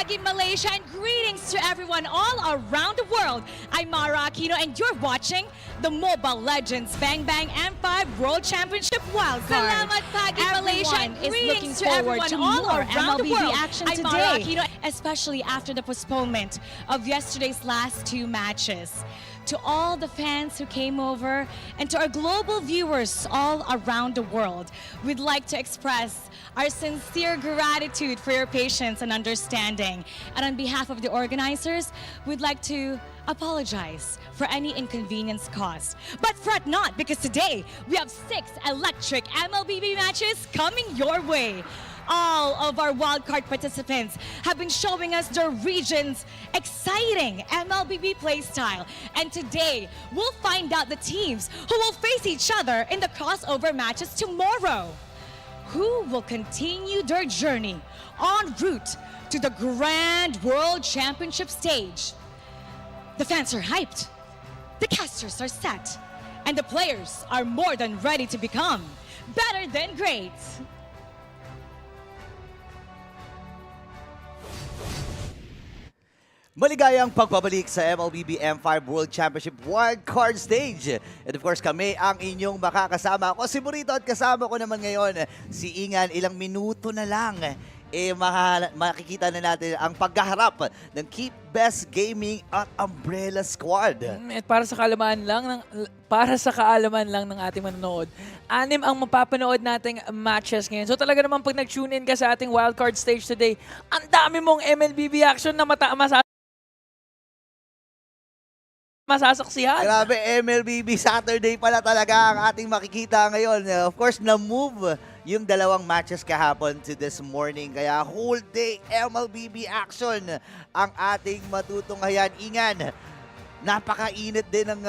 Pagi, Malaysia, and greetings to everyone all around the world. I'm Mara Aquino, and you're watching the Mobile Legends Bang Bang M5 World Championship Wildcard. Salamat, Pagi, Malaysia, and Is looking greetings to forward everyone to all more around the MLBB world. action I'm Mara today, especially after the postponement of yesterday's last two matches. To all the fans who came over and to our global viewers all around the world, we'd like to express our sincere gratitude for your patience and understanding. And on behalf of the organizers, we'd like to apologize for any inconvenience caused. But fret not, because today we have 6 electric MLBB matches coming your way. All of our wildcard participants have been showing us their region's exciting MLBB playstyle. And today, we'll find out the teams who will face each other in the crossover matches tomorrow. Who will continue their journey en route to the Grand World Championship stage? The fans are hyped, the casters are set, and the players are more than ready to become better than great. Maligayang pagbabalik sa MLBB M5 World Championship Wildcard Stage. And of course, kami ang inyong makakasama. Ako si Burrito at kasama ko naman ngayon si Ingan. Ilang minuto na lang, makikita na natin ang paghaharap ng Keep Best Gaming at Umbrella Squad. At para sa kaalaman lang ng ating manonood, 6 ang mapapanood nating matches ngayon. So talaga naman pag nag-tune in ka sa ating wildcard stage today, ang dami mong MLBB action na masasaksihan. Grabe, MLBB Saturday pala talaga ang ating makikita ngayon. Of course, na-move yung dalawang matches kahapon to this morning. Kaya whole day MLBB action ang ating matutunghayan. Ingan, napakainit din ng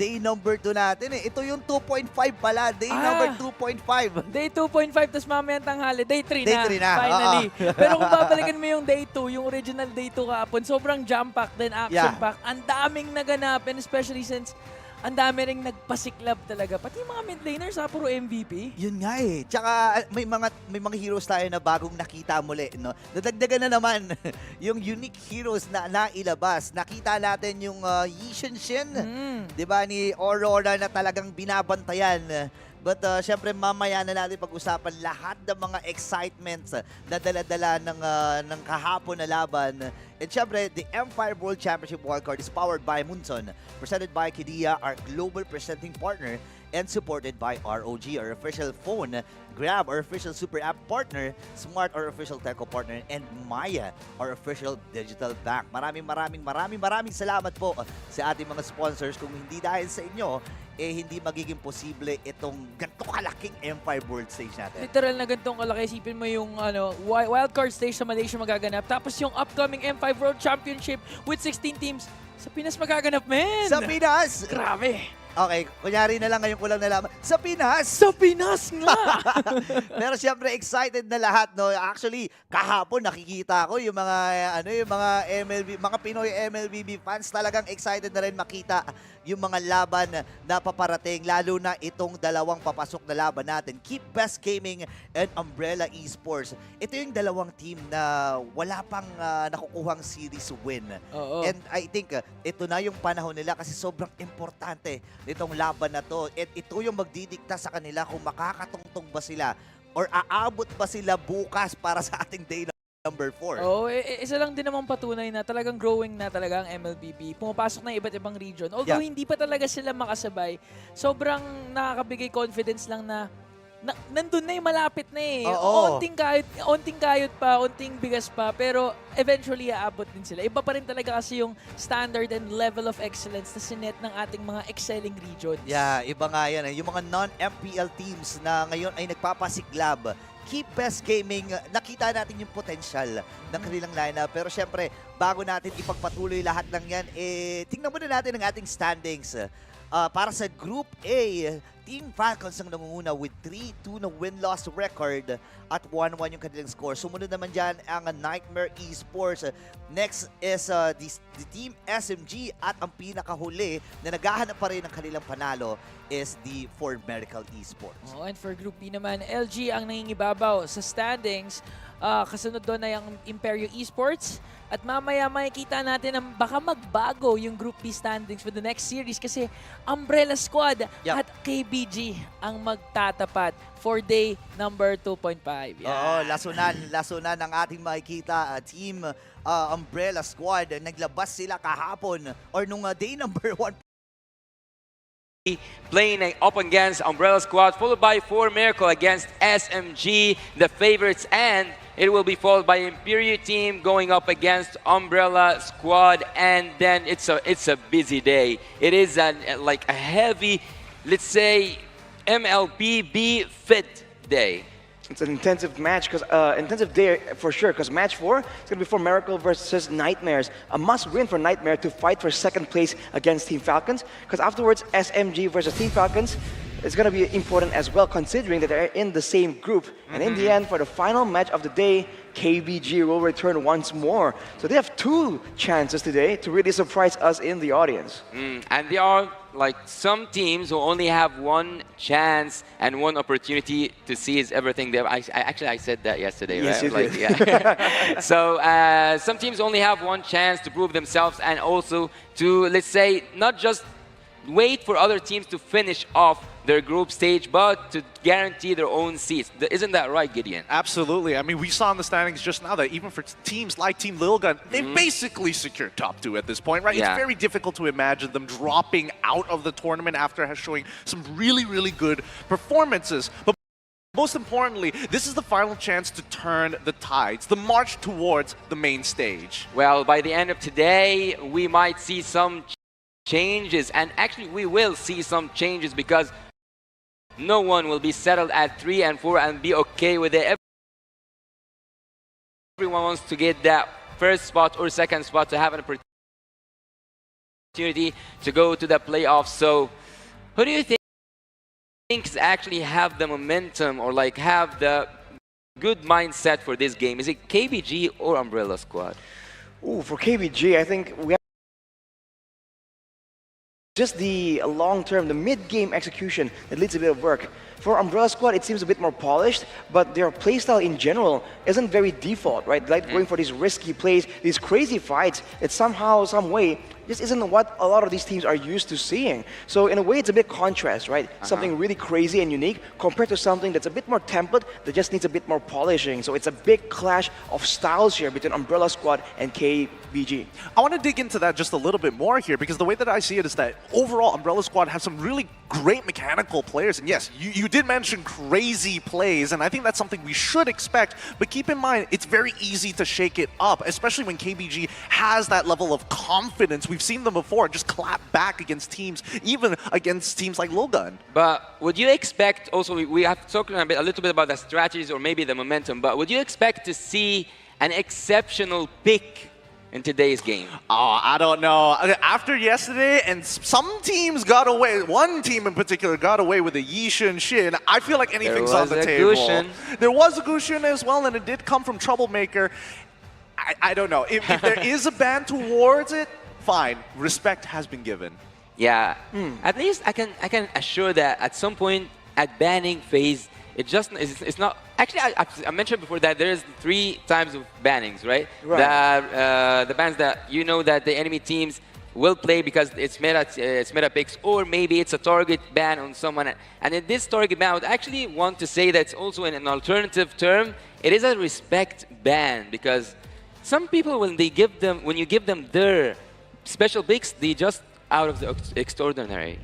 day number 2 natin. Ito yung 2.5 pala, day number 2.5. Day 2.5, tapos mamaya tanghali, day 3 Day na, 3 na, finally. Pero kung babalikan mo yung day 2, yung original day 2 kahapon, sobrang jam-packed din, action-packed. Ang daming naganapin, especially since ang dami ring nagpasiklab talaga. Pati yung mga mid laners, puro MVP. Yun nga eh. Tsaka may mga heroes tayo na bagong nakita muli, no? Nadagdagan na naman yung unique heroes na nailabas. Nakita natin yung Yi Shin, 'di ba, ni Aurora na talagang binabantayan. But syempre mamaya na natin pag-usapan lahat ng mga excitements na dala-dala ng kahapon na laban. And syempre, the M5 World Championship Wildcard is powered by Munson, presented by Kidia, our global presenting partner, and supported by ROG, our official phone, Grab, our official super app partner, Smart, our official telco partner, and Maya, our official digital bank. Maraming salamat po sa ating mga sponsors. Kung hindi dahil sa inyo, hindi magiging posible itong ganito kalaking M5 World Stage natin. Literal na ganitong kalaki. Isipin mo yung wildcard stage sa Malaysia magaganap. Tapos yung upcoming M5 World Championship with 16 teams sa Pinas magaganap, men! Sa Pinas! Grabe! Okay, kunyari na lang ngayon ko lang nalaman. Sa Pinas! Sa Pinas nga! Pero siyempre excited na lahat, no. Actually, kahapon nakikita ko yung mga mga Pinoy MLBB fans talagang excited na rin makita yung mga laban na paparating, lalo na itong dalawang papasok na laban natin, Keep Best Gaming and Umbrella Esports. Ito yung dalawang team na wala pang nakukuhang series win. And I think ito na yung panahon nila kasi sobrang importante nitong laban na to. At ito yung magdidikta sa kanila kung makakatungtong ba sila or aabot ba sila bukas para sa ating day number 4. Isa lang din naman patunay na talagang growing na talaga ang MLBB. Pumapasok na iba't ibang region. Although hindi pa talaga sila makasabay, sobrang nakakabigay confidence lang na nandun na yung malapit na eh. Onting kayod pa, onting bigas pa, pero eventually aabot din sila. Iba pa rin talaga kasi yung standard and level of excellence na sinet ng ating mga excelling regions. Yeah, iba nga yan. Yung mga non-MPL teams na ngayon ay nagpapasiklab. Keep Best Gaming, nakita natin yung potential ng kanilang lineup. Pero syempre, bago natin ipagpatuloy lahat ng yan, tingnan muna natin ang ating standings. Para sa Group A, Team Falcons ang nangunguna with 3-2 na win-loss record at 1-1 yung kanilang score. Sumunod naman dyan ang Nightmare Esports. Next is the Team SMG at ang pinakahuli na naghahanap pa rin ng kanilang panalo is the For Miracle Esports. Oh, and for Group B naman, LG ang nangingibabaw sa standings. Kasunod doon na yung Imperio Esports. At mamaya makikita natin na baka magbago yung Group B standings for the next series kasi Umbrella Squad at KBG ang magtatapat for day number 2.5. Oo, lasunan ang ating makikita. Team Umbrella Squad, naglabas sila kahapon or nung day number 1. Playing up against Umbrella Squad, followed by For Miracle against SMG, the favorites, and it will be followed by Imperio team going up against Umbrella Squad, and then it's a busy day. It is like a heavy, let's say, MLBB fit day. It's an intensive match, intensive day for sure, because match 4 is going to be For Miracle versus Nightmares. A must-win for Nightmare to fight for second place against Team Falcons, because afterwards, SMG versus Team Falcons is going to be important as well, considering that they're in the same group. And in the end, for the final match of the day, KBG will return once more. So they have 2 chances today to really surprise us in the audience. And there are like some teams who only have 1 chance and 1 opportunity to seize everything. I said that yesterday, yes, right? You did. Yeah. So some teams only have 1 chance to prove themselves and also to, let's say, not just wait for other teams to finish off their group stage, but to guarantee their own seats. Isn't that right, Gideon? Absolutely. I mean, we saw in the standings just now that even for teams like Team Lilgun, they've basically secured top 2 at this point, right? Yeah. It's very difficult to imagine them dropping out of the tournament after showing some really, really good performances. But most importantly, this is the final chance to turn the tides, the march towards the main stage. Well, by the end of today, we might see some changes, and actually we will see some changes because no one will be settled at 3 and 4 and be okay with it. Everyone wants to get that first spot or second spot to have an opportunity to go to the playoffs. So who do you think actually have the momentum or like have the good mindset for this game? Is it KBG or Umbrella Squad? Ooh, for KBG, I think we have just the long-term, the mid-game execution that leads a bit of work. For Umbrella Squad, it seems a bit more polished, but their playstyle in general isn't very default, right? Like going for these risky plays, these crazy fights, it somehow, some way, just isn't what a lot of these teams are used to seeing. So in a way, it's a bit contrast, right? Something really crazy and unique compared to something that's a bit more template, that just needs a bit more polishing. So it's a big clash of styles here between Umbrella Squad and KBG. I want to dig into that just a little bit more here, because the way that I see it is that overall Umbrella Squad has some really great mechanical players. And yes, you did mention crazy plays, and I think that's something we should expect. But keep in mind, it's very easy to shake it up, especially when KBG has that level of confidence. We've seen them before just clap back against teams, even against teams like Lilgun. But would you expect, also, we have talked a little bit about the strategies or maybe the momentum, but would you expect to see an exceptional pick in today's game? Oh, I don't know. After yesterday, and some teams got away, one team in particular got away with a Yishin Shin, I feel like anything's on the table. Gushin. There was a Gushin as well, and it did come from Troublemaker. I don't know. If there is a ban towards it, fine. Respect has been given. Yeah. At least I can assure that at some point at banning phase, it's not. Actually, I mentioned before that there's 3 times of bannings, right? The bans that you know that the enemy teams will play because it's meta picks, or maybe it's a target ban on someone. And in this target ban, I would actually want to say that it's also in an alternative term. It is a respect ban because some people when you give them their special picks, they just out of the extraordinary.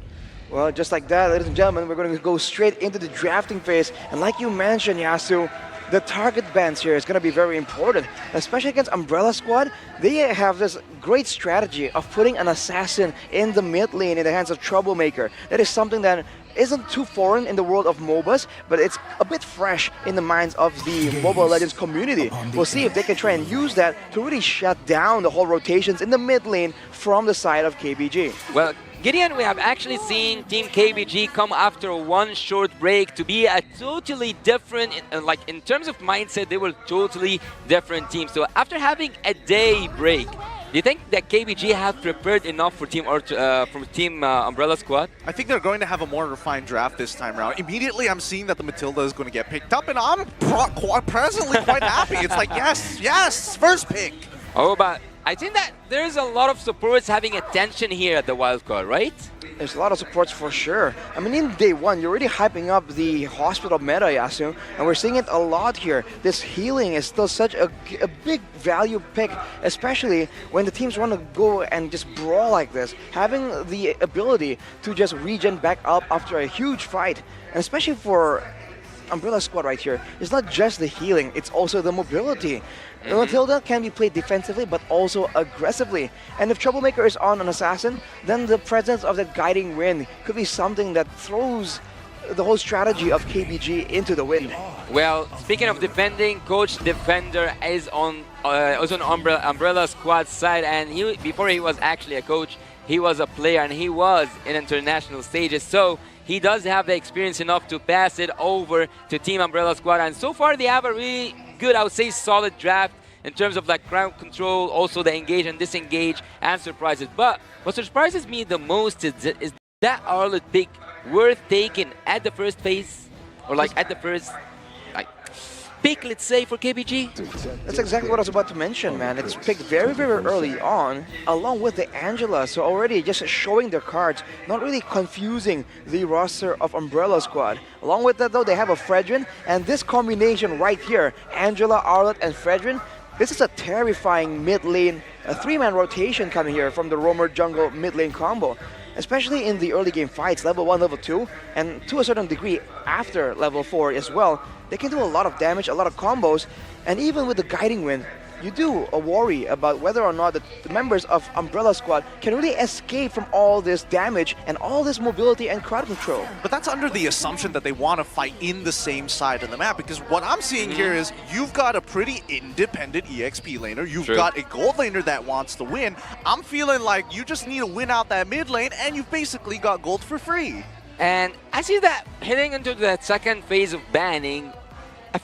Well, just like that, ladies and gentlemen, we're going to go straight into the drafting phase. And like you mentioned, Yasu, the target bans here is going to be very important, especially against Umbrella Squad. They have this great strategy of putting an assassin in the mid lane in the hands of Troublemaker. That is something that isn't too foreign in the world of MOBAs, but it's a bit fresh in the minds of the Mobile Legends community. We'll see if they can try and use that to really shut down the whole rotations in the mid lane from the side of KBG. Well, Gideon, we have actually seen Team KBG come after one short break to be a totally different, like in terms of mindset, they were totally different teams. So after having a day break, do you think that KBG have prepared enough for Team Umbrella Squad? I think they're going to have a more refined draft this time around. Immediately, I'm seeing that the Matilda is going to get picked up, and I'm presently quite happy. It's like, yes, yes, first pick. Oh, but I think that there's a lot of supports having attention here at the wildcard, right? There's a lot of supports for sure. I mean, in day one, you're already hyping up the hospital meta, Yasu, and we're seeing it a lot here. This healing is still such a big value pick, especially when the teams want to go and just brawl like this. Having the ability to just regen back up after a huge fight, and especially for Umbrella Squad right here, it's not just the healing, it's also the mobility. Matilda can be played defensively but also aggressively. And if Troublemaker is on an assassin, then the presence of that guiding wind could be something that throws the whole strategy of KBG into the wind. Well, speaking of defending, Coach Defender is on Umbrella Squad side, and before he was actually a coach, he was a player and he was in international stages. So he does have the experience enough to pass it over to Team Umbrella Squad, and so far they have a really good, I would say, solid draft in terms of like ground control, also the engage and disengage and surprises. But what surprises me the most is that Arlet pick worth taking at the first phase, or like at the first pick, let's say, for KBG? That's exactly what I was about to mention, man. It's picked very, very early on, along with the Angela. So already just showing their cards, not really confusing the roster of Umbrella Squad. Along with that, though, they have a Fredrin, and this combination right here, Angela, Arlet, and Fredrin, this is a terrifying mid lane, a three-man rotation coming here from the Roamer Jungle mid lane combo. Especially in the early game fights, level 1, level 2, and to a certain degree after level 4 as well, they can do a lot of damage, a lot of combos, and even with the Guiding Wind, you do worry about whether or not the members of Umbrella Squad can really escape from all this damage and all this mobility and crowd control. But that's under the assumption that they want to fight in the same side of the map, because what I'm seeing here is you've got a pretty independent EXP laner, you've got a gold laner that wants to win. I'm feeling like you just need to win out that mid lane and you've basically got gold for free. And I see that heading into that second phase of banning,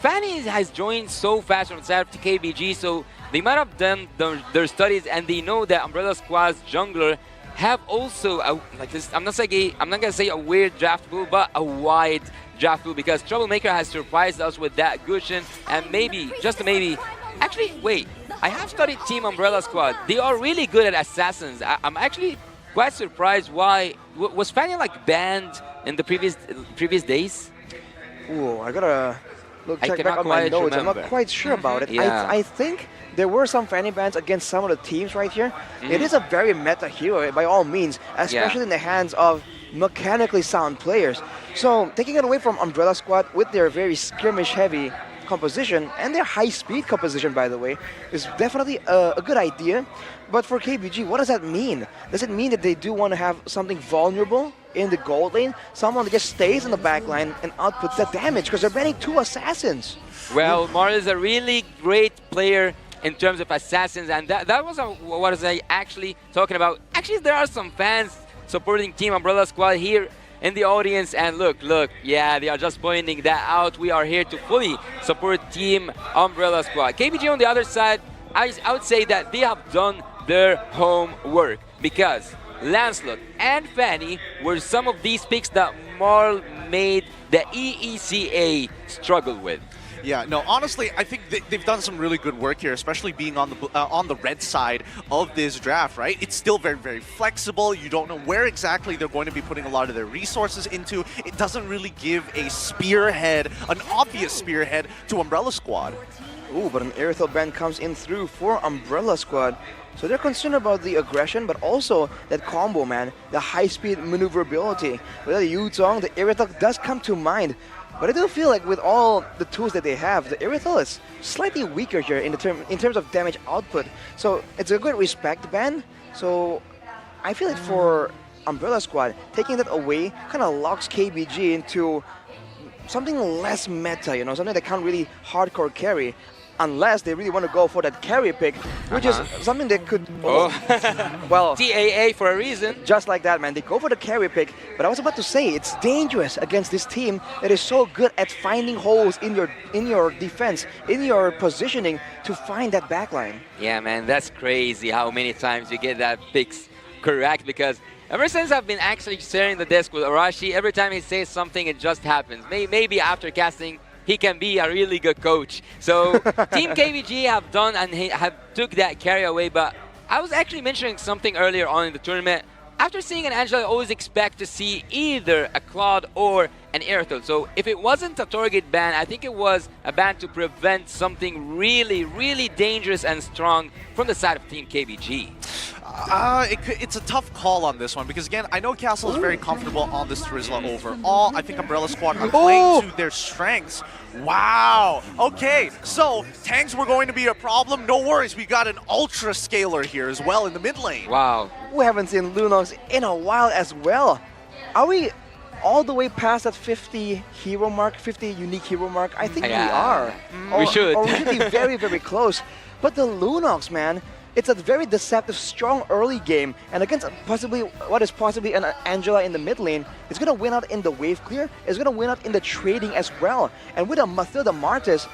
Fanny has joined so fast on the side of KBG, so they might have done their studies and they know that Umbrella Squad's jungler have also like this. I'm not gonna say a weird draft pool, but a wide draft pool, because Troublemaker has surprised us with that Gushin, and maybe, just maybe, actually wait, I have studied Team Umbrella Squad. They are really good at assassins. I'm actually quite surprised why was Fanny like banned in the previous days. Ooh, I gotta check back on my quite notes. remember. I'm not quite sure about it. Yeah. I think there were some Fanny bans against some of the teams right here. It is a very meta hero by all means, especially in the hands of mechanically sound players. So taking it away from Umbrella Squad with their very skirmish heavy composition and their high speed composition, by the way, is definitely a good idea. But for KBG, what does that mean? Does it mean that they do want to have something vulnerable in the gold lane? Someone that just stays in the back line and outputs that damage, because they're banning 2 assassins. Well, Mario is a really great player in terms of assassins, and that was what was I actually talking about. Actually, there are some fans supporting Team Umbrella Squad here in the audience, and look, yeah, they are just pointing that out. We are here to fully support Team Umbrella Squad. KBG on the other side, I would say that they have done their homework, because Lancelot and Fanny were some of these picks that Marl made the EECA struggle with. Yeah, no, honestly, I think they've done some really good work here, especially being on the red side of this draft, right? It's still very, very flexible. You don't know where exactly they're going to be putting a lot of their resources into. It doesn't really give a spearhead, an obvious spearhead to Umbrella Squad. Ooh, but an Aerithal ban comes in through for Umbrella Squad. So they're concerned about the aggression, but also that combo, man. The high-speed maneuverability. With the Yuzong, the Aerithal does come to mind. But I do feel like with all the tools that they have, the Aerithal is slightly weaker here in terms of damage output. So it's a good respect ban. So I feel like for Umbrella Squad, taking that away kind of locks KBG into something less meta, you know, something that can't really hardcore carry. unless they really want to go for that carry pick, which is something they could... Oh. Well, TAA for a reason. just like that, man. They go for the carry pick, but I was about to say it's dangerous against this team that is so good at finding holes in your defense, in your positioning to find that backline. Yeah, man, that's crazy how many times you get that picks correct, because ever since I've been actually sharing the desk with Arashi, every time he says something, it just happens. Maybe after casting, he can be a really good coach. So Team KBG have done and have took that carry away, but I was actually mentioning something earlier on in the tournament. After seeing an Angela, I always expect to see either a Claude or an Airtel. So if it wasn't a target ban, I think it was a ban to prevent something really, really dangerous and strong from the side of Team KBG. It's a tough call on this one because, again, I know Castle is very comfortable on this Terizla overall. I think Umbrella Squad are playing to their strengths. Wow. Okay, so tanks were going to be a problem. No worries, we got an Ultra Scaler here as well in the mid lane. Wow. We haven't seen Lunox in a while as well. Are we all the way past that 50 hero mark, 50 unique hero mark? I think we are. We should. Or we should be very, very close. But the Lunox, man, it's a very deceptive, strong early game, and against possibly what is possibly an Angela in the mid lane, it's gonna win out in the wave clear. It's gonna win out in the trading as well. And with a Mathilda Martis,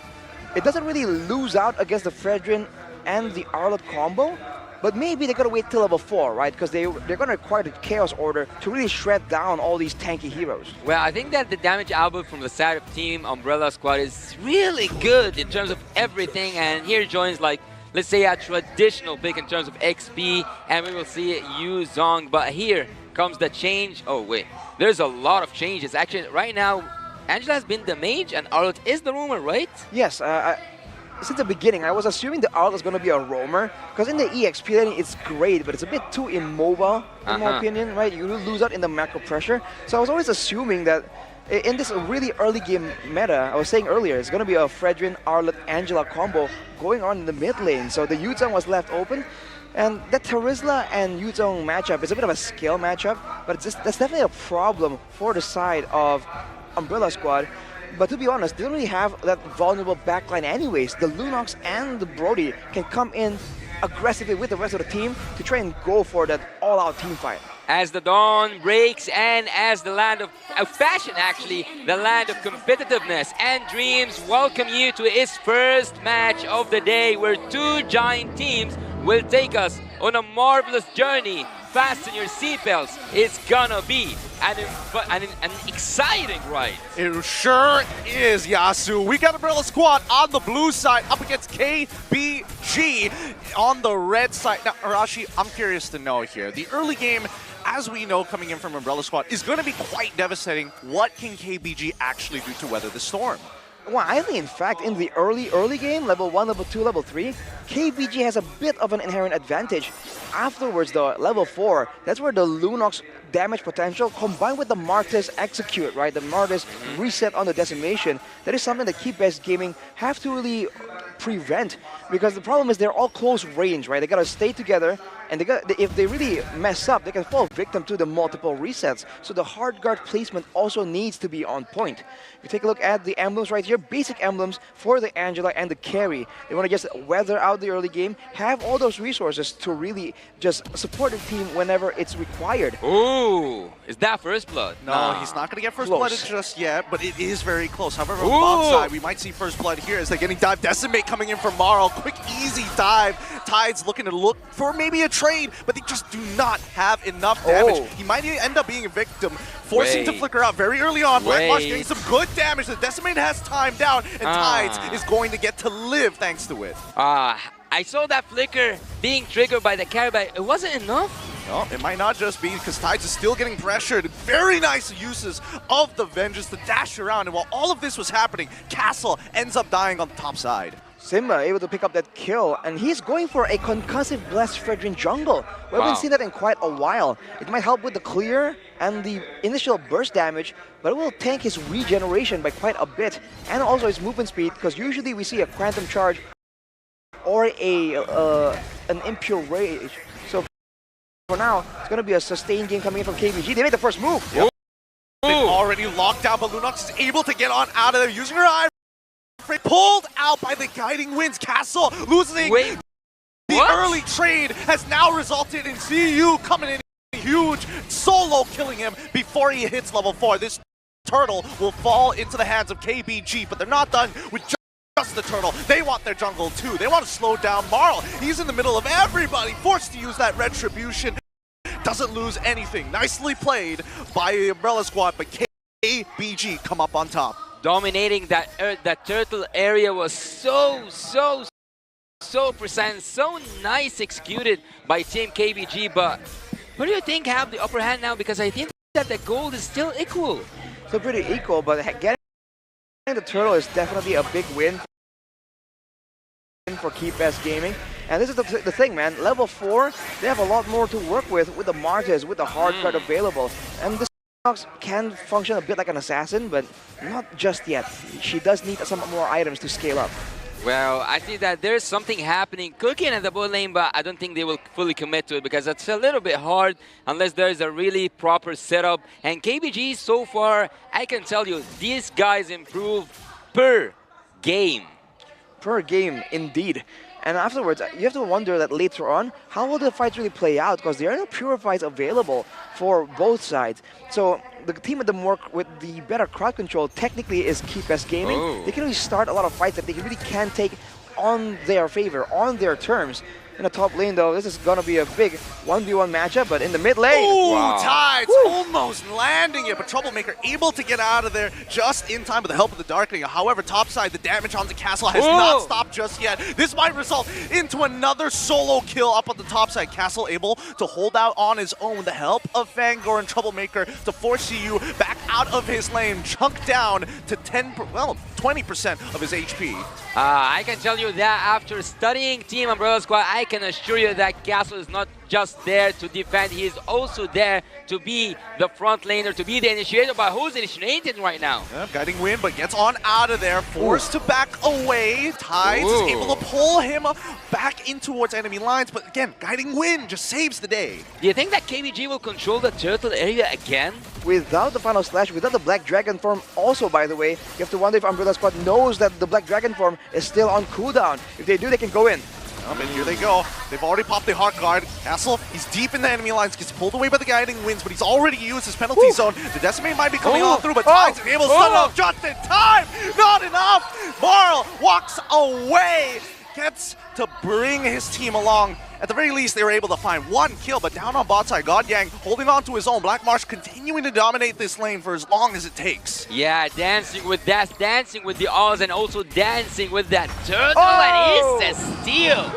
it doesn't really lose out against the Fredrin and the Arlott combo. But maybe they're gonna wait till level 4, right? Because they're gonna require the Chaos Order to really shred down all these tanky heroes. Well, I think that the damage output from the side of Team Umbrella Squad is really good in terms of everything, and here joins like, let's say a traditional pick in terms of XP, and we will see Yu Zhong. But here comes the change. Oh wait, there's a lot of changes. Actually, right now, Angela has been the mage, and Arlott is the roamer, right? Yes, since the beginning, I was assuming the Arlott is going to be a roamer, because in the EXP lane, it's great, but it's a bit too immobile, in my opinion, right? You will lose out in the macro pressure. So I was always assuming that in this really early game meta, I was saying earlier, it's going to be a Fredrin, Arlott, Angela combo going on in the mid lane. So the Yu Zhong was left open. And that Terizla and Yu Zhong matchup is a bit of a skill matchup, but that's definitely a problem for the side of Umbrella Squad. But to be honest, they don't really have that vulnerable backline anyways. The Lunox and the Brody can come in aggressively with the rest of the team to try and go for that all-out team fight. As the dawn breaks and as the land of fashion, actually, the land of competitiveness and dreams welcome you to its first match of the day, where two giant teams will take us on a marvelous journey. Fasten your seatbelts. It's gonna be an exciting ride. It sure is, Yasu. We got Umbrella Squad on the blue side up against KBG on the red side. Now, Arashi, I'm curious to know here. The early game, as we know, coming in from Umbrella Squad, is going to be quite devastating. What can KBG actually do to weather the storm? Well, I think, in fact, in the early game, level 1, level 2, level 3, KBG has a bit of an inherent advantage. Afterwards, though, level 4, that's where the Lunox damage potential combined with the Martis execute, right? The Martis reset on the decimation. That is something that Keep-Best Gaming have to really prevent, because the problem is they're all close range, right? They gotta stay together, and if they really mess up, they can fall victim to the multiple resets. So the hard guard placement also needs to be on point. If you take a look at the emblems right here, basic emblems for the Angela and the carry. They want to just weather out the early game, have all those resources to really just support the team whenever it's required. Ooh, is that first blood? No, he's not going to get first blood just yet, but it is very close. However, on Bob's side, we might see first blood here as they're getting dive. Decimate coming in from Marl. Quick, easy dive. Tides looking to look for maybe a trade, but they just do not have enough damage. He might end up being a victim, forcing to flicker out very early on. Whitewash getting some good damage. The Decimate has timed out, and Tides is going to get to live thanks to it. I saw that flicker being triggered by the carry, but it wasn't enough. No, it might not just be, because Tides is still getting pressured. Very nice uses of the Vengeance to dash around, and while all of this was happening, Castle ends up dying on the top side. Simba able to pick up that kill, and he's going for a concussive Blessed Fredrin jungle. We haven't seen that in quite a while. It might help with the clear and the initial burst damage, but it will tank his regeneration by quite a bit, and also his movement speed, because usually we see a Quantum Charge or an Impure Rage. So for now, it's going to be a sustained game coming in from KBG. They made the first move. They've already locked down, but Lunox is able to get on out of there using her eye pulled out by the Guiding Winds. Castle losing Wait, the what? early trade has now resulted in CU coming in huge, solo killing him before he hits level 4. This turtle will fall into the hands of KBG, but they're not done with just the turtle. They want their jungle too. They want to slow down Marl. He's in the middle of everybody, forced to use that retribution. Doesn't lose anything. Nicely played by the Umbrella Squad, but KBG come up on top. Dominating that turtle area was so precise, so nice executed by Team KBG. But what do you think have the upper hand now? Because I think that the gold is still equal. So pretty equal, but getting the turtle is definitely a big win for ChezyGaming. And this is the thing, man. Level 4, they have a lot more to work with the Martes, with the hard card available. And this Nox can function a bit like an assassin, but not just yet. She does need some more items to scale up. Well, I see that there's something happening cooking at the bot lane, but I don't think they will fully commit to it because it's a little bit hard unless there's a really proper setup. And KBG so far, I can tell you, these guys improve per game. Per game, indeed. And afterwards, you have to wonder that later on, how will the fights really play out? Because there are no pure fights available for both sides. So the team with the better crowd control technically is ChezyGaming. Oh. They can really start a lot of fights that they really can take on their favor, on their terms. In the top lane, though, this is going to be a big 1v1 matchup, but in the mid lane... Ooh, wow. Tides almost landing it, but Troublemaker able to get out of there just in time with the help of the Darkening. However, topside, the damage on the castle has not stopped just yet. This might result into another solo kill up on the topside. Castle able to hold out on his own with the help of Fangor and Troublemaker to force CU back out of his lane, chunk down to 20% of his HP. I can tell you that after studying Team Umbrella Squad, I can assure you that Castle is not just there to defend, he is also there to be the front laner, to be the initiator. But who's initiating right now? Yeah, Guiding Wind, but gets on out of there, forced to back away. Tides is able to pull him back in towards enemy lines, but again, Guiding Wind just saves the day. Do you think that KBG will control the turtle area again? Without the final slash, without the Black Dragon form also, by the way, you have to wonder if Umbrella Squad knows that the Black Dragon form is still on cooldown. If they do, they can go in. And here they go. They've already popped the Heart Guard. Castle, he's deep in the enemy lines, gets pulled away by the Guiding Winds, but he's already used his penalty zone. The Decimate might be coming on through, but Tides is able to stun off just in time. Not enough. Marl walks away, gets to bring his team along. At the very least, they were able to find one kill, but down on bot side, God Yang holding on to his own. Black Marsh continuing to dominate this lane for as long as it takes. Yeah, dancing with that, dancing with the Oz, and also dancing with that turtle, and it's a steal.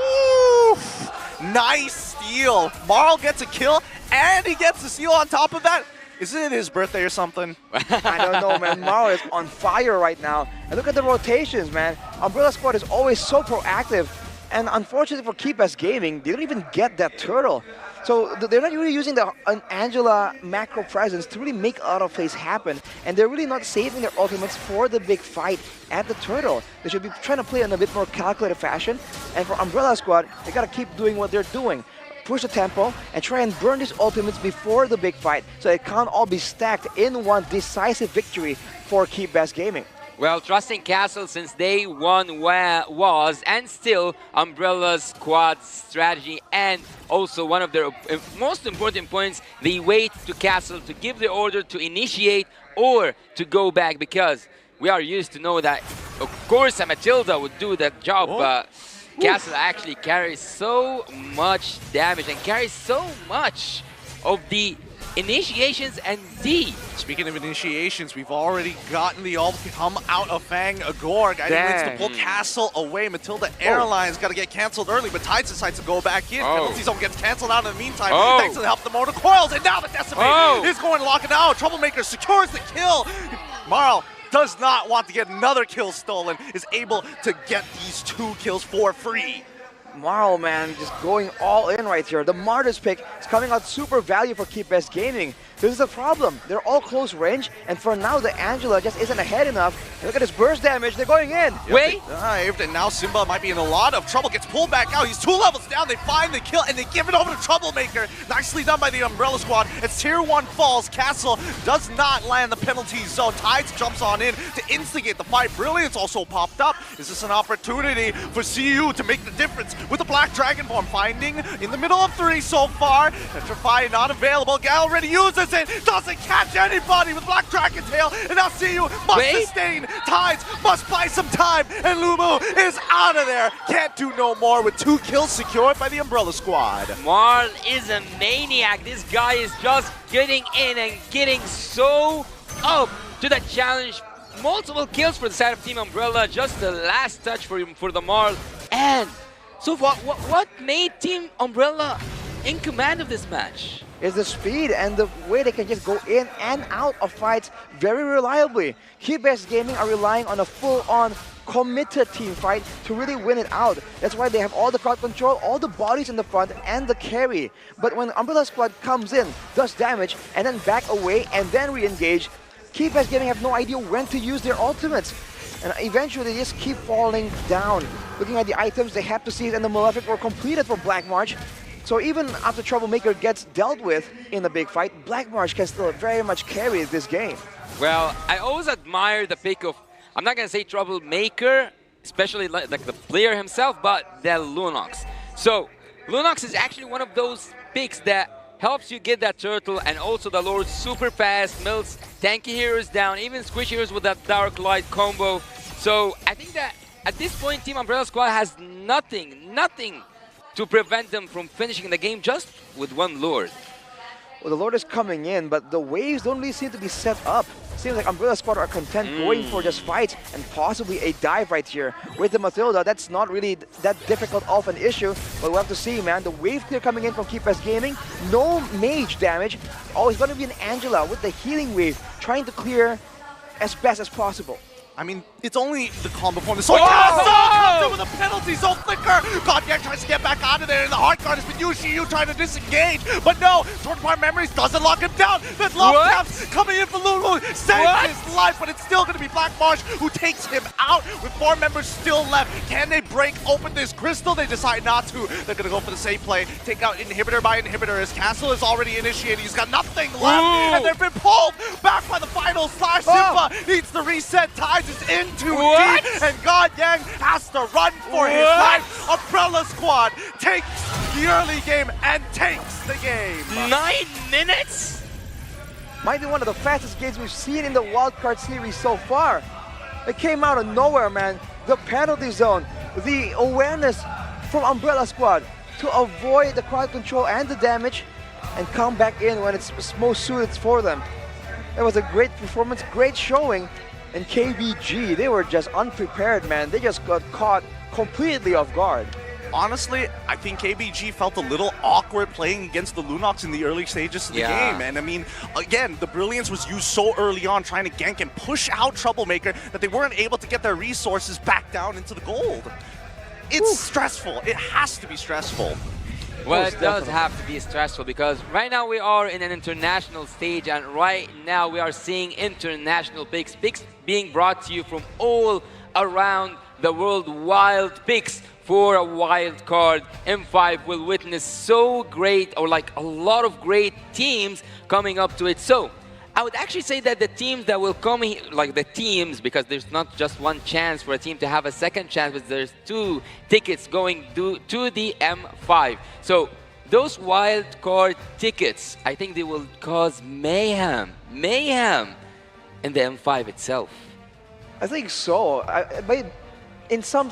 Oof. Nice steal. Marl gets a kill, and he gets a steal on top of that. Is it his birthday or something? I don't know, man. Marl is on fire right now. And look at the rotations, man. Umbrella Squad is always so proactive. And unfortunately for ChezyGaming, they don't even get that turtle. So they're not really using the Angela macro presence to really make auto plays happen. And they're really not saving their ultimates for the big fight at the turtle. They should be trying to play in a bit more calculated fashion. And for Umbrella Squad, they gotta keep doing what they're doing. Push the tempo and try and burn these ultimates before the big fight so it can't all be stacked in one decisive victory for ChezyGaming. Well, trusting Castle since day one was and still Umbrella Squad's strategy, and also one of their most important points, they wait to Castle to give the order to initiate or to go back, because we are used to know that, of course, Matilda would do that job, but Castle actually carries so much damage and carries so much of the initiations and D. Speaking of initiations, we've already gotten the ult come out of Fang Agor. Guiding Winds to pull Castle away. Matilda Airlines got to get cancelled early, but Tides decides to go back in. Penalty zone gets cancelled out in the meantime, thanks to the help of the Motor Coils, and now the Decimate is going to lock it out. Troublemaker secures the kill. Marl does not want to get another kill stolen, is able to get these 2 kills for free. Marl, man, just going all in right here. The Martyrs pick is coming out super value for ChezyGaming. This is the problem. They're all close range, and for now, the Angela just isn't ahead enough. And look at his burst damage. They're going in. Wait. Dived, and now Simba might be in a lot of trouble. Gets pulled back out. He's 2 levels down. They find the kill, and they give it over to Troublemaker. Nicely done by the Umbrella Squad. As Tier 1 falls, Castle does not land the penalty zone. Tides jumps on in to instigate the fight. Brilliance also popped up. Is this an opportunity for CU to make the difference with the Black Dragon form? Finding in the middle of 3 so far. Petrify not available. Gal already uses it. Doesn't catch anybody with Black Dragon Tail. And now CU must sustain. Tides must buy some time. And Lumu is out of there. Can't do no more with 2 kills secured by the Umbrella Squad. Marl is a maniac. This guy is just getting in and getting so up to the challenge. Multiple kills for the side of Team Umbrella. Just the last touch for the Marl. And so far, what made Team Umbrella in command of this match? Is the speed and the way they can just go in and out of fights very reliably. ChezyGaming are relying on a full-on committed team fight to really win it out. That's why they have all the crowd control, all the bodies in the front, and the carry. But when Umbrella Squad comes in, does damage, and then back away, and then re-engage, ChezyGaming have no idea when to use their ultimates. And eventually they just keep falling down. Looking at the items they have to seize, and the Malefic were completed for Black March. So even after Troublemaker gets dealt with in the big fight, Black March can still very much carry this game. Well, I always admire the pick of, I'm not going to say Troublemaker, especially like the player himself, but the Lunox. So, Lunox is actually one of those picks that helps you get that turtle, and also the Lord super fast, melts tanky heroes down, even squish heroes with that Dark Light combo. So, I think that at this point, Team Umbrella Squad has nothing to prevent them from finishing the game just with one Lord. Well, the Lord is coming in, but the waves don't really seem to be set up. Seems like Umbrella Squad are content going for just fights and possibly a dive right here. With the Mathilda, that's not really that difficult of an issue, but we'll have to see, man. The wave clear coming in from ChezyGaming, no mage damage. Oh, it's going to be an Angela with the healing wave, trying to clear as best as possible. I mean, it's only the combo form. So Castle comes in with a penalty zone flicker. Godyak tries to get back out of there, and the hard card has been Yushiyu trying to disengage. But no, Torn Apart Memories doesn't lock him down. That love caps coming in for Lulu saves his life, but it's still going to be Black Marsh who takes him out with 4 members still left. Can they break open this crystal? They decide not to. They're going to go for the safe play. Take out inhibitor by inhibitor as Castle is already initiated. He's got nothing left, and they've been pulled back by the final slash. Simba needs to reset. Tides is in too deep, and God Yang has to run for his life. Umbrella Squad takes the early game and takes the game. 9 minutes? Might be one of the fastest games we've seen in the wildcard series so far. It came out of nowhere, man. The penalty zone, the awareness from Umbrella Squad to avoid the crowd control and the damage and come back in when it's most suited for them. It was a great performance, great showing. And KBG, they were just unprepared, man. They just got caught completely off guard. Honestly, I think KBG felt a little awkward playing against the Lunox in the early stages of the game. And I mean, again, the Brilliance was used so early on trying to gank and push out Troublemaker that they weren't able to get their resources back down into the gold. It's stressful. It has to be stressful. Well, it does have to be stressful because right now we are in an international stage, and right now we are seeing international picks being brought to you from all around the world. Wild picks for a wild card. M5 will witness so great, or like a lot of great teams coming up to it. So I would actually say that the teams that will come here, like the teams, because there's not just one chance for a team to have a second chance, but there's 2 tickets going to the M5. So those wild card tickets, I think they will cause mayhem in the M5 itself. I think so. In some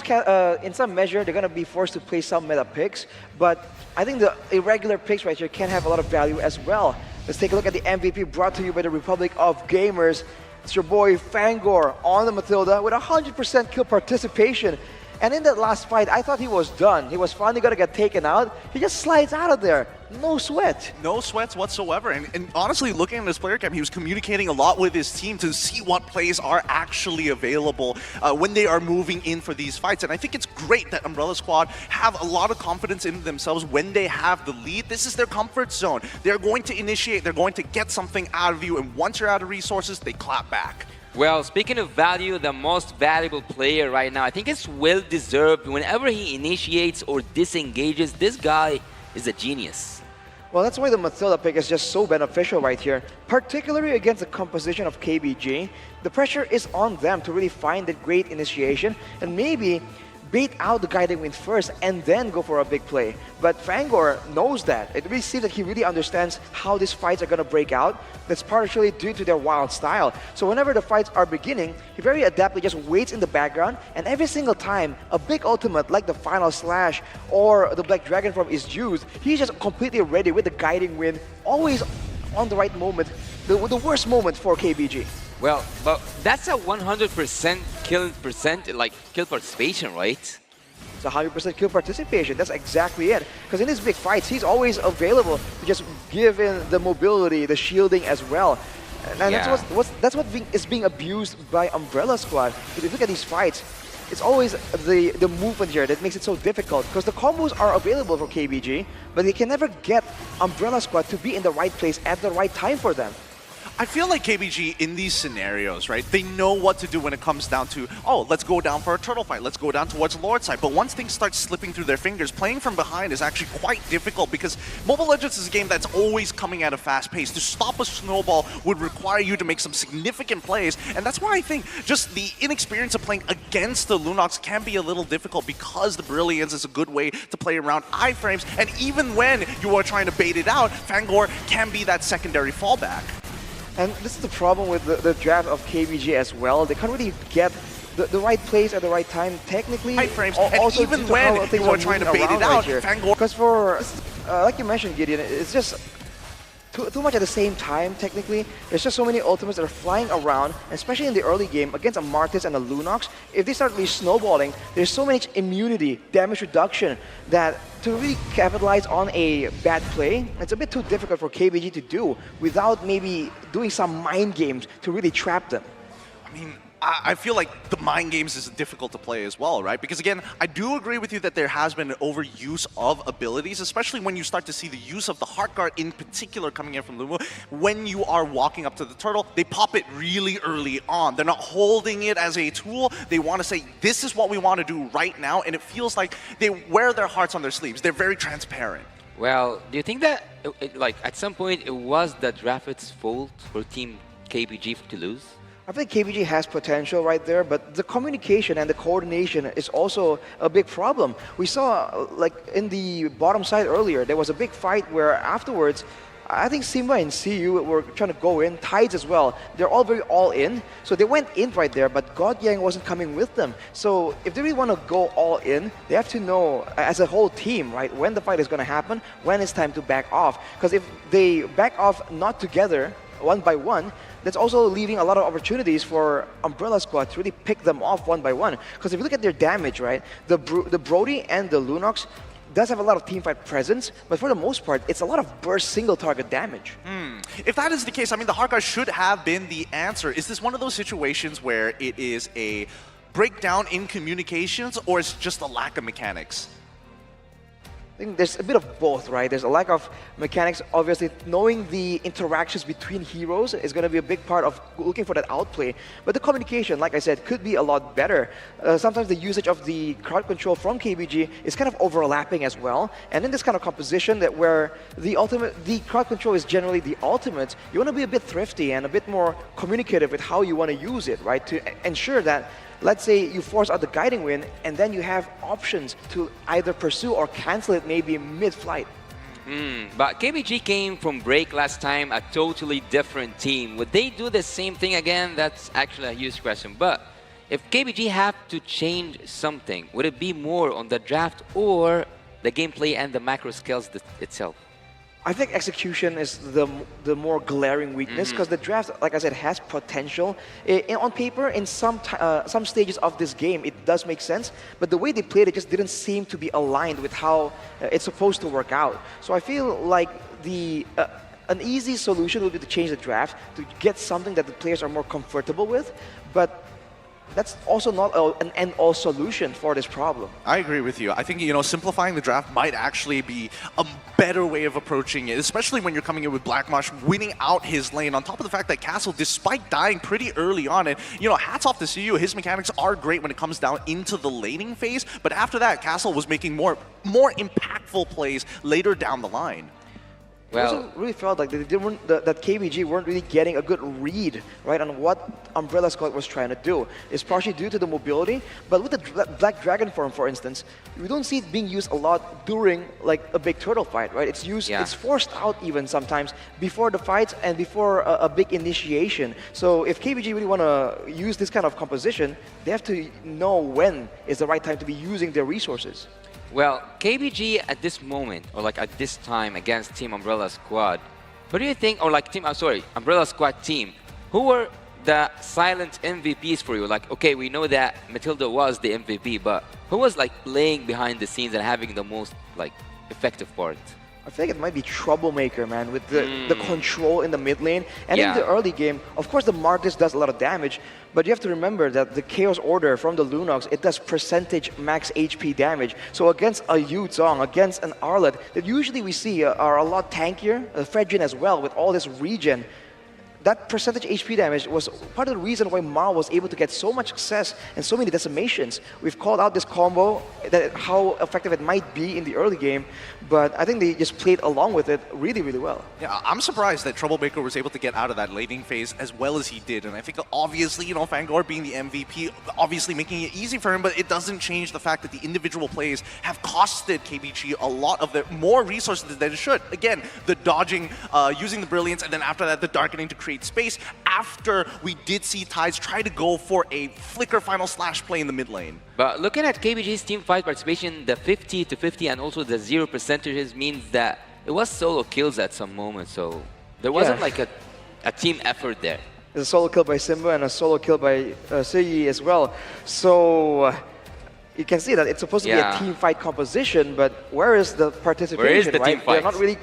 measure, they're going to be forced to play some meta picks, but I think the irregular picks right here can have a lot of value as well. Let's take a look at the MVP brought to you by the Republic of Gamers. It's your boy Fangor on the Mathilda with 100% kill participation. And in that last fight, I thought he was done. He was finally going to get taken out. He just slides out of there. No sweat. No sweats whatsoever. And honestly, looking at his player cam, he was communicating a lot with his team to see what plays are actually available when they are moving in for these fights. And I think it's great that Umbrella Squad have a lot of confidence in themselves when they have the lead. This is their comfort zone. They're going to initiate. They're going to get something out of you. And once you're out of resources, they clap back. Well, speaking of value, the most valuable player right now, I think it's well-deserved. Whenever he initiates or disengages, this guy is a genius. Well, that's why the Matilda pick is just so beneficial right here, particularly against the composition of KBG. The pressure is on them to really find that great initiation and maybe bait out the guiding wind first and then go for a big play. But Fangor knows that. It really seems that he really understands how these fights are going to break out. That's partially due to their wild style. So whenever the fights are beginning, he very adeptly just waits in the background, and every single time a big ultimate like the Final Slash or the Black Dragon Form is used, he's just completely ready with the guiding wind, always on the right moment, the worst moment for KBG. Well, but that's a 100% kill participation, right? It's 100% kill participation. That's exactly it. Because in these big fights, he's always available to just give in the mobility, the shielding as well. And Yeah. that's what is being abused by Umbrella Squad. If you look at these fights, it's always the movement here that makes it so difficult. Because the combos are available for KBG, but they can never get Umbrella Squad to be in the right place at the right time for them. I feel like KBG in these scenarios, right, they know what to do when it comes down to, oh, let's go down for a turtle fight, let's go down towards Lord side. But once things start slipping through their fingers, playing from behind is actually quite difficult because Mobile Legends is a game that's always coming at a fast pace. To stop a snowball would require you to make some significant plays, and that's why I think just the inexperience of playing against the Lunox can be a little difficult because the Brilliance is a good way to play around iframes, and even when you are trying to bait it out, Fangor can be that secondary fallback. And this is the problem with the draft of KBG as well. They can't really get the right place at the right time, technically. Iframes, Also and even due to when how things you are trying to moving bait it around out, right here. Fangor... Because for, like you mentioned, Gideon, it's just too much at the same time, technically. There's just so many ultimates that are flying around, especially in the early game, against a Martis and a Lunox. If they start really snowballing, there's so much immunity, damage reduction, that to really capitalize on a bad play, it's a bit too difficult for KBG to do without maybe doing some mind games to really trap them. I mean, I feel like the mind games is difficult to play as well, right? Because again, I do agree with you that there has been an overuse of abilities, especially when you start to see the use of the Heart Guard in particular coming in from Lumo. When you are walking up to the turtle, they pop it really early on. They're not holding it as a tool. They want to say, this is what we want to do right now, and it feels like they wear their hearts on their sleeves. They're very transparent. Well, do you think that, like, at some point it was the draft's fault for Team KBG to lose? I think KBG has potential right there, but the communication and the coordination is also a big problem. We saw, like, in the bottom side earlier, there was a big fight where afterwards, I think Simba and CU were trying to go in, Tides as well. They're all very all in, so they went in right there, but God Yang wasn't coming with them. So if they really want to go all in, they have to know, as a whole team, right, when the fight is going to happen, when it's time to back off. Because if they back off not together, one by one, that's also leaving a lot of opportunities for Umbrella Squad to really pick them off one by one. Because if you look at their damage, right, the Brody and the Lunox does have a lot of teamfight presence, but for the most part, it's a lot of burst single target damage. If that is the case, I mean, the Heart Guard should have been the answer. Is this one of those situations where it is a breakdown in communications, or is it just a lack of mechanics? I think there's a bit of both, right? There's a lack of mechanics. Obviously, knowing the interactions between heroes is going to be a big part of looking for that outplay. But the communication, like I said, could be a lot better. Sometimes the usage of the crowd control from KBG is kind of overlapping as well. And in this kind of composition that where the crowd control is generally the ultimate, you want to be a bit thrifty and a bit more communicative with how you want to use it, right? To ensure that, let's say you force out the guiding wind, and then you have options to either pursue or cancel it maybe mid-flight. But KBG came from break last time, a totally different team. Would they do the same thing again? That's actually a huge question. But if KBG have to change something, would it be more on the draft or the gameplay and the macro skills itself? I think execution is the more glaring weakness, because the draft, like I said, has potential. On paper, in some stages of this game, it does make sense, but the way they played it just didn't seem to be aligned with how it's supposed to work out. So I feel like an easy solution would be to change the draft to get something that the players are more comfortable with, but that's also not an end-all solution for this problem. I agree with you. I think, you know, simplifying the draft might actually be a better way of approaching it, especially when you're coming in with Black Mosh winning out his lane, on top of the fact that Castle, despite dying pretty early on, and, you know, hats off to CU, his mechanics are great when it comes down into the laning phase, but after that, Castle was making more impactful plays later down the line. I also really felt like that KBG weren't really getting a good read, right, on what Umbrella Squad was trying to do. It's partially due to the mobility, but with the Black Dragon form, for instance, we don't see it being used a lot during like a big turtle fight, right? It's used, it's forced out even sometimes before the fights and before a big initiation. So if KBG really want to use this kind of composition, they have to know when is the right time to be using their resources. Well, KBG at this moment, or like at this time against Team Umbrella Squad, who do you think, or like Umbrella Squad team, who were the silent MVPs for you? Like, okay, we know that Matilda was the MVP, but who was like playing behind the scenes and having the most like effective part? I feel like it might be Troublemaker, man, with the control in the mid lane. And in the early game, of course, the Marcus does a lot of damage, but you have to remember that the Chaos Order from the Lunox, it does percentage max HP damage. So against a Yu Zhong, against an Arlet, that usually we see are a lot tankier, Fredrin as well, with all this regen. That percentage HP damage was part of the reason why Mao was able to get so much success and so many decimations. We've called out this combo, how effective it might be in the early game, but I think they just played along with it really, really well. Yeah, I'm surprised that Troublemaker was able to get out of that laning phase as well as he did, and I think obviously, you know, Fangor being the MVP, obviously making it easy for him, but it doesn't change the fact that the individual plays have costed KBG a lot of their more resources than it should. Again, the dodging, using the Brilliance, and then after that, the Darkening to create space after we did see Tides try to go for a flicker final slash play in the mid lane. But looking at KBG's team fight participation, the 50 to 50 and also the 0 percentages means that it was solo kills at some moment, so there wasn't like a team effort there. There's a solo kill by Simba and a solo kill by Suyi as well. So you can see that it's supposed to be a team fight composition, but where is the participation, where is the right? team fight? They're not really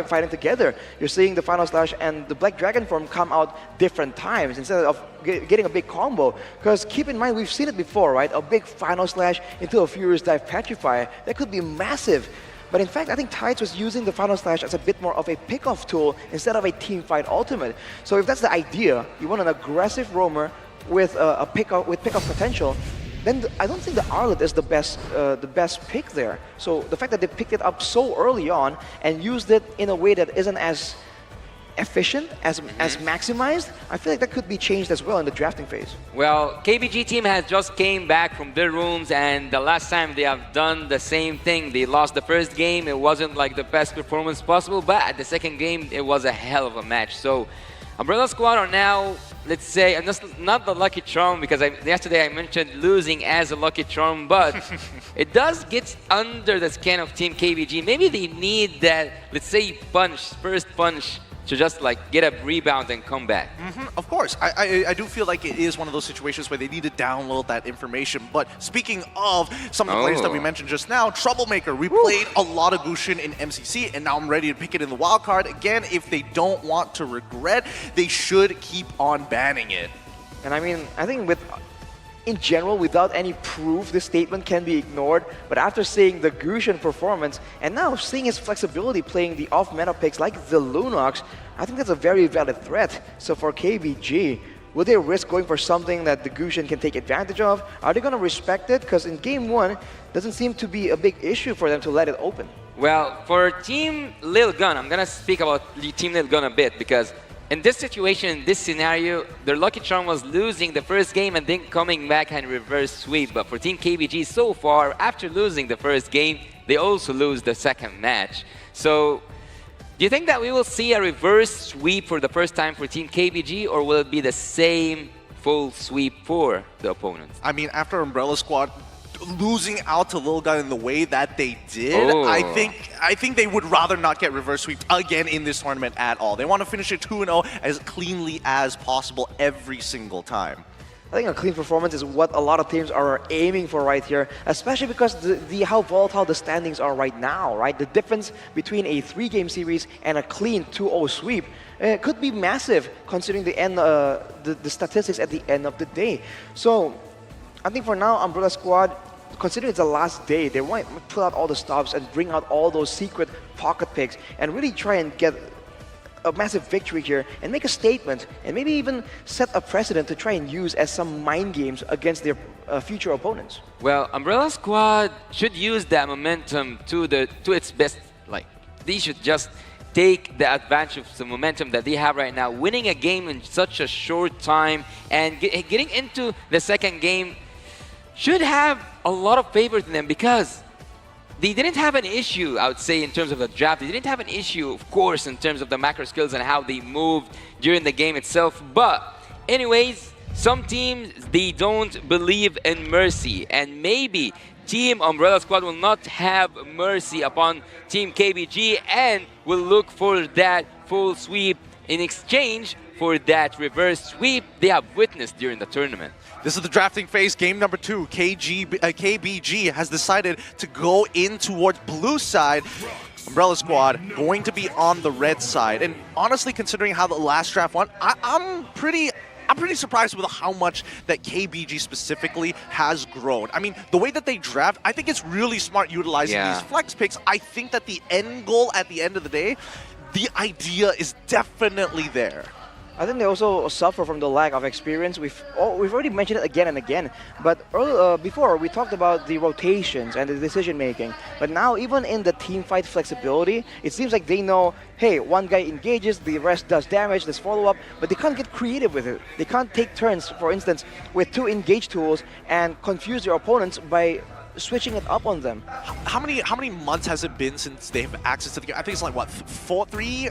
fighting together. You're seeing the Final Slash and the Black Dragon form come out different times instead of getting a big combo. Because keep in mind, we've seen it before, right? A big Final Slash into a Furious Dive Petrify. That could be massive. But in fact, I think Tides was using the Final Slash as a bit more of a pick-off tool instead of a team fight ultimate. So if that's the idea, you want an aggressive roamer with a pick-off potential, then I don't think the Arlet is the best pick there. So the fact that they picked it up so early on and used it in a way that isn't as efficient, as maximized, I feel like that could be changed as well in the drafting phase. Well, KBG team has just came back from their rooms, and the last time they have done the same thing. They lost the first game. It wasn't like the best performance possible, but at the second game, it was a hell of a match. So Umbrella Squad are now, let's say, and that's not the lucky charm, because yesterday I mentioned losing as a lucky charm, but it does get under the skin of Team KBG. Maybe they need that, let's say, first punch, to just like get a rebound and come back. Of course, I do feel like it is one of those situations where they need to download that information. But speaking of some of the players that we mentioned just now, Troublemaker, we played a lot of Gushin in MCC, and now I'm ready to pick it in the wild card. Again, if they don't want to regret, they should keep on banning it. And I mean, I think in general, without any proof, this statement can be ignored. But after seeing the Gushin performance, and now seeing his flexibility playing the off-meta picks like the Lunox, I think that's a very valid threat. So for KBG, will they risk going for something that the Gushin can take advantage of? Are they going to respect it? Because in Game 1, doesn't seem to be a big issue for them to let it open. Well, for Team Lil Gun, I'm going to speak about Team Lil Gun a bit, because in this situation, in this scenario, their lucky charm was losing the first game and then coming back and reverse sweep. But for Team KBG so far, after losing the first game, they also lose the second match. So do you think that we will see a reverse sweep for the first time for Team KBG, or will it be the same full sweep for the opponents? I mean, after Umbrella Squad losing out to Lil Gun in the way that they did, I think they would rather not get reverse sweeped again in this tournament at all. They want to finish it 2-0 as cleanly as possible every single time. I think a clean performance is what a lot of teams are aiming for right here, especially because how volatile the standings are right now, right? The difference between a 3-game series and a clean 2-0 sweep could be massive, considering the statistics at the end of the day. So I think for now, Umbrella Squad, considering it's the last day, they want to pull out all the stops and bring out all those secret pocket picks and really try and get a massive victory here and make a statement and maybe even set a precedent to try and use as some mind games against their future opponents. Well, Umbrella Squad should use that momentum to its best. Like, they should just take the advantage of the momentum that they have right now, winning a game in such a short time and getting into the second game should have a lot of favor to them because they didn't have an issue, I would say, in terms of the draft. They didn't have an issue, of course, in terms of the macro skills and how they moved during the game itself. But anyways, some teams, they don't believe in mercy. And maybe Team Umbrella Squad will not have mercy upon Team KBG and will look for that full sweep in exchange for that reverse sweep they have witnessed during the tournament. This is the drafting phase, game number 2. KBG has decided to go in towards blue side. Umbrella Squad going to be on the red side. And honestly, considering how the last draft went, I'm pretty surprised with how much that KBG specifically has grown. I mean, the way that they draft, I think it's really smart utilizing these flex picks. I think that the end goal at the end of the day, the idea is definitely there. I think they also suffer from the lack of experience. We've already mentioned it again and again. But before, we talked about the rotations and the decision making. But now, even in the team fight flexibility, it seems like they know, hey, one guy engages, the rest does damage, there's follow-up, but they can't get creative with it. They can't take turns, for instance, with 2 engage tools and confuse their opponents by switching it up on them. How many months has it been since they have access to the game? I think it's like what, three-ish.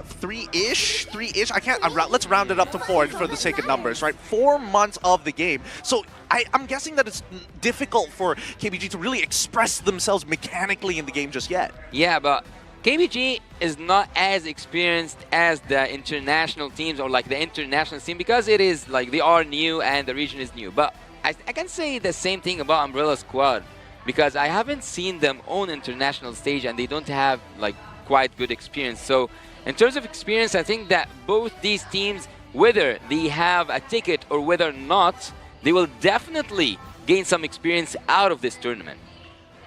I can't. Let's round it up to 4 for the sake of numbers, right? 4 months of the game. So I'm guessing that it's difficult for KBG to really express themselves mechanically in the game just yet. Yeah, but KBG is not as experienced as the international teams or like the international team because it is like they are new and the region is new. But I can say the same thing about Umbrella Squad, because I haven't seen them on international stage and they don't have like quite good experience. So in terms of experience, I think that both these teams, whether they have a ticket or whether or not, they will definitely gain some experience out of this tournament.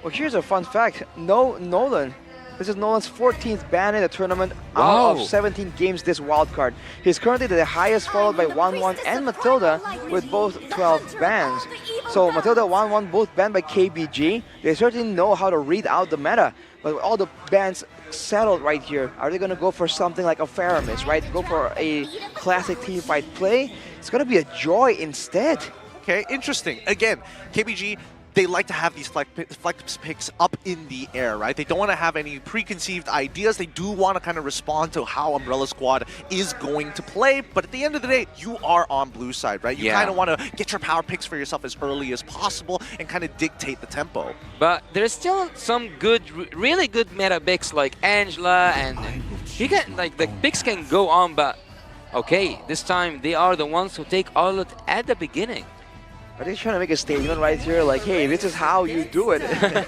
Well, here's a fun fact. Nolan. This is Nolan's 14th ban in the tournament out of 17 games this wildcard. He's currently the highest, followed by 1-1 and Matilda with both 12 bans. So Matilda 1-1 both banned by KBG. They certainly know how to read out the meta. But with all the bans settled right here, are they going to go for something like a Faramis, right? Go for a classic team fight play? It's going to be a Joy instead. Okay, interesting. Again, KBG, they like to have these flex picks up in the air, right? They don't want to have any preconceived ideas. They do want to kind of respond to how Umbrella Squad is going to play. But at the end of the day, you are on blue side, right? You kind of want to get your power picks for yourself as early as possible and kind of dictate the tempo. But there's still some good, really good meta picks like Angela, and you can, like, the picks can go on, but okay, this time they are the ones who take all it at the beginning. Are they trying to make a statement right here? Like, hey, this is how you do it.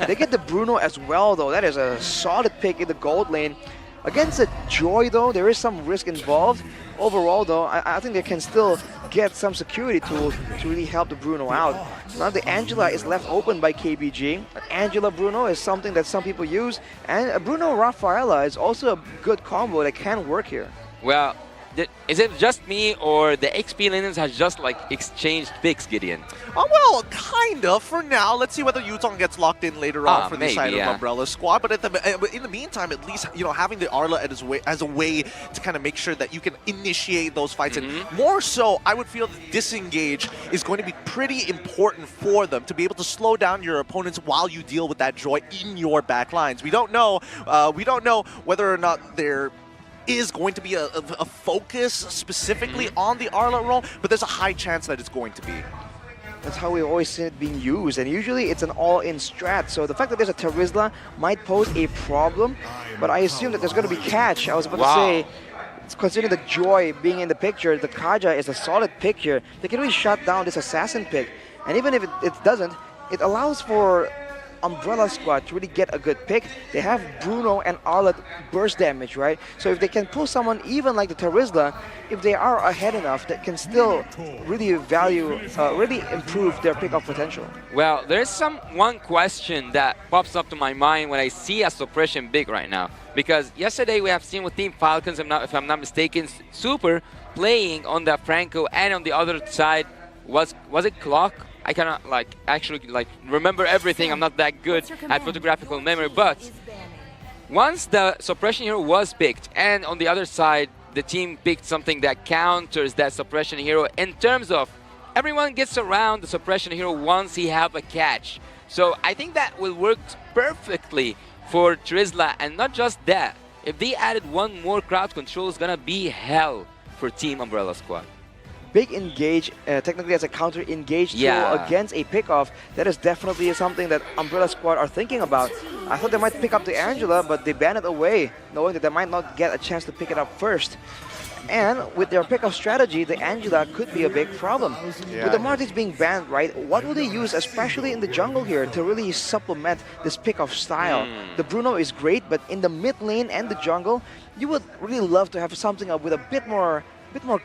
They get the Bruno as well, though. That is a solid pick in the gold lane. Against a Joy, though, there is some risk involved. Overall, though, I think they can still get some security tools to really help the Bruno out. Now the Angela is left open by KBG. Angela Bruno is something that some people use. And a Bruno Rafaela is also a good combo that can work here. Well, is it just me or the XP Linens has just like exchanged picks, Gideon? Oh, well, kind of for now. Let's see whether Yutong gets locked in later on for the side of Umbrella Squad. But in the meantime, at least, you know, having the Arla as a way to kind of make sure that you can initiate those fights. And more so, I would feel that disengage is going to be pretty important for them to be able to slow down your opponents while you deal with that Joy in your back lines. We don't know whether or not they're is going to be a focus specifically on the Arla role, but there's a high chance that it's going to be. That's how we always see it being used, and usually it's an all-in strat. So the fact that there's a Terizla might pose a problem, but I assume that there's going to be catch. I was about to say, considering the Joy being in the picture, the Kaja is a solid pick here. They can really shut down this assassin pick, and even if it doesn't, it allows for Umbrella Squad to really get a good pick. They have Bruno and Arla burst damage, right? So if they can pull someone even like the Terizla, if they are ahead enough, that can still really really improve their pickoff potential. Well, there's one question that pops up to my mind when I see a suppression big right now. Because yesterday we have seen with Team Falcons, if I'm not mistaken, Super playing on the Franco, and on the other side was it Clock? I cannot actually remember everything. I'm not that good at photographical memory, but once the suppression hero was picked, and on the other side, the team picked something that counters that suppression hero in terms of everyone gets around the suppression hero once he have a catch. So I think that will work perfectly for Trizla, and not just that. If they added one more crowd control, it's gonna be hell for Team Umbrella Squad. Big engage, technically as a counter engage tool against a pickoff, that is definitely something that Umbrella Squad are thinking about. I thought they might pick up the Angela, but they ban it away, knowing that they might not get a chance to pick it up first. And with their pickoff strategy, the Angela could be a big problem. With the Martis being banned, right, what will they use, especially in the jungle here, to really supplement this pickoff style? The Bruno is great, but in the mid lane and the jungle, you would really love to have something with a bit more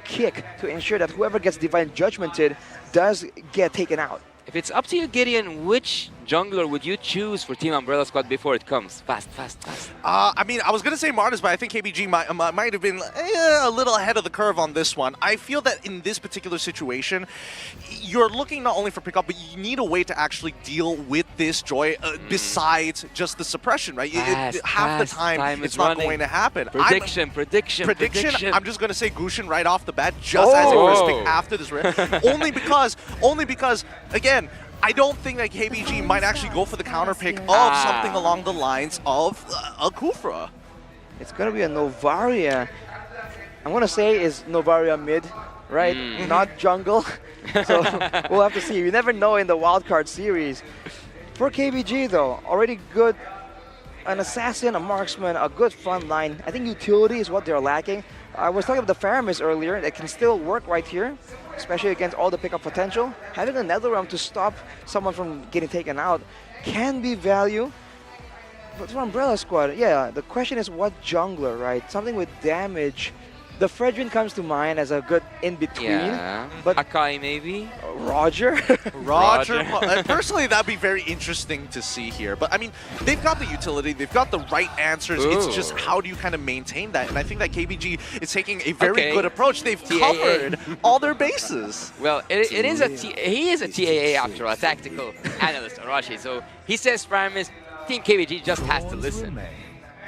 kick to ensure that whoever gets Divine Judgmented does get taken out. If it's up to you, Gideon, which jungler would you choose for Team Umbrella Squad before it comes? Fast. I mean, I was going to say Martis, but I think KBG might have been a little ahead of the curve on this one. I feel that in this particular situation, you're looking not only for pickup, but you need a way to actually deal with this Joy besides just the suppression, right? Half the time it's not going to happen. Prediction. I'm just going to say Gushin right off the bat, just as a first pick after this rare. only because, again, I don't think that KBG might actually go for the counter pick of something along the lines of a Kufra. It's going to be a Novaria. I'm going to say is Novaria mid, right? Not jungle. So we'll have to see. You never know in the wildcard series. For KBG though, already good. An assassin, a marksman, a good front line. I think utility is what they're lacking. I was talking about the Faramis earlier. That can still work right here, especially against all the pickup potential. Having a Netherrealm to stop someone from getting taken out can be value. But for Umbrella Squad, yeah, the question is what jungler, right? Something with damage. The Fredrin comes to mind as a good in-between. But Akai maybe? Roger. Personally, that'd be very interesting to see here. But I mean, they've got the utility, they've got the right answers. It's just how do you kind of maintain that? And I think that KBG is taking a very good approach. They've covered all their bases. Well, he is a TAA after all, a tactical analyst, Arashi. So he says Faramis, Team KBG just has to listen.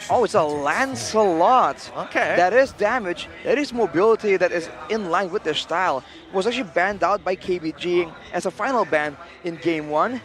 Oh, it's a Lancelot. Okay. That is damage. That is mobility that is in line with their style. It was actually banned out by KBG as a final ban in Game 1.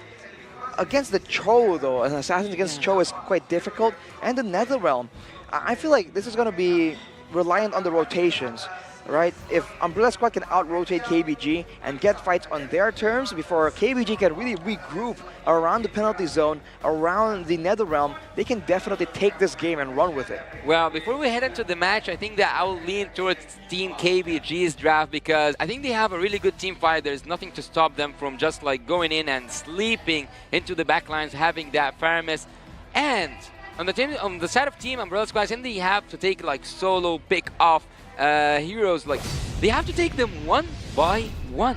Against the Cho, though, an assassin against Cho is quite difficult. And the Netherrealm. I feel like this is going to be reliant on the rotations. Right? If Umbrella Squad can out-rotate KBG and get fights on their terms before KBG can really regroup around the penalty zone, around the Netherrealm, they can definitely take this game and run with it. Well, before we head into the match, I think that I will lean towards Team KBG's draft because I think they have a really good team fight. There's nothing to stop them from just like going in and sleeping into the backlines, having that Faramis. And on the side of Team Umbrella Squad, I think they have to take like solo pick off heroes, like they have to take them one by one.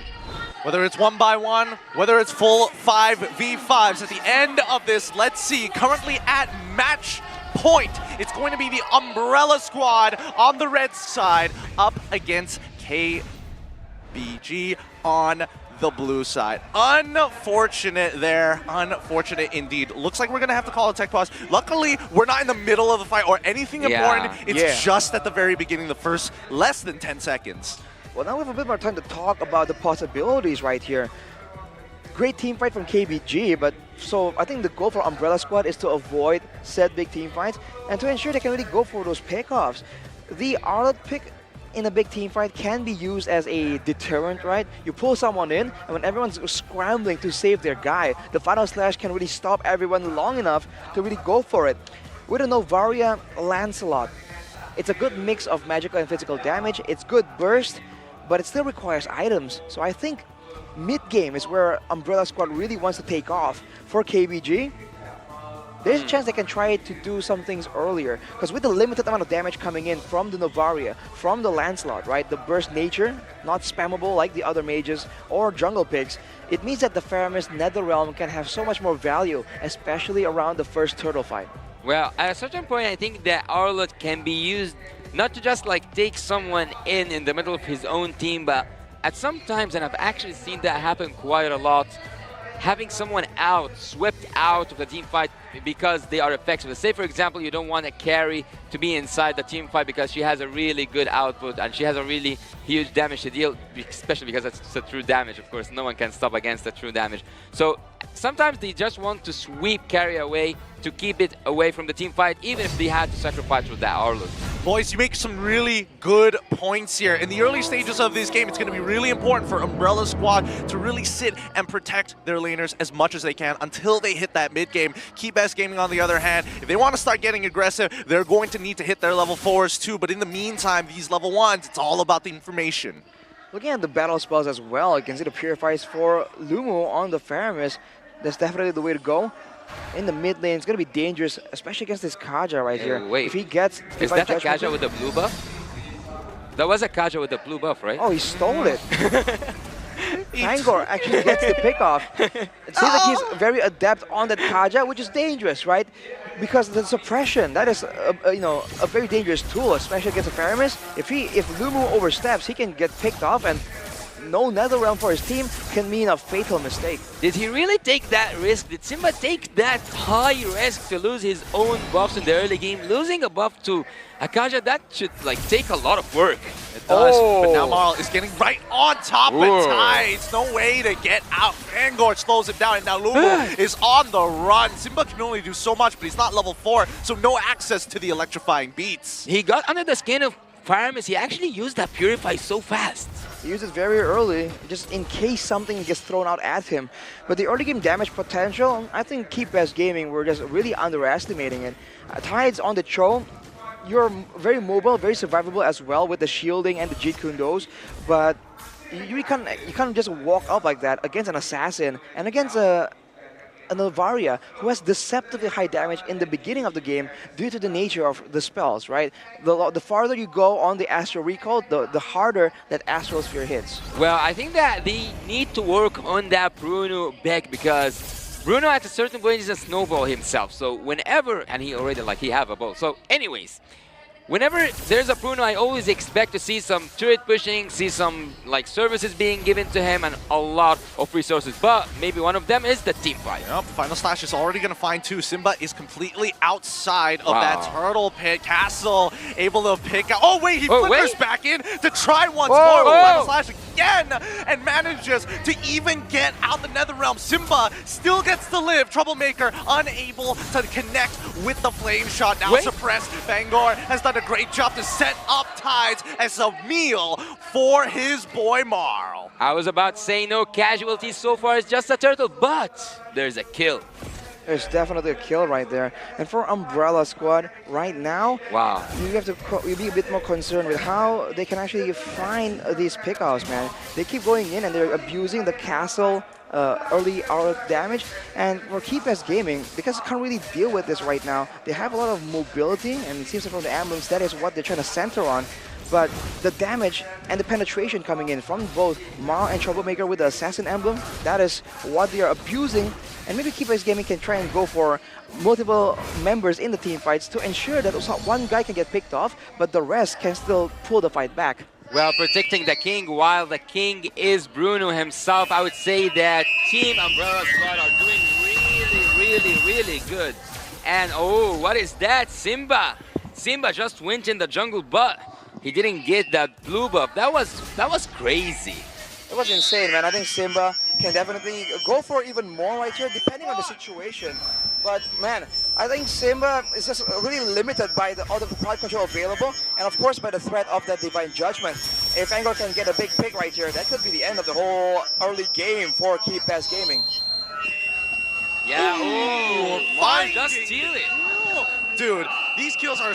Whether it's 1-by-1, whether it's full 5v5s at the end of this, let's see. Currently at match point, it's going to be the Umbrella Squad on the red side up against KBG on the blue side. Unfortunate there. Unfortunate indeed. Looks like we're going to have to call a tech pause. Luckily, we're not in the middle of the fight or anything important. It's just at the very beginning, the first less than 10 seconds. Well, now we have a bit more time to talk about the possibilities right here. Great team fight from KBG, but so I think the goal for Umbrella Squad is to avoid said big team fights and to ensure they can really go for those pickoffs. The Arlott pick in a big team fight can be used as a deterrent, right? You pull someone in, and when everyone's scrambling to save their guy, the Final Slash can really stop everyone long enough to really go for it. With a Novaria Lancelot, it's a good mix of magical and physical damage. It's good burst, but it still requires items. So I think mid-game is where Umbrella Squad really wants to take off. For KBG, there's a chance they can try to do some things earlier, because with the limited amount of damage coming in from the Novaria, from the Lancelot, right, the burst nature, not spammable like the other mages or jungle picks, it means that the Faramis Netherrealm can have so much more value, especially around the first turtle fight. Well, at a certain point, I think that Arlott can be used not to just like take someone in the middle of his own team, but at some times, and I've actually seen that happen quite a lot, having someone out, swept out of the team fight because they are effective. Say, for example, you don't want a carry to be inside the team fight because she has a really good output and she has a really huge damage to deal, especially because it's a true damage. Of course, no one can stop against the true damage. So sometimes they just want to sweep carry away to keep it away from the team fight, even if they had to sacrifice with that Arlo. Boys, you make some really good points here. In the early stages of this game, it's going to be really important for Umbrella Squad to really sit and protect their laners as much as they can until they hit that mid game. ChezyGaming, on the other hand, if they want to start getting aggressive, they're going to need to hit their level 4s too. But in the meantime, these level 1s, it's all about the information. Looking at the battle spells as well, you can see the Purifies for Lumu on the Faramis. That's definitely the way to go. In the mid lane, it's going to be dangerous, especially against this Kaja right here. Wait, if he gets... Is that a Kaja with the blue buff? That was a Kaja with the blue buff, right? Oh, he stole it. Fangor actually gets the pick off. It seems like he's very adept on that Kaja, which is dangerous, right? Because the suppression, that is a very dangerous tool, especially against a Faramis. If Lumu oversteps, he can get picked off, and no Netherrealm for his team can mean a fatal mistake. Did he really take that risk? Did Simba take that high risk to lose his own buffs in the early game? Losing a buff to Akaja, that should take a lot of work. It does, but now Marl is getting right on top of Tides. No way to get out. Fangor slows him down, and now Lumu is on the run. Simba can only do so much, but he's not level 4, so no access to the electrifying beats. He got under the skin of Faramis. He actually used that Purify so fast. He used it very early, just in case something gets thrown out at him. But the early game damage potential, I think ChezyGaming were just really underestimating it. Tides on the Cho, you're very mobile, very survivable as well with the shielding and the Jeet Kundos, but you can't just walk up like that against an assassin and against an Alvaria who has deceptively high damage in the beginning of the game due to the nature of the spells, right? The farther you go on the Astral Recall, the harder that Astral Sphere hits. Well, I think that they need to work on that Bruno back because Bruno at a certain point is a snowball himself. So whenever, and he already he have a ball. So anyways, whenever there's a Bruno, I always expect to see some turret pushing, see some services being given to him, and a lot of resources. But maybe one of them is the team fight. Yep, Final Slash is already going to find 2. Simba is completely outside of that turtle pit. Castle able to pick out. Oh wait, he flickers back in to try once more with Final Slash again, and manages to even get out the Netherrealm. Simba still gets to live. Troublemaker unable to connect with the flame shot. Now suppressed. Fangor has done a great job to set up Tides as a meal for his boy Marl. I was about to say no casualties so far, it's just a turtle, but there's a kill. There's definitely a kill right there. And for Umbrella Squad, right now, you have to be a bit more concerned with how they can actually find these pickoffs, man. They keep going in and they're abusing the castle early hour damage, and for ChezyGaming, because they can't really deal with this right now, they have a lot of mobility, and it seems like from the emblems that is what they're trying to center on. But the damage and the penetration coming in from both Marl and Troublemaker with the Assassin emblem, that is what they are abusing. And maybe ChezyGaming can try and go for multiple members in the team fights to ensure that one guy can get picked off, but the rest can still pull the fight back. Well, protecting the king while the king is Bruno himself, I would say that Team Umbrella Squad are doing really good. And oh, what is that? Simba! Simba just went in the jungle, but he didn't get that blue buff. That was crazy. It was insane, man. I think Simba can definitely go for even more right here, depending on the situation. But man, I think Simba is just really limited by all the crowd control available, and of course by the threat of that Divine Judgment. If Fangor can get a big pick right here, that could be the end of the whole early game for ChezyGaming. Yeah, Marl just steal it. Dude, these kills are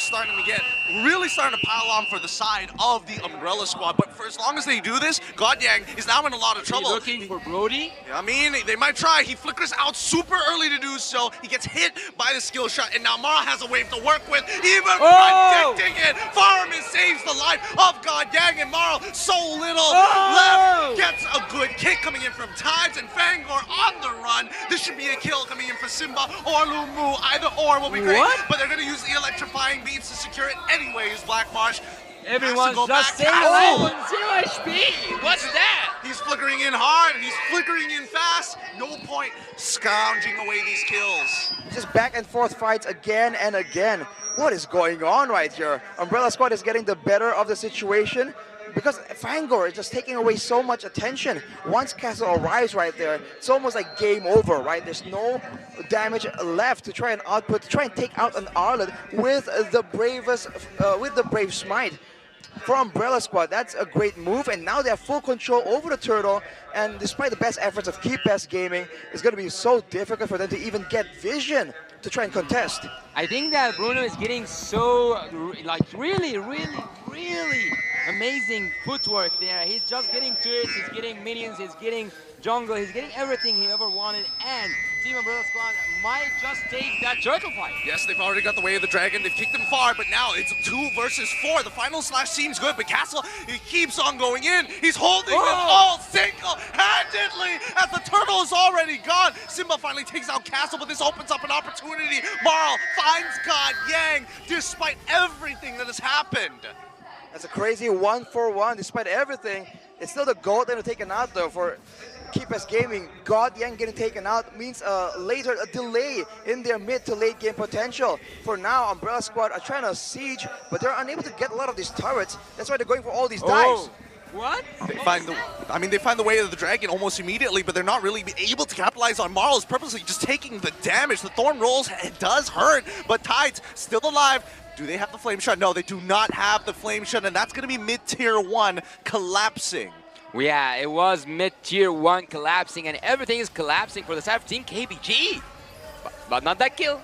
really starting to pile on for the side of the Umbrella Squad. But for as long as they do this, Godyang is now in a lot of trouble. Looking for Brody? I mean, they might try. He flickers out super early to do so. He gets hit by the skill shot, and now Marl has a wave to work with, even predicting it. Faramis saves the life of Godyang, and Marl, so little left. Gets a good kick coming in from Tides, and Fangor on the run. This should be a kill coming in for Simba or Lumu. Either or will be great. But they're going to use the electrifying beats to secure it anyways, Black Marsh. Everyone's just staying alive on 0 HP. What's that? He's flickering in hard, he's flickering in fast, just no point scrounging away these kills. Just back and forth fights again and again. What is going on right here? Umbrella Squad is getting the better of the situation because Fangor is just taking away so much attention. Once Castle arrives right there, it's almost like game over, right? There's no damage left to try and output, to try and take out an Arlet with the Brave Smite. For Umbrella Squad, that's a great move, and now they have full control over the turtle, and despite the best efforts of Gaming, it's going to be so difficult for them to even get vision to try and contest. I think that Bruno is getting so, like, really amazing footwork there. He's just getting turrets, he's getting minions, he's getting jungle, he's getting everything he ever wanted, and Team Umbrella Squad might just take that turtle fight. Yes, they've already got the way of the dragon. They've kicked him far, but now it's 2 versus 4. The final slash seems good, but Castle, he keeps on going in. He's holding them all single-handedly as the turtle is already gone. Simba finally takes out Castle, but this opens up an opportunity. Marl finds God Yang despite everything that has happened. That's a crazy 1-for-1 despite everything. It's still the gold that are taken out though for Gaming. God Yang getting taken out means later a delay in their mid to late game potential. For now, Umbrella Squad are trying to siege, but they're unable to get a lot of these turrets. That's why they're going for all these dives. What? They find the way of the dragon almost immediately, but they're not really able to capitalize on Marl. Is purposely just taking the damage. The Thorn rolls, it does hurt, but Tides still alive. Do they have the Flame Shot? No, they do not have the Flame Shot, and that's going to be mid-tier 1 collapsing. Yeah, it was mid-tier 1 collapsing, and everything is collapsing for the side of Team KBG. But not that kill.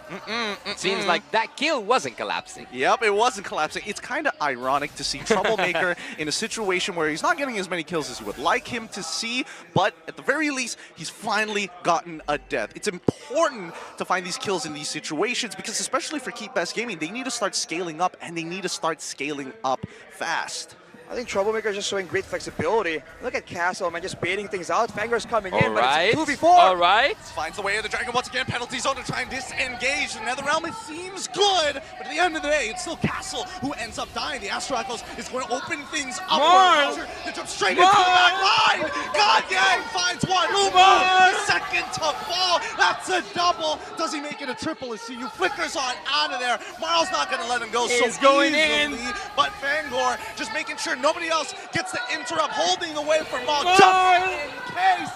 Seems like that kill wasn't collapsing. Yep, it wasn't collapsing. It's kind of ironic to see Troublemaker in a situation where he's not getting as many kills as you would like him to see, but at the very least, he's finally gotten a death. It's important to find these kills in these situations because especially for Gaming, they need to start scaling up, and they need to start scaling up fast. I think Troublemaker is just showing great flexibility. Look at Castle, man, just baiting things out. Fangor's coming in, but it's 2v4. All right. Finds the way of the dragon once again. Penalty zone to try and disengage. The Netherrealm, it seems good, but at the end of the day, it's still Castle who ends up dying. The Astro Echoes is going to open things up. They jump straight into the back line. God Yang finds one. The second to fall. That's a double. Does he make it a triple? As CU flickers on out of there. Marl's not going to let him go so going easily. But Fangor just making sure nobody else gets to interrupt, holding away from Marl just in case.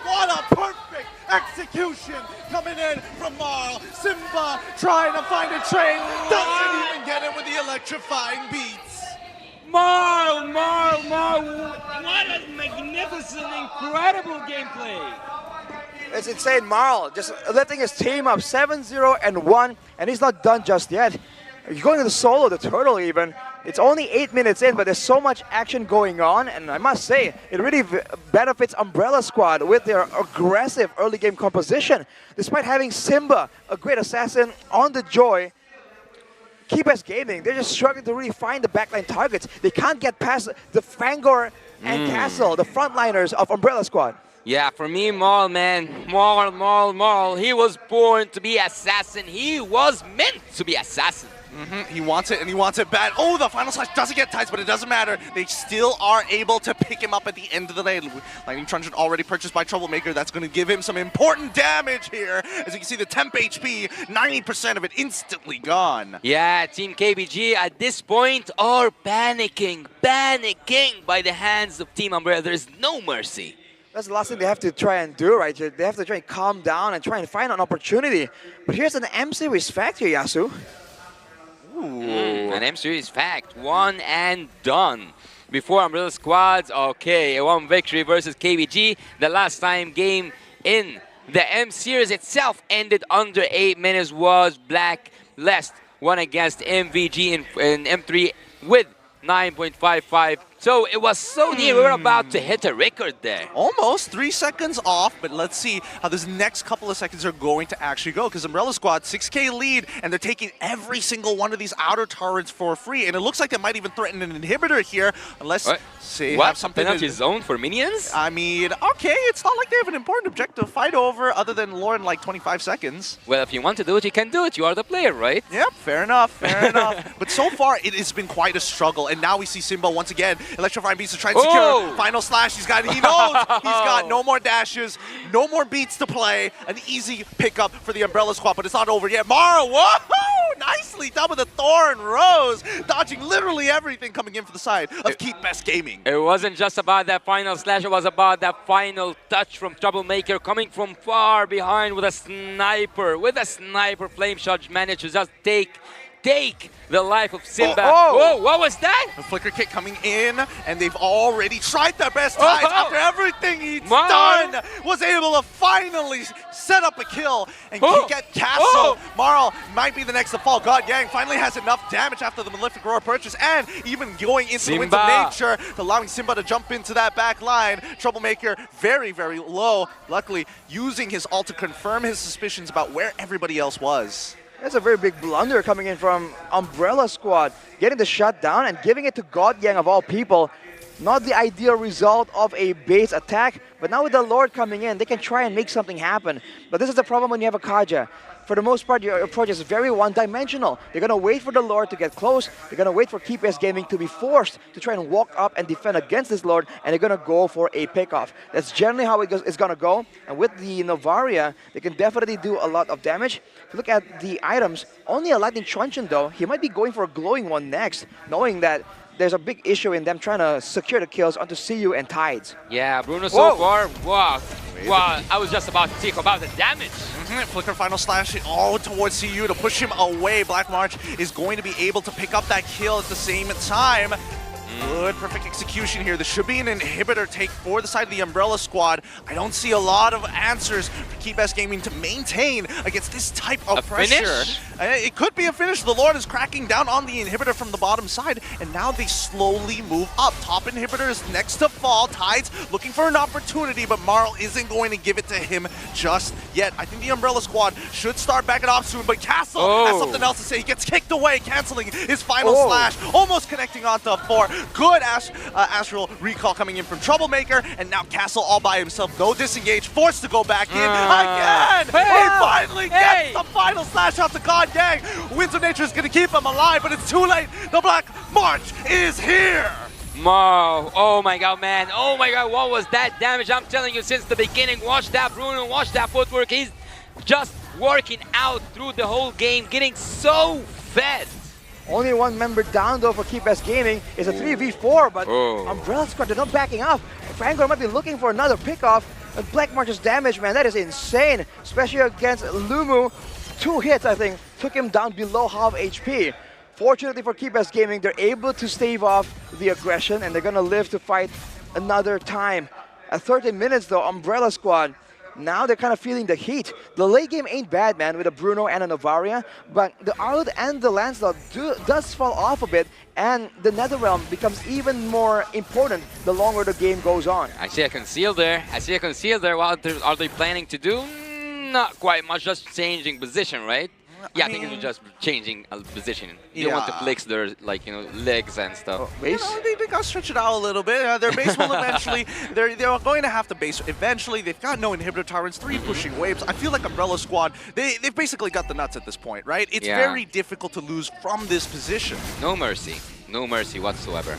What a perfect execution coming in from Marl. Simba trying to find a trade, doesn't even get it with the electrifying beats. Marl! What a magnificent, incredible gameplay! It's insane. Marl just lifting his team up 7-0-1, and he's not done just yet. He's going to the solo, the turtle even. It's only 8 minutes in, but there's so much action going on, and I must say, it really benefits Umbrella Squad with their aggressive early game composition. Despite having Simba, a great assassin, on the Joy, Gaming, they're just struggling to really find the backline targets. They can't get past the Fangor and Castle, the frontliners of Umbrella Squad. Yeah, for me, Marl, man. Marl. He was born to be assassin. He was meant to be assassin. He wants it, and he wants it bad. Oh, the final slash doesn't get Tides, but it doesn't matter. They still are able to pick him up at the end of the day. Lightning Truncheon already purchased by Troublemaker. That's going to give him some important damage here. As you can see, the temp HP, 90% of it instantly gone. Yeah, Team KBG at this point are panicking by the hands of Team Umbrella. There's no mercy. That's the last thing they have to try and do right here. They have to try and calm down and try and find an opportunity. But here's an M-Series factor, Yasu. An M-Series fact, 1 and done. Before Umbrella Squads, okay, a 1 victory versus KBG. The last time game in the M-Series itself ended under 8 minutes was Blacklist, won against MVG in M3 with 9.55. So it was so near, we were about to hit a record there. Almost 3 seconds off, but let's see how this next couple of seconds are going to actually go, because Umbrella Squad, 6K lead, and they're taking every single one of these outer turrets for free, and it looks like they might even threaten an inhibitor here, unless they have something. Penalty zone for minions? I mean, okay, it's not like they have an important objective to fight over other than lure in like 25 seconds. Well, if you want to do it, you can do it. You are the player, right? Yep, fair enough. But so far, it has been quite a struggle, and now we see Simba once again Electrifying Beast to try and secure final slash. He knows he's got no more dashes, no more beats to play. An easy pickup for the Umbrella Squad, but it's not over yet. Mara, whoa! Nicely done with the Thorn Rose, dodging literally everything coming in for the side of Keep Best Gaming. It wasn't just about that final slash, it was about that final touch from Troublemaker coming from far behind with a sniper. With a sniper, Flame Shot managed to just take the life of Simba. Whoa, what was that? The flicker kick coming in, and they've already tried their best times after everything he's done. Was able to finally set up a kill and get Castle. Marl might be the next to fall. God Yang finally has enough damage after the Malefic Roar purchase, and even going into the Winds of Nature, allowing Simba to jump into that back line. Troublemaker very, very low. Luckily, using his ult to confirm his suspicions about where everybody else was. That's a very big blunder coming in from Umbrella Squad. Getting the shutdown and giving it to God Yang of all people. Not the ideal result of a base attack, but now with the Lord coming in, they can try and make something happen. But this is the problem when you have a Kaja. For the most part, your approach is very one-dimensional. You're going to wait for the Lord to get close. You're going to wait for KeepS Gaming to be forced to try and walk up and defend against this Lord, and they're going to go for a pickoff. That's generally how it's going to go. And with the Novaria, they can definitely do a lot of damage. If you look at the items, only a Lightning Truncheon though. He might be going for a glowing one next, knowing that there's a big issue in them trying to secure the kills onto CU and Tides. Yeah, Bruno so far, wow, I was just about to speak about the damage. Flicker final slash all towards CU to push him away. Black March is going to be able to pick up that kill at the same time. Good, perfect execution here. This should be an inhibitor take for the side of the Umbrella Squad. I don't see a lot of answers for KeepS Gaming to maintain against this type of pressure. Finish? It could be a finish. The Lord is cracking down on the inhibitor from the bottom side, and now they slowly move up. Top inhibitor is next to fall. Tides looking for an opportunity, but Marl isn't going to give it to him just yet. I think the Umbrella Squad should start backing off soon, but Castle has something else to say. He gets kicked away, canceling his final slash, almost connecting onto 4. Good Astral Recall coming in from Troublemaker, and now Castle all by himself. No disengage, forced to go back in again. He finally gets the final slash off the God Yang. Winds of Nature is going to keep him alive, but it's too late. The Black March is here. Oh my god, man. Oh my god, what was that damage? I'm telling you since the beginning. Watch that Bruno, watch that footwork. He's just working out through the whole game, getting so fed. Only one member down though for KeepS Gaming. Is a 3v4, but Umbrella Squad, they're not backing up. Frangor might be looking for another pickoff. And Black March's damage, man, that is insane. Especially against Lumu. 2 hits, I think, took him down below half HP. Fortunately for KeepS Gaming, they're able to stave off the aggression, and they're gonna live to fight another time. At 30 minutes though, Umbrella Squad, now they're kind of feeling the heat. The late game ain't bad, man, with a Bruno and a Novaria, but the Arlod and the Lancelot does fall off a bit, and the Netherrealm becomes even more important the longer the game goes on. I see a conceal there. What are they planning to do? Not quite much, just changing position, right? Yeah, I think it was just changing a position. You don't want to flex their, like, you know, legs and stuff. You know, they got to stretch it out a little bit. Their base will eventually, they're going to have to base eventually. They've got no inhibitor tyrants, 3 pushing waves. I feel like Umbrella Squad, they've basically got the nuts at this point, right? It's very difficult to lose from this position. No mercy whatsoever.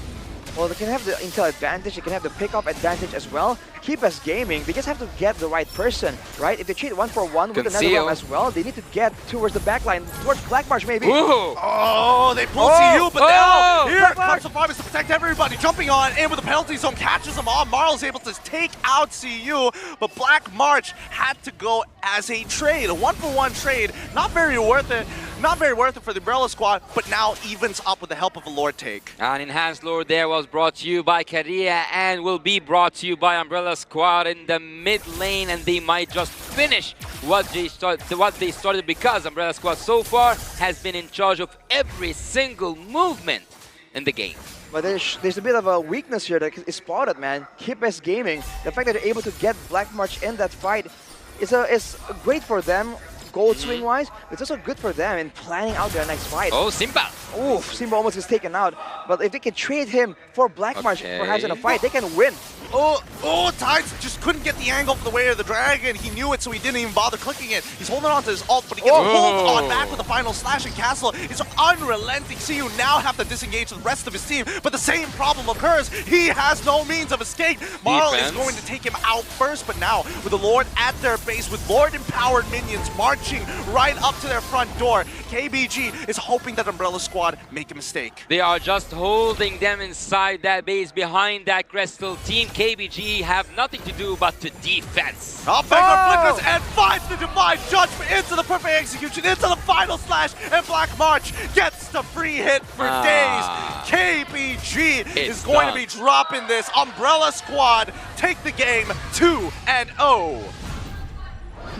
Well, they can have the intel advantage, they can have the pickup advantage as well. KeepS Gaming, they just have to get the right person, right? If they trade 1-for-1 with another one as well, they need to get towards the backline, towards Black March maybe. Ooh. Oh, they pull CU, but now here comes the Promise to protect everybody. Jumping on in with the penalty zone, catches them all. Marl's able to take out CU, but Black March had to go as a trade, a 1-for-1 trade. Not very worth it. Not very worth it for the Umbrella Squad, but now evens up with the help of a Lord take. An enhanced Lord there was brought to you by Korea and will be brought to you by Umbrella Squad in the mid lane, and they might just finish what they started because Umbrella Squad so far has been in charge of every single movement in the game. But there's a bit of a weakness here that is spotted, man. KeepS Gaming, the fact that they're able to get Black March in that fight is great for them. gold swing-wise, but it's also good for them in planning out their next fight. Oh, Simba! Oof, Simba almost gets taken out. But if they can trade him for Black Marsh, perhaps in a fight, they can win. Tides just couldn't get the angle for the way of the dragon. He knew it, so he didn't even bother clicking it. He's holding on to his ult, but he gets pulled on back with the final slash, and Castle is unrelenting. CU now have to disengage the rest of his team, but the same problem occurs. He has no means of escape. Marl is going to take him out first, but now with the Lord at their base, with Lord-empowered minions marching right up to their front door, KBG is hoping that Umbrella Squad make a mistake. They are just holding them inside that base behind that Crystal team. KBG have nothing to do but to defense. Flickers and finds the Divine Judgment into the perfect execution, into the final slash, and Black March gets the free hit for days. KBG is going to be dropping this. Umbrella Squad take the game 2-0.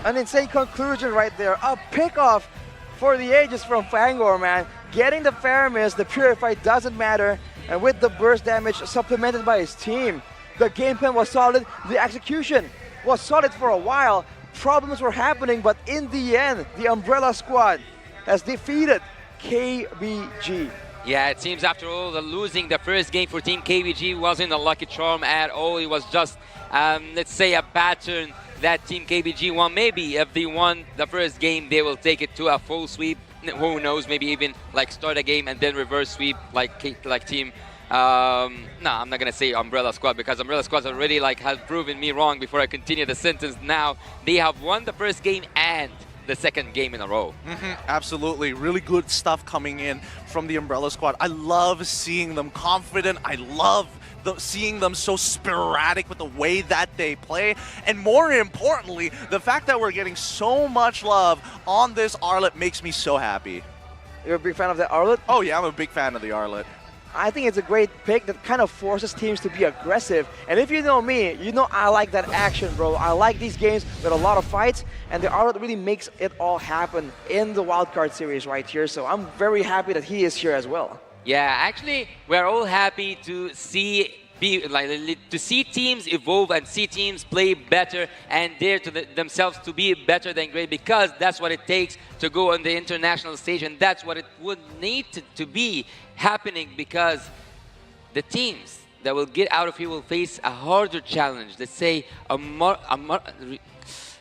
An insane conclusion right there. A pick-off for the ages from Fangor, man. Getting the Faramis, the Purify doesn't matter, and with the burst damage supplemented by his team, the game plan was solid, the execution was solid for a while. Problems were happening, but in the end, the Umbrella Squad has defeated KBG. Yeah, it seems after all, losing the first game for Team KBG wasn't a lucky charm at all. It was just, let's say, a pattern that Team KBG won. Maybe if they won the first game, they will take it to a full sweep. Who knows? Maybe even like start a game and then reverse sweep like Team. No, I'm not gonna say Umbrella Squad because Umbrella Squad already has proven me wrong before I continue the sentence. Now they have won the first game and the second game in a row. Absolutely. Really good stuff coming in from the Umbrella Squad. I love seeing them confident. I love seeing them so sporadic with the way that they play. And more importantly, the fact that we're getting so much love on this Arlet makes me so happy. You're a big fan of the Arlet? Oh yeah, I'm a big fan of the Arlet. I think it's a great pick that kind of forces teams to be aggressive. And if you know me, you know I like that action, bro. I like these games with a lot of fights, and the Arlet really makes it all happen in the wildcard series right here. So I'm very happy that he is here as well. Yeah, actually, we're all happy to see teams evolve and see teams play better and dare to themselves to be better than great, because that's what it takes to go on the international stage, and that's what it would need to be happening, because the teams that will get out of here will face a harder challenge. Let's say a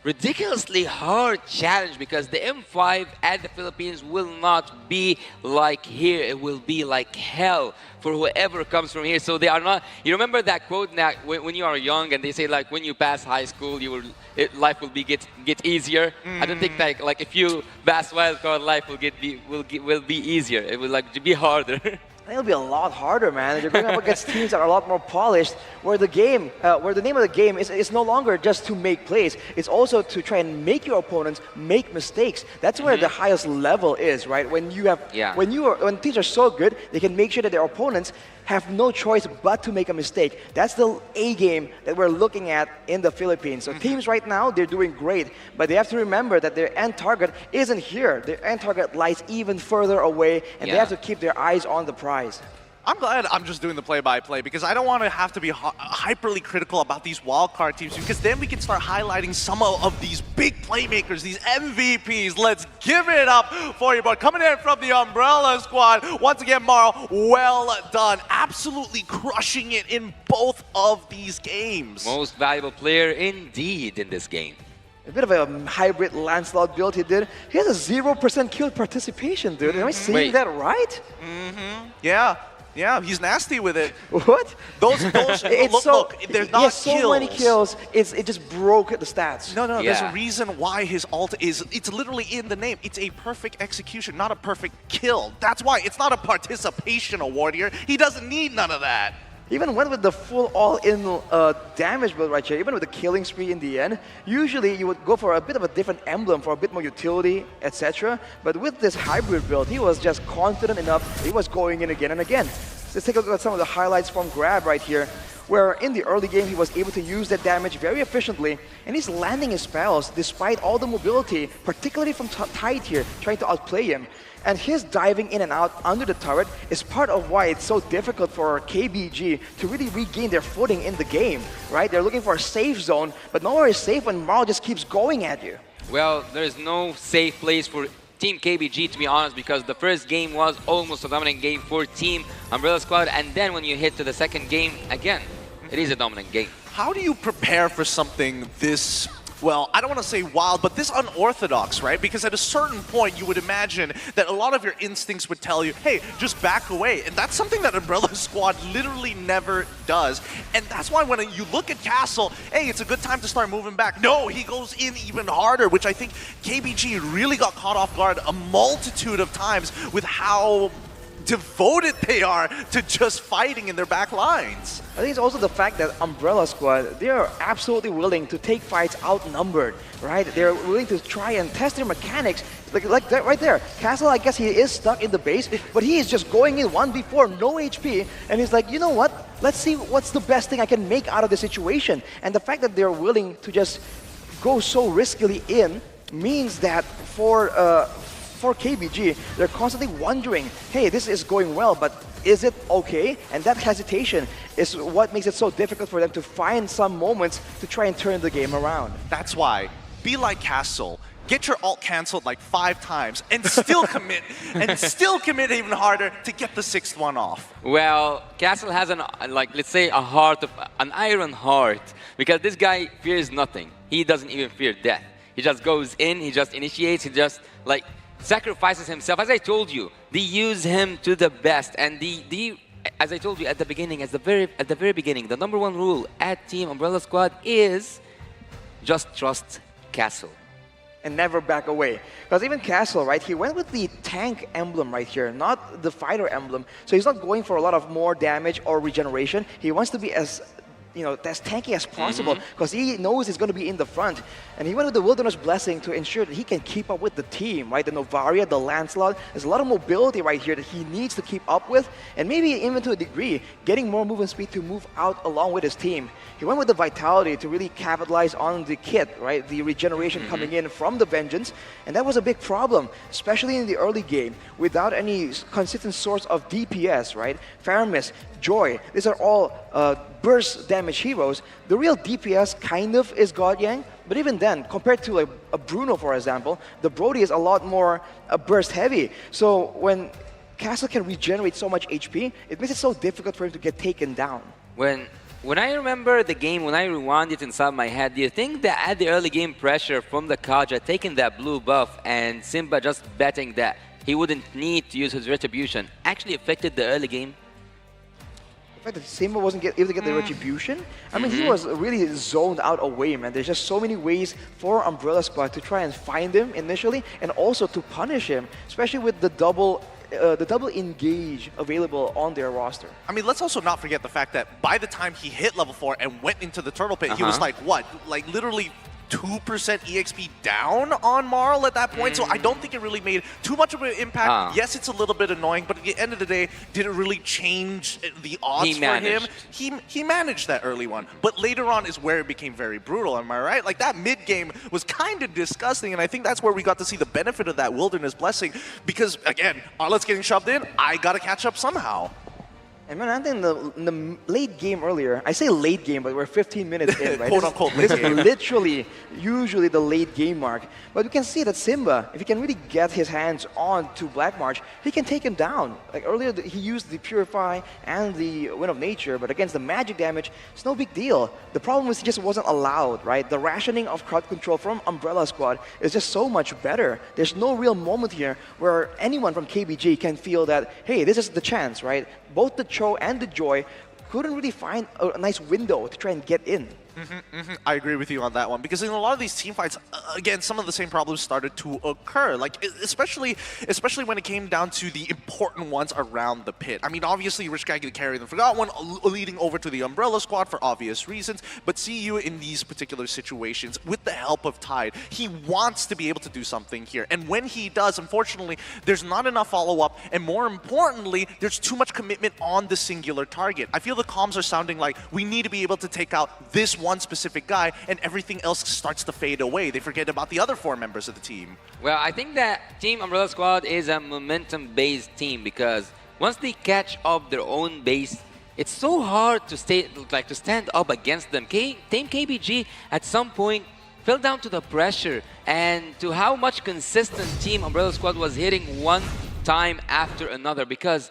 ridiculously hard challenge, because the M5 at the Philippines will not be like here. It will be like hell for whoever comes from here. So they are not. You remember that quote that when you are young and they say when you pass high school, life will get easier. I don't think like if you pass wildcard, life will be easier. It will be harder. It'll be a lot harder, man. You're going up against teams that are a lot more polished, where the name of the game is no longer just to make plays. It's also to try and make your opponents make mistakes. That's where the highest level is, right? When teams are so good, they can make sure that their opponents have no choice but to make a mistake. That's the A game that we're looking at in the Philippines. So teams right now, they're doing great, but they have to remember that their end target isn't here. Their end target lies even further away, and they have to keep their eyes on the prize. I'm glad I'm just doing the play-by-play because I don't want to have to be hyperly critical about these wildcard teams, because then we can start highlighting some of these big playmakers, these MVPs. Let's give it up for you, but coming in from the Umbrella Squad, once again, Marl, well done. Absolutely crushing it in both of these games. Most valuable player indeed in this game. A bit of a hybrid Lancelot build he did. He has a 0% kill participation, dude. Am I saying that right? Yeah. Yeah, he's nasty with it. What? Those look, they're not kills. So many kills, it just broke the stats. No, there's a reason why his ult is, it's literally in the name. It's a perfect execution, not a perfect kill. That's why it's not a participation award here. He doesn't need none of that. Even went with the full all-in damage build right here, even with the killing spree in the end. Usually you would go for a bit of a different emblem for a bit more utility, etc. But with this hybrid build, he was just confident enough. He was going in again and again. Let's take a look at some of the highlights from Grab right here, where in the early game he was able to use that damage very efficiently, and he's landing his spells despite all the mobility, particularly from Tide here, trying to outplay him. And his diving in and out under the turret is part of why it's so difficult for KBG to really regain their footing in the game, right? They're looking for a safe zone, but nowhere is safe when Marl just keeps going at you. Well, there's no safe place for Team KBG, to be honest, because the first game was almost a dominant game for Team Umbrella Squad, and then when you hit to the second game, again, it is a dominant game. How do you prepare for something this, well, I don't want to say wild, but this unorthodox, right? Because at a certain point, you would imagine that a lot of your instincts would tell you, hey, just back away. And that's something that Umbrella Squad literally never does. And that's why when you look at Castle, hey, it's a good time to start moving back. No, he goes in even harder, which I think KBG really got caught off guard a multitude of times with how devoted they are to just fighting in their back lines. I think it's also the fact that Umbrella Squad, they are absolutely willing to take fights outnumbered, right? They're willing to try and test their mechanics. Like that right there. Castle, I guess he is stuck in the base, but he is just going in 1v4, no HP, and he's like, you know what? Let's see what's the best thing I can make out of the situation. And the fact that they're willing to just go so riskily in means that for KBG, they're constantly wondering, hey, this is going well, but is it okay? And that hesitation is what makes it so difficult for them to find some moments to try and turn the game around. That's why, be like Castle. Get your ult cancelled like 5 times and still commit, and still commit even harder to get the 6th one off. Well, Castle has let's say an iron heart, because this guy fears nothing. He doesn't even fear death. He just goes in, he just initiates, he just sacrifices himself. As I told you, they use him to the best, and as I told you at the beginning, at the very beginning, the #1 rule at Team Umbrella Squad is just trust Castle. And never back away. Because even Castle, right, he went with the tank emblem right here, not the fighter emblem. So he's not going for a lot of more damage or regeneration. He wants to be as tanky as possible, because he knows he's going to be in the front. And he went with the Wilderness Blessing to ensure that he can keep up with the team, right? The Novaria, the Lancelot, there's a lot of mobility right here that he needs to keep up with, and maybe even to a degree, getting more movement speed to move out along with his team. He went with the Vitality to really capitalize on the kit, right? The regeneration coming in from the Vengeance, and that was a big problem, especially in the early game, without any consistent source of DPS, right? Faramis, Joy, these are all burst damage heroes. The real DPS kind of is God Yang, but even then, compared to a Bruno, for example, the Brody is a lot more burst heavy. So when Castle can regenerate so much HP, it makes it so difficult for him to get taken down. When I remember the game, when I rewound it inside my head, do you think that at the early game pressure from the Kaja taking that blue buff and Simba just betting that he wouldn't need to use his retribution actually affected the early game? The fact that Simba wasn't able to get the retribution, I mean, he was really zoned out away, man. There's just so many ways for Umbrella Squad to try and find him initially, and also to punish him, especially with the double engage available on their roster. I mean, let's also not forget the fact that by the time he hit level 4 and went into the Turtle Pit, he was like, what? Like, literally 2% EXP down on Marl at that point, so I don't think it really made too much of an impact. Yes, it's a little bit annoying, but at the end of the day, did it really change the odds for him? He managed that early one, but later on is where it became very brutal, am I right? Like, that mid-game was kind of disgusting, and I think that's where we got to see the benefit of that Wilderness Blessing, because, again, Arlet's getting shoved in, I gotta catch up somehow. And man, I think in the late game earlier, I say late game, but we're 15 minutes in, right? Quote unquote late game. This is literally usually the late game mark. But we can see that Simba, if he can really get his hands on to Black March, he can take him down. Like earlier, he used the Purify and the Wind of Nature, but against the magic damage, it's no big deal. The problem is he just wasn't allowed, right? The rationing of crowd control from Umbrella Squad is just so much better. There's no real moment here where anyone from KBG can feel that, hey, this is the chance, right? Both the Cho and the Joy couldn't really find a nice window to try and get in. I agree with you on that one, because in a lot of these team fights, again, some of the same problems started to occur, like especially when it came down to the important ones around the pit. I mean, obviously, Rich Guy could carry the Forgot One, leading over to the Umbrella Squad for obvious reasons, but see you in these particular situations with the help of Tide. He wants to be able to do something here, and when he does, unfortunately, there's not enough follow-up, and more importantly, there's too much commitment on the singular target. I feel the comms are sounding like we need to be able to take out this one specific guy, and everything else starts to fade away. They forget about the other 4 members of the team. Well, I think that Team Umbrella Squad is a momentum-based team, because once they catch up their own base, it's so hard to stand up against them. Team KBG, at some point, fell down to the pressure and to how much consistent Team Umbrella Squad was hitting one time after another. Because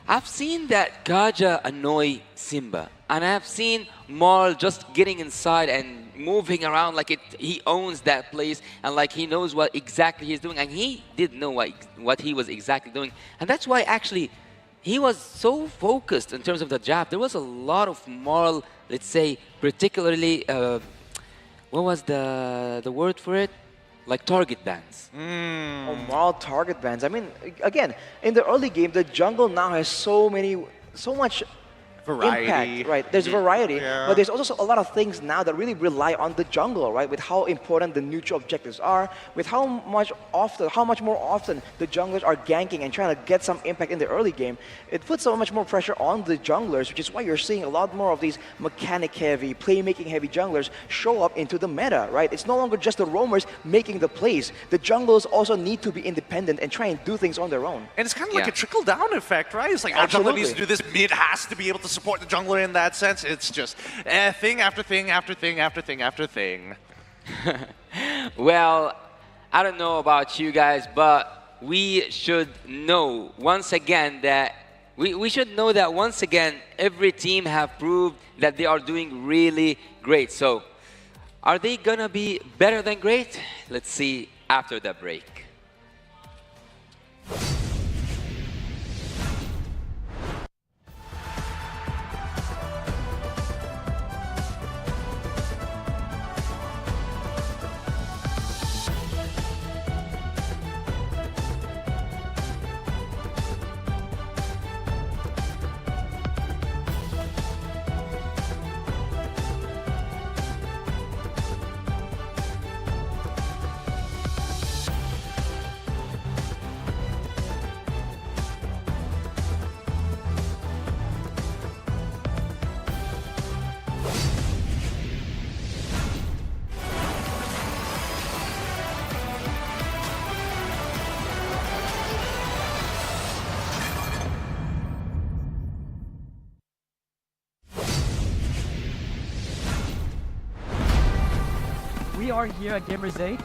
I've seen that Kaja annoy Simba, and I've seen Marl just getting inside and moving around like he owns that place and like he knows what exactly he's doing, and he did know what he was exactly doing. And that's why actually he was so focused in terms of the jab. There was a lot of Marl, let's say, particularly, what was the word for it? Like target bans. Oh, Marl target bans. I mean, again, in the early game, the jungle now has so much Variety. impact, right? There's variety, but there's also a lot of things now that really rely on the jungle, right? With how important the neutral objectives are, with how much more often the junglers are ganking and trying to get some impact in the early game. It puts so much more pressure on the junglers, which is why you're seeing a lot more of these mechanic-heavy, playmaking-heavy junglers show up into the meta, right? It's no longer just the roamers making the plays. The junglers also need to be independent and try and do things on their own. And it's kind of like a trickle-down effect, right? It's like, our jungler needs to do this, mid has to be able to support the jungler in that sense. It's just thing after thing after thing after thing after thing. Well, I don't know about you guys, but we should know once again that every team have proved that they are doing really great. So are they gonna be better than great? Let's see after the break. We are here at Gamers 8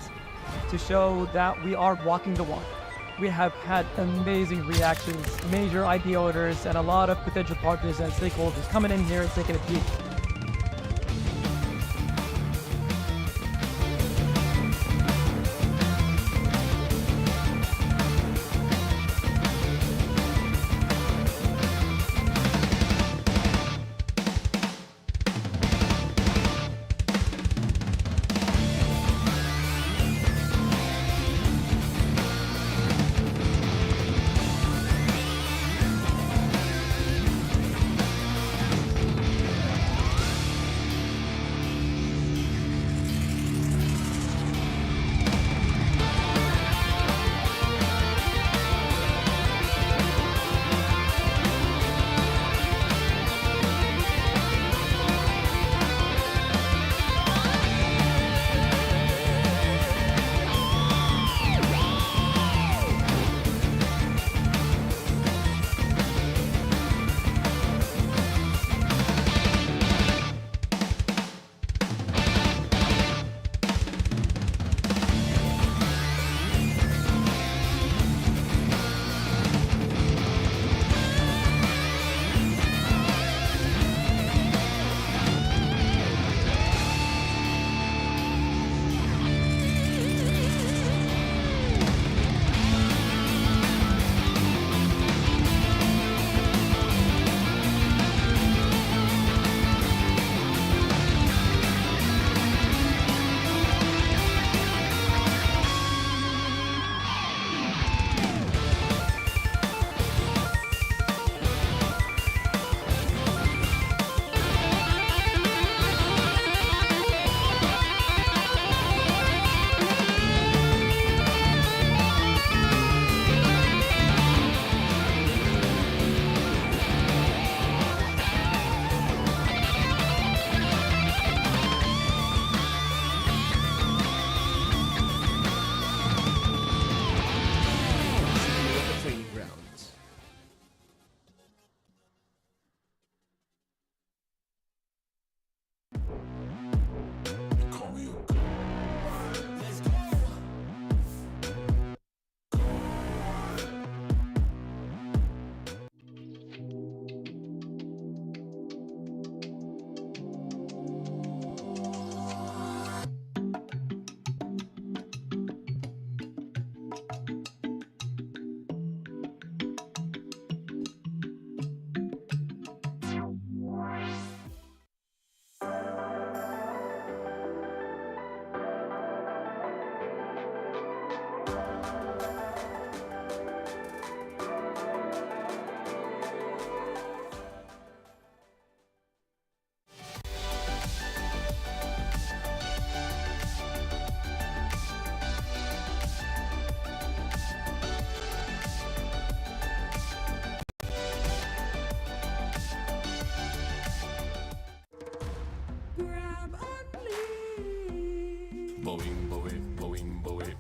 to show that we are walking the walk. We have had amazing reactions, major IP owners, and a lot of potential partners and stakeholders coming in here and taking a peek.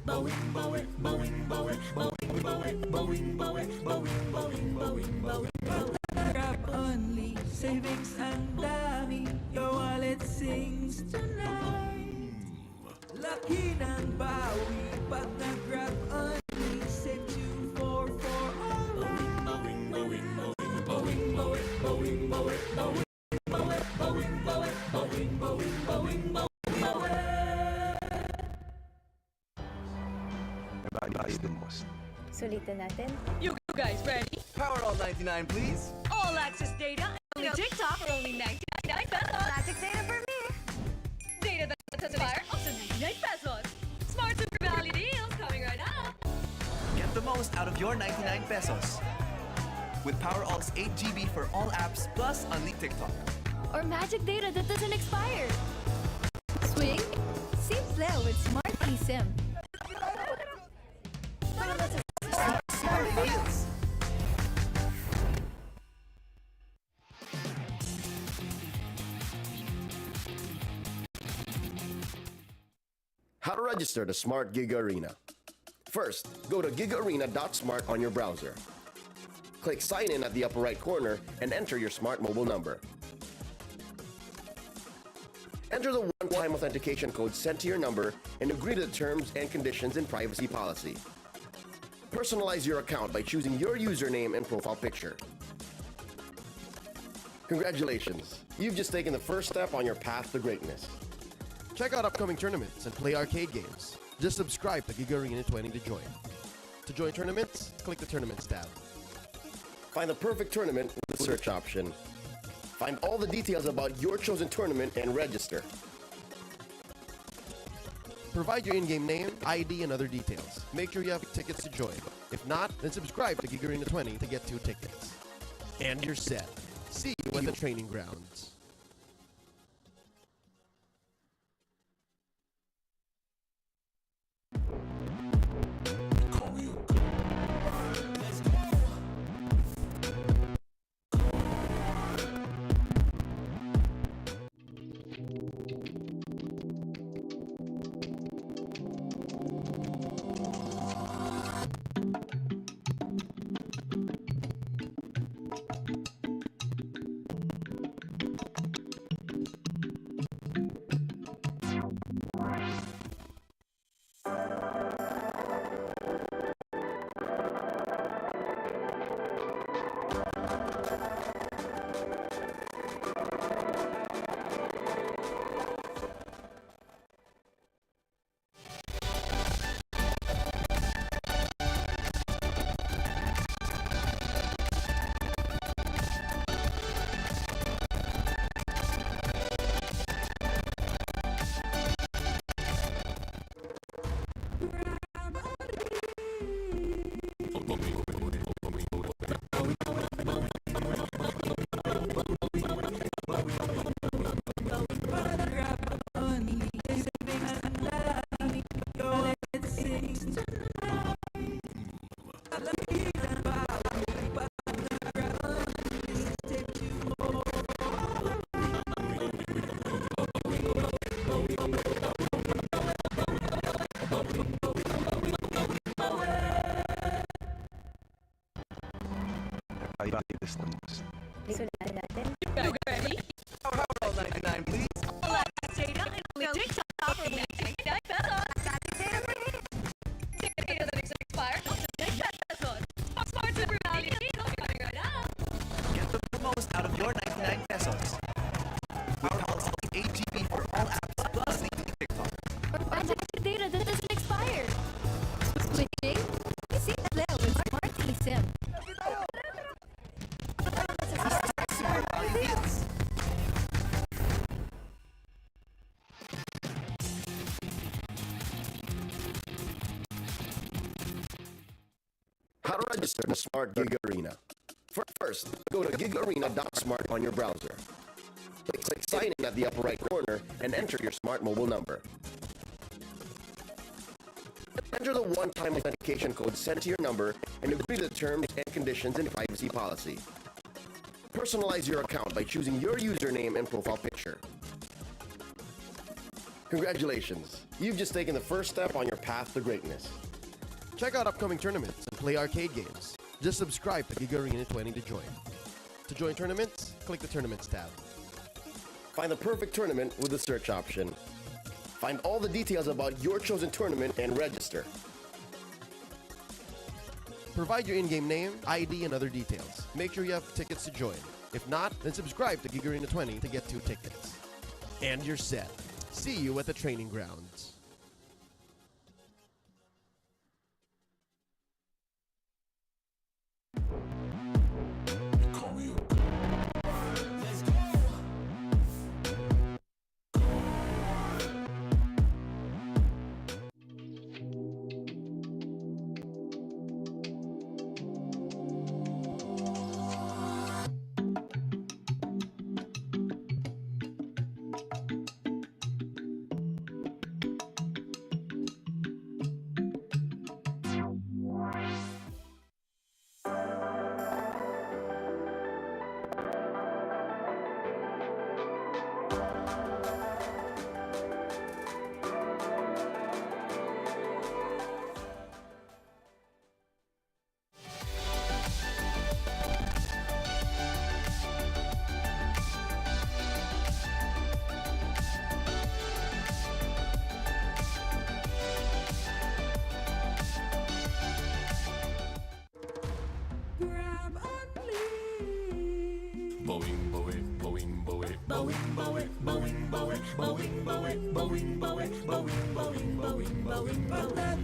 Grab only, savings ang dami, your wallet sings tonight. Laki ng bawi, pag nag-grab only, save 244 Sulitin natin. You guys ready? Power all 99, please. All access data, only TikTok for only 99 pesos. Classic data for me. Data that doesn't expire, also 99 pesos. Smart Super Value deals coming right up. Get the most out of your 99 pesos. With PowerAll's 8 GB for all apps plus only TikTok. Or magic data that doesn't expire. Swing? Simple with Smart eSIM. Smart deals. How to register the Smart Giga Arena. First, go to gigaarena.smart on your browser. Click Sign In at the upper right corner and enter your smart mobile number. Enter the one-time authentication code sent to your number and agree to the terms and conditions and privacy policy. Personalize your account by choosing your username and profile picture. Congratulations! You've just taken the first step on your path to greatness. Check out upcoming tournaments and play arcade games. Just subscribe to Giga Arena 20 to join. To join tournaments, click the Tournaments tab. Find the perfect tournament with the search option. Find all the details about your chosen tournament and register. Provide your in-game name, ID, and other details. Make sure you have tickets to join. If not, then subscribe to Giga Arena 20 to get 2 tickets. And you're set. See you at the training grounds. Sulitin natin. You ready? Power all 99, please. All access data, only TikTok for only 99 pesos. Classic data for me. Data that doesn't expire, also 99 pesos. Smart Super Value deals coming right up. Get the most out of your 99 pesos. PowerAll's 8 GB for all apps plus only TikTok. Or magic data that doesn't expire. Swing? Simple with Smart eSIM. How to register the Smart Giga Arena. First, go to gigaarena.smart on your browser. Click Sign In at the upper right corner and enter your smart mobile number. Enter the one-time authentication code sent to your number and agree to the terms and conditions and privacy policy. Personalize your account by choosing your username and profile picture. Congratulations! You've just taken the first step on your path to greatness. Check out upcoming tournaments and play arcade games. Just subscribe to Giga Arena 20 to join. To join tournaments, click the Tournaments tab. Find the perfect tournament with the search option. Find all the details about your chosen tournament and register. Provide your in-game name, ID, and other details. Make sure you have tickets to join. If not, then subscribe to Giga Arena 20 to get 2 tickets. And you're set. See you at the training grounds.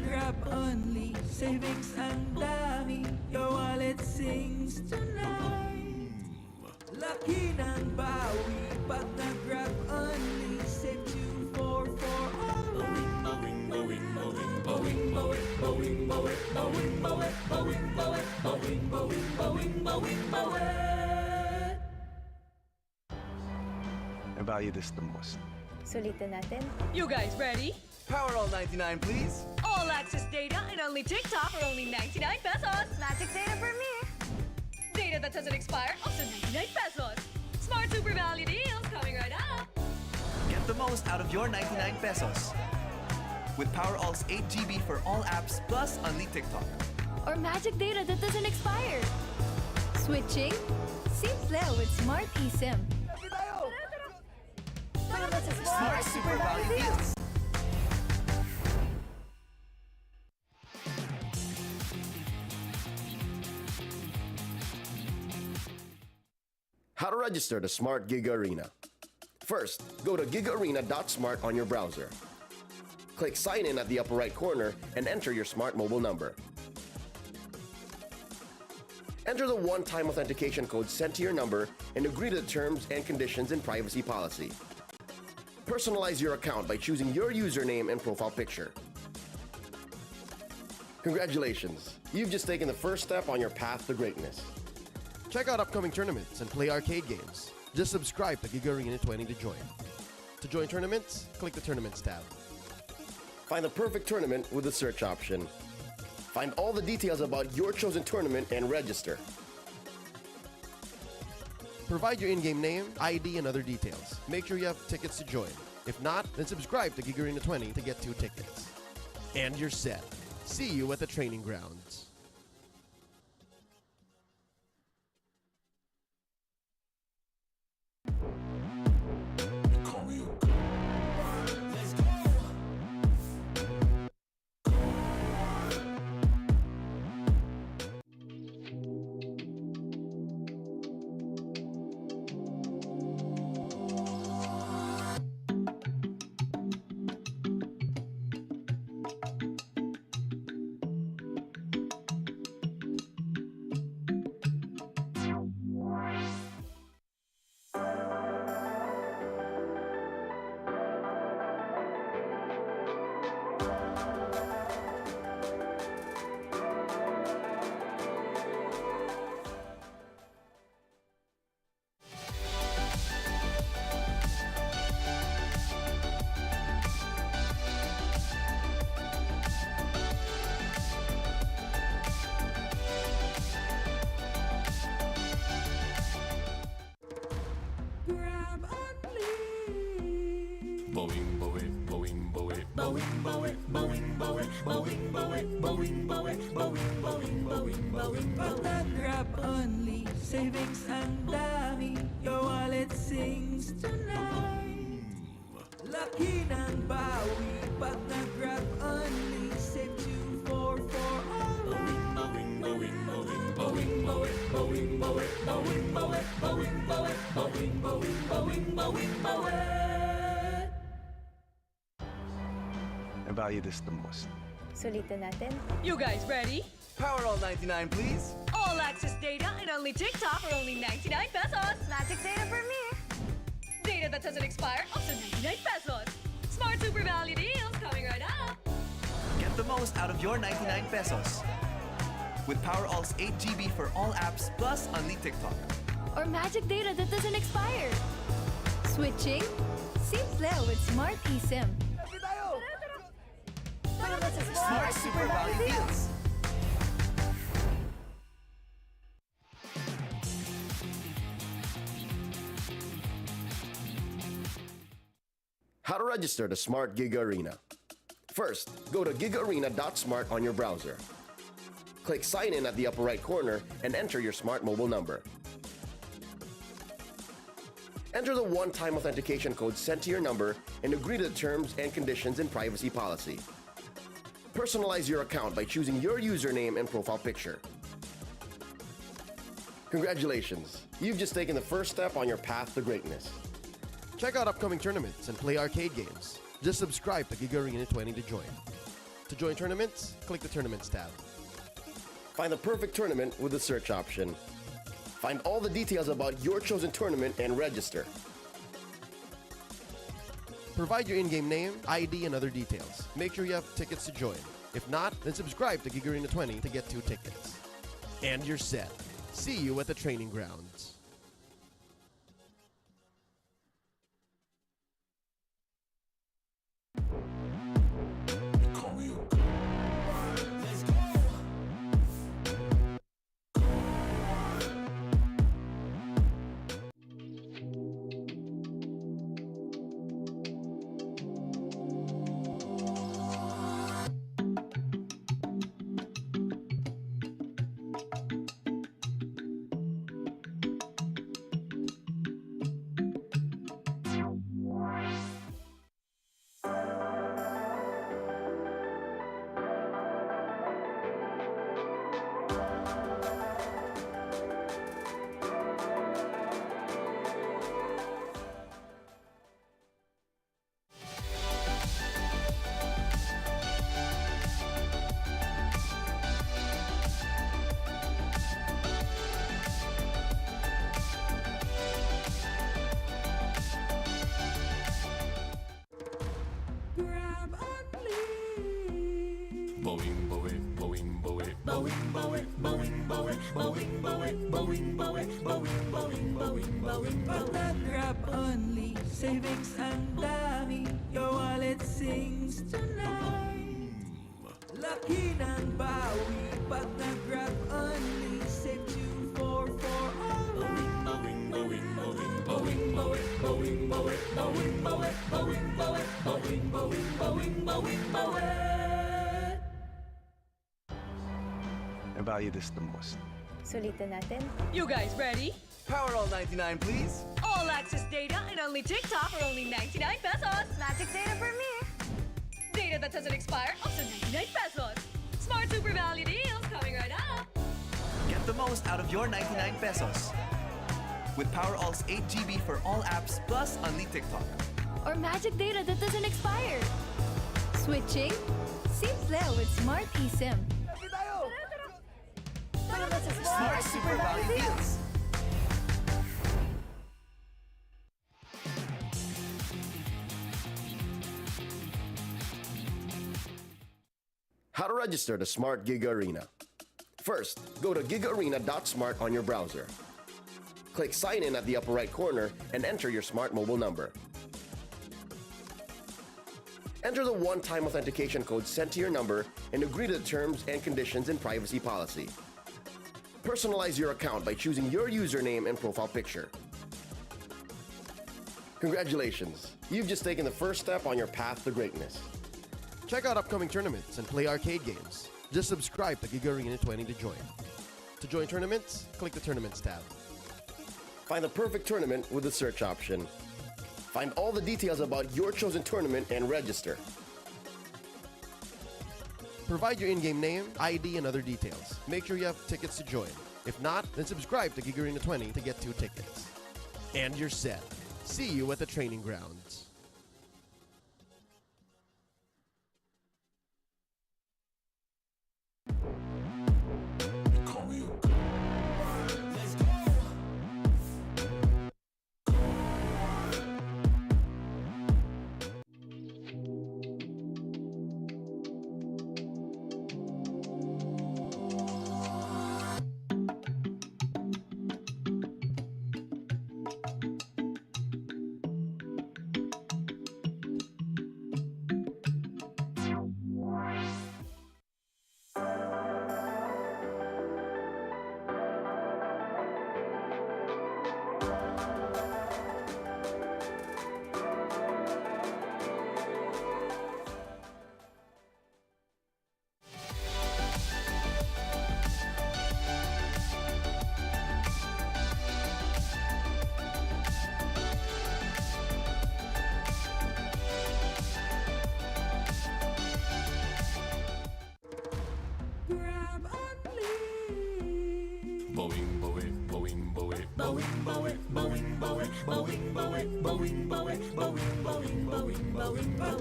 Grab only, savings and dami. Your wallet sings tonight. Laki ng bawi, pag nag-grab only, save 2 4 for alright. Bowing, bowing, bowing, bowing, bowing, bowing, bowing, bowing, bowing, bowing, bowing, bowing, bowing, bowing, bowing, bowing. I value this the most. Sulitin natin. You guys ready? Power all 99, please. All access data and only TikTok for only 99 pesos. Magic data for me. Data that doesn't expire, also 99 pesos. Smart super value deals coming right up. Get the most out of your 99 pesos. With Power All's 8 GB for all apps plus only TikTok. Or magic data that doesn't expire. Switching? Simple with Smart eSIM. Smart super value deals. How to register the Smart Giga Arena. First, go to gigaarena.smart on your browser. Click Sign In at the upper right corner and enter your smart mobile number. Enter the one-time authentication code sent to your number and agree to the terms and conditions and privacy policy. Personalize your account by choosing your username and profile picture. Congratulations! You've just taken the first step on your path to greatness. Check out upcoming tournaments and play arcade games. Just subscribe to Giga Arena 20 to join. To join tournaments, click the Tournaments tab. Find the perfect tournament with the search option. Find all the details about your chosen tournament and register. Provide your in-game name, ID, and other details. Make sure you have tickets to join. If not, then subscribe to Giga Arena 20 to get 2 tickets. And you're set. See you at the training grounds. Pag nag-grab only, savings ang dami, your wallet sings tonight. Laki ng bawi, pag nag-grab only, save 2 for I value this the most. Sulitin natin. You guys ready? Power all 99, please. All access data and only TikTok for only 99 pesos. Magic data for me. Data that doesn't expire, also 99 pesos. Smart super value deals coming right up. Get the most out of your 99 pesos. With Power All's 8 GB for all apps plus only TikTok. Or magic data that doesn't expire. Switching? Simple with Smart eSIM. Smart super value deals. How to register the Smart Giga Arena. First, go to gigaarena.smart on your browser. Click Sign In at the upper right corner and enter your smart mobile number. Enter the one-time authentication code sent to your number and agree to the terms and conditions and privacy policy. Personalize your account by choosing your username and profile picture. Congratulations! You've just taken the first step on your path to greatness. Check out upcoming tournaments and play arcade games. Just subscribe to Giga Arena 20 to join. To join tournaments, click the Tournaments tab. Find the perfect tournament with the search option. Find all the details about your chosen tournament and register. Provide your in-game name, ID, and other details. Make sure you have tickets to join. If not, then subscribe to Giga Arena 20 to get 2 tickets. And you're set. See you at the training grounds. Pag nag-grab only, savings ang dami, your wallet sings tonight. Laki ng bawi, pag nag-grab only, save 2 for I value this the most. Sulitin natin. You guys ready? Power all 99, please. All access data and only TikTok for only 99 pesos. Magic data for me. Data that doesn't expire, also 99 pesos. Smart super value deals coming right up. Get the most out of your 99 pesos. With Power All's 8 GB for all apps plus only TikTok. Or magic data that doesn't expire. Switching? Simple with Smart eSIM. Smart super value deals. How to register the Smart Giga Arena. First, go to gigaarena.smart on your browser. Click Sign In at the upper right corner and enter your smart mobile number. Enter the one-time authentication code sent to your number and agree to the terms and conditions and privacy policy. Personalize your account by choosing your username and profile picture. Congratulations! You've just taken the first step on your path to greatness. Check out upcoming tournaments and play arcade games. Just subscribe to Giga Arena 20 to join. To join tournaments, click the Tournaments tab. Find the perfect tournament with the search option. Find all the details about your chosen tournament and register. Provide your in-game name, ID, and other details. Make sure you have tickets to join. If not, then subscribe to Giga Arena 20 to get 2 tickets. And you're set. See you at the training grounds.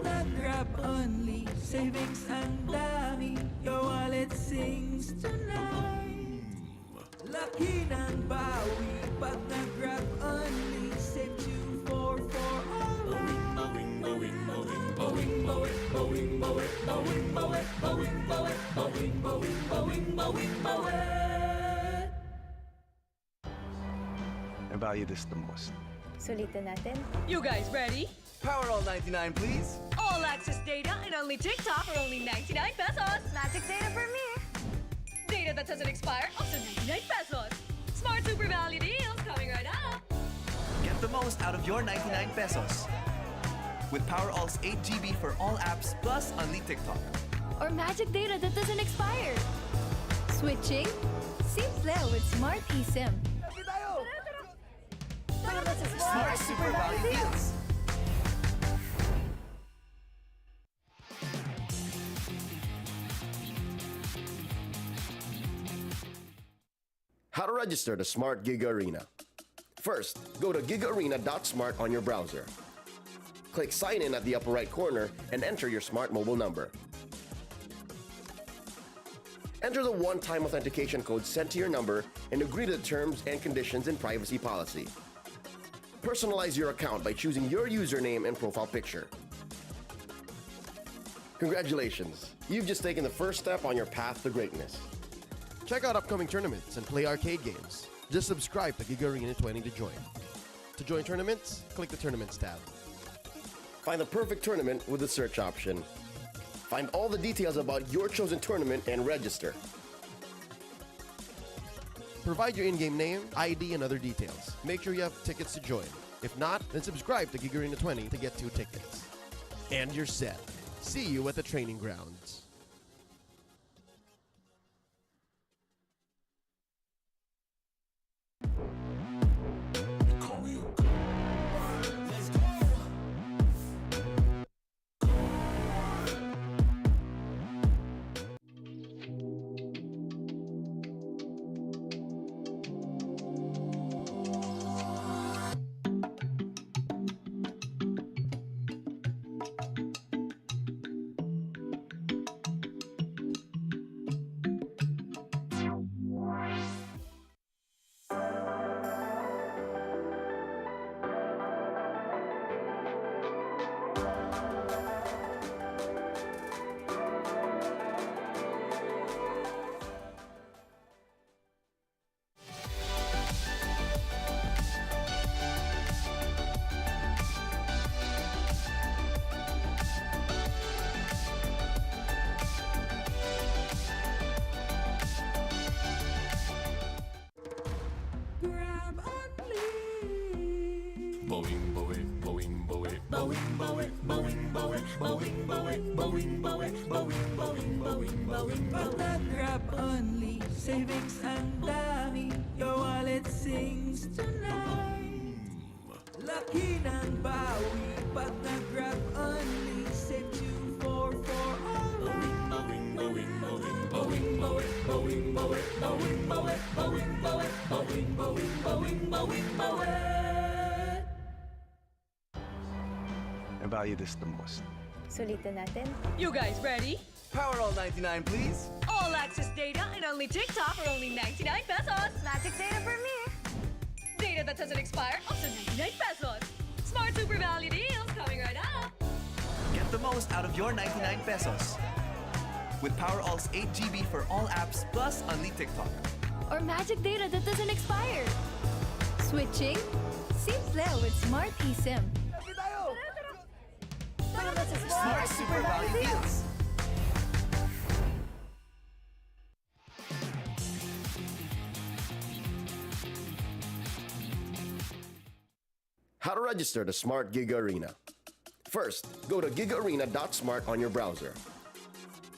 Pag-grab only, savings ang dami, your wallet sings tonight. Laki ng bawi, pag nag-grab only, save 2 for I value this the most. Sulitin natin. You guys ready? Power all 99, please. All access data and only TikTok for only 99 pesos. Magic data for me. Data that doesn't expire, also 99 pesos. Smart super value deals coming right up. Get the most out of your 99 pesos. With Power All's 8 GB for all apps plus Only TikTok. Or magic data that doesn't expire. Switching? Simple with Smart eSIM. Smart super value deals. How to register to Smart Giga Arena. First, go to gigaarena.smart on your browser. Click Sign In at the upper right corner and enter your smart mobile number. Enter the one-time authentication code sent to your number and agree to the terms and conditions and privacy policy. Personalize your account by choosing your username and profile picture. Congratulations! You've just taken the first step on your path to greatness. Check out upcoming tournaments and play arcade games. Just subscribe to Giga Arena 20 to join. To join tournaments, click the Tournaments tab. Find the perfect tournament with the search option. Find all the details about your chosen tournament and register. Provide your in-game name, ID, and other details. Make sure you have tickets to join. If not, then subscribe to Giga Arena 20 to get 2 tickets. And you're set. See you at the training grounds. Pag nag-grab only, savings ang dami. Your wallet sings tonight. Laki ng bawi. Pag nag-grab only, save 2 4 for alright. Bawing, bawing, bawing, bawing, bawing, bawing, bawing, bawing, bawing, bawing, bawing, bawing, bawing, bawing, bawing, bawing. I value this the most. Sulitin natin. You guys ready? Powerall 99, please. All access data and only TikTok for only 99 pesos. Magic data for me. Data that doesn't expire up to 99 pesos. Smart super value deals coming right up. Get the most out of your 99 pesos. With Powerall's 8 GB for all apps plus only TikTok. Or magic data that doesn't expire. Switching? Simple with Smart eSIM. Smart super value deals. How to register to Smart Giga Arena. First, go to gigaarena.smart on your browser.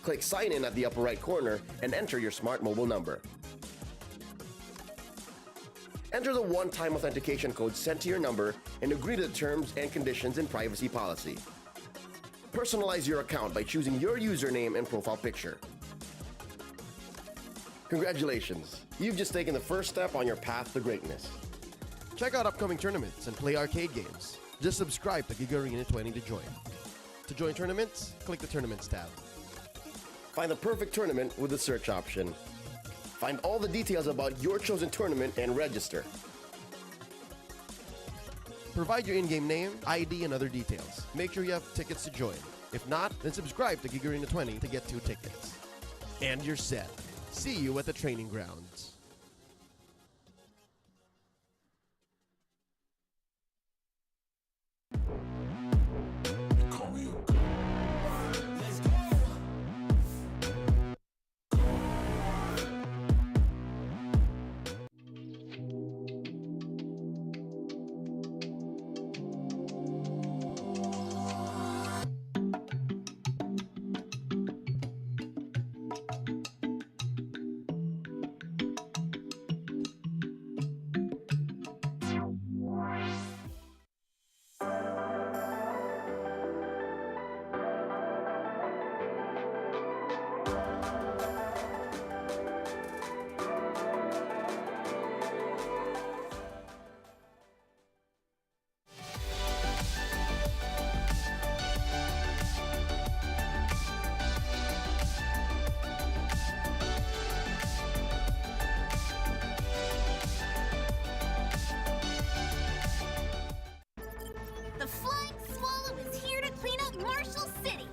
Click Sign In at the upper right corner and enter your smart mobile number. Enter the one-time authentication code sent to your number and agree to the terms and conditions and privacy policy. Personalize your account by choosing your username and profile picture. Congratulations! You've just taken the first step on your path to greatness. Check out upcoming tournaments and play arcade games. Just subscribe to Giga Arena 20 to join. To join tournaments, click the Tournaments tab. Find the perfect tournament with the search option. Find all the details about your chosen tournament and register. Provide your in-game name, ID, and other details. Make sure you have tickets to join. If not, then subscribe to Giga Arena 20 to get 2 tickets. And you're set. See you at the training grounds. The Flying Swallow is here to clean up Marshall City.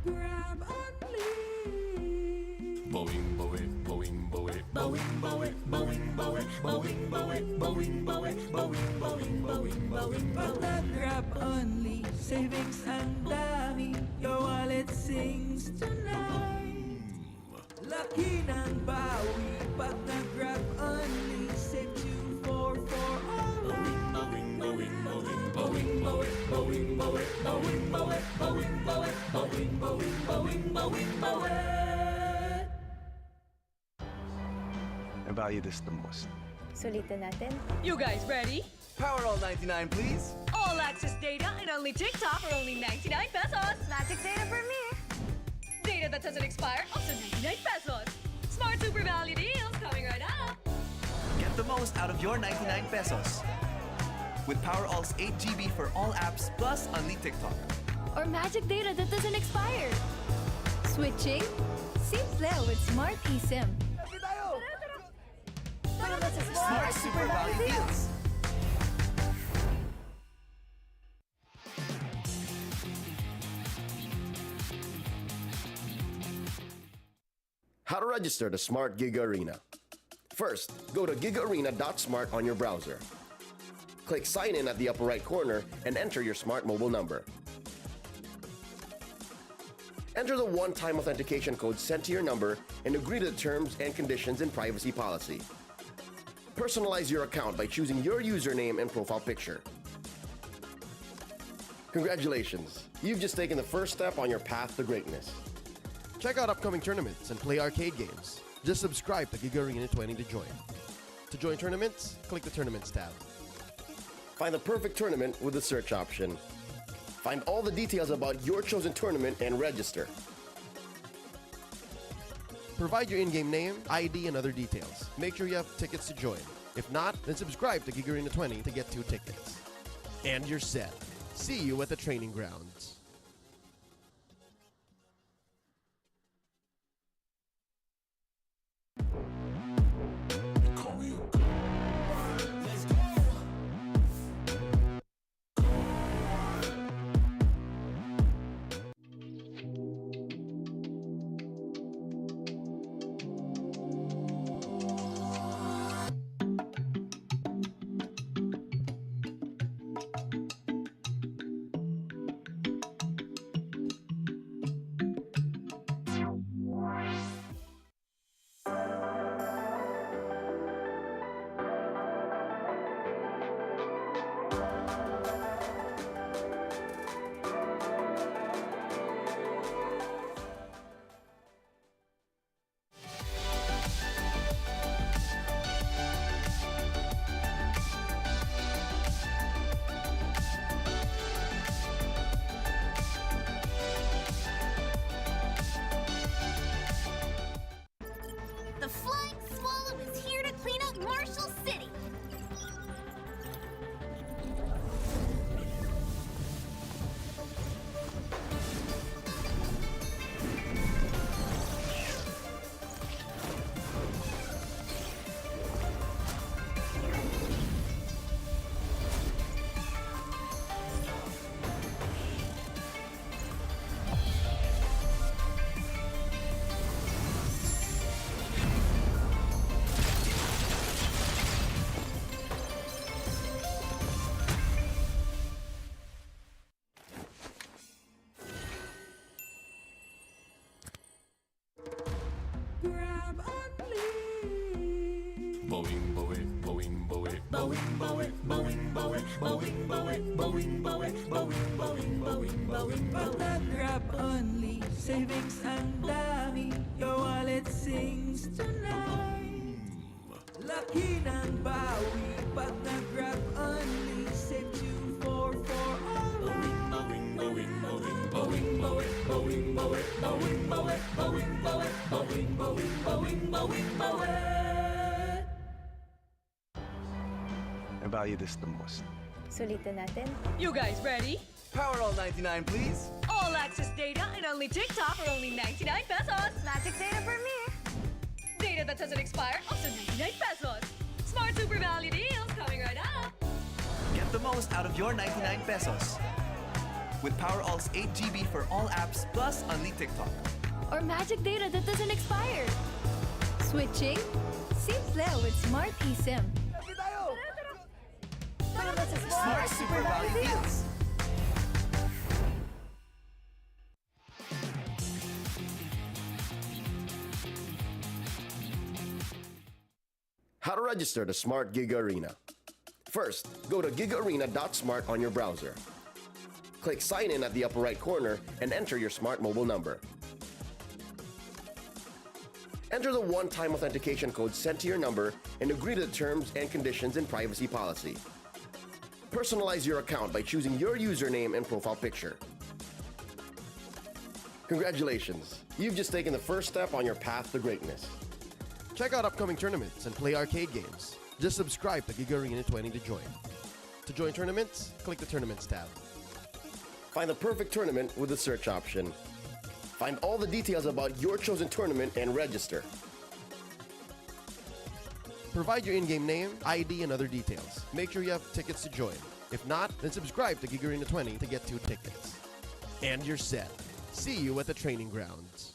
Grab only. Boing, boing, boing, boing, boing, boing, boing, boing, boing, boing, boing, boing, boing, boing, boing, boing. Pag nag-grab only, savings ang dami. Your wallet sings tonight. Laki ng bawi. Pag nag-grab only, save 2 4 for alright. Boing, boing, boing, boing, boing, boing, boing, boing, boing, boing, boing, boing, boing, boing, boing, boing. I value this the most. Sulitin natin. You guys ready? Powerall 99, please. All access data and only TikTok for only 99 pesos. Magic data for me. Data that doesn't expire up to 99 pesos. Smart super value deals coming right up. Get the most out of your 99 pesos. With Powerall's 8 GB for all apps plus only TikTok. Or magic data that doesn't expire. Switching? Simple with Smart eSIM. Smart super How to register the Smart Gig Arena. First, go to gigarena.smart on your browser. Click Sign In at the upper right corner and enter your smart mobile number. Enter the one-time authentication code sent to your number and agree to the terms and conditions and privacy policy. Personalize your account by choosing your username and profile picture. Congratulations! You've just taken the first step on your path to greatness. Check out upcoming tournaments and play arcade games. Just subscribe to Gig Arena 20 to join. To join tournaments, click the Tournaments tab. Find the perfect tournament with the search option. Find all the details about your chosen tournament and register. Provide your in-game name, ID, and other details. Make sure you have tickets to join. If not, then subscribe to Gig Arena 20 to get 2 tickets. And you're set. See you at the training grounds. The Flying Swallow is here to clean up Marshall City. Grab only. Boing, boing, boing, boing, boing, boing, boing, boing, boing, boing, boing, boing, boing, boing, boing, boing. Pag nag-grab only, savings ang dami. Your wallet sings tonight. Laki ng bawi. Pag nag-grab only, save 2 for alright. Boing, boing, boing, boing, boing, boing, boing, boing, boing, boing, boing, boing, boing, boing, boing, boing. I value this the most. Sulitin natin. You guys ready? Power all 99, please. All access data and only TikTok for only 99 pesos. Magic data for me. Data that doesn't expire also 99 pesos. Smart super value deals coming right up. Get the most out of your 99 pesos. With PowerAll's 8 GB for all apps plus Unli TikTok. Or magic data that doesn't expire. Switching? Simple with Smart eSIM. Smart super value deals. How to register the Smart Gig Arena. First, go to gigarena.smart on your browser. Click Sign In at the upper right corner and enter your smart mobile number. Enter the one-time authentication code sent to your number and agree to the terms and conditions and privacy policy. Personalize your account by choosing your username and profile picture. Congratulations! You've just taken the first step on your path to greatness. Check out upcoming tournaments and play arcade games. Just subscribe to Gig Arena 20 to join. To join tournaments, click the Tournaments tab. Find the perfect tournament with the search option. Find all the details about your chosen tournament and register. Provide your in-game name, ID, and other details. Make sure you have tickets to join. If not, then subscribe to Gig Arena 20 to get 2 tickets. And you're set. See you at the training grounds.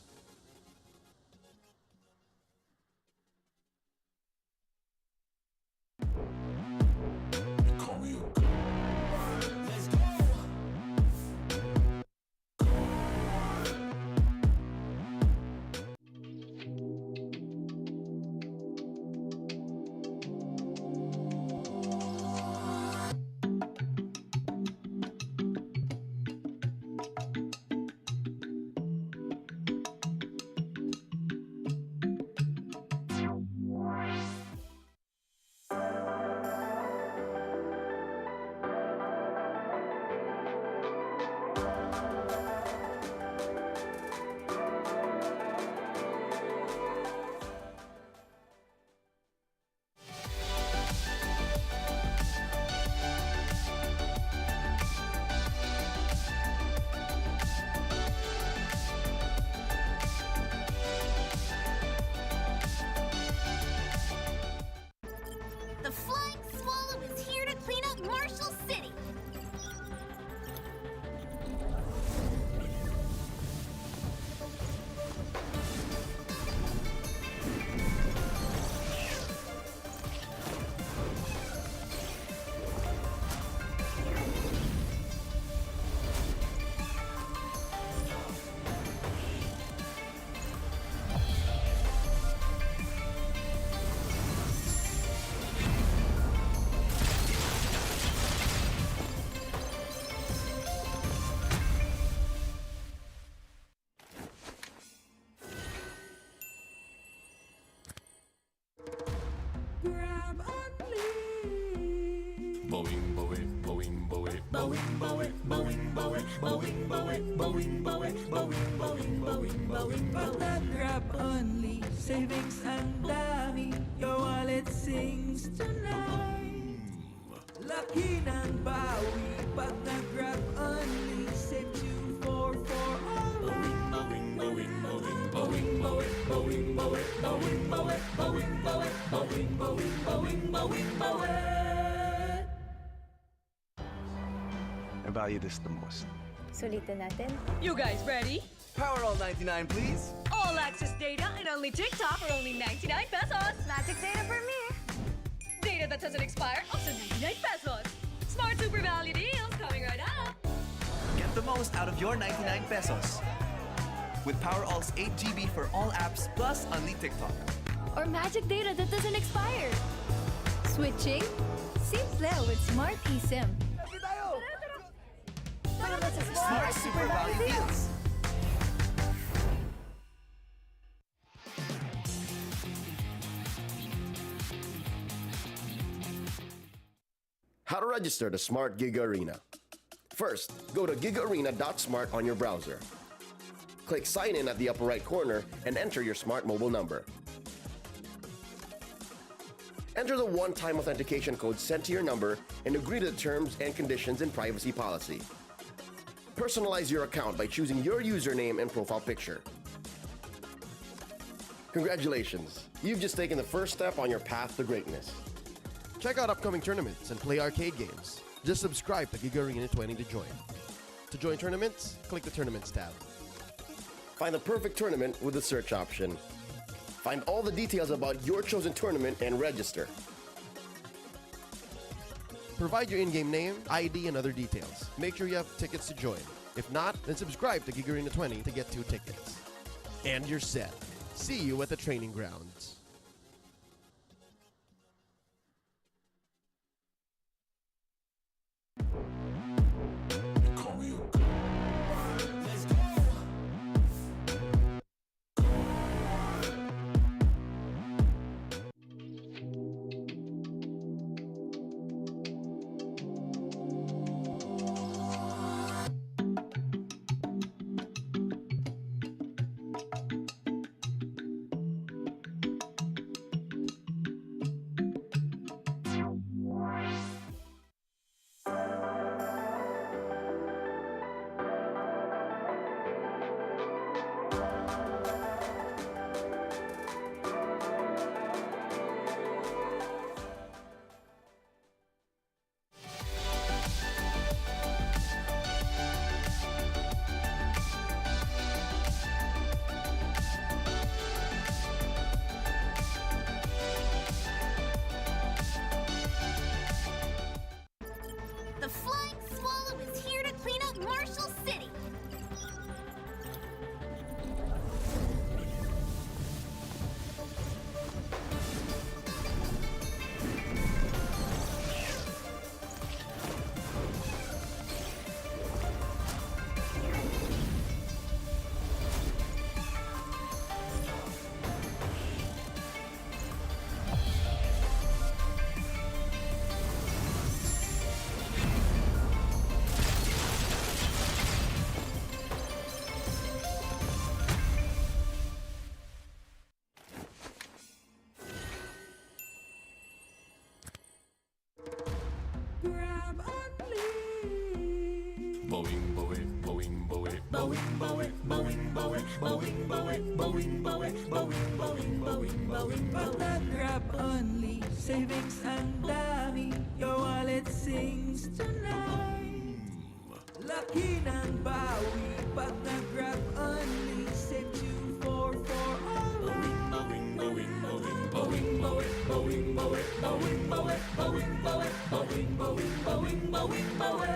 bawing, bawing, bawing, bawing, bawing, bawing, bawing, bawing, pag-grab only, savings ang dami, your wallet sings tonight. Laki ng bawi, pag nag-grab only, save 2 for all. Bawing, bawing, bawing, bawing, bawing, bawing, bawing, bawing, bawing, bawing, bawing, bawing, bawing, bawing, bawing, bawing. I value this the most. Sulitin natin. You guys ready? Powerall 99, please. All access data and only TikTok for only 99 pesos. Magic data Premier. Data that doesn't expire, also 99 pesos. Smart Super Value deals coming right up. Get the most out of your 99 pesos. With Powerall's 8 GB for all apps plus Only TikTok. Or magic data that doesn't expire. Switching? Simple with Smart eSIM. Smart Super Value deals. How to register the Smart Giga Arena. First, go to gigaarena.smart on your browser. Click Sign In at the upper right corner and enter your smart mobile number. Enter the one-time authentication code sent to your number and agree to the terms and conditions and privacy policy. Personalize your account by choosing your username and profile picture. Congratulations! You've just taken the first step on your path to greatness. Check out upcoming tournaments and play arcade games. Just subscribe to Giga Arena 20 to join. To join tournaments, click the Tournaments tab. Find the perfect tournament with the search option. Find all the details about your chosen tournament and register. Provide your in-game name, ID, and other details. Make sure you have tickets to join. If not, then subscribe to Giga Arena 20 to get 2 tickets. And you're set. See you at the training grounds. The Flying Swallow is here to clean up Marshall City. Grab only. Bowing, bowing, bowing, bowing, bowing, bowing, bowing, bowing, bowing, bowing, bowing, bowing, bowing, bowing, bowing, bowing, Pag-grab only, savings ang dami, your wallet sings tonight. Laki ng bawi, pag nag-grab only, save 2 for all. Bowing, bowing, bowing, bowing, bowing, bowing, bowing, bowing, bowing, bowing, bowing, bowing, bowing, bowing, bowing, bowing, bowing.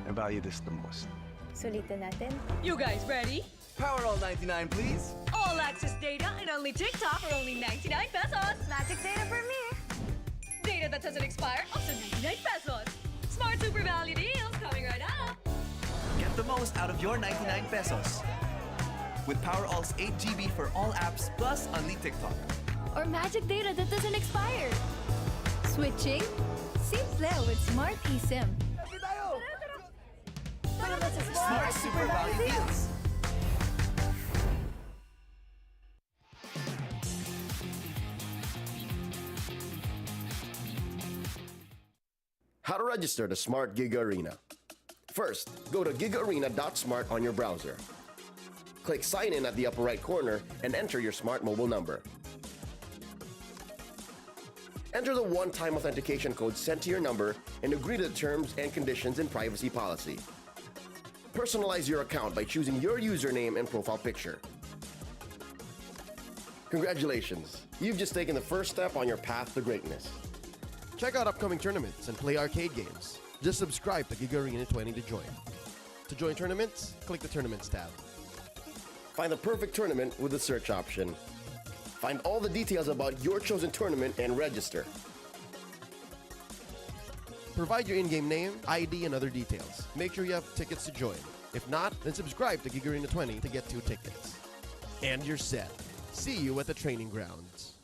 I value this the most. Sulitin natin. You guys ready? Powerall 99, please. All access data and only TikTok for only 99 pesos. Magic data Premier. Data that doesn't expire, also 99 pesos. Smart Super Value deals coming right up. Get the most out of your 99 pesos. With Powerall's 8 GB for all apps plus Only TikTok. Or magic data that doesn't expire. Switching? Simple with Smart eSIM. Smart Super Value Deals. How to register the Smart Giga Arena. First, go to gigaarena.smart on your browser. Click Sign In at the upper right corner and enter your smart mobile number. Enter the one-time authentication code sent to your number and agree to the terms and conditions and privacy policy. Personalize your account by choosing your username and profile picture. Congratulations! You've just taken the first step on your path to greatness. Check out upcoming tournaments and play arcade games. Just subscribe to Giga Arena 20 to join. To join tournaments, click the Tournaments tab. Find the perfect tournament with the search option. Find all the details about your chosen tournament and register. Provide your in-game name, ID, and other details. Make sure you have tickets to join. If not, then subscribe to Giga Arena 20 to get 2 tickets. And you're set. See you at the training grounds.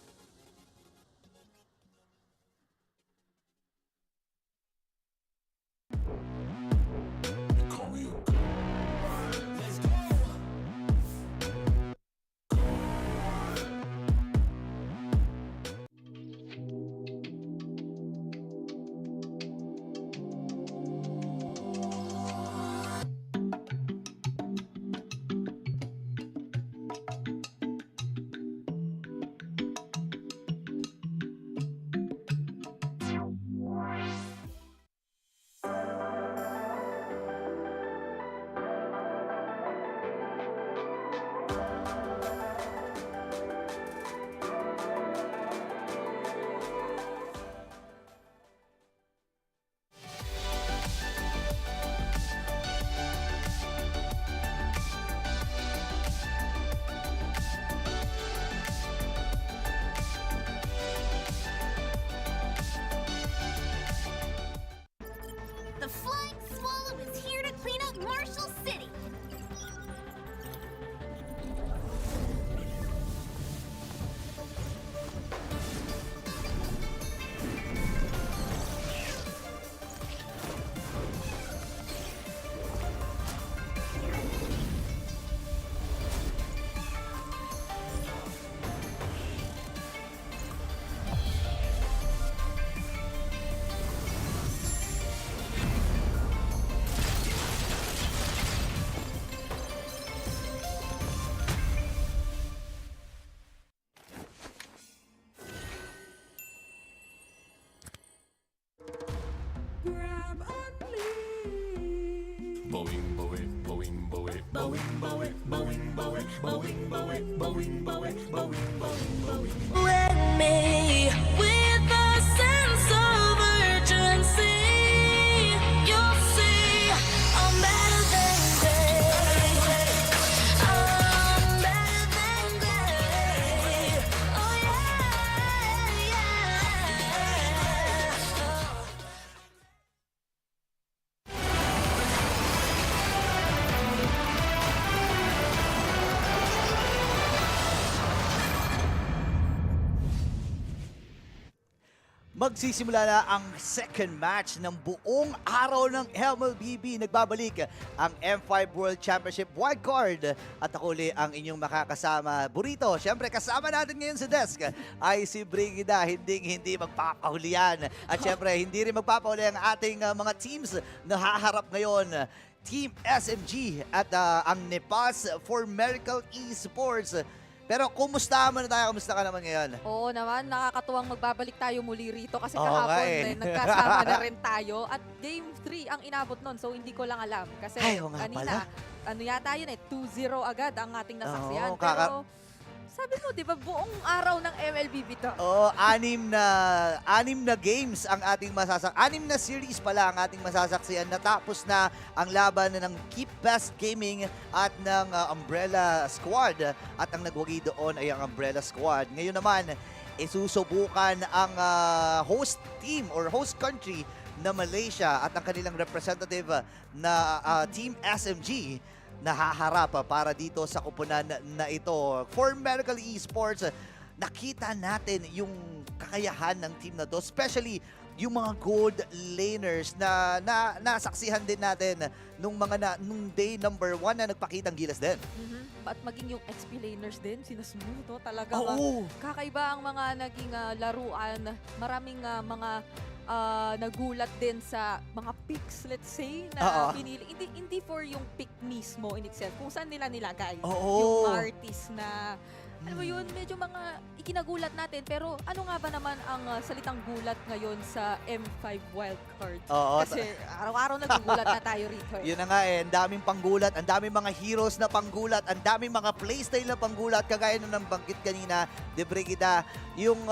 The Flying Swallow is here to clean up Marshall City. Boing, boing, boing, boing, boing, boing, boing, boing, boing, boing, boing, boing, boing, boing. With me, with a sense of urgency, you'll see I'm better than great. I'm better than great. Oh yeah, yeah. Magsisimula na ang second match ng buong araw ng MLBB. Nagbabalik ang M5 World Championship wildcard. At ako ulit ang inyong makakasama. Burrito, syempre kasama natin ngayon sa desk ay si Brigida. Hindi magpapahuli yan. At syempre, hindi rin magpapahuli ang ating mga teams na haharap ngayon. Team SMG at ang Nepas for Miracle Esports. Pero kumusta naman tayo? Kumusta ka naman ngayon? Oo naman, nakakatuwang magbabalik tayo muli rito kasi Oo kahapon nagkasama na rin tayo at Game 3 ang inabot nun, so hindi ko lang alam. Kasi kanina, ano yata yun 2-0 agad ang ating nasaksiyan. Pero sabi mo, di ba, buong araw ng MLBB to? Oo, 6 na games ang ating masasaksiyan. 6 na series pala ang ating masasaksiyan. Natapos na ang laban ng Keep Best Gaming at ng Umbrella Squad. At ang nagwagi doon ay ang Umbrella Squad. Ngayon naman, isusubukan ang host team or host country na Malaysia at ang kanilang representative na Team SMG na haharap para dito sa kupunan na ito. For Miracle Esports, nakita natin yung kakayahan ng team na to, especially yung mga gold laners na nasaksihan din natin nung day number 1 na nagpakitang gilas din. At maging yung XP laners din, sinasmooth, no? Talaga kakaiba ang mga naging laruan. Maraming mga nagulat din sa mga picks, let's say, na pinili. Hindi for yung pick mismo in itself, kung saan nila nilagay. Yung artist na, alam mo yun, medyo mga ikinagulat natin. Pero ano nga ba naman ang salitang gulat ngayon sa M5 wildcard? Kasi araw-araw nagugulat na tayo rito. Yun na nga ang daming panggulat, ang daming mga heroes na panggulat, ang daming mga playstyle na panggulat, kagaya nung banggit kanina, De Brigida, yung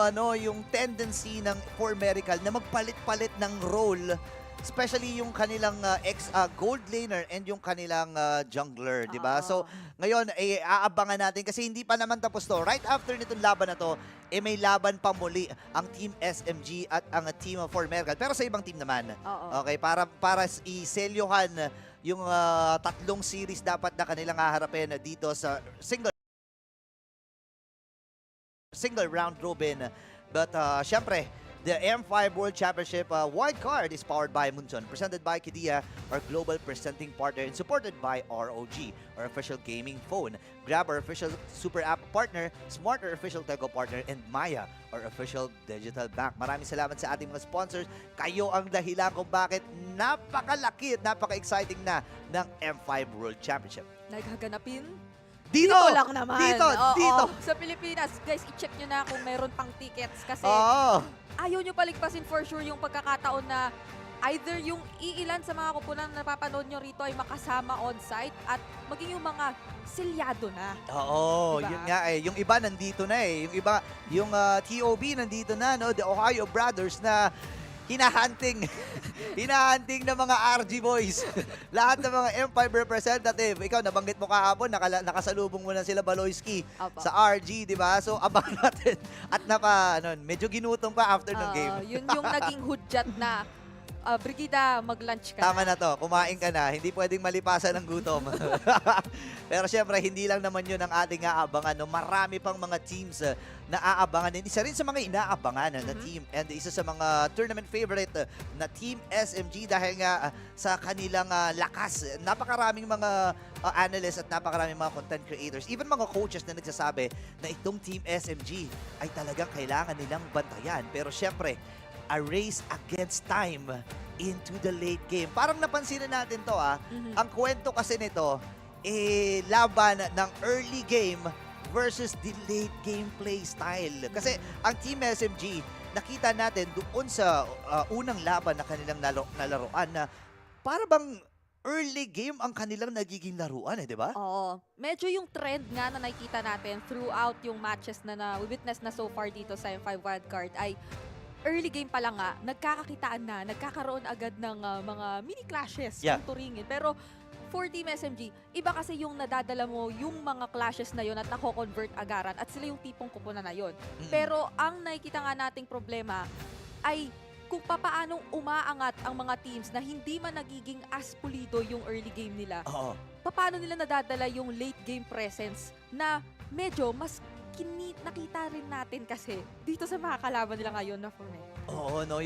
tendency ng for Miracle na magpalit-palit ng role, especially yung kanilang gold laner and yung kanilang jungler, di ba? So, ngayon, aabangan natin kasi hindi pa naman tapos to. Right after nitong laban na to, may laban pa muli ang Team SMG at ang Team for Miracle. Pero sa ibang team naman. Okay, para iselyohan yung tatlong series dapat na kanilang haharapin dito sa single round robin. But syempre, the M5 World Championship wildcard is powered by Munson, presented by Kidia, our global presenting partner, and supported by ROG, our official gaming phone. Grab our official super app partner, Smarter official telco partner, and Maya, our official digital bank. Maraming salamat sa ating mga sponsors. Kayo ang dahilan kung bakit napakalaki at napaka-exciting na ng M5 World Championship. Naghaganapin? Dito lang naman. Dito. Sa Pilipinas, guys, i-check nyo na kung meron pang tickets kasi ayaw nyo paligpasin for sure yung pagkakataon na either yung iilan sa mga kupunan na napapanood nyo rito ay makasama on-site at maging yung mga selyado na. Diba? Yun nga yung iba nandito na Yung iba, yung TOB nandito na, no? The Ohio Brothers na hinahunting ng mga RG boys. Lahat ng mga M5 representative. Ikaw, nabanggit mo kahapon, nakasalubong mo na sila Baloyski sa RG, di ba? So, abang natin. At medyo ginutom pa after ng game. Yun yung naging hudyat na Brigida, mag-lunch ka Tama na to, kumain ka na. Hindi pwedeng malipasan ng gutom. Pero syempre, hindi lang naman yun ang ating aabangan. No? Marami pang mga teams na aabangan. And isa rin sa mga inaabangan na team. And isa sa mga tournament favorite na Team SMG dahil nga sa kanilang lakas. Napakaraming mga analysts at napakaraming mga content creators. Even mga coaches na nagsasabi na itong Team SMG ay talagang kailangan nilang bantayan. Pero syempre, a race against time into the late game. Parang napansin natin to Ang kwento kasi nito, laban ng early game versus the late game play style. Kasi ang Team SMG, nakita natin doon sa unang laban na kanilang nalaruan na para bang early game ang kanilang nagiging laruan di ba? Oo. Medyo yung trend nga na nakikita natin throughout yung matches na witness na so far dito sa M5 wildcard ay early game pa lang nagkakakitaan na, nagkakaroon agad ng mga mini clashes kung turingin. Pero for Team SMG, iba kasi yung nadadala mo yung mga clashes na yon at nako-convert agaran at sila yung tipong kupunan na yon. Pero ang nakikita nga nating problema ay kung papaanong umaangat ang mga teams na hindi man nagiging as pulido yung early game nila. Paano nila nadadala yung late game presence na medyo mas nakita rin natin kasi dito sa mga kalaban nila ngayon na for me.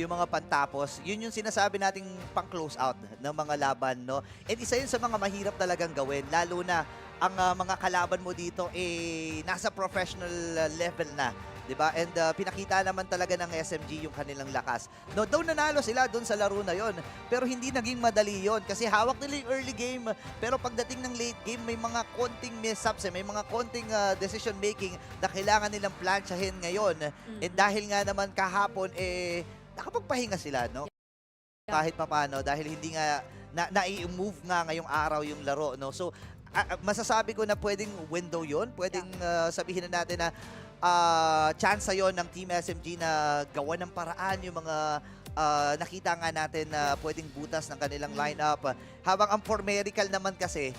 Yung mga pantapos, yun yung sinasabi nating pang-close out ng mga laban, no? And isa yun sa mga mahirap talagang gawin, lalo na ang mga kalaban mo dito nasa professional level na. Diba? And pinakita naman talaga ng SMG yung kanilang lakas. No, though nanalo sila doon sa laro na yon, pero hindi naging madali yon kasi hawak nila yung early game. Pero pagdating ng late game, may mga konting mess-ups, may mga konting decision making na kailangan nilang plansyahin ngayon. And dahil nga naman kahapon, nakapagpahinga sila, no? Kahit papano, dahil hindi nga na-move nga ngayong araw yung laro, no? So, masasabi ko na pwedeng window yon, pwedeng sabihin na natin na chance yon ng Team SMG na gawa ng paraan yung mga nakita nga natin na pwedeng butas ng kanilang lineup. Habang ang for Miracle naman kasi,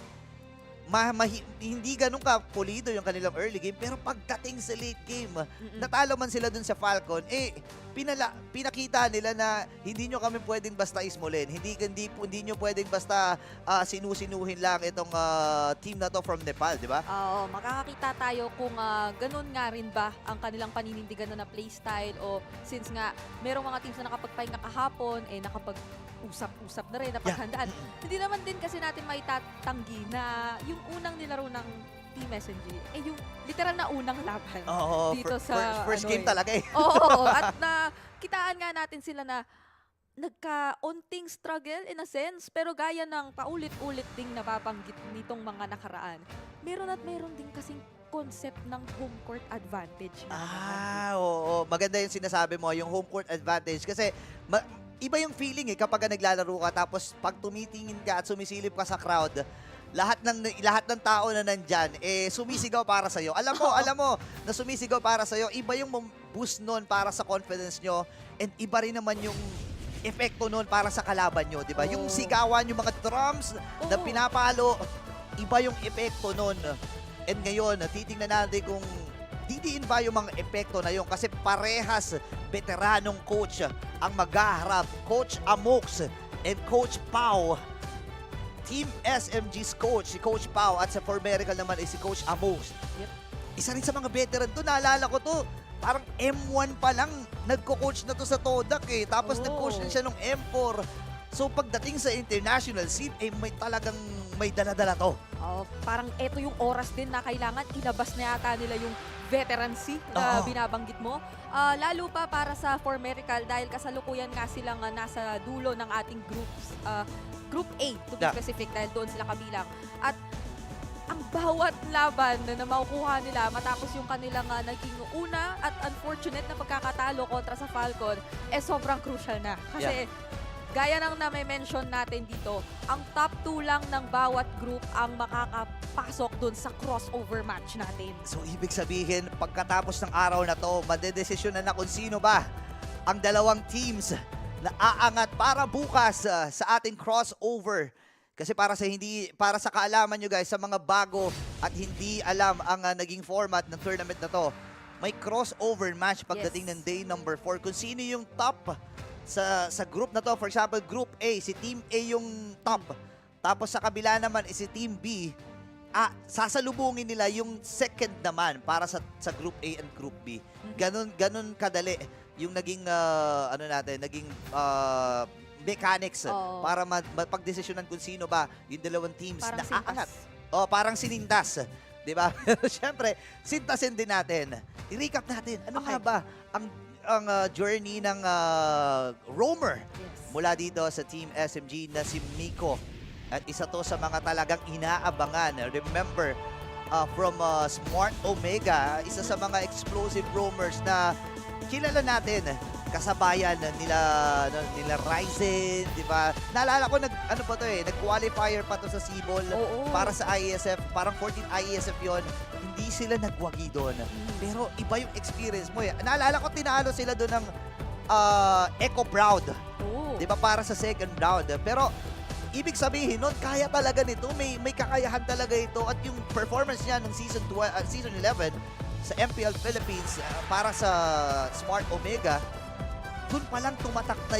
hindi ganun ka pulido yung kanilang early game, pero pagdating sa late game, natalo man sila dun sa Falcon, pinakita nila na hindi nyo kami pwedeng basta ismulin. Hindi nyo pwedeng basta sinusinuhin lang itong team na to from Nepal, di ba? Oo, makakakita tayo kung ganun nga rin ba ang kanilang paninindigan na playstyle o since nga merong mga teams na nakapagpahinga kahapon, nakapag-usap-usap na rin, napaghandaan. Hindi naman din kasi natin maitatanggi na yung unang nilaro ng Team SMG, yung literal na unang laban dito sa first game talaga eh. Oo, at kitaan nga natin sila na nagka-onting struggle in a sense, pero gaya ng paulit-ulit ding nababanggit nitong mga nakaraan, meron din kasing concept ng home court advantage. Oo. Maganda yung sinasabi mo, yung home court advantage. Kasi iba yung feeling kapag naglalaro ka, tapos pag tumitingin ka at sumisilip ka sa crowd, lahat ng tao na nandyan, sumisigaw para sa'yo. Alam mo na sumisigaw para sa'yo. Iba yung boost nun para sa confidence nyo, and iba rin naman yung epekto nun para sa kalaban nyo, di ba? Yung sigawan, yung mga drums na pinapalo, iba yung epekto nun. And ngayon, titingnan natin kung didiin ba yung mga epekto na yun, kasi parehas veteranong coach ang maghaharap. Coach Amox and Coach Pau. Team SMG's coach, si Coach Pau, at sa Formerical naman ay si Coach Amox. Isa rin sa mga veteran to, naalala ko to. Parang M1 pa lang, nagko-coach na to sa Todak Tapos nag-coach na siya nung M4. So pagdating sa international scene, may dala-dala to. Parang eto yung oras din na kailangan ilabas na yata nila yung veterancy na binabanggit mo. Lalo pa para sa Formerical dahil kasalukuyan nga silang nasa dulo ng ating Group A, to be specific, dahil doon sila kabilang. At ang bawat laban na makukuha nila matapos yung kanilang naging una at unfortunate na pagkakatalo kontra sa Falcon, sobrang crucial na. Kasi gaya ng na-mention natin dito, ang top 2 lang ng bawat group ang makakapasok dun sa crossover match natin. So ibig sabihin, pagkatapos ng araw na to, madedesisyon na kung sino ba ang dalawang teams na aangat para bukas sa ating crossover. Kasi para sa kaalaman nyo guys, sa mga bago at hindi alam ang naging format ng tournament na to, may crossover match pagdating ng day number 4. Kung sino yung top sa group na to, for example, Group A, si Team A yung top. Tapos sa kabila naman is si Team B, sasalubungin nila yung second naman para sa Group A and Group B. Ganun kadali yung naging mechanics para mapagdesisyonan kung sino ba yung dalawang teams na aangat. Parang sinintas. Diba? Siyempre, sintasin din natin. I-recap natin. Ano nga ba ang journey ng roamer mula dito sa Team SMG na si Miko. At isa to sa mga talagang inaabangan. Remember, from Smart Omega, isa sa mga explosive roamers na kilala natin, kasabayan nila Ryzen, di ba? Naalala ko nag-qualifier pa to sa Cebol para sa IESF, parang 14 IESF yon. Hindi sila nagwagi doon. Pero iba yung experience mo. Naalala ko tinalo sila doon ng Echo Proud. Di ba? Para sa second round. Pero ibig sabihin nun, kaya talaga nito, may kakayahan talaga ito, at yung performance niya ng season 11 sa MPL Philippines para sa Smart Omega, dun pa lang tumatak na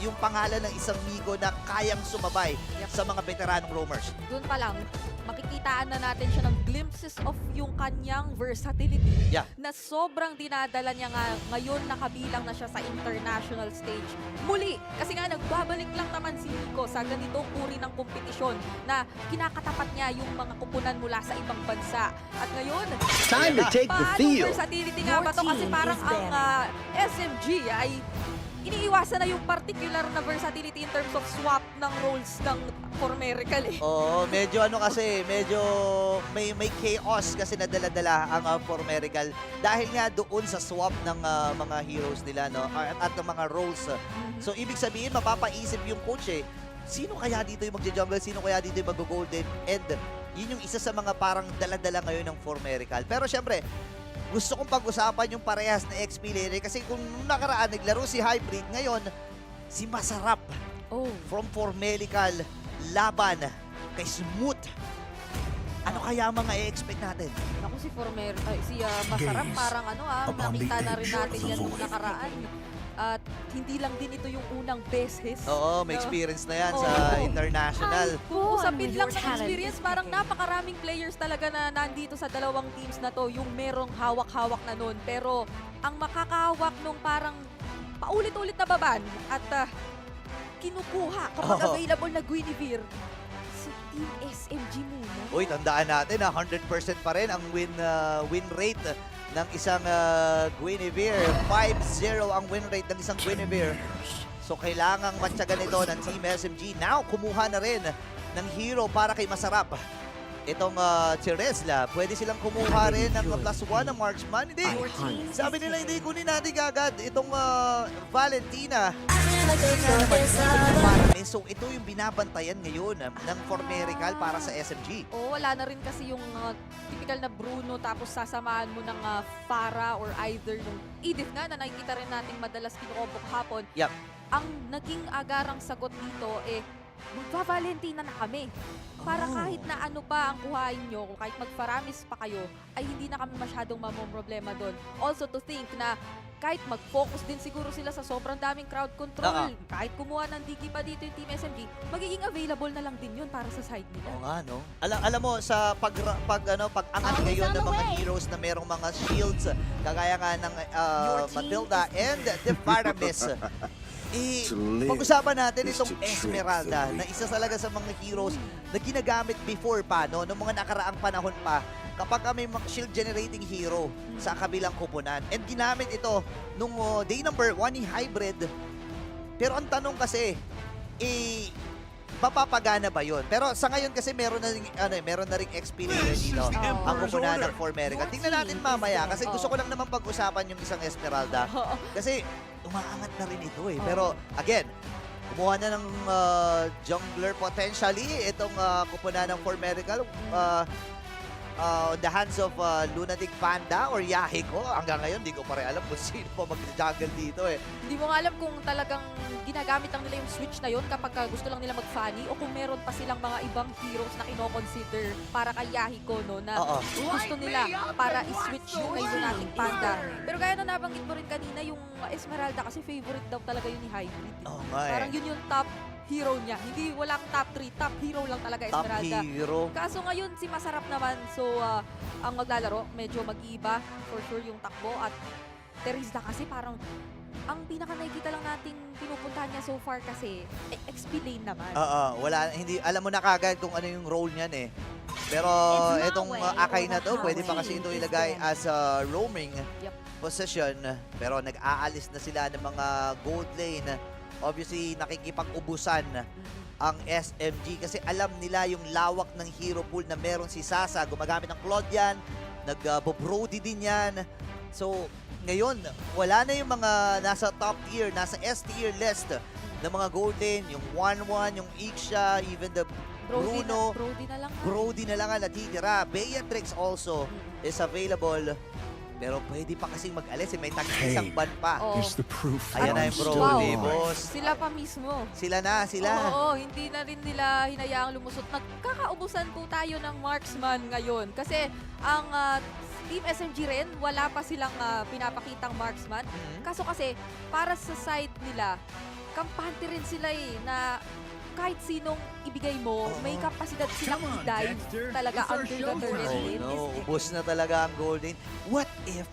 yung pangalan ng isang Migo na kayang sumabay sa mga veteranong roamers. Doon pa lang, makikitaan na natin siya ng glimpses of yung kanyang versatility na sobrang dinadala niya ngayon nakabilang na siya sa international stage. Muli, kasi nga nagbabalik lang naman si Nico sa ganitong uri ng kompetisyon na kinakatapat niya yung mga kupunan mula sa ibang bansa. At ngayon, time to take the field. Versatility nga ba to? Kasi parang ang SMG ay iniiwasan na yung particular na versatility in terms of swap ng roles ng Formerical medyo medyo may chaos kasi nadala-dala ang Formerical dahil nga doon sa swap ng mga heroes nila at ng mga roles. So ibig sabihin, mapapaisip yung coach sino kaya dito yung magja-jungle, sino kaya dito yung mag-golden, and yun yung isa sa mga parang dala-dala ngayon ng Formerical. Pero syempre, gusto kong pag-usapan yung parehas na XP laner kasi kung nakaraan naglaro si Hybrid, ngayon si Masarap from Formerical laban kay Smooth. Ano kaya mga i-expect natin? Ako si Masarap, parang nakita na rin natin yan nung nakaraan. At hindi lang din ito yung unang beses. Oo, may experience na yan sa international. Kung usapin lang ng experience, parang napakaraming players talaga na nandito sa dalawang teams na to, yung merong hawak-hawak na nun. Pero ang makakahawak nung parang paulit-ulit na baban at kinukuha kapag available na Guinevere, si Team SMG muna. Uy, tandaan natin 100% pa rin ang win rate ng isang Guinevere. 5-0 ang win rate ng isang Guinevere. So kailangang matyagan ito ng Team SMG. Now, kumuha na rin ng hero para kay Masarap. Itong Cheresla, pwede silang kumuha rin ng +1 ng marksman. Hindi, sabi nila hindi kunin natin agad itong Valentina. So ito yung binabantayan ngayon ng Formerical para sa SMG. Wala na rin kasi yung typical na Bruno tapos sasamahan mo ng Farah or either nung Edith na nakikita rin natin madalas kinukombok hapon. Yep. Ang naging agarang sagot dito magpa-Valentina na kami. Para kahit na ano pa ang kuhain nyo, kahit magparamis pa kayo, ay hindi na kami masyadong mamomroblema doon. Also to think na kahit mag-focus din siguro sila sa sobrang daming crowd control, kahit kumuha ng digi pa dito yung Team SMG, magiging available na lang din yun para sa side nila. Oo nga, no? Alam mo, sa pag-angat ngayon ng mga heroes na merong mga shields, kagaya nga ng Matilda and the Paramis, pag-usapan natin itong Esmeralda na isa talaga sa mga heroes na ginagamit before pa, no? Noong mga nakaraang panahon pa, kapag may shield generating hero sa kabilang kupunan. And ginamit ito nung day number 1 ni Hybrid. Pero ang tanong kasi, mapapagana ba yun? Pero sa ngayon kasi meron na ring XP layer dito ang kupunan ng Formerica. Tingnan natin mamaya kasi gusto ko lang naman pag-usapan yung isang Esmeralda. Kasi umaangat na rin ito eh. Pero again, kumuha na ng jungler potentially itong kupunan ng Formerica. On the hands of Lunatic Panda or Yahiko. Hanggang ngayon, di ko pa rin alam kung sino pa mag-juggle dito eh. Hindi mo nga alam kung talagang ginagamit lang nila yung switch na yun kapag gusto lang nila mag-funny o kung meron pa silang mga ibang heroes na kino-consider para kay Yahiko, no, na gusto nila para i-switch yung kay Lunatic Panda. Pero gaya na nabanggit mo rin kanina, yung Esmeralda kasi favorite daw talaga yun ni Hybrid. Parang yun yung top hero niya. Hindi walang top 3, top hero lang talaga Esmeralda. Top hero. Kaso ngayon si Masarap naman, so ang maglalaro medyo mag-iiba for sure yung takbo at Terizla kasi parang ang pinaka nakikita lang nating pinupuntahan niya so far kasi XP lane naman. Wala, hindi alam mo na kagad kung ano yung role niyan eh. Pero itong Akay na to, pwede pa kasi ito ilagay as a roaming position. Pero nag-aalis na sila ng mga gold lane. Obviously, nakikipag-ubusan ang SMG kasi alam nila yung lawak ng hero pool na meron si Sasa. Gumagamit ng Claudian, nag-Brody din yan. So, ngayon, wala na yung mga nasa top tier, nasa S tier list ng mga golden, yung 1-1, yung Ixia, even the Bruno. Brody na lang ang natitira. Beatrix also is available. Pero pwede pa kasing mag-alis. May tag-isang ban pa. Ayan na yung Brody, boss. Sila pa mismo. Sila na, sila. Oo, hindi na rin nila hinayaang lumusot. Nagkakaubusan po tayo ng marksman ngayon. Kasi ang Team SMG rin, wala pa silang pinapakitang marksman. Kaso kasi, para sa side nila, kampante rin sila na kahit sinong ibigay mo, may kapasidad silang i-dive talaga under the turret. Ubos na talaga ang golden. What if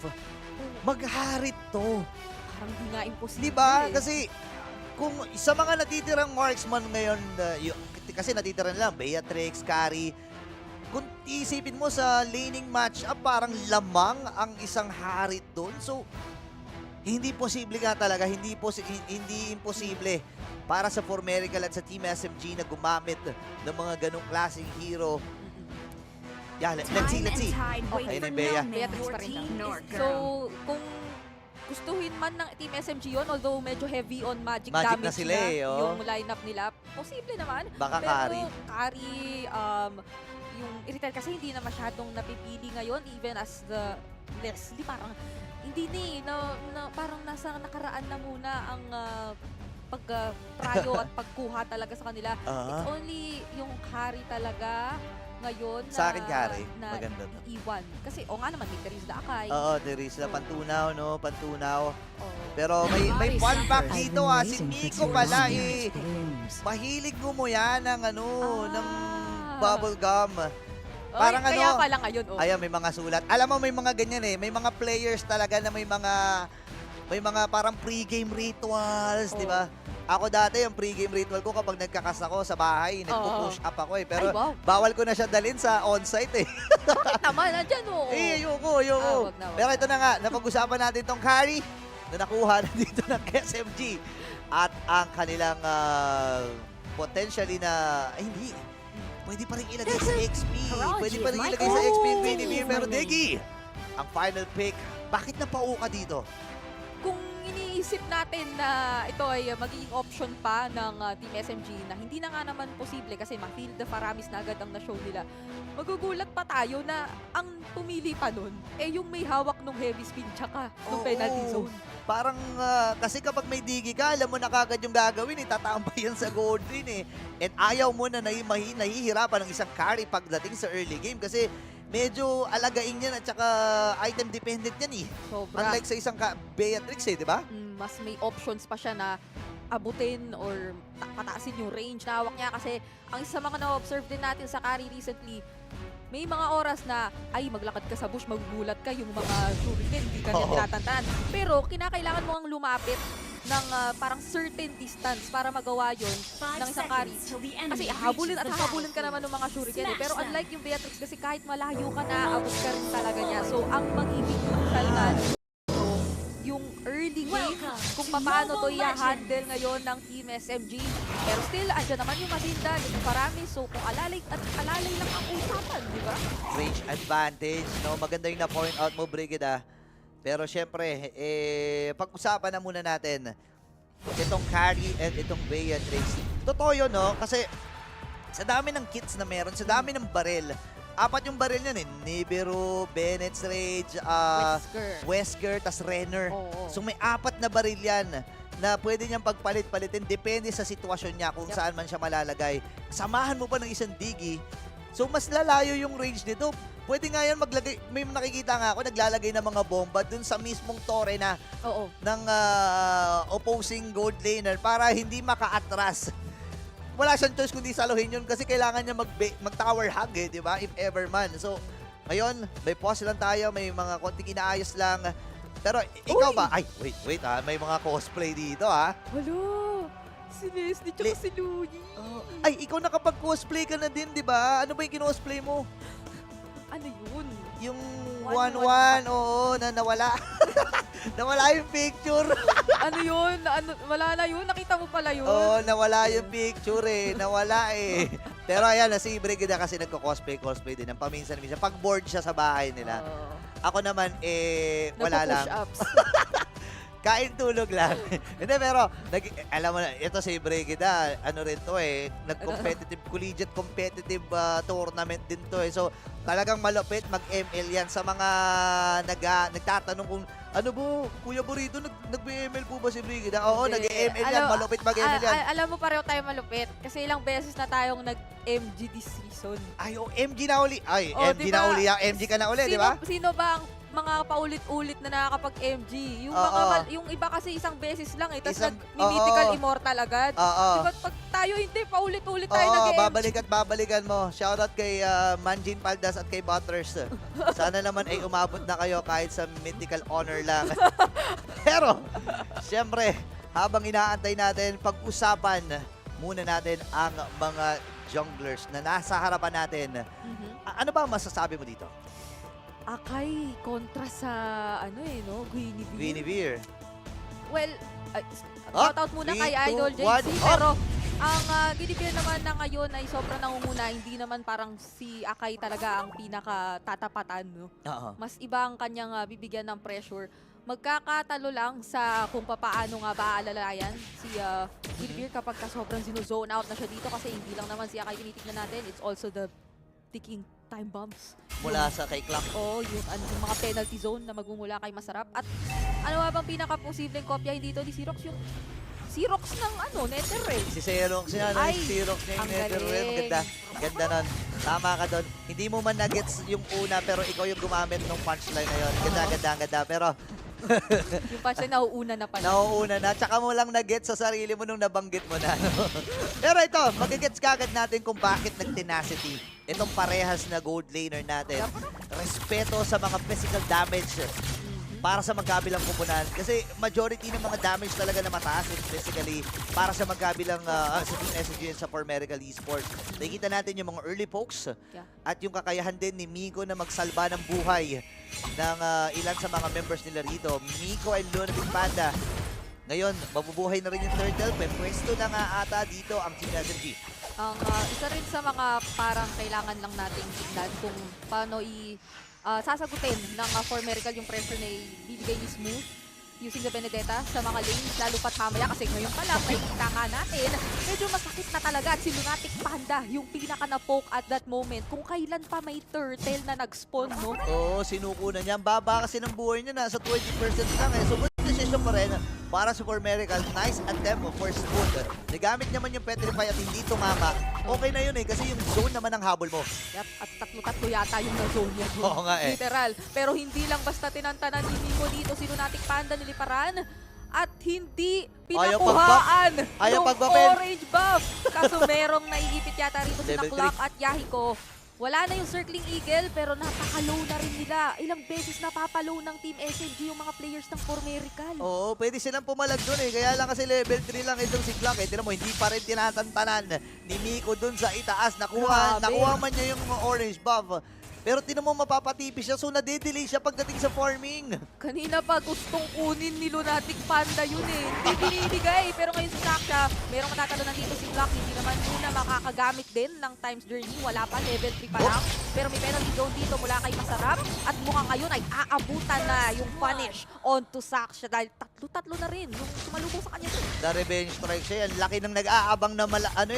magharit to? Parang di nga imposible. Diba? Kasi kung sa mga natitirang marksman ngayon, kasi natitira lang Beatrix, Carry, kung isipin mo sa laning match, parang lamang ang isang harit doon. So, hindi posible nga talaga, hindi imposible para sa Formerical at sa Team SMG na gumamit ng mga ganong klaseng hero. Yeah, let's see. Ayun na yung Bea. Beatrix pa rin. So, kung gustuhin man ng Team SMG yun, although medyo heavy on magic damage na sila yung lineup nila, posible naman. Baka Pero Carry, yung Irritate kasi hindi na masyadong napipili ngayon, even as the Leslie, parang hindi parang nasa nakaraan na muna ang pag-prayo at pagkuha talaga sa kanila. It's only yung Carry talaga ngayon na, Sa akin, Kari, na maganda to. iiwan. Kasi, o nga naman, may Teresa Akay. Oo, Teresa, pantunaw, no? Pantunaw. Oo. Pero may fun fact dito, si Miko pala, mahilig gumuya ng ng bubble gum. Parang kaya pala ngayon, Ayan, may mga sulat. Alam mo, may mga ganyan may mga players talaga na may mga parang pre-game rituals, di ba? Ako dati, yung pre-game ritual ko kapag nagkakas ako sa bahay, nagpo-push up ako Pero bawal ko na siya dalhin sa on-site Bakit naman? Nandyan ayoko. Pero ito na nga, napag-usapan natin tong carry na nakuha na dito ng SMG. At ang kanilang potentially na, hindi, pwede pa rin ilagay sa XP. Pwede pa rin ilagay sa XP yung Vinivir. Pero Diggy, ang final pick, bakit napauka ka dito? Kung iniisip natin na ito ay magiging option pa ng Team SMG na hindi na nga naman posible kasi ma-field the Faramis na agad ang na-show nila, magugulat pa tayo na ang pumili pa nun, yung may hawak ng heavy spin tsaka ng penalty zone. Parang, kasi kapag may digi ka, alam mo na kagad yung gagawin, tatambay yan sa gold rin And ayaw mo na nahihirapan ng isang carry pagdating sa early game kasi medyo alagain yan at saka item dependent yan Sobra. Unlike sa isang Beatrix di ba? Mas may options pa siya na abutin or pataasin yung range na hawak niya kasi ang isa mga na-observe din natin sa carry recently, may mga oras na maglakad ka sa bush, magugulat ka yung mga shuriken, hindi ka niya tinatantanan. Pero kinakailangan mo ang lumapit ng parang certain distance para magawa yon ng isang carry. Kasi habulin ka naman ng mga shuriken Pero unlike yung Beatrix kasi kahit malayo ka na, abot ka rin talaga niya. So ang magiging crucial na yung early game, kung paano to i-handle ngayon ng Team SMG. Pero still, andyan naman yung Mazinda, yung Parami. So kung alalay lang ang usapan, di ba? Range advantage, maganda yung na-point out mo, Brigida. Pero syempre, pag-usapan na muna natin itong carry and itong Beatrix. Totoo yun, kasi sa dami ng kits na meron, sa dami ng baril, 4 yung baril niyan Nibiru, Bennett's Rage, Wesker, tas Renner. So may 4 na baril yan na pwede niyang pagpalit-palitin. Depende sa sitwasyon niya kung saan man siya malalagay. Samahan mo pa ng isang digi. So mas lalayo yung range nito. Pwede nga yan maglagay, may nakikita nga ako, naglalagay ng mga bomba dun sa mismong torre na ng opposing gold laner para hindi maka-atras. Wala siyang choice kundi saluhin yun kasi kailangan niya mag-tower hug di ba? If ever man. So, ngayon, may pause lang tayo, may mga konting inaayos lang. Pero ikaw ba? Ay, wait may mga cosplay dito Hello! Si Leslie tsaka si Louie. Ay, ikaw nakapag-cosplay ka na din, di ba? Ano ba yung kinosplay mo? Ano yun? Yung 1-1, na nawala. Nawala yung picture. Ano yun? Wala na yun? Nakita mo pala yun? Nawala yung picture Nawala Pero ayan, si Brigida kasi cosplay din. Paminsan-minsan. Pag bored siya sa bahay nila. Ako naman, wala lang. Nagpo-push-ups. Kain tulog lang. Hindi, pero, alam mo na, ito si Brigida, rin to nag-competitive, collegiate competitive tournament din to So, talagang malupit mag-ML yan sa mga nagtatanong kung, ano po, Kuya Burrito, nag-ML po ba si Brigida? Oo, nag-ML yan, malupit mag-ML yan. Alam mo pareho tayo malupit kasi ilang beses na tayong nag-MG this season. MG na uli. MG diba? na uli. MG ka na uli, di ba? Sino ba ang mga paulit-ulit na nakakapag-MG? Yung iba kasi isang beses lang tapos nag-mythical immortal agad. Diba pag tayo hindi, paulit-ulit tayo nag-MG. Babalikan mo. Shoutout kay Manjin Paldas at kay Butters. Sana naman ay umabot na kayo kahit sa mythical honor lang. Pero, siyempre, habang inaantay natin, pag-usapan muna natin ang mga junglers na nasa harapan natin. Ano ba masasabi mo dito? Akay kontra sa Guinevere. Guinevere. Well, shoutout muna kay Idol JC. Pero ang Guinevere naman na ngayon ay sobrang nangunguna. Hindi naman parang si Akay talaga ang pinaka-tatapatan. Mas iba ang kanyang bibigyan ng pressure. Magkakatalo lang sa kung paano nga ba aalalayan si Guinevere kapag sobrang zone out na siya dito kasi hindi lang naman si Akay tinitignan natin. It's also the ticking time bombs. Mula sa kay Clock. Yung mga penalty zone na magmumula kay Masarap. At ano nga bang pinaka-posibleng kopya dito ni Xerox? Yung Xerox ng Netherrealm. Si Xerox niya, Ay, Xerox niya yung ang Netherrealm. galing. Ganda. Ganda nun. Tama ka doon. Hindi mo man na-gets yung una, pero ikaw yung gumamit ng punchline na yun. Ganda, ganda, ganda. Pero Yung punchline nauuna na pala. nauuna na. Tsaka mo lang na-gets sa sarili mo nung nabanggit mo na. No? Pero ito, magigets kagad natin kung bakit nag-tenacity itong parehas na gold laner natin. Respeto sa mga physical damage para sa magkabilang kupunan. Kasi majority ng mga damage talaga na mataas physically para sa magkabilang sa Team SG sa For Medical Esports. Nakikita natin yung mga early pokes at yung kakayahan din ni Miko na magsalba ng buhay ng ilan sa mga members nila rito. Miko and Lunatic Panda. Ngayon, mabubuhay na rin yung Turtle. May pwesto na nga ata dito ang Team SG. Ang isa rin sa mga parang kailangan lang nating tignan kung paano sasagutin ng For Miracle yung pressure na ibibigay ni Smooth using the Benedetta sa mga lanes, lalo pat mamaya kasi ngayon pa lang, nakikita nga natin, medyo masakit na talaga at si Lunatic Panda yung pinaka na-poke at that moment kung kailan pa may turtle na nag-spawn, no? Oo, sinuko na niya. Ang baba kasi ng buhay niya, nasa 20% lang eh. So, good decision pa rin para sa For Miracle. Nice attempt for Smooth. Nagamit naman yung Petrify at hindi tumama. Okay na yun eh, kasi yung zone naman ang habol mo. Yep, at tatlo-tatlo yata yung na-zone niya. Oo nga eh. Literal. Pero hindi lang basta tinantanan ni Miko dito si Lunatic Panda niliparan at hindi pinakuhaan Ayaw yung pagbapel. orange buff. Kaso merong naiipit yata rito si Level Clock at Yahiko. Wala na yung Circling Eagle pero napaka-low na rin nila. Ilang beses napapalow ng Team SMG yung mga players ng For Miracle. Oo, pwede silang pumalag dun eh. Kaya lang kasi level 3 lang itong si Clark eh. Tinan mo, hindi pa rin tinatantanan ni Miko dun sa itaas. Nakuha man niya yung orange buff. Pero tinan mo, mapapatipis siya. So, nade-delay siya pagdating sa farming. Kanina pa gustong kunin ni Lunatic Panda yun eh. Hindi binibigay. Pero ngayon si Saksha, merong matatalunan dito si Clock. Hindi naman muna makakagamit din ng Times Journey. Wala pa, level 3 pa lang. Pero may penalty zone dito mula kay Masarap. At mukhang ngayon ay aabutan na yung punish onto Saksha. Dahil tatlo-tatlo na rin yung sumalubong sa kanya. Na-revenge strike siya. Ang laki ng nag-aabang na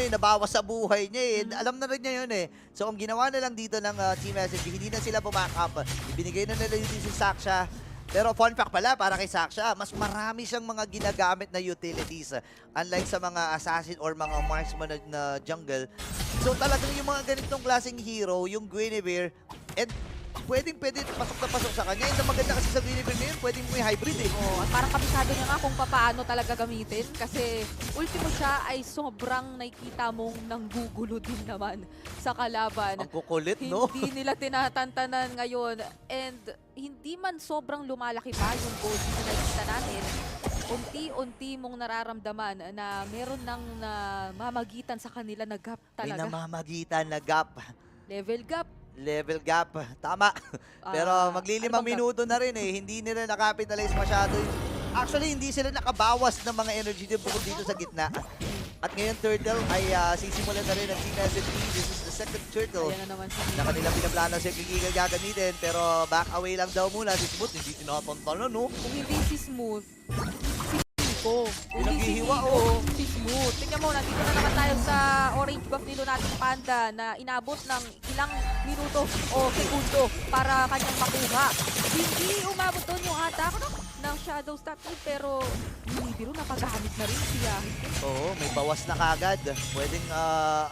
nabawas sa buhay niya eh. Alam na rin niya yun eh. So, ang ginawa na lang dito ng Team SMG, hindi na sila bumack up. Ibinigay na nila yung si Saksha. Pero fun fact pala, para kay Saksha, mas marami siyang mga ginagamit na utilities. Unlike sa mga assassin or mga marksman na jungle. So talagang yung mga ganitong klaseng hero, yung Guinevere, and pwede pasok na pasok sa kanya. Yung maganda kasi sa Guinevere ngayon, pwedeng may hybrid eh. Oh, at parang kabisado niya nga kung paano talaga gamitin. Kasi ultimo siya ay sobrang nakikita mong nanggugulo din naman sa kalaban. Ang kukulit, no? Hindi nila tinatantanan ngayon. And hindi man sobrang lumalaki pa yung goal na nakikita natin. Unti-unti mong nararamdaman na meron ng mamagitan sa kanila na gap talaga. May namamagitan na gap. Level gap. Tama. Pero maglilimang minuto na rin eh. Hindi nila nakapitalize masyado. Actually, hindi sila nakabawas ng mga energy bukod dito sa gitna. At ngayon, Turtle ay sisimulan na rin ang Team SMG. This is the second Turtle na kanilang pinaplano sa Giga gagamitin. Pero back away lang daw muna. Si Smooth, hindi tinatantanan, no? Kung hindi si Smooth, si Miko. Pinaghihiwa, si Smooth. Tingnan mo, nandito na naman tayo sa orange buff ni Lunatic Panda na inabot ng ilang minuto o segundo para kanyang makuha. Hindi umabot doon yung attack ng Shadow Stampede pero binibiro na paggamit na rin siya. Oo, may bawas na kagad. Pwedeng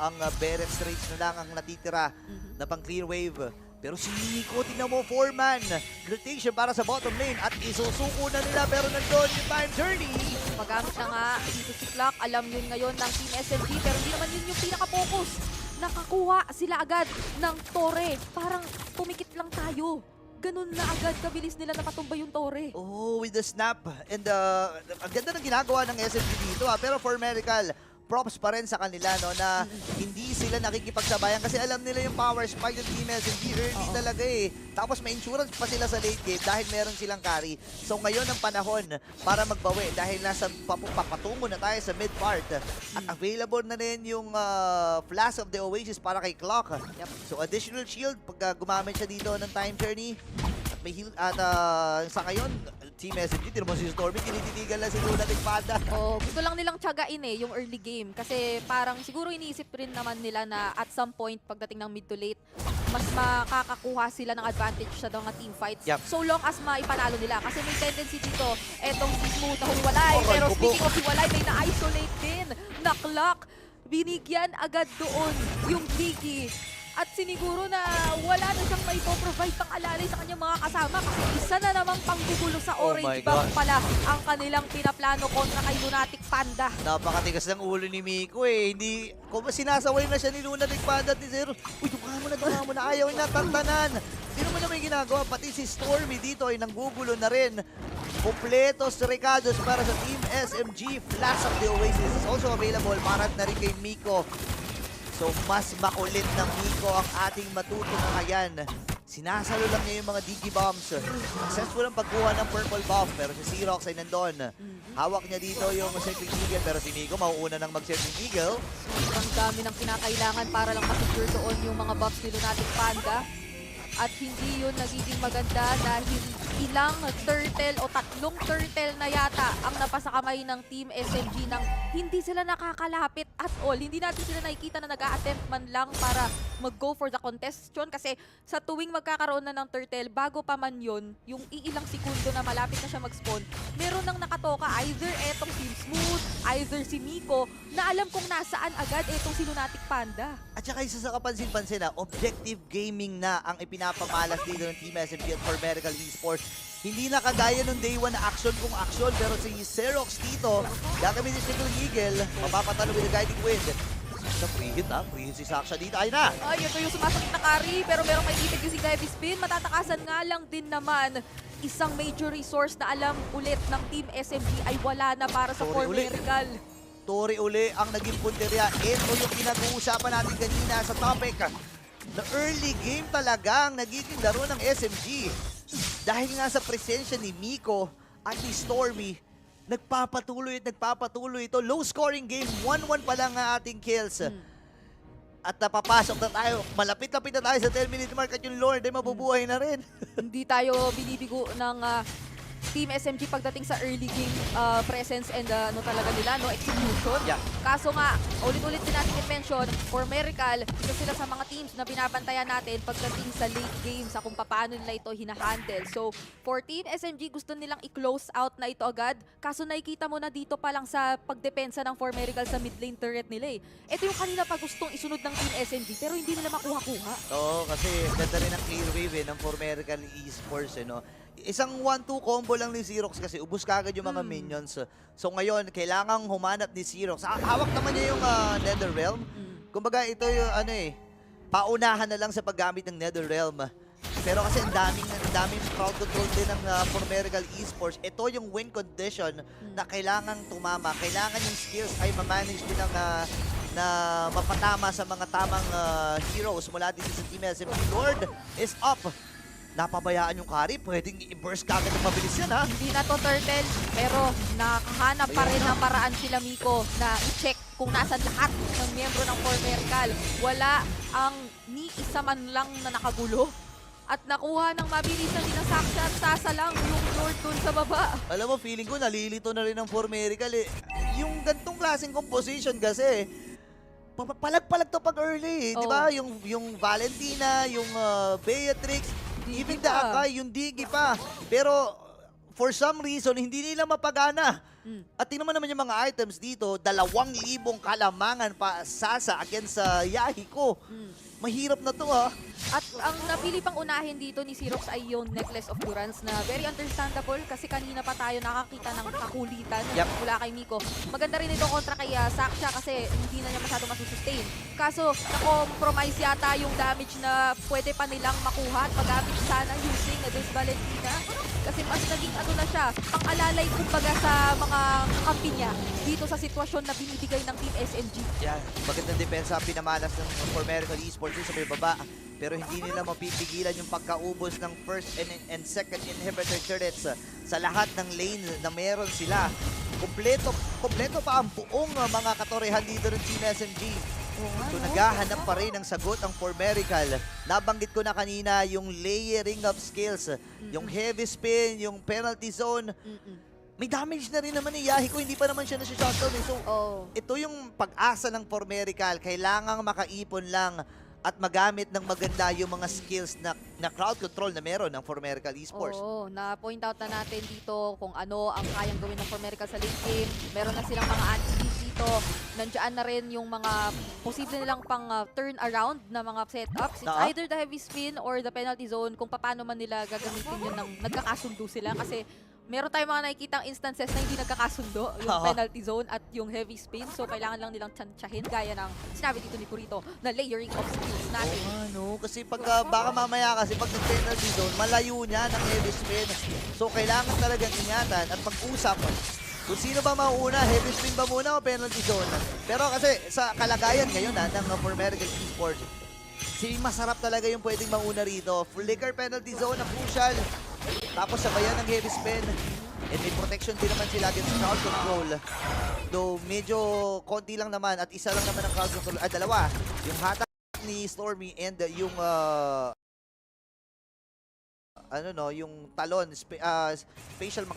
ang Beret Straits na lang ang natitira na pang clear wave. Pero si Nico, tingnan mo, 4-man rotation para sa bottom lane at isusuko na nila pero nandun yung time journey. Magamit na nga dito si Clock. Alam yun ngayon ng Team SMG pero hindi naman yun yung pinaka-focus. Nakakuha sila agad ng tore. Parang pumikit lang tayo. Ganun na agad kabilis nila napatumba yung tore. Oh, with the snap. And ang ganda ng ginagawa ng SMG dito pero For Miracle, props pa rin sa kanila no na hindi sila nakikipagsabayan kasi alam nila yung power spike ng Team SMG early talaga eh. Tapos may insurance pa sila sa late game dahil meron silang carry. So ngayon ang panahon para magbawi dahil nasa papatungo na tayo sa mid part at available na rin yung Flash of the Oasis para kay Clock. So additional shield pag gumamit siya dito ng time journey. At may heal at sa ngayon Team SMG, tinamo si Stormy, tinititigan lang si Lunatic Panda. Oh, gusto lang nilang tiyagain eh, yung early game. Kasi parang siguro iniisip rin naman nila na at some point, pagdating ng mid to late, mas makakakuha sila ng advantage sa mga team fights. Yep. So long as maipanalo nila. Kasi may tendency dito, etong si Smooth na huwalay. Pero speaking of hiwalay, may na-isolate din. Naklock. Binigyan agad doon yung Diggy. At siniguro na wala na siyang maipoprovide pang alalay sa kanyang mga kasama kasi isa na namang panggugulo sa Orange Bang pala ang kanilang pinaplano kontra kay Lunatic Panda. Napakatigas ng ulo ni Miko eh. Hindi, kung sinasaway na siya ni Lunatic Panda at ni Zero. Uy, dumaan mo na, ayaw niya tantanan. Sino mo na may ginagawa? Pati si Stormy dito ay nanggugulo na rin. Kompletos recados para sa Team SMG. Flash of the Oasis is also available. Marat na rin kay Miko. So, mas makulit ng Miko ang ating matutunghayan. Sinasalo lang niya yung mga Digibombs. Successful ang pagkuha ng purple buff, pero si Xerox ay nandun. Hawak niya dito yung Sentry Eagle, pero si Miko mauuna ng mag-Sentry Eagle. Ang dami ng kinakailangan para lang masecure doon yung mga buffs ni Lunatic Panda. At hindi yun nagiging maganda dahil ilang turtle o 3 turtle na yata ang napasa kamay ng Team SMG nang hindi sila nakakalapit at all. Hindi natin sila nakikita na nag-a-attempt man lang para mag-go for the contestation kasi sa tuwing magkakaroon na ng turtle, bago pa man yun, yung iilang segundo na malapit na siya mag-spawn, meron nang nakatoka either etong Team Smooth, either si Miko, na alam kung nasaan agad etong si Lunatic Panda. At saka isa sa kapansin-pansin na objective gaming na ang ipinapamalas dito ng Team SMG at for Medical Esports. Hindi na kagaya nung day 1 na action kung action, pero si Xerox dito, gagamit ni Single Eagle, mapapatalo with the Guiding Wind. Sa free hit si Saksha dito. Ayun na! Ay, ito yung sumasakit na carry, pero merong may itig yung si Heavy Spin. Matatakasan nga lang din naman isang major resource na alam ulit ng Team SMG ay wala na para sa For Miracle. Tori uli ang naging punterya. Ito yung pinag-uusapan natin kanina sa topic. Na early game talagang nagiging laro ng SMG. Dahil nga sa presensya ni Miko at ni Stormy, nagpapatuloy ito. Low scoring game, 1-1 pa lang ang ating kills. At napapasok na tayo, malapit-lapit na tayo sa 10-minute mark at yung Lord ay mabubuhay na rin. Hindi tayo binibigo ng Team SMG pagdating sa early game presence and ano talaga nila, no, execution. Yeah. Kaso nga, ulit-ulit din natin i-mention, for Miracle, isa sila sa mga teams na binabantayan natin pagdating sa late game sa kung paano nila ito hinahandle. So, for Team SMG, gusto nilang i-close out na ito agad. Kaso nakikita mo na dito pa lang sa pagdepensa ng for Miracle sa mid lane turret nila eh. Ito yung kanina pa gustong isunod ng Team SMG pero hindi nila makuha-kuha. Oo, kasi ganda rin ang clear wave ng for Miracle Esports, no? Isang 1-2 combo lang ni Xerox kasi ubus kagad yung mga minions. So ngayon, kailangang humanap ni Xerox. Hawak naman niya yung Netherrealm. Kumbaga ito yung paunahan na lang sa paggamit ng Netherrealm. Pero kasi ang daming crowd control din ng for Miracle Esports. Ito yung win condition na kailangang tumama. Kailangan yung skills ay ma-manage din na mapatama sa mga tamang heroes mula dito sa Team SMG. Lord is up. Napabayaan yung carry, pwedeng i-burst kagad ng mabilis yan, ha? Hindi na to turtle, pero nakahanap pa rin ng paraan sila Miko na i-check kung nasan lahat ng miyembro ng For Miracle. Wala ang ni isa man lang na nakagulo. At nakuha ng mabilis na Saksha at sasalang yung Lord dun sa baba. Alam mo, feeling ko nalilito na rin ng For Miracle eh. Yung gantong klaseng composition kasi, palag-palag to pag early, di ba? Yung Valentina, yung Beatrix, even the Akai, yung Diggy pa. Pero for some reason, hindi nila mapagana. At tingnan mo naman yung mga items dito, 2,000 kalamangan pa Sasa against sa Yahiko. Mahirap na to, ha? At ang napili pang unahin dito ni Xerox ay yung Necklace of Durance na very understandable kasi kanina pa tayo nakakita ng kakulitan mula kay Miko. Maganda rin ito kontra kay Saksha kasi hindi na niya masyado masusustain. Kaso na-compromise yata yung damage na pwede pa nilang makuha at magamit sana using this Valentina. Kasi mas naging na siya, pang-alalay kumbaga sa mga kakampi niya dito sa sitwasyon na binibigay ng Team SMG. Yan, magandang depensa pinamalas ng For Miracle Esports sa may baba. Pero hindi nila mapipigilan yung pagkaubos ng first and second inhibitor turrets sa lahat ng lane na meron sila. Kompleto pa ang buong mga katorehan dito ng Team SMG. So naghahanap pa rin ng sagot ang For Miracle. Nabanggit ko na kanina yung layering of skills, yung heavy spin, yung penalty zone. May damage na rin naman ni Yahiko, hindi pa naman siya nasi-shutdown. So ito yung pag-asa ng For Miracle. Kailangang makaipon lang at magamit ng maganda yung mga skills na crowd control na meron ng Formerical Esports. Oo, na-point out na natin dito kung ano ang kayang gawin ng Formerical sa late game. Meron na silang mga anti-cheat dito. Nandiyan na rin yung mga posible nilang pang turn around na mga setups. It's either the heavy spin or the penalty zone kung paano man nila gagamitin yun ng nagkakasundo sila. Kasi meron tayong mga nakikitang instances na hindi nagkakasundo, yung penalty zone at yung heavy spin. So, kailangan lang nilang tsansyahin gaya ng sinabi dito ni Purito na layering of skills natin. Kasi pag baka mamaya kasi pag nag-penalty zone, malayo niya ng heavy spin. So, kailangan talagang ingatan at pag-usap kung sino ba mauuna, heavy spin ba muna o penalty zone. Pero kasi sa kalagayan ngayon ng Formerical Esports, masarap talaga yung pwedeng mauna rito. Flicker penalty zone na crucial. Tapos sabayan ng heavy spin. And may protection din naman sila against crowd control. Though medyo konti lang naman at isa lang naman ang crowd control. Dalawa. Yung hatak ni Stormy and yung yung talon, spatial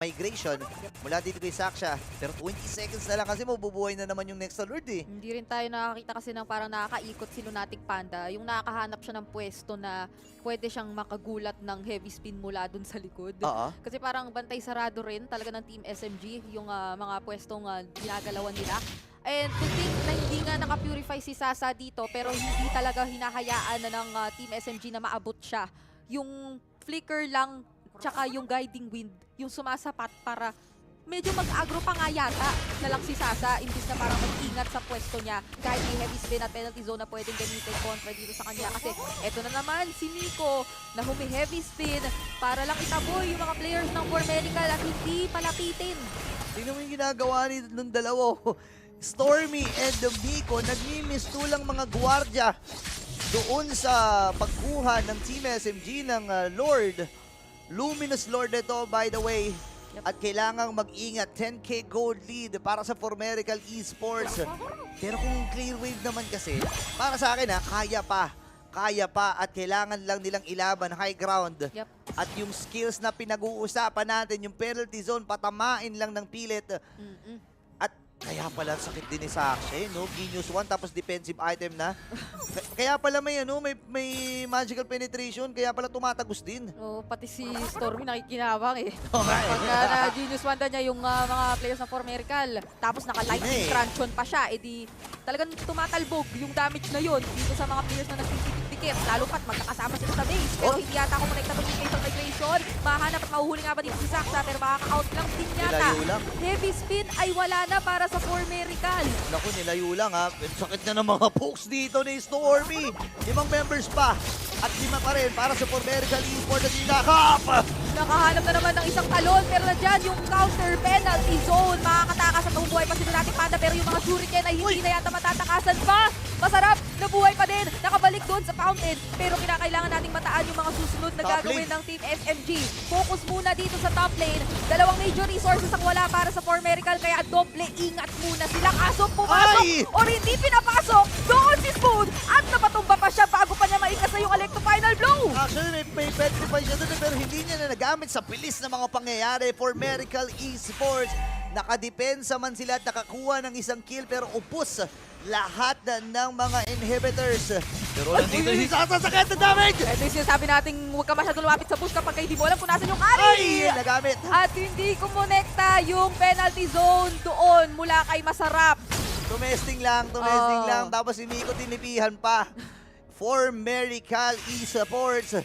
migration mula dito kay Saksha. Pero 20 seconds na lang kasi mabubuhay na naman yung next alert eh. Hindi rin tayo nakakita kasi ng parang nakakaikot si Lunatic Panda. Yung nakakahanap siya ng pwesto na pwede siyang makagulat ng heavy spin mula dun sa likod. Kasi parang bantay sarado rin talaga ng Team SMG yung mga pwestong ginagalawan nila. And to think na hindi nga naka-purify si Sasa dito pero hindi talaga hinahayaan na ng Team SMG na maabot siya. Yung flicker lang tsaka yung guiding wind, yung sumasapat para medyo mag-agro pa nga yata na lang si Sasa imbis na parang mag-ingat sa pwesto niya kahit may heavy spin at penalty zone na pwedeng gamitin kontra dito sa kanya. Kasi eto na naman si Nico na humi-heavy spin para lang itaboy yung mga players ng Formerical at hindi palapitin. Tingnan mo yung ginagawa ng dalawa. Stormy and Nico, nagmimistulang mga gwardya doon sa pagkuha ng Team SMG ng Lord. Luminous Lord ito, by the way. At kailangang mag-ingat. 10k gold lead para sa Formerical Esports. Pero kung clear wave naman kasi, para sa akin kaya pa. Kaya pa at kailangan lang nilang ilaban high ground. At yung skills na pinag-uusapan natin, yung penalty zone, patamain lang ng pilit. At kaya pala sakit din ni Saksha, no? Genius 1 tapos defensive item na. Kaya pala may magical penetration, kaya pala tumatagos din. Pati si Stormy nakikinabang eh. Pagka na Genius 1 niya yung mga players ng Formerical, tapos naka-lightning crunch-on pa siya, edi talagang tumatalbog yung damage na yun dito sa mga players na nagtitipid-dikit. Lalo pat magkakasama sila sa base, pero hindi yata ako connected to spatial migration. Mahanap at mahuhuli nga ba dito si Saksha, pero makaka-out lang din yata. Heavy spin ay wala na para sa Formerical. Naku, nilayo lang sakit na ng mga pokes dito ni Stormy. 5 members pa. At 5 pa rin para sa Formerical Esports at Inakap. Nakahanap na naman ng isang talon, pero nandyan yung counter penalty zone. Makakatakas at mabubuhay pa si Lunatic Panda, pero yung mga shuriken ay hindi na yata matatakasan pa. Masarap, nabuhay pa din. Nakabalik doon sa fountain, pero kinakailangan nating mataan yung mga susunod na gagawin ng Team SMG. Focus muna dito sa top lane. 2 major resources ang wala para sa Formerical, kaya doble ingat muna sila. Kaso pumasok o hindi pinapasok. Doon si Spoon at napatumba pa siya bago pa niya maikas na yung Electro Final Blow. Actually, may petrify siya doon pero hindi niya na nagamit sa bilis na mga pangyayari. Formerical Esports, nakadepensa man sila at nakakuha ng isang kill pero upos lahat ng mga inhibitors. Pero nandito si Sasa sa sakit na damage! Ito yung sinasabi nating huwag ka masyado lumapit sa bush kapag hindi mo alam kung nasan yung ari! Ay! Nagamit! At hindi kumonekta yung penalty zone doon mula kay Masarap. Tumesting lang. Tapos si Nico tinipihan pa. Formerical Esports.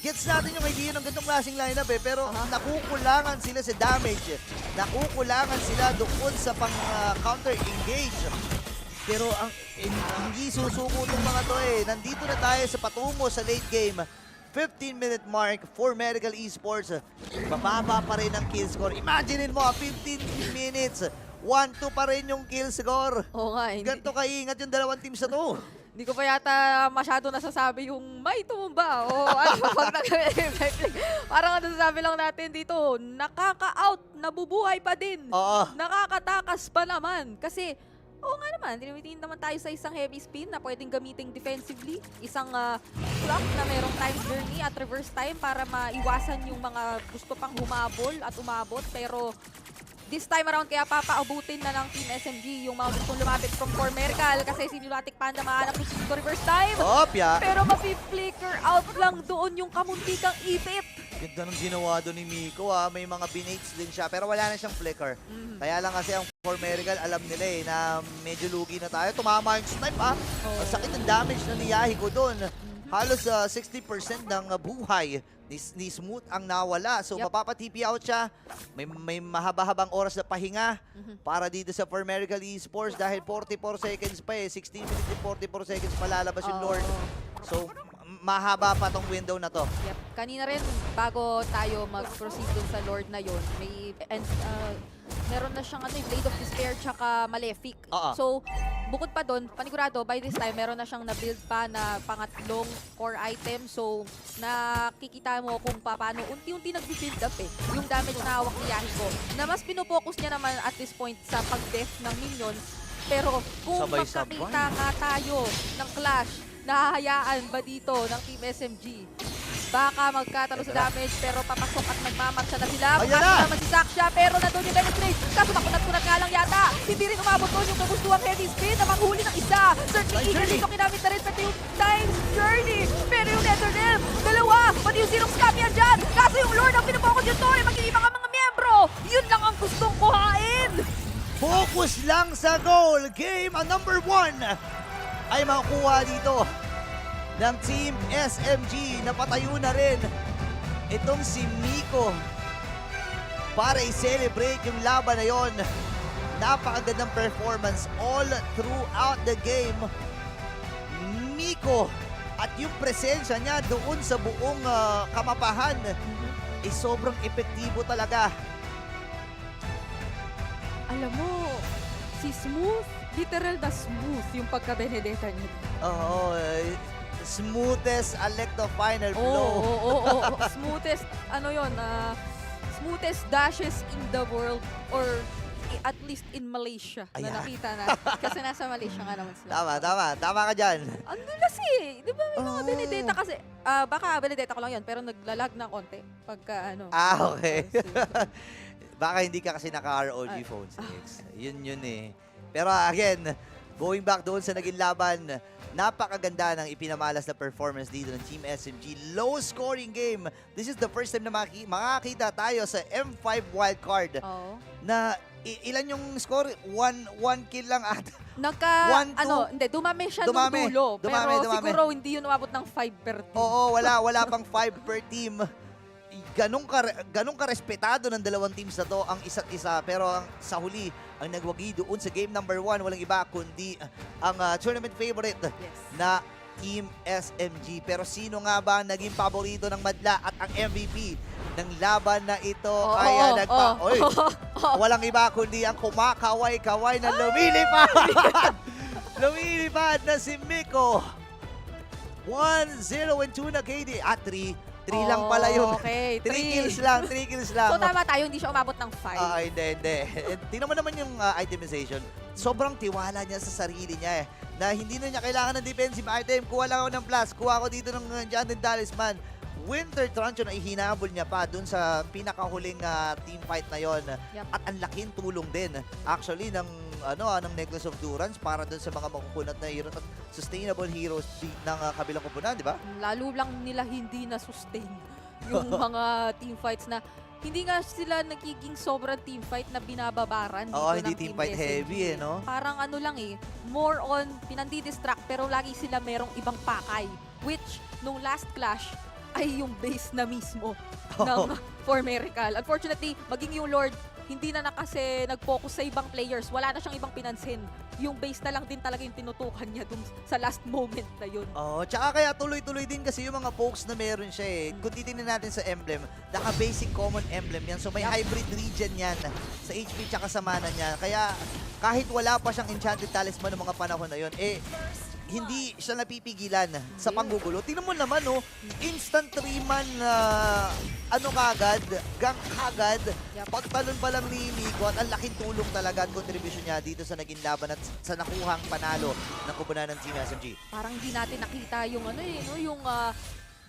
Gets natin yung idea ng ganitong klaseng lineup pero nakukulangan sila sa damage. Nakukulangan sila doon sa pang-counter engage. Pero hindi susuko itong mga to Nandito na tayo sa patungo sa late game. 15-minute mark for Formerical Esports. Bababa pa rin ang kill score. Imaginein mo, 15 minutes. 1-2 pa rin yung kill score. Oo nga. Ganito kaingat yung dalawang teams na to. Hindi ko pa yata masyado nasasabi yung may tumumba o ano pag parang nasasabi lang natin dito, nakaka-out, nabubuhay pa din. Nakakatakas pa naman. Kasi, oo nga naman, tinitingin naman tayo sa isang heavy spin na pwedeng gamitin defensively. Isang clock na merong time journey at reverse time para maiwasan yung mga gusto pang humabol at umabot. Pero This time around, kaya papaabutin na ng Team SMG yung mga gustong lumapit from For Miracle kasi si Mulatic Panda mahanap yung Cisco reverse time. Opya! Pero mapi-flicker out lang doon yung kamuntikang ipit. Ganda ng ginawa doon ni Miko, may mga binates din siya pero wala na siyang flicker. Kaya lang kasi ang For Miracle, alam nila na medyo lugi na tayo. Tumama yung snipe Ang sakit ng damage na niyahi ko doon. Halos 60% ng buhay ni Smooth ang nawala. So mapapa-TP out siya. May mahaba-habang oras na pahinga para dito sa For Miracle Esports dahil 44 seconds pa 16 minutes and 44 seconds palalabas yung Lord. So mahaba pa tong window na to. Kanina rin, bago tayo mag-proceed dun sa Lord na yon, meron na siyang Blade of Despair tsaka Malefic. So, bukod pa doon, panigurado, by this time, meron na siyang na-build pa na pangatlong core item. So, nakikita mo kung paano unti-unti nag-build up yung damage na hawak ni Yahiko. Na mas pinopokus niya naman at this point sa pag-death ng minions. Pero kung magkakita nga tayo ng clash, nahahayaan ba dito ng Team SMG? Baka magkatalo sa damage pero papasok at magmamatcha na sila. Baka naman si Zaksha pero nandun yung penetrate. Kaso makunat-kunat nga lang yata. Hindi rin umabot doon yung kagustuhang heavy spin na manghuli ng isa. Searching Eagle dito kinamit na rin pati yung Time's Journey. Pero yung Nether Realm, dalawa. Pati yung Zero Scam yan dyan. Kaso yung Lord ang pinapokos yung Tori. Mag-iibang ang mga miyembro. Yun lang ang gustong kuhain. Focus lang sa goal. Game number 1 ay makukuha dito ng Team SMG. Napatayo na rin itong si Miko para i-celebrate yung laban na yon. Napakagandang performance all throughout the game. Miko at yung presensya niya doon sa buong kamapahan ay sobrang epektibo talaga. Alam mo, si Smooth, literal na smooth yung pagka-Benedetta niya. Oo, smoothest Alecto final blow. Smoothest, smoothest dashes in the world or at least in Malaysia na nakita na. Kasi nasa Malaysia nga naman sila. Tama ka dyan. Ang dulas di ba may mga Benedetta kasi, baka Benedetta ko lang yun, pero naglalag ng konti pagka okay. Baka hindi ka kasi naka-ROG phone 6. Yun Pero again, going back doon sa naging laban, napakaganda ng ipinamalas na performance dito ng Team SMG. Low scoring game. This is the first time na makakita tayo sa M5 wildcard. Na ilan yung score? One kill lang at dumami siya nung dulo. Pero siguro hindi yun umabot ng 5 per team. Oo, wala pang 5 per team. Ganong ka-respetado ng dalawang teams na to ang isa't isa. Pero sa huli, ang nagwagi doon sa game number 1, walang iba kundi ang tournament favorite na Team SMG. Pero sino nga ba naging paborito ng madla at ang MVP ng laban na ito ay walang iba kundi ang kumakaway-kaway na lumilipad. Lumilipad na si Miko. 1-0 and 2 na KD at 3 lang pala yun. Okay, 3 kills lang. So tama tayo, hindi siya umabot ng 5. Hindi. Tingnan mo naman yung itemization. Sobrang tiwala niya sa sarili niya na hindi na niya kailangan ng defensive item. Kuha lang ako ng plus. Kuha ako dito ng Enchanted Talisman. Winter Truncheon ay hinabol niya pa dun sa pinakahuling team fight na yon. At ang laking tulong din actually ng Necklace of Durance para dun sa mga makukunat na heroes at sustainable heroes ng kabilang kupunan, di ba? Lalo lang nila hindi na-sustain yung mga team fights na hindi nga sila nagiging sobrang team fight na binababaran dito ng hindi team fight heavy no? Parang more on pinandi-distract pero lagi sila merong ibang pakay. Which, nung last clash, ay yung base na mismo ng For Miracle. Unfortunately, maging yung Lord, hindi na kasi nag-focus sa ibang players. Wala na siyang ibang pinansin. Yung base na lang din talaga yung tinutukan niya dun sa last moment na yun. Tsaka kaya tuloy-tuloy din kasi yung mga pokes na meron siya Kung titingnan natin sa emblem, naka-basic common emblem yan. So may hybrid regen yan sa HP tsaka sa mana niya. Kaya kahit wala pa siyang Enchanted Talisman ng mga panahon na yun, hindi siya napipigilan sa panggugulo. Tingnan mo naman, instant 3-man gang kagad. Pagtalon pa lang ni Miko at ang laking tulong talaga at contribution niya dito sa naging laban at sa nakuhang panalo ng kupunan ng Team SMG. Parang hindi natin nakita yung yung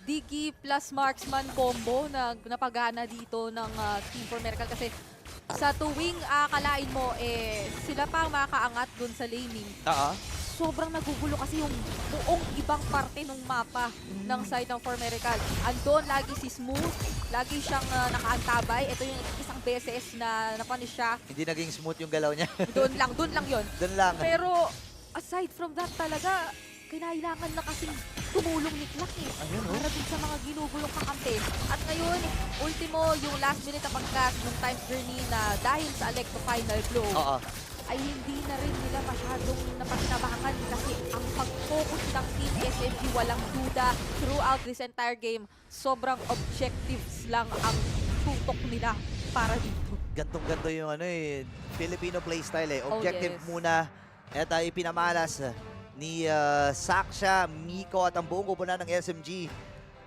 Diggy plus Marksman combo na napagana dito ng Team For Miracle kasi sa tuwing akalain mo, sila pa ang makakaangat dun sa laning. Sobrang nagugulo kasi yung buong ibang parte ng mapa ng side ng For Miracle. Andun, lagi si Smooth, lagi siyang nakaantabay. Ito yung isang beses na napunish siya. Hindi naging smooth yung galaw niya. Doon lang yun. Doon lang. Pero aside from that talaga, kinailangan na kasing tumulong ni Clark para dun sa mga ginugulong kakampi. At ngayon, ultimo, yung last minute na pag-cast ng Time's Journey na dahil sa Electro Final Blow, ay hindi na rin nila masyadong napakinabangan kasi ang pag-focus ng Team SMG walang duda throughout this entire game. Sobrang objectives lang ang tutok nila para dito. Gantong-ganto yung Filipino playstyle Objective muna. At ipinamalas ni Saksha, Miko at ang buong kupunan ng SMG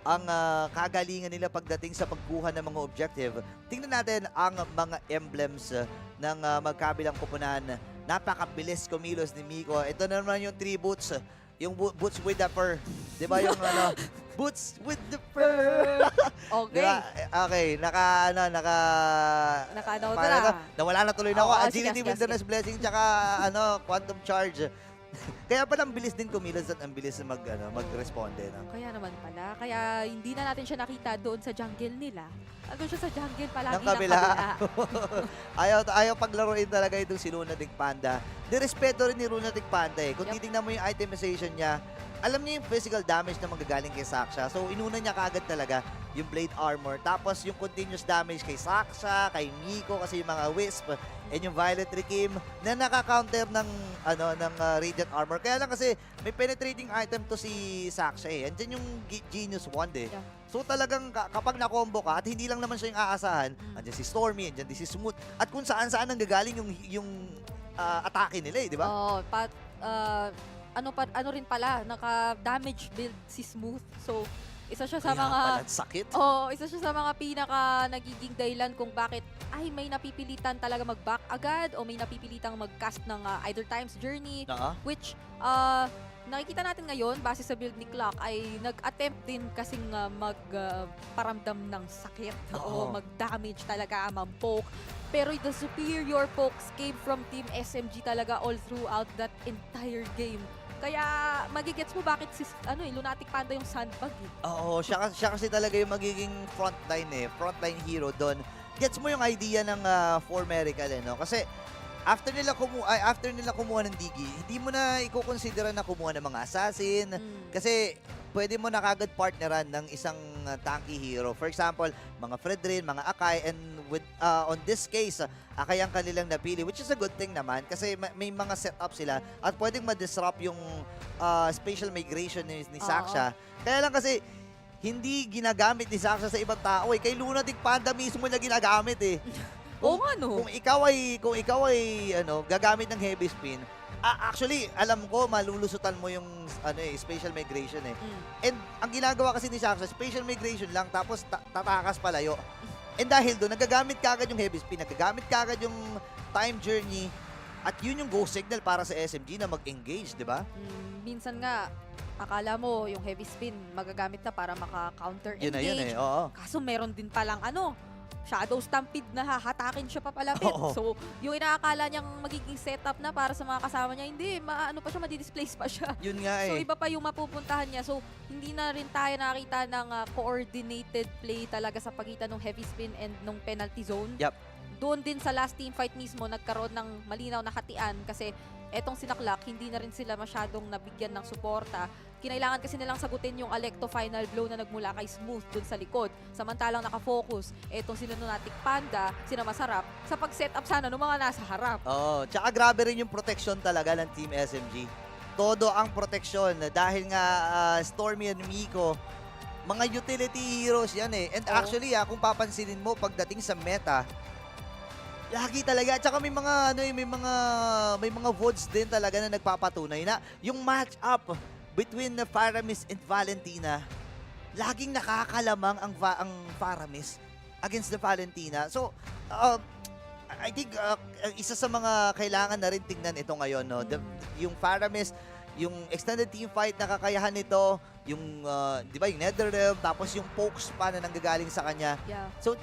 ang kagalingan nila pagdating sa pagkuha ng mga objective. Tingnan natin ang mga emblems ng magkabilang kupunan. Napakabilis kumilos ni Miko. Ito na naman yung 3 boots. Yung boots with the fur. Diba yung boots with the fur. Okay. Diba? Okay, nawala na tuloy na ako. Agility, Wilderness Blessing, tsaka Quantum Charge. Kaya pala ang bilis din kumilos at ang bilis na mag-responde. Kaya naman pala. Kaya hindi na natin siya nakita doon sa jungle nila. Andun siya sa jungle palagi ng kabila. ayaw paglaruin talaga itong si Lunatic Panda. Nirespeto rin ni Lunatic Panda Kung titignan mo yung itemization niya, alam niya yung physical damage na magagaling kay Saksha. So inuna niya kaagad talaga yung Blade Armor. Tapos yung continuous damage kay Saksha, kay Miko, kasi yung mga Wisp, and yung Violet Rekim na naka-counter ng Radiant Armor. Kaya lang kasi may penetrating item to si Saksha Andyan yung Genius Wand So talagang kapag na-combo ka, at hindi lang naman siya yung aasahan, andyan si Stormy, andyan din si Smooth, at kung saan-saan ang gagaling yung atake nila di ba? Ano rin pala, naka-damage build si Smooth. So, isa siya sa Kaya mga pala sakit. isa siya sa mga pinaka nagiging dahilan kung bakit may napipilitan talaga mag-back agad o may napipilitang mag-cast ng either Time's Journey, which nakikita natin ngayon base sa build ni Clock ay nag-attempt din kasing magparamdam ng sakit o mag-damage talaga, mag-poke. Pero the superior pokes came from Team SMG talaga all throughout that entire game. Kaya magigets mo bakit si Lunatic Panda yung sandbag Oo, siya kasi talaga yung magiging frontline frontline hero doon. Gets mo yung idea ng For Miracle Kasi after nila kumuha ng Digi, hindi mo na i-consider na kumuha ng mga assassin kasi pwede mo na kagad partneran ng isang tanky hero. For example, mga Fredrin, mga Akai, and with on this case, Akai ang kanilang napili, which is a good thing naman kasi may mga setup sila at pwedeng ma-disrupt yung spatial migration ni Saksha. Kaya lang kasi hindi ginagamit ni Saksha sa ibang tao Kay Lunatic Panda mismo niya ginagamit Kung ikaw ay gagamit ng heavy spin, actually, alam ko, malulusutan mo yung spatial migration And ang ginagawa kasi ni Saksha, spatial migration lang, tapos tatakas palayo. And dahil doon, nagagamit kagad yung heavy spin, nagagamit kagad yung time journey, at yun yung go signal para sa SMG na mag-engage, di ba? Minsan nga, akala mo yung heavy spin magagamit na para maka-counter engage. Yun na oo. Kaso meron din palang Shadow Stampede na hahatakin siya papalapit. So, yung inaakala niyang magiging setup na para sa mga kasama niya, hindi, madidisplace pa siya. Yun nga So, iba pa yung mapupuntahan niya. So, hindi na rin tayo nakita ng coordinated play talaga sa pagitan ng heavy spin and ng penalty zone. Doon din sa last team fight mismo, nagkaroon ng malinaw na hatian kasi etong sinaklak, hindi na rin sila masyadong nabigyan ng suporta. Kinailangan kasi nilang sagutin yung Electo Final Blow na nagmula kay Smooth dun sa likod. Samantalang nakafocus, etong sila Lunatic Panda, sila Masarap, sa pag-setup sana ng mga nasa harap. Tsaka grabe rin yung protection talaga ng Team SMG. Todo ang protection dahil nga Stormy and Miko, mga utility heroes yan And actually, kung papansinin mo, pagdating sa meta, lagi talaga. Tsaka may mga votes din talaga na nagpapatunay na yung match-up between Faramis and Valentina, laging nakakalamang ang Faramis against the Valentina. So, I think isa sa mga kailangan na rin tingnan ito ngayon. Yung Faramis, yung extended team fight na kakayahan nito, di ba, yung Netherrealm, tapos yung pokes pa na nanggagaling sa kanya. Yeah. So,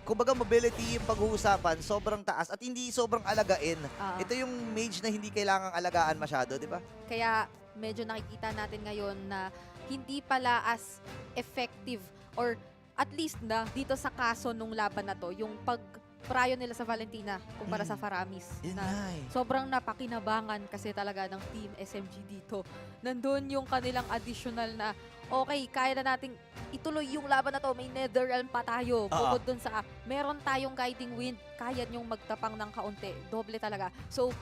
kumbaga mobility yung pag-uusapan, sobrang taas at hindi sobrang alagain. Ito yung mage na hindi kailangang alagaan masyado, di ba? Kaya medyo nakikita natin ngayon na hindi pala as effective or at least na dito sa kaso nung laban na to, yung prayo nila sa Valentina kumpara sa Faramis. Sobrang napakinabangan kasi talaga ng Team SMG dito. Nandun yung kanilang additional na, okay, kaya na nating ituloy yung laban na to. May Netherrealm pa tayo. Bukod dun sa, meron tayong Guiding Wind. Kaya nyong magtapang ng kaunti. Doble talaga. So,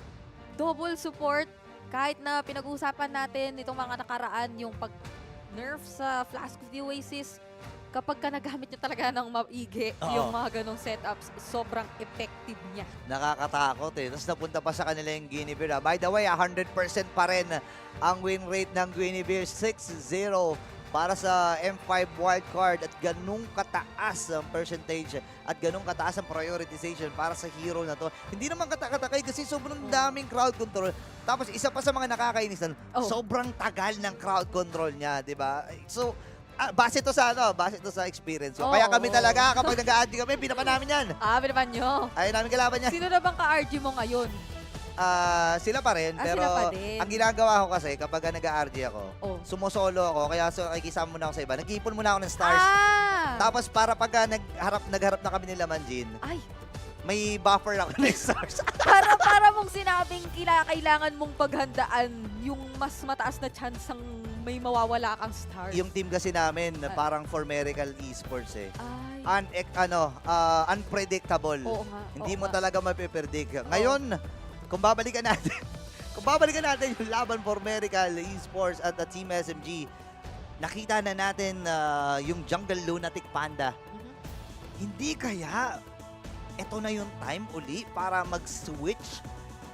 double support. Kahit na pinag-uusapan natin itong mga nakaraan, yung pag-nerf sa Flask of the Oasis, kapag ka nagamit nyo talaga ng maigi, yung mga ganong setups, sobrang effective niya. Nakakatakot eh. Tapos napunta pa sa kanila yung Guinevere. By the way, 100% pa rin ang win rate ng Guinevere. 6-0 para sa M5 wildcard at ganung kataas ang percentage at ganung kataas ang prioritization para sa hero na to. Hindi naman katakay kasi sobrang daming crowd control. Tapos isa pa sa mga nakakainis na sobrang tagal ng crowd control niya, di ba? So, base to sa experience. So, kaya kami talaga, kapag nag-a-RG kami, pinapan namin yan. Pinapan nyo. Ayaw namin kalaban yan. Sino na bang ka-RG mo ngayon? Sila pa rin, pero sila pa din. ang ginagawa ko kasi, kapag nag-a-RG ako, sumosolo ako, kaya nakikisama muna ako sa iba. Nag-iipon muna ako ng stars. Tapos para pagka nagharap na kami nila Manjin, may buffer ako ng stars. para mong sinabing kailangan mong paghandaan yung mas mataas na chance ang may mawawala kang stars. Yung team kasi namin, parang for Miracle Esports eh. Unpredictable. Hindi mo talaga mapipredict. Ngayon, kung babalikan natin yung laban for Miracle Esports at the Team SMG, nakita na natin yung Jungle Lunatic Panda. Hindi kaya ito na yung time uli para mag-switch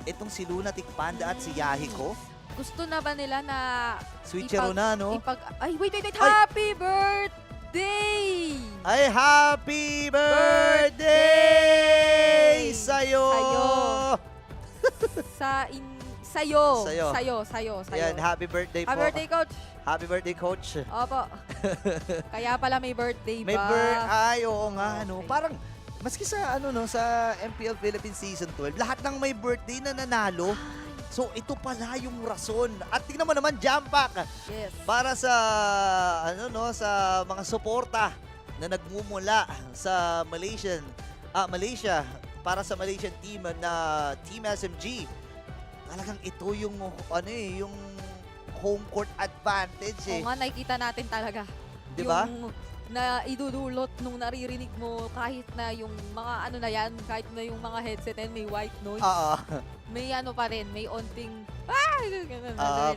itong si Lunatic Panda at si Yahiko? Gusto na ba nila na switchero na, no? Wait. Happy birthday! Ay, happy birthday! Sa'yo! Sa'yo. Yan, happy birthday po. Happy birthday, Coach. Happy birthday, Coach. Opo. Kaya pala may birthday ba? Oo nga, no? Parang, maski sa, sa MPL Philippines Season 12, lahat ng may birthday na nanalo. So, ito pala yung rason. At tingnan mo naman, jump pack. Yes. Para sa, sa mga suporta na nagmumula sa Malaysia, para sa Malaysian team na Team SMG. Talagang ito yung, yung home court advantage eh. Oo nga, nakikita natin talaga. Diba? Yung na idudulot nung naririnig mo kahit na yung mga kahit na yung mga headset and may white noise. May pa rin, may onting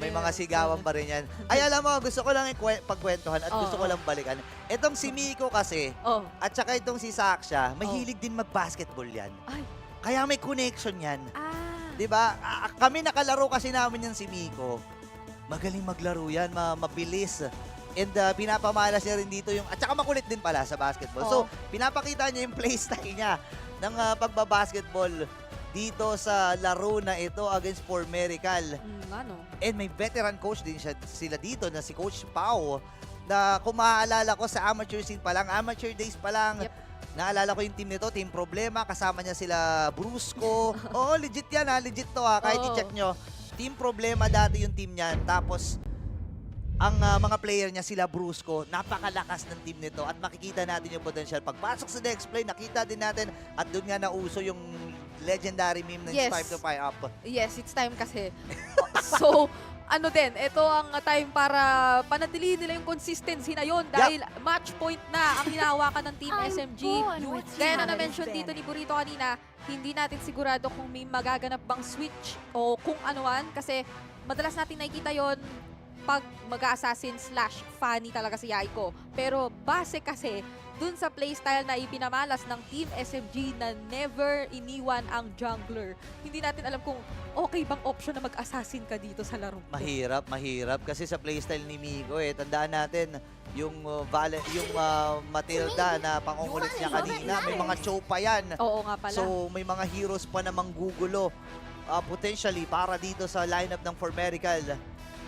may mga sigawan pa rin yan. Ay, alam mo, gusto ko lang pagkwentuhan at gusto ko lang balikan. Itong si Miko kasi, at saka itong si Saksha, mahilig din mag-basketball yan. Kaya may connection yan. Diba? Kami nakalaro kasi namin yan si Miko. Magaling maglaro yan, mabilis. And pinapamalas niya rin dito yung, at saka makulit din pala sa basketball. So, pinapakita niya yung playstyle niya ng pagbabasketball dito sa laro na ito against For Miracle. And may veteran coach din sila dito na si Coach Pao na kung maaalala ko sa amateur scene pa lang, amateur days pa lang, naalala ko yung team nito, Team Problema, kasama niya sila Brusco. Oo, legit yan legit to kahit i-check nyo. Team Problema dati yung team niyan, tapos ang mga player niya, sila Brusco, napakalakas ng team nito at makikita natin yung potential. Pagpasok sa next play, nakita din natin at doon nga nauso yung legendary meme na it's time to fire up. Yes, it's time kasi. So, ito ang time para panatilihin nila yung consistency na yon dahil match point na ang hinahawakan ng Team SMG. Kaya na-mention dito ni Burrito kanina, hindi natin sigurado kung may magaganap bang switch o kung anuan kasi madalas natin nakikita yon pag mag-assassin / funny talaga si Yaiko. Pero base kasi dun sa playstyle na ipinamalas ng Team SMG na never iniwan ang jungler. Hindi natin alam kung okay bang option na mag-assassin ka dito sa laro. Mahirap kasi sa playstyle ni Miko tandaan natin yung Matilda na pangungulit niya kanina, may mga chopa yan. Oo nga pala. So may mga heroes pa na manggugulo potentially para dito sa lineup ng For Miracle.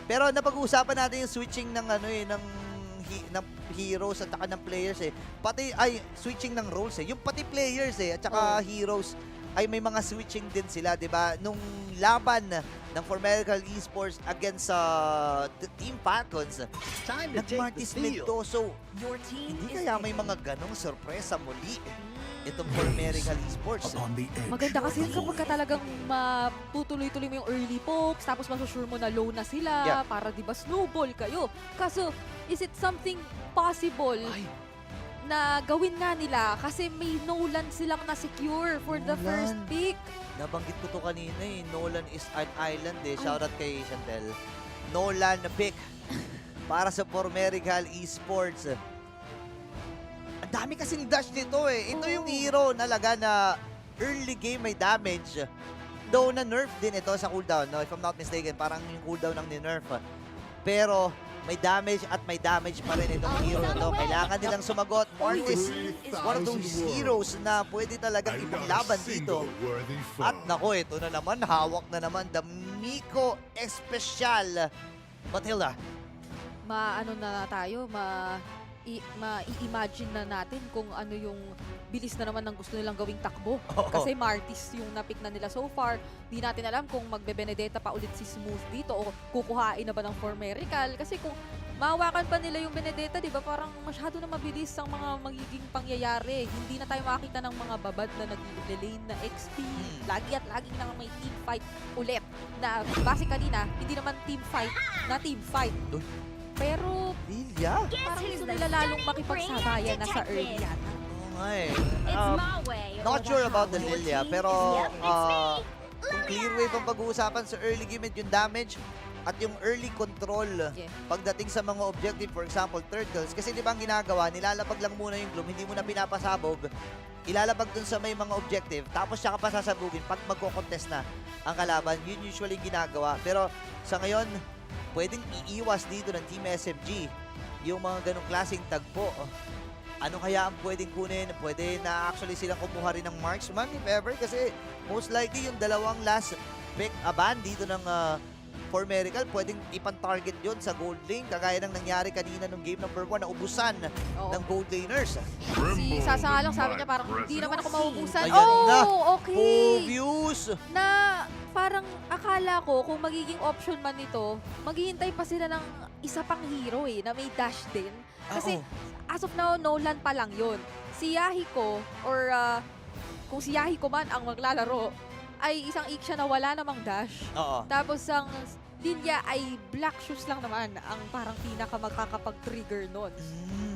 Pero napag-uusapan natin yung switching ng ano ng heroes at saka ng players Pati switching ng roles Yung pati players at saka heroes ay may mga switching din sila, 'di ba? Nung laban ng Formerical Esports against the Team Falcons, nag-Martis mid to. So, hindi kaya may mga ganong sorpresa muli itong Formerical Esports. Maganda kasi kapag talagang matutuloy-tuloy mo yung early pokes, tapos masusure mo na low na sila para di ba snowball kayo. Kaso, is it something possible na gawin nga nila kasi may Nolan silang na-secure for the first pick? Nabanggit ko to kanina Nolan is an island Shoutout kay Chantel. Nolan na pick para sa Formerical Esports. Ang dami kasing dash dito Ito yung hero nalaga na early game may damage. Though na-nerf din ito sa cooldown, no? If I'm not mistaken, parang yung cooldown ang ni-nerf. Pero may damage at may damage pa rin itong hero na to. Kailangan nilang sumagot. Martis is one of those heroes na pwede talagang ipaglaban dito. At nako, ito na naman, hawak na naman, the Miko Especial. Matilda. Ano na tayo, i-imagine na natin kung ano yung bilis na naman ng gusto nilang gawing takbo. Kasi Martis yung napick na nila so far. Di natin alam kung magbe-Benedetta pa ulit si Smooth dito o kukuhain na ba ng Formerical. Kasi kung mahawakan pa nila yung Benedetta, di ba parang masyado na mabilis ang mga magiging pangyayari. Hindi na tayo makakita ng mga babad na nag-lane na XP. Lagi at laging na may team fight ulit. Na base kanina, hindi naman team fight na team fight. Pero parang gusto nila lalong makipagsabayan na sa early yata. Not sure about the Lilia, pero kung clear wave ang pag-uusapan sa early game yung damage at yung early control pagdating sa mga objective, for example, turtles. Kasi di ba ang ginagawa, nilalapag lang muna yung gloom, hindi mo na pinapasabog, ilalapag dun sa may mga objective, tapos siya ka pa sasabugin pag magko-contest na ang kalaban. Yun usually ginagawa. Pero sa ngayon, pwedeng iiwas dito ng Team SMG yung mga ganong klaseng tagpo. Ano kaya ang pwedeng kunin? Pwede na actually silang kumuha rin ng marksman if ever, kasi most likely yung dalawang last pick ban dito ng Formerical, pwedeng ipan-target yun sa gold lane, kagaya ng nangyari kanina nung game number 1 na ubusan ng gold laners. Si Sasa lang sabi niya parang hindi naman ako maubusan. Okay. Obvious! Na parang akala ko kung magiging option man nito, maghihintay pa sila ng isa pang hero na may dash din. Kasi as of now, Nolan pa lang yun. Si Yahiko or kung si Yahiko man ang maglalaro, ay isang Iksha na wala namang dash. Tapos ang Lilia ay black shoes lang naman ang parang pinaka magkakapag-trigger nun.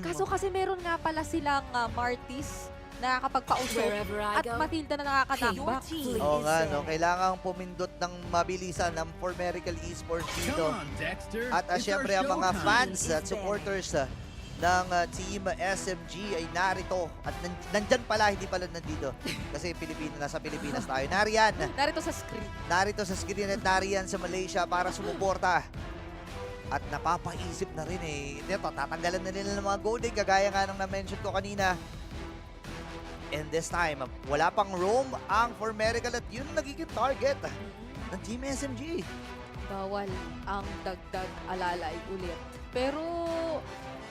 Kaso kasi meron nga pala silang Martis na nakakapagpausok at Matilda na nakaka-knockback. Oo nga, no? Kailangan pumindot ng mabilisan ng Formerical Esports dito. At syempre ang mga fans at supporters ng Team SMG ay narito. At nandyan pala, hindi pala nandito. Kasi nasa Pilipinas tayo. Narito sa screen. Narito sa screen at nariyan sa Malaysia para sumuporta. At napapaisip na rin Ito, tatanggalan na nila ng mga golden, kagaya nga nung na-mention ko kanina. And this time, wala pang roam ang Formerical at yun nagiging target ng Team SMG. Bawal ang dagdag alalay ulit. Pero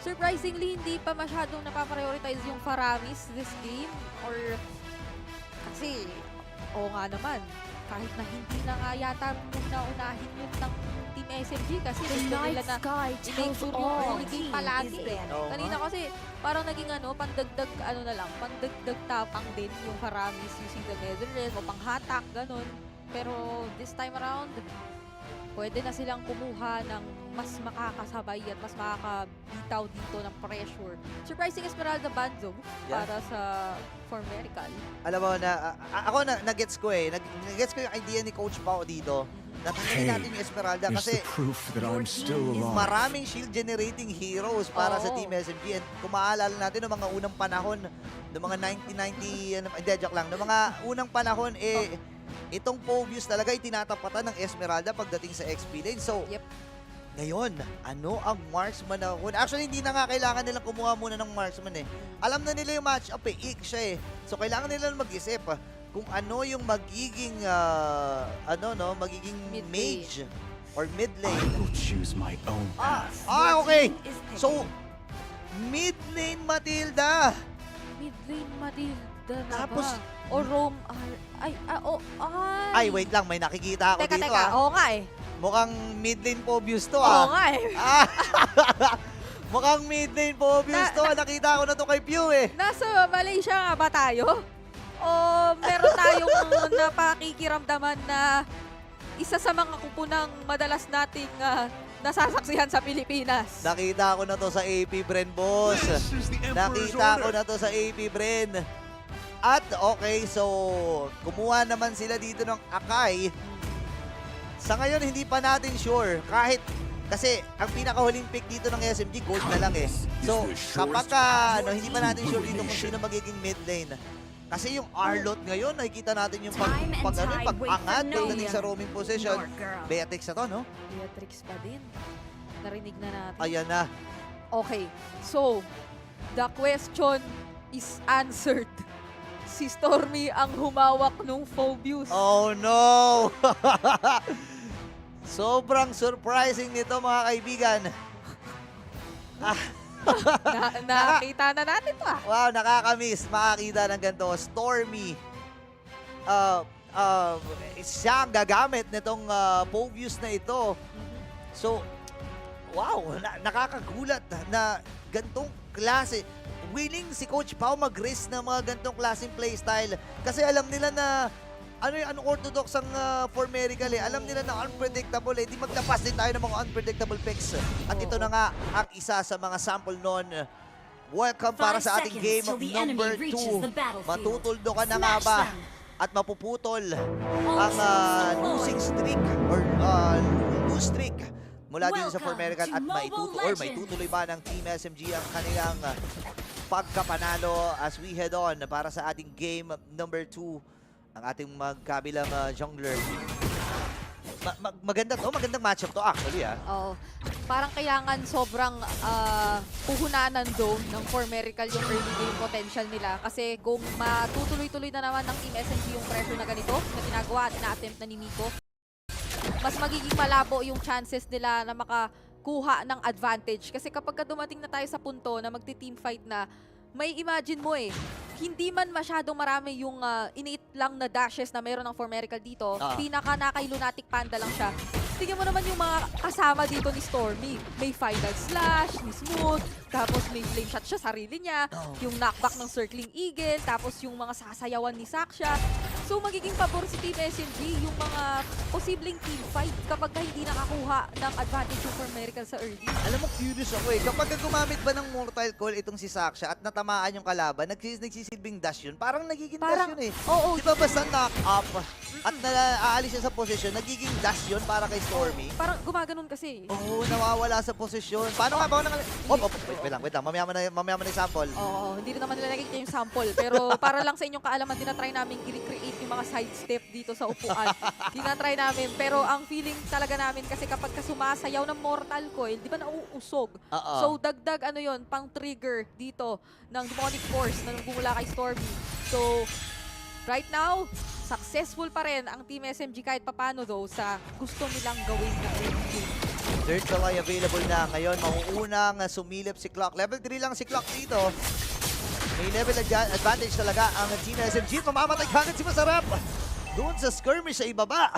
surprisingly, hindi pa masyadong napaprioritize yung Faramis this game. Or kasi, nga naman, kahit na hindi na nga yata unahin yun ng Team SMG kasi gusto nila na i-make sure yung early game palagi. Kanina kasi parang naging pandagdag pandagdag tapang din yung Faramis using the Nether Realm o panghatak, ganun. Pero this time around, pwede na silang kumuha ng mas makakasabay at mas makakabitaw dito ng pressure. Surprising Esmeralda Banzo para sa Formerical. Alam mo na, ako nag-gets ko nag-gets ko yung idea ni Coach Pao dito. Natanggalin natin yung Esmeralda kasi maraming shield generating heroes para sa Team SMG. And kung maaalala natin noong mga unang panahon, noong mga 1990, joke lang, noong mga unang panahon, itong Povius talaga ay tinatapatan ng Esmeralda pagdating sa XP lane. So, ngayon, ano ang marksman na kunin? Actually, hindi na nga kailangan nilang kumuha muna ng marksman Alam na nila yung match-up siya So, kailangan nila mag-isip kung ano yung magiging, magiging mage or mid lane. I will choose my own path. Okay. So, mid lane Matilda. Mid lane Matilda na Tapos, ba? O Rome, ay, wait lang, may nakikita ako dito. Teka, oo nga eh. Mukhang mid lane Pobius to Oo nga eh. Mukhang mid lane Pobius to. Nakita ko na to kay Pew eh. Nasa Malaysia nga ba tayo? O meron tayong napakikiramdaman na isa sa mga kupunang madalas nating nasasaksihan sa Pilipinas? Nakita ko na to sa AP Bren, boss. Nakita ko na to sa AP Bren. At okay, so kumuha naman sila dito ng Akai. Sa ngayon, hindi pa natin sure. Kasi ang pinakahuling pick dito ng SMG, gold na lang eh. So, kapag hindi pa natin sure dito kung sino magiging mid lane. Kasi yung Arlot ngayon, nakikita natin yung pag-angat pagdating sa roaming position. Beatrix na to, no? Beatrix pa din. Narinig na natin. Ayan na. Okay, so, the question is answered. Si Stormy ang humawak nung Phobius. Oh no! Sobrang surprising nito mga kaibigan. Nakita na natin to ah. Wow, nakakamiss makakita ng ganito. Stormy. Siya ang gagamit nitong Phobius na ito. So, wow, nakakagulat na gantong klase. Willing si Coach Pao mag-risk ng mga gantong klaseng playstyle kasi alam nila na unorthodox ang formerical eh. Alam nila na unpredictable eh. Di maglapas din tayo ng mga unpredictable picks. At ito na nga ang isa sa mga sample nun. Welcome para sa ating game number 2. Matutuldo ka na nga ba? At mapuputol ang losing streak or lose streak mula din sa formerical at maitutuloy ba ng Team SMG ang kanilang pagkapanalo as we head on para sa ating game number 2. Ang ating magkabilang jungler. Magandang matchup to actually Oo. Parang kailangan sobrang puhunanan do ng formerical yung early game potential nila kasi kung matutuloy-tuloy na naman ng Team SMG yung pressure na ganito na ginagawa at na-attempt na ni Miko, mas magiging malabo yung chances nila na makakuha ng advantage. Kasi kapag dumating na tayo sa punto na magti-team fight na, may imagine mo eh, hindi man masyadong marami yung iniit lang na dashes na meron ng formerical dito. Pinaka-nakay-lunatic panda lang siya. Tingnan mo naman yung mga kasama dito ni Stormy. May final slash, ni Smooth, tapos may flame shot siya sarili niya, yung knockback ng circling eagle, tapos yung mga sasayawan ni Saksha. So magiging pabor si Team SMG yung mga posibleng team fight kapag hindi nakakuha ng advantage yung formerical sa early. Alam mo, curious ako eh. Kapag gumamit ba ng Mortal Call itong si Saksha at natamaan yung kalaban, nagsisilbing dash yun, parang nagiging dash yun eh. Oo. Di ba basta knock up at aalis siya sa posisyon, nagiging dash yun para kay Stormy? Parang gumaganon kasi. Oo, nawawala sa posisyon. Paano nga ba? Wait lang. Mamaya mo na yung sample. Oo, hindi rin naman nilalagay niya yung sample. Pero para lang sa inyong kaalaman, tinatry namin i-recreate yung mga sidestep dito sa upuan. Tinatry namin. Pero ang feeling talaga namin kasi kapag sumasayaw ng Mortal Coil, di ba nauusog? So dagdag pang trigger dito ng demonic force na bumula kay Stormy. So right now, successful pa rin ang Team SMG kahit papano though sa gusto nilang gawin na early game. Third Kalay available na ngayon. Mauunang sumilip si Clock. Level 3 lang si Clock dito. May level advantage talaga ang Team SMG. Mamamatay kagad si Masarap. Doon sa skirmish sa ibaba.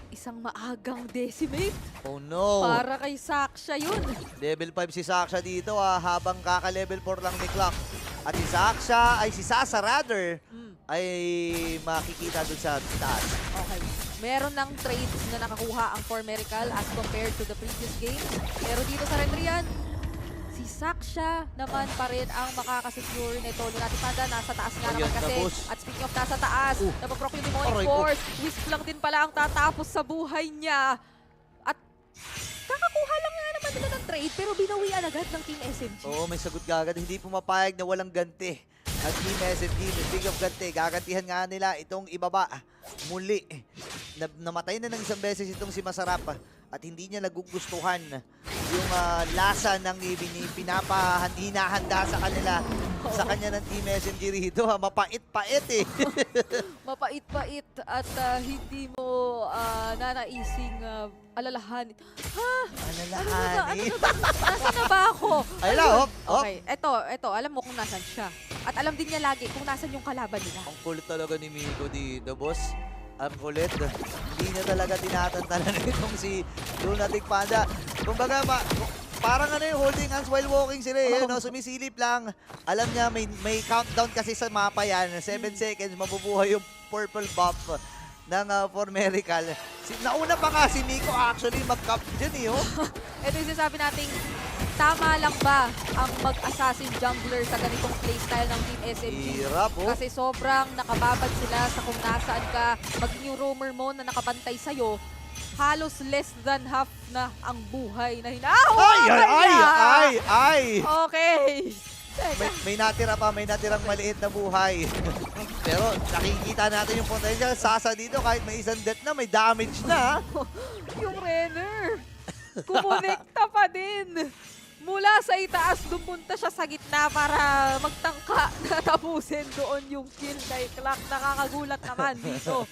Isang maagang decimate. Oh no. Para kay Saksha yun. Level 5 si Saksha dito habang kaka-level 4 lang ni Clock. At si Saksha, si Sasa rather, ay makikita doon sa taas. Okay. Meron ng trades na nakakuha ang formerical as compared to the previous game. Pero dito sa Restream, si Saksha naman pa rin ang makakasecure nito. Lunatic Panda, nasa taas nga naman kasi. At speaking of nasa taas, napaproc yung demonic force. Wisp lang din pala ang tatapos sa buhay niya. At kakakuha lang nga naman nila ng trade pero binawian agad ng Team SMG. Oo, may sagot agad. Hindi pumapayag na walang ganti. At Team SMG, speaking of ganti, gagantihan nga nila itong ibaba. Muli, namatay na ng isang beses itong si Masarap at hindi niya nagugustuhan yung lasa ng hinahanda sa kanila sa kanya ng Team SMG rito. Mapait-pait eh. pait-pait at hindi mo nanaising alalahanin. Ha? Alalahanin? Ano na ba? Nasaan na ba ako? Ay lang, hop. Okay, eto, alam mo kung nasan siya. At alam din niya lagi kung nasan yung kalaban nila. Ang kulit talaga ni Miko dito, boss. Ang kulit. Hindi niya talaga tinatantanan itong si Lunatic Panda. Kumbaga, parang yung holding hands while walking sila eh. No? Sumisilip lang. Alam niya, may countdown kasi sa mapa yan. 7 seconds, mabubuhay yung purple buff ng Formerical. Nauna pa nga si Miko actually mag-cap dyan eh. Oh. Ito yung sinasabi nating, tama lang ba ang mag-assassin jungler sa ganitong playstyle ng Team SMG? Hirap, oh. Kasi sobrang nakababad sila sa kung nasaan ka, maging yung roamer mo na nakabantay sa'yo, halos less than half na ang buhay na hinahawakan niya. Ay! Okay. May natirang maliit na buhay. Pero nakikita natin yung potential. Sasa dito, kahit may isang death na, may damage na. Yung Renner, kumonekta pa din. Mula sa itaas, dumunta siya sa gitna para magtangka na tapusin doon yung kill kay Clock. Nakakagulat naman dito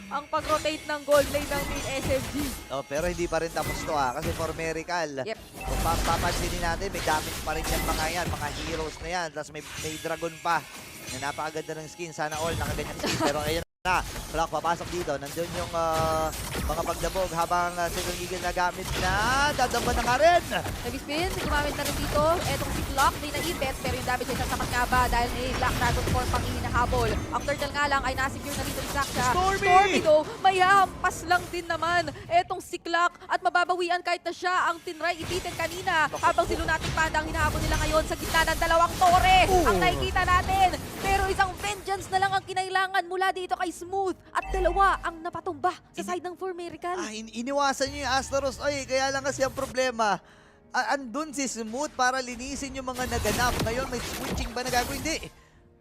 ang pag-rotate ng gold lane ng Team SMG. Oh, pero hindi pa rin tapos to kasi Formerical. Yep. Kung papansinin natin, may damage pa rin yan mga heroes na yan. Tapos may dragon pa na napakaganda ng skin. Sana all nakaganyan skin. Pero ayun na, Clock papasok dito. Nandun yung mga pagdabog habang second gigil na gamit na. Dadamba na nga rin. Nag-spin, gumamit na rin dito. Etong si Clock, may naipit. Pero yung damage ay sasapat nga ba dahil may Black Dragon form pang hinahabol. Ang turtle nga lang ay nasecure na dito ni Saksha. Stormy though, may hampas lang din naman. Etong si Clock at mababawian kahit na siya ang tinry ipitin kanina. Habang si Lunatic Panda ang hinahabol nila ngayon sa gitna ng dalawang tore. Ang nakikita natin. Pero isang vengeance na lang ang kinailangan mula dito kay Smooth. At dalawa ang napatumba sa side ng Formerical. Iniwasan niyo yung Astaros. Ay, kaya lang kasi ang problema. Andun si Smooth para linisin yung mga naganap. Ngayon, may switching ba na gagawin? Hindi.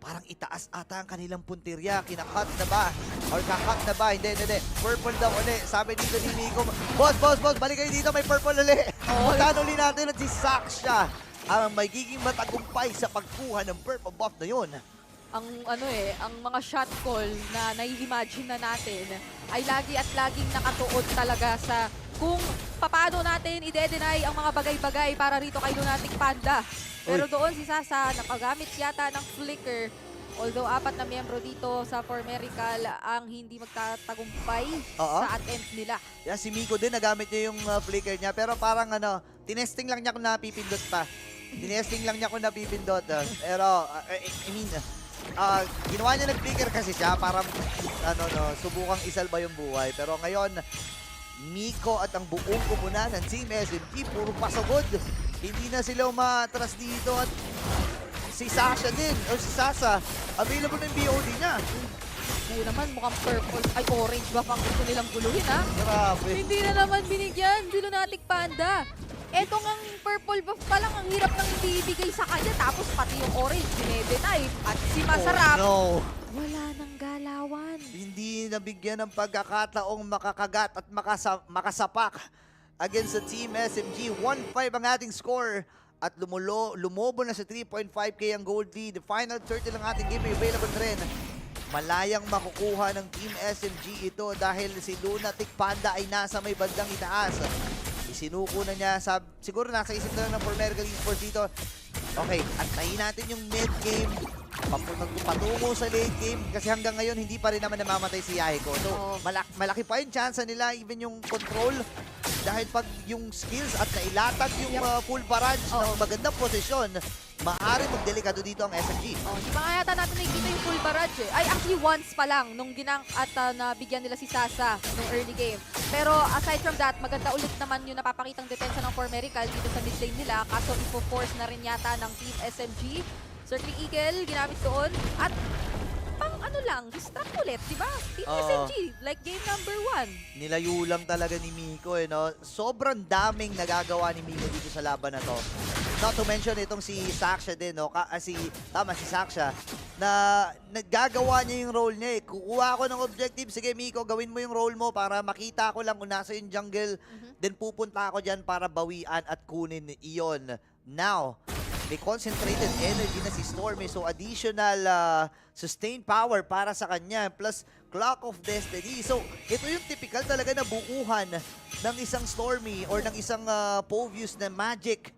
Parang itaas ata ang kanilang puntirya. Kinakat na ba? Or kakat na ba? Hindi. Purple daw ulit. Sabi dito ni Nico, Boss, balik kayo dito. May purple ulit. Magkano ulit natin at si Saksha ang magiging matagumpay sa pagkuha ng purple buff na yun. Ang mga shot call na nai-imagine na natin ay lagi at laging nakatuon talaga sa kung paano natin i-deny ang mga bagay-bagay para rito kay Lunatic Panda. Pero doon si Sasa nakagamit yata ng flicker. Although 4 na miyembro dito sa Formerical ang hindi magtatagumpay sa attempt nila. Yeah, si Miko din nagamit niya yung flicker niya pero parang tinesting lang niya kung napipindot pa. Pero ginawa niya nag-flicker kasi siya para subukang isalba yung buhay. Pero ngayon, Miko at ang buong komunan ng Team SMG, puro pasagod. Hindi na sila umatras dito at si Sasha din, o si Sasa, available ng BOD na. Oo naman, mukhang purple, ay orange ba pang gusto nilang guluhin ha? Grabe. Hindi na naman binigyan, si Lunatic Panda. Eto ngang purple buff pa lang, ang hirap nang hindi ibigay sa kanya. Tapos pati yung orange, dinedenay. At si Masarap, wala nang galawan. Hindi nabigyan ng pagkakataong makakagat at makasapak against the Team SMG. 1-5 ang ating score. At lumobo na sa 3.5k ang gold lead. The final 30 ng ating game ay available rin. Malayang makukuha ng Team SMG ito dahil si Lunatic Panda ay nasa may bandang itaas. Isinuko na niya, siguro nasa isip na lang ng Formerical Esports dito. Okay, antayin natin yung mid-game. Patungo sa late game kasi hanggang ngayon hindi pa rin naman namamatay si Yahiko. So, malaki pa yung chance nila, even yung control. Dahil pag yung skills at nailatag yung full barrage ng magandang posisyon, maaari magdelikado dito ang SMG. Di ba nga yata natin nakikita yung full barrage eh. Ay, actually once pa lang nung nabigyan nila si Sasa nung early game. Pero aside from that, maganda ulit naman yung napapakitang depensa ng Formerical dito sa mid lane nila. Kaso ipo-force na rin yata ng Team SMG. Circling Eagle, ginamit doon. At pang distract ulit, di ba? Team SMG, like game number 1. Nilayo lang talaga ni Miko, Sobrang daming nagagawa ni Miko dito sa laban na to. Not to mention itong si Saksha din, si Saksha, na nagagawa niya yung role niya, Kukuha ako ng objective, sige Miko, gawin mo yung role mo para makita ko lang kung nasa yung jungle, then pupunta ako dyan para bawian at kunin iyon. Now, may concentrated energy na si Stormy. So additional sustained power para sa kanya. Plus Clock of Destiny. So ito yung typical talaga na buuhan ng isang Stormy or ng isang Povius na Magic.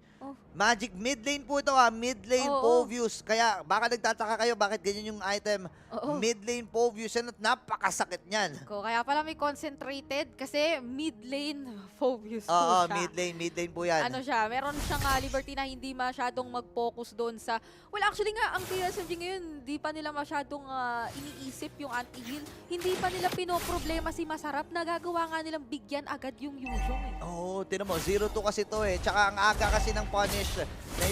Magic mid lane po ito mid lane Povius. Kaya baka nagtataka kayo bakit ganyan yung item. Mid lane Povius yan at napakasakit niyan. Kaya pala may concentrated kasi mid lane Povius po siya. Mid lane po yan. Ano siya, meron siyang liberty na hindi masyadong mag-focus doon sa... Well, actually nga, ang TSMG ngayon, hindi pa nila masyadong iniisip yung anti-heal. Hindi pa nila pinoproblema si Masarap. Nagagawa nga nilang bigyan agad yung Yuzhong. Tinan mo, 0-2 kasi to Tsaka ang aga kasi ng punish na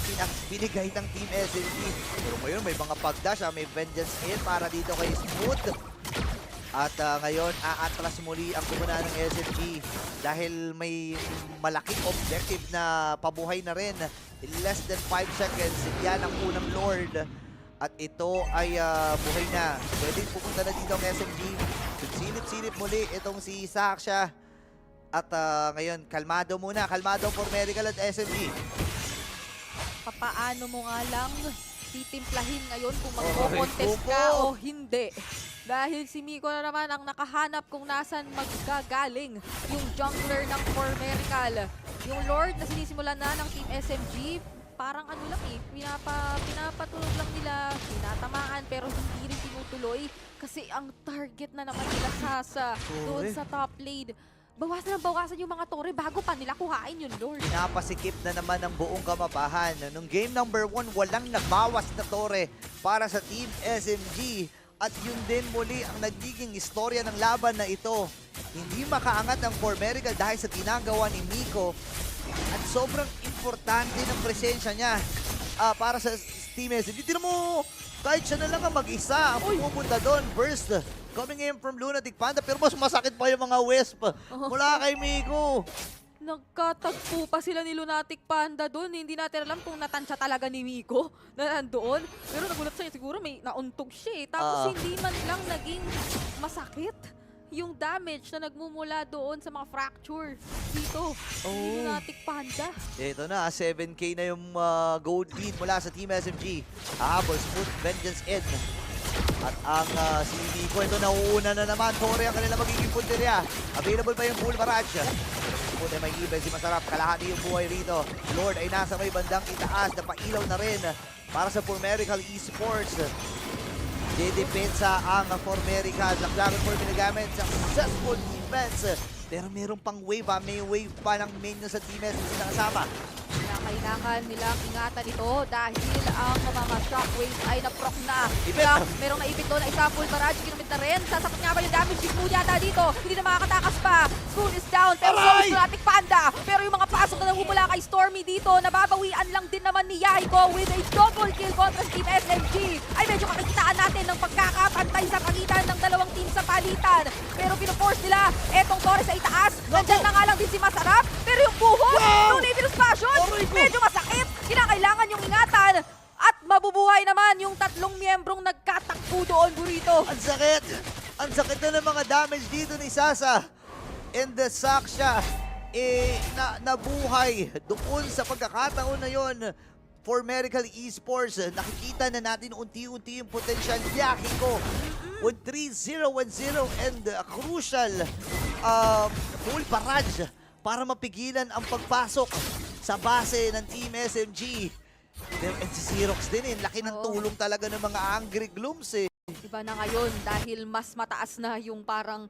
binigay ng Team SMG. Pero ngayon may mga pagdash, may vengeance hit para dito kay Smooth. At ngayon, aatras muli ang kumuna ng SMG dahil may malaking objective na pabuhay na rin. In less than 5 seconds, yan ang unang Lord. At ito ay buhay na. Pwede pupunta na dito ang SMG. Silip-silip muli itong si Saksha. At ngayon, kalmado muna. Kalmado for Medical at SMG. Papaano mo nga lang titimplahin ngayon kung magpo-contest ka o hindi. Dahil si Miko na naman ang nakahanap kung nasan magagaling yung jungler ng Formerical. Yung Lord na sinisimulan na ng Team SMG, parang ano lang pinapatulog lang nila, tinatamaan pero hindi rin tinutuloy kasi ang target na naman nila doon sa top lane. Bawasan yung mga tore bago pa nila kuhain yung Lord. Napasikip na naman ang buong kamapahan. Nung game number 1, walang nabawas na tore para sa Team SMG. At yun din muli ang nagiging istorya ng laban na ito. Hindi makaangat ang Formerical dahil sa ginagawa ni Miko. At sobrang importante ng presensya niya para sa Team SMG. Tignan mo, kahit siya na lang ang mag-isa ang pupunta doon. Burst coming in from Lunatic Panda, pero mas masakit pa yung mga Wisp mula kay Miko. Nagkatagpo pa sila ni Lunatic Panda doon. Hindi natin alam kung natansya talaga ni Miko na nandoon. Pero nagulat sa'yo, siguro may nauntog siya Tapos hindi man lang naging masakit yung damage na nagmumula doon sa mga fracture dito. Ni Lunatic Panda. Ito na, 7K na yung gold lead mula sa Team SMG. Habol, Smooth, Vengeance, Ed. At ang si Miko, ito nauuna na naman. Tore ang kanila magiging punteriya. Available pa yung full barrage. Kung may even si Masarap, kalahati yung buhay rito. Lord ay nasa may bandang itaas. Napailaw na rin para sa Formerical Esports. Dedepensa ang Formerical. Dragon Ball ginagamit. Successful defense. Pero meron pang wave may wave pa ng minion sa Team SMG na kasama. Kailangan nilang ingatan ito dahil ang mga shockwaves ay na-proc na. Merong naipit doon na isa, full barrage, ginamit na rin. Sasapat nga ba yung damage? Big move yata dito. Hindi na makakatakas pa. Spoon is down, pero so is Lunatic Panda. Pero yung mga pasok na nagmumula kay Stormy dito, nababawian lang din naman ni Yahiko with a double kill kontra sa Team SMG. Ay medyo kakikitaan natin ng pagkakapantay sa pagitan ng dalawang team sa palitan. Pero pinoforce nila etong Torres sa itaas. Nandyan na nga lang din si Masarap. Pero yung buhos, no Navil's Passion, medyo masakit. Kinakailangan yung ingatan. At mabubuhay naman yung tatlong miyembrong nagkatakbo doon, Burrito. Ang sakit! Ang sakit na ng mga damage dito ni Sasa. And the Saksha, nabuhay doon sa pagkakataon na yon. Formerical Esports, nakikita na natin unti-unti yung potential Yahiko. With 3-0-1-0 and a crucial full barrage para mapigilan ang pagpasok sa base ng Team SMG. And si Xerox din laki ng tulong talaga ng mga Angry Glooms Iba na ngayon dahil mas mataas na yung parang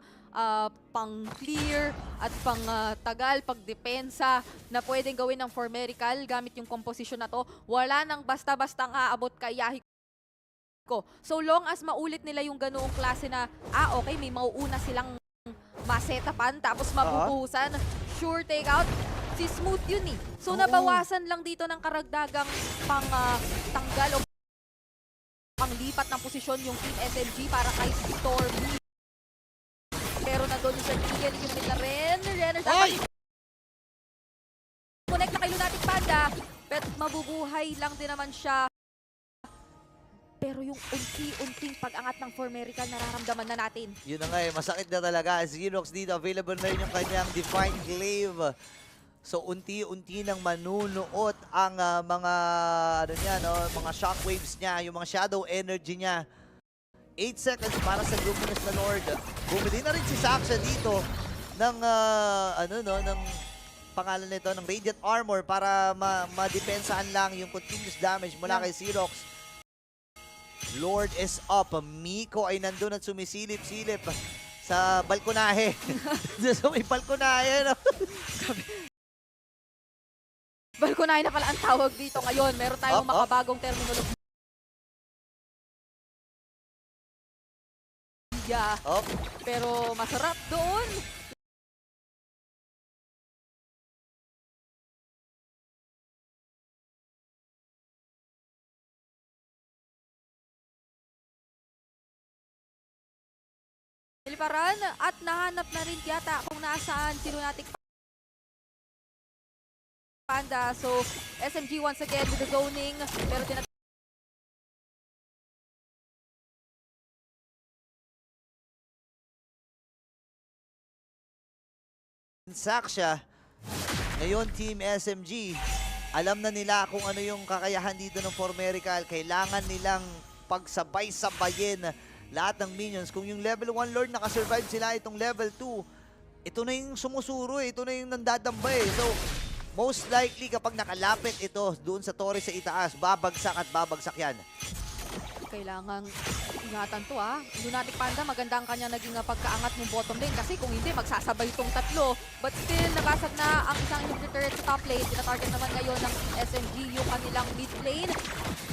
pang-clear at pang-tagal, pag-depensa na pwedeng gawin ng Formerical gamit yung composition na to. Wala nang basta-bastang aabot kay Yahiko. So long as maulit nila yung ganoong klase na, okay, may mauuna silang masetapan tapos mabubuhusan, sure take out. Si Smooth yun So nabawasan lang dito ng karagdagang pang-tanggal o panglipat ng posisyon yung Team SMG para kay Stormy. Pero na doon yung sa Tigan, yung nila Renner connect na kay Lunatic Panda. Pero mabubuhay lang din naman siya. Pero yung unti-unting pag-angat ng Formerical nararamdaman na natin. Yun na nga masakit na talaga. Xerox dito, available na rin yung kanyang Divine Glaive. So unti-unti nang manunuot ang mga ano niya, no, mga shockwaves niya, yung mga shadow energy niya. 8 seconds para sa Luminous na Lord. Bumili na rin si Saksha dito ng ng pangalan nito, ng Radiant Armor para ma-depensahan lang yung continuous damage mula kay Xerox. Lord is up. Miko ay nandun at sumisilip-silip sa balkonahe. Sa may balkonahe, no? Balkonahe na pala ang tawag dito ngayon. Meron tayong makabagong terminology. Pero masarap doon. Niliparan at nahanap na rin yata kung nasaan si Lunatic Panda. So, SMG once again with the zoning. Pero Saksha, ngayon Team SMG, alam na nila kung ano yung kakayahan dito ng Formerical. Kailangan nilang pagsabay-sabayin lahat ng minions. Kung yung level 1 Lord nakasurvive sila, itong level 2, ito na yung sumusuro, ito na yung nandadamba eh. So, most likely kapag nakalapit ito doon sa torre sa itaas, babagsak at babagsak yan. kailangang ingatan to Lunatic Panda, maganda ang kanya naging pagkaangat ng bottom lane kasi kung hindi, magsasabay itong tatlo. But still, nabasag na ang isang inhibitor turret sa top lane. Tinatarget naman ngayon ng SMG yung kanilang mid lane.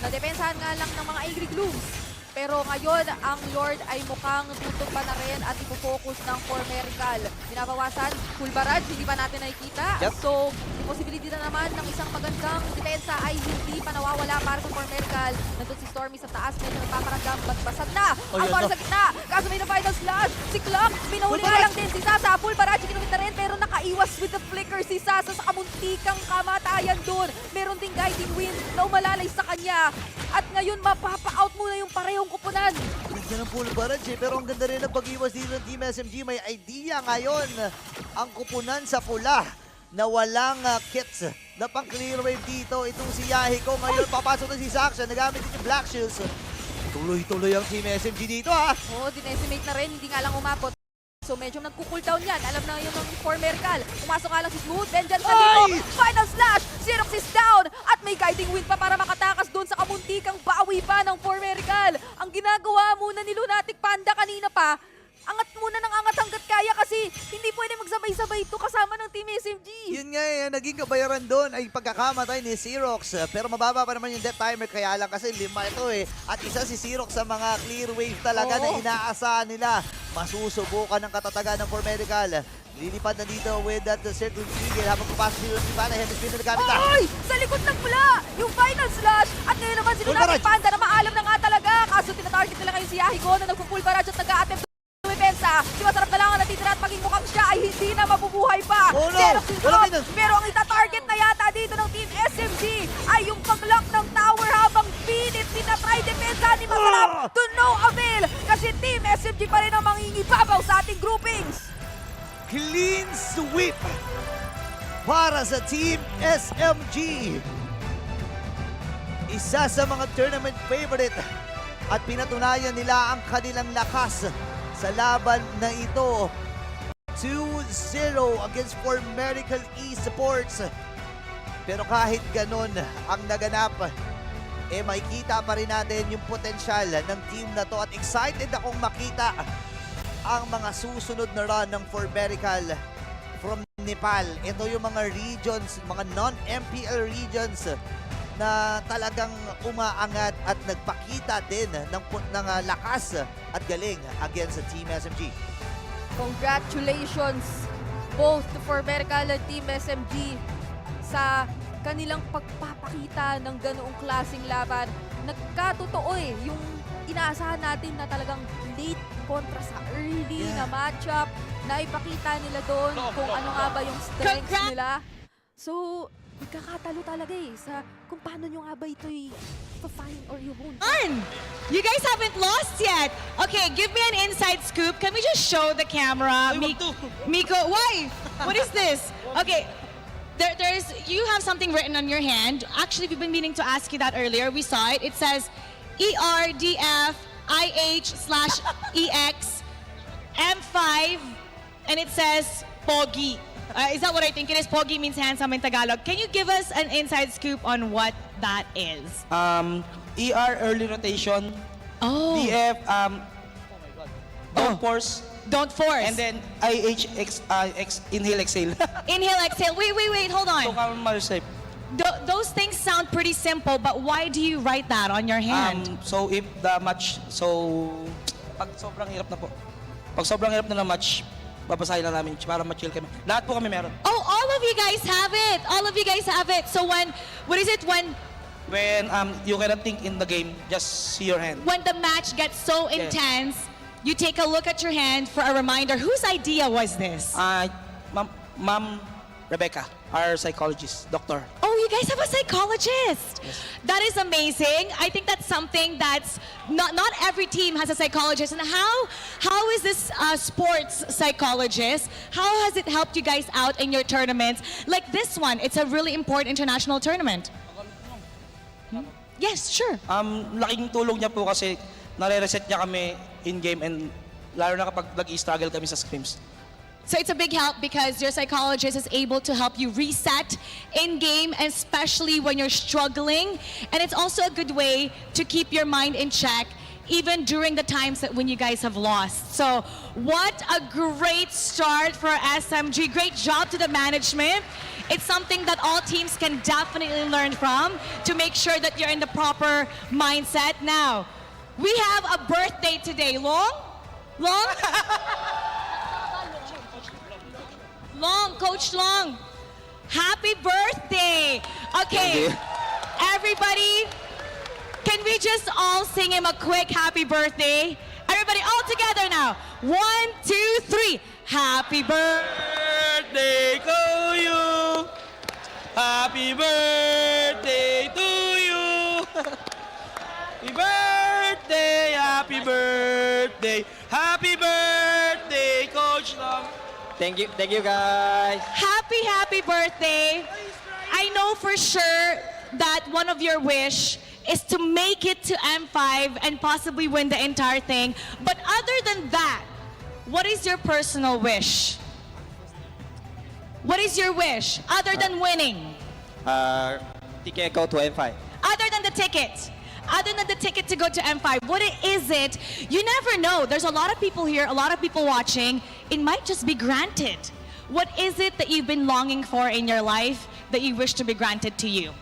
Nadepensahan nga lang ng mga Angry Glooms. Pero ngayon, ang Lord ay mukhang tutok pa na rin at ipofocus ng Formerical. Binabawasan, full barrage, hindi pa natin nakikita. So, posibility na naman ng isang magandang depensa ay hindi pa nawawala para sa Formerical. Nandun si Stormy sa taas, medyo nagpaparamdam, basag na ang para sa gitna. Kaso may na final slash, si Clock, binahuli nga lang din si Sasa. Full barrage, kinumit na rin, pero nakaiwas with the flicker si Sasa sa kamuntikang kamatayan doon. Meron ding guiding wind na umalalay sa kanya. At ngayon, mapapa-out muna yung parehong kupunan. Ganda ng full barrage pero ang ganda rin ng pag-iwas dito ng Team SMG. May idea ngayon ang kupunan sa pula na walang kits na pang-clear wave dito. Itong si Yahiko ngayon, papasok na si Saksha, nagamit din yung Black Shields. Tuloy-tuloy ang Team SMG dito Oo, dinesimate na rin, hindi nga lang umabot. So medyo nagko-cooldown yan. Alam na yun ng Formerical. Pumasok nga lang si Smooth. Vengeance na dito. Final slash! Xerox is down! At may guiding wind pa para makatakas doon sa kamuntikang bawi pa ng Formerical. Ang ginagawa muna ni Lunatic Panda kanina pa, angat muna ng angat hanggat kaya kasi hindi pwede magsabay-sabay ito kasama ng Team SMG. Yun nga naging kabayaran doon ay pagkakamatay ni Xerox. Pero mababa pa naman yung death timer kaya lang kasi 5 ito At isa si Xerox sa mga clear wave talaga na inaasahan nila. Masusubukan ng katatagan ng Formerical. Lilipad na dito with that circle trigger habang papasok si Lunatic Panda. Hemisphere na nagamit na. Ay! Sa likod ng pula! Yung final slash! At ngayon naman si Lunatic Panda na maalam na nga talaga. Kaso tinatarget nila ngayon si Yahiko na nagpo-full barrage at nag-a-attempt depensa. Si masarap na lang ang natitira at maging mukhang siya ay hindi na mabubuhay pa. Pero ang itatarget na yata dito ng Team SMG ay yung pag-lock ng tower habang pinit tinatry depensa ni Masarap to no avail kasi Team SMG pa rin ang mangingibabaw sa ating groupings. Clean sweep para sa Team SMG. Isa sa mga tournament favorite at pinatunayan nila ang kanilang lakas sa laban na ito. 2-0 against Formerical Esports. Pero kahit ganun ang naganap, makikita pa rin natin yung potensyal ng team na to at excited akong makita ang mga susunod na run ng Formerical from Nepal. Ito yung mga regions, mga non-MPL regions na talagang umaangat at nagpakita din ng lakas at galing against sa Team SMG. Congratulations both to Formerical and Team SMG sa kanilang pagpapakita ng ganoong klaseng laban. Nagkatotoo yung inaasahan natin na talagang late kontra sa early na matchup na ipakita nila doon kung ano nga ba yung strengths nila. So, magkakatalo talaga sa kung paano nyo nga ba ito'y pa-find or you won't. You guys haven't lost yet. Okay, give me an inside scoop. Can we just show the camera? Miko, why? What is this? Okay, You have something written on your hand. Actually, we've been meaning to ask you that earlier. We saw it. It says ERDFIH/EX M5, and it says Pogi. Is that what I think it is? Pogi means handsome in Tagalog. Can you give us an inside scoop on what that is? ER, early rotation. Oh. DF, don't force. Don't force. And then IH, inhale, exhale. Inhale, exhale. Wait, hold on. Those things sound pretty simple, but why do you write that on your hand? So if the match, pag sobrang hirap na po. Pag sobrang hirap na na match, babasahin lang namin para ma-chill kami. Lahat po kami meron. Oh, all of you guys have it. All of you guys have it. So when you cannot think in the game, just see your hand. When the match gets so intense, you take a look at your hand for a reminder. Whose idea was this? Ma'am Rebecca, our psychologist, doctor. Oh, you guys have a psychologist. Yes. That is amazing. I think that's something that's not every team has a psychologist. And how is this sports psychologist? How has it helped you guys out in your tournaments? Like this one, it's a really important international tournament. Yes, sure. Laking tulong niya po kasi nare-reset niya kami in-game and lalo na kapag nag-i-struggle kami sa scrims. So it's a big help because your psychologist is able to help you reset in-game, especially when you're struggling. And it's also a good way to keep your mind in check, even during the times that when you guys have lost. So what a great start for SMG. Great job to the management. It's something that all teams can definitely learn from to make sure that you're in the proper mindset. Now, we have a birthday today. Long? Long, Coach Long. Happy birthday. Okay, everybody, can we just all sing him a quick happy birthday? Everybody all together now. 1, 2, 3. Happy birthday to you. Happy birthday to you. Happy birthday, happy birthday. Happy birthday, Coach Long. Thank you guys. Happy birthday. I know for sure that one of your wish is to make it to M5 and possibly win the entire thing. But other than that, what is your personal wish? What is your wish other than winning? Ticket go to M5. Other than the ticket. Other than the ticket to go to M5, what is it? You never know. There's a lot of people here, a lot of people watching. It might just be granted. What is it that you've been longing for in your life that you wish to be granted to you?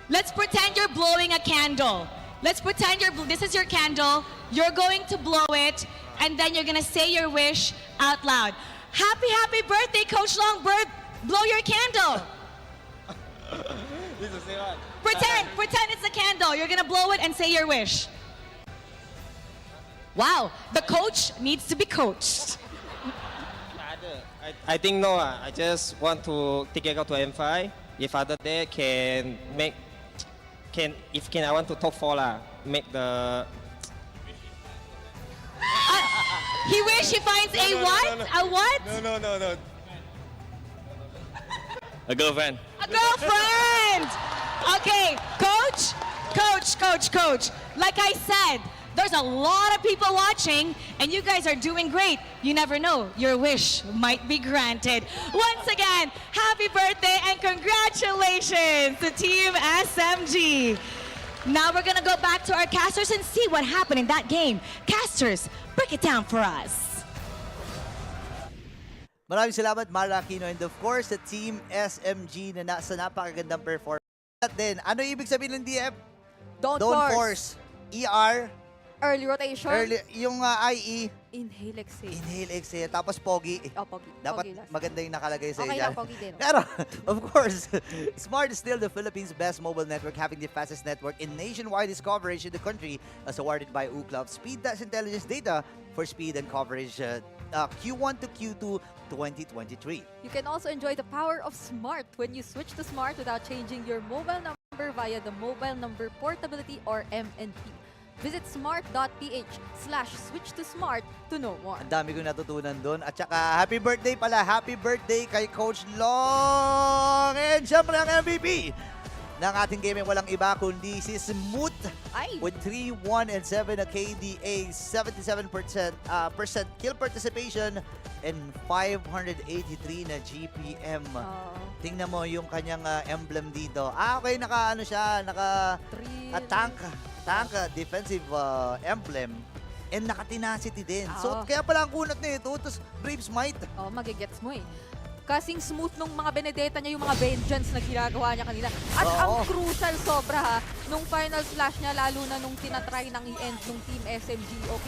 Let's pretend you're blowing a candle. Let's pretend this is your candle. You're going to blow it, and then you're gonna say your wish out loud. Happy birthday, Coach Longbird. Blow your candle. Pretend it's a candle. You're gonna blow it and say your wish. Wow, the coach needs to be coached. I think no. I just want to ticket go to M5. If other day I want to top 4 make the. He wish he finds a what? A what? No. A girlfriend. A girlfriend! Okay, coach. Like I said, there's a lot of people watching, and you guys are doing great. You never know, your wish might be granted. Once again, happy birthday and congratulations to Team SMG. Now we're gonna go back to our casters and see what happened in that game. Casters, break it down for us. Maraming salamat, Mara Aquino, and of course, sa Team SMG na nasa napakagandang performance. At din, ano ibig sabihin ng DF? Don't force. ER? Early rotation. Yung IE? Inhale, exhale. Inhale, exhale. Tapos Pogi. Pogi. Dapat Pogi last. maganda yung nakalagay sa Okay iyo. lang, Pogi din. Pero, of course, Smart is still the Philippines' best mobile network, having the fastest network in nationwide coverage in the country, as awarded by Ookla. Speed, that's intelligence data for speed and coverage Q1 to Q2 2023. You can also enjoy the power of Smart when you switch to Smart without changing your mobile number via the Mobile Number Portability or MNP. Visit smart.ph/switch to smart to know more. Ang dami kong natutunan doon. At saka, happy birthday pala. Happy birthday kay Coach Long. And syempre ang MVP ng ating game walang iba kundi si Smooth with 3-1 and 7 na KDA, 77% kill participation and 583 na GPM. Tingnan mo yung kanyang emblem dito. Okay, naka-ano siya, tank defensive emblem. And naka-tenacity din. So, kaya pala ang kunat na ito, tapos Brave Smite. Magigets mo eh. Kasing smooth nung mga Benedetta niya, yung mga vengeance na ginagawa niya kanila. At ang crucial sobra ha, nung final slash niya, lalo na nung tinatry nang i-end nung Team SMG o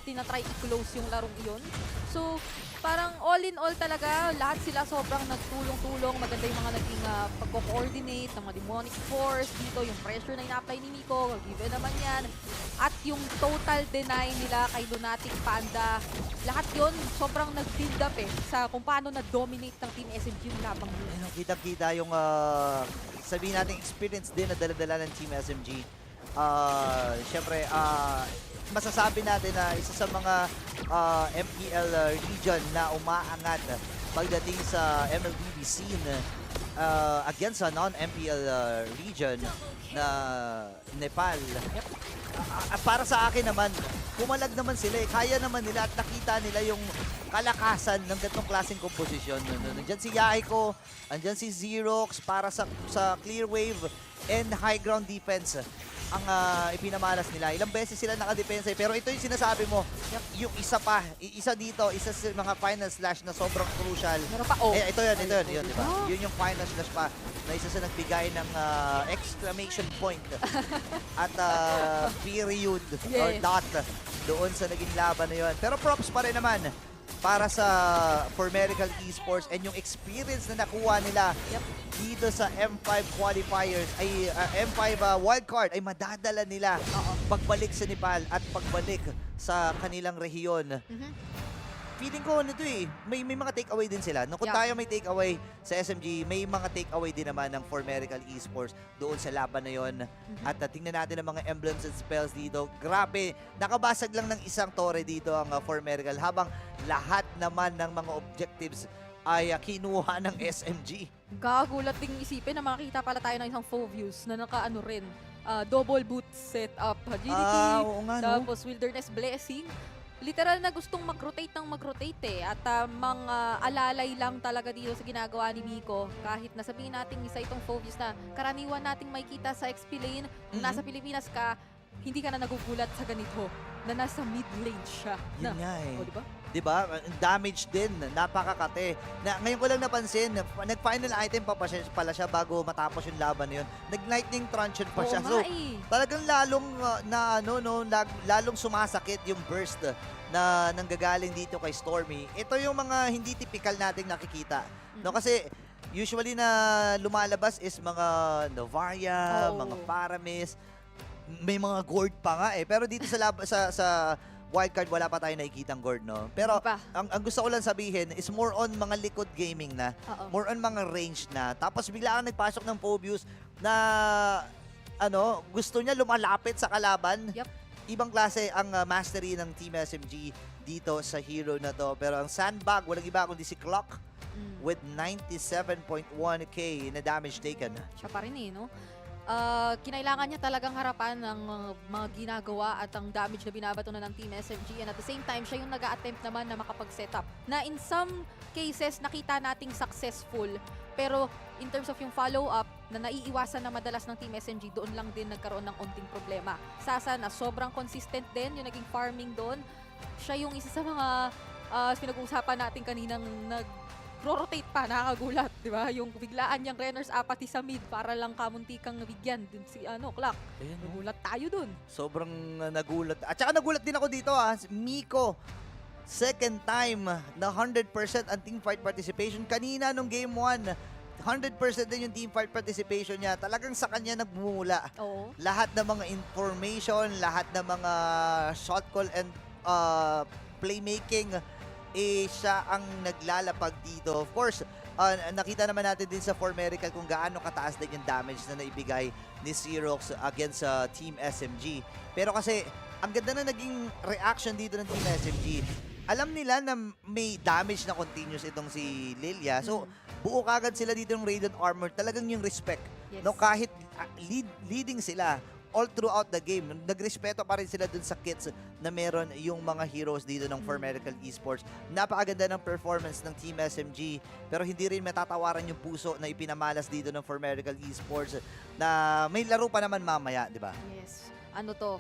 tinatry i-close yung larong iyon. So, parang all in all talaga, lahat sila sobrang nagtulong-tulong. Maganda yung mga naging pagko-coordinate ng mga demonic force dito, yung pressure na ina-apply ni Miko, given naman yan. At yung total deny nila kay Lunatic Panda, lahat yon sobrang nag-build up sa kung paano na-dominate ng Team SMG yung labang yun. Kita-kita yung sabihin natin experience din na dala-dala ng Team SMG. Siyempre, masasabi natin na isa sa mga MPL region na umaangat pagdating sa MLBB scene against sa non-MPL region na Nepal. Para sa akin naman, pumalag naman sila kaya naman nila at nakita nila yung kalakasan ng ganitong klaseng komposisyon. Nandiyan si Yaiko, nandiyan si Xerox para sa clear wave and high ground defense ang ipinamalas nila. Ilang beses sila nakadepensa pero ito yung sinasabi mo, yung isa dito, isa sa mga final slash na sobrang crucial. Meron pa, ito yun, di ba? Yun yung final slash pa na isa sa nagbigay ng exclamation point at period or dot doon sa naging laban na yun. Pero props pa rin naman para sa Formerical Esports and yung experience na nakuha nila dito sa M5 qualifiers ay M5 wildcard ay madadala nila pagbalik sa Nepal at pagbalik sa kanilang rehiyon. Feeling ko nito may mga takeaway din sila. Kung tayo may takeaway sa SMG, may mga takeaway din naman ng Formerical Esports doon sa laban na yon. At tingnan natin ang mga emblems and spells dito. Grabe, nakabasag lang ng isang tore dito ang Formerical habang lahat naman ng mga objectives ay kinuha ng SMG. Gagulat ding isipin na makikita pala tayo ng isang Phobius na naka-ano rin, double boot setup, agility, tapos Wilderness Blessing. Literal na gustong mag-rotate ng mag-rotate at mga alalay lang talaga dito sa ginagawa ni Miko. Kahit nasabihin natin isa itong Phobius na karaniwan nating makikita sa XP lane, kung nasa Pilipinas ka, hindi ka na nagugulat sa ganito na nasa mid lane siya. Yun nga diba? Diba? Damage din. Napakakate. Ngayon ko lang napansin, nag-final item pa pala siya bago matapos yung laban na yun. Nag-lightning truncheon pa siya. So, talagang lalong sumasakit yung burst na nanggagaling dito kay Stormy. Ito yung mga hindi typical nating nakikita. No? Kasi, usually na lumalabas is mga Novaria, mga Paramis, may mga gourd pa nga Pero dito sa wildcard, wala pa tayo nakikitang gourd, no? Pero ang gusto ko lang sabihin is more on mga likod gaming na. More on mga range na. Tapos bigla kang nagpasok ng Phobius na gusto niya lumalapit sa kalaban. Ibang klase ang mastery ng Team SMG dito sa hero na to. Pero ang sandbag, walang iba kundi si Clock with 97.1k na damage taken. Siya pa rin no? Kinailangan niya talagang harapan ng mga ginagawa at ang damage na binabato na ng Team SMG, and at the same time, siya yung nag-a-attempt naman na makapag-setup. Na in some cases, nakita nating successful, pero in terms of yung follow-up, na naiiwasan na madalas ng Team SMG, doon lang din nagkaroon ng onting problema. Sasa na sobrang consistent din yung naging farming doon. Siya yung isa sa mga pinag-uusapan natin kaninang rotate pa, nakakagulat, di ba? Yung biglaan niyang runners apathy sa mid para lang kamuntikang nabigyan dun si Clock. Nagulat tayo dun. Sobrang nagulat. At saka nagulat din ako dito Miko, second time na 100% ang teamfight participation. Kanina nung game 1, 100% din yung teamfight participation niya. Talagang sa kanya nagmumula. Lahat ng mga information, lahat ng mga shot call and playmaking, siya ang naglalapag dito. Of course, nakita naman natin din sa 4 Medical kung gaano kataas din yung damage na naibigay ni Xerox against Team SMG. Pero kasi, ang ganda na naging reaction dito ng Team SMG. Alam nila na may damage na continuous itong si Lilia. So, buo kagad sila dito ng Radiant Armor. Talagang yung respect. Yes. No, kahit leading sila all throughout the game, nagrespeto pa rin sila dun sa kits na meron yung mga heroes dito ng 4 Medical Esports. Napakaganda ng performance ng Team SMG, pero hindi rin matatawaran yung puso na ipinamalas dito ng 4 Medical Esports na may laro pa naman mamaya, di ba? Yes. Ano to?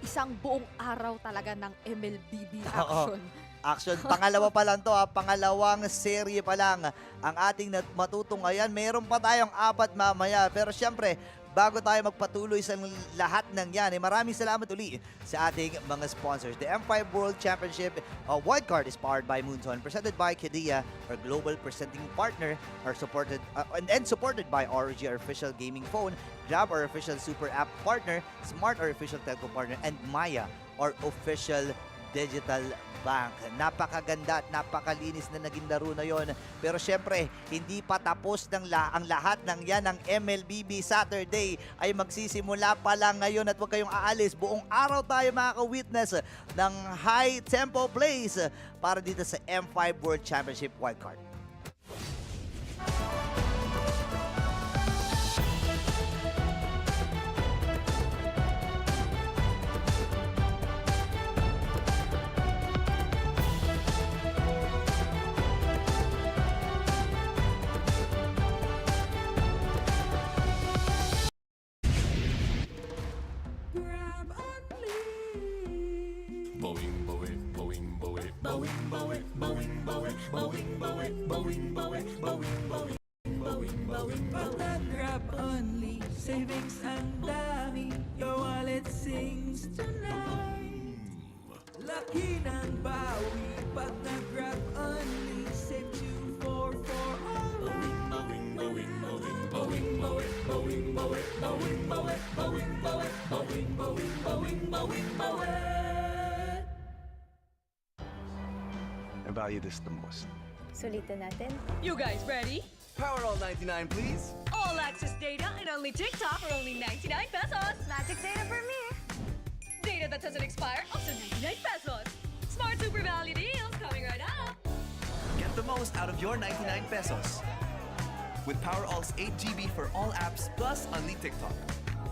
Isang buong araw talaga ng MLBB action. Action. Pangalawa pa lang to, pangalawang serye pa lang ang ating matutunghayan. Meron pa tayong 4 mamaya. Pero syempre, bago tayo magpatuloy sa lahat ng yan, maraming salamat uli sa ating mga sponsors. The M5 World Championship wildcard is powered by Moonton, presented by Kedia, our global presenting partner, supported by ROG, our official gaming phone, Grab, our official super app partner, Smart, our official telco partner, and Maya, our official digital bank. Napakaganda at napakalinis na naging laro na yon. Pero syempre, hindi pa tapos ang lahat ng yan ng MLBB Saturday ay magsisimula pa lang ngayon at huwag kayong aalis. Buong araw tayo makaka-witness ng high tempo plays para dito sa M5 World Championship wildcard. Grab only, savings ang dami, your wallet sings tonight. Laki ng bawi, pag nag-grab only, save 2 for all. I value this the most. Sulitin natin. You guys ready? Powerall 99, please. All access data and only TikTok for only 99 pesos. Magic data for me. Data that doesn't expire also 99 pesos. Smart super value deals coming right up. Get the most out of your 99 pesos. With Powerall's 8 GB for all apps plus Unli TikTok.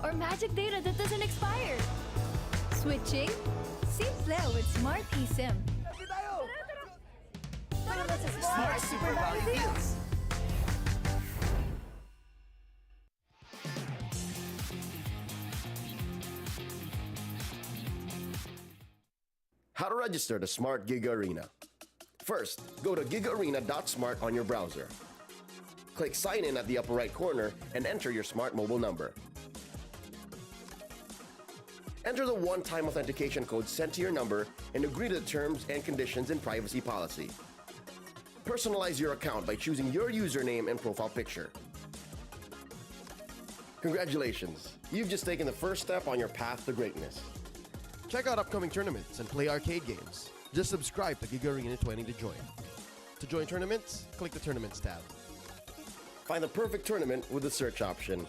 Or magic data that doesn't expire. Switching? Simple with Smart eSIM. Smart super value deals. How to register the Smart Giga Arena. First, go to gigaarena.smart on your browser. Click Sign In at the upper right corner and enter your smart mobile number. Enter the one-time authentication code sent to your number and agree to the terms and conditions and privacy policy. Personalize your account by choosing your username and profile picture. Congratulations, you've just taken the first step on your path to greatness. Check out upcoming tournaments and play arcade games. Just subscribe to Giga Arena 20 to join. To join tournaments, click the Tournaments tab. Find the perfect tournament with the search option.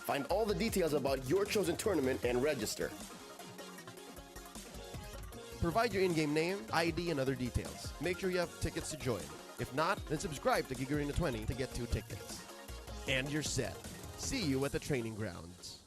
Find all the details about your chosen tournament and register. Provide your in-game name, ID, and other details. Make sure you have tickets to join. If not, then subscribe to Giga Arena 20 to get 2 tickets. And you're set. See you at the training grounds.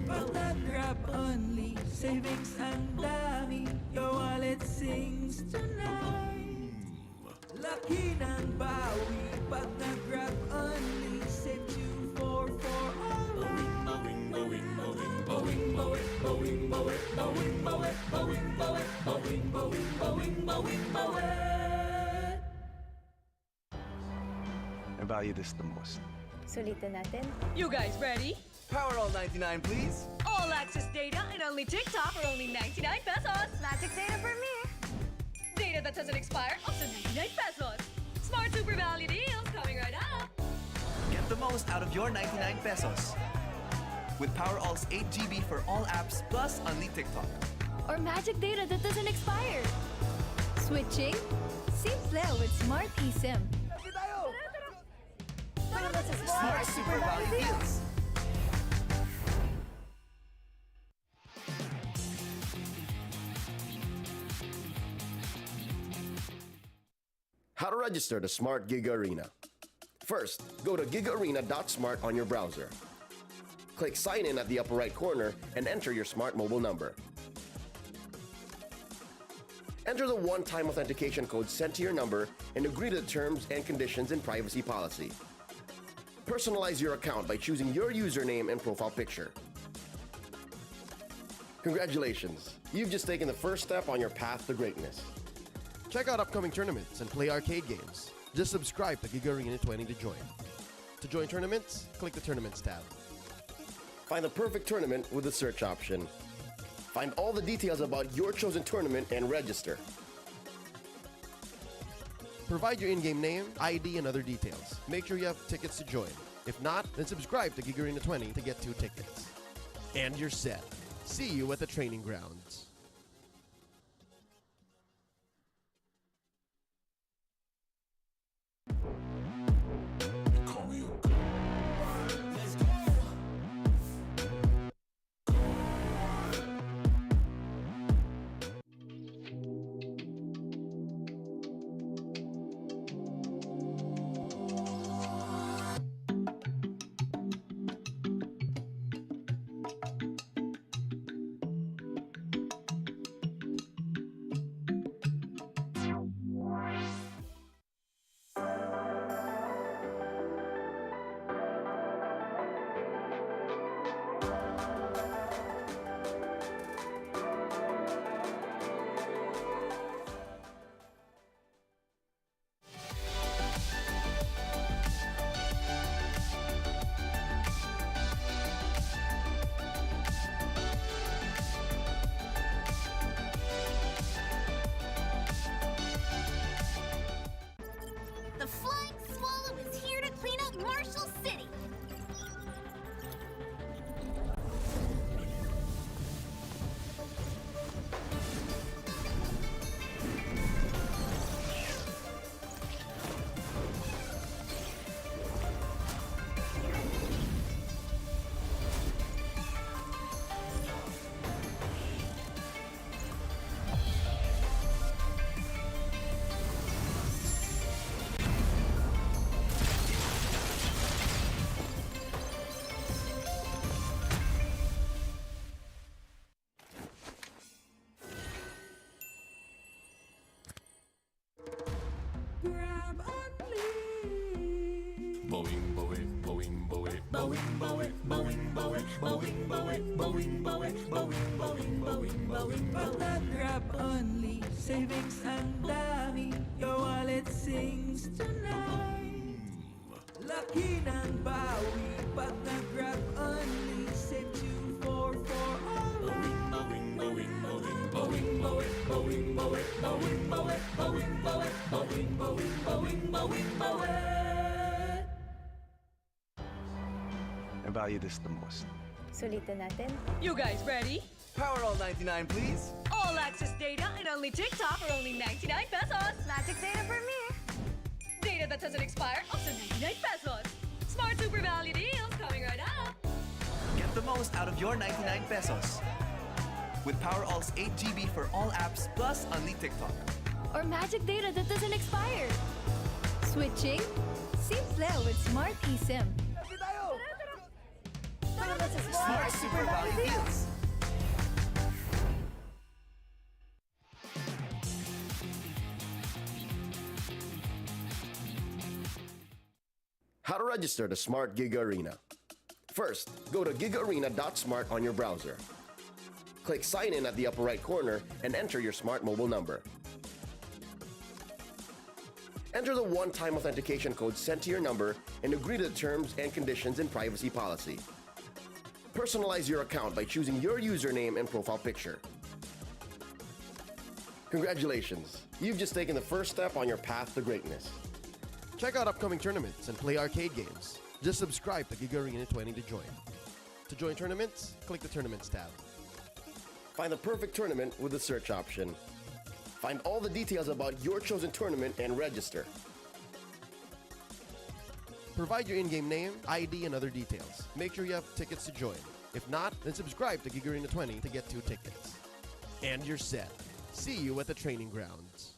Pag nag-grab only, savings ang dami, your wallet sings tonight. Laki ng bawi, pag nag-grab only, save 244 I value this the most. Sulitin natin. You guys ready? Powerall 99, please. All access data and only TikTok for only 99 pesos. Magic data for me. Data that doesn't expire, also 99 pesos. Smart Super Value deals coming right up. Get the most out of your 99 pesos. With Powerall's 8 GB for all apps plus only TikTok. Or magic data that doesn't expire. Switching? Simple with Smart eSIM. Smart Super Value deals. How to register the Smart Giga Arena. First, go to gigaarena.smart on your browser. Click Sign In at the upper right corner and enter your smart mobile number. Enter the one-time authentication code sent to your number and agree to the terms and conditions and privacy policy. Personalize your account by choosing your username and profile picture. Congratulations! You've just taken the first step on your path to greatness. Check out upcoming tournaments and play arcade games. Just subscribe to Giga Arena 20 to join. To join tournaments, click the Tournaments tab. Find the perfect tournament with the search option. Find all the details about your chosen tournament and register. Provide your in-game name, ID, and other details. Make sure you have tickets to join. If not, then subscribe to Giga Arena 20 to get 2 tickets. And you're set. See you at the training grounds. The Flying Swallow is here to clean up Marshall City. Grab only. Boing, boing, boing, boing, boing, boing, boing, boing, boing, boing, boing, boing, boing, boing, boing. Pag nag-grab only, savings ang dami, your wallet sings tonight. Laki ng bawi, pag nag-grab only, save 244 alright. Boing, boing, boing, boing, boing, boing, boing, boing, boing, boing, boing, boing, boing, boing, boing, boing. I value this the most. Sulitin natin. You guys ready? Powerall 99, please. All access data and only TikTok for only 99 pesos. Magic data for me. Data that doesn't expire, also 99 pesos. Smart Super Value deals coming right up. Get the most out of your 99 pesos. With Powerall's 8 GB for all apps plus only TikTok. Or magic data that doesn't expire. Switching? Simple with Smart eSIM. Smart Super Value Deals. How to register to Smart Giga Arena. First, go to gigaarena.smart on your browser. Click Sign In at the upper right corner and enter your smart mobile number. Enter the one-time authentication code sent to your number and agree to the terms and conditions and privacy policy. Personalize your account by choosing your username and profile picture. Congratulations! You've just taken the first step on your path to greatness. Check out upcoming tournaments and play arcade games. Just subscribe to Giga Arena 20 to join. To join tournaments, click the Tournaments tab. Find the perfect tournament with the search option. Find all the details about your chosen tournament and register. Provide your in-game name, ID, and other details. Make sure you have tickets to join. If not, then subscribe to Giga Arena 20 to get 2 tickets. And you're set. See you at the training grounds.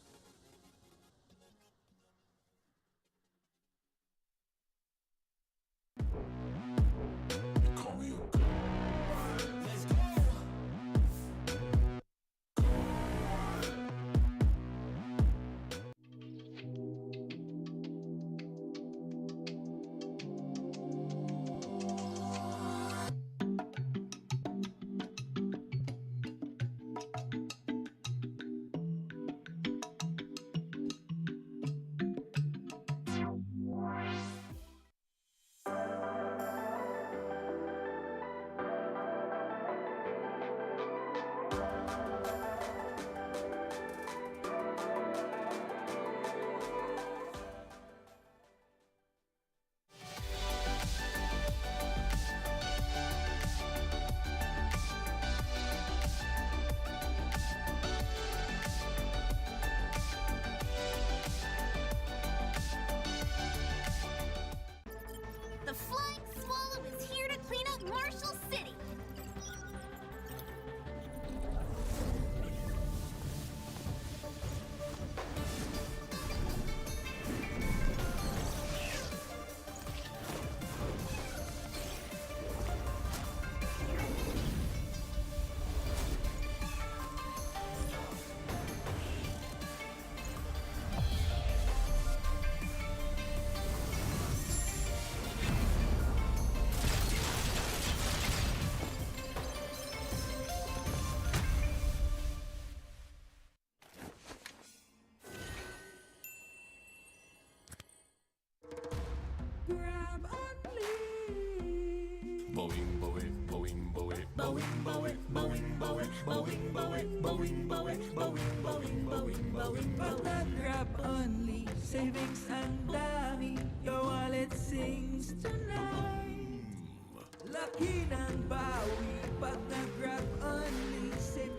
The Flying Swallow is here to clean up Marshall City. Boing, boing, boing, boing, boing, boing, boing, boing, boing, boing, boing, boing, boing, boing, boing, boing. Pag-grab only, savings ang dami, your wallet sings tonight. Laki ng bawi, pag nag-grab only, save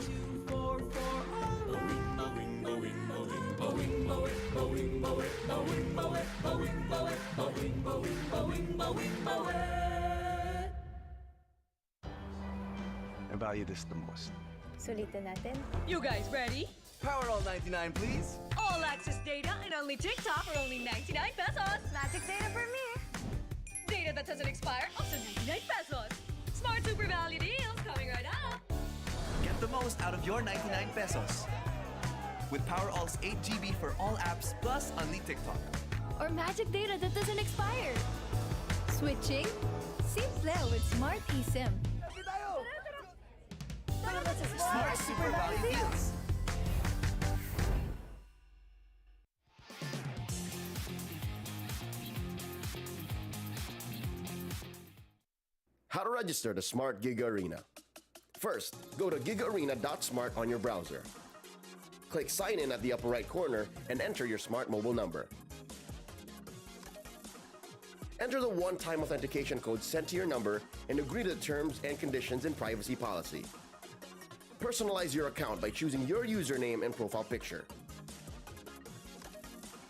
244 alright. Boing, boing, boing, boing, boing, boing, boing, boing, boing, boing, boing, boing, boing, boing, boing, boing. I value this the most. Sulitin natin. You guys ready? Power all 99, please. All access data and only TikTok for only 99 pesos. Magic data for me. Data that doesn't expire, also 99 pesos. Smart Super Value deals coming right up. Get the most out of your 99 pesos. With Power All's 8 GB for all apps plus Only TikTok. Or magic data that doesn't expire. Switching? Simple with Smart eSIM. Smart Super Value Deals. How to register to Smart Giga Arena. First, go to gigaarena.smart on your browser. Click Sign In at the upper right corner and enter your smart mobile number. Enter the one-time authentication code sent to your number and agree to the terms and conditions and privacy policy. Personalize your account by choosing your username and profile picture.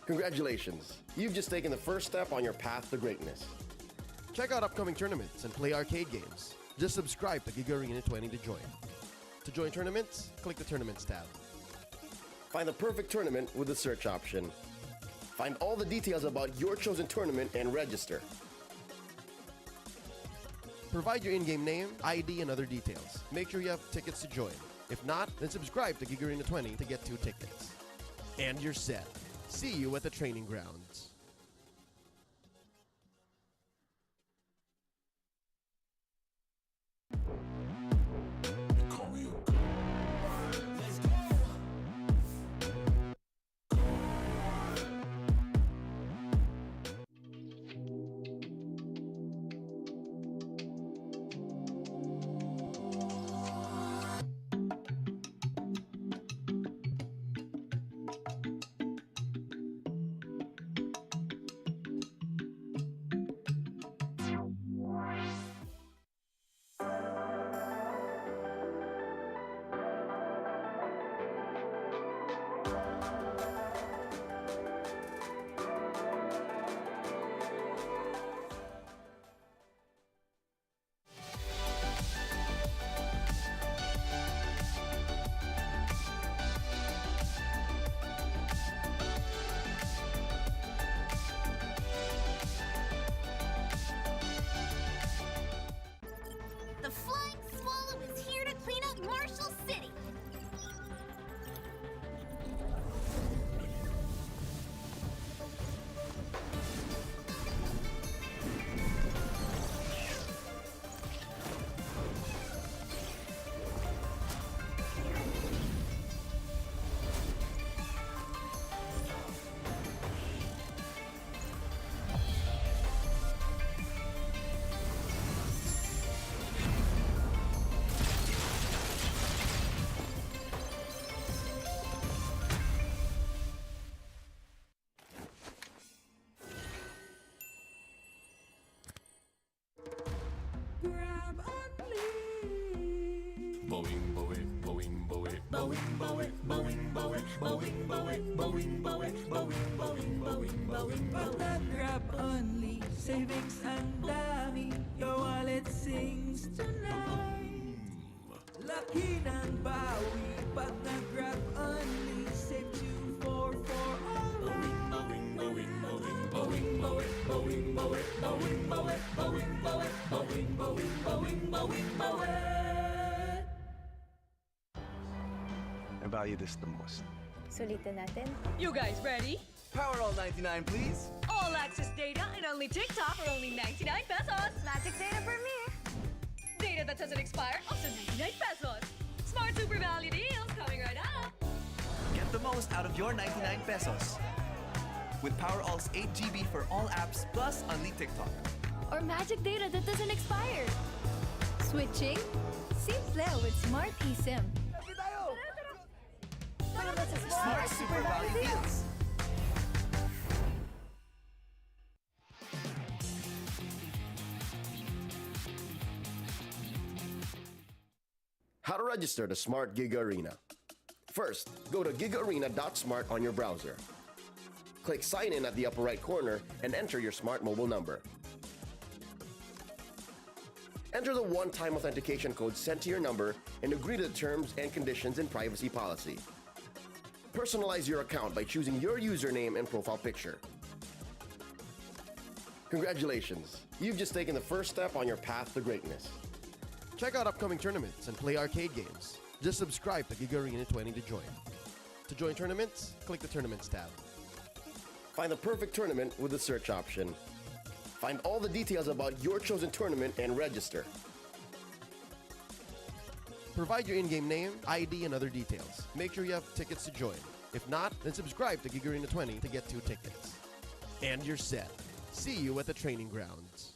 Congratulations! You've just taken the first step on your path to greatness. Check out upcoming tournaments and play arcade games. Just subscribe to Giga Arena 20 to join. To join tournaments, click the Tournaments tab. Find the perfect tournament with the search option. Find all the details about your chosen tournament and register. Provide your in-game name, ID, and other details. Make sure you have tickets to join. If not, then subscribe to Gig Arena 20 to get 2 tickets. And you're set. See you at the training grounds. The Flying Swallow is here to clean up Marshall City. Boing, boing, boing, boing, boing, boing, boing, boing, boing, boing, boing, boing, boing, boing, boing, boing, Pag nag-grab only, savings ang dami, your wallet sings tonight. Laki ng bawi, pag nag-grab only, save 2 for alright. boing, boing, boing, boing, boing, boing, boing, boing, boing, boing, boing, boing, boing, boing, boing, boing. I value this the most. Sulitin natin. You guys ready? Power all 99, please. All access data and only TikTok for only 99 pesos. Magic data for me. Data that doesn't expire, also 99 pesos. Smart super value deals coming right up. Get the most out of your 99 pesos. With Power All's 8 GB for all apps plus Only TikTok. Or magic data that doesn't expire. Switching? Simple with Smart eSIM. Smart Super Value Deals. How to register the Smart Gig Arena. First, go to gigarena.smart on your browser. Click Sign In at the upper right corner and enter your smart mobile number. Enter the one-time authentication code sent to your number and agree to the terms and conditions and privacy policy. Personalize your account by choosing your username and profile picture. Congratulations! You've just taken the first step on your path to greatness. Check out upcoming tournaments and play arcade games. Just subscribe to Gig Arena 20 to join. To join tournaments, click the Tournaments tab. Find the perfect tournament with the search option. Find all the details about your chosen tournament and register. Provide your in-game name, ID, and other details. Make sure you have tickets to join. If not, then subscribe to Gig Arena 20 to get 2 tickets. And you're set. See you at the training grounds.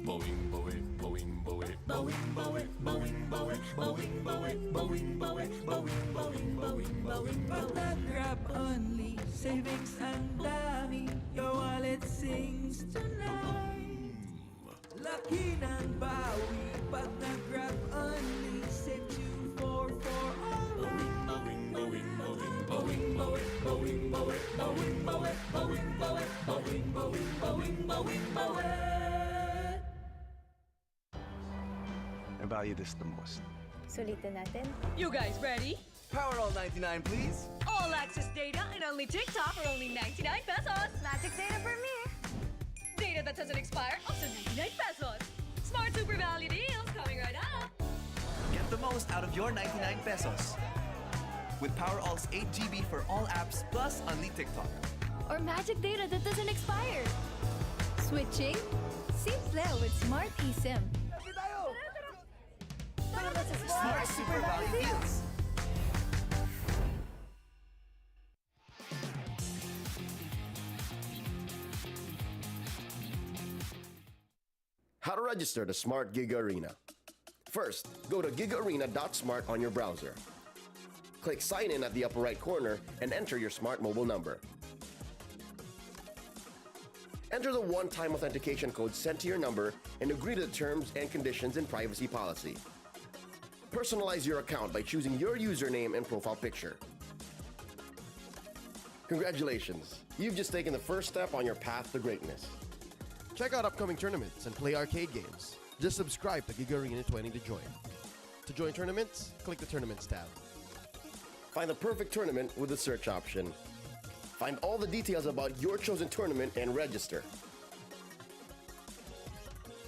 Boing, boing, boing, boing, boing, boing, boing, boing, boing, boing, boing, boing, boing, boing, boing, boing. Pag nag-grab only, savings ang dami, your wallet sings tonight. Laki ng bawi, pag nag-grab only, save 2 for alright. Boing, boing, boing, boing, boing, boing, boing, boing, boing, boing, boing, boing, boing, boing, boing, boing. I value this the most. Sulitin natin. You guys ready? Powerall 99, please. All access data and only TikTok for only 99 pesos. Magic Data Premier. Data that doesn't expire, also 99 pesos. Smart Super Value deals coming right up. Get the most out of your 99 pesos. With Powerall's 8 GB for all apps plus Unli TikTok. Or magic data that doesn't expire. Switching? Simple with Smart eSIM. Smart Super Value deals. How to register the Smart Giga Arena. First, go to gigaarena.smart on your browser. Click Sign In at the upper right corner and enter your smart mobile number. Enter the one-time authentication code sent to your number and agree to the terms and conditions and privacy policy. Personalize your account by choosing your username and profile picture. Congratulations! You've just taken the first step on your path to greatness. Check out upcoming tournaments and play arcade games. Just subscribe to Giga Arena 20 to join. To join tournaments, click the Tournaments tab. Find the perfect tournament with the search option. Find all the details about your chosen tournament and register.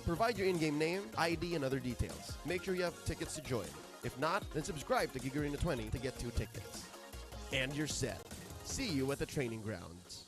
Provide your in-game name, ID, and other details. Make sure you have tickets to join. If not, then subscribe to Giga Arena 20 to get 2 tickets. And you're set. See you at the training grounds.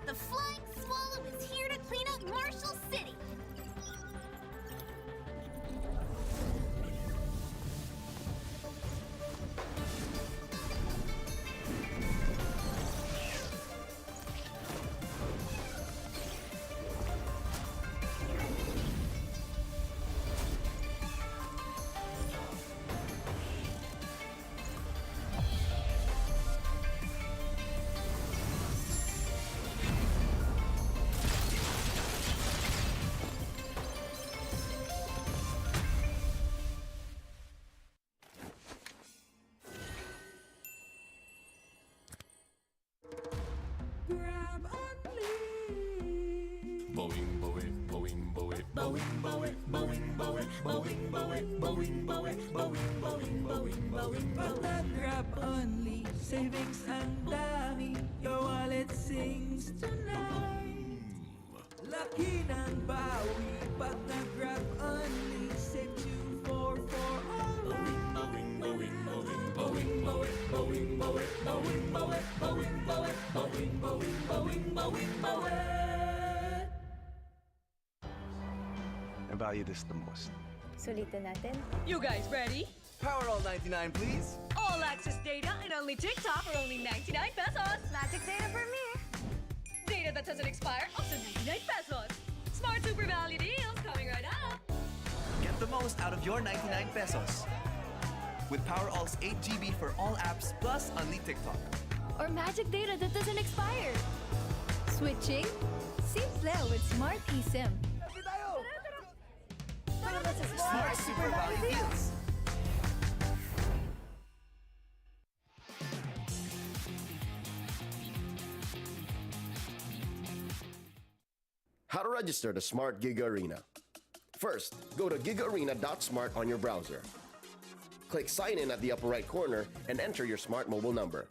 The Flying Swallow is here to clean up Marshall City. Grab only. Boing, boing, boing, boing, boing, boing, boing, boing, boing, boing, boing, boing, boing, boing, boing, boing. Pag nag-grab only, savings ang dami, your wallet sings tonight. Laki ng bawi, pag nag-grab only, save 2 for alright. Boing, boing, boing, boing, boing, boing, boing, boing, boing, boing, boing, boing, boing, boing, boing, boing. I value this the most. Sulitin natin. You guys ready? Powerall 99, please. All access data and only TikTok for only 99 pesos. Magic Data Premier. Data that doesn't expire, also 99 pesos. Smart Super Value deals coming right up. Get the most out of your 99 pesos. With Powerall's 8 GB for all apps plus Unli TikTok. Or magic data that doesn't expire. Switching? Simple with Smart eSIM. Smart Super Value Deals. How to register the Smart Giga Arena. First, go to gigaarena.smart on your browser. Click Sign In at the upper right corner and enter your smart mobile number.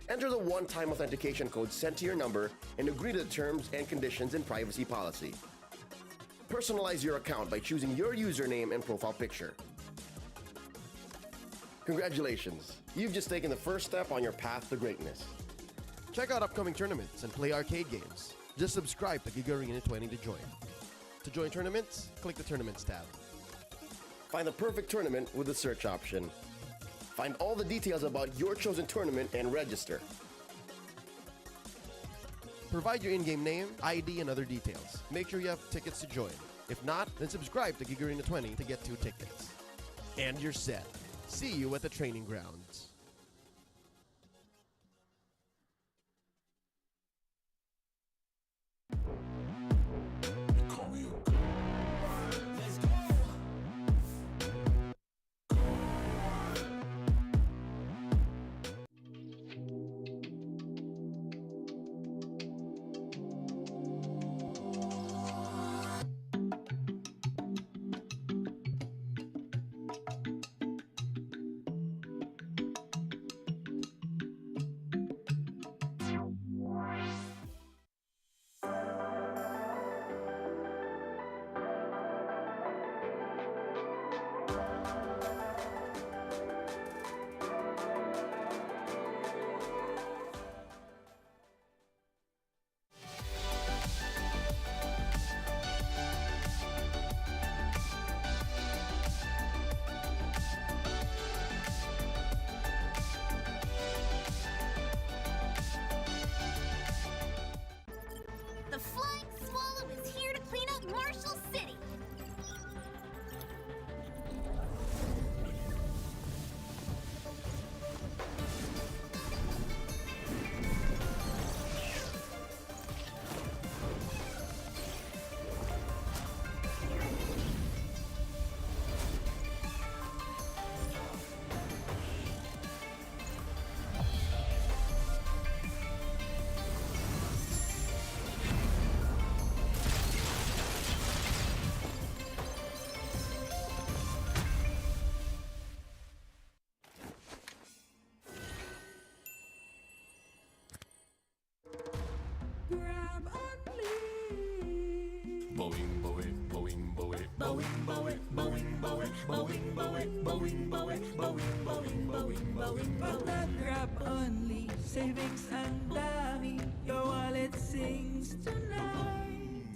Enter the one-time authentication code sent to your number and agree to the terms and conditions and privacy policy. Personalize your account by choosing your username and profile picture. Congratulations! You've just taken the first step on your path to greatness. Check out upcoming tournaments and play arcade games. Just subscribe to Giga Arena 20 to join. To join tournaments, click the Tournaments tab. Find the perfect tournament with the search option. Find all the details about your chosen tournament and register. Provide your in-game name, ID, and other details. Make sure you have tickets to join. If not, then subscribe to Giga Arena 20 to get 2 tickets. And you're set. See you at the training grounds. The Flying Swallow is here to clean up Marshall City. Boing, boing, boing, boing, boing, boing, boing, boing, boing, boing, boing, boing, boing, boing, boing, boing, Pag nag-grab only, savings ang dami, your wallet sings tonight.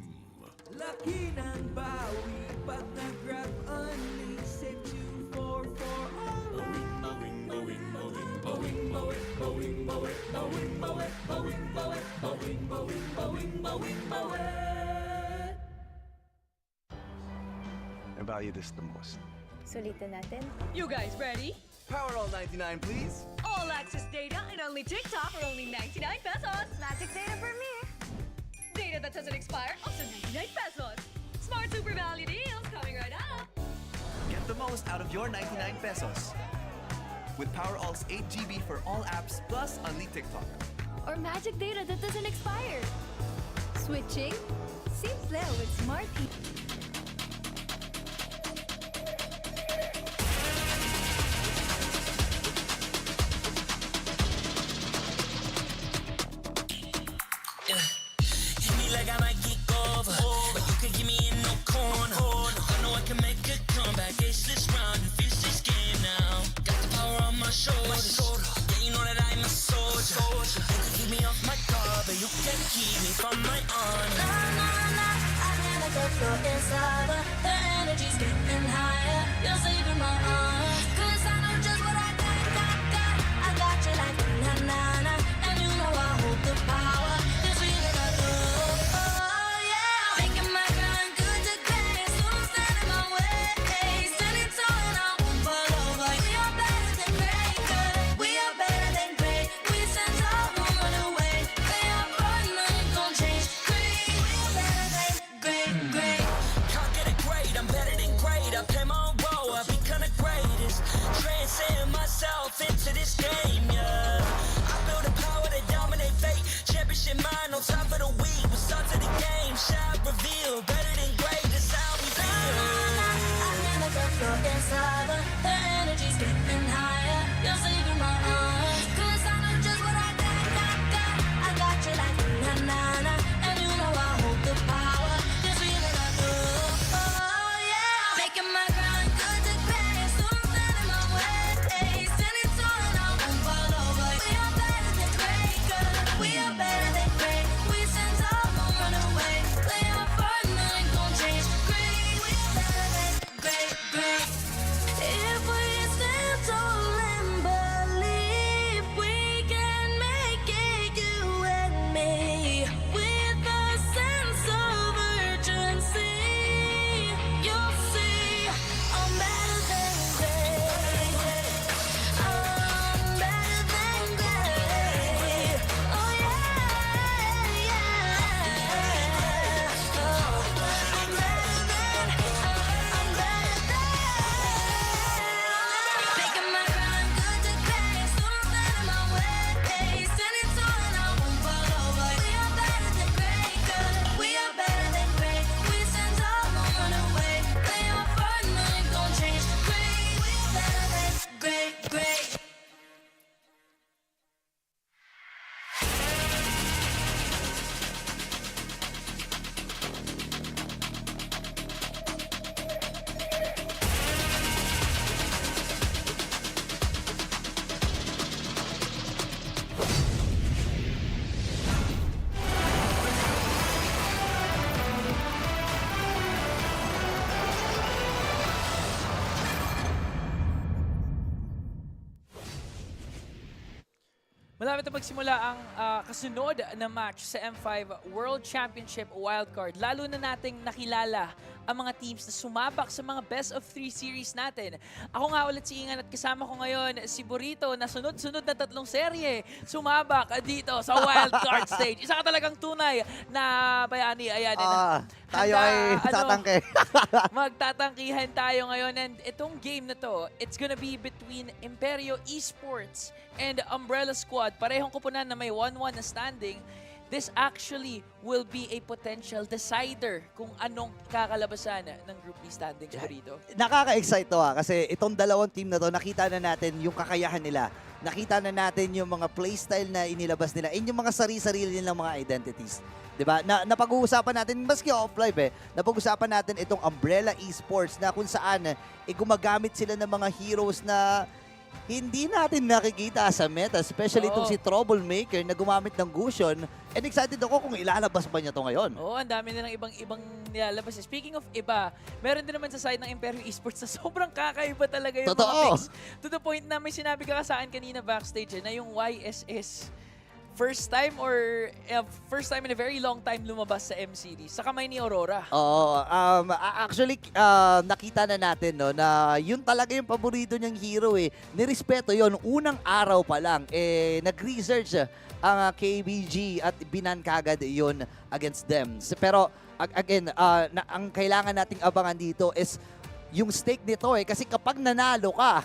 Laki ng bawi, pag nag-grab only, save 2 for all. Boing, boing, boing, boing, boing, boing, boing, boing, boing, boing, boing, boing, boing, boing, boing, boing, boing. I value this the most. Sulitin natin. You guys ready? Power all 99, please. All access data and only TikTok for only 99 pesos. Magic data for me. Data that doesn't expire up to 99 pesos. Smart Super Value deals coming right up. Get the most out of your 99 pesos. With Power All's 8 GB for all apps plus Unli TikTok. Or magic data that doesn't expire. Switching? Simple with Smart eSIM. Hit me like I might kick over, but you can give me in no corner. I know I can make a comeback. Ace this round and finish this game now. Got the power on my shoulders. Yeah, you know that I'm a soldier. You can keep me off my guard, but you can't keep me from my honor. Nah, nah, nah, I never get your inside, but the energy's getting higher. You're saving my arms, 'cause I know just what I got. I got you like na-na-na, and you know I hold the power. This feeling I do, oh yeah. Making my grind good to great, so don't stand in my way. Standing tall and I won't fall over. We are better than great, good. We are better than great. We stand tall, no matter malapit na magsimula ang kasunod na match sa M5 World Championship Wildcard. Lalo na nating nakilala ang mga teams na sumabak sa mga best of 3 series natin. Ako nga ulit si Ingan at kasama ko ngayon si Burrito na sunod-sunod na 3 serye sumabak dito sa wildcard stage. Isa ka talagang tunay na bayani. Ayan, tayo ay tatangke. Magtatangkihan tayo ngayon, and itong game na to, it's gonna be between Imperio Esports and Umbrella Squad. Parehong kupunan na may 1-1 na standing. This actually will be a potential decider kung anong kakalabasan ng Group B standings ko dito. Nakaka-excite to kasi itong dalawang team na to, nakita na natin yung kakayahan nila. Nakita na natin yung mga playstyle na inilabas nila, yung mga sarili-sarili nilang mga identities. Diba? Napag-uusapan natin, maski off-live napag-uusapan natin itong Umbrella Esports na kung saan gumagamit sila ng mga heroes na hindi natin nakikita sa meta, especially itong si Troublemaker na gumamit ng Gusion. And excited ako kung ilalabas ba niya to ngayon. Ang dami nilang ibang nilalabas. Speaking of iba, meron din naman sa side ng Imperio Esports na sobrang kakaiba talaga yung mga picks. To the point na may sinabi ka sa akin kanina backstage na yung YSS. First time in a very long time lumabas sa M-Series sa kamay ni Aurora. Actually, nakita na natin na yun talaga yung paborito niyang hero Nirespeto yun. Unang araw pa lang, nag-research ang KBG at binan kagad yun against them. Pero, again, ang kailangan nating abangan dito is yung stake nito kasi kapag nanalo ka,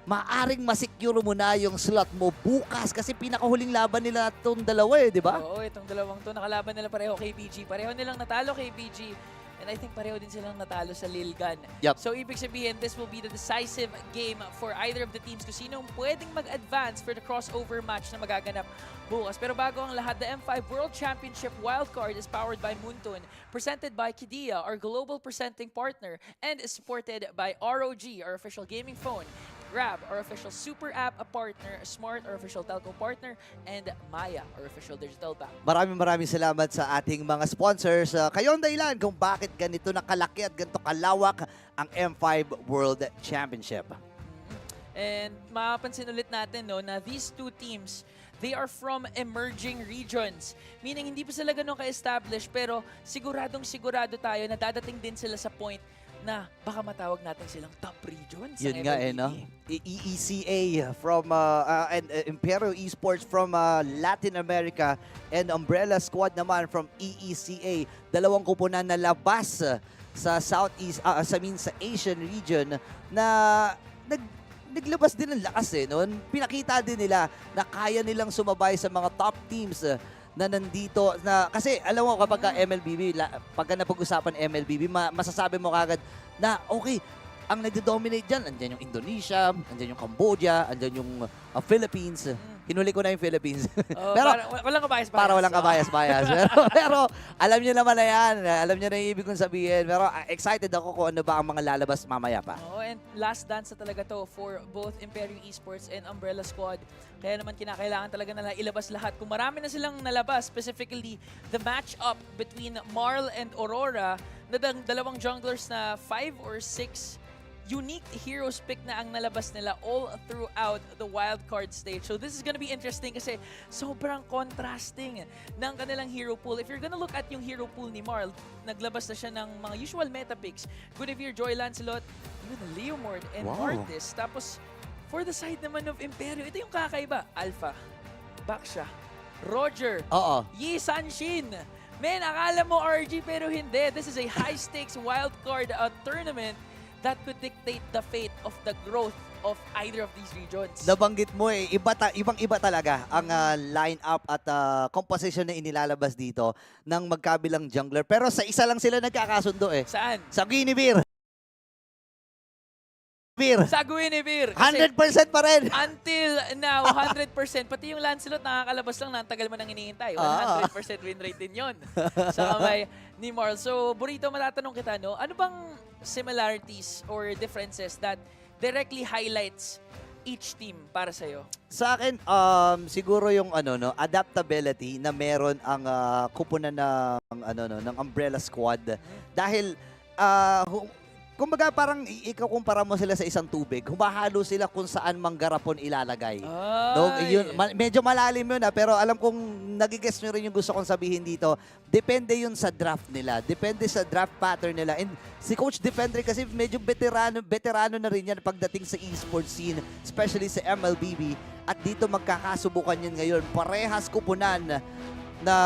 maaring masecure mo na yung slot mo bukas kasi pinakahuling laban nila itong dalawa di ba? Oo, itong dalawang to nakalaban nila pareho KPG. Pareho nilang natalo KPG. And I think pareho din silang natalo sa Lilgan. Yep. So ibig sabihin, this will be the decisive game for either of the teams kung sino pwedeng mag-advance for the crossover match na magaganap bukas. Pero bago ang lahat, the M5 World Championship Wildcard is powered by Muntun, presented by Kidia, our global presenting partner, and is supported by ROG, our official gaming phone, Grab, our official super app, a partner, Smart, our official telco partner, and Maya, our official digital bank. Maraming salamat sa ating mga sponsors. Kayo ang dahilan kung bakit ganito nakalaki at ganito kalawak ang M5 World Championship. And mapapansin ulit natin na these two teams, they are from emerging regions. Meaning hindi pa sila ganun ka-established pero sigurado tayo na dadating din sila sa point na baka matawag natin silang top regions. Yun nga EECA from and Imperio Esports from Latin America and Umbrella Squad naman from EECA. Dalawang kupunan na labas sa Southeast, sa Asian region na naglabas din ng lakas Pinakita din nila na kaya nilang sumabay sa mga top teams na nandito na kasi alam mo kapag MLBB pagka napag-usapan MLBB masasabi mo kagad na okay ang nagdo-dominate diyan andiyan yung Indonesia, andiyan yung Cambodia, andiyan yung Philippines. Hinuli ko na yung Philippines. Pero walang kabayas-bayas. Para walang kabayas-bayas. pero alam niyo naman na yan. Alam niyo na yung ibig kong sabihin. Pero excited ako kung ano ba ang mga lalabas mamaya pa. And last dance na talaga to for both Imperio Esports and Umbrella Squad. Kaya naman kinakailangan talaga na ilabas lahat. Kung marami na silang nalabas, specifically the match-up between Marl and Aurora, na dalawang junglers na 5 or 6 unique heroes pick na ang nalabas nila all throughout the wildcard stage. So this is gonna be interesting kasi sobrang contrasting ng kanilang hero pool. If you're gonna look at yung hero pool ni Marl, naglabas na siya ng mga usual meta picks. Guinevere, Joy Lancelot, even Leomord and Mortis. Tapos for the side naman of Imperio, ito yung kakaiba. Alpha, Baksha, Roger, Yi Sanshin. Men, akala mo RG pero hindi. This is a high-stakes wildcard tournament that could dictate the fate of the growth of either of these regions. Nabanggit mo ibang-iba talaga ang line-up at composition na inilalabas dito ng magkabilang jungler. Pero sa isa lang sila nagkakasundo Saan? Sa Guinevere. Sa Guinevere. 100% pa rin. Until now, 100%. Pati yung Lancelot, nakakalabas lang na ang tagal mo nang hinihintay. 100% win rate din yun sa kamay ni Marl. So, Burrito, matatanong kita, ano bang similarities or differences that directly highlights each team para sa'yo? Sa akin, siguro yung adaptability na meron ang kupunan ng Umbrella Squad. Dahil kumbaga parang ikaw kumpara mo sila sa isang tubig, humahalo sila kung saan mang garapon ilalagay. No, yun, medyo malalim yun pero alam kong nagigess nyo rin yung gusto kong sabihin dito. Depende yun sa draft nila. Depende sa draft pattern nila. And si Coach Defender kasi medyo veterano na rin yan pagdating sa esports scene, especially sa MLBB. At dito magkakasubukan yun ngayon. Parehas kupunan na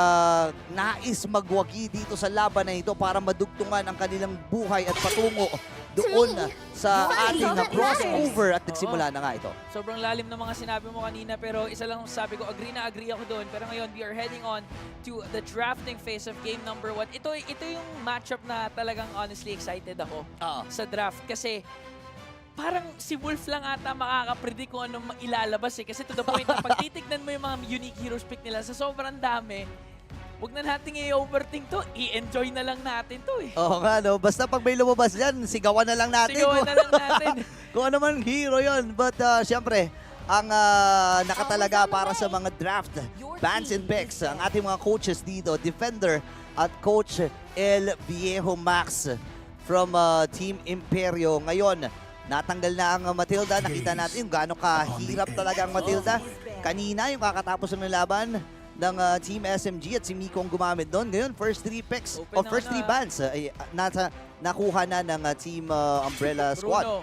nais magwagi dito sa laban na ito para madugtungan ang kanilang buhay at patungo doon sa ating crossover at nagsimula na nga ito. Sobrang lalim ng mga sinabi mo kanina pero isa lang sabi ko, agree na agree ako doon. Pero ngayon, we are heading on to the drafting phase of game number 1. Ito yung matchup na talagang honestly excited ako sa draft kasi parang si Wolf lang ata makaka-predict kung anong ilalabas eh. Kasi to the point na pag titignan mo yung mga unique heroes pick nila sa sobrang dami, huwag na natin i-overthink to. I-enjoy na lang natin to eh. Oo nga, no? Basta pag may lumabas dyan, sigawan na lang natin. Sigawan na lang natin. Kung ano man hero yon. But syempre, ang nakatalaga para sa mga draft, bans and picks, ang ating mga coaches dito, Defender at Coach El Viejo Max from Team Imperio. Ngayon, natanggal na ang Matilda. Nakita natin yung gaano kahirap talaga ang Matilda. Kanina, yung kakatapos ng laban ng Team SMG at si Miko ang gumamit doon. Ngayon, first 3 picks o first 3 bans nakuha na ng Team Umbrella Squad.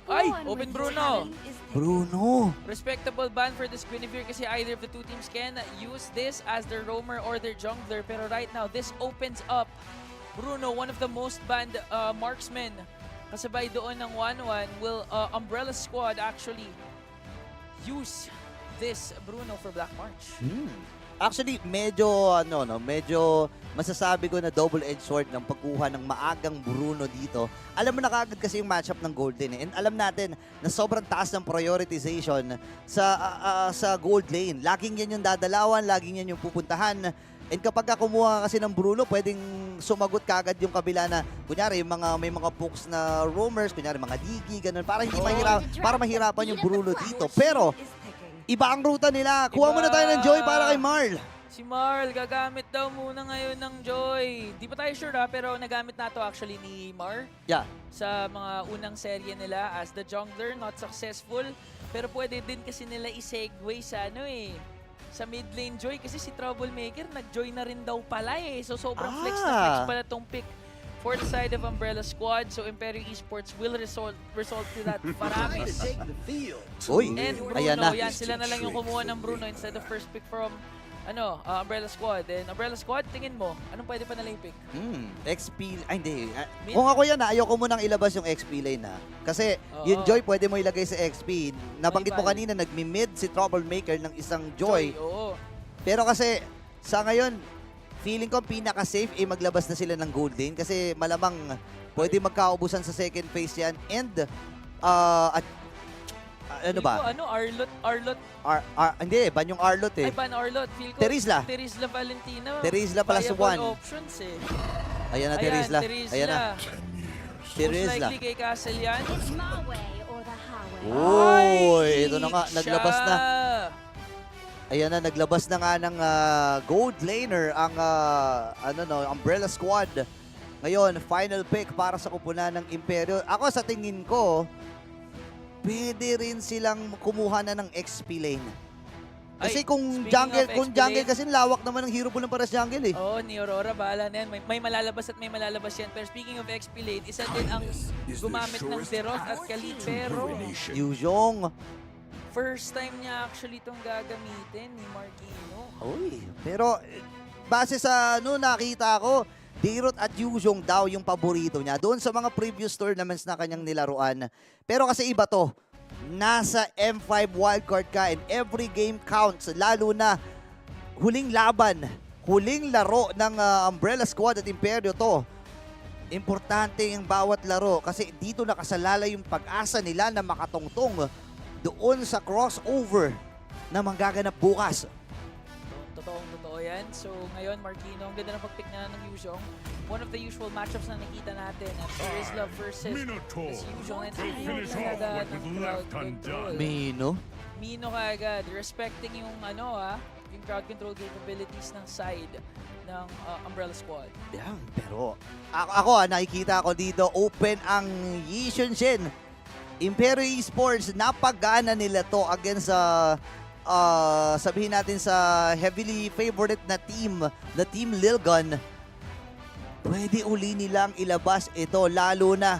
Ay, open Bruno. Bruno. Respectable ban for this Guinevere kasi either of the two teams can use this as their roamer or their jungler. Pero right now, this opens up Bruno, one of the most banned marksmen. Kasabay doon ng 1-1, will Umbrella Squad actually use this Bruno for Black March? Actually, medyo masasabi ko na double-edged sword ng pagkuha ng maagang Bruno dito. Alam mo na kagad kasi yung matchup ng Golden and alam natin na sobrang taas ng prioritization sa Gold Lane. Laging yan yung dadalawan, laging yan yung pupuntahan. And kapag kumuha kasi ng Bruno, pwedeng sumagot kagad yung kabila na, kunyari, may mga pokes na roamers, kunyari, mga digi, ganun. Para mahirapan yung Bruno dito. Pero, iba ang ruta nila. Kuha muna tayo ng Joy para kay Marl. Si Marl, gagamit daw muna ngayon ng Joy. Di pa tayo sure pero nagamit na to actually ni Mar. Yeah. Sa mga unang serye nila as the jungler, not successful. Pero pwede din kasi nila i-segue sa sa mid lane Joy kasi si Troublemaker nag-join na rin daw pala eh. So sobrang flex na flex pala tong pick for the side of Umbrella Squad. So Imperio Esports will result to that Paramis. Uy, and Bruno, ayan na. Yan, sila na lang yung kumuha ng Bruno instead of first pick from Umbrella Squad. And Umbrella Squad, tingin mo, anong pwede pa nila yung pick? XP, hindi. Kung ako yan, ayoko mo nang ilabas yung XP lane Kasi yung Joy pwede mo ilagay sa XP. Nabanggit mo kanina, nagmi-mid si Troublemaker ng isang Joy. Pero kasi, sa ngayon, feeling ko pinaka-safe maglabas na sila ng Gold Lane kasi malamang pwede magkaubusan sa second phase yan. And, ano ba? Arlot? Hindi, ban yung Arlot eh. Ay, ban Arlot. Feel ko, Terizla Valentina. Terizla plus 1. Options eh. Ayan na, Terizla. Ayan na. Most likely kay Castle yan. Uy, ito na nga, naglabas na. Ayan na, naglabas na nga ng gold laner ang Umbrella Squad. Ngayon, final pick para sa kupunan ng Imperio. Ako sa tingin ko, pwede rin silang kumuha na ng XP lane. Kasi kung jungle kasi lawak naman ng hero pool ng paras jungle eh. Oo, ni Aurora, bahala na yan. May malalabas at may malalabas yan. Pero speaking of XP lane, isa din ang gumamit ng Zeroth at Khalid. Pero Yuzhong. First time niya actually itong gagamitin ni Marquino. Uy, pero base sa nakita ko, Zeroth at Yuzhong daw yung paborito niya doon sa mga previous tournaments na kanyang nilaruan. Pero kasi iba to. Nasa M5 wildcard ka and every game counts. Lalo na huling laban, huling laro ng Umbrella Squad at Imperio to. Importante yung bawat laro kasi dito nakasalalay yung pag-asa nila na makatungtong doon sa crossover na manggaganap bukas. Totoo yan. So ngayon, Marquino, ang ganda ng pag-pick na ng Yuzhong. One of the usual matchups na nakita natin at Rizla versus this Yuzhong. And finish off with left control. Mino kaagad. Respecting yung yung crowd control capabilities ng side ng Umbrella Squad. Yan, pero ako nakikita ko dito, open ang Yishun-shin. Imperio Esports, napagana nila to against sa sabihin natin sa heavily favorite na team Lilgon. Pwede uli nilang ilabas ito, lalo na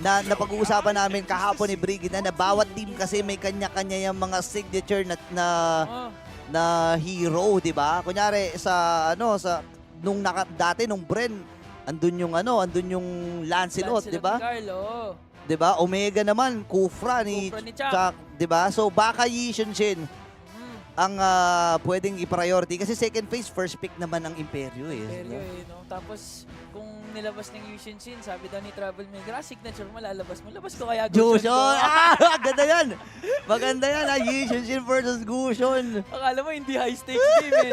napag-uusapan namin kahapon ni Brigid na bawat team kasi may kanya-kanya yung mga signature na hero, 'di ba? Kunyari sa dati nung Bren, andun yung Lancelot, 'di ba? 'Di ba? Omega naman, Kufra ni Chuck, 'di ba? So baka Yishun-shin ang pwedeng i-priority kasi second phase, first pick naman ang Imperio eh. No? Tapos kung nilabas ng Yushin-shin, sabi daw ni Troublemaker, signature mo, lalabas mo. Labas ko kaya Gushon! Ganda yan! Maganda yan ha, Yishun-shin versus Gushon. Akala mo hindi high stakes game eh.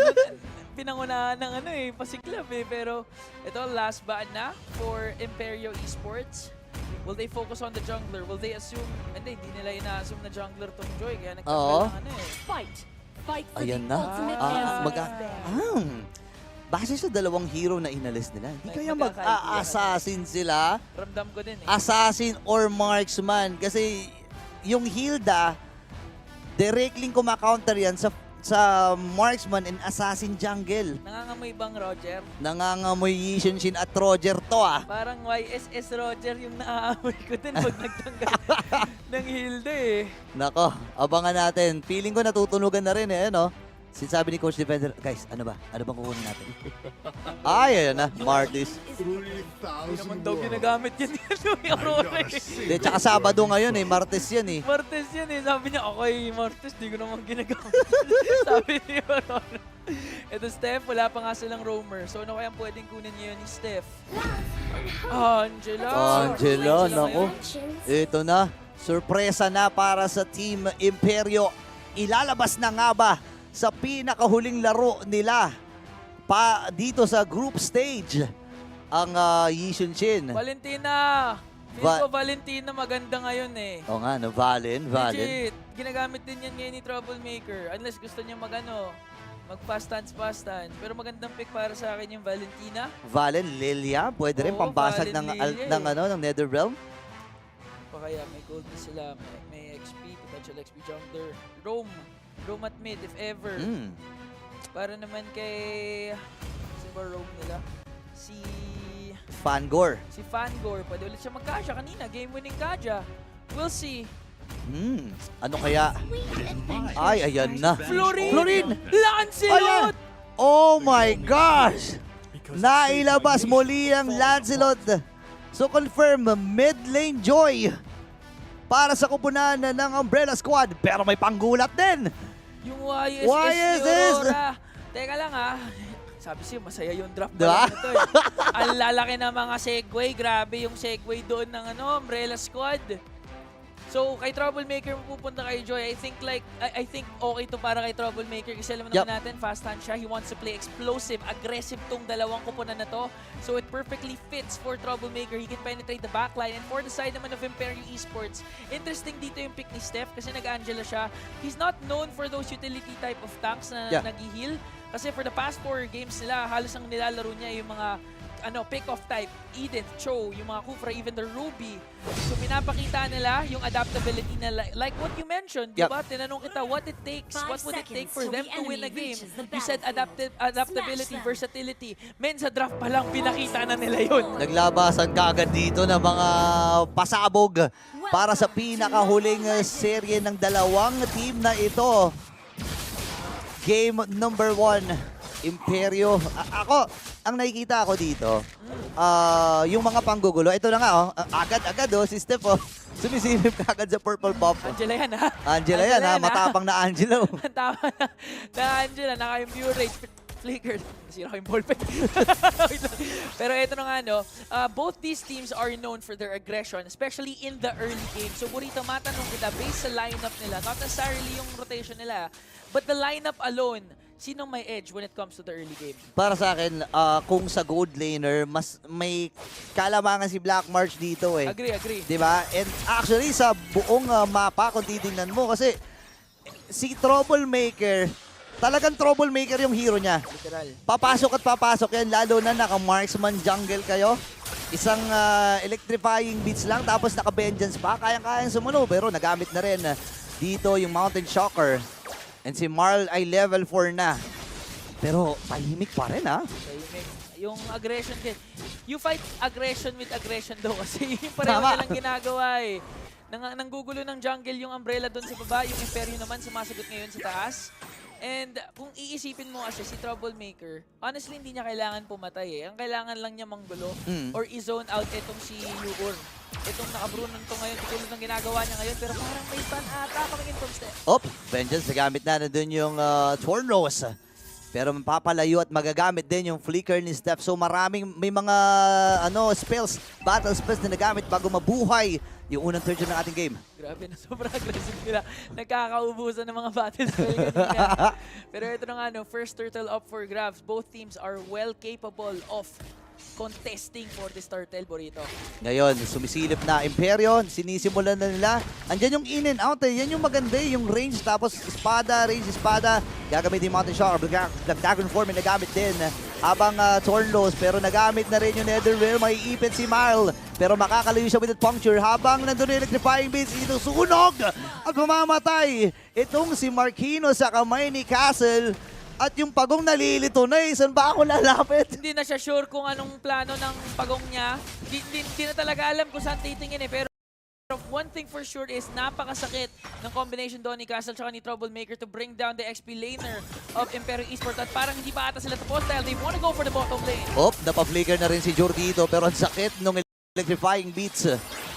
Pinangunahan ng pasiklab eh. Pero ito, last ban na for Imperio Esports. Will they focus on the jungler? Will they assume, hindi nila ina-assume na jungler tong Joy. Kaya nagtanggal ng Fight! Fight for Ayan the na. ultimate Base sa dalawang hero na inalis nila, hindi kaya mag-assassin sila? Ramdam ko din eh. Assassin or marksman. Kasi yung Hilda, directly kumakounter yan sa marksman and assassin jungle. Nangangamoy bang Roger? Nangangamoy Yishun-shin at Roger to Parang YSS Roger yung naaamoy ko din pag nagtanggal ng Hilda eh. Nako, abangan natin. Feeling ko natutunugan na rin eh, no? Sabi ni Coach Defender, guys, ano bang kukunin natin? Ayan na, Martis. Hindi naman daw ginagamit yan yung Aurora eh. Hindi, tsaka Sabado ngayon eh, Martes yan eh. Martes yan eh. Sabi niya, okay, Martes, di ko naman ginagamit. Sabi ni Aurora. Ito, Steph, wala pa nga silang roamer. So, ano kayang pwedeng kunin niyo ni Steph? Angela, nako. Ito na, sorpresa na para sa Team Imperio. Ilalabas na nga ba sa pinakahuling laro nila dito sa group stage ang Yishun-shin. Valentina! Feel ko Valentina maganda ngayon eh. Oo nga, no, Valen. Legit. Ginagamit din yan ngayon ni Troublemaker. Unless gusto niya mag-fast stance. Pero magandang pick para sa akin yung Valentina. Valen, Lilia, pwede rin pambasag ng Netherrealm. Pa kaya may gold na sila, may XP, potential XP jungler. Rome at mid if ever. Para naman kay si ba Rome nila? Si Fangor. Pwede ulit siya mag-Kaja kanina. Game-winning Kaja. We'll see. Ano kaya? Ay, ayan na. Florin! Lancelot! Oh my gosh! Nailabas muli ang Lancelot. So confirm, mid lane Joy para sa kupunan ng Umbrella Squad. Pero may panggulat din. Yung YSS Aurora. Teka lang Sabi siya, masaya yung draft diba? Ito eh. Ang lalaki ng mga segue. Grabe yung segue doon ng Umbrella Squad. So, kay Troublemaker pupunta kay Joy. I think okay to para kay Troublemaker kasi alam naman natin, fast hand siya. He wants to play explosive, aggressive tong dalawang kupunan na to. So, it perfectly fits for Troublemaker. He can penetrate the backline. And for the side naman of Imperio Esports, interesting dito yung pick ni Steph kasi nag-Angela siya. He's not known for those utility type of tanks na nag-heal. Kasi for the past 4 games nila, halos ang nilalaro niya yung mga pick-off type, Eden, Cho, yung mga Kufra, even the Ruby. So pinapakita nila yung adaptability na like what you mentioned, di ba? Tinanong kita, what would it take for them to win a game? You said adaptability, versatility. Men, sa draft pa lang, pinakita na nila yun. Naglabasan kagad dito ng mga pasabog para sa pinakahuling serye ng dalawang team na ito. Game number 1. Imperio. Ako, ang nakikita ako dito, yung mga panggugulo, ito na nga, agad-agad, si Steph, sumisilip agad sa purple pop. Angela yan, Angela yan, matapang na Angela. Matapang na Angela, naka-impure rate. Flickered. Sira ko yung ballpen. Pero ito na nga, both these teams are known for their aggression, especially in the early game. So, Burrito, matanong kita, based sa lineup nila, not necessarily yung rotation nila, but the lineup alone, sinong may edge when it comes to the early game? Para sa akin, kung sa gold laner, mas may kalamangan si Black March dito eh. Agree. Diba? And actually, sa buong mapa, kung titingnan mo, kasi si Troublemaker, Talagang troublemaker yung hero niya. Literal. Papasok at papasok yan, lalo na naka-marksman jungle kayo. Isang electrifying beats lang, tapos naka-vengeance pa. Kayang-kayang sumulo, pero nagamit na rin dito yung Mountain Shocker. And si Marl ay level 4 na. Pero tahimik pa rin, ha? Tahimik. Yung aggression din. You fight aggression with aggression daw kasi pareho nilang ginagawa eh. Nanggugulo ng jungle yung Umbrella doon sa baba, yung Imperyo naman sumasagot ngayon sa taas. And kung iisipin mo kasi si Troublemaker, honestly hindi niya kailangan pumatay eh. Ang kailangan lang niya manggulo or i-zone out itong si Yuur. Itong nakabrunon to ngayon, tulad ng ginagawa niya ngayon, pero parang may ban ata coming in from step. Vengeance, nagamit na doon yung Tornos. Pero mapapalayo at magagamit din yung flicker ni Steph. So may mga spells, battle spells na nagamit bago mabuhay yung unang third ng ating game. Grabe na, sobrang aggressive nila. Nagkakaubusan ng mga battle spell kanina. Pero ito na nga, first turtle up for grabs. Both teams are well capable of contesting for this turtle, Burrito. Ngayon, sumisilip na Imperyo, sinisimulan na nila. Andyan yung in and out eh. Yan yung maganda eh. Yung range, tapos espada, range, espada. Gagamitin yung Mountain Shocker. Dragon Form ay nagamit din. Habang Tornlos, pero nagamit na rin yung Netherrealm. May ipit si Marl. Pero makakalayo siya with that puncture. Habang nandun yung electrifying beats, ito sunog at mamamatay. Itong si Marquino sa kamay ni Castle. At yung pagong nalilito na eh, saan ba ako lalapit? Hindi na siya sure kung anong plano ng pagong niya. Hindi na talaga alam kung saan titingin eh. Pero one thing for sure is napakasakit ng combination doon ni Castle tsaka ni Troublemaker to bring down the XP laner of Imperyo Esports. At parang hindi pa ata sila tapos dahil they want to go for the bottom lane. Napaflicker na rin si Jor dito pero ang sakit nung electrifying beats.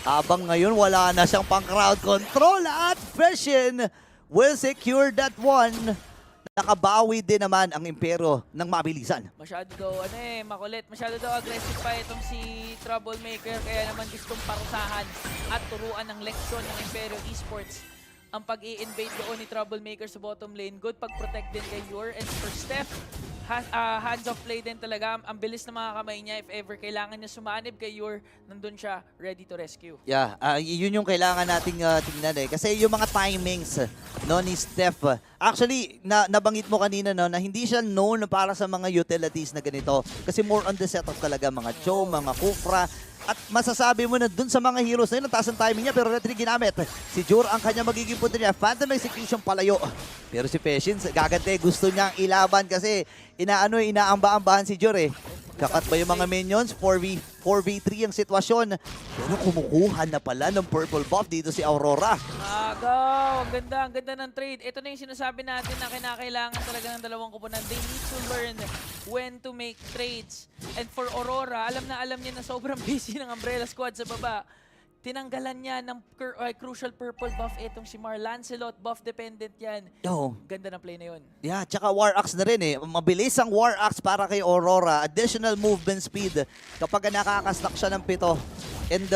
Habang ngayon wala na siyang pang crowd control at Fashion will secure that one. Nakabawi din naman ang Imperyo ng mabilisan. Masyado daw, makulit. Masyado daw aggressive pa itong si Troublemaker. Kaya naman gustong parusahan at turuan ng leksyon ng Imperyo Esports. Ang pag-i-invade doon ni Troublemaker sa bottom lane. Good pag-protect din kay Yuur. And for Steph, hands-off play din talaga. Ang bilis na mga kamay niya. If ever kailangan niya sumanib kay Yuur, nandun siya ready to rescue. Yeah, yun yung kailangan nating tingnan eh. Kasi yung mga timings ni Steph. Actually, nabanggit mo kanina na hindi siya known para sa mga utilities na ganito. Kasi more on the setup talaga. Mga Cho, mga Kufra. At masasabi mo na dun sa mga heroes na yun, nataas ang timing niya pero retry ginamit. Si Jor ang kanya magiging punta niya. Phantom Execution palayo. Pero si Patience, gagante, gusto niyang ilaban kasi inaamba-ambahan si Jor eh. Kakat ba yung mga minions? 4v3 ang sitwasyon. Pero kumukuha na pala ng purple buff dito si Aurora. Agaw! Ang ganda ng trade. Ito na yung sinasabi natin na kinakailangan talaga ng dalawang kupunan. They need to learn when to make trades. And for Aurora, alam niya na sobrang busy ng Umbrella Squad sa baba. Tinanggalan niya ng crucial purple buff itong si Mar. Lancelot, buff dependent yan. Ganda ng play na yun. Yeah, tsaka War Axe na rin eh. Mabilis ang War Axe para kay Aurora. Additional movement speed kapag nakakastack siya ng 7. And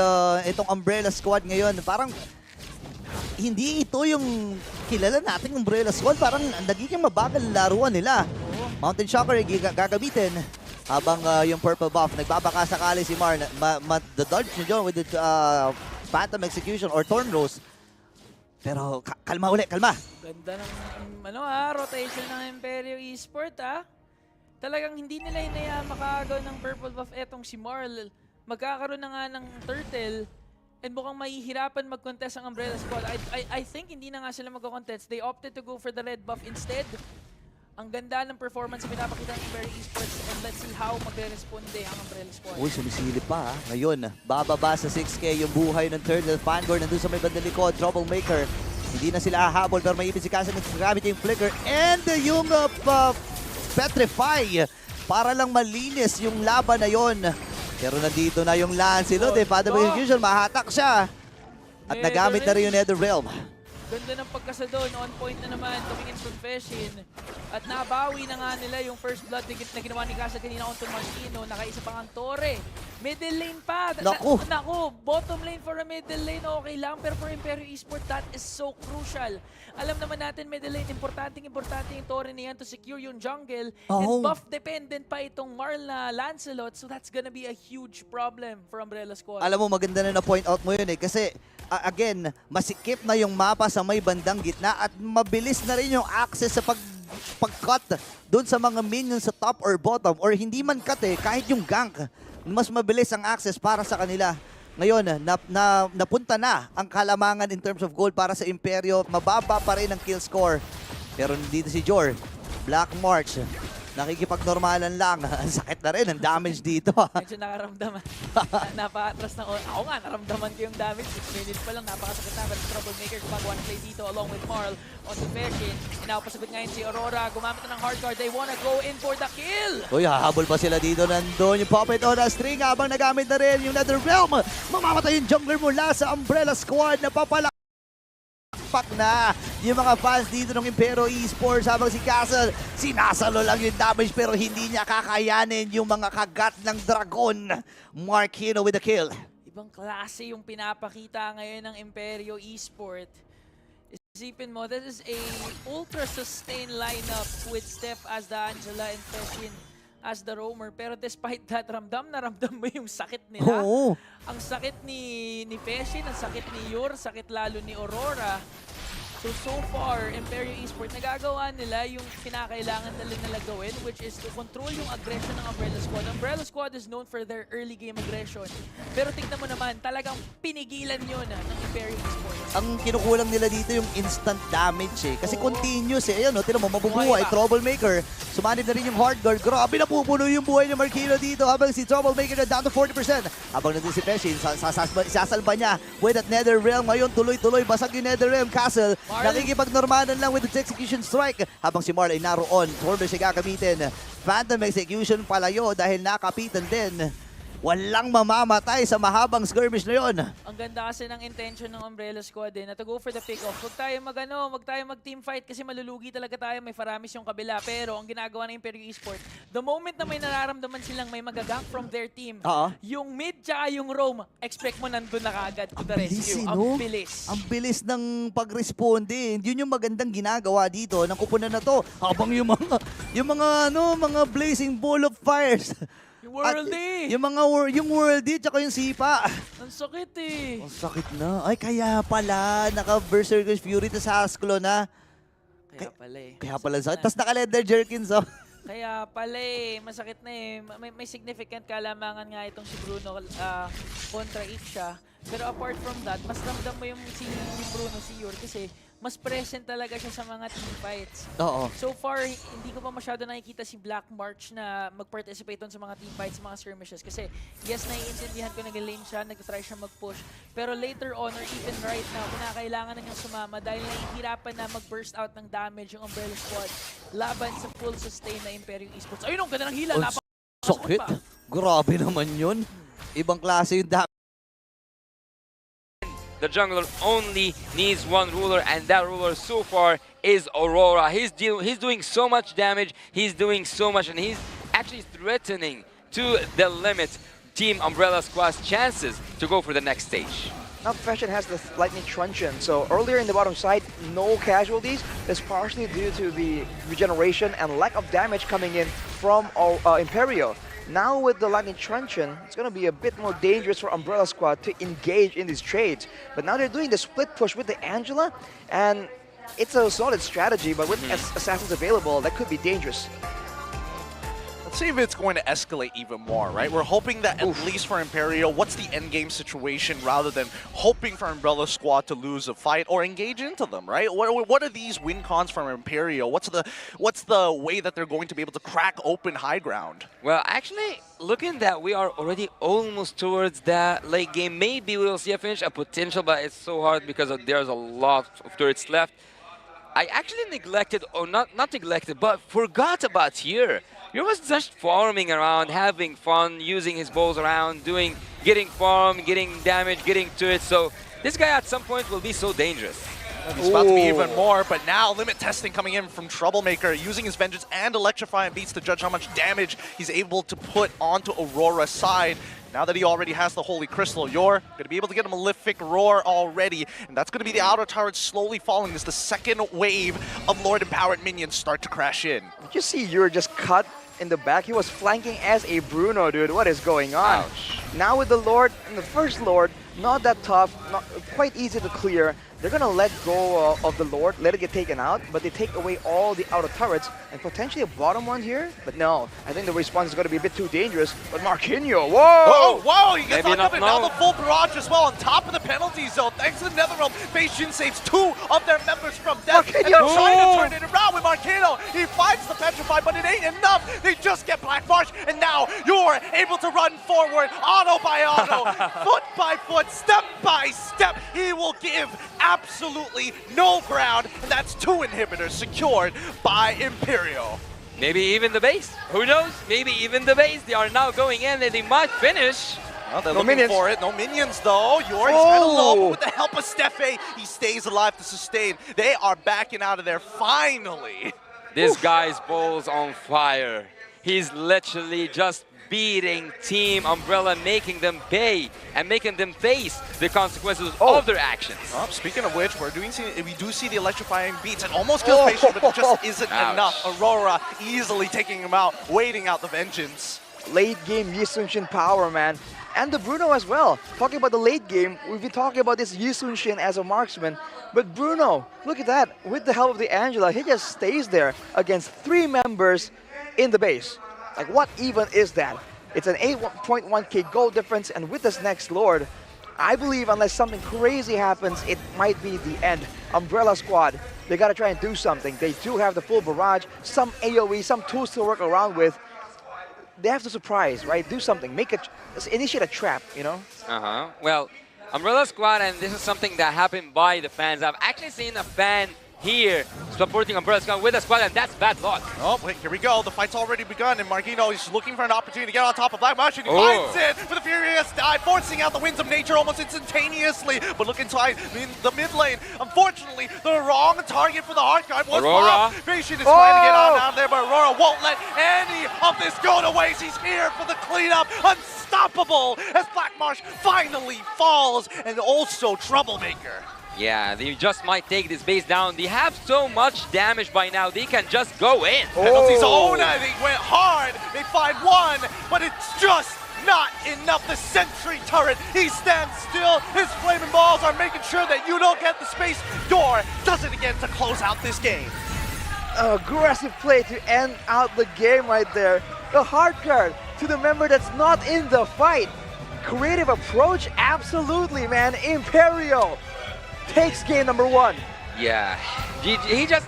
itong Umbrella Squad ngayon, parang hindi ito yung kilala nating Umbrella Squad. Parang nagiging mabagal laruan nila. Mountain Shocker gagamitin. Habang yung purple buff, nagbabaka sakali si Mar, ma-dodge niya dyan with the Phantom Execution or Thorn Rose. Pero kalma ulit, kalma. Ganda ng rotation ng Imperyo Esports Talagang hindi nila hinayaan makagaw ng purple buff etong si Marl. Magkakaroon na nga ng turtle. And mukhang mahihirapan mag-contest ang Umbrella Squad. I think hindi na nga sila mag-contest. They opted to go for the red buff instead. Ang ganda ng performance na pinapakita ng Imperyo Esports and let's see how magre-responde ang Umbrella Squad. Sumisilip pa Ngayon, bababa sa 6K yung buhay ng Turtle. Fangor nandun sa may bandang likod. Troublemaker. Hindi na sila hahabol pero may ibig si Castle naggamit yung flicker and yung Petrify para lang malinis yung laban na yon. Pero nandito na yung Lancelot Phantom Execution, mahatak siya. At nagamit na rin yung Netherrealm. Ganda ng pagkasa doon, on point na naman, coming in from Fashion. At nabawi na nga nila yung first blood na ginawa ni Casa kanina onto Martino. Nakaisa pang ang Torre. Middle lane pa. Naku, bottom lane for a middle lane, okay lang. Pero for Imperyo Esports, that is so crucial. Alam naman natin, middle lane, importante yung Torre niyan to secure yung jungle. And buff dependent pa itong Marl na Lancelot. So that's gonna be a huge problem for Umbrella Squad. Alam mo, maganda na na-point out mo yun kasi again, masikip na yung mapa sa may bandang gitna at mabilis na rin yung access sa pag-cut doon sa mga minions sa top or bottom, or hindi man cut kahit yung gank, mas mabilis ang access para sa kanila. Ngayon, napunta na ang kalamangan in terms of gold para sa Imperyo. Mababa pa rin ang kill score. Pero dito si Jor, Black March, nakikipagnormalan lang. Ang sakit na rin, ang damage dito. Medyo nakaramdaman. Napaka-atras ng... Ako nga, naramdaman ko yung damage. 6 minutes pa lang, napakasakit na. But Troublemaker gumagawa ng play dito along with Marl on the Fashion. Inapasagot ngayon si Aurora. Gumamit na ng hard guard. They wanna go in for the kill. Uy, hahabol pa sila dito. Nandun yung puppet on a string habang nagamit na rin yung Netherrealm. Mamamatay yung jungler mula sa Umbrella Squad na papalak na yung mga fans dito ng Impero Esports habang si Castle sinasalo lang yung damage pero hindi niya kakayanin yung mga kagat ng Dragon. Marquino with the kill. Ibang klase yung pinapakita ngayon ng Imperio Esport. Isipin mo, this is a ultra-sustained lineup with Steph as the Angela and Feshin as the roamer. Pero despite that, ramdam mo yung sakit nila. Oo. Ang sakit ni Feshin, ang sakit ni Yor, sakit lalo ni Aurora. So far, Imperio Esport, nagagawa nila yung pinakailangan nila gawin, which is to control yung aggression ng Umbrella Squad. Umbrella Squad is known for their early game aggression. Pero tignan mo naman, talagang pinigilan yun ng Imperio Esport. Ang kinukulang nila dito yung instant damage Kasi continuous Ayan tinan mo, mabubuhay. Troublemaker. Sumanib na rin yung hard guard. Grabe, napupuno yung buhay ni Marquino dito habang si Troublemaker na down to 40%. Habang nandun si Peshin, sasalba niya with that Netherrealm. Ngayon, tuloy-tuloy, basag yung Netherrealm. Castle, nakikipagnormalan lang with the execution strike. Habang si Marl ay naroon. Torber siya gagamitin. Phantom execution palayo dahil nakapitan din. Walang mamamatay sa mahabang skirmish na yon. Ang ganda kasi ng intention ng Umbrella Squad na to go for the pick-off. Huwag tayo mag-team fight kasi malulugi talaga tayo. May Faramis yung kabila. Pero ang ginagawa ng Imperio Esport, the moment na may nararamdaman silang may magagang from their team, yung mid tsaka yung roam, expect mo nandun na kaagad to the rescue. Ang bilis. Ang bilis ng pag-responde. Yun yung magandang ginagawa dito ng kupunan na to. Habang yung mga blazing ball of fires. Yung Worldy! Yung Worldy tsaka yung Sipa. Ang sakit Ang sakit na. Ay, kaya pala. Naka-Berserker's Fury tas Hasklo na. Kaya pala sakit. Tas naka-leather jerkins Kaya pala masakit na May significant kalamangan nga itong si Bruno kontra Ixia. Pero apart from that, mas ramdam mo yung si Bruno, si Yor kasi mas present talaga siya sa mga team fights. Oo. So far, hindi ko pa masyado nakikita si Black March na mag-participate sa mga team fights, mga skirmishes. Kasi yes, naiintindihan ko nag-lane siya, nag-try siya mag-push. Pero later on, or even right now, kinakailangan na niyang sumama dahil nahihirapan na mag-burst out ng damage yung Umbrella Squad laban sa full sustain na Imperio Esports. Ayun, ang ganda ng hila. Sakit. Grabe naman yun. Ibang klase yung damage. The jungler only needs one ruler, and that ruler so far is Aurora. He's doing so much damage, he's doing so much, and he's actually threatening to the limit Team Umbrella Squad's chances to go for the next stage. Now Fashion has the Lightning Truncheon, so earlier in the bottom side, no casualties. That's partially due to the regeneration and lack of damage coming in from Imperio. Now with the Lightning Truncheon, it's going to be a bit more dangerous for Umbrella Squad to engage in these trades. But now they're doing the split push with the Angela, and it's a solid strategy, but with Assassins available, that could be dangerous. Let's see if it's going to escalate even more, right? We're hoping that at least for Imperio, what's the endgame situation rather than hoping for Umbrella Squad to lose a fight or engage into them, right? What are these win cons from Imperio? What's the way that they're going to be able to crack open high ground? Well, actually, looking that we are already almost towards that late game, maybe we'll see a finish, a potential, but it's so hard because there's a lot of turrets left. I actually neglected, or not neglected, but forgot about here. He was just farming around, having fun, using his balls around, getting farm, getting damage, getting to it. So this guy at some point will be so dangerous. It's about to be even more, but now limit testing coming in from Troublemaker, using his Vengeance and Electrify and Beats to judge how much damage he's able to put onto Aurora's side. Now that he already has the Holy Crystal, you're going to be able to get a Malefic Roar already, and that's going to be the outer turret slowly falling as the second wave of Lord Empowered minions start to crash in. Did you see you're just cut in the back? He was flanking as a Bruno, dude. What is going on? Ouch. Now with the Lord and the First Lord, not that tough, quite easy to clear. They're gonna let go of the Lord, let it get taken out, but they take away all the outer turrets and potentially a bottom one here. But no, I think the response is gonna be a bit too dangerous. But Marquinhos, whoa! Oh, whoa! He gets Maybe on cover. not, Now no. the full barrage as well on top of the penalty zone. Thanks to the Netherrealm, Beijing saves 2 of their members from death. And they're trying to turn it around with Marquinhos. He finds the Petrify, but it ain't enough. They just get Black Marsh, and now you're able to run forward, auto by auto, foot by foot, step by step. He will give absolutely no ground, and that's 2 inhibitors secured by Imperial. Maybe even the base. Who knows? Maybe even the base. They are now going in and they might finish. Well, they're No looking minions. for it. No minions, though. Yori's kind of low, but with the help of Steffe, he stays alive to sustain. They are backing out of there finally. This guy's ball's on fire. He's literally just beating Team Umbrella, making them pay and making them face the consequences of their actions. Oh, speaking of which, we do see the electrifying beats. It almost kills Patient, but it just isn't enough. Aurora easily taking him out, waiting out the vengeance. Late game Yi Sun-shin power, man. And the Bruno as well. Talking about the late game, we've been talking about this Yi Sun-shin as a marksman. But Bruno, look at that. With the help of the Angela, he just stays there against 3 members in the base. Like, what even is that? It's an 8.1k gold difference, and with this next Lord, I believe unless something crazy happens, it might be the end. Umbrella Squad, they gotta try and do something. They do have the full barrage, some AoE, some tools to work around with. They have to surprise, right? Do something, initiate a trap, you know? Well, Umbrella Squad, and this is something that happened by the fans. I've actually seen a fan here supporting Umbrella Squad with a squad, and that's bad luck. Oh, wait, here we go. The fight's already begun, and Marquinhos is looking for an opportunity to get on top of Black Marsh, and he finds it with a furious dive, forcing out the winds of nature almost instantaneously. But look inside in the mid lane. Unfortunately, the wrong target for the Heart Guard was Aurora. Patient is trying to get on out there, but Aurora won't let any of this go to waste. He's here for the cleanup. Unstoppable as Black Marsh finally falls, and also Troublemaker. Yeah, they just might take this base down. They have so much damage by now, they can just go in. Penalty zone, they went hard. They find 1, but it's just not enough. The sentry turret, he stands still. His flaming balls are making sure that you don't get the space. Door does it again to close out this game. Aggressive play to end out the game right there. The Heart Guard to the member that's not in the fight. Creative approach, absolutely, man. Imperial takes game number 1. Yeah, he just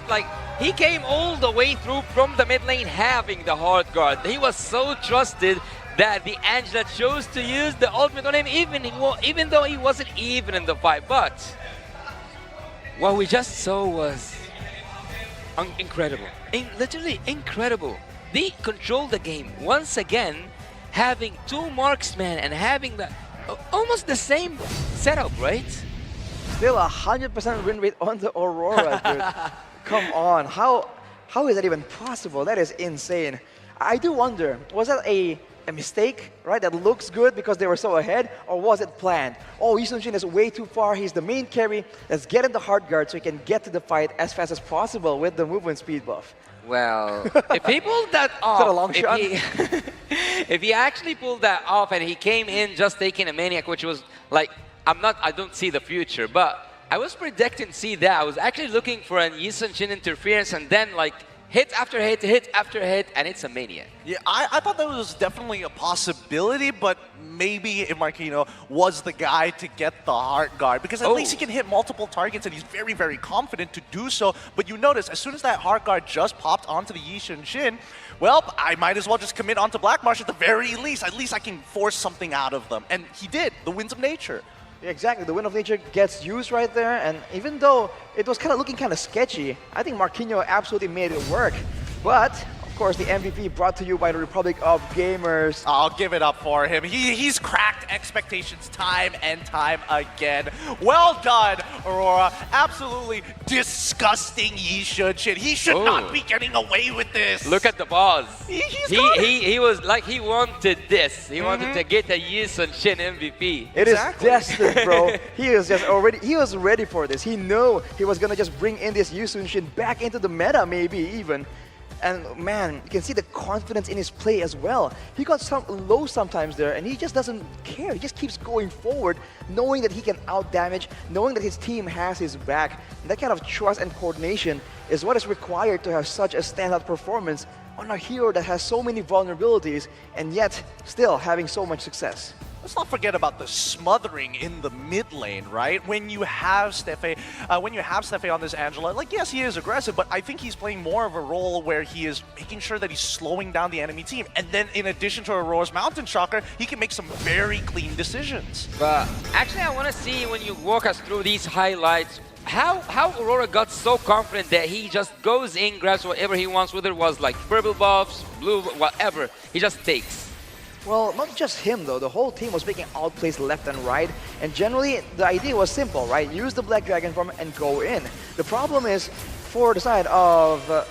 he came all the way through from the mid lane having the Heart Guard. He was so trusted that the Angela chose to use the ultimate on him even though he wasn't even in the fight. But what we just saw was incredible, literally incredible. They controlled the game once again, having 2 marksmen and having almost the same setup, right? Still 100% win rate on the Aurora, dude. Come on, how is that even possible? That is insane. I do wonder, was that a mistake, right? That looks good because they were so ahead, or was it planned? Oh, Yi Sun-shin is way too far. He's the main carry. Let's get in the Heart Guard so he can get to the fight as fast as possible with the movement speed buff. Well, if he pulled that off, Is that a long shot? If he actually pulled that off and he came in just taking a Maniac, which was like, I don't see the future, but I was predicting to see that. I was actually looking for an Yi Sun-shin interference and then hit after hit, hit after hit, and it's a Maniac. Yeah, I thought that was definitely a possibility, but maybe if Marquinhos was the guy to get the Heart Guard, because at least he can hit multiple targets and he's very, very confident to do so. But you notice, as soon as that Heart Guard just popped onto the Yi Sun-shin, well, I might as well just commit onto Black Marsh at the very least. At least I can force something out of them. And he did, the Winds of Nature. Yeah, exactly, the Wind of Nature gets used right there, and even though it was looking kind of sketchy, I think Marquinhos absolutely made it work. But, of course, the MVP brought to you by the Republic of Gamers. I'll give it up for him. He's cracked expectations time and time again. Well done, Aurora. Absolutely disgusting Yi Sun-shin. He should not be getting away with this. Look at the balls. He was like he wanted this. He wanted to get a Yi Sun-shin MVP. It is destined, bro. He was ready for this. He knew he was gonna just bring in this Yi Sun-shin back into the meta, maybe even. And man, you can see the confidence in his play as well. He got some low sometimes there, and he just doesn't care. He just keeps going forward, knowing that he can out-damage, knowing that his team has his back. And that kind of trust and coordination is what is required to have such a standout performance on a hero that has so many vulnerabilities, and yet still having so much success. Let's not forget about the smothering in the mid lane, right? When you have Stefe, on this Angela, like yes, he is aggressive, but I think he's playing more of a role where he is making sure that he's slowing down the enemy team. And then in addition to Aurora's Mountain Shocker, he can make some very clean decisions. But actually, I want to see when you walk us through these highlights, how Aurora got so confident that he just goes in, grabs whatever he wants, whether it was like purple buffs, blue, whatever, he just takes. Well, not just him though, the whole team was making outplays left and right, and generally the idea was simple, right? Use the Black Dragon form and go in. The problem is, for the side of, well,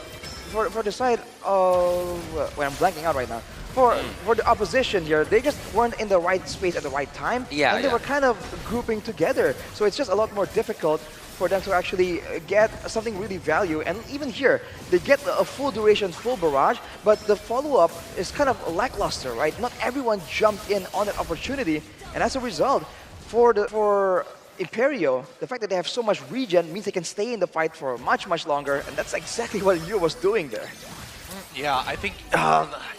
I'm blanking out right now. For the opposition here, they just weren't in the right space at the right time, and they were kind of grouping together. So it's just a lot more difficult for them to actually get something really value. And even here, they get a full duration, full barrage, but the follow-up is kind of lackluster, right? Not everyone jumped in on that opportunity, and as a result, for Imperio, the fact that they have so much regen means they can stay in the fight for much, much longer, and that's exactly what Yu was doing there. Yeah, I think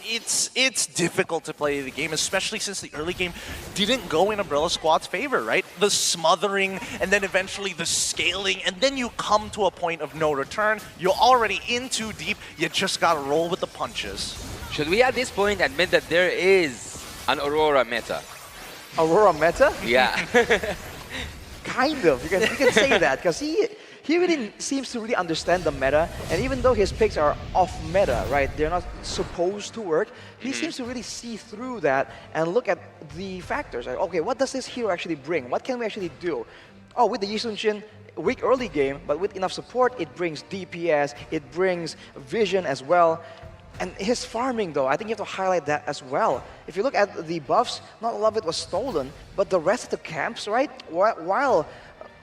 it's difficult to play the game, especially since the early game didn't go in Umbrella Squad's favor, right? The smothering, and then eventually the scaling, and then you come to a point of no return. You're already in too deep, you just gotta roll with the punches. Should we at this point admit that there is an Aurora meta? Aurora meta? Yeah. Kind of, you can say that, because he really seems to really understand the meta, and even though his picks are off meta, right, they're not supposed to work, he seems to really see through that and look at the factors. Like, okay, what does this hero actually bring? What can we actually do? Oh, with the Yi Sun-shin, weak early game, but with enough support, it brings DPS, it brings vision as well. And his farming, though, I think you have to highlight that as well. If you look at the buffs, not all of it was stolen, but the rest of the camps, right, while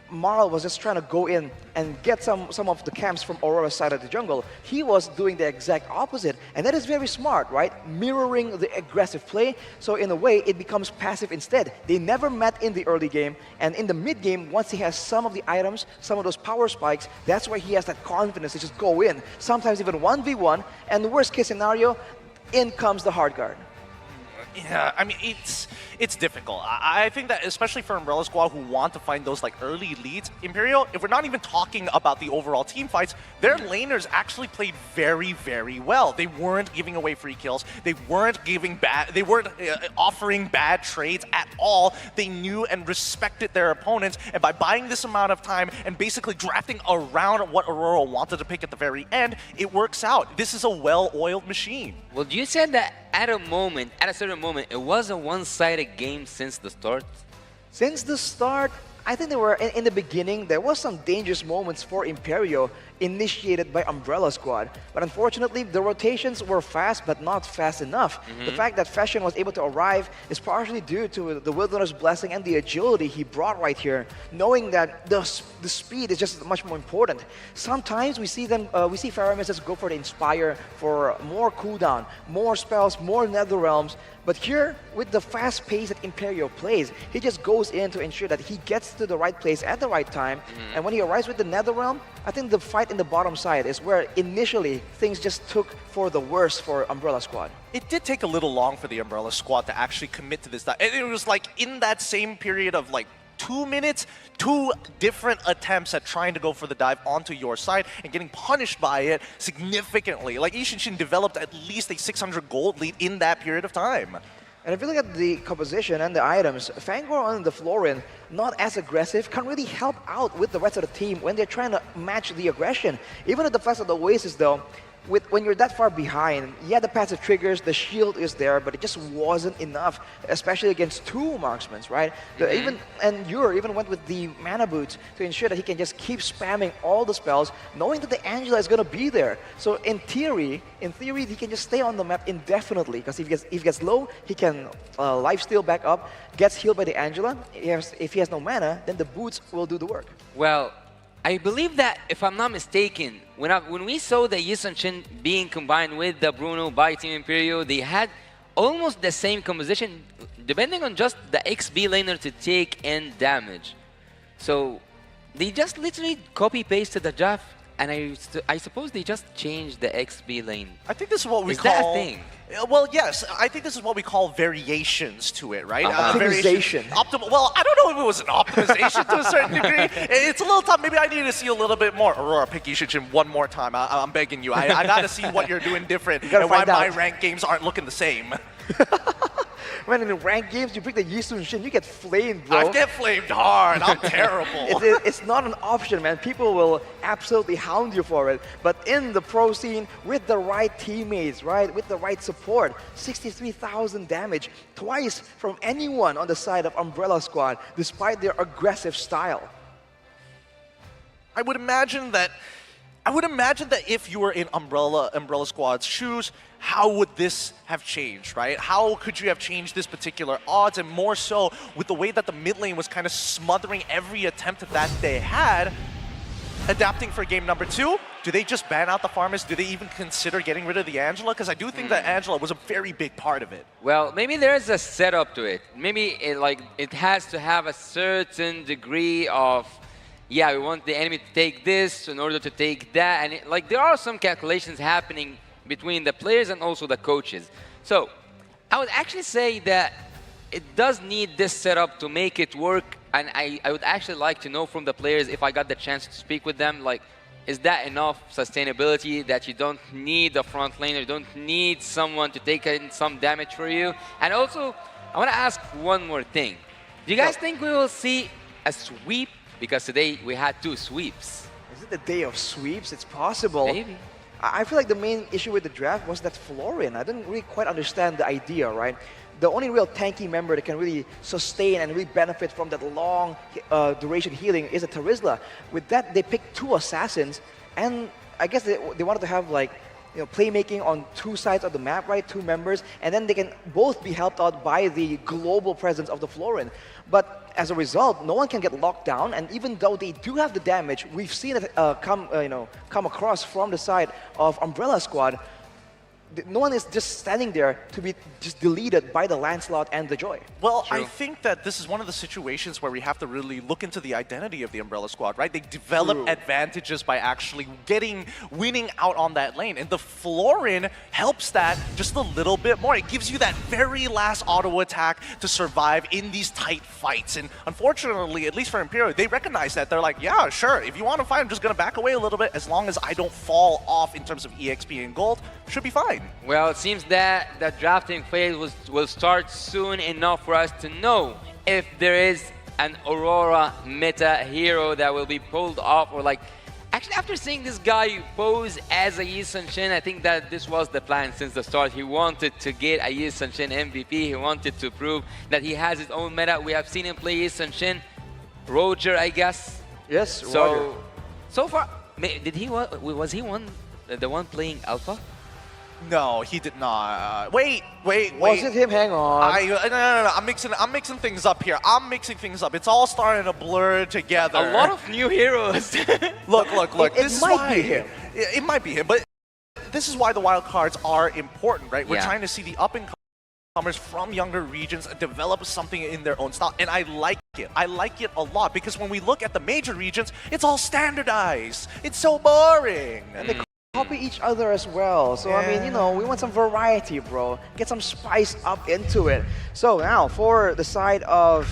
Marl was just trying to go in and get some of the camps from Aurora's side of the jungle, he was doing the exact opposite. And that is very smart, right? Mirroring the aggressive play, so in a way, it becomes passive instead. They never met in the early game, and in the mid game, once he has some of the items, some of those power spikes, that's where he has that confidence to just go in. Sometimes even 1v1, and the worst case scenario, in comes the hard guard. Yeah, I mean, it's difficult. I think that especially for Umbrella Squad who want to find those like early leads, Imperial, if we're not even talking about the overall team fights, their laners actually played very, very well. They weren't giving away free kills. They weren't offering bad trades at all. They knew and respected their opponents, and by buying this amount of time and basically drafting around what Aurora wanted to pick at the very end, it works out. This is a well-oiled machine. Well, you said that at a certain moment, it was a one-sided game since the start? Since the start, I think there were, in the beginning, there was some dangerous moments for Imperio initiated by Umbrella Squad. But unfortunately, the rotations were fast, but not fast enough. The fact that Fashion was able to arrive is partially due to the Wilderness Blessing and the agility he brought right here, knowing that the speed is just much more important. Sometimes we see Pharaohs go for the Inspire for more cooldown, more spells, more Nether Realms. But here, with the fast pace that Imperio plays, he just goes in to ensure that he gets to the right place at the right time. And when he arrives with the NetherRealm, I think the fight in the bottom side is where initially things just took for the worst for Umbrella Squad. It did take a little long for the Umbrella Squad to actually commit to this. And it was like in that same period of like 2 minutes, 2 different attempts at trying to go for the dive onto your side and getting punished by it significantly. Like Yi Sun-shin developed at least a 600 gold lead in that period of time. And if you look at the composition and the items, Fangor on the Florin, not as aggressive, can't really help out with the rest of the team when they're trying to match the aggression. Even at the Flex of the Oasis though, when you're that far behind, yeah, the passive triggers, the shield is there, but it just wasn't enough, especially against 2 marksmen, right? And Yor even went with the mana boots to ensure that he can just keep spamming all the spells, knowing that the Angela is going to be there. So in theory, he can just stay on the map indefinitely, because if he gets low, he can lifesteal back up, gets healed by the Angela. If he has no mana, then the boots will do the work. Well, I believe that, if I'm not mistaken, when we saw the Yi Sun-shin being combined with the Bruno by Team Imperio, they had almost the same composition, depending on just the XB laner to take in damage. So they just literally copy-pasted the draft, and I suppose they just changed the XB lane. I think this is what we call... Is that a thing? Well, yes. I think this is what we call variations to it, right? Optimization. Well, I don't know if it was an optimization to a certain degree. It's a little tough. Maybe I need to see a little bit more. Aurora, pick Yi-Sun-shin one more time. I'm begging you. I got to see what you're doing different and why my ranked games aren't looking the same. Man, in the ranked games, you pick the Yi Sun-shin, you get flamed, bro. I get flamed hard. I'm terrible. It's not an option, man. People will absolutely hound you for it. But in the pro scene, with the right teammates, right, with the right support, 63,000 damage, twice from anyone on the side of Umbrella Squad, despite their aggressive style. I would imagine that if you were in Umbrella Squad's shoes, how would this have changed, right? How could you have changed this particular odds? And more so with the way that the mid lane was kind of smothering every attempt that they had, adapting for game number 2. Do they just ban out the farmers? Do they even consider getting rid of the Angela? Because I do think that Angela was a very big part of it. Well, maybe there's a setup to it. Maybe it has to have a certain degree of, yeah, we want the enemy to take this in order to take that. And there are some calculations happening between the players and also the coaches. So I would actually say that it does need this setup to make it work. And I would actually like to know from the players, if I got the chance to speak with them, is that enough sustainability that you don't need a front laner, you don't need someone to take in some damage for you? And also, I want to ask one more thing. Do you guys think we will see a sweep? Because today we had 2 sweeps. Is it the day of sweeps? It's possible. Maybe. I feel like the main issue with the draft was that Florin. I didn't really quite understand the idea, right? The only real tanky member that can really sustain and really benefit from that long duration healing is a Terizla. With that, they picked 2 assassins, and I guess they wanted to have playmaking on 2 sides of the map, right? 2 members, and then they can both be helped out by the global presence of the Florin. But as a result, no one can get locked down, and even though they do have the damage, we've seen it come across from the side of Umbrella Squad. No one is just standing there to be just deleted by the Lancelot and the Joy. Well, true. I think that this is one of the situations where we have to really look into the identity of the Umbrella Squad, right? They develop advantages by actually winning out on that lane. And the Florin helps that just a little bit more. It gives you that very last auto attack to survive in these tight fights. And unfortunately, at least for Imperio, they recognize that. They're like, yeah, sure, if you want to fight, I'm just going to back away a little bit. As long as I don't fall off in terms of EXP and gold, should be fine. Well, it seems that the drafting phase will start soon enough for us to know if there is an Aurora meta hero that will be pulled off, or actually, after seeing this guy pose as a Yi Sun-shin, I think that this was the plan since the start. He wanted to get a Yi Sun-shin MVP. He wanted to prove that he has his own meta. We have seen him play Yi Sun-shin. Roger, I guess. Yes, Roger. So far, was he the one playing Alpha? No, he did not. Wait. Was it him? Hang on. No. I'm mixing things up here. It's all starting to blur together. A lot of new heroes. Look. It might be him. It might be him, but this is why the wild cards are important, right? We're trying to see the up-and-comers from younger regions develop something in their own style, and I like it. I like it a lot, because when we look at the major regions, it's all standardized. It's so boring. And they copy each other as well. So, I mean, we want some variety, bro. Get some spice up into it. So now, for the side of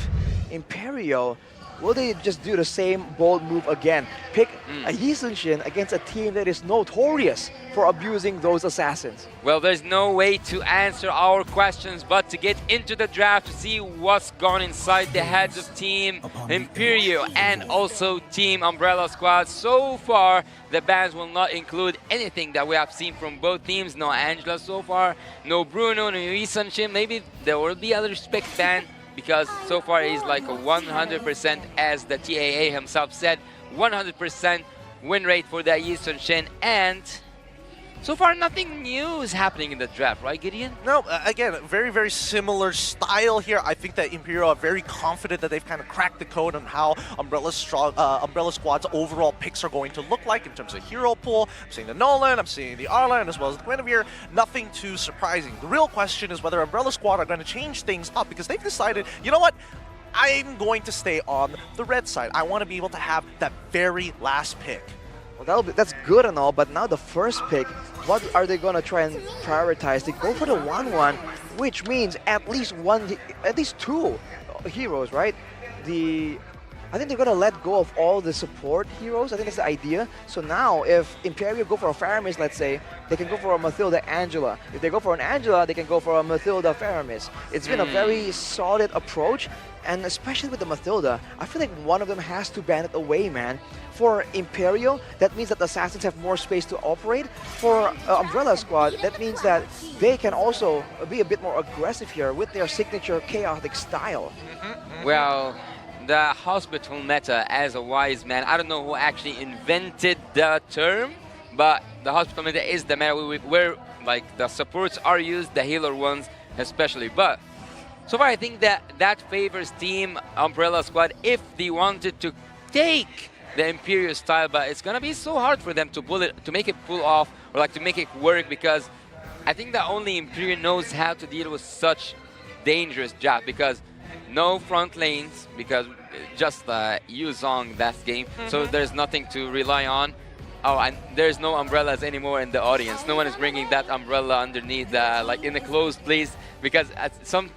Imperio, will they just do the same bold move again? Pick a Yi Sun-shin against a team that is notorious for abusing those assassins. Well, there's no way to answer our questions but to get into the draft to see what's gone inside the heads of Team Imperio and also Team Umbrella Squad. So far, the bans will not include anything that we have seen from both teams. No Angela so far, no Bruno, no Yi Sun-shin. Maybe there will be a respect ban, because so far he's like a 100%, as the TAA himself said, 100% win rate for the Yi Sun-shin. And so far nothing new is happening in the draft, right, Gideon? No, again, very, very similar style here. I think that Imperial are very confident that they've kind of cracked the code on how Umbrella Squad's overall picks are going to look like in terms of hero pool. I'm seeing the Nolan, I'm seeing the Arlan, as well as the Guinevere. Nothing too surprising. The real question is whether Umbrella Squad are going to change things up, because they've decided, you know what? I'm going to stay on the red side. I want to be able to have that very last pick. Well, that's good and all, but now the first pick, what are they going to try and prioritize? They go for the 1-1, which means at least two heroes, right? I think they're going to let go of all the support heroes. I think that's the idea. So now, if Imperial go for a Faramis, let's say, they can go for a Mathilda Angela. If they go for an Angela, they can go for a Mathilda Faramis. It's been a very solid approach, and especially with the Mathilda, I feel like one of them has to ban it away, man. For Imperial, that means that the Assassins have more space to operate. For Umbrella Squad, that means that they can also be a bit more aggressive here with their signature chaotic style. Well, the hospital meta, as a wise man, I don't know who actually invented the term, but the hospital meta is the meta where like the supports are used, the healer ones especially. But so far, I think that favors Team Umbrella Squad if they wanted to take the Imperial style, but it's gonna be so hard for them to make it pull off, or like to make it work, because I think that only Imperial knows how to deal with such dangerous draft, because no front lanes, because just Yuzong that game, so there's nothing to rely on. Oh, and there's no umbrellas anymore in the audience. No one is bringing that umbrella underneath, like in a closed place, because some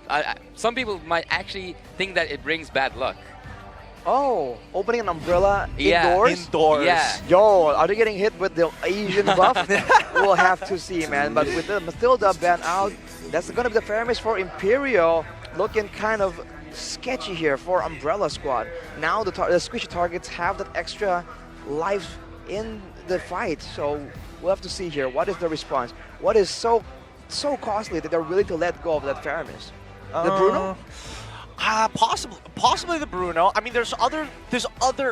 people might actually think that it brings bad luck. Oh, opening an umbrella Yeah, indoors? indoors. Yeah. Yo, are they getting hit with the Asian buff? We'll have to see, man. But with the Mathilda ban out, that's going to be the Faramis for Imperial. Looking kind of sketchy here for Umbrella Squad. Now the squishy targets have that extra life in the fight. So we'll have to see here. What is the response? What is so costly that they're willing to let go of that Faramis? The Bruno? Possibly the Bruno. I mean, there's other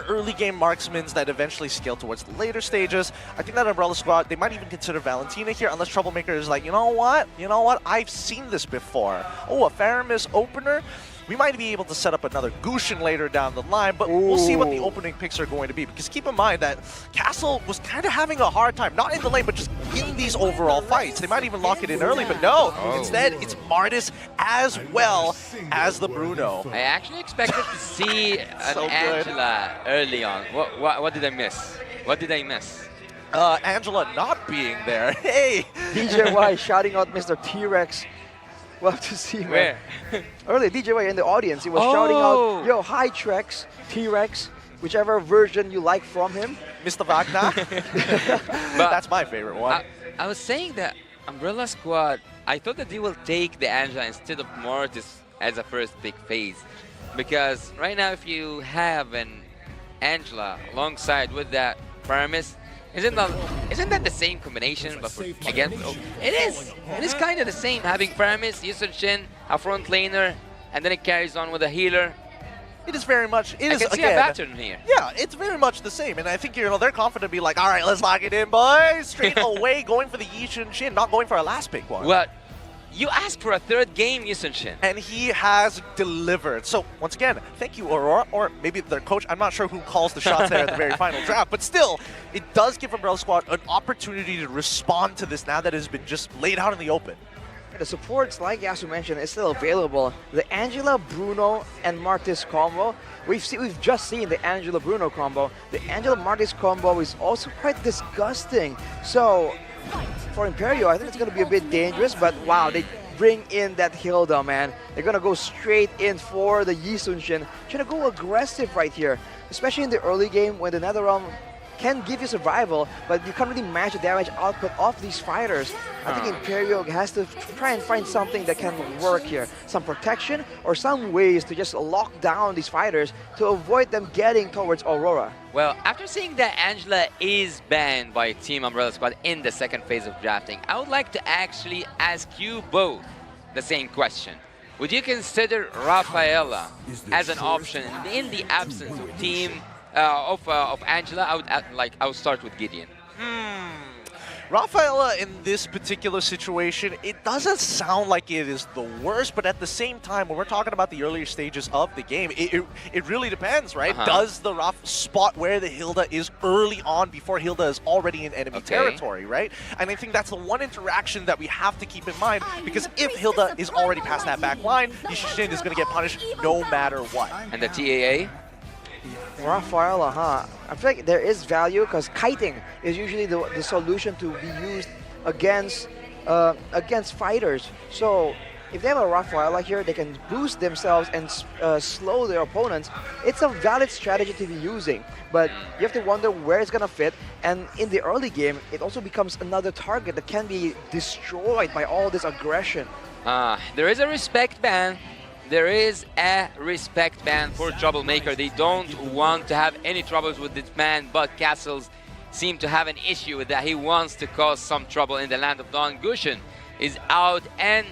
early game marksmen that eventually scale towards the later stages. I think that Umbrella Squad, they might even consider Valentina here, unless Troublemaker is like, you know what, I've seen this before. Oh, a Faramis opener. We might be able to set up another Gushin later down the line, but we'll see what the opening picks are going to be. Because keep in mind that Castle was kind of having a hard time, not in the lane, but just in these overall fights. They might even lock it in early, but no. Instead, it's Martis as well as the Bruno. I actually expected to see an Angela early on. What did I miss? What did I miss? Angela not being there. Hey! DJY shouting out Mr. T-Rex. We'll have to see, man. Where? Earlier, DJY in the audience, he was shouting out, yo, hi Trex, T-Rex, whichever version you like from him. Mr. Wagner? That's my favorite one. I was saying that Umbrella Squad, I thought that they will take the Angela instead of Mortis as a first pick phase. Because right now, if you have an Angela alongside with that Faramis, isn't that the same combination? But again, it is. It is kind of the same. Having Faramis, Yusuf Shin, a front laner, and then it carries on with a healer. It is very much. I can see a pattern here. Yeah, it's very much the same, and I think they're confident to be like, all right, let's lock it in, boys. Straight away, going for the Yishin Shin, not going for a last pick one. Well, you asked for a third game, Yushin Shin. And he has delivered. So, once again, thank you, Aurora, or maybe their coach. I'm not sure who calls the shots there at the very final draft, but still, it does give Umbrella Squad an opportunity to respond to this now that it has been just laid out in the open. The supports, like Yasu mentioned, is still available. The Angela, Bruno, and Martis combo, we've just seen the Angela Bruno combo. The Angela Martis combo is also quite disgusting. So, for Imperial, I think it's going to be a bit dangerous, but wow, they bring in that Hilda, man. They're going to go straight in for the Yi Sun-shin. Trying to go aggressive right here, especially in the early game when the NetherRealm can give you survival, but you can't really match the damage output of these fighters. I think Imperial has to try and find something that can work here. Some protection or some ways to just lock down these fighters to avoid them getting towards Aurora. Well, after seeing that Angela is banned by Team Umbrella Squad in the second phase of drafting, I would like to actually ask you both the same question. Would you consider Rafaela as an option in the absence of team of Angela? I would start with Gideon. Rafaela, in this particular situation, it doesn't sound like it is the worst, but at the same time, when we're talking about the earlier stages of the game, it really depends, right? Does the Raf spot where the Hilda is early on before Hilda is already in enemy territory, right? And I think that's the one interaction that we have to keep in mind, because if Hilda is already past that back line, Yishin is going to get punished no matter what. And the TAA? Rafaela, huh? I feel like there is value because kiting is usually the solution to be used against fighters. So if they have a Rafaela here, they can boost themselves and slow their opponents. It's a valid strategy to be using, but you have to wonder where it's gonna fit. And in the early game, it also becomes another target that can be destroyed by all this aggression. There is a respect ban. There is a respect ban for Troublemaker. They don't want to have any troubles with this man, but Castles seem to have an issue with that. He wants to cause some trouble in the land of Dawn. Gushin is out, and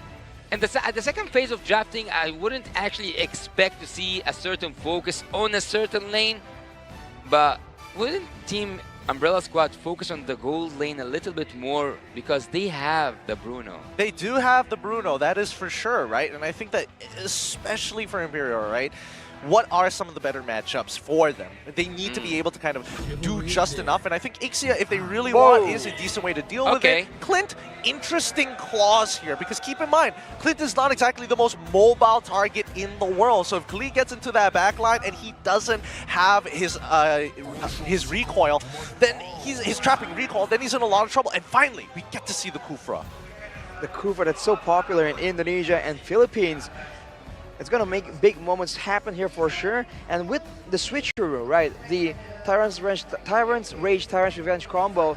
at the second phase of drafting, I wouldn't actually expect to see a certain focus on a certain lane, but wouldn't Team Umbrella Squad focus on the gold lane a little bit more because they have the Bruno? They do have the Bruno, that is for sure, right? And I think that especially for Imperial, right? What are some of the better matchups for them? They need to be able to kind of do just enough, and I think Ixia, if they really want, is a decent way to deal with it. Clint, interesting clause here, because keep in mind, Clint is not exactly the most mobile target in the world, so if Klee gets into that backline and he doesn't have his recoil, then he's trapping recoil, then he's in a lot of trouble, and finally, we get to see the Kufra. The Kufra that's so popular in Indonesia and Philippines. It's going to make big moments happen here for sure. And with the switcheroo, right, the Tyrant's Rage, Tyrant's Revenge combo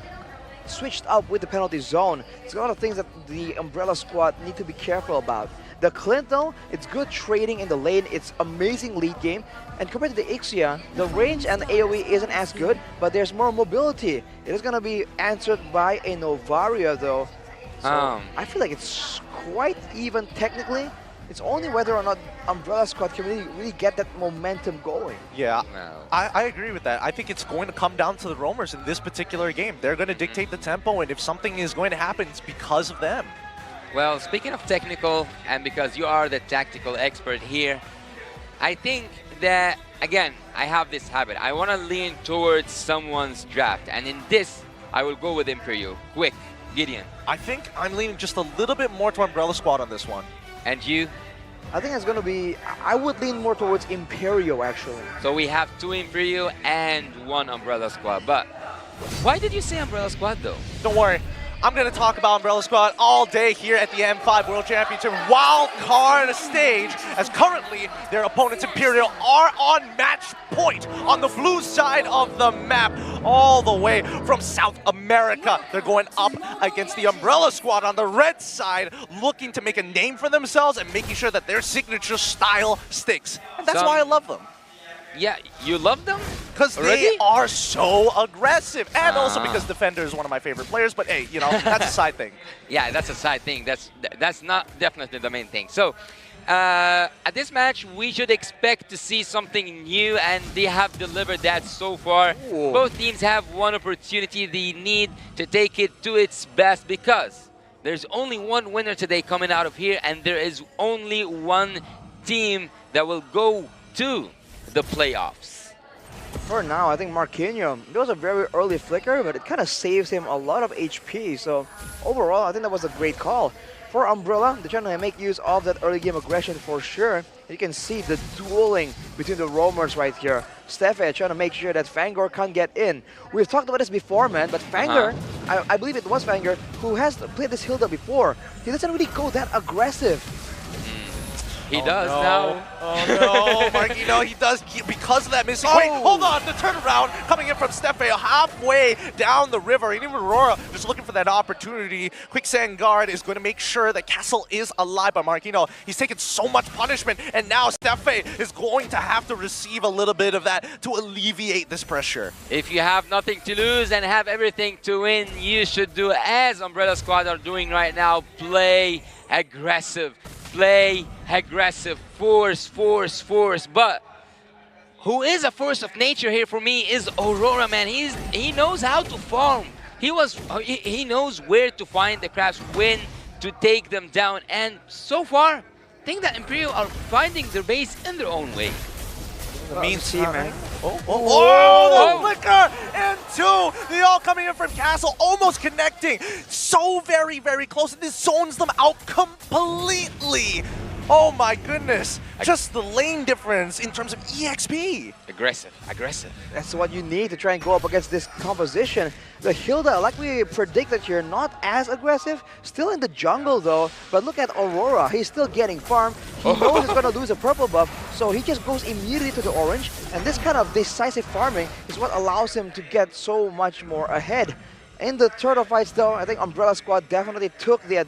switched up with the penalty zone. It's a lot of things that the Umbrella Squad need to be careful about. The Clint, though, it's good trading in the lane. It's amazing lead game. And compared to the Ixia, the range and AoE isn't as good, but there's more mobility. It is going to be answered by a Novaria, though. So I feel like it's quite even technically. It's only whether or not Umbrella Squad can really get that momentum going. Yeah, I agree with that. I think it's going to come down to the roamers in this particular game. They're going to dictate the tempo, and if something is going to happen, it's because of them. Well, speaking of technical, and because you are the tactical expert here, I think that, again, I have this habit. I want to lean towards someone's draft, and in this, I will go with Imperio. Quick, Gideon. I think I'm leaning just a little bit more to Umbrella Squad on this one. And you? I think it's going to be, I would lean more towards Imperio, actually. So we have 2 Imperio and 1 Umbrella Squad. But why did you say Umbrella Squad, though? Don't worry. I'm going to talk about Umbrella Squad all day here at the M5 World Championship wild card stage, as currently their opponents Imperial are on match point on the blue side of the map, all the way from South America. They're going up against the Umbrella Squad on the red side, looking to make a name for themselves and making sure that their signature style sticks. And that's why I love them. Yeah, you love them? Because they are so aggressive. And also because Defender is one of my favorite players. But hey, you know, that's a side thing. Yeah, that's a side thing. That's not definitely the main thing. So, at this match, we should expect to see something new. And they have delivered that so far. Ooh. Both teams have one opportunity. They need to take it to its best, because there's only one winner today coming out of here. And there is only one team that will go to the playoffs. For now, I think Marquinhos, it was a very early flicker, but it kind of saves him a lot of HP. So overall, I think that was a great call. For Umbrella, they're trying to make use of that early game aggression for sure. You can see the dueling between the roamers right here. Steffe trying to make sure that Fangor can't get in. We've talked about this before, man, but Fangor, I believe it was Fangor, who has played this Hilda before. He doesn't really go that aggressive. He does now. Oh no, Marquinhos, he does, because of that missing. Wait, hold on, the turnaround coming in from Steffe halfway down the river. And even Aurora just looking for that opportunity. Quicksand Guard is going to make sure that Castle is alive, but Marquinhos, he's taken so much punishment, and now Steffe is going to have to receive a little bit of that to alleviate this pressure. If you have nothing to lose and have everything to win, you should do as Umbrella Squad are doing right now. Play aggressive. Play aggressive, force. But who is a force of nature here for me is Aurora, man. He knows how to farm. he knows where to find the crabs, when to take them down, and so far, I think that Imperial are finding their base in their own way. The mean team, man. Oh, The flicker! And two! They all coming in from Castle, almost connecting. So very, very close. And this zones them out completely. Oh my goodness. Just the lane difference in terms of EXP. Aggressive. That's what you need to try and go up against this composition. The Hilda, like we predicted here, not as aggressive. Still in the jungle though. But look at Aurora. He's still getting farm. He knows he's going to lose a purple buff. So he just goes immediately to the orange. And this kind of decisive farming is what allows him to get so much more ahead. In the turtle fights though, I think Umbrella Squad definitely took the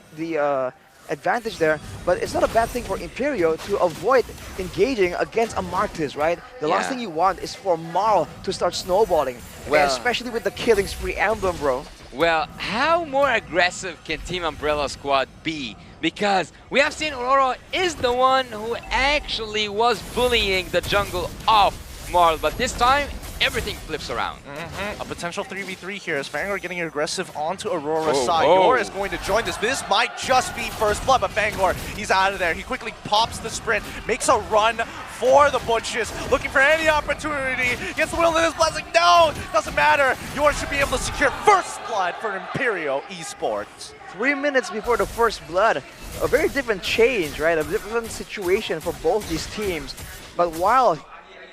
advantage there, but it's not a bad thing for Imperio to avoid engaging against a Martis, right? The last thing you want is for Marl to start snowballing, especially with the killing spree emblem, bro. Well, how more aggressive can Team Umbrella Squad be? Because we have seen Aurora is the one who actually was bullying the jungle of Marl, but this time, everything flips around. A potential 3v3 here as Fangor getting aggressive onto Aurora's side. Yor is going to join this. This might just be first blood, but Fangor, he's out of there. He quickly pops the sprint, makes a run for the bushes, looking for any opportunity. Gets the Wilderness Blessing. No, doesn't matter. Yor should be able to secure first blood for Imperial Esports. 3 minutes before the first blood. A very different change, right? A different situation for both these teams. But while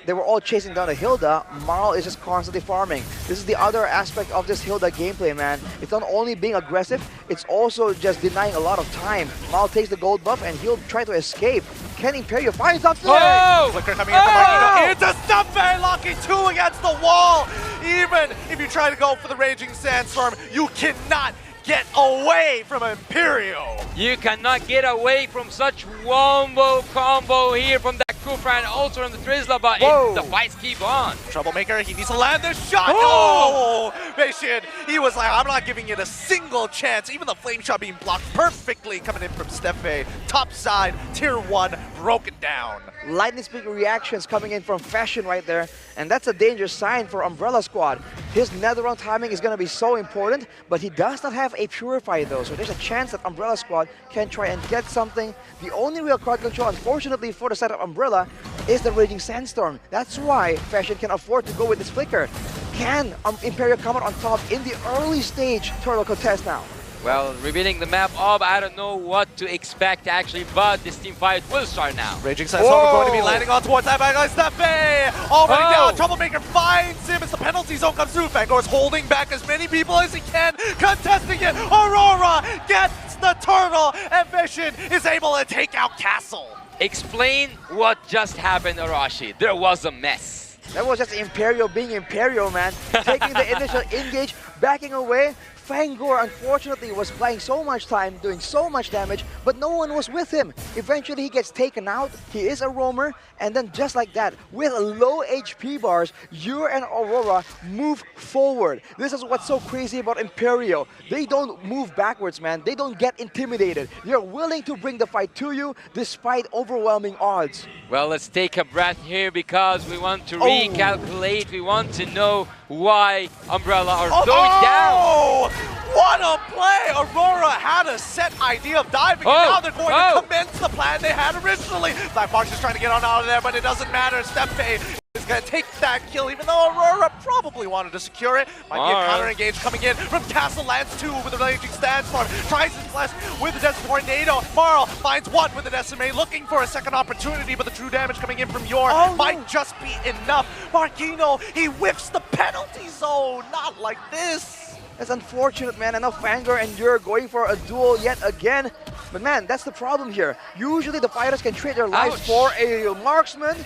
they were all chasing down the Hilda, Marl is just constantly farming. This is the other aspect of this Hilda gameplay, man. It's not only being aggressive, it's also just denying a lot of time. Marl takes the gold buff and he'll try to escape. Can Imperio find something? Flicker coming in from Marquino. It's a Stumpy locking two against the wall. Even if you try to go for the Raging Sandstorm, you cannot get away from Imperial. You cannot get away from such wombo combo here from that Kufra and also from the Drizzler, but the fights keep on. Troublemaker, he needs to land this shot. Oh! Bashin, he was like, I'm not giving it a single chance. Even the flame shot being blocked perfectly coming in from Steppe. Top side, tier 1, broken down. Lightning speed reactions coming in from Fashion right there, and that's a dangerous sign for Umbrella Squad. His Netherrealm timing is going to be so important, but he does not have a Purify though, so there's a chance that Umbrella Squad can try and get something. The only real card control, unfortunately, for the side of Umbrella is the Raging Sandstorm. That's why Fashion can afford to go with this Flicker. Can Imperial come out on top in the early stage turtle contest now? Well, revealing the map up, I don't know what to expect actually, but this team fight will start now. Raging Sandstorm going to be landing on towards that back line. Steppe already down. Troublemaker finds him as the penalty zone comes through. Fangor is holding back as many people as he can, contesting it. Aurora gets the turtle, and Vision is able to take out Castle. Explain what just happened, Arashi. There was a mess. That was just Imperial being Imperial, man. Taking the initial engage, backing away. Fangor, unfortunately, was playing so much time, doing so much damage, but no one was with him. Eventually, he gets taken out. He is a roamer, and then just like that, with low HP bars, Yor and Aurora move forward. This is what's so crazy about Imperio. They don't move backwards, man. They don't get intimidated. They're willing to bring the fight to you despite overwhelming odds. Well, let's take a breath here because we want to recalculate. We want to know why Umbrella are going down. What a play! Aurora had a set idea of diving, and now they're going to commence the plan they had originally. Blackbox is trying to get on out of there, but it doesn't matter. Steppe is going to take that kill, even though Aurora probably wanted to secure it. Might be a counter engage coming in from Castle. Lands 2 with the Raging Sandstorm. Tries his flesh with the Desert Tornado. Marl finds 1 with the Decimate, looking for a second opportunity, but the true damage coming in from Yor might just be enough. Marquino, he whiffs the penalty zone. Not like this. That's unfortunate, man. I know Fangor and Yor going for a duel yet again. But man, that's the problem here. Usually the fighters can trade their lives for a marksman.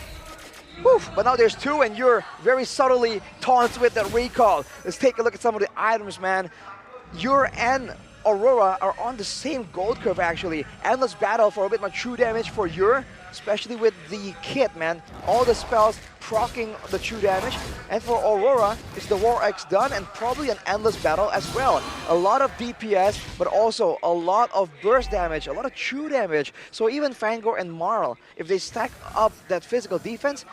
Woof, but now there's 2 and Yor very subtly taunts with the recall. Let's take a look at some of the items, man. Yor and Aurora are on the same gold curve actually. Endless Battle for a bit more true damage for Yor, especially with the kit, man. All the spells proccing the true damage. And for Aurora, it's the War X done and probably an Endless Battle as well. A lot of DPS, but also a lot of burst damage, a lot of true damage. So even Fangor and Marl, if they stack up that physical defense,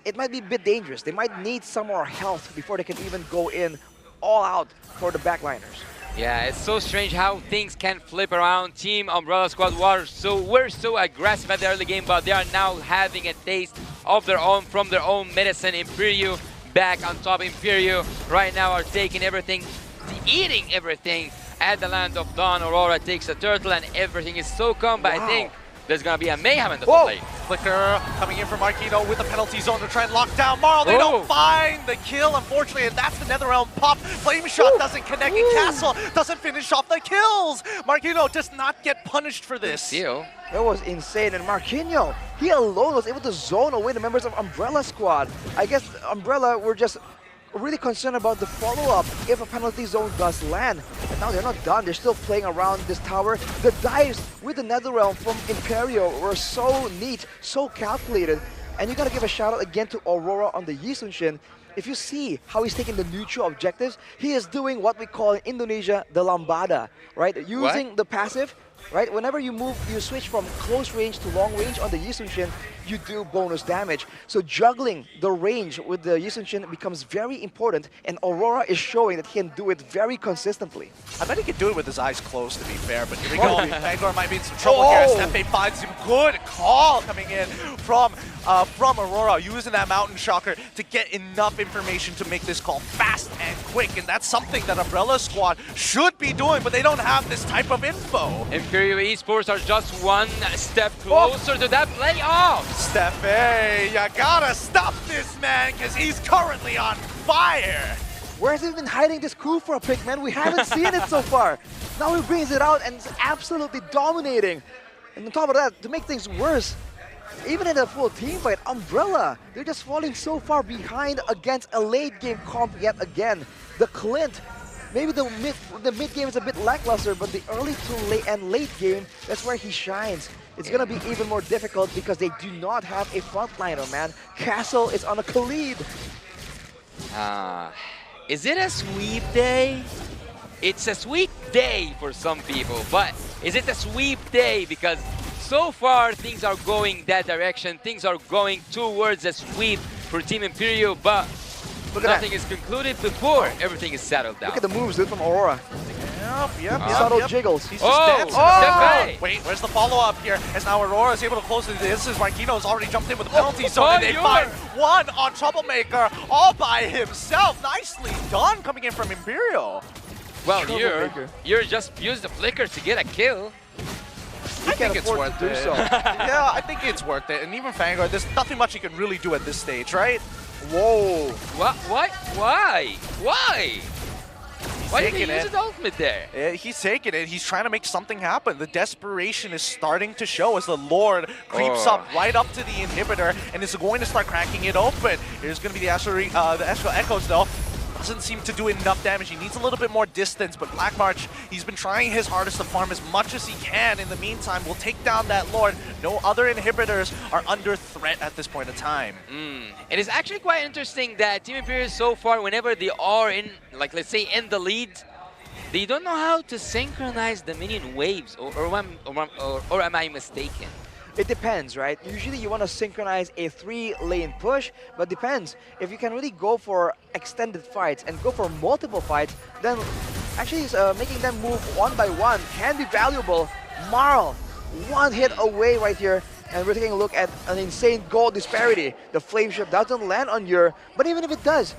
it might be a bit dangerous. They might need some more health before they can even go in all out for the backliners. Yeah, it's so strange how things can flip around. Team Umbrella Squad were so aggressive at the early game, but they are now having a taste of their own from their own medicine. Imperio back on top. Imperio right now are taking everything, eating everything at the land of Dawn. Aurora takes a turtle and everything is so calm, but I think there's gonna be a mayhem in the top lane. Flicker coming in from Marquino with the penalty zone to try and lock down Marl. They don't find the kill, unfortunately, and that's the Netherrealm pop. Flame Shot doesn't connect, and Castle doesn't finish off the kills. Marquino does not get punished for this. That was insane, and Marquinhos, he alone was able to zone away the members of Umbrella Squad. I guess Umbrella were just really concerned about the follow-up if a penalty zone does land. And now they're not done. They're still playing around this tower. The dives with the Netherrealm from Imperio were so neat, so calculated. And you gotta give a shout out again to Aurora on the Yi Sun-shin. If you see how he's taking the neutral objectives, he is doing what we call in Indonesia the lambada, right? Using the passive, right? Whenever you move, you switch from close range to long range on the Yi Sun-shin, you do bonus damage. So juggling the range with the Yi Sun-shin becomes very important, and Aurora is showing that he can do it very consistently. I bet he could do it with his eyes closed, to be fair, but here we go. Vanguard might be in some trouble here. Steppe finds him. Good call coming in from Aurora, using that Mountain Shocker to get enough information to make this call fast and quick, and that's something that Umbrella Squad should be doing, but they don't have this type of info. Imperio Esports are just one step closer to that playoff. Steppe, you gotta stop this man, because he's currently on fire. Where's he been hiding this coup for a pick, man? We haven't seen it so far. Now he brings it out and is absolutely dominating. And on top of that, to make things worse, even in a full team fight, Umbrella, they're just falling so far behind against a late game comp yet again. The Clint, maybe the mid game is a bit lackluster, but the early to late and late game, that's where he shines. It's gonna be even more difficult because they do not have a frontliner, man. Castle is on a Khalid. Is it a sweep day? It's a sweep day for some people, but is it a sweep day? Because so far things are going that direction. Things are going towards a sweep for Team Imperio, but nothing is concluded before everything is settled down. Look at the moves, dude, from Aurora. Yep. Subtle jiggles. He's just dancing. Wait, where's the follow-up here? As now Aurora is able to close the distance. Marquino's already jumped in with the penalty zone, and they find one on Troublemaker all by himself. Nicely done coming in from Imperio. Well, you're just used the flicker to get a kill. I think it's worth it. Yeah, I think it's worth it. And even Vanguard, there's nothing much he can really do at this stage, right? Whoa. What? Why? Why did he use his ultimate there? Yeah, he's taking it. He's trying to make something happen. The desperation is starting to show as the Lord creeps up right up to the inhibitor and is going to start cracking it open. Here's going to be the Astral Echoes, though. Doesn't seem to do enough damage. He needs a little bit more distance, but Black March, he's been trying his hardest to farm as much as he can. In the meantime, we'll take down that Lord. No other inhibitors are under threat at this point in time. It is actually quite interesting that Team Imperial so far, whenever they are in, like, let's say, in the lead, they don't know how to synchronize the minion waves, or am I mistaken? It depends, right? Usually you want to synchronize a 3-lane push, but depends. If you can really go for extended fights and go for multiple fights, then actually making them move one by one can be valuable. Marl, one hit away right here, and we're taking a look at an insane gold disparity. The Flame Shift doesn't land on Ur, but even if it does,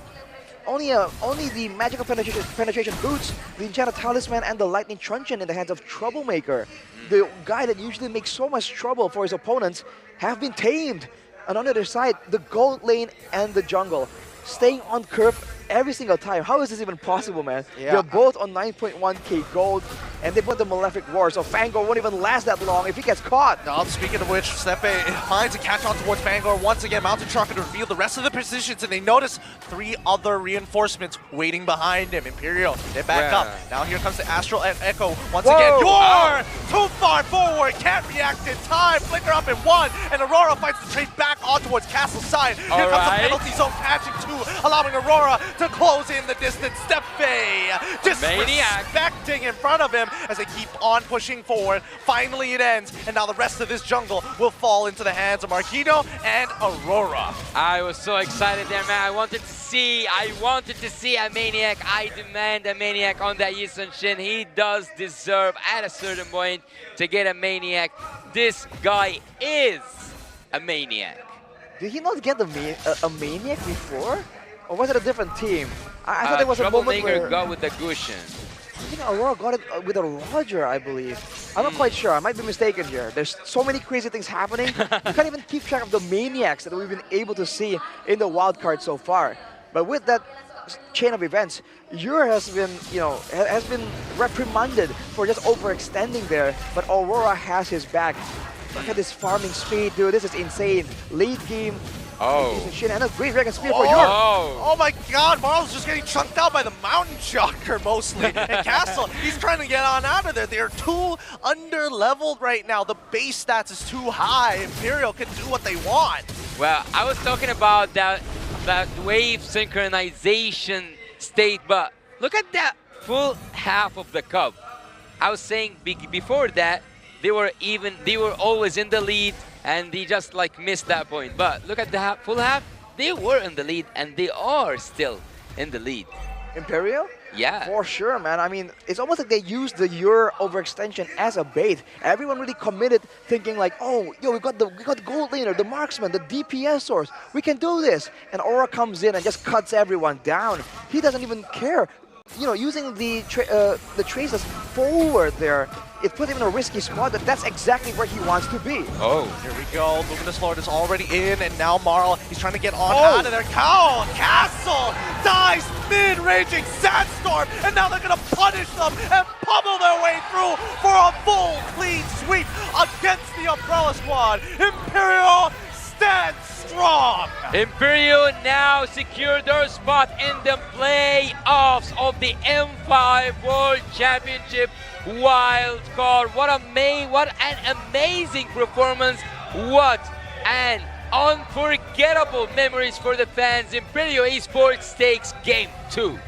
only the magical penetration boots, the enchanted talisman, and the lightning truncheon in the hands of Troublemaker. The guy that usually makes so much trouble for his opponents have been tamed. And on the other side, the gold lane and the jungle staying on curve every single time. How is this even possible, man? Yeah. They're both on 9.1k gold, and they put the Malefic War, so Fangor won't even last that long if he gets caught. Now, speaking of which, Steppe finds a catch on towards Fangor. Once again, Mountain Shocker to reveal the rest of the positions, and they notice 3 other reinforcements waiting behind him. Imperial, they back up. Now here comes the Astral Echo once again. You're too far forward, can't react in time. Flicker up in 1, and Aurora fights the trade back on towards Castle's side. Here comes the penalty zone patching 2, allowing Aurora to close in the distance. Steffe disrespecting in front of him as they keep on pushing forward. Finally it ends, and now the rest of this jungle will fall into the hands of Marquino and Aurora. I was so excited there, man. I wanted to see a Maniac. I demand a Maniac on that Yisun Shin. He does deserve, at a certain point, to get a Maniac. This guy is a Maniac. Did he not get a Maniac before? Or was it a different team? I thought there was a moment where... Troublemaker got with the Gushin. I think Aurora got it with a Roger, I believe. I'm not quite sure. I might be mistaken here. There's so many crazy things happening. You can't even keep track of the Maniacs that we've been able to see in the wildcard so far. But with that chain of events, Ure has been, has been reprimanded for just overextending there. But Aurora has his back. Look at this farming speed, dude. This is insane. Late game. Oh. And a great Dragon Spear for Ure. Oh my god, Marl's just getting chunked out by the Mountain Shocker mostly. And Castle, he's trying to get on out of there. They're too under-leveled right now. The base stats is too high. Imperial can do what they want. Well, I was talking about that wave synchronization state, but look at that full half of the cup. I was saying before that, they were always in the lead, and they just like missed that point. But look at the full half, they were in the lead, and they are still in the lead. Imperial? Yeah. For sure, man. I mean, it's almost like they used the Ure overextension as a bait. Everyone really committed, thinking like, oh, yo, we got the gold laner, the marksman, the DPS source. We can do this. And Aura comes in and just cuts everyone down. He doesn't even care. Using the traces forward there, it put him in a risky spot, but that's exactly where he wants to be. Oh. Here we go. Luminous Lord is already in, and now Marl, he's trying to get on out of there. Castle dies mid-raging Sandstorm, and now they're going to punish them and pummel their way through for a full clean sweep against the Umbrella Squad. Imperial stands strong. Imperial now secured their spot in the playoffs of the M5 World Championship wild card. What an amazing performance. What an unforgettable memories for the fans. Imperial Esports takes game 2.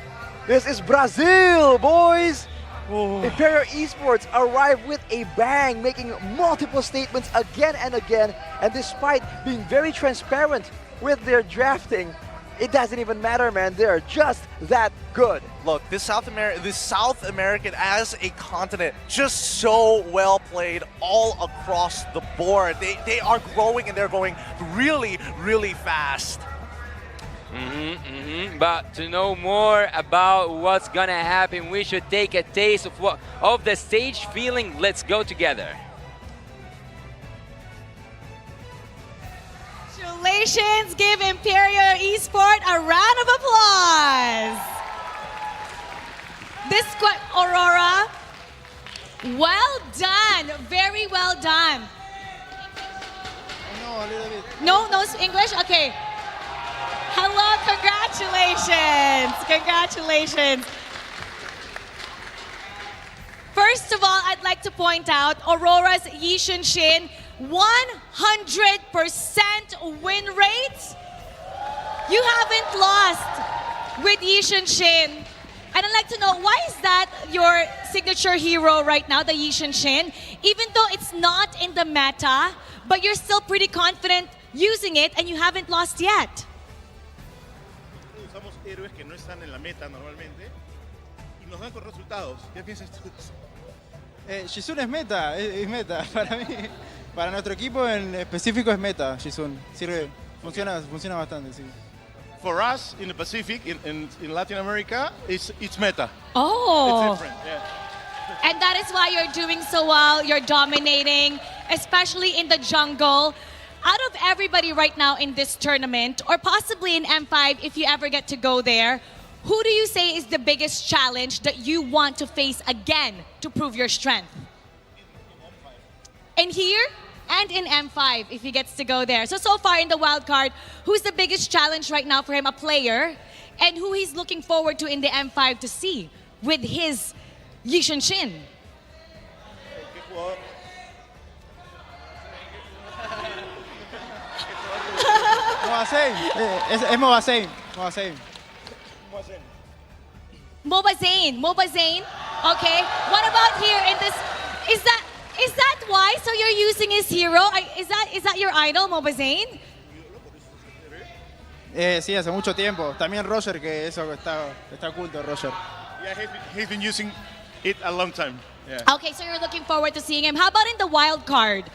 This is Brazil, boys. Imperial Esports arrived with a bang, making multiple statements again and again, and despite being very transparent with their drafting, it doesn't even matter, man. They're just that good. Look, this South American as a continent, just so well played all across the board. They are growing, and they're growing really, really fast. But to know more about what's gonna happen, we should take a taste of the stage feeling. Let's go together. Congratulations! Give Imperial Esport a round of applause. This squad, Aurora, well done, very well done. No, a little bit. No English? Okay. Hello, congratulations. Congratulations. First of all, I'd like to point out Aurora's Yisun Shin, 100% win rate. You haven't lost with Yisun Shin. And I'd like to know, why is that your signature hero right now, the Yisun Shin? Even though it's not in the meta, but you're still pretty confident using it and you haven't lost yet. Usamos héroes que no están en la meta normalmente y nos dan con resultados. ¿Qué piensas tú? Shisun es meta, es meta para mí. Para nuestro equipo en específico es meta, Shisun. Sirve, funciona bastante, sí. For us in the Pacific, in Latin America, it's meta. Oh. It's different, yeah. And that is why you're doing so well. You're dominating, especially in the jungle. Out of everybody right now in this tournament, or possibly in M5 if you ever get to go there, who do you say is the biggest challenge that you want to face again to prove your strength? In here and in M5 if he gets to go there. So far in the wild card, who's the biggest challenge right now for him, a player, and who he's looking forward to in the M5 to see with his Yisun Shin? Moasei, es Moasei. MOBA Zane. Okay. What about here in this? Is that why? So you're using his hero? Is that your idol, MOBA Zane? Sí, hace mucho tiempo. También Roger, que eso está oculto, Roger. Yeah, he's been using it a long time. Yeah. Okay, so you're looking forward to seeing him. How about in the wild card?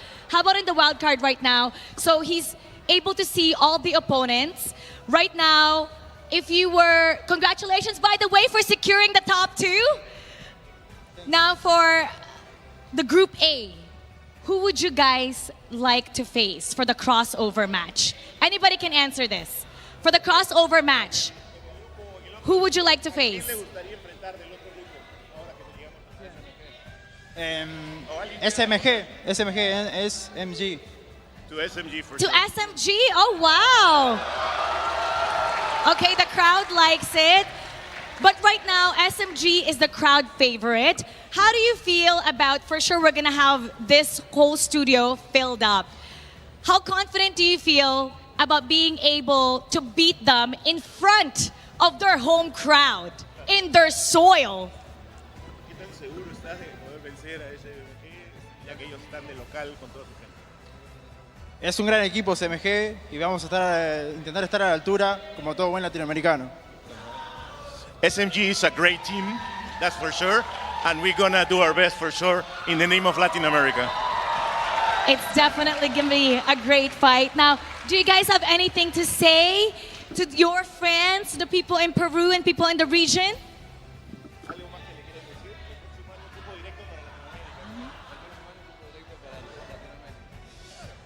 Right now? So he's able to see all the opponents. Right now, congratulations, by the way, for securing the top 2. Now for the Group A, who would you guys like to face for the crossover match? Anybody can answer this. For the crossover match, who would you like to face? SMG. To SMG for To sure. SMG? Oh, wow. Okay, the crowd likes it. But right now, SMG is the crowd favorite. How do you feel about, for sure, we're going to have this whole studio filled up. How confident do you feel about being able to beat them in front of their home crowd, in their soil? ¿Qué tan seguro estás de poder vencer a SMG, ya que ellos están de local con toda su gente? Es un gran equipo CMG y vamos a intentar estar a la altura como todo buen latinoamericano. SMG is a great team, that's for sure, and we're gonna do our best for sure in the name of Latin America. It's definitely going to be a great fight. Now, do you guys have anything to say to your friends, the people in Peru and people in the region?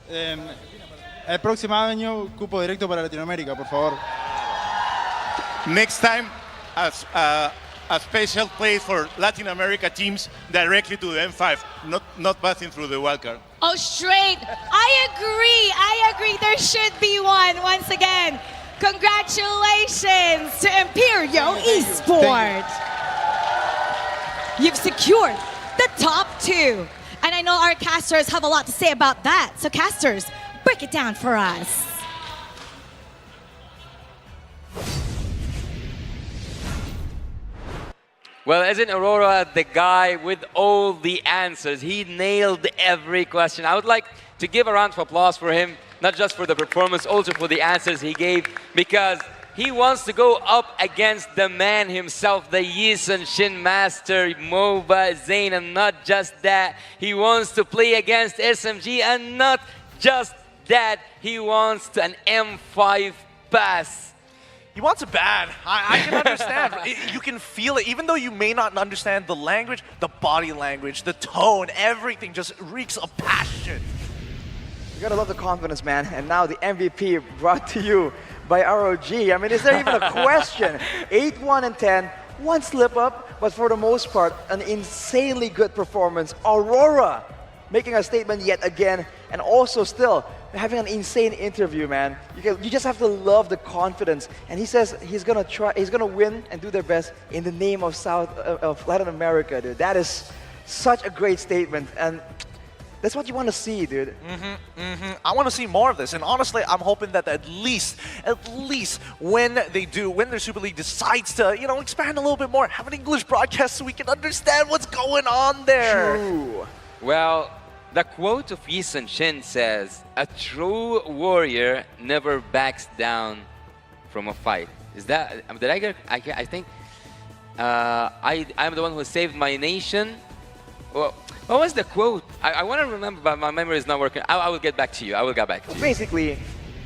El próximo año, cupo directo para Latinoamérica, por favor. Next time, a special place for Latin America teams directly to the M5, not passing through the wildcard. Oh, straight. I agree. There should be one once again. Congratulations to Imperial Esports. You've secured the top 2. And I know our casters have a lot to say about that. So casters, break it down for us. Well, isn't Aurora the guy with all the answers? He nailed every question. I would like to give a round of applause for him, not just for the performance, also for the answers he gave, because he wants to go up against the man himself, the Yisun Shin Master, MOBA Zane, and not just that. He wants to play against SMG, and not just that. He wants an M5 pass. He wants it bad. I can understand. You can feel it. Even though you may not understand the language, the body language, the tone, everything just reeks of passion. You gotta love the confidence, man. And now the MVP brought to you by ROG. I mean, is there even a question? 8-1 and 10, one slip up, but for the most part, an insanely good performance. Aurora making a statement yet again, and also still having an insane interview, man. You just have to love the confidence. And he says he's gonna win and do their best in the name of Latin America, dude. That is such a great statement, and that's what you want to see, dude. I want to see more of this, and honestly, I'm hoping that at least when their Super League decides to, expand a little bit more, have an English broadcast so we can understand what's going on there. True. Well, the quote of Yisun Shin says, "A true warrior never backs down from a fight." Is that, did I get, I think, I'm the one who saved my nation. Well, what was the quote? I want to remember, but my memory is not working. I will get back to you. Basically,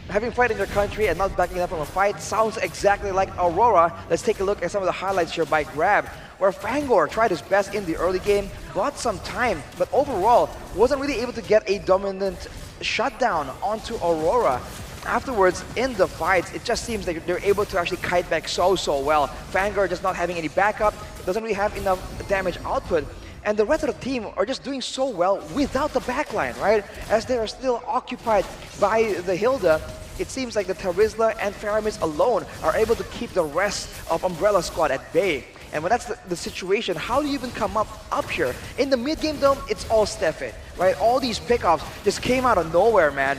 having fight in your country and not backing up from a fight sounds exactly like Aurora. Let's take a look at some of the highlights here by Grab, where Fangor tried his best in the early game, bought some time, but overall wasn't really able to get a dominant shutdown onto Aurora. Afterwards, in the fights, it just seems like they're able to actually kite back so well. Fangor just not having any backup, doesn't really have enough damage output. And the rest of the team are just doing so well without the backline, right? As they are still occupied by the Hilda, it seems like the Tarizla and Faramis alone are able to keep the rest of Umbrella Squad at bay. And when that's the situation, how do you even come up here? In the mid-game though, it's all Stefan, right? All these pickoffs just came out of nowhere, man.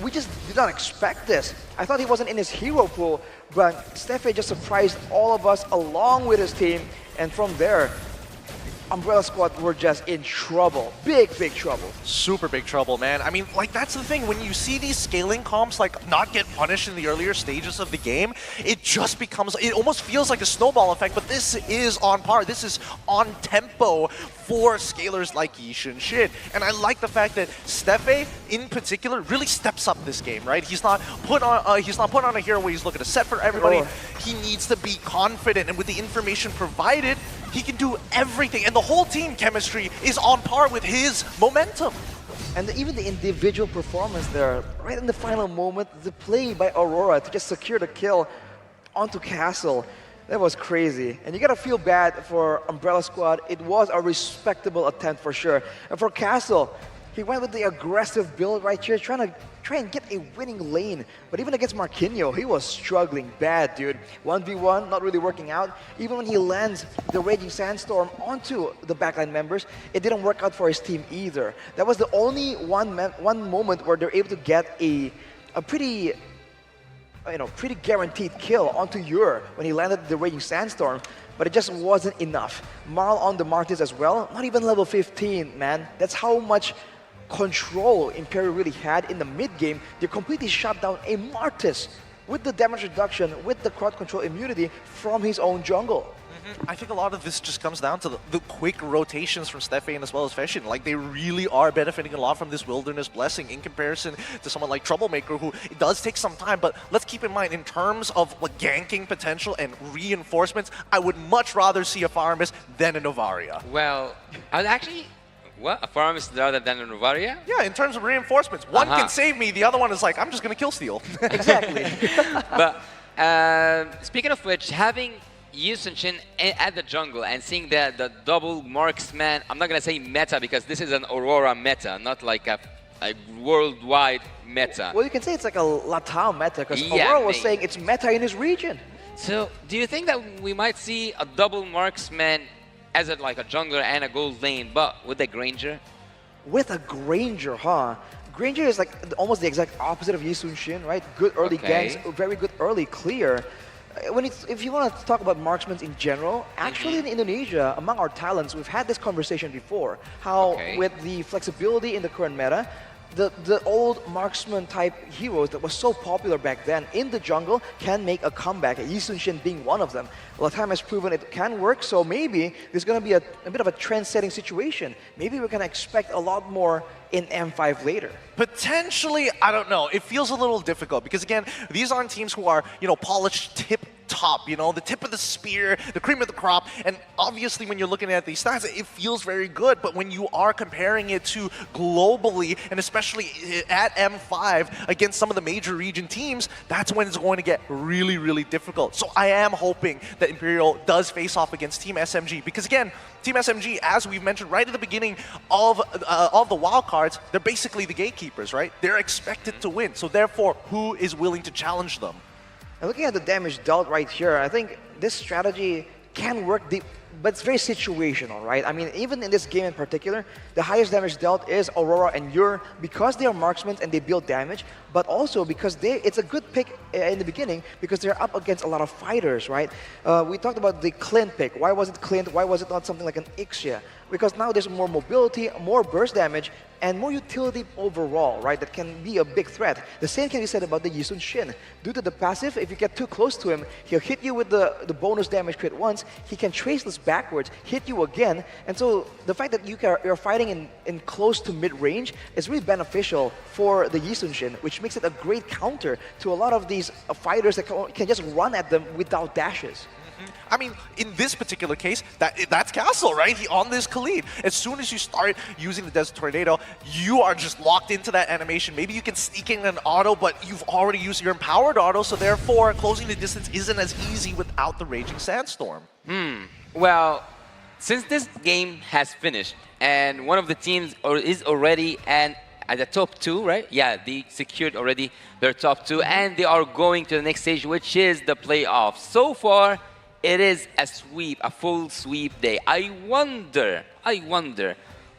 we just did not expect this. I thought he wasn't in his hero pool, but Steffe just surprised all of us along with his team, and from there, Umbrella Squad were just in trouble. Big trouble. Super big trouble, man. I mean, like, that's the thing. When you see these scaling comps, like, not get punished in the earlier stages of the game, it just becomes, it almost feels like a snowball effect, but this is on par. This is on tempo for scalers like Yixin Shin. And I like the fact that Steffe, in particular, really steps up this game, right? He's not put on a hero where he's looking to set for everybody. He needs to be confident, and with the information provided, he can do everything, and the whole team chemistry is on par with his momentum. And even the individual performance there, right in the final moment, the play by Aurora to just secure the kill onto Castle, that was crazy. And you gotta feel bad for Umbrella Squad. It was a respectable attempt for sure. And for Castle, he went with the aggressive build right here, trying and get a winning lane. But even against Marquinhos, he was struggling bad, dude. 1v1, not really working out. Even when he lands the Raging Sandstorm onto the backline members, it didn't work out for his team either. That was the only one moment where they're able to get a pretty guaranteed kill onto Ur when he landed the Raging Sandstorm. But it just wasn't enough. Marl on the Martyrs as well, not even level 15, man. That's how much control Imperial really had in the mid-game. They completely shut down a Martis with the damage reduction, with the crowd control immunity from his own jungle. I think a lot of this just comes down to the quick rotations from Steffe and as well as Fashion. Like, they really are benefiting a lot from this Wilderness Blessing in comparison to someone like Troublemaker, who it does take some time. But let's keep in mind, in terms of like ganking potential and reinforcements, I would much rather see a Faramis than a Novaria. Well, I'd actually... What? A Faramis rather than a Novaria? Yeah, in terms of reinforcements. One can save me, the other one is like, I'm just going to kill steal. Exactly. But speaking of which, having Yixin Shin at the jungle and seeing the double marksman, I'm not going to say meta because this is an Aurora meta, not like a worldwide meta. Well, you can say it's like a Latam meta because Aurora was saying it's meta in his region. So, do you think that we might see a double marksman as like a jungler and a gold lane, but with a Granger? With a Granger, huh? Granger is like almost the exact opposite of Yixin Shin, right? Good early ganks, very good early clear. If you want to talk about marksmen in general, actually in Indonesia, among our talents, we've had this conversation before. How with the flexibility in the current meta, the old marksman type heroes that was so popular back then in the jungle can make a comeback, Yixin Shin being one of them. Latam has proven it can work, so maybe there's going to be a bit of a trend-setting situation. Maybe we can expect a lot more in M5 later. Potentially, I don't know. It feels a little difficult because, again, these aren't teams who are, polished tip top, the tip of the spear, the cream of the crop. And obviously, when you're looking at these stats, it feels very good. But when you are comparing it to globally, and especially at M5 against some of the major region teams, that's when it's going to get really, really difficult. So I am hoping that Imperial does face off against Team SMG because, again, Team SMG, as we've mentioned right at the beginning of the wildcards, they're basically the gatekeepers, right? They're expected to win. So therefore, who is willing to challenge them? And looking at the damage dealt right here, I think this strategy can work deep, but it's very situational, right? I mean, even in this game in particular, the highest damage dealt is Aurora and Ur because they are marksmen and they build damage, but also because it's a good pick in the beginning because they're up against a lot of fighters, right? We talked about the Clint pick. Why was it Clint? Why was it not something like an Ixia? Because now there's more mobility, more burst damage, and more utility overall, right? That can be a big threat. The same can be said about the Yixin Shin. Due to the passive, if you get too close to him, he'll hit you with the bonus damage crit once, he can traceless backwards, hit you again, and so the fact that you're fighting in close to mid-range is really beneficial for the Yixin Shin, which makes it a great counter to a lot of these fighters that can just run at them without dashes. I mean, in this particular case, that's Castle, right? He on this Khalid. As soon as you start using the Desert Tornado, you are just locked into that animation. Maybe you can sneak in an auto, but you've already used your empowered auto, so therefore closing the distance isn't as easy without the Raging Sandstorm. Well, since this game has finished, and one of the teams is already at the top 2, right? Yeah, they secured already their top 2, and they are going to the next stage, which is the playoffs. So far, it is a sweep, a full sweep day. I wonder,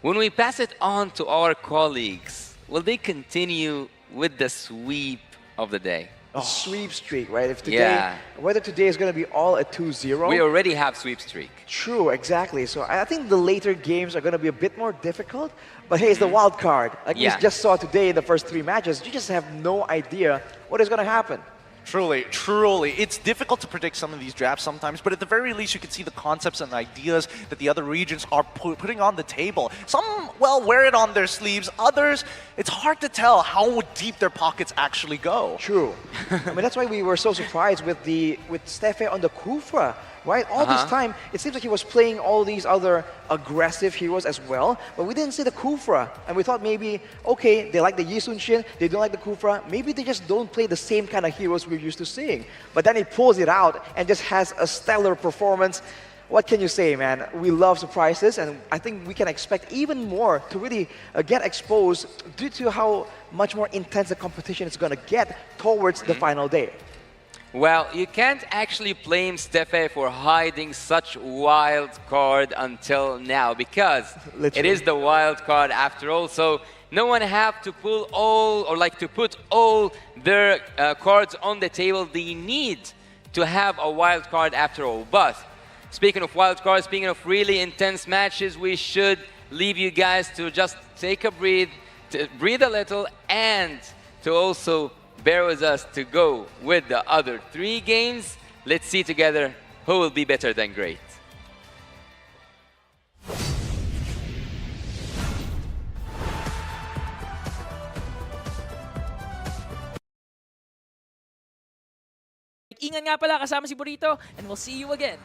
when we pass it on to our colleagues, will they continue with the sweep of the day. A sweep streak, right? If today, whether today is going to be all a 2-0. We already have sweep streak. True, exactly. So I think the later games are going to be a bit more difficult. But hey, it's the wild card. Like we just saw today in the first 3 matches, you just have no idea what is going to happen. Truly, truly. It's difficult to predict some of these drafts sometimes, but at the very least, you can see the concepts and ideas that the other regions are putting on the table. Some, well, wear it on their sleeves. Others, it's hard to tell how deep their pockets actually go. True. I mean, that's why we were so surprised with Stefe on the Kufra, right? All this time, it seems like he was playing all these other aggressive heroes as well, but we didn't see the Kufra. And we thought maybe, okay, they like the Yi Sun-shin, they don't like the Kufra, maybe they just don't play the same kind of heroes we're used to seeing. But then he pulls it out and just has a stellar performance. What can you say, man? We love surprises, and I think we can expect even more to really get exposed due to how much more intense the competition is going to get towards the final day. Well, you can't actually blame Stefe for hiding such wild card until now, because it is the wild card after all. So no one have to pull all, or like to put all their cards on the table. They need to have a wild card after all. But speaking of wild cards, speaking of really intense matches, we should leave you guys to just take a breathe, to breathe a little, and to also bear with us to go with the other 3 games. Let's see together who will be better than great. Ingan nga pala, kasama si Burrito, and we'll see you again.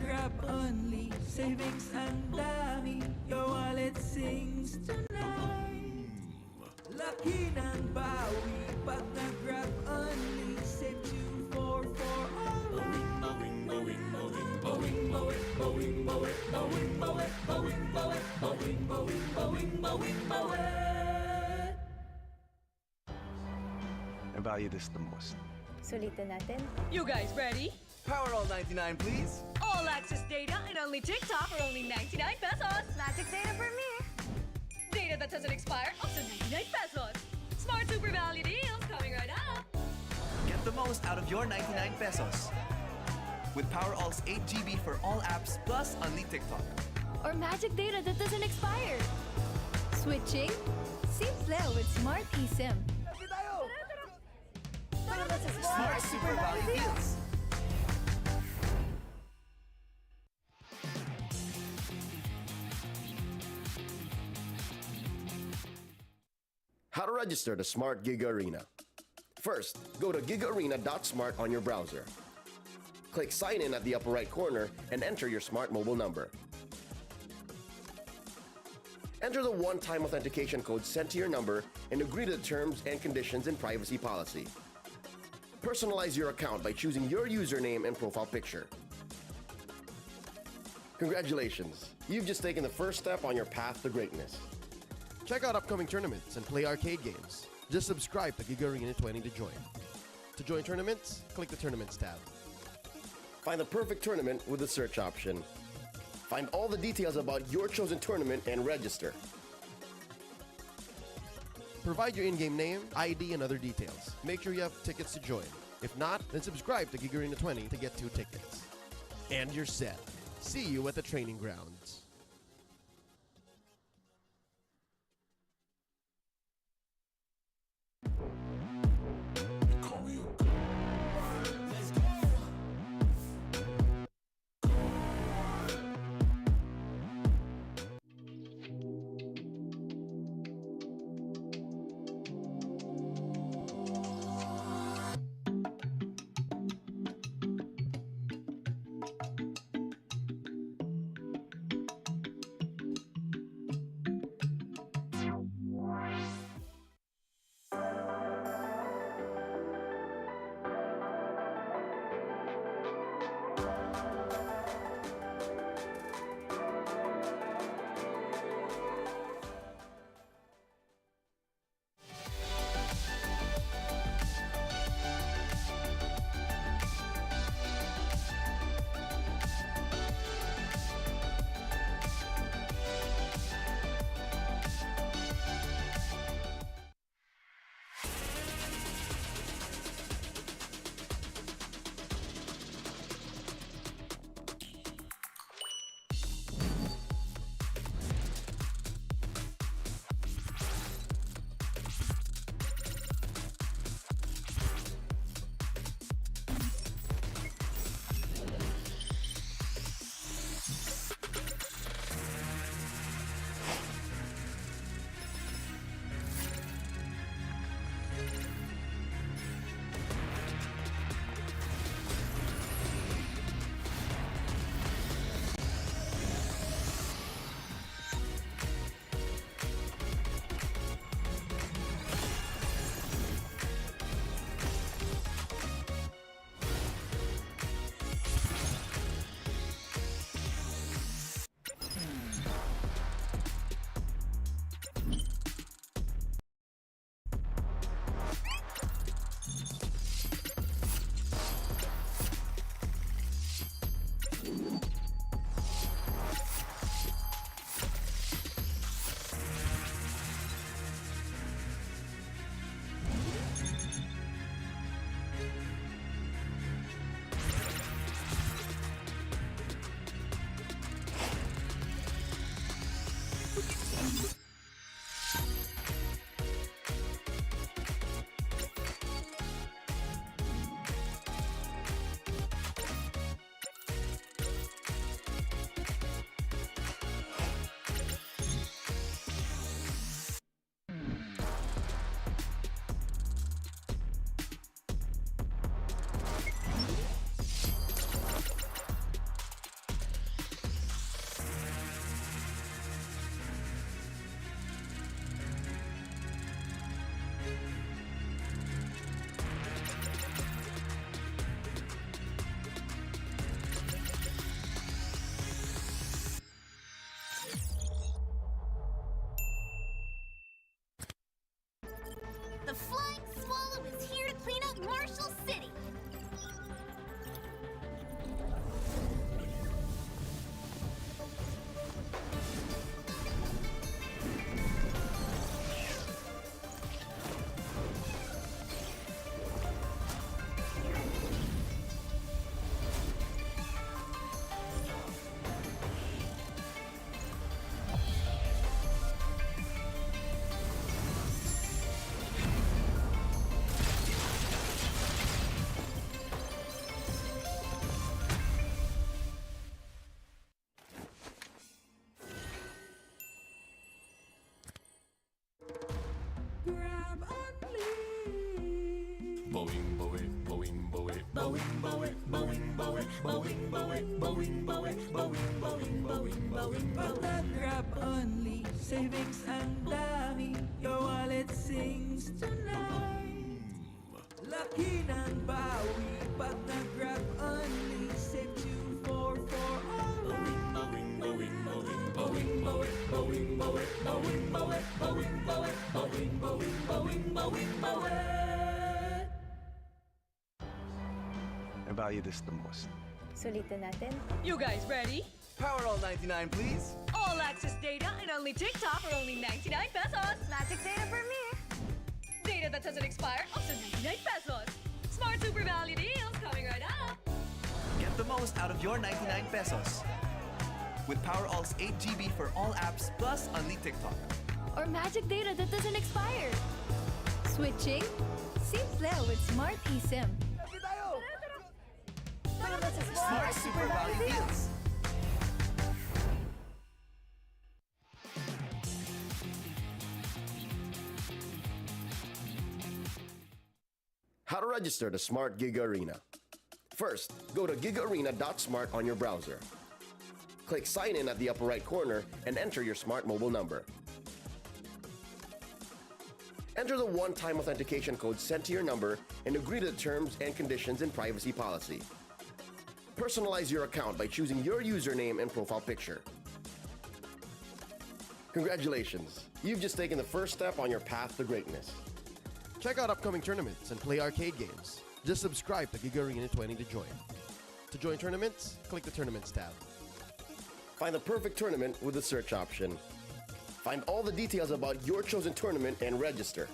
Grab only, savings ang dami, your wallet sings tonight. Laki ng bawi, pag nag-grab only, save 2 for all. I value this the most. Sulitin natin. You guys ready? Power all 99, please. All access data and only TikTok for only 99 pesos. Magic data for me. Data that doesn't expire, also 99 pesos. Smart super value deals coming right up. Get the most out of your 99 pesos. With Power All's 8 GB for all apps plus only TikTok. Or magic data that doesn't expire. Switching? Simple with Smart eSIM. Smart super value deals. How to register to Smart Giga Arena. First, go to gigaarena.smart on your browser. Click Sign In at the upper right corner and enter your smart mobile number. Enter the one-time authentication code sent to your number and agree to the terms and conditions and privacy policy. Personalize your account by choosing your username and profile picture. Congratulations, you've just taken the first step on your path to greatness. Check out upcoming tournaments and play arcade games. Just subscribe to Giga Arena 20 to join. To join tournaments, click the Tournaments tab. Find the perfect tournament with the search option. Find all the details about your chosen tournament and register. Provide your in-game name, ID, and other details. Make sure you have tickets to join. If not, then subscribe to Giga Arena 20 to get 2 tickets. And you're set. See you at the training grounds. The Flying Swallow is here to clean up Marshall City. Boing, boing, boing, boing, boing, boing, boing, boing, boing, boing, boing, boing, boing, boing, boing, boing, Pag nag-grab only, savings ang dami, your wallet sings tonight. Laki ng bawi, pag nag-grab only, save 2 for alright. boing, boing, boing, boing, boing, boing, boing, boing, boing, boing, boing, boing, boing, boing, boing, boing. I value this the most. Sulitin natin. You guys ready? Power all 99, please. All access data and only TikTok for only 99 pesos. Magic data for me. Data that doesn't expire, also 99 pesos. Smart Super Value deals coming right up. Get the most out of your 99 pesos. With Power All's 8 GB for all apps plus only TikTok. Or magic data that doesn't expire. Switching? Simple with Smart eSIM. Smart Super Value deals. How to register the Smart Giga Arena. First, go to gigaarena.smart on your browser. Click Sign In at the upper right corner and enter your smart mobile number. Enter the one-time authentication code sent to your number and agree to the terms and conditions and privacy policy. Personalize your account by choosing your username and profile picture. Congratulations! You've just taken the first step on your path to greatness. Check out upcoming tournaments and play arcade games. Just subscribe to Giga Arena 20 to join. To join tournaments, click the Tournaments tab. Find the perfect tournament with the search option. Find all the details about your chosen tournament and register.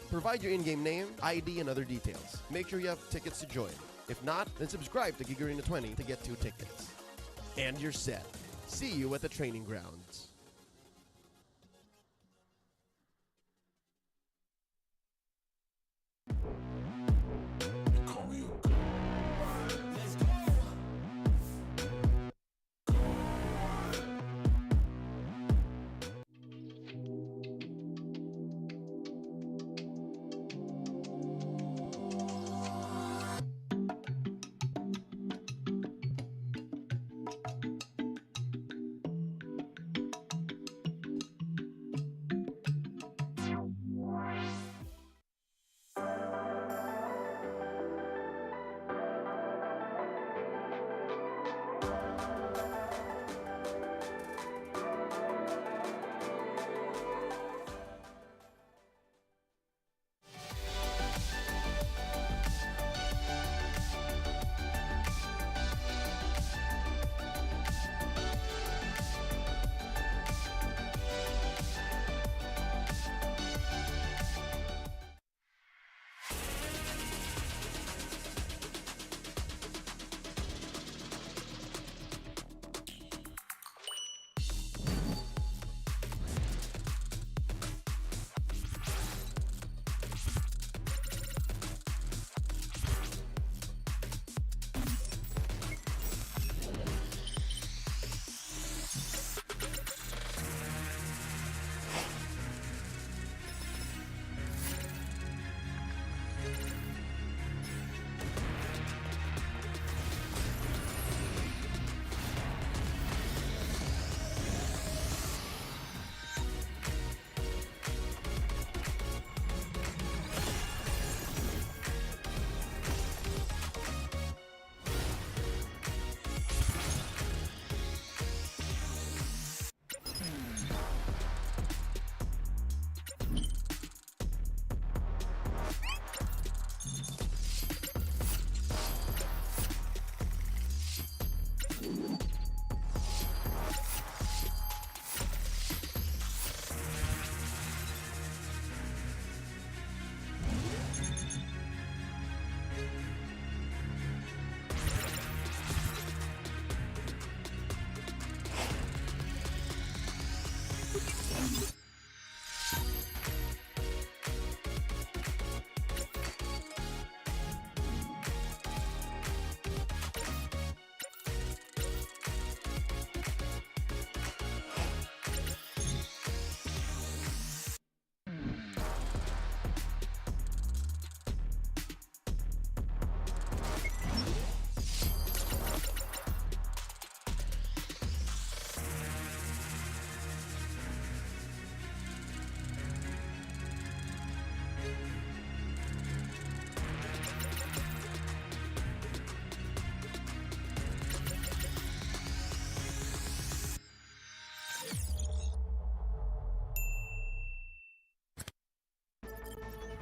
Provide your in-game name, ID, and other details. Make sure you have tickets to join. If not, then subscribe to Giga Arena 20 to get 2 tickets. And you're set. See you at the training grounds.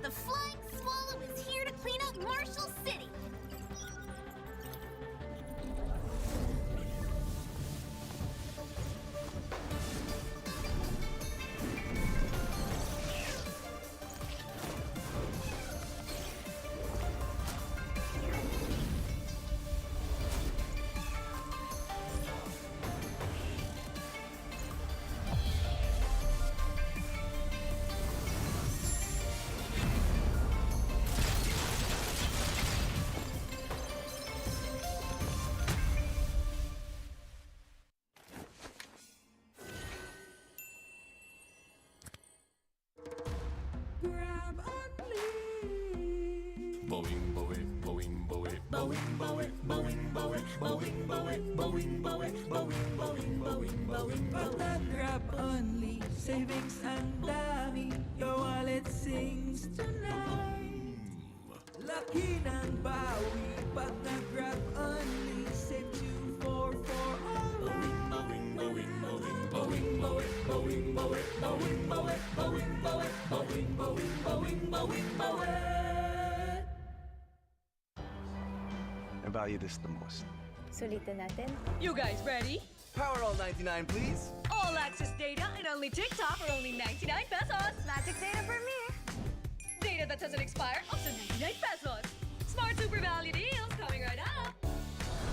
The Flying Swallow is here to clean up Marshall City. Grab only. Boing, boing, boing, boing, boing, boing, boing, boing, boing, boing, boing, boing, boing, boing, boing, boing, Pag grab only, savings ang dami. Your wallet sings tonight. Laki ng bawi, pag nag-grab only, save 2 for all. boing, boing, boing, boing, boing, boing, boing, boing, boing, boing, boing, boing, boing, boing, boing, boing. I value this the most. Sulitin natin. You guys ready? Power all 99, please. All access data and only TikTok for only 99 pesos. Magic data for me. Data that doesn't expire also 99 pesos. Smart Super Value deals coming right up.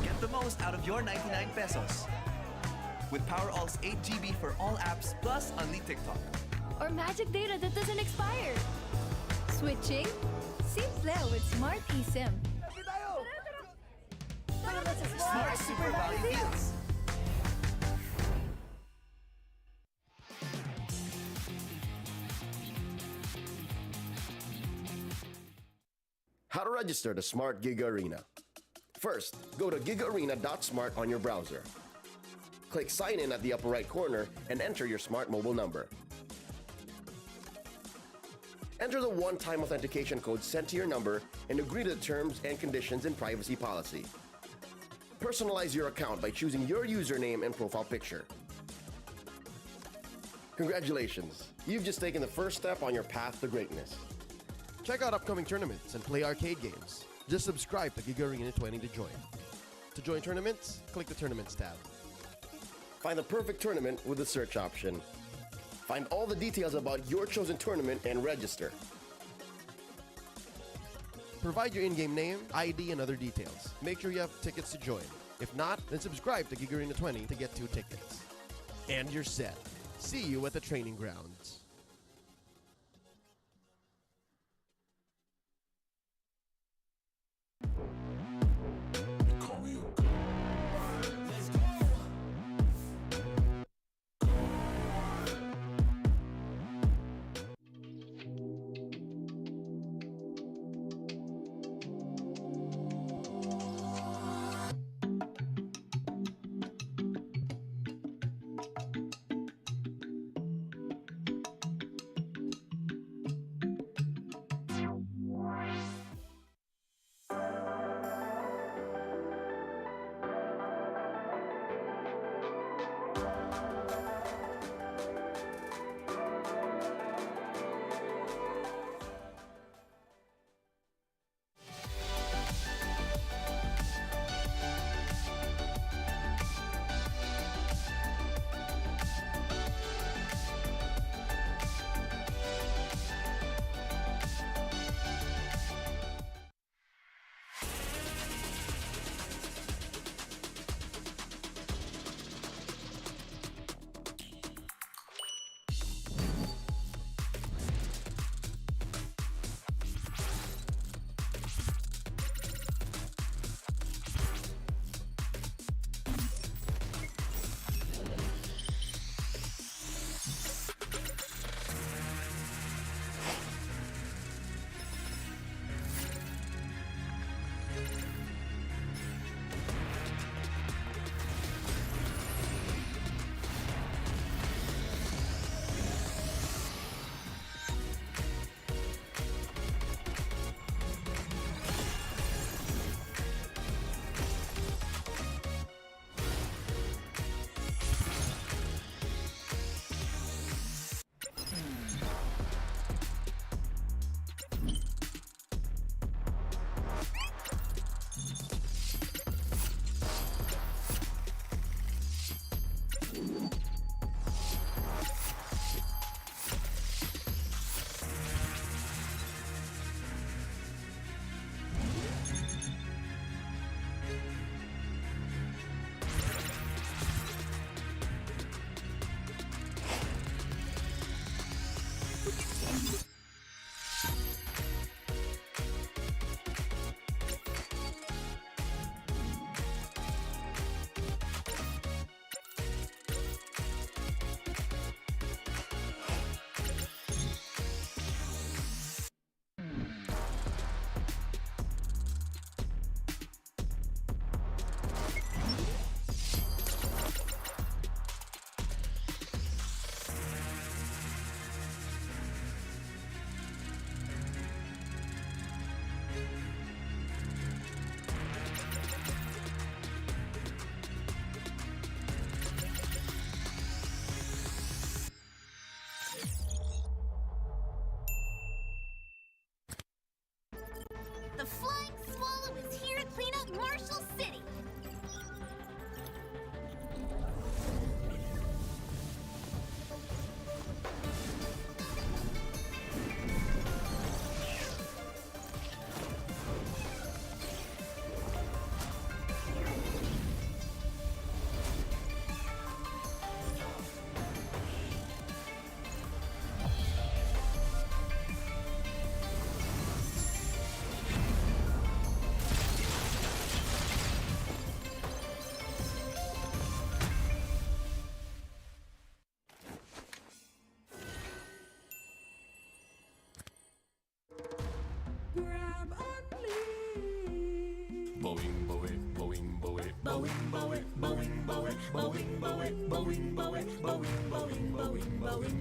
Get the most out of your 99 pesos. With Power All's 8 GB for all apps plus Unli TikTok. Or magic data that doesn't expire. Switching? Simple with Smart eSIM. Smart Super Value deals. How to register the Smart Giga Arena. First, go to gigaarena.smart on your browser. Click Sign In at the upper right corner and enter your smart mobile number. Enter the one-time authentication code sent to your number and agree to the terms and conditions and privacy policy. Personalize your account by choosing your username and profile picture. Congratulations! You've just taken the first step on your path to greatness. Check out upcoming tournaments and play arcade games. Just subscribe to Giga Arena 20 to join. To join tournaments, click the Tournaments tab. Find the perfect tournament with the search option. Find all the details about your chosen tournament and register. Provide your in-game name, ID, and other details. Make sure you have tickets to join. If not, then subscribe to Giga Arena 20 to get 2 tickets. And you're set. See you at the training grounds.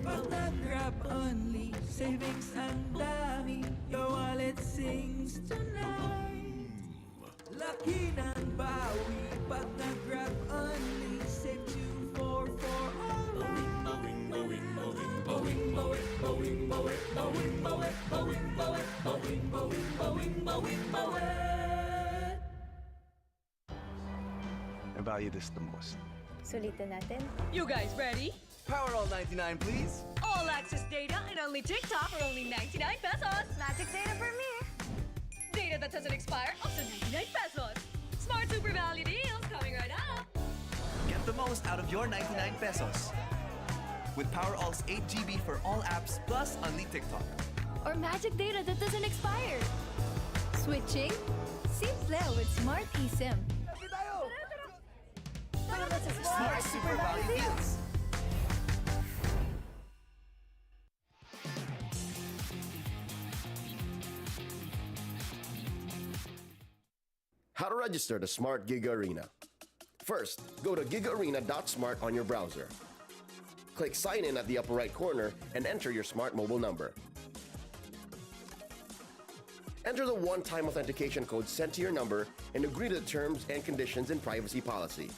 Pag nag-grab only, savings ang dami, your wallet sings tonight. Laki ng bawi, pag nag-grab only, save 2 for I value this the most. Sulitin natin. You guys ready? Power all 99, please. All access data and only TikTok for only 99 pesos. Magic data for me. Data that doesn't expire up to 99 pesos. Smart super value deals coming right up. Get the most out of your 99 pesos. With Power All's 8 GB for all apps plus only TikTok. Or magic data that doesn't expire. Switching? Simple with Smart eSIM. Smart super value deals. How to register the Smart Giga Arena. First, go to gigaarena.smart on your browser. Click Sign In at the upper right corner and enter your smart mobile number. Enter the one-time authentication code sent to your number and agree to the terms and conditions and privacy policy.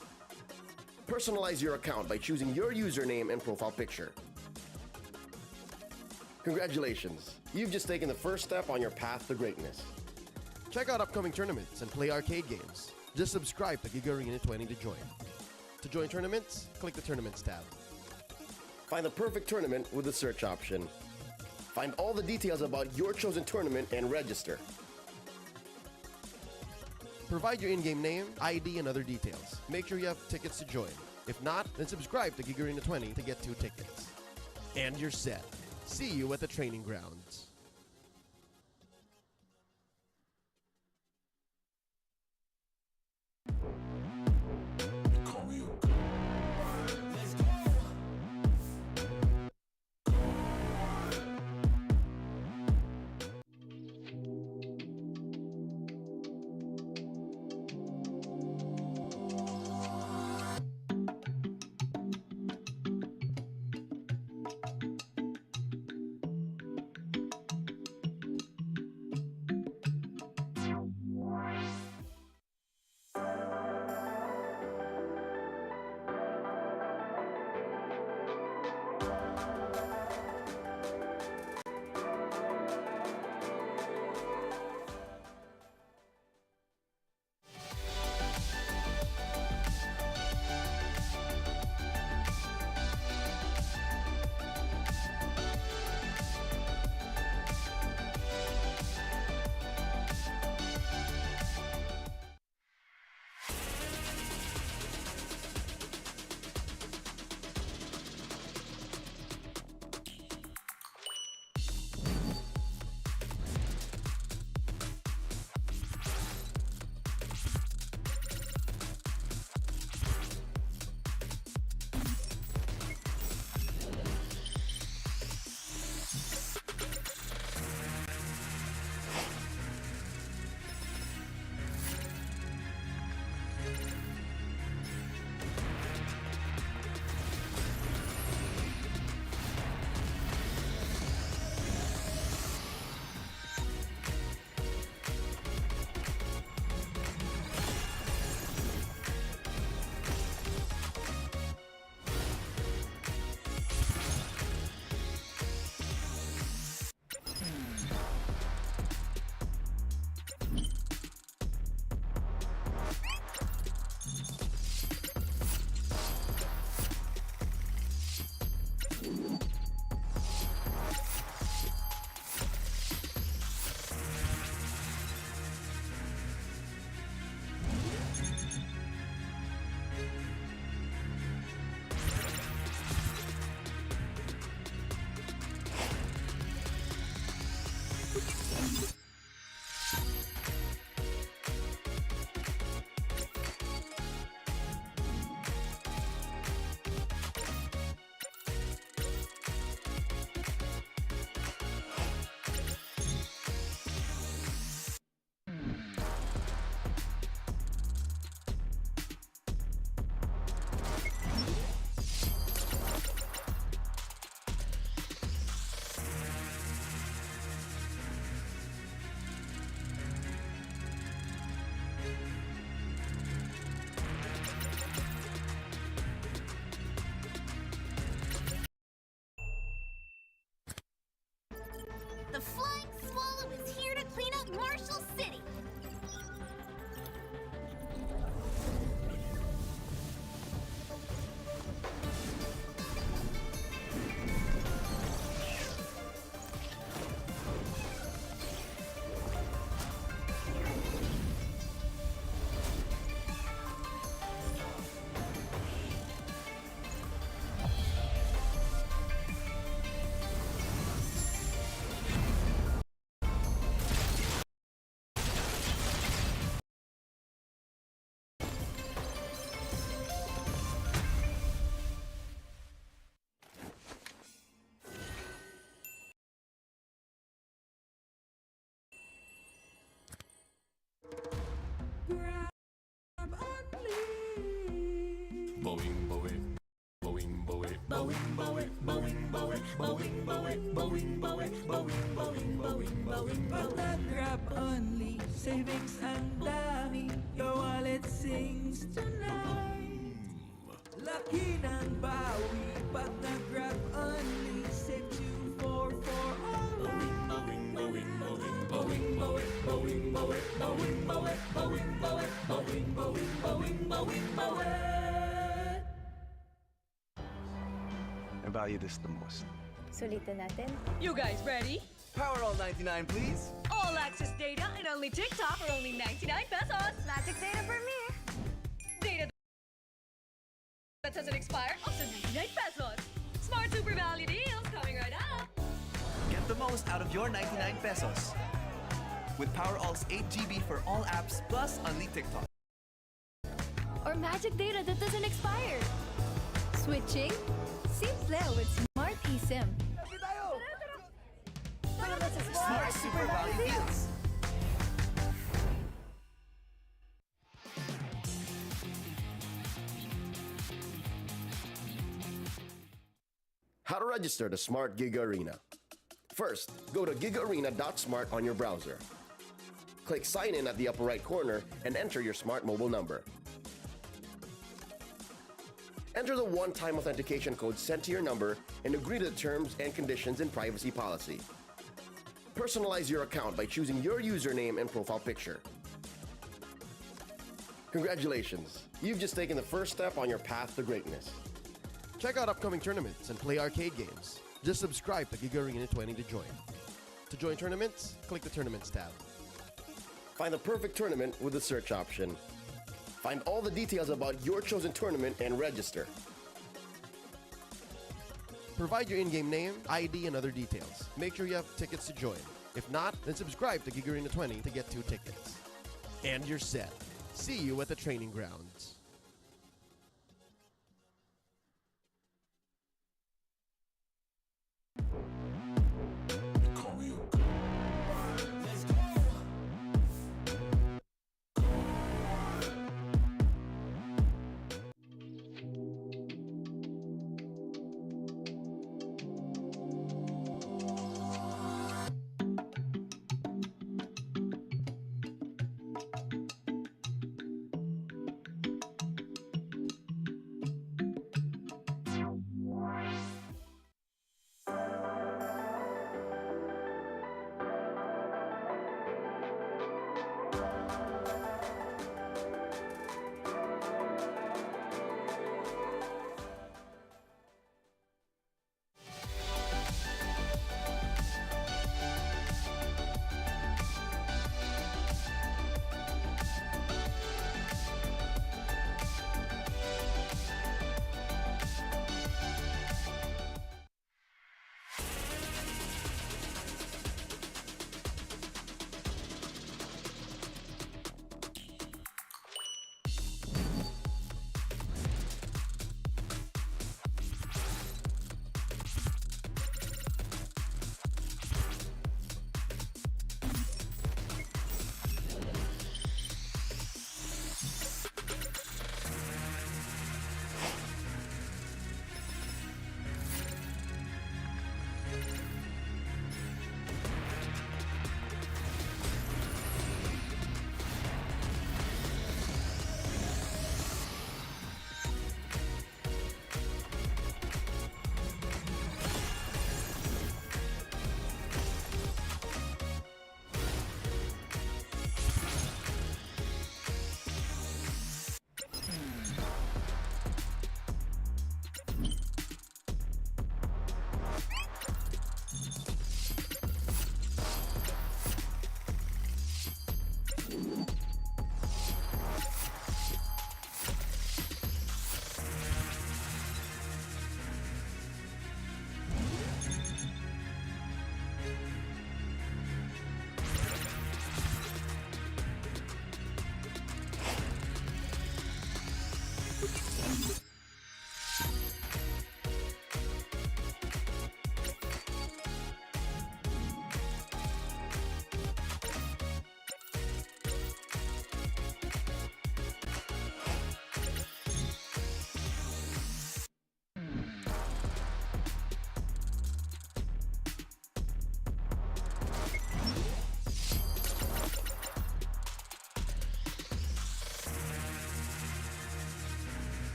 Personalize your account by choosing your username and profile picture. Congratulations! You've just taken the first step on your path to greatness. Check out upcoming tournaments and play arcade games. Just subscribe to Giga Arena 20 to join. To join tournaments, click the Tournaments tab. Find the perfect tournament with the search option. Find all the details about your chosen tournament and register. Provide your in-game name, ID, and other details. Make sure you have tickets to join. If not, then subscribe to Giga Arena 20 to get 2 tickets. And you're set. See you at the training grounds. Bawing, bawi, bawing, bawi, bawing, bawi, bawing, bawi, bawing, bawing, bawing, bawing. Pag nag-grab only, savings ang dami, your wallet sings tonight. Laki ng bawi, pag nag-grab only, save 244 alright. Bawing, bawing, bawing, bawing, bawing, bawing, bawing, bawing, bawing, bawing, bawing, bawing, bawing, bawing, bawing, bawing. I value this the most. Sulitin natin. You guys ready? Power all 99, please. All access data and only TikTok for only 99 pesos. Magic data for me. Data that doesn't expire up to 99 pesos. Smart Super Value deals coming right up. Get the most out of your 99 pesos. With Power All's 8 GB for all apps plus only TikTok. Or magic data that doesn't expire. Switching? Simple with Smart eSIM. Smart Super Value deals. How to register the Smart Giga Arena. First, go to gigaarena.smart on your browser. Click Sign In at the upper right corner and enter your smart mobile number. Enter the one-time authentication code sent to your number and agree to the terms and conditions and privacy policy. Personalize your account by choosing your username and profile picture. Congratulations! You've just taken the first step on your path to greatness. Check out upcoming tournaments and play arcade games. Just subscribe to Giga Arena 20 to join. To join tournaments, click the Tournaments tab. Find the perfect tournament with the search option. Find all the details about your chosen tournament and register. Provide your in-game name, ID, and other details. Make sure you have tickets to join. If not, then subscribe to Giga Arena 20 to get 2 tickets. And you're set. See you at the training grounds.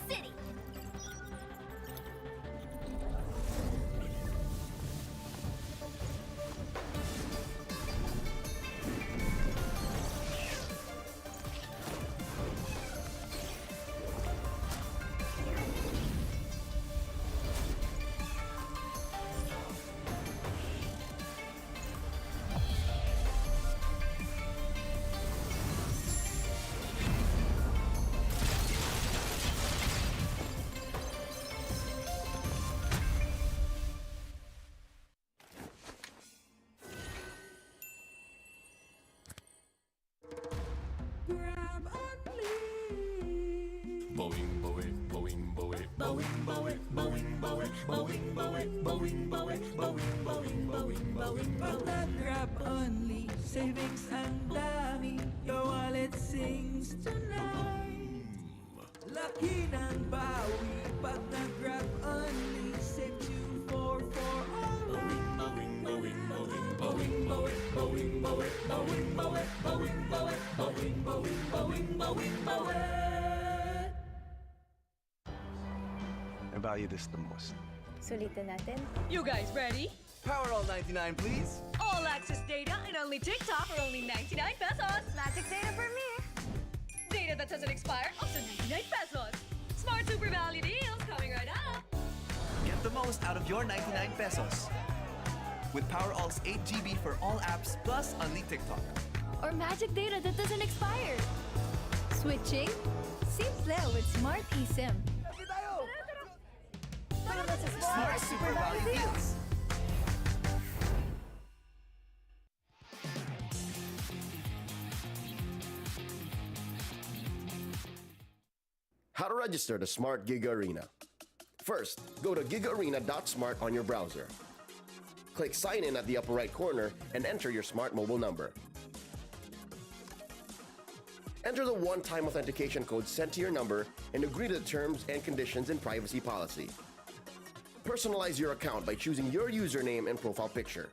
City. Boing, boing, boing, boing, boing, boing, boing, boing, boing, boing, boing, boing, boing, boing, boing, boing, Pag nag-grab only, savings ang dami, your wallet sings tonight. Laki ng bawi, pag nag-grab only, save 244 alright. boing, boing, boing, boing, boing, boing, boing, boing, boing, boing, boing, boing, boing, boing, boing, boing. I value this the most. Sulitin natin. You guys ready? Power all 99, please. All access data and only TikTok for only 99 pesos. Magic data for me. Data that doesn't expire, also 99 pesos. Smart Super Value deals coming right up. Get the most out of your 99 pesos. With Power All's 8 GB for all apps plus Unli TikTok. Or magic data that doesn't expire. Switching? Simple with Smart eSIM. Smart Super Value deals. How to register the Smart Giga Arena. First, go to gigaarena.smart on your browser. Click Sign In at the upper right corner and enter your smart mobile number. Enter the one-time authentication code sent to your number and agree to the terms and conditions and privacy policy. Personalize your account by choosing your username and profile picture.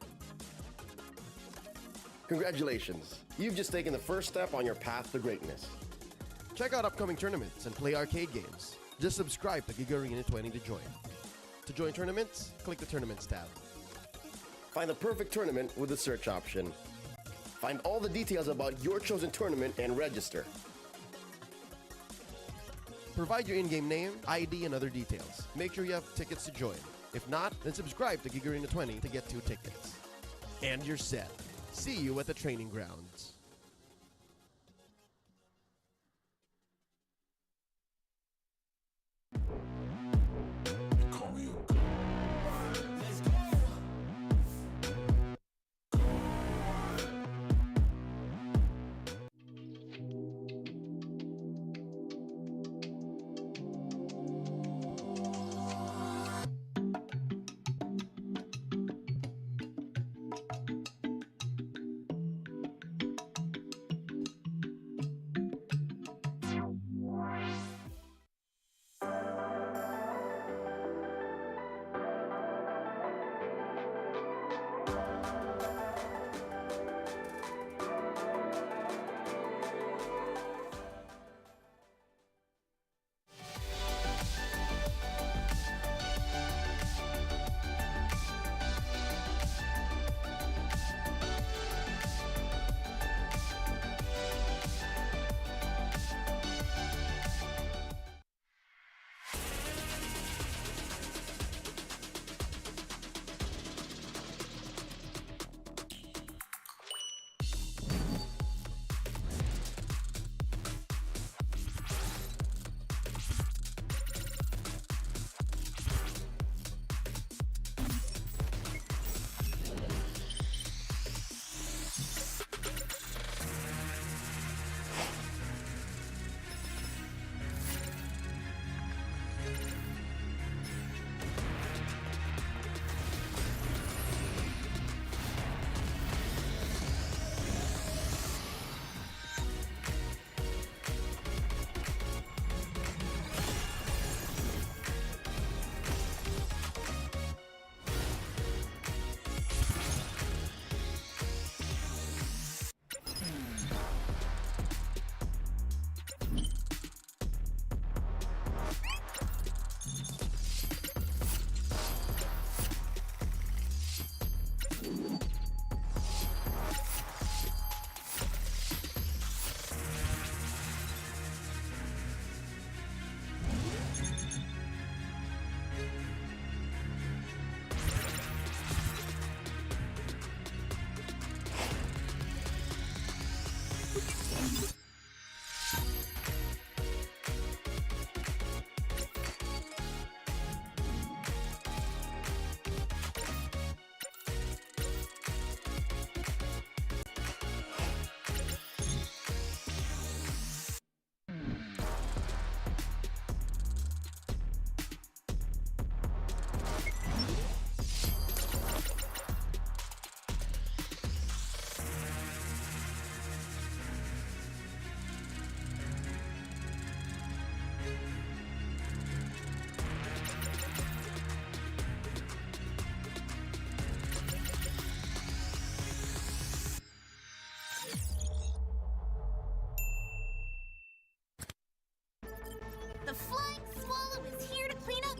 Congratulations! You've just taken the first step on your path to greatness. Check out upcoming tournaments and play arcade games. Just subscribe to Giga Arena 20 to join. To join tournaments, click the Tournaments tab. Find the perfect tournament with the search option. Find all the details about your chosen tournament and register. Provide your in-game name, ID, and other details. Make sure you have tickets to join. If not, then subscribe to Giga Arena 20 to get 2 tickets. And you're set. See you at the training grounds.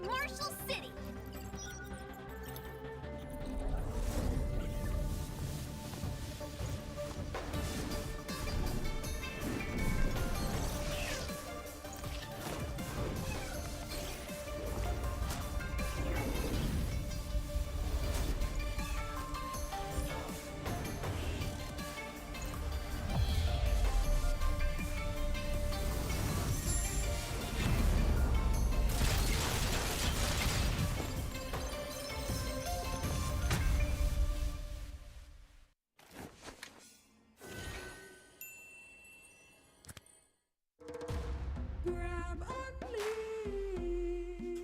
Marshall City.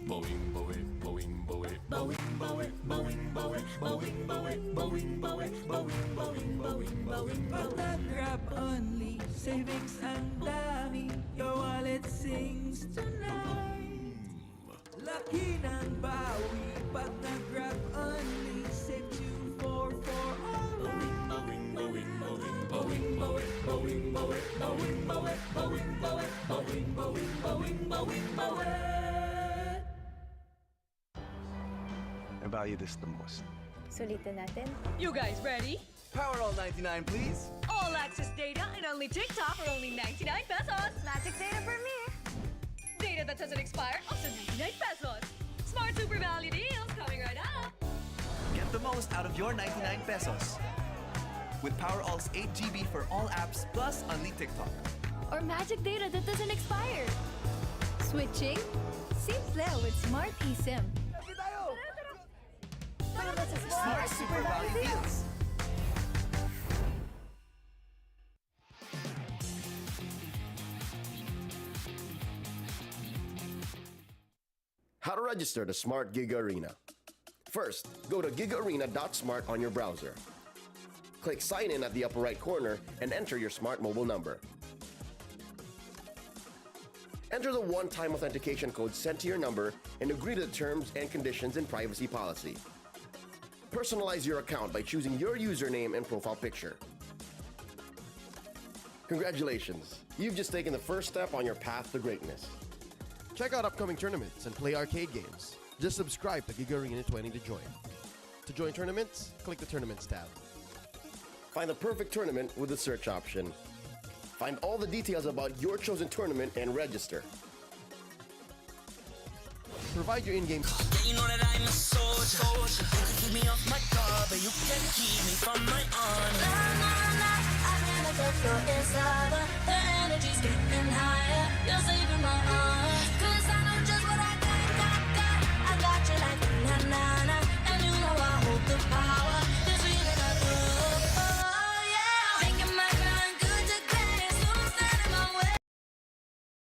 Boing, boing, boing, boing, boing, boing, boing, boing, boing, boing, boing, boing, boing, boing, boing, boing, Pag nag-grab only, savings ang dami, your wallet sings tonight. Laki ng bawi, pag nag-grab only, save 2 for alright. boing, boing, boing, boing, boing, boing, boing, boing, boing, boing, boing, boing, boing, boing, boing, boing. I value this the most. Sulitin natin. You guys ready? Power all 99, please. All access data and only TikTok for only 99 pesos. Magic data for me. Data that doesn't expire up to 99 pesos. Smart super value deals coming right up. Get the most out of your 99 pesos. With Power All's 8 GB for all apps plus only TikTok. Or magic data that doesn't expire. Switching? Simple with Smart eSIM. Smart Super Value Deals. How to register the Smart Giga Arena. First, go to gigaarena.smart on your browser. Click Sign In at the upper right corner and enter your smart mobile number. Enter the one-time authentication code sent to your number and agree to the terms and conditions and privacy policy. Personalize your account by choosing your username and profile picture. Congratulations! You've just taken the first step on your path to greatness. Check out upcoming tournaments and play arcade games. Just subscribe to Giga Arena 20 to join. To join tournaments, click the Tournaments tab. Find the perfect tournament with the search option. Find all the details about your chosen tournament and register. Provide your in-game. You know that I'm a soldier. You can keep me off my guard, but you can't keep me from my honor. Nah, nah, nah, I never get your insider. The energy's getting higher. You're saving my heart. 'Cause I know just what I got. I got you like na-na-na. And you know I hold the power. This feeling I love. Oh, yeah. Making my grind good to great. So don't stand in my way.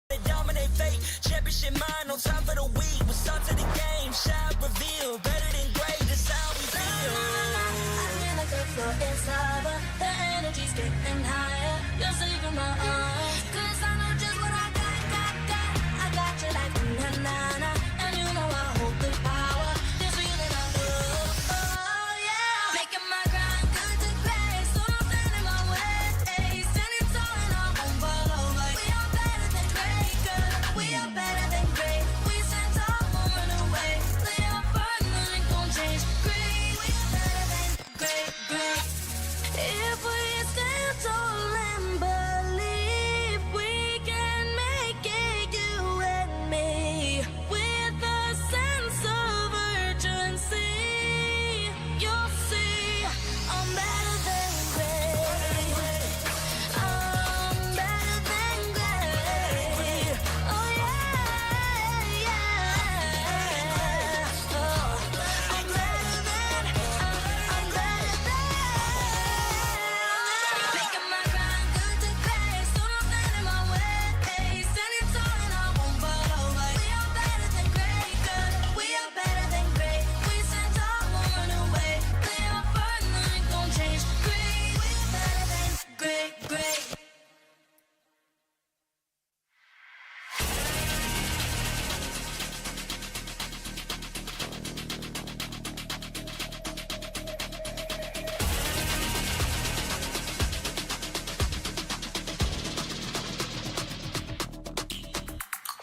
They dominate fate. Championship mind, no time for the weak. We start to the game, shout, reveal. Better than great, that's how we feel. I feel like a floor insider. The energy's getting higher. You're saving my heart. 'Cause I know just what I got. I got you like na-na-na. And you know I hold the power. This feeling I love. Oh, yeah. Making my grind good to great. So don't stand in my way. Standing tall and I won't fall over. We are better than great, girl. We are better than great. We stand tall, won't run away. Lay our burden, nothing gon' change. Great, we are better than great. If we stand tall and believe we can make it, you and me. With a sense of urgency, you'll see I'm better than great. I'm better than great. Oh yeah, yeah. Oh, I'm better than. Making my grind good to great. So don't stand in my way. Standing tall and I won't fall over. We are better than great, girl. We are better than great. We stand tall, won't run away. Lay our burden, nothing gon' change. Great, we are better than great.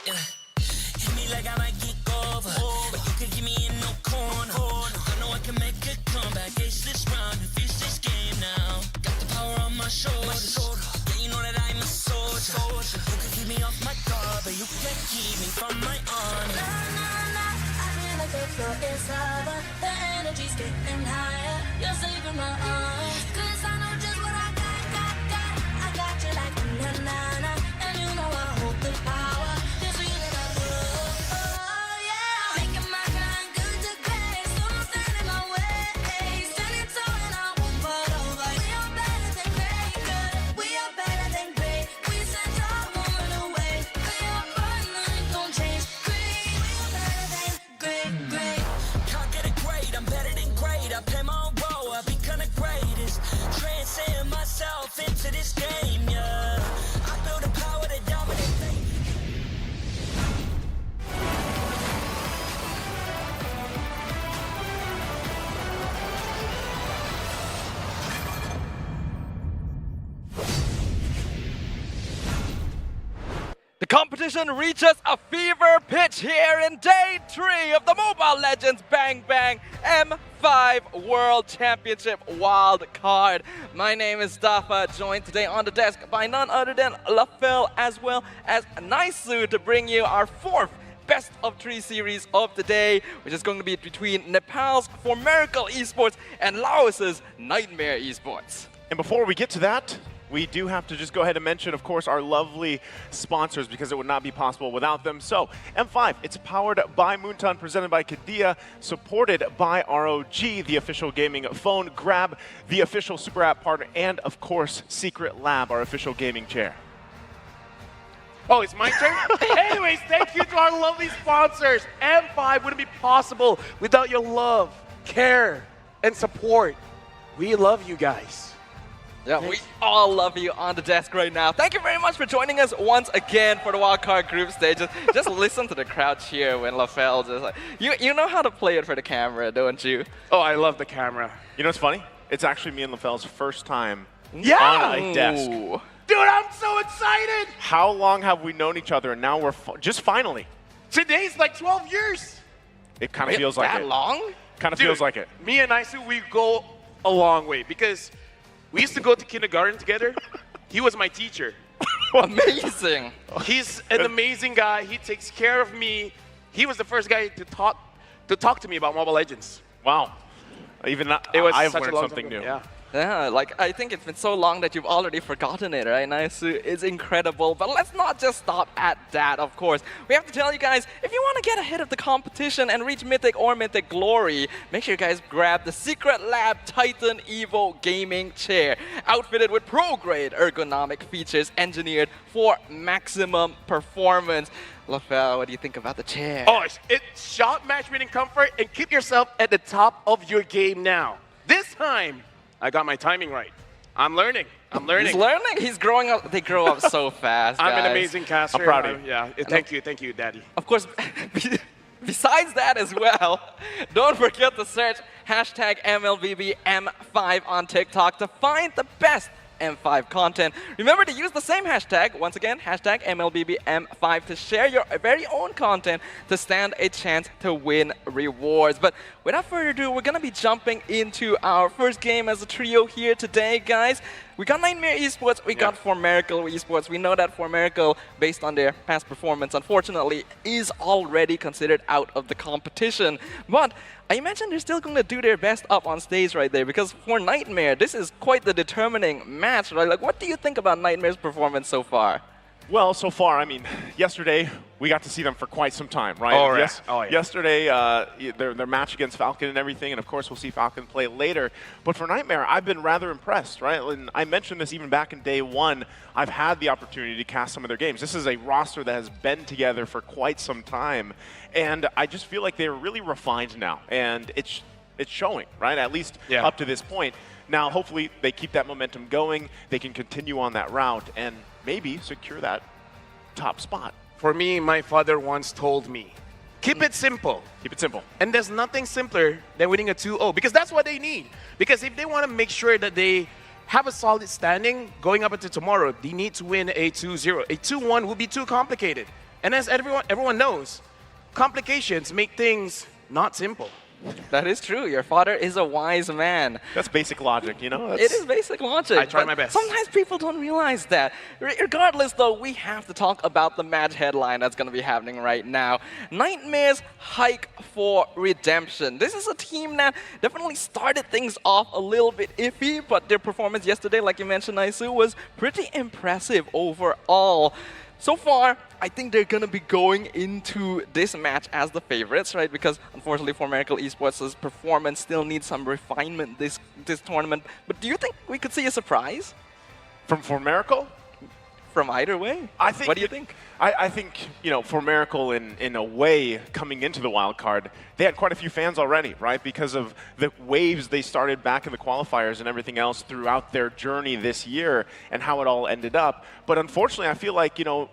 Hit me like I might get over. keep me off my guard, but you can't keep me from my arm. Nah, nah, nah, I feel like the floor is lava. The energy's getting higher. You're saving my arms. 'Cause I know just what I got. I got you like na-na-na. And you know I hold the power. This feeling I feel. Oh, yeah. Making my grind good to great. So don't stand in my way. Standing tall and I won't fall over. We are better than great, good. We are better than great. We said y'all won't run away. We are fun, nothing gon' change. Great, we are better than great, great. Can't get it great, I'm better than great. I play my own role, I become the greatest. Transcend myself into this game, yeah. I feel the power to dominate things. The competition reaches a fever pitch here in day 3 of the Mobile Legends Bang Bang M5 World Championship Wild Card. My name is Dafa, joined today on the desk by none other than Lafel as well as Naisu to bring you our 4th best of 3 series of the day, which is going to be between Nepal's For Miracle Esports and Laos's Nightmare Esports. And before we get to that, we do have to just go ahead and mention, of course, our lovely sponsors, because it would not be possible without them. So, M5, it's powered by Moonton, presented by Kadia, supported by ROG, the official gaming phone, Grab, the official super app partner, and, of course, Secret Lab, our official gaming chair. Oh, it's my turn? Anyways, thank you to our lovely sponsors. M5 wouldn't be possible without your love, care, and support. We love you guys. Yeah, we all love you on the desk right now. Thank you very much for joining us once again for the wildcard group stage. Just listen to the crowd cheer when Lafel just like, you know how to play it for the camera, don't you? Oh, I love the camera. You know what's funny? It's actually me and Lafel's first time on Yeah! a desk. Dude, I'm so excited! How long have we known each other? And now we're just finally. Today's like 12 years. It kind of feels like it. That long? Kind of feels like it. Me and Isu, we go a long way because we used to go to kindergarten together. He was my teacher. Amazing. He's an amazing guy. He takes care of me. He was the first guy to talk to me about Mobile Legends. Wow. Even it was I've such learned a long something time new. ago. Yeah. Yeah, like I think it's been so long that you've already forgotten it, right? Naisu is incredible, but let's not just stop at that, of course. We have to tell you guys, if you want to get ahead of the competition and reach Mythic or Mythic Glory, make sure you guys grab the Secret Lab Titan Evo gaming chair, outfitted with pro-grade ergonomic features engineered for maximum performance. Lafel, what do you think about the chair? Oh, it's shot matchmaking comfort, and keep yourself at the top of your game now. This time, I got my timing right. I'm learning. I'm learning. He's learning. He's growing up. They grow up so fast, guys. I'm an amazing caster. I'm proud of you. Yeah. Thank you, Daddy. Of course, besides that as well, don't forget to search hashtag MLBB M5 on TikTok to find the best M5 content. Remember to use the same hashtag, once again, hashtag MLBB M5 to share your very own content to stand a chance to win rewards. But without further ado, we're going to be jumping into our first game as a trio here today, guys. We got Nightmare Esports, we got For Miracle Esports. We know that For Miracle, based on their past performance, unfortunately, is already considered out of the competition. But I imagine they're still going to do their best up on stage right there, because for Nightmare, this is quite the determining match, right? Like, what do you think about Nightmare's performance so far? Well, so far, I mean, yesterday, we got to see them for quite some time, right? Oh, yes. Oh, yeah. Yesterday, their match against Falcon and everything, and of course, we'll see Falcon play later. But for Nightmare, I've been rather impressed, right? And I mentioned this even back in day one. I've had the opportunity to cast some of their games. This is a roster that has been together for quite some time, and I just feel like they're really refined now, and it's showing, right? At least up to this point. Now, hopefully, they keep that momentum going. They can continue on that route, and maybe secure that top spot. For me, my father once told me, keep it simple. Keep it simple. And there's nothing simpler than winning a 2-0, because that's what they need. Because if they want to make sure that they have a solid standing going up into tomorrow, they need to win a 2-0. A 2-1 will be too complicated. And as everyone knows, complications make things not simple. That is true. Your father is a wise man. That's basic logic, you know? It is basic logic. I tried but my best. Sometimes people don't realize that. Regardless, though, we have to talk about the match headline that's going to be happening right now. Nightmare's hike for redemption. This is a team that definitely started things off a little bit iffy, but their performance yesterday, like you mentioned, Naisu, was pretty impressive overall. So far, I think they're going to be going into this match as the favorites, right? Because unfortunately for Miracle Esports' performance still needs some refinement this tournament. But do you think we could see a surprise? For Miracle? From either way? What do you think? I think, you know, for Miracle in a way, coming into the wild card, they had quite a few fans already, right? Because of the waves they started back in the qualifiers and everything else throughout their journey this year and how it all ended up. But unfortunately, I feel like, you know,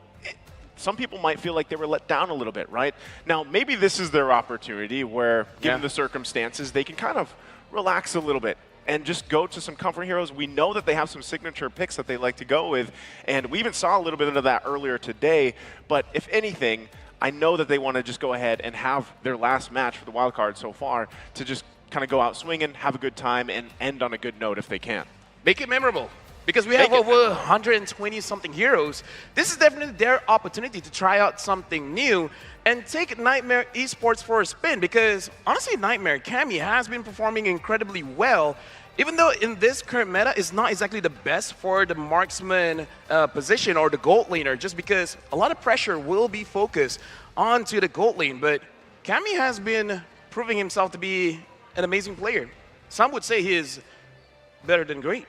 some people might feel like they were let down a little bit, right? Now, maybe this is their opportunity where, given the circumstances, they can kind of relax a little bit and just go to some comfort heroes. We know that they have some signature picks that they like to go with, and we even saw a little bit of that earlier today. But if anything, I know that they want to just go ahead and have their last match for the wild card so far to just kind of go out swinging, have a good time, and end on a good note if they can. Make it memorable. Because we have over 120-something heroes. This is definitely their opportunity to try out something new and take Nightmare Esports for a spin. Because honestly, Nightmare, Cammy has been performing incredibly well. Even though in this current meta is not exactly the best for the marksman position or the gold laner, just because a lot of pressure will be focused onto the gold lane. But Cammy has been proving himself to be an amazing player. Some would say he is better than great.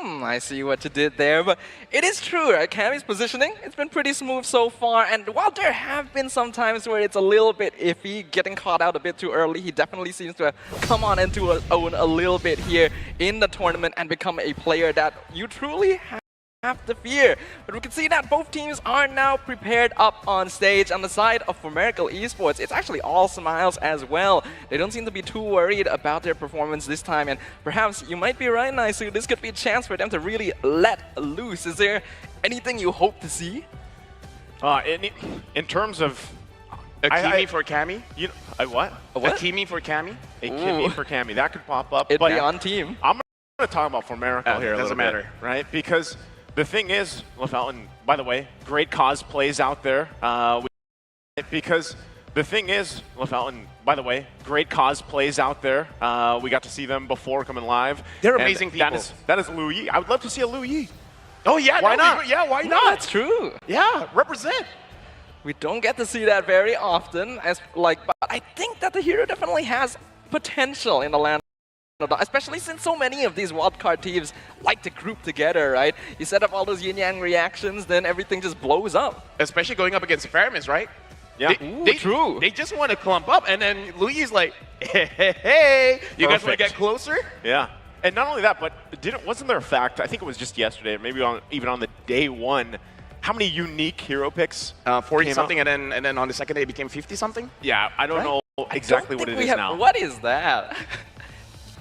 I see what you did there, but it is true, right? Cammy's positioning, it's been pretty smooth so far, and while there have been some times where it's a little bit iffy, getting caught out a bit too early, he definitely seems to have come on into his own a little bit here in the tournament and become a player that you truly have to fear. But we can see that both teams are now prepared up on stage. On the side of For Miracle Esports, it's actually all smiles as well. They don't seem to be too worried about their performance this time, and perhaps you might be right, Naisu. This could be a chance for them to really let loose. Is there anything you hope to see? In terms of a Kimi for Cammy? You know, what? A Kimi for Cammy? A Kimi for Cammy. That could pop up. It'd be on team. I'm going to talk about For Miracle here a little bit, right? Because the thing is, and by the way, great cosplays out there. Because the thing is, and by the way, great cosplays out there. We got to see them before coming live. They're amazing people. That is Liu Yi. I would love to see a Liu Yi. Oh yeah, why not? Yeah, why not? No, that's true. Yeah, represent. We don't get to see that very often, but I think that the hero definitely has potential in the land. Especially since so many of these wildcard teams like to group together, right? You set up all those yin-yang reactions, then everything just blows up. Especially going up against Fermis, right? Yeah, true. They just want to clump up, and then Luigi's like, hey, you guys want to get closer? Yeah. And not only that, but wasn't there a fact, I think it was just yesterday, maybe even on the day one, how many unique hero picks? 40-something, and then on the second day it became 50-something? Yeah, I don't know exactly what it is now. What is that?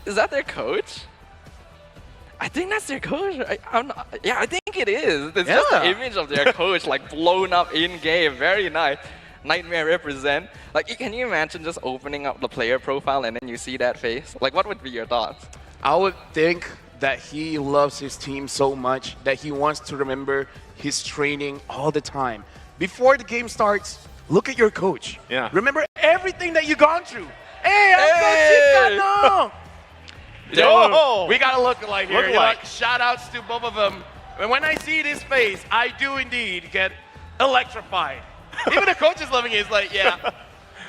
Is that their coach? I think that's their coach. I think it is. It's just the image of their coach, like blown up in game. Very nice. Nightmare represent. Like, can you imagine just opening up the player profile and then you see that face? Like, what would be your thoughts? I would think that he loves his team so much that he wants to remember his training all the time. Before the game starts, look at your coach. Yeah. Remember everything that you've gone through. Hey, I'm Coach Chicano! Yo, we got a look-alike here. Shout-outs to both of them. And when I see this face, I do indeed get electrified. Even the coach is loving it. He's like, yeah,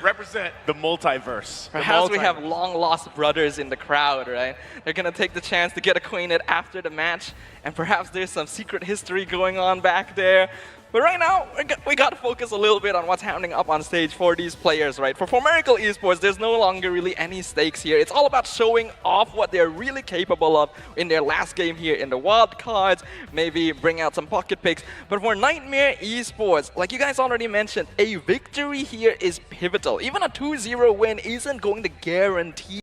represent. The multiverse. Perhaps we have long-lost brothers in the crowd, right? They're going to take the chance to get acquainted after the match, and perhaps there's some secret history going on back there. But right now, we got to focus a little bit on what's happening up on stage for these players, right? For Miracle Esports, there's no longer really any stakes here. It's all about showing off what they're really capable of in their last game here in the wild cards, maybe bring out some pocket picks. But for Nightmare Esports, like you guys already mentioned, a victory here is pivotal. Even a 2-0 win isn't going to guarantee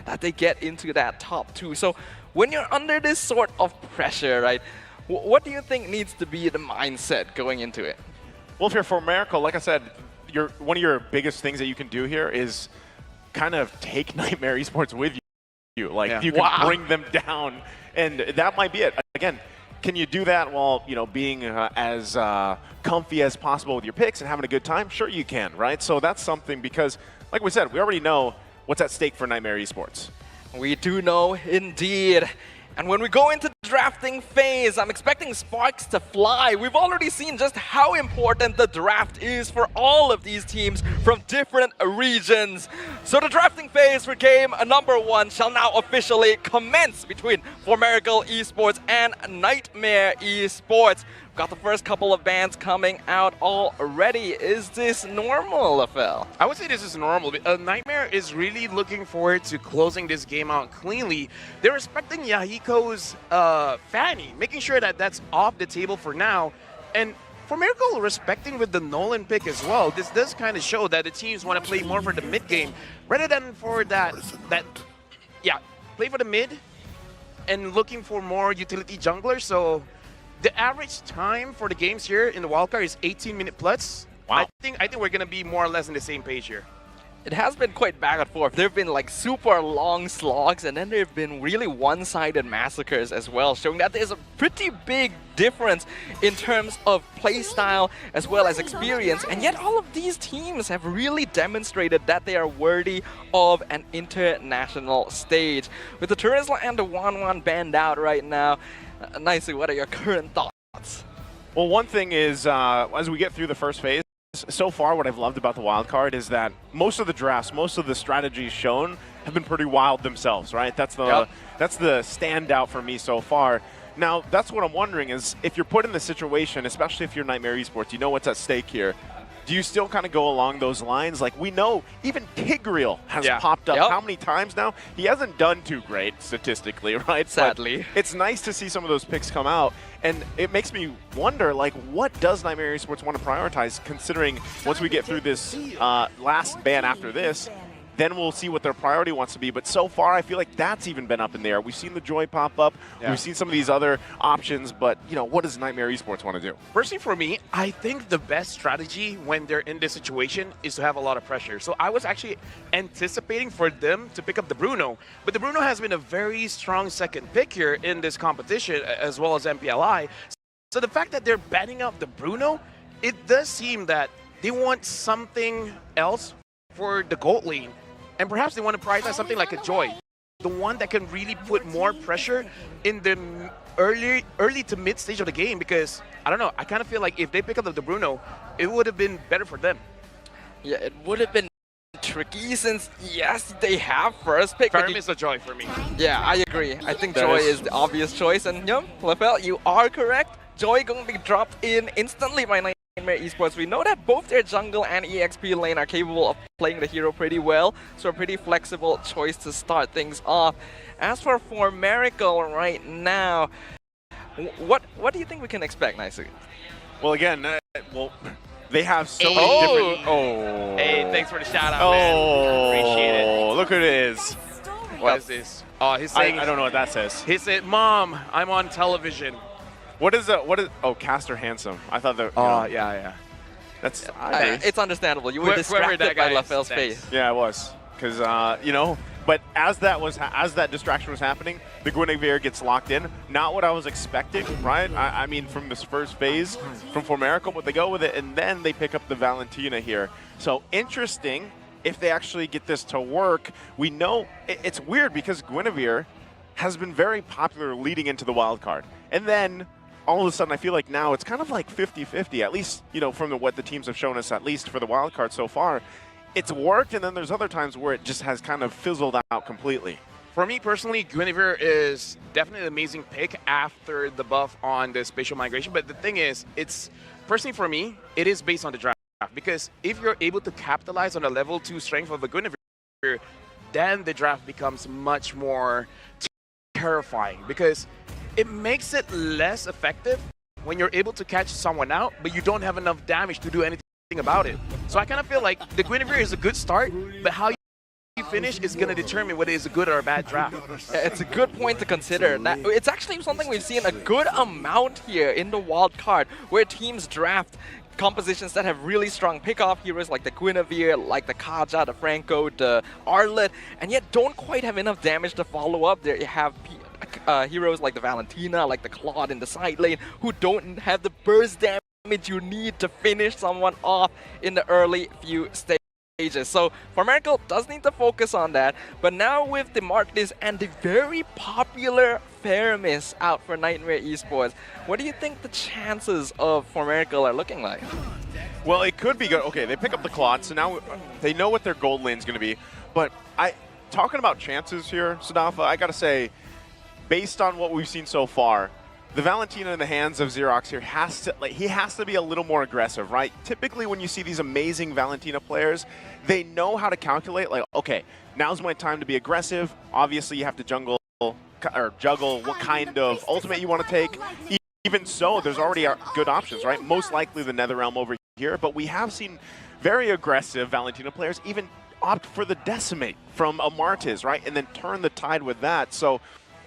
that they get into that top 2. So when you're under this sort of pressure, right? What do you think needs to be the mindset going into it? Well, if you're For Miracle, like I said, one of your biggest things that you can do here is kind of take Nightmare Esports with you. Like, Yeah. you can bring them down, and that might be it. Again, can you do that while, you know, being as comfy as possible with your picks and having a good time? Sure you can, right? So that's something, because, like we said, we already know what's at stake for Nightmare Esports. We do know indeed. And when we go into the drafting phase, I'm expecting sparks to fly. We've already seen just how important the draft is for all of these teams from different regions. So the drafting phase for game number 1 shall now officially commence between Formerical Esports and Nightmare Esports. We've got the first couple of bans coming out already. Is this normal, Lafel? I would say this is normal. Nightmare is really looking forward to closing this game out cleanly. They're respecting Yahiko's Fanny, making sure that that's off the table for now. And for Miracle, respecting with the Nolan pick as well. This does kind of show that the teams want to play more for the mid game rather than for that play for the mid and looking for more utility junglers. So the average time for the games here in the wildcard is 18-minute plus. Wow. I think we're going to be more or less on the same page here. It has been quite back and forth. There have been like super long slogs, and then there have been really one-sided massacres as well, showing that there's a pretty big difference in terms of playstyle as well as experience. And yet all of these teams have really demonstrated that they are worthy of an international stage. With the Turisla and the 1-1 banned out right now, Nicely, what are your current thoughts? Well, one thing is, as we get through the first phase, so far what I've loved about the wild card is that most of the drafts, most of the strategies shown have been pretty wild themselves, right? That's the standout for me so far. Now, that's what I'm wondering is, if you're put in the situation, especially if you're Nightmare Esports, you know what's at stake here. Do you still kind of go along those lines? Like, we know even Tigreal has popped up how many times now? He hasn't done too great statistically, right? Sadly. But it's nice to see some of those picks come out. And it makes me wonder, like, what does Nightmare Esports want to prioritize, considering once we get through this last ban after this, then we'll see what their priority wants to be. But so far, I feel like that's even been up in the air. We've seen the Joy pop up. Yeah. We've seen some of these other options. But, you know, what does Nightmare Esports want to do? Personally, for me, I think the best strategy when they're in this situation is to have a lot of pressure. So I was actually anticipating for them to pick up the Bruno. But the Bruno has been a very strong second pick here in this competition, as well as MPLI. So the fact that they're banning out the Bruno, it does seem that they want something else for the gold lane. And perhaps they want to prioritize something like a Joy, the one that can really put more pressure in the early to mid stage of the game, because, I don't know, I kind of feel like if they pick up the Bruno, it would have been better for them. Yeah, it would have been tricky since, yes, they have first pick. Farum is a Joy for me. Yeah, I agree. I think Joy is the obvious choice. And, Lafel, you are correct. Joy going to be dropped in instantly by Nightmare Esports. We know that both their jungle and EXP lane are capable of playing the hero pretty well, so a pretty flexible choice to start things off. As for Miracle right now, what do you think we can expect, Nicely? Well, again, they have so many different... Hey, thanks for the shout out, man. Appreciate it. Look who it is. What is this? Oh, he's saying... I don't know what that says. He said, Mom, I'm on television. What is that? Oh, Caster Handsome. I thought that. Oh, yeah. That's. It's understandable. You were distracted by Lafel's face. Yeah, I was, because But as that distraction was happening, the Guinevere gets locked in. Not what I was expecting, right? I mean, from this first phase, from Formerical, but they go with it, and then they pick up the Valentina here. So interesting. If they actually get this to work, we know it's weird because Guinevere has been very popular leading into the wild card, and then all of a sudden, I feel like now it's kind of like 50-50, at least, from what the teams have shown us, at least for the wild card so far. It's worked, and then there's other times where it just has kind of fizzled out completely. For me personally, Guinevere is definitely an amazing pick after the buff on the spatial migration. But the thing is, personally for me, it is based on the draft. Because if you're able to capitalize on the level 2 strength of the Guinevere, then the draft becomes much more terrifying. Because it makes it less effective when you're able to catch someone out, but you don't have enough damage to do anything about it. So I kind of feel like the Guinevere is a good start, but how you finish is going to determine whether it's a good or a bad draft. Yeah, it's a good point to consider. It's actually something we've seen a good amount here in the wild card, where teams draft compositions that have really strong pickoff heroes like the Guinevere, like the Kaja, the Franco, the Arlet, and yet don't quite have enough damage to follow up. There you have heroes like the Valentina, like the Claude in the side lane, who don't have the burst damage you need to finish someone off in the early few stages. So Formerical does need to focus on that, but now with the Martis and the very popular Faramis out for Nightmare Esports, what do you think the chances of Formerical are looking like? Well, it could be good. Okay, they pick up the Claude, so now they know what their gold lane's going to be. But talking about chances here, Sadafa, I got to say, based on what we've seen so far, the Valentina in the hands of Xerox here he has to be a little more aggressive, right? Typically when you see these amazing Valentina players, they know how to calculate, like, okay, now's my time to be aggressive. Obviously you have to juggle what kind of ultimate you want to take. Even so, there's already good options, right? Most likely the Netherrealm over here, but we have seen very aggressive Valentina players even opt for the Decimate from a Martis, right? And then turn the tide with that. So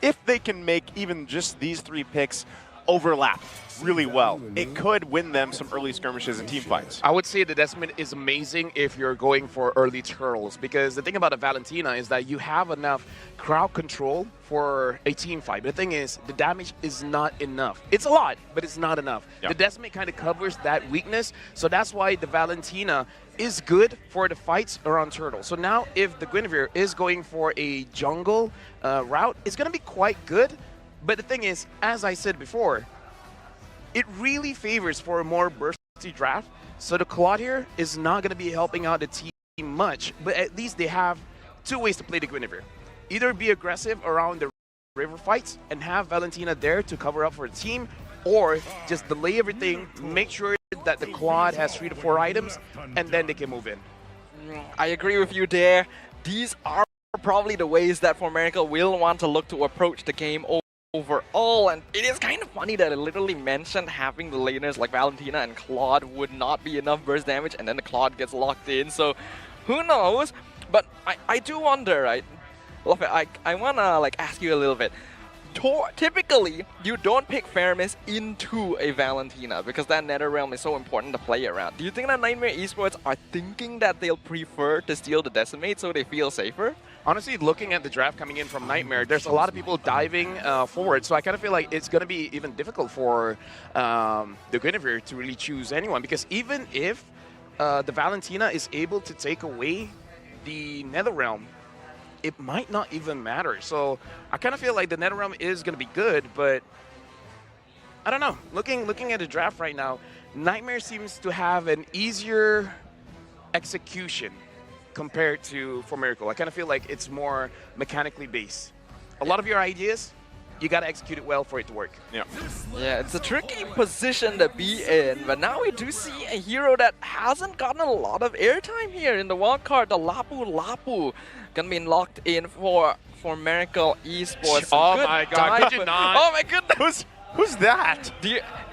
if they can make even just these 3 picks overlap really well, it could win them some early skirmishes and team fights. I would say the Decimate is amazing if you're going for early turtles, because the thing about a Valentina is that you have enough crowd control for a team fight. But the thing is, the damage is not enough. It's a lot, but it's not enough. Yep. The Decimate kind of covers that weakness, so that's why the Valentina is good for the fights around turtle. So now if the Guinevere is going for a jungle route, it's going to be quite good. But the thing is, as I said before, it really favors for a more bursty draft. So the Claude here is not going to be helping out the team much, but at least they have 2 ways to play the Guinevere. Either be aggressive around the river fights and have Valentina there to cover up for the team, or just delay everything, make sure that the Claude has 3 to 4 items, and then they can move in. I agree with you there. These are probably the ways that Formerical will want to look to approach the game overall, and it is kind of funny that it literally mentioned having the laners like Valentina and Claude would not be enough burst damage, and then the Claude gets locked in, so who knows? But I do wonder, right? I want to like ask you a little bit. Typically, you don't pick Faramis into a Valentina because that Netherrealm is so important to play around. Do you think that Nightmare Esports are thinking that they'll prefer to steal the Decimate so they feel safer? Honestly, looking at the draft coming in from Nightmare, there's a lot of people diving forward, so I kind of feel like it's going to be even difficult for the Guinevere to really choose anyone, because even if the Valentina is able to take away the Netherrealm, it might not even matter. So I kind of feel like the Netherrealm is going to be good, but I don't know. Looking at the draft right now, Nightmare seems to have an easier execution compared to Formerical. I kind of feel like it's more mechanically based. A lot of your ideas, you got to execute it well for it to work. Yeah, it's a tricky position to be in, but now we do see a hero that hasn't gotten a lot of airtime here in the wildcard, the Lapu Lapu. Gonna be locked in for Formerical Esports. Oh my god, could you not? Oh my goodness! Who's that?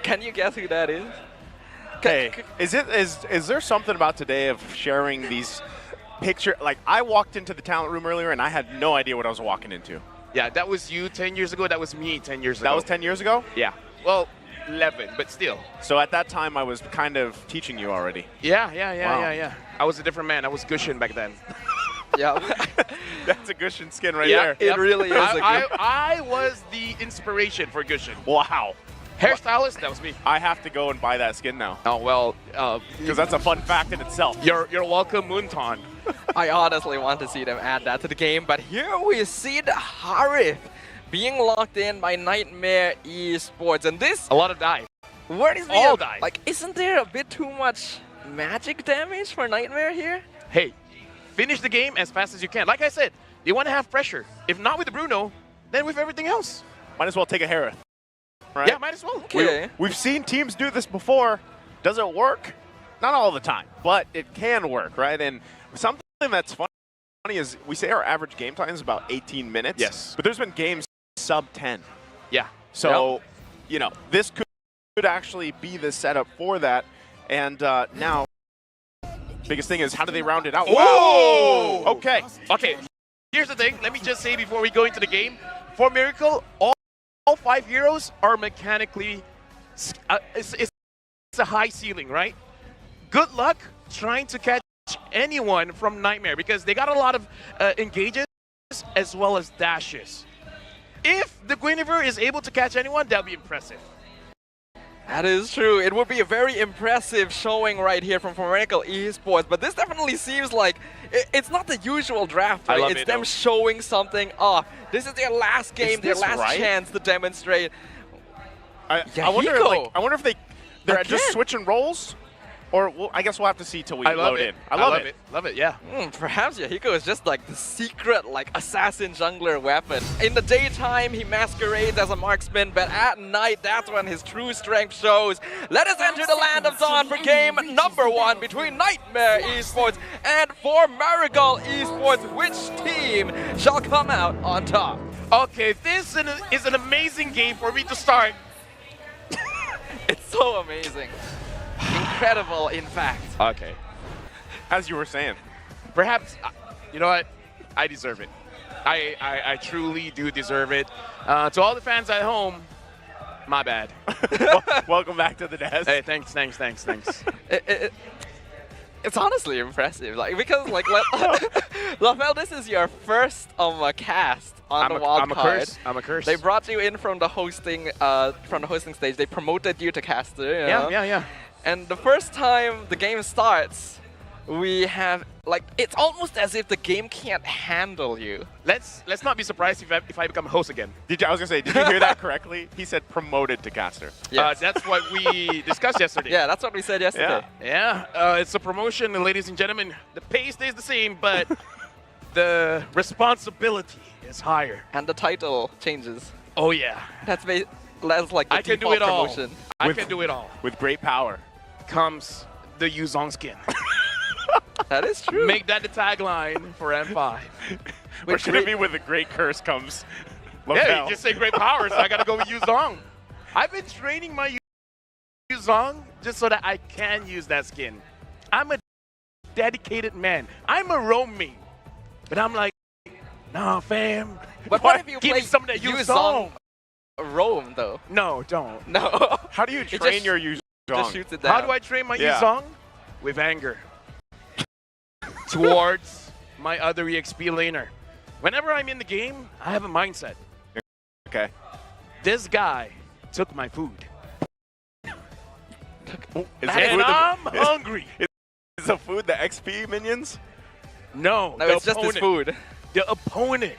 Can you guess who that is? Okay, is there something about today of sharing these pictures? Like, I walked into the talent room earlier and I had no idea what I was walking into. Yeah, that was you 10 years ago. That was me 10 years ago. That was 10 years ago? Yeah. Well, 11, but still. So at that time, I was kind of teaching you already. Yeah. I was a different man. I was Gushin back then. Yeah. That's a Gushin skin right there. It really is. I was the inspiration for Gushin. Wow. Hairstylist, that was me. I have to go and buy that skin now. Oh, well. Because that's a fun fact in itself. You're welcome, Moonton. I honestly want to see them add that to the game, but here we see the Harith being locked in by Nightmare Esports, and this... A lot of dive. Where is all dive. Like, isn't there a bit too much magic damage for Nightmare here? Hey, finish the game as fast as you can. Like I said, they want to have pressure. If not with the Bruno, then with everything else. Might as well take a Harith. Right? Yeah, might as well. Okay. We've seen teams do this before. Does it work? Not all the time, but it can work, right? And something that's funny is we say our average game time is about 18 minutes. Yes. But there's been games sub 10. Yeah. So, you know, this could actually be the setup for that. And now, biggest thing is how do they round it out? Whoa! Okay. Okay. Here's the thing. Let me just say before we go into the game, for Miracle, all 5 heroes are mechanically... it's a high ceiling, right? Good luck trying to catch anyone from Nightmare because they got a lot of engages as well as dashes. If the Guinevere is able to catch anyone, that'll be impressive. That is true. It would be a very impressive showing right here from Formerical Esports, but this definitely seems like it's not the usual draft, right? It's them showing something off. This is their last game, their last chance to demonstrate. I wonder if they're just switching roles, or I guess we'll have to see till we load in. I love it. Love it, yeah. Perhaps Yahiko is just like the secret assassin jungler weapon. In the daytime, he masquerades as a marksman, but at night, that's when his true strength shows. Let us enter the land of Dawn for game number 1 between Nightmare Esports and Formerical Esports. Which team shall come out on top? Okay, this is an amazing game for me to start. It's so amazing. Incredible, in fact. Okay. As you were saying. Perhaps, you know what? I deserve it. I truly do deserve it. To all the fans at home, my bad. Welcome back to the desk. Hey, thanks. It's honestly impressive, because Lafel, this is your first cast on the wild card. I'm a curse. They brought you in from the hosting stage. They promoted you to caster. You know? Yeah. And the first time the game starts, we have it's almost as if the game can't handle you. Let's not be surprised if I become a host again. I was gonna say, did you hear that correctly? He said promoted to caster. Yes. That's what we discussed yesterday. Yeah, that's what we said yesterday. Yeah. It's a promotion, and ladies and gentlemen. The pay stays the same, but the responsibility is higher. And the title changes. Oh yeah. That's like the I can do it all. promotion. I can do it all. With great power Comes the Yuzong skin. That is true. Make that the tagline for M5. Or should it be with a great curse comes Yeah, you just say great power, so I gotta go with Yuzong. I've been training my Yuzong just so that I can use that skin. I'm a dedicated man. I'm a roam main. But I'm like, nah, fam. But what if you Give play me some of that Yuzong? Roam, though? No, don't. No. How do you train your Yuzong? Just shoots it down. How do I train my Yuzong? With anger. Towards my other EXP laner. Whenever I'm in the game, I have a mindset. Okay. This guy took my food. And I'm hungry. Is the food the XP minions? No, it's just his food. The opponent.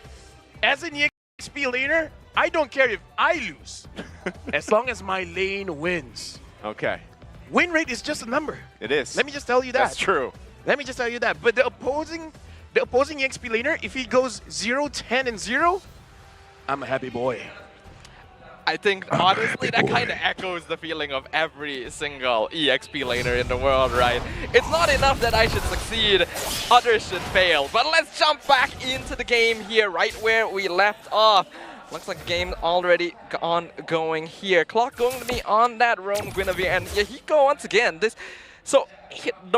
As an EXP laner, I don't care if I lose. As long as my lane wins. Okay. Win rate is just a number. It is. Let me just tell you that. That's true. Let me just tell you that. But the opposing EXP laner, if he goes 0, 10, and 0, I'm a happy boy. I think, honestly, that kind of echoes the feeling of every single EXP laner in the world, right? It's not enough that I should succeed, others should fail. But let's jump back into the game here, right where we left off. Looks like the game already ongoing here. Clock going to be on that roam Guinevere, and Yahiko once again. The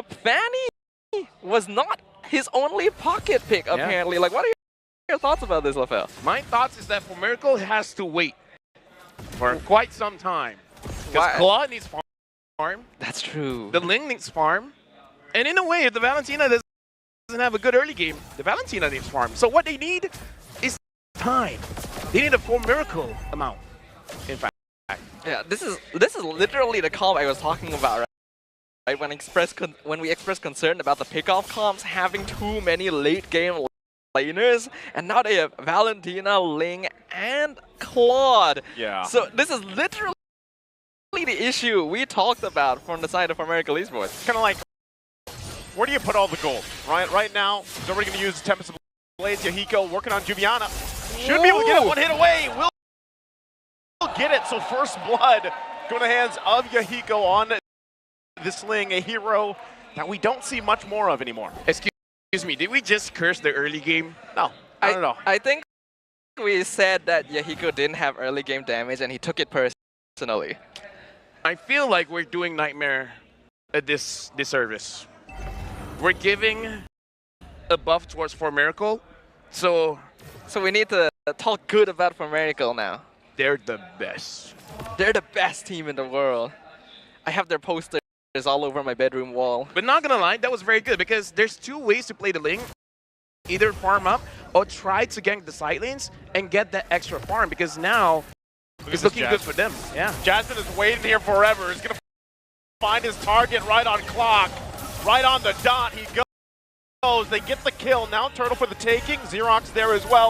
Fanny was not his only pocket pick, apparently. What are your thoughts about this, Lafel? My thoughts is that Formerical has to wait for quite some time. Because Claw needs farm. That's true. The Ling needs farm. And in a way, if the Valentina doesn't have a good early game, the Valentina needs farm. So what they need is time. They need a Formerical amount, in fact. Yeah, this is literally the comp I was talking about, right? When we expressed concern about the pickoff comps having too many late game laners, and now they have Valentina, Ling, and Claude. Yeah. So this is literally the issue we talked about from the side of Formerical Esports. Kind of like, where do you put all the gold? Right now, somebody going to use Tempest of Blades. Yahiko working on Juviana. Should be able to get it one hit away. Will get it. So first blood going to the hands of Yahiko on this Ling, a hero that we don't see much more of anymore. Excuse me, did we just curse the early game? No, I don't know. I think we said that Yahiko didn't have early game damage and he took it personally. I feel like we're doing Nightmare a disservice. We're giving a buff towards Formerical, so we need to talk good about Formerical now. They're the best. They're the best team in the world. I have their posters all over my bedroom wall. But not gonna lie, that was very good because there's two ways to play the lane. Either farm up or try to gank the side lanes and get that extra farm because now it's looking good for them. Yeah. Jasmine is waiting here forever. He's going to find his target right on clock. Right on the dot. He goes. They get the kill. Now Turtle for the taking. Xerox there as well.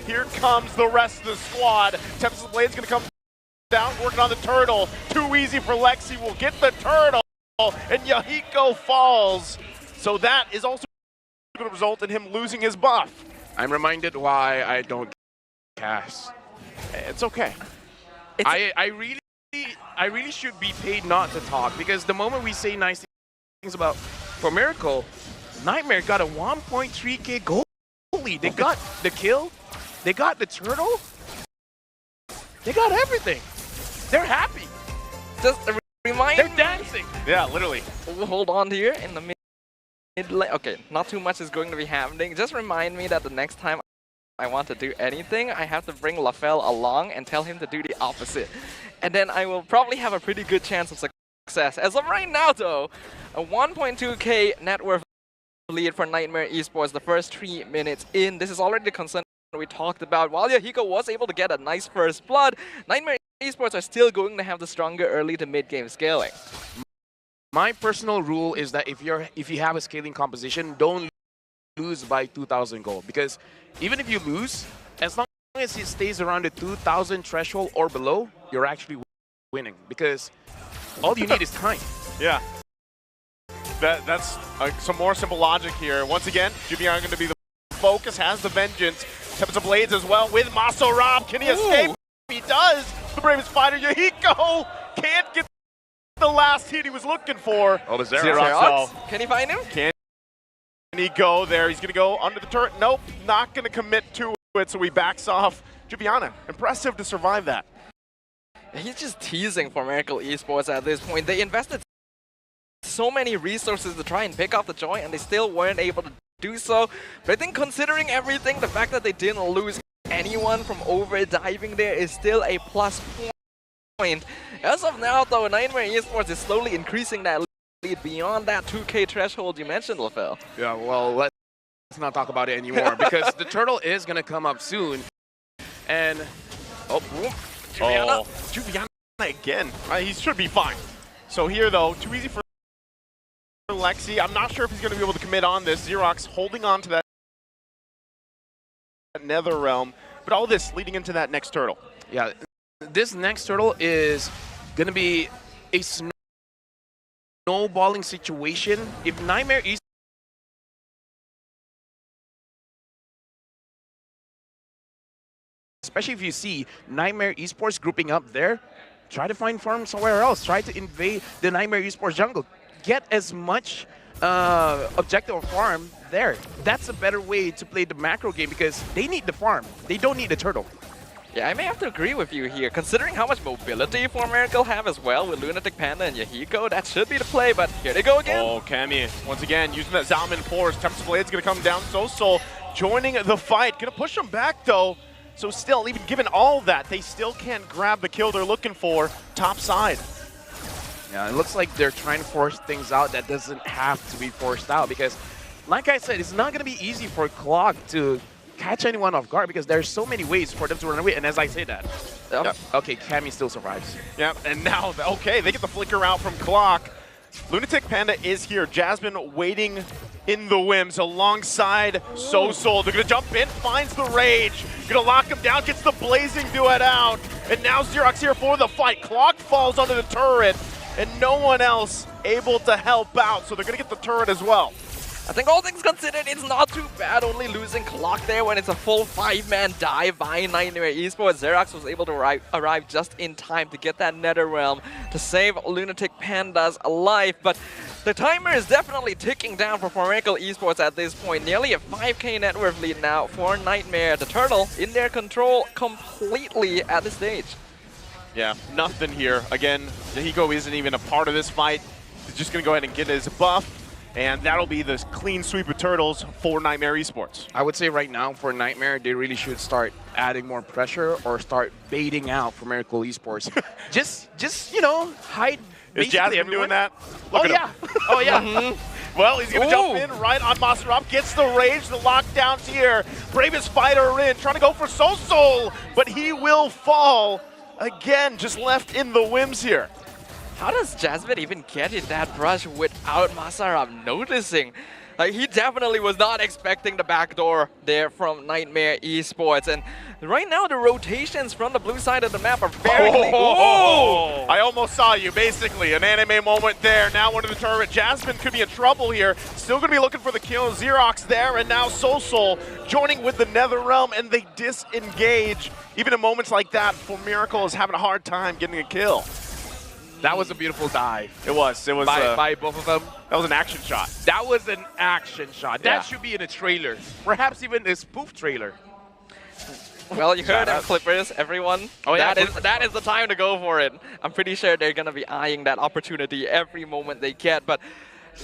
Here comes the rest of the squad. Tempest Blade's going to come down, working on the Turtle. Too easy for Lexi. Will get the Turtle. And Yahiko falls. So that is also going to result in him losing his buff. I'm reminded why I don't cast. It's okay. I really should be paid not to talk because the moment we say nice things about for Miracle, Nightmare got a 1.3k goal lead. They got the kill, they got the turtle, they got everything. They're happy. Just remind They're dancing. Yeah, literally. Hold on here in the mid lane. Okay, not too much is going to be happening. Just remind me that the next time I want to do anything, I have to bring LaFell along and tell him to do the opposite. And then I will probably have a pretty good chance of success. As of right now though, a 1.2k net worth lead for Nightmare Esports the first 3 minutes in. This is already the concern we talked about. While Yahiko was able to get a nice first blood, Nightmare Esports are still going to have the stronger early to mid-game scaling. My personal rule is that if you have a scaling composition, don't lose by 2,000 gold because even if you lose, as long as it stays around the 2,000 threshold or below, you're actually winning because all you need is time. Yeah. That's some more simple logic here. Once again, Jubian going to be the focus, has the vengeance. Tempest of Blades as well with Maso Rob. Can he escape? He does. The bravest fighter, Yahiko, can't get the last hit he was looking for. Oh, the Xerox. Can he find him? Can he go there? He's going to go under the turret. Nope, not going to commit to it, so he backs off. Jubiana, impressive to survive that. He's just teasing for Miracle Esports at this point. They invested so many resources to try and pick up the joint, and they still weren't able to do so. But I think considering everything, the fact that they didn't lose anyone from over-diving there is still a plus point. As of now, though, Nightmare Esports is slowly increasing that lead beyond that 2k threshold you mentioned, LaFell. Yeah, well, let's not talk about it anymore because the turtle is going to come up soon. And, Jubiana again. He should be fine. So here, though, too easy for Lexi. I'm not sure if he's going to be able to commit on this. Xerox holding on to that Nether Realm, but all this leading into that next turtle. Yeah, this next turtle is going to be a snowballing situation. If Nightmare East especially if you see Nightmare Esports grouping up there, try to find farm somewhere else. Try to invade the Nightmare Esports jungle. Get as much objective or farm there. That's a better way to play the macro game because they need the farm. They don't need the turtle. Yeah, I may have to agree with you here. Considering how much mobility for Miracle have as well with Lunatic Panda and Yahiko, that should be the play, but here they go again. Oh, Cammy, once again, using that Zalman force. Tempest Blade's going to come down. Soul joining the fight. Going to push him back, though. So still, even given all that, they still can't grab the kill they're looking for top side. Yeah, it looks like they're trying to force things out that doesn't have to be forced out because, like I said, it's not going to be easy for Clock to catch anyone off guard because there's so many ways for them to run away. And as I say that, okay, Cammy still survives. Yep, and now, okay, they get the flicker out from Clock. Lunatic Panda is here. Jasmine waiting in the whims alongside Soul. They're going to jump in, finds the Rage. Going to lock him down, gets the Blazing Duet out. And now Xerox here for the fight. Clock falls under the turret, and no one else able to help out. So they're going to get the turret as well. I think all things considered, it's not too bad only losing Clock there when it's a full 5-man dive by Nightmare Esports. Xerox was able to arrive just in time to get that Nether Realm to save Lunatic Pandas alive. But the timer is definitely ticking down for Miracle Esports at this point. Nearly a 5k net worth lead now for Nightmare. The Turtle in their control completely at this stage. Yeah, nothing here. Again, Yahiko isn't even a part of this fight. He's just going to go ahead and get his buff. And that'll be the clean sweep of turtles for Nightmare Esports. I would say right now for Nightmare, they really should start adding more pressure or start baiting out for Miracle Esports. just you know, hide basically Jasmine everyone. doing that? Look Oh at yeah. him. Oh yeah. Well, he's going to jump in right on Maserop, gets the rage, the lockdowns here. Bravest fighter in, trying to go for Soul, but he will fall. Again, just left in the whims here. How does Jasmine even get in that brush without Maserop noticing? Like, he definitely was not expecting the backdoor there from Nightmare Esports. And right now, the rotations from the blue side of the map are very clean. Oh! I almost saw you, basically. An anime moment there. Now under the turret. Jasmine could be in trouble here. Still going to be looking for the kill. Xerox there, and now Soul joining with the NetherRealm, and they disengage. Even in moments like that, For Miracle is having a hard time getting a kill. That was a beautiful dive. It was. It was by both of them. That was an action shot. That was an action shot. Yeah. That should be in a trailer. Perhaps even a spoof trailer. Well, you heard it, Clippers, everyone. Oh, yeah, that is the time to go for it. I'm pretty sure they're going to be eyeing that opportunity every moment they get. But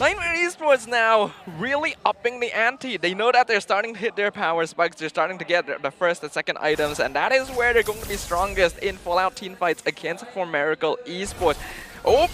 Nightmare Esports now really upping the ante. They know that they're starting to hit their power spikes. They're starting to get the first and second items, and that is where they're going to be strongest in Fallout team fights against For Miracle Esports. Oh!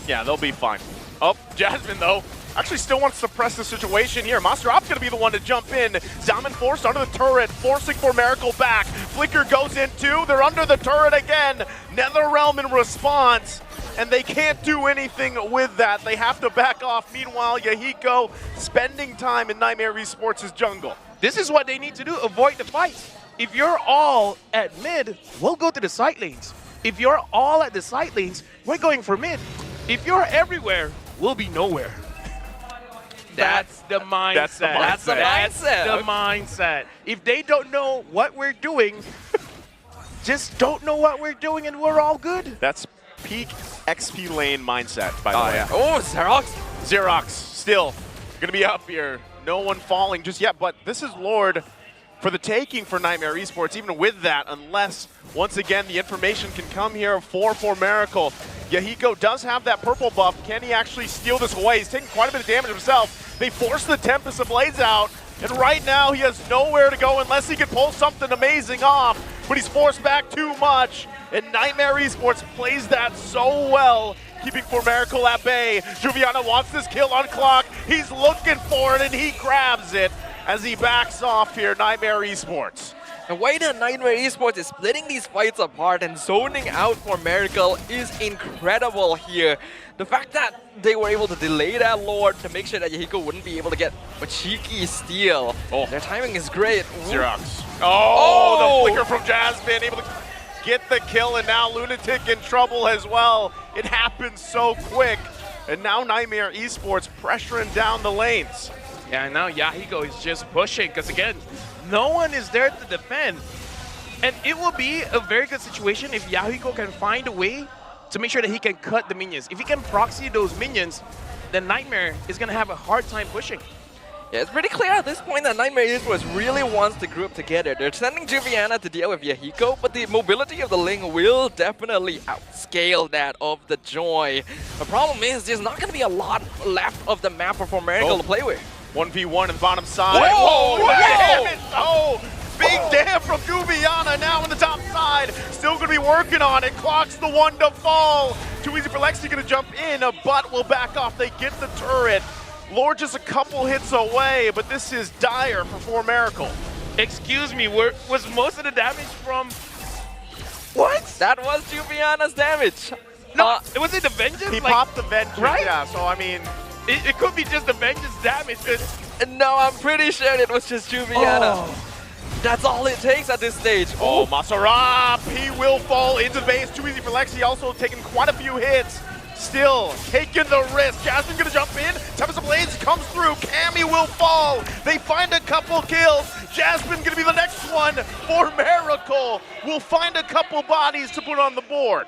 Yeah, they'll be fine. Oh, Jasmine, though, actually still wants to press the situation here. Masterop's going to be the one to jump in. Zaman forced under the turret, forcing For Miracle back. Flicker goes in too. They're under the turret again. NetherRealm in response. And they can't do anything with that. They have to back off. Meanwhile, Yahiko spending time in Nightmare Esports' jungle. This is what they need to do, avoid the fights. If you're all at mid, we'll go to the side lanes. If you're all at the side lanes, we're going for mid. If you're everywhere, we'll be nowhere. That's the mindset. That's the mindset. That's the mindset. If they don't know what we're doing, just don't know what we're doing and we're all good. That's peak XP lane mindset, by the way. Yeah. Oh, Xerox. Xerox still going to be up here. No one falling just yet, but this is Lord for the taking for Nightmare Esports, even with that, unless, once again, the information can come here for Miracle. Yahiko does have that purple buff. Can he actually steal this away? He's taking quite a bit of damage himself. They force the Tempest of Blades out, and right now he has nowhere to go unless he can pull something amazing off, but he's forced back too much, and Nightmare Esports plays that so well, keeping For Miracle at bay. Juviana wants this kill on clock. He's looking for it, and he grabs it as he backs off here, Nightmare Esports. The way that Nightmare Esports is splitting these fights apart and zoning out For Miracle is incredible here. The fact that they were able to delay that Lord to make sure that Yahiko wouldn't be able to get a cheeky steal. Oh. Their timing is great. Xerox. Oh, the flicker from Jasmine, able to get the kill, and now Lunatic in trouble as well. It happens so quick. And now Nightmare Esports pressuring down the lanes. Yeah, now Yahiko is just pushing, because again, no one is there to defend. And it will be a very good situation if Yahiko can find a way to make sure that he can cut the minions. If he can proxy those minions, then Nightmare is going to have a hard time pushing. Yeah, it's pretty clear at this point that Nightmare Esports really wants to group together. They're sending Juviana to deal with Yahiko, but the mobility of the Ling will definitely outscale that of the Joy. The problem is there's not going to be a lot left of the map for Miracle to play with. 1v1 on the bottom side. Whoa! Whoa! Damn it! Oh! Big damn from Juviana now on the top side. Still going to be working on it. Clocks the one to fall. Too easy for Lexi going to jump in, but will back off. They get the turret. Lord just a couple hits away, but this is dire for Miracle. Excuse me, was most of the damage from... What? That was Juviana's damage. No, was it the Vengeance? He popped the Vengeance, right? Yeah, so I mean... It could be just the Vengeance damage. No, I'm pretty sure it was just Juviana. Oh. That's all it takes at this stage. Oh, Maserop, he will fall into the base. Too easy for Lexi, also taking quite a few hits. Still taking the risk. Jasmine gonna jump in. Tempest of Blades comes through. Cammy will fall. They find a couple kills. Jasmine gonna be the next one. For Miracle will find a couple bodies to put on the board.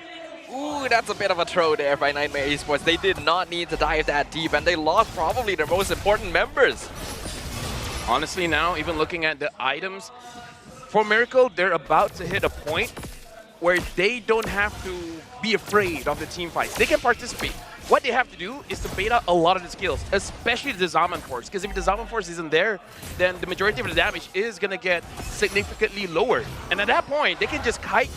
Ooh, that's a bit of a throw there by Nightmare Esports. They did not need to dive that deep, and they lost probably their most important members. Honestly, now, even looking at the items, for Miracle, they're about to hit a point where they don't have to be afraid of the team fights. They can participate. What they have to do is to bait out a lot of the skills, especially the Zaman Force, because if the Zaman Force isn't there, then the majority of the damage is going to get significantly lower. And at that point, they can just kite,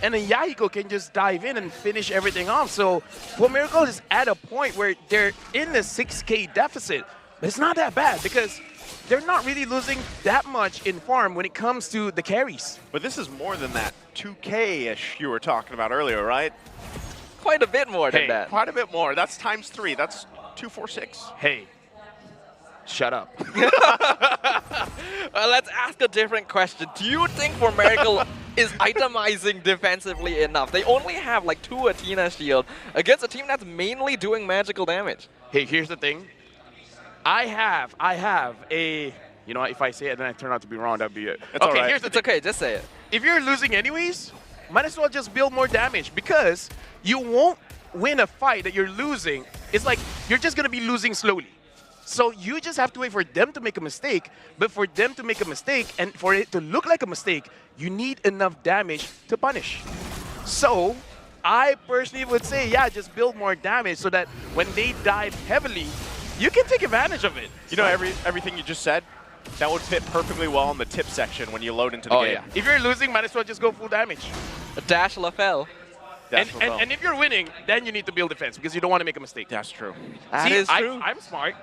and then Yahiko can just dive in and finish everything off. So For Miracle is at a point where they're in the 6K deficit. But it's not that bad because they're not really losing that much in farm when it comes to the carries. But this is more than that 2K-ish you were talking about earlier, right? Quite a bit more than that. Quite a bit more. That's times 3. That's 246. Hey, shut up. Well, let's ask a different question. Do you think For Miracle is itemizing defensively enough? They only have like 2 Athena shield against a team that's mainly doing magical damage. Hey, here's the thing. I have a, you know, if I say it and then I turn out to be wrong, that'd be it. It's okay, here's the thing. Okay, just say it. If you're losing anyways, might as well just build more damage because you won't win a fight that you're losing. It's like you're just going to be losing slowly. So you just have to wait for them to make a mistake, but for them to make a mistake and for it to look like a mistake, you need enough damage to punish. So I personally would say, yeah, just build more damage so that when they dive heavily, you can take advantage of it. You know, everything you just said, that would fit perfectly well in the tip section when you load into the game. Yeah. If you're losing, might as well just go full damage. A dash LaFell. And if you're winning, then you need to build defense because you don't want to make a mistake. That's true. That is true. I'm smart.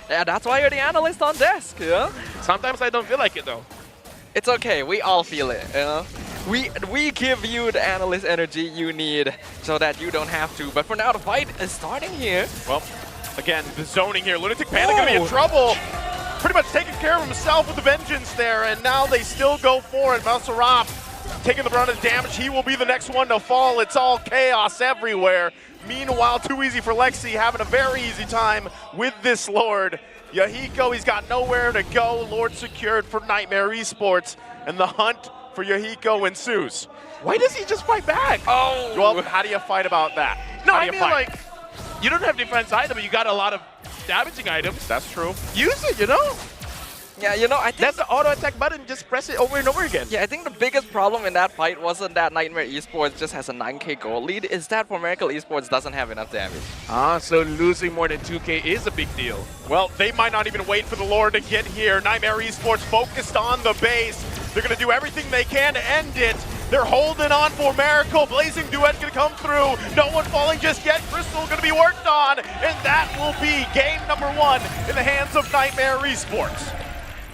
Yeah, that's why you're the analyst on desk, yeah? Sometimes I don't feel like it, though. It's okay. We all feel it, you know? We give you the analyst energy you need so that you don't have to. But for now, the fight is starting here. Well, again, the zoning here. Lunatic Panda going to be in trouble. Pretty much taking care of himself with the Vengeance there, and now they still go for it. Mousserop taking the brunt of the damage. He will be the next one to fall. It's all chaos everywhere. Meanwhile, too easy for Lexi, having a very easy time with this Lord. Yahiko, he's got nowhere to go. Lord secured for Nightmare Esports, and the hunt for Yahiko ensues. Why does he just fight back? Oh! Well, how do you fight about that? No, how do I you mean, fight? like, you don't have defense item, but you got a lot of damaging items. That's true. Use it, you know? Yeah, you know, I think that's the auto attack button. Just press it over and over again. Yeah, I think the biggest problem in that fight wasn't that Nightmare Esports just has a 9K gold lead. Is that For Miracle Esports doesn't have enough damage. So losing more than 2K is a big deal. Well, they might not even wait for the Lord to get here. Nightmare Esports focused on the base. They're going to do everything they can to end it. They're holding on for Miracle. Blazing Duet going to come through. No one falling just yet. Crystal going to be worked on. And that will be game number 1 in the hands of Nightmare Esports.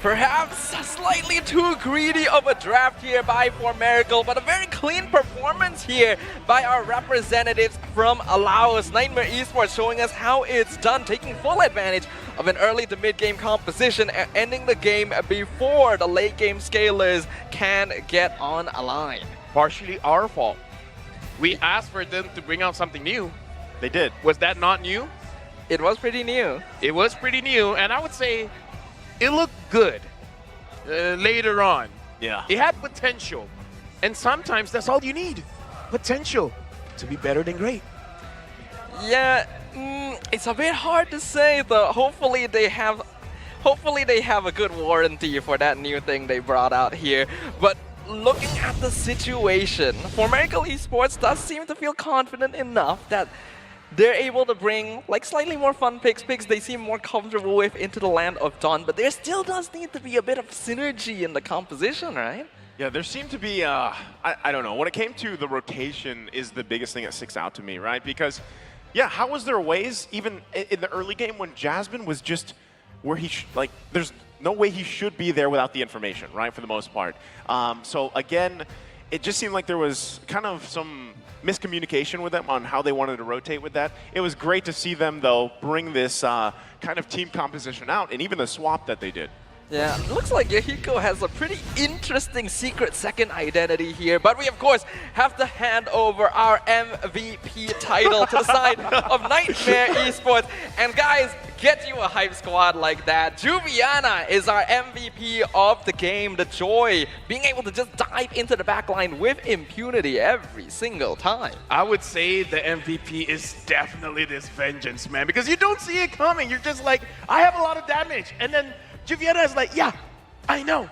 Perhaps slightly too greedy of a draft here by For Miracle, but a very clean performance here by our representatives from Laos. Nightmare Esports showing us how it's done, taking full advantage of an early to mid-game composition and ending the game before the late-game scalers can get on a line. Partially our fault. We asked for them to bring out something new. They did. Was that not new? It was pretty new. It was pretty new, and I would say it looked good later on. Yeah. It had potential. And sometimes that's all you need. Potential to be better than great. Yeah, it's a bit hard to say though. Hopefully they have a good warranty for that new thing they brought out here. But looking at the situation, For Miracle Esports does seem to feel confident enough that they're able to bring like slightly more fun picks they seem more comfortable with into the land of Dawn, but there still does need to be a bit of synergy in the composition, right? Yeah, there seemed to be, I don't know, when it came to the rotation is the biggest thing that sticks out to me, right? Because, yeah, how was there ways, even in the early game when Jasmine was just where he, there's no way he should be there without the information, right, for the most part. So, again, it just seemed like there was kind of some miscommunication with them on how they wanted to rotate with that. It was great to see them, though, bring this kind of team composition out, and even the swap that they did. Yeah, it looks like Yahiko has a pretty interesting secret second identity here, but we of course have to hand over our MVP title to the side of Nightmare Esports. And guys, get you a hype squad like that. Juviana is our MVP of the game. The joy, being able to just dive into the backline with impunity every single time. I would say the MVP is definitely this Vengeance, man, because you don't see it coming. You're just like, I have a lot of damage, and then Juviana is like, yeah, I know.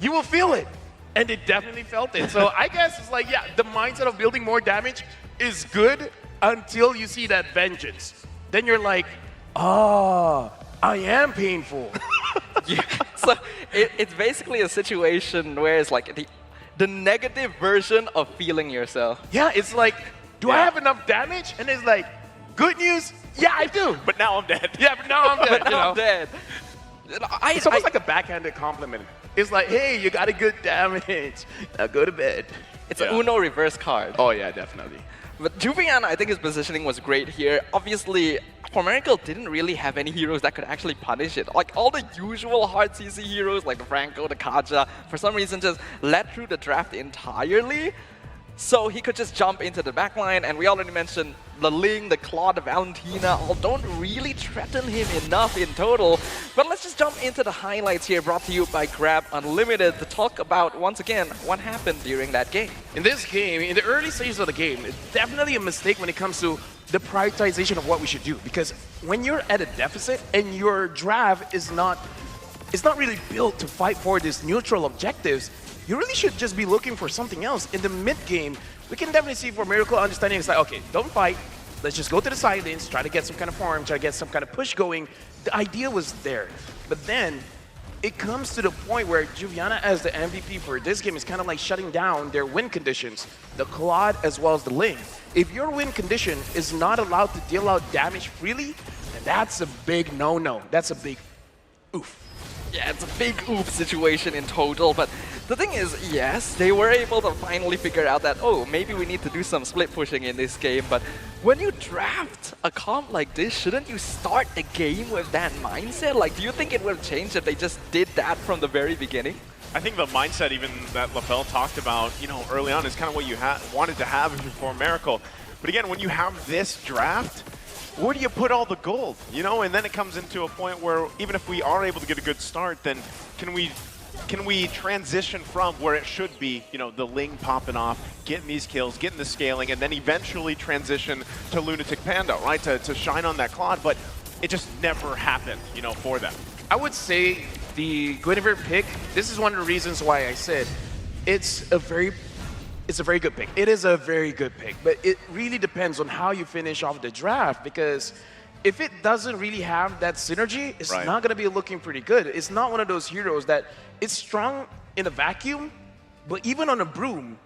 You will feel it. And it definitely felt it. So I guess it's like, yeah, the mindset of building more damage is good until you see that Vengeance. Then you're like, I am painful. Yeah, so it's basically a situation where it's like the negative version of feeling yourself. Yeah, it's like, do I have enough damage? And it's like, good news, yeah, I do. But now I'm dead. Yeah, but now I'm dead. But now I'm dead. It's almost like a backhanded compliment. It's like, hey, you got a good damage. Now go to bed. It's an Uno reverse card. Oh yeah, definitely. But Juviana, I think his positioning was great here. Obviously, Formerical didn't really have any heroes that could actually punish it. Like all the usual hard CC heroes, like the Franco, the Kaja, for some reason just led through the draft entirely. So he could just jump into the backline, and we already mentioned the Ling, the Claw, the Valentina, all don't really threaten him enough in total. But let's just jump into the highlights here, brought to you by Grab Unlimited, to talk about, once again, what happened during that game. In this game, in the early stages of the game, it's definitely a mistake when it comes to the prioritization of what we should do. Because when you're at a deficit and your draft is not really built to fight for these neutral objectives, you really should just be looking for something else. In the mid game, we can definitely see for Miracle understanding it's like, okay, don't fight. Let's just go to the side lanes, try to get some kind of farm, try to get some kind of push going. The idea was there. But then it comes to the point where Juviana as the MVP for this game is kind of like shutting down their win conditions, the Claude as well as the Ling. If your win condition is not allowed to deal out damage freely, then that's a big no-no. That's a big oof. Yeah, it's a big oof situation in total, but the thing is, yes, they were able to finally figure out that, oh, maybe we need to do some split pushing in this game, but when you draft a comp like this, shouldn't you start the game with that mindset? Like, do you think it would have changed if they just did that from the very beginning? I think the mindset even that LaFell talked about, you know, early on is kind of what you wanted to have before Miracle. But again, when you have this draft, where do you put all the gold, you know? And then it comes into a point where even if we are able to get a good start, then can we transition from where it should be, you know, the Ling popping off, getting these kills, getting the scaling, and then eventually transition to Lunatic Panda, right? To shine on that Claude, but it just never happened, you know, for them. I would say the Guinevere pick, this is one of the reasons why I said it's a very good pick. It is a very good pick, but it really depends on how you finish off the draft, because if it doesn't really have that synergy, it's not going to be looking pretty good. It's not one of those heroes that it's strong in a vacuum, but even on a broom.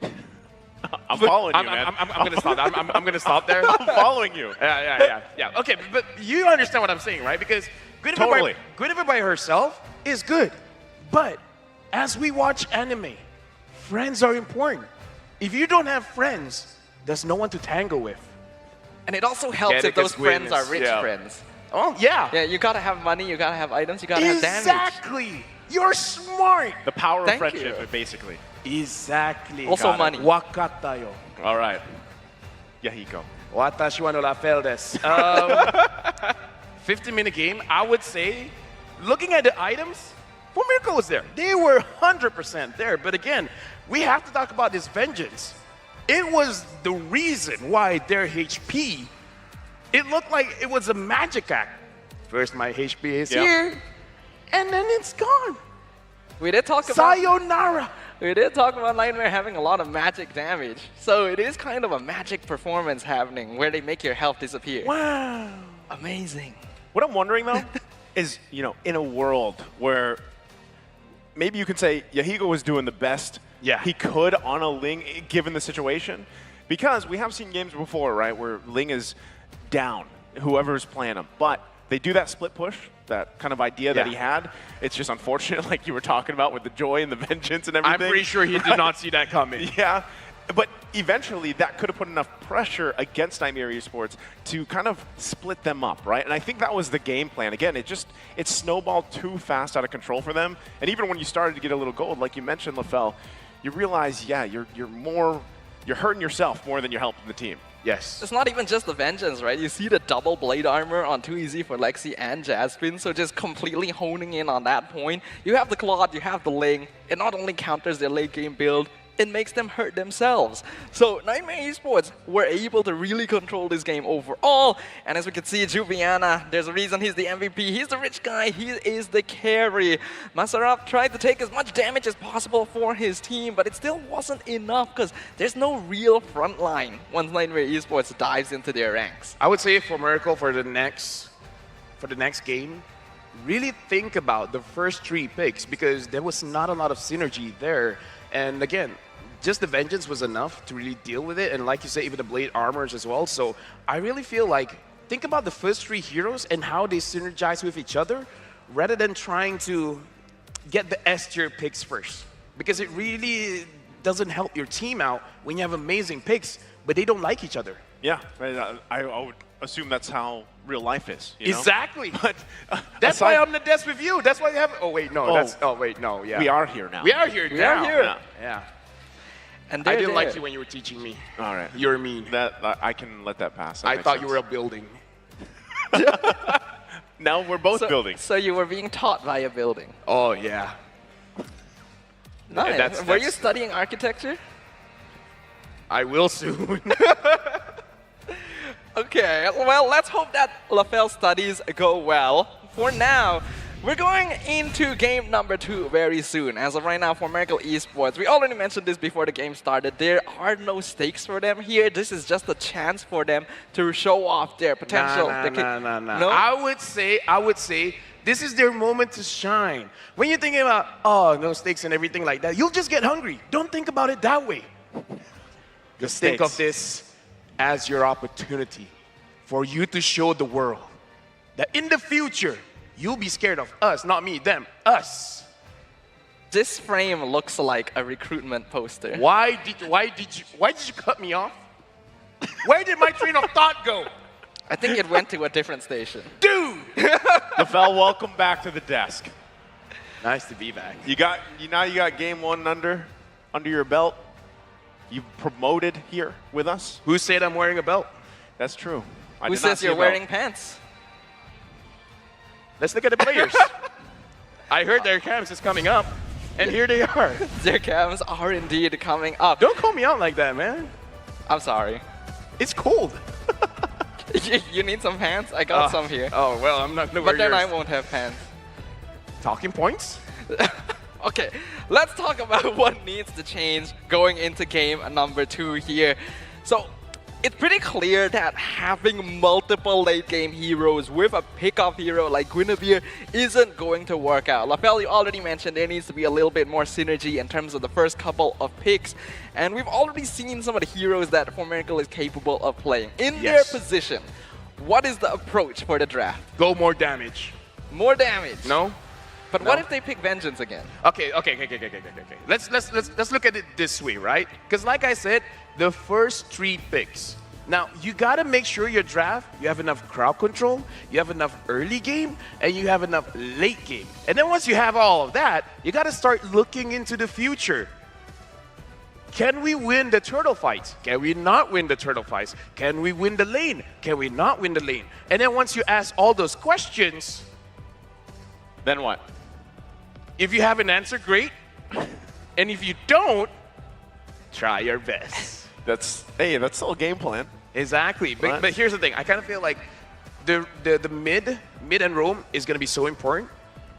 I'm following you, man. I'm going to stop. I'm going to stop there. I'm following you. Yeah. Okay, but you understand what I'm saying, right? Because Guinevere by herself is good, but as we watch anime, friends are important. If you don't have friends, there's no one to tangle with. And it also helps if those friends are rich friends. Oh, yeah. Yeah, you gotta have money, you gotta have items, you gotta have damage. Exactly. You're smart. The power of friendship, basically. Exactly. Also money. Wakatayo. All right. Yahiko. Watashi wa no Rafael desu. 50-minute game, I would say, looking at the items, Miracle was there. They were 100% there. But again, we have to talk about this vengeance. It was the reason why their HP, it looked like it was a magic act. First, my HP is here, and then it's gone. We did talk about Sayonara. We did talk about Nightmare having a lot of magic damage. So it is kind of a magic performance happening where they make your health disappear. Wow. Amazing. What I'm wondering, though, is, you know, in a world where maybe you could say Yahiko was doing the best he could on a Ling given the situation, because we have seen games before, right, where Ling is down, whoever's playing him, but they do that split push, that kind of idea that he had. It's just unfortunate, like you were talking about with the joy and the vengeance and everything. I'm pretty sure he did not see that coming. Yeah. But eventually, that could have put enough pressure against Nightmare Esports to kind of split them up, right? And I think that was the game plan. Again, it snowballed too fast out of control for them. And even when you started to get a little gold, like you mentioned, LaFell, you realize, you're hurting yourself more than you're helping the team. Yes. It's not even just the vengeance, right? You see the double blade armor on Too Easy for Lexi and Jasmine, so just completely honing in on that point. You have the Claude, you have the Ling. It not only counters their late game build, it makes them hurt themselves. So Nightmare Esports were able to really control this game overall. And as we can see, Juviana, there's a reason he's the MVP. He's the rich guy. He is the carry. Masaraf tried to take as much damage as possible for his team, but it still wasn't enough because there's no real front line once Nightmare Esports dives into their ranks. I would say for Miracle, for the next game, really think about the first 3 picks, because there was not a lot of synergy there. And again, just the Vengeance was enough to really deal with it. And like you say, even the Blade Armors as well. So I really feel like, think about the first 3 heroes and how they synergize with each other rather than trying to get the S tier picks first. Because it really doesn't help your team out when you have amazing picks, but they don't like each other. Yeah, I would assume that's how real life is. You know? Exactly. But that's why I'm the desk with you. That's why you have. Oh wait, no. That's. Oh wait, no. Yeah. We are here now. We are here. We are here. Yeah. And I didn't like you when you were teaching me. All right. You're mean. That I can let that pass. That I makes thought sense. you were a building. Now we're both building. So you were being taught by a building. Oh yeah. Nice. Were you studying architecture? I will soon. Okay, well, let's hope that LaFell's studies go well. For now, we're going into game number 2 very soon. As of right now, for Miracle Esports, we already mentioned this before the game started. There are no stakes for them here. This is just a chance for them to show off their potential. Nah. No? I would say, this is their moment to shine. When you're thinking about, oh, no stakes and everything like that, you'll just get hungry. Don't think about it that way. Just think of this as your opportunity for you to show the world that in the future, you'll be scared of us, not me, them, us. This frame looks like a recruitment poster. Why did you cut me off? Where did my train of thought go? I think it went to a different station. Dude! LaFell, welcome back to the desk. Nice to be back. Now you got game 1 under your belt. You promoted here with us. Who said I'm wearing a belt? That's true. Who says you're wearing pants? Let's look at the players. I heard their cams is coming up, and here they are. Their cams are indeed coming up. Don't call me out like that, man. I'm sorry. It's cold. You need some pants? I got some here. Oh, well, I'm not going to wear But then yours. I won't have pants. Talking points? Okay, let's talk about what needs to change going into game number 2 here. So, it's pretty clear that having multiple late game heroes with a pickup hero like Guinevere isn't going to work out. LaFell, you already mentioned there needs to be a little bit more synergy in terms of the first couple of picks. And we've already seen some of the heroes that For Miracle is capable of playing. In their position, what is the approach for the draft? Go more damage. More damage? No? But what if they pick Vengeance again? Okay. Let's look at it this way, right? Because like I said, the first 3 picks. Now, you got to make sure your draft, you have enough crowd control, you have enough early game, and you have enough late game. And then once you have all of that, you got to start looking into the future. Can we win the turtle fights? Can we not win the turtle fights? Can we win the lane? Can we not win the lane? And then once you ask all those questions, then what? If you have an answer, great. And if you don't, try your best. That's still a game plan. Exactly. But here's the thing. I kind of feel like the mid and roam is going to be so important.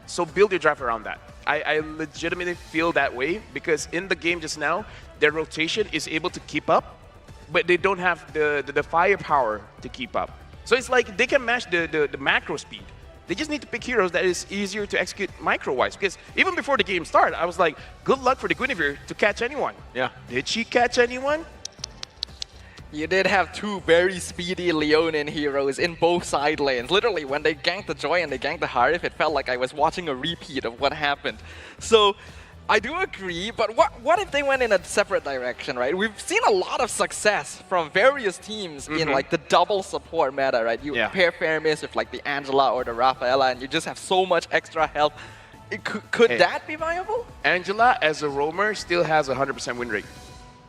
So build your draft around that. I legitimately feel that way because in the game just now, their rotation is able to keep up, but they don't have the firepower to keep up. So it's like they can match the macro speed. They just need to pick heroes that is easier to execute micro-wise. Because even before the game started, I was like, good luck for the Guinevere to catch anyone. Yeah. Did she catch anyone? You did have 2 very speedy Leonin heroes in both side lanes. Literally, when they ganked the Joy and they ganked the Harif, it felt like I was watching a repeat of what happened. So, I do agree, but what if they went in a separate direction, right? We've seen a lot of success from various teams in like the double support meta, right? You pair Fermis with like the Angela or the Rafaela, and you just have so much extra health. Could that be viable? Angela, as a roamer, still has a 100% win rate.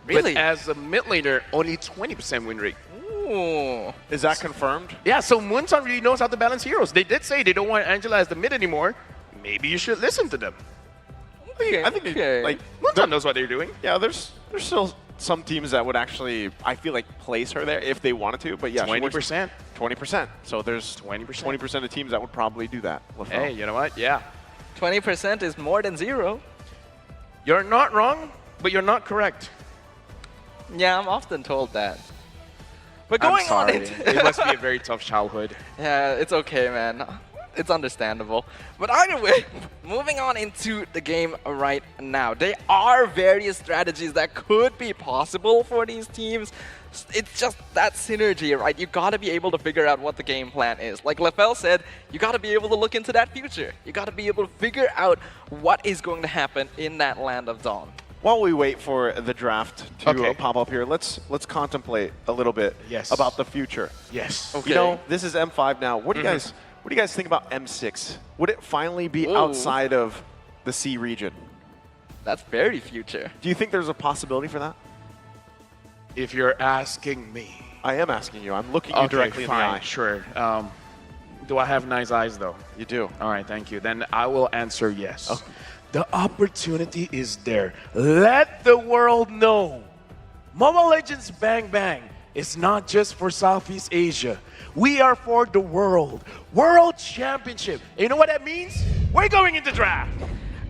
Really? But as a mid laner, only 20% win rate. Ooh. Is that confirmed? Yeah, so Moonson really knows how to balance heroes. They did say they don't want Angela as the mid anymore. Maybe you should listen to them. I think like Moonson knows what they're doing. Yeah, there's still some teams that would actually, I feel like, place her there if they wanted to. But yeah, 20%. 20%. So there's 20% of teams that would probably do that. Hey, you know what? Yeah. 20% is more than 0. You're not wrong, but you're not correct. Yeah, I'm often told that. But going on into it must be a very tough childhood. Yeah, it's okay, man. It's understandable. But either way, moving on into the game right now. There are various strategies that could be possible for these teams. It's just that synergy, right? You got to be able to figure out what the game plan is. Like Lefel said, you got to be able to look into that future. You got to be able to figure out what is going to happen in that Land of Dawn. While we wait for the draft to pop up here, let's contemplate a little bit about the future. Yes. Okay. You know, this is M5 now. What do you guys think about M6? Would it finally be outside of the C region? That's very future. Do you think there's a possibility for that? If you're asking me. I am asking you. I'm looking you directly in the eye. Sure. Do I have nice eyes, though? You do. All right, thank you. Then I will answer yes. Okay. The opportunity is there. Let the world know. Mobile Legends Bang Bang is not just for Southeast Asia. We are for the world. World Championship. And you know what that means? We're going into draft.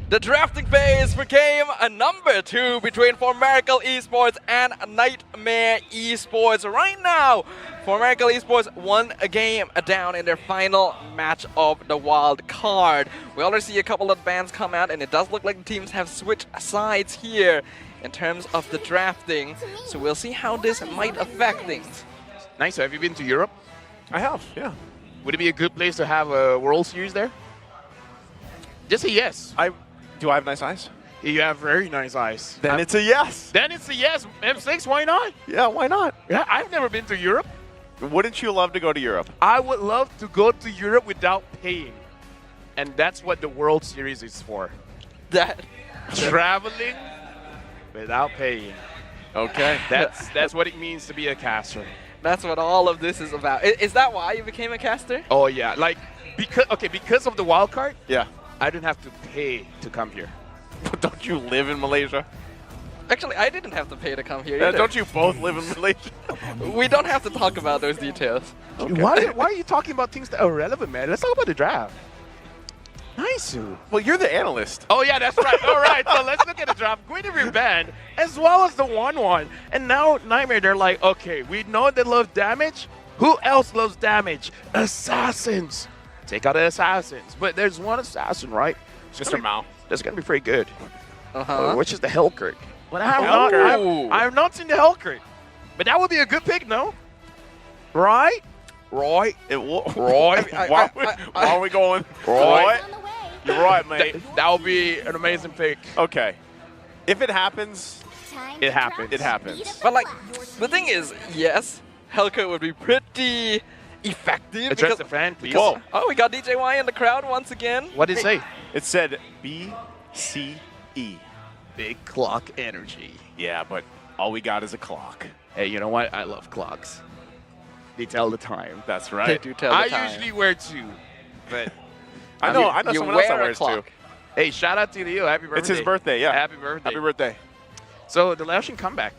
The drafting phase for game number 2 between Formerical Esports and Nightmare Esports. Right now, Formerical Esports won a game down in their final match of the wild card. We already see a couple of bans come out, and it does look like the teams have switched sides here in terms of the drafting. So we'll see how this might affect things. Nice. Have you been to Europe? I have, yeah. Would it be a good place to have a World Series there? Just say yes. Do I have nice eyes? You have very nice eyes. Then it's a yes. Then it's a yes. M6, why not? Yeah, why not? Yeah, I've never been to Europe. Wouldn't you love to go to Europe? I would love to go to Europe without paying. And that's what the World Series is for. Traveling without paying. Okay. That's what it means to be a caster. That's what all of this is about. Is that why you became a caster? Oh, yeah. Like, because of the wild card? Yeah. I didn't have to pay to come here. But don't you live in Malaysia? Actually, I didn't have to pay to come here either. Don't you both live in Malaysia? We don't have to talk about those details. Okay. Why are you talking about things that are relevant, man? Let's talk about the draft. Nice. Well, you're the analyst. Oh, yeah, that's right. All right, so let's look at the draft. Going to be banned, as well as the 1-1. And now Nightmare, they're like, okay, we know they love damage. Who else loves damage? Assassins. Take out the assassins. But there's one assassin, right? Mr. Mao. That's going to be pretty good. Uh-huh. Which is the Hellcurt. But I have not seen the Hellcurt. But that would be a good pick, no? Right? Roy? Roy? Why are we going? Roy? You're right, mate. That would be an amazing pick. Okay. If it happens, it happens. It happens. But, like, the thing is, yes, Hellcurt would be pretty effective. Address the fan, please. Whoa. Oh, we got DJY in the crowd once again. What did it say? It said BCE. Big clock energy. Yeah, but all we got is a clock. Hey, you know what? I love clocks. They tell the time. That's right. They do tell the time. I usually wear 2, but I know someone else that wears 2. Hey, shout out to you. Happy birthday. It's his birthday, yeah. Happy birthday. Happy birthday. So the Laotian comeback.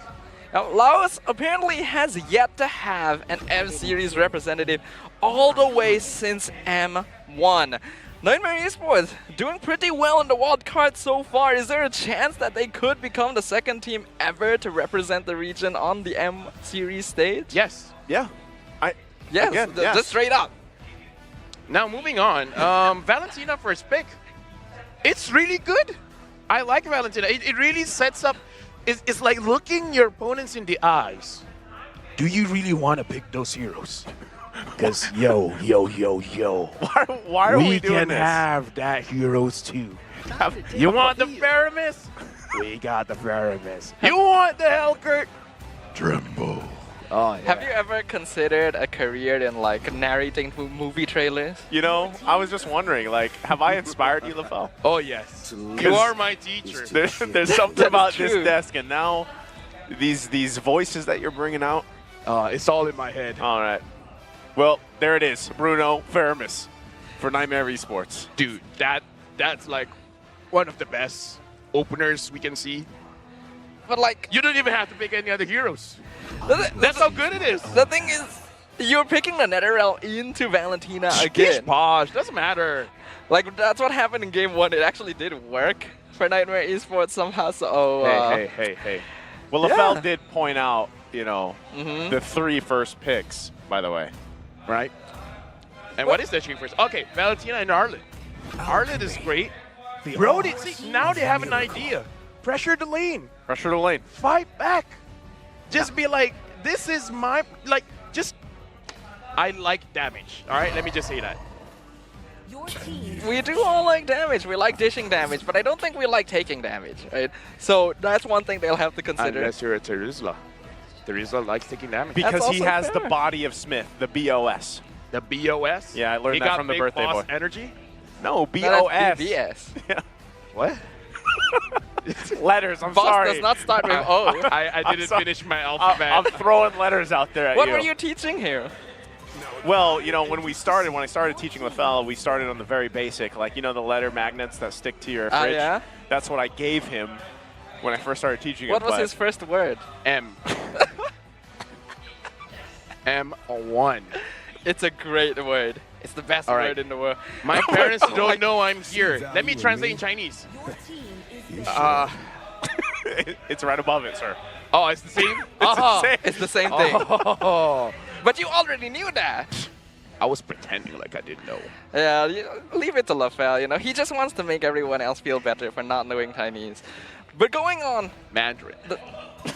Now, Laos apparently has yet to have an M-Series representative all the way since M1. Nightmare Esports doing pretty well in the wild card so far. Is there a chance that they could become the second team ever to represent the region on the M-Series stage? Yes. Yeah. Yes, just straight up. Now moving on, Valentina first pick. It's really good. I like Valentina. It really sets up. It's like looking your opponents in the eyes. Do you really want to pick those heroes? Because yo. Why are we doing this? We can have that heroes too. You want the Faramis? We got the Faramis. You want the Hellcurt? Tremble. Oh, yeah. Have you ever considered a career in like narrating movie trailers? You know, I was just wondering, like, have I inspired you, Lefel? Oh, yes. You are my teacher. There's something about this desk, and now these voices that you're bringing out. It's all in my head. All right. Well, there it is. Bruno Faramis for Nightmare Esports. Dude, that's like one of the best openers we can see. But like, you don't even have to pick any other heroes. That's how good it is. The thing is, you're picking the NetherRealm into Valentina Gish again. Posh, doesn't matter. Like, that's what happened in game 1. It actually did work for Nightmare Esports somehow. So, hey. Well, Lefel did point out, you know, the 3 first picks, by the way. Right? And what is their stream first? Okay, Valentina and Arlen. Arlen is great. Brody, see, now they have an idea. Pressure the lane. Pressure the lane. Fight back. Just be like, this is my, like, just, I like damage. All right, let me just say that. We do all like damage. We like dishing damage, but I don't think we like taking damage, right? So that's one thing they'll have to consider. Unless you're a Terizla. Terizla likes taking damage. Because he has the body of Smith, the BOS. The BOS? Yeah, I learned that from the birthday boy. Energy? No, BOS. No, that's BBS. Yeah. What? Letters, I'm Boss sorry. does not start with O. I didn't finish my alphabet. I'm throwing letters out there at What you. were you teaching here? Well, you know, when I started teaching LaFell, we started on the very basic, like, you know, the letter magnets that stick to your fridge? Yeah? That's what I gave him when I first started teaching him. What was his first word? M. M1. It's a great word. It's the best word in the world. My parents don't know I'm here. Let me translate in Chinese. It's right above it, sir. Oh, it's the same? It's the same thing. Oh. But you already knew that. I was pretending like I didn't know. Yeah, leave it to LaFell, you know. He just wants to make everyone else feel better for not knowing Chinese. But going on. Mandarin.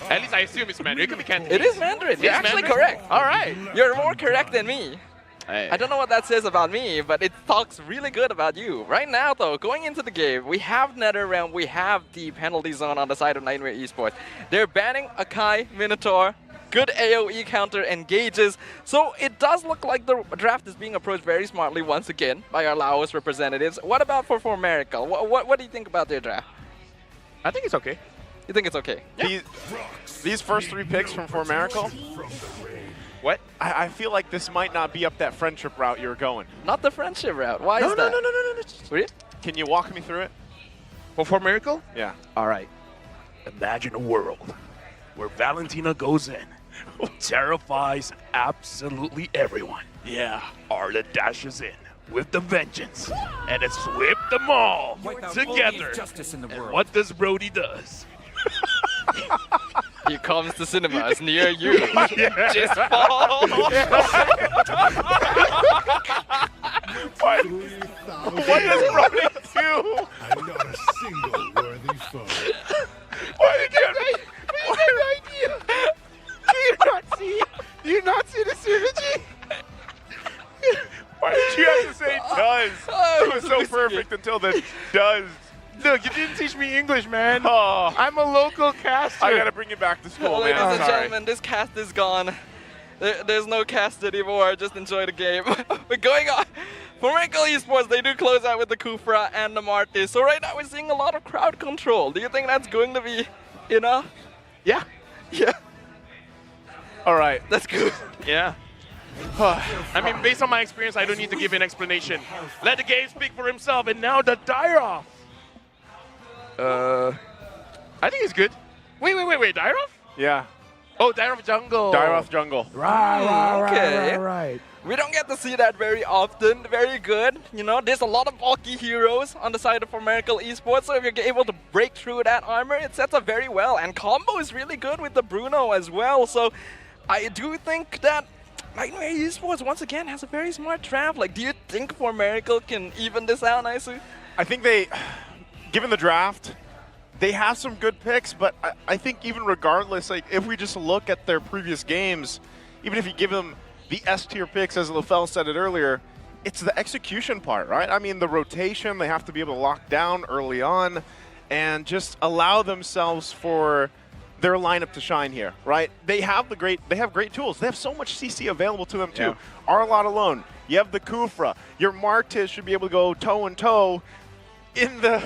At least I assume it's Mandarin. It could be Cantonese. It is Mandarin. You're actually correct. All right. You're more correct than me. Hey. I don't know what that says about me, but it talks really good about you. Right now, though, going into the game, we have NetherRealm, we have the penalty zone on the side of Nightmare Esports. They're banning Akai, Minotaur, good AoE counter engages. So it does look like the draft is being approached very smartly once again by our Laos representatives. What about for Miracle? What do you think about their draft? I think it's okay. You think it's okay? Yeah. These first 3 picks from For Miracle? What? I feel like this might not be up that friendship route you're going. Not the friendship route. Why is that? No. Really? Can you walk me through it? For Miracle? Yeah. All right. Imagine a world where Valentina goes in, terrifies absolutely everyone. Yeah. Arlen dashes in with the vengeance, and it's whip them all together. Justice in the And world. what does Brody does? He comes to cinemas near you. Just fall. What does Brody do? I'm not a single worthy foe. Why did you idea? Do you not see the synergy? Why did you have to say does? It was so perfect until the does. Look, you didn't teach me English, man. Oh, I'm a local caster. I gotta bring you back to school, man. Ladies and Sorry. gentlemen, this cast is gone. There's no cast anymore. Just enjoy the game. But going on, for Miracle Esports, they do close out with the Kufra and the Martis. So right now we're seeing a lot of crowd control. Do you think that's going to be enough? Yeah. Yeah. All right. That's good. Yeah. I mean, based on my experience, I don't need to give an explanation. Let the game speak for himself. And now the Dyrov. I think it's good. Wait. Dyrov? Yeah. Oh, Dyrov Jungle. Dyrov Jungle. Right. We don't get to see that very often. Very good. You know, there's a lot of bulky heroes on the side of Miracle Esports, so if you're able to break through that armor, it sets up very well. And combo is really good with the Bruno as well. So I do think that Nightmare Esports once again has a very smart draft. Like, do you think Miracle can even this out, Naisu? I think they, given the draft, they have some good picks, but I think even regardless, like if we just look at their previous games, even if you give them the S-tier picks, as LaFell said it earlier, it's the execution part, right? I mean, the rotation, they have to be able to lock down early on and just allow themselves for their lineup to shine here, right? They have great tools. They have so much CC available to them too. Yeah. Arlot alone, you have the Kufra, your Martis should be able to go toe and toe in the.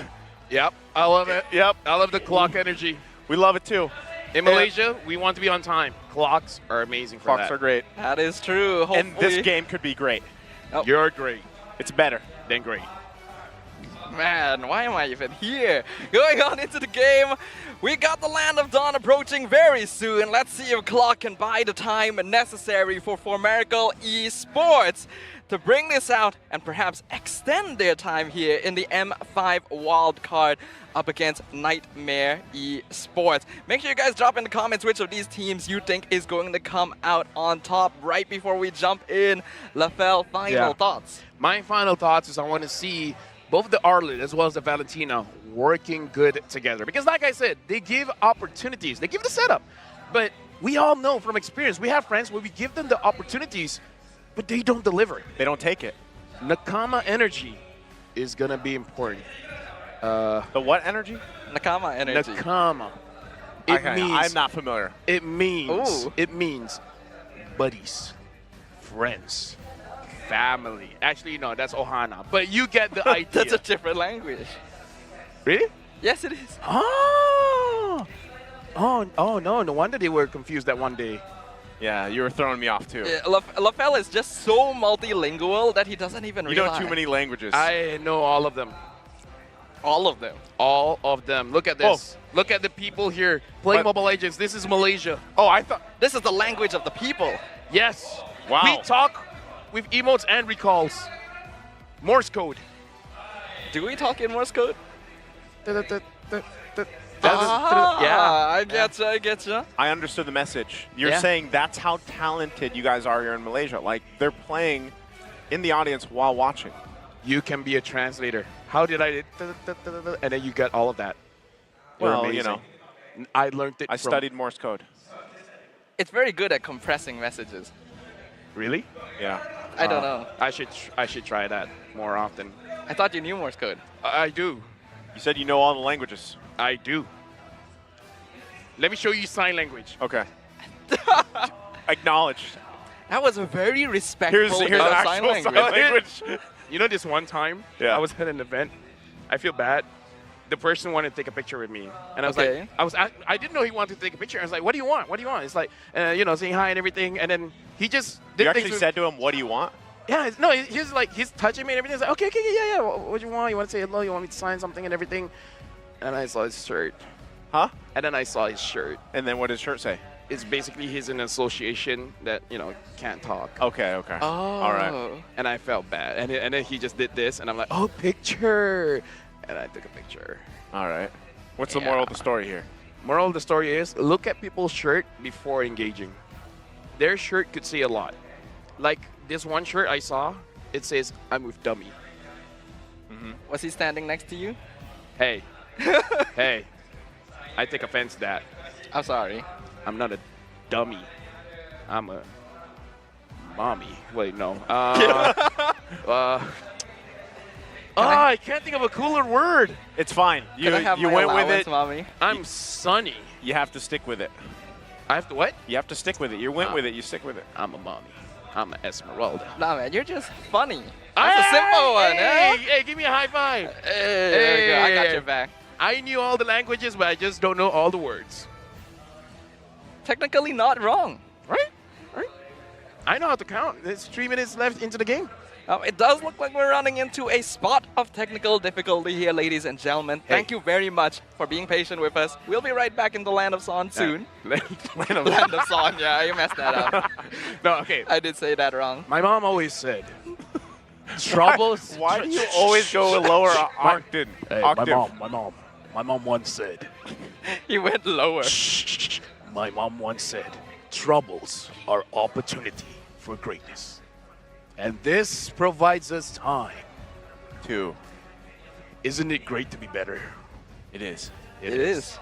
Yep, I love it. Yep. I love the clock energy. We love it too. In Malaysia, we want to be on time. Clocks are amazing for Clocks that. are great. That is true. Hopefully. And this game could be great. You're great. It's better. Then great. Man, why am I even here? Going on into the game, we got the Land of Dawn approaching very soon. Let's see if Clock can buy the time necessary for Miracle Esports to bring this out and perhaps extend their time here in the M5 wildcard up against Nightmare Esports. Make sure you guys drop in the comments which of these teams you think is going to come out on top right before we jump in. LaFell, final thoughts? My final thoughts is I want to see both the Arlen as well as the Valentina working good together. Because like I said, they give opportunities. They give the setup. But we all know from experience, we have friends where we give them the opportunities, but they don't deliver. They don't take it. Nakama energy is going to be important. The what energy? Nakama energy. Nakama. It means, I'm not familiar. It means buddies, friends, family. Actually, no, that's Ohana. But you get the idea. That's a different language. Really? Yes, it is. Oh, no. No wonder they were confused that one day. Yeah, you were throwing me off too. Yeah, LaFell is just so multilingual that he doesn't even realize. You know too many languages. I know all of them. All of them? All of them. Look at this. Oh. Look at the people here playing Mobile Legends. This is Malaysia. Oh, I thought... This is the language of the people. Yes. Wow. We talk with emotes and recalls. Morse code. Do we talk in Morse code? Yeah, I get you. I understood the message. You're saying that's how talented you guys are here in Malaysia. Like, they're playing in the audience while watching. You can be a translator. How did I... And then you get all of that. Well, you know. I learned it I studied Morse code. It's very good at compressing messages. Really? Yeah. I don't know. I should try that more often. I thought you knew Morse code. I do. You said you know all the languages. I do. Let me show you sign language. Okay. Acknowledged. That was a very respectful here's sign language. You know, this one time, I was at an event. I feel bad. The person wanted to take a picture with me, and I was like, I didn't know he wanted to take a picture. I was like, what do you want? What do you want? It's like, you know, saying hi and everything, and then he just did You actually said to him, what do you want? Yeah, no, he's like, he's touching me and everything. He's like, okay, yeah. What do you want? You want to say hello? You want me to sign something and everything? And I saw his shirt. Huh? And then I saw his shirt. And then what does his shirt say? It's basically he's in an association that, you know, can't talk. Okay. Oh. All right. And I felt bad. And then he just did this, and I'm like, oh, picture. And I took a picture. All right. What's the moral of the story here? Moral of the story is, look at people's shirt before engaging. Their shirt could say a lot. Like this one shirt I saw, it says, I'm with dummy. Was he standing next to you? Hey. Hey. I take offense to that. I'm sorry. I'm not a dummy. I'm a mommy. Wait, no. I can't think of a cooler word. It's fine. You went with it. Mommy? I'm sunny. You have to stick with it. I have to what? You have to stick with it. You went with it. You stick with it. I'm a mommy. I'm an Esmeralda. Nah, man, you're just funny. That's a simple one. Hey, give me a high five. Hey, there you go. I got your back. I knew all the languages, but I just don't know all the words. Technically not wrong. Right? I know how to count. There's 3 minutes left into the game. It does look like we're running into a spot of technical difficulty here, ladies and gentlemen. Thank you very much for being patient with us. We'll be right back in the Land of Song soon. Land of Song, yeah, you messed that up. No, okay. I did say that wrong. My mom always said, troubles. Why do you always go lower octave? Hey, my mom once said. He went lower. My mom once said, troubles are opportunity for greatness. And this provides us time to. Isn't it great to be better? It is. It is.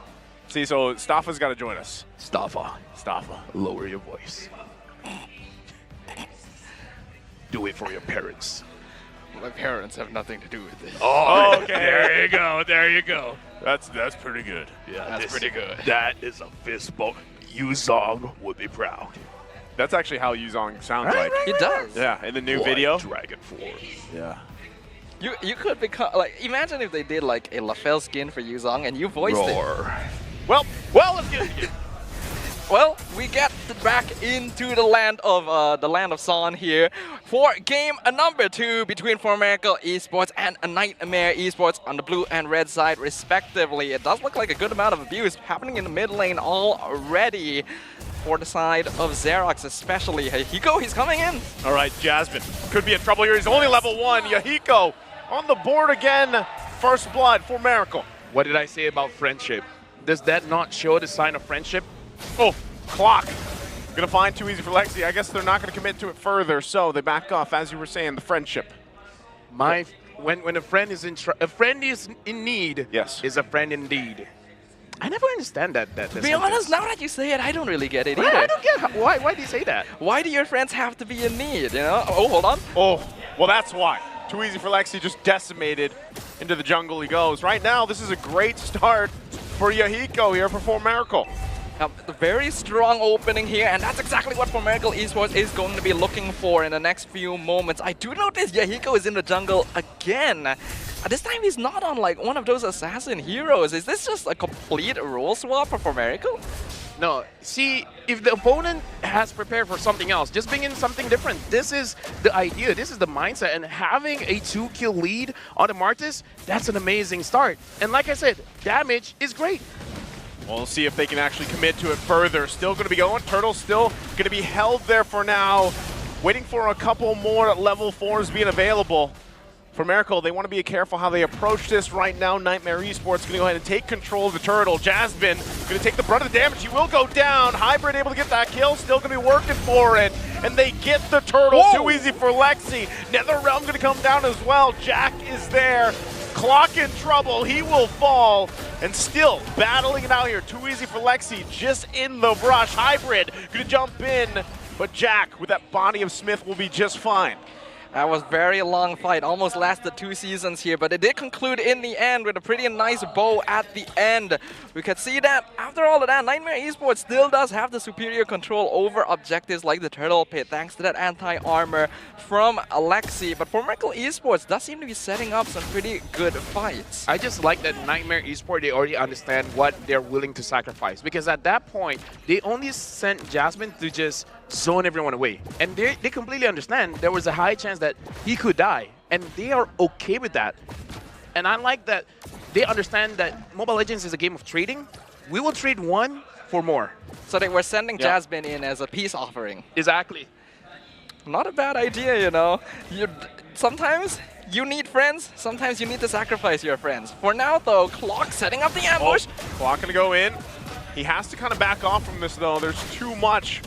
See, so Staffa's got to join us. Staffa, lower your voice. Do it for your parents. My parents have nothing to do with this. Oh, okay. There you go. That's pretty good. Yeah, that's pretty good. That is a fist bump. Yuzong would be proud. That's actually how Yuzong sounds like. He does. Yeah, in the new video. Dragon form. Yeah. You could become like, imagine if they did like a LaFell skin for Yuzong and you voiced it. Well, let's get it. Well, we get drifted back into the land of Son here for game number 2 between Formerical Esports and Nightmare Esports on the blue and red side, respectively. It does look like a good amount of abuse happening in the mid lane already for the side of Xerox, especially. Yahiko, he's coming in. All right, Jasmine could be in trouble here. He's only level 1. Yahiko on the board again. First blood for Miracle. What did I say about friendship? Does that not show the sign of friendship? Oh, clock. Gonna find too easy for Lexi. I guess they're not gonna commit to it further, so they back off, as you were saying, the friendship. When a friend is in need, yes, is a friend indeed. I never understand that. To be honest, now that you say it, I don't really get it either. I don't get why do you say that? Why do your friends have to be in need, you know? Oh, hold on. Oh, well, that's why. Too easy for Lexi, just decimated. Into the jungle he goes. Right now, this is a great start for Yahiko here for Formerical. A very strong opening here, and that's exactly what Formerical Esports is going to be looking for in the next few moments. I do notice Yahiko is in the jungle again. This time he's not on like one of those assassin heroes. Is this just a complete role swap for Formerical? No, see, if the opponent has prepared for something else, just bring in something different. This is the idea, this is the mindset, and having a 2-kill lead on the Martis, that's an amazing start. And like I said, damage is great. Well, we'll see if they can actually commit to it further. Still going to be going. Turtle's still going to be held there for now, waiting for a couple more level 4s being available. For Miracle, they want to be careful how they approach this right now. Nightmare Esports going to go ahead and take control of the Turtle. Jasmine going to take the brunt of the damage. He will go down. Hybrid able to get that kill. Still going to be working for it. And they get the Turtle. Whoa. Too easy for Lexi. NetherRealm going to come down as well. Jack is there. Clock in trouble. He will fall. And still battling it out here. Too easy for Lexi. Just in the brush. Hybrid going to jump in. But Jack, with that body of Smith, will be just fine. That was a very long fight, almost lasted 2 seasons here, but it did conclude in the end with a pretty nice bow at the end. We could see that after all of that, Nightmare Esports still does have the superior control over objectives like the Turtle Pit, thanks to that anti-armor from Alexi. But Formerical Esports does seem to be setting up some pretty good fights. I just like that Nightmare Esports, they already understand what they're willing to sacrifice, because at that point, they only sent Jasmine to just zone everyone away. And they completely understand there was a high chance that he could die. And they are okay with that. And I like that they understand that Mobile Legends is a game of trading. We will trade one for more. So they were sending Jasmine in as a peace offering. Exactly. Not a bad idea, you know. Sometimes you need friends, sometimes you need to sacrifice your friends. For now, though, Clock setting up the ambush. Oh, Clock gonna go in. He has to kind of back off from this, though. There's too much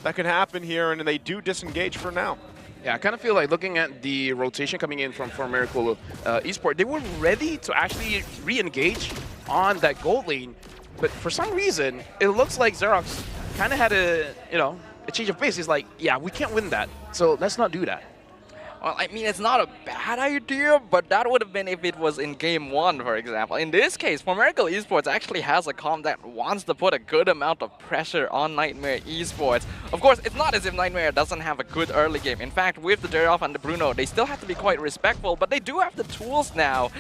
that could happen here, and they do disengage for now. Yeah, I kind of feel like looking at the rotation coming in from Formerical Esports, they were ready to actually re-engage on that gold lane, but for some reason, it looks like Xerox kind of had a change of pace. He's like, yeah, we can't win that, so let's not do that. Well, I mean, it's not a bad idea, but that would have been if it was in Game 1, for example. In this case, Formerical Esports actually has a comp that wants to put a good amount of pressure on Nightmare Esports. Of course, it's not as if Nightmare doesn't have a good early game. In fact, with the Durov and the Bruno, they still have to be quite respectful, but they do have the tools now.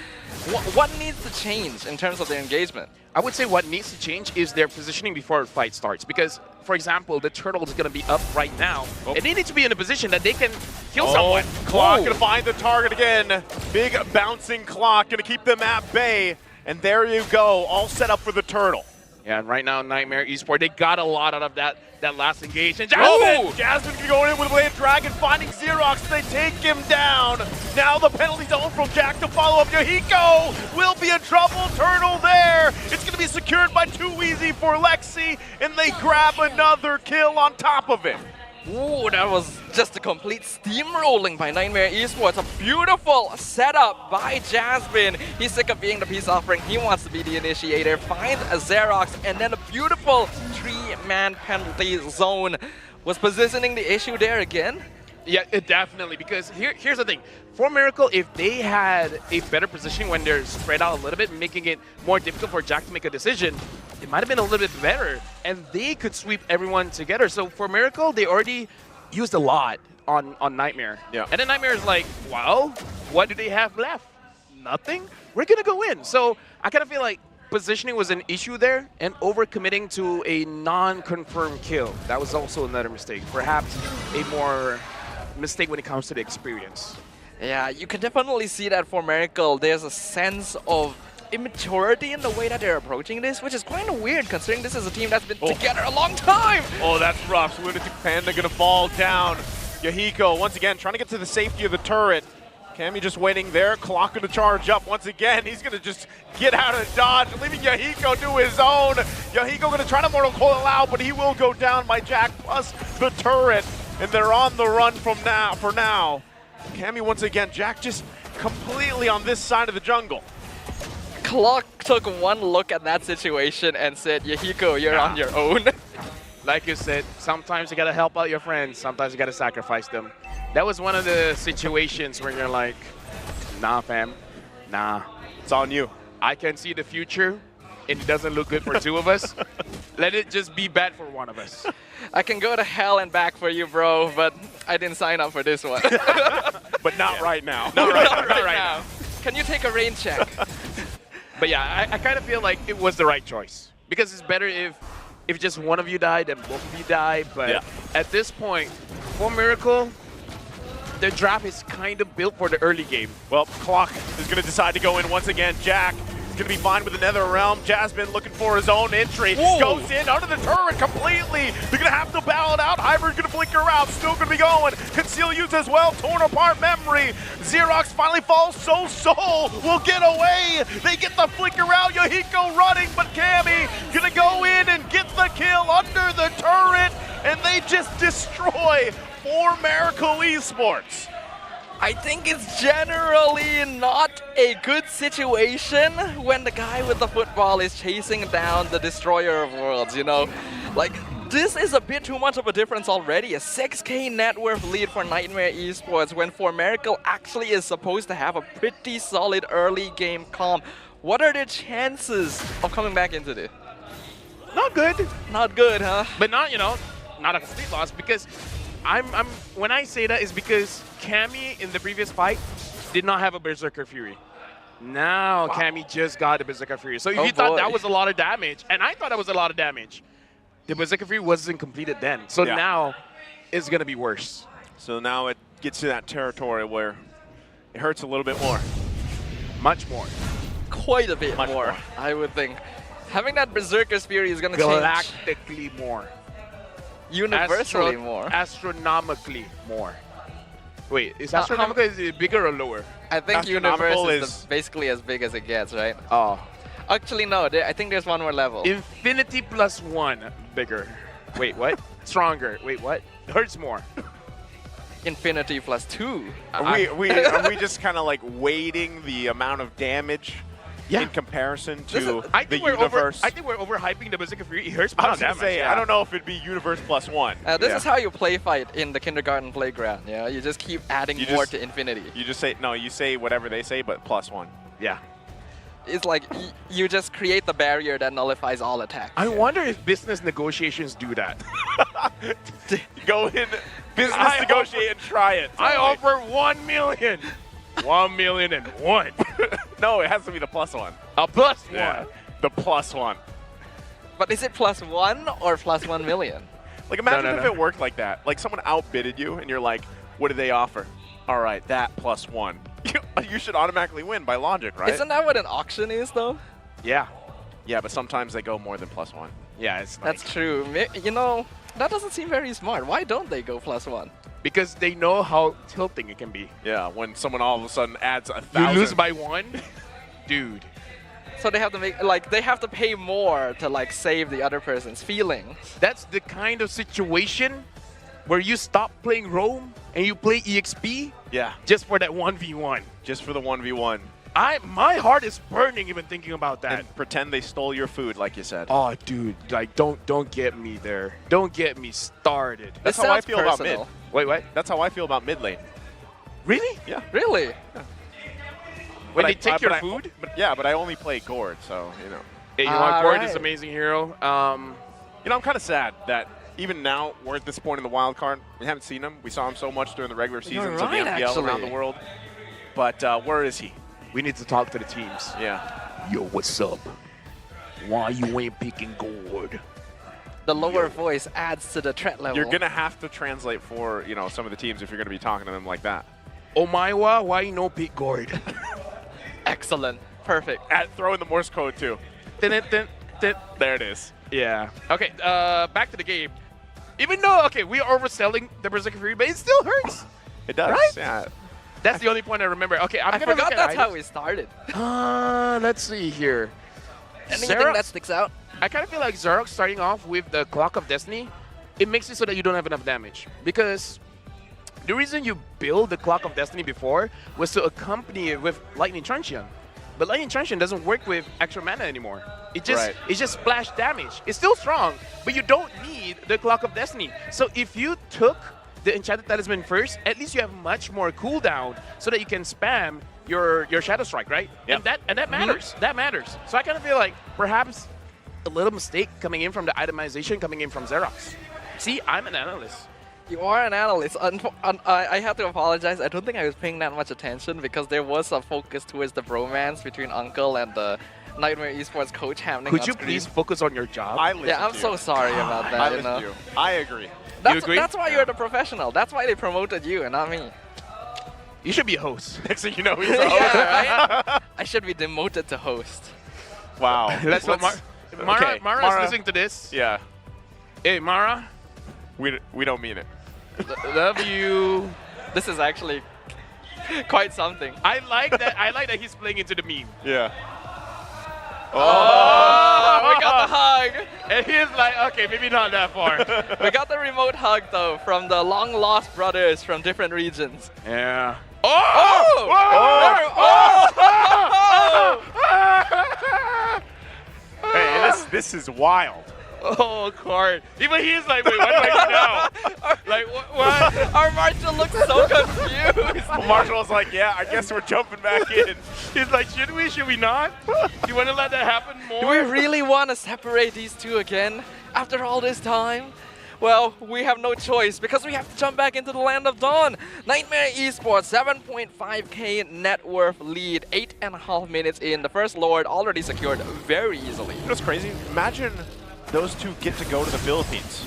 What needs to change in terms of their engagement? I would say what needs to change is their positioning before a fight starts, because, for example, the Turtle is going to be up right now, and they need to be in a position that they can kill someone. Clock going to find the target again. Big bouncing Clock going to keep them at bay, and there you go, all set up for the Turtle. Yeah, and right now, Nightmare Esports, they got a lot out of that last engagement. Jasmine going in with Blade Dragon, finding Xerox. They take him down. Now the penalty zone from Jack to follow up. Yahiko will be in trouble. Turtle there. It's going to be secured by Too Easy for Lexi, and they grab another kill on top of it. Ooh, that was just a complete steamrolling by Nightmare Esports. A beautiful setup by Jasmine. He's sick of being the peace offering. He wants to be the initiator. Finds a Xerox, and then a beautiful 3-man penalty zone. Was positioning the issue there again? Yeah, definitely, because here's the thing. For Miracle, if they had a better positioning when they're spread out a little bit, making it more difficult for Jack to make a decision, it might have been a little bit better, and they could sweep everyone together. So for Miracle, they already used a lot on Nightmare. Yeah. And then Nightmare is like, well, what do they have left? Nothing? We're going to go in. So I kind of feel like positioning was an issue there, and overcommitting to a non-confirmed kill. That was also another mistake. Perhaps a more mistake when it comes to the experience. Yeah, you can definitely see that for Miracle. There's a sense of immaturity in the way that they're approaching this, which is kind of weird considering this is a team that's been together a long time. Oh, that's rough. Lunatic Panda gonna fall down. Yahiko, once again, trying to get to the safety of the turret. Cammy just waiting there, clocking to charge up once again. He's gonna just get out of dodge, leaving Yahiko to his own. Yahiko gonna try to Mortal Coil out, but he will go down by Jack plus the turret. And they're on the run for now. Cammy once again, Jack just completely on this side of the jungle. Clock took one look at that situation and said, Yahiko, you're on your own. Like you said, sometimes you gotta help out your friends, sometimes you gotta sacrifice them. That was one of the situations where you're like, nah fam, nah. It's on you. I can see the future, and it doesn't look good for two of us. Let it just be bad for one of us. I can go to hell and back for you, bro, but I didn't sign up for this one. But not right now. Not right now. Can you take a rain check? But yeah, I kind of feel like it was the right choice. Because it's better if just one of you died than both of you die. But at this point, for Miracle, the draft is kind of built for the early game. Well, Clock is going to decide to go in once again. Jack is going to be fine with the Nether Realm. Jasmine looking for his own entry. Whoa. Goes in under the turret completely. They're going to have to battle it out. Hybrid going to flicker out. Still going to be going. Conceal use as well. Torn apart memory. Xerox finally falls. Soul will get away. They get the flicker out. Yahiko running, but Cammy going to go in and get the kill under the turret. And they just destroy 4 Miracle Esports. I think it's generally not a good situation when the guy with the football is chasing down the destroyer of worlds, you know? Like, this is a bit too much of a difference already. A 6K net worth lead for Nightmare Esports when For Miracle actually is supposed to have a pretty solid early game comp. What are the chances of coming back into this? Not good. Not good, huh? But not, you know, not a complete loss because when I say that is because Cammy in the previous fight did not have a Berserker Fury. Now Cammy just got a Berserker Fury. So if you thought that was a lot of damage, and I thought that was a lot of damage, the Berserker Fury wasn't completed then. So now it's going to be worse. So now it gets to that territory where it hurts a little bit more. Much more. Quite a bit more, I would think. Having that Berserker's Fury is going to change. Galactically more. Universally more. Astronomically more. Wait, is astronomical is it bigger or lower? I think universe is basically as big as it gets, right? Oh. Actually, no. I think there's one more level. Infinity plus 1 bigger. Wait, what? Stronger. Wait, what? Hurts more. Infinity plus 2. Are we just kind of like weighting the amount of damage in comparison to the universe? I think we're overhyping the Berserker Fury. It hurts I more was gonna damage. say, I don't know if it'd be universe plus 1. This is how you play fight in the kindergarten playground. Yeah, you just keep adding more to infinity. You just say you say whatever they say, but plus 1. Yeah. It's like you just create the barrier that nullifies all attacks. I wonder if business negotiations do that. Go in, business negotiate and try it. I offer 1 million. 1,000,001. No, it has to be the plus 1. A plus 1. Yeah, the plus 1. But is it plus 1 or plus 1 million? Like imagine if it worked like that. Like someone outbidded you and you're like, what do they offer? All right, that plus 1. You should automatically win by logic, right? Isn't that what an auction is, though? Yeah. Yeah, but sometimes they go more than plus 1. Yeah, it's like, That's true. You know, that doesn't seem very smart. Why don't they go plus 1? because they know how tilting it can be. Yeah, when someone all of a sudden adds 1,000. You lose by 1, dude. So they have to make, like, they have to pay more to, like, save the other person's feeling. That's the kind of situation where you stop playing Rome and you play EXP. Yeah. Just for that 1v1. Just for the 1v1. My heart is burning even thinking about that. And pretend they stole your food, like you said. Oh, dude, like don't get me there. Don't get me started. That's how I feel about mid. Wait, what? That's how I feel about mid lane. Really? Yeah. Really? Yeah. When they take your food? But I only play Gord, so, you know. Hey, you know, Gord is an amazing hero. You know, I'm kind of sad that even now, we're at this point in the wild card. We haven't seen him. We saw him so much during the regular seasons of the MPL around the world. But where is he? We need to talk to the teams. Yeah. Yo, what's up? Why you ain't picking gold? The lower voice adds to the threat level. You're gonna have to translate for some of the teams if you're gonna be talking to them like that. Omaiwa, why you no pick gold? Excellent. Perfect. Throw in the Morse code too. There it is. Yeah. Okay, back to the game. Even though, okay, we are overselling the Berserker Fury, but it still hurts. It does. Right? Yeah. That's the only point I remember. Okay, I gonna forgot look at that's how items. we started. Let's see here. Anything that sticks out? I kind of feel like Xerox starting off with the Clock of Destiny, it makes it so that you don't have enough damage. Because the reason you build the Clock of Destiny before was to accompany it with Lightning Truncheon. But Lightning Truncheon doesn't work with extra mana anymore. It just splash damage. It's still strong, but you don't need the Clock of Destiny. So if you took the Enchanted Talisman first, at least you have much more cooldown so that you can spam your Shadow Strike, right? Yep. And that matters. That matters. So I kind of feel like perhaps a little mistake coming in from the itemization, coming in from Xerox. See, I'm an analyst. You are an analyst. I have to apologize. I don't think I was paying that much attention because there was a focus towards the bromance between Uncle and the Nightmare Esports coach happening. Could you please focus on your job? I'm so sorry about that. I listen to you. I agree. That's, you agree? That's why you're the professional. That's why they promoted you and not me. You should be a host. Next thing you know, he's a host. Yeah, right? I should be demoted to host. Wow. That's what Mara's listening to this. Yeah. Hey, Mara. We don't mean it. Love you. This is actually quite something. I like that he's playing into the meme. Yeah. Oh, we got the hug. And he's like, okay, maybe not that far. We got the remote hug though from the long lost brothers from different regions. Yeah. Hey, this is wild. Oh, Card. Even he's like, wait, what do I do now? Like, what? Our Marshall looks so confused. Marshall's like, yeah, I guess we're jumping back in. He's like, should we? Should we not? Do you want to let that happen more? Do we really want to separate these two again after all this time? Well, we have no choice because we have to jump back into the Land of Dawn. Nightmare Esports, 7.5k net worth lead, 8.5 minutes in. The first Lord already secured very easily. You know what's crazy? Imagine those two get to go to the Philippines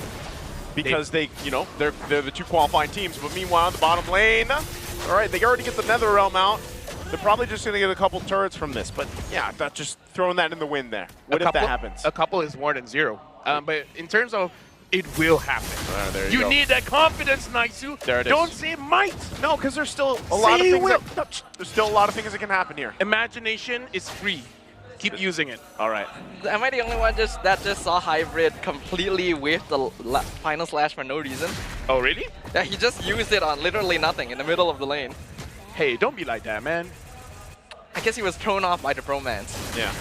because they're the two qualifying teams. But meanwhile, in the bottom lane, all right, they already get the Nether Realm out. They're probably just going to get a couple turrets from this. But yeah, that's just throwing that in the wind there. What if that happens? A couple is more than zero. But in terms of it will happen. There you go. need that confidence, Naisu. There it is. Don't say might. No, because there's still a lot of things. There's still a lot of things that can happen here. Imagination is free. Keep using it. All right. Am I the only one that just saw Hybrid completely with the final slash for no reason? Oh, really? Yeah, he just used it on literally nothing in the middle of the lane. Hey, don't be like that, man. I guess he was thrown off by the bromance. Yeah.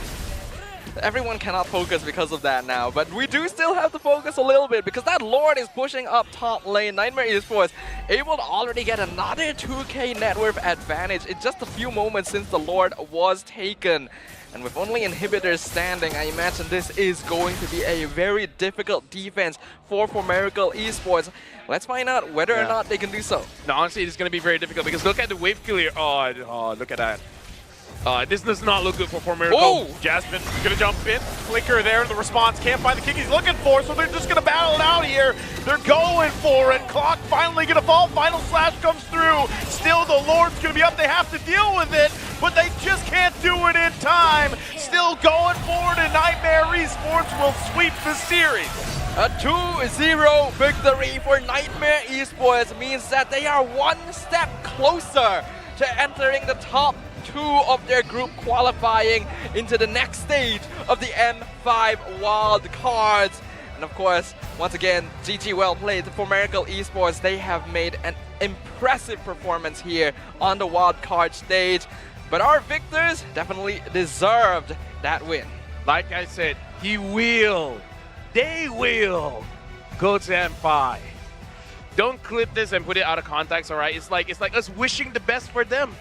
Everyone cannot focus because of that now, but we do still have to focus a little bit because that Lord is pushing up top lane. Nightmare Esports able to already get another 2k net worth advantage in just a few moments since the Lord was taken. And with only inhibitors standing, I imagine this is going to be a very difficult defense for Miracle Esports. Let's find out whether or not they can do so. No, honestly, it's going to be very difficult because look at the wave clear. Oh, look at that. This does not look good for Miracle. Oh! Jasmine gonna jump in. Flicker there. The response can't find the kick he's looking for, so they're just gonna battle it out here. They're going for it. Clock finally gonna fall. Final slash comes through. Still, the Lord's gonna be up. They have to deal with it, but they just can't do it in time. Still going forward, and Nightmare Esports will sweep the series. A 2-0 victory for Nightmare Esports means that they are one step closer to entering the top 2 of their group, qualifying into the next stage of the M5 wild cards. And of course, once again, GG well played for Miracle Esports. They have made an impressive performance here on the wild card stage. But our victors definitely deserved that win. Like I said, they will go to M5. Don't clip this and put it out of context, all right? It's like us wishing the best for them.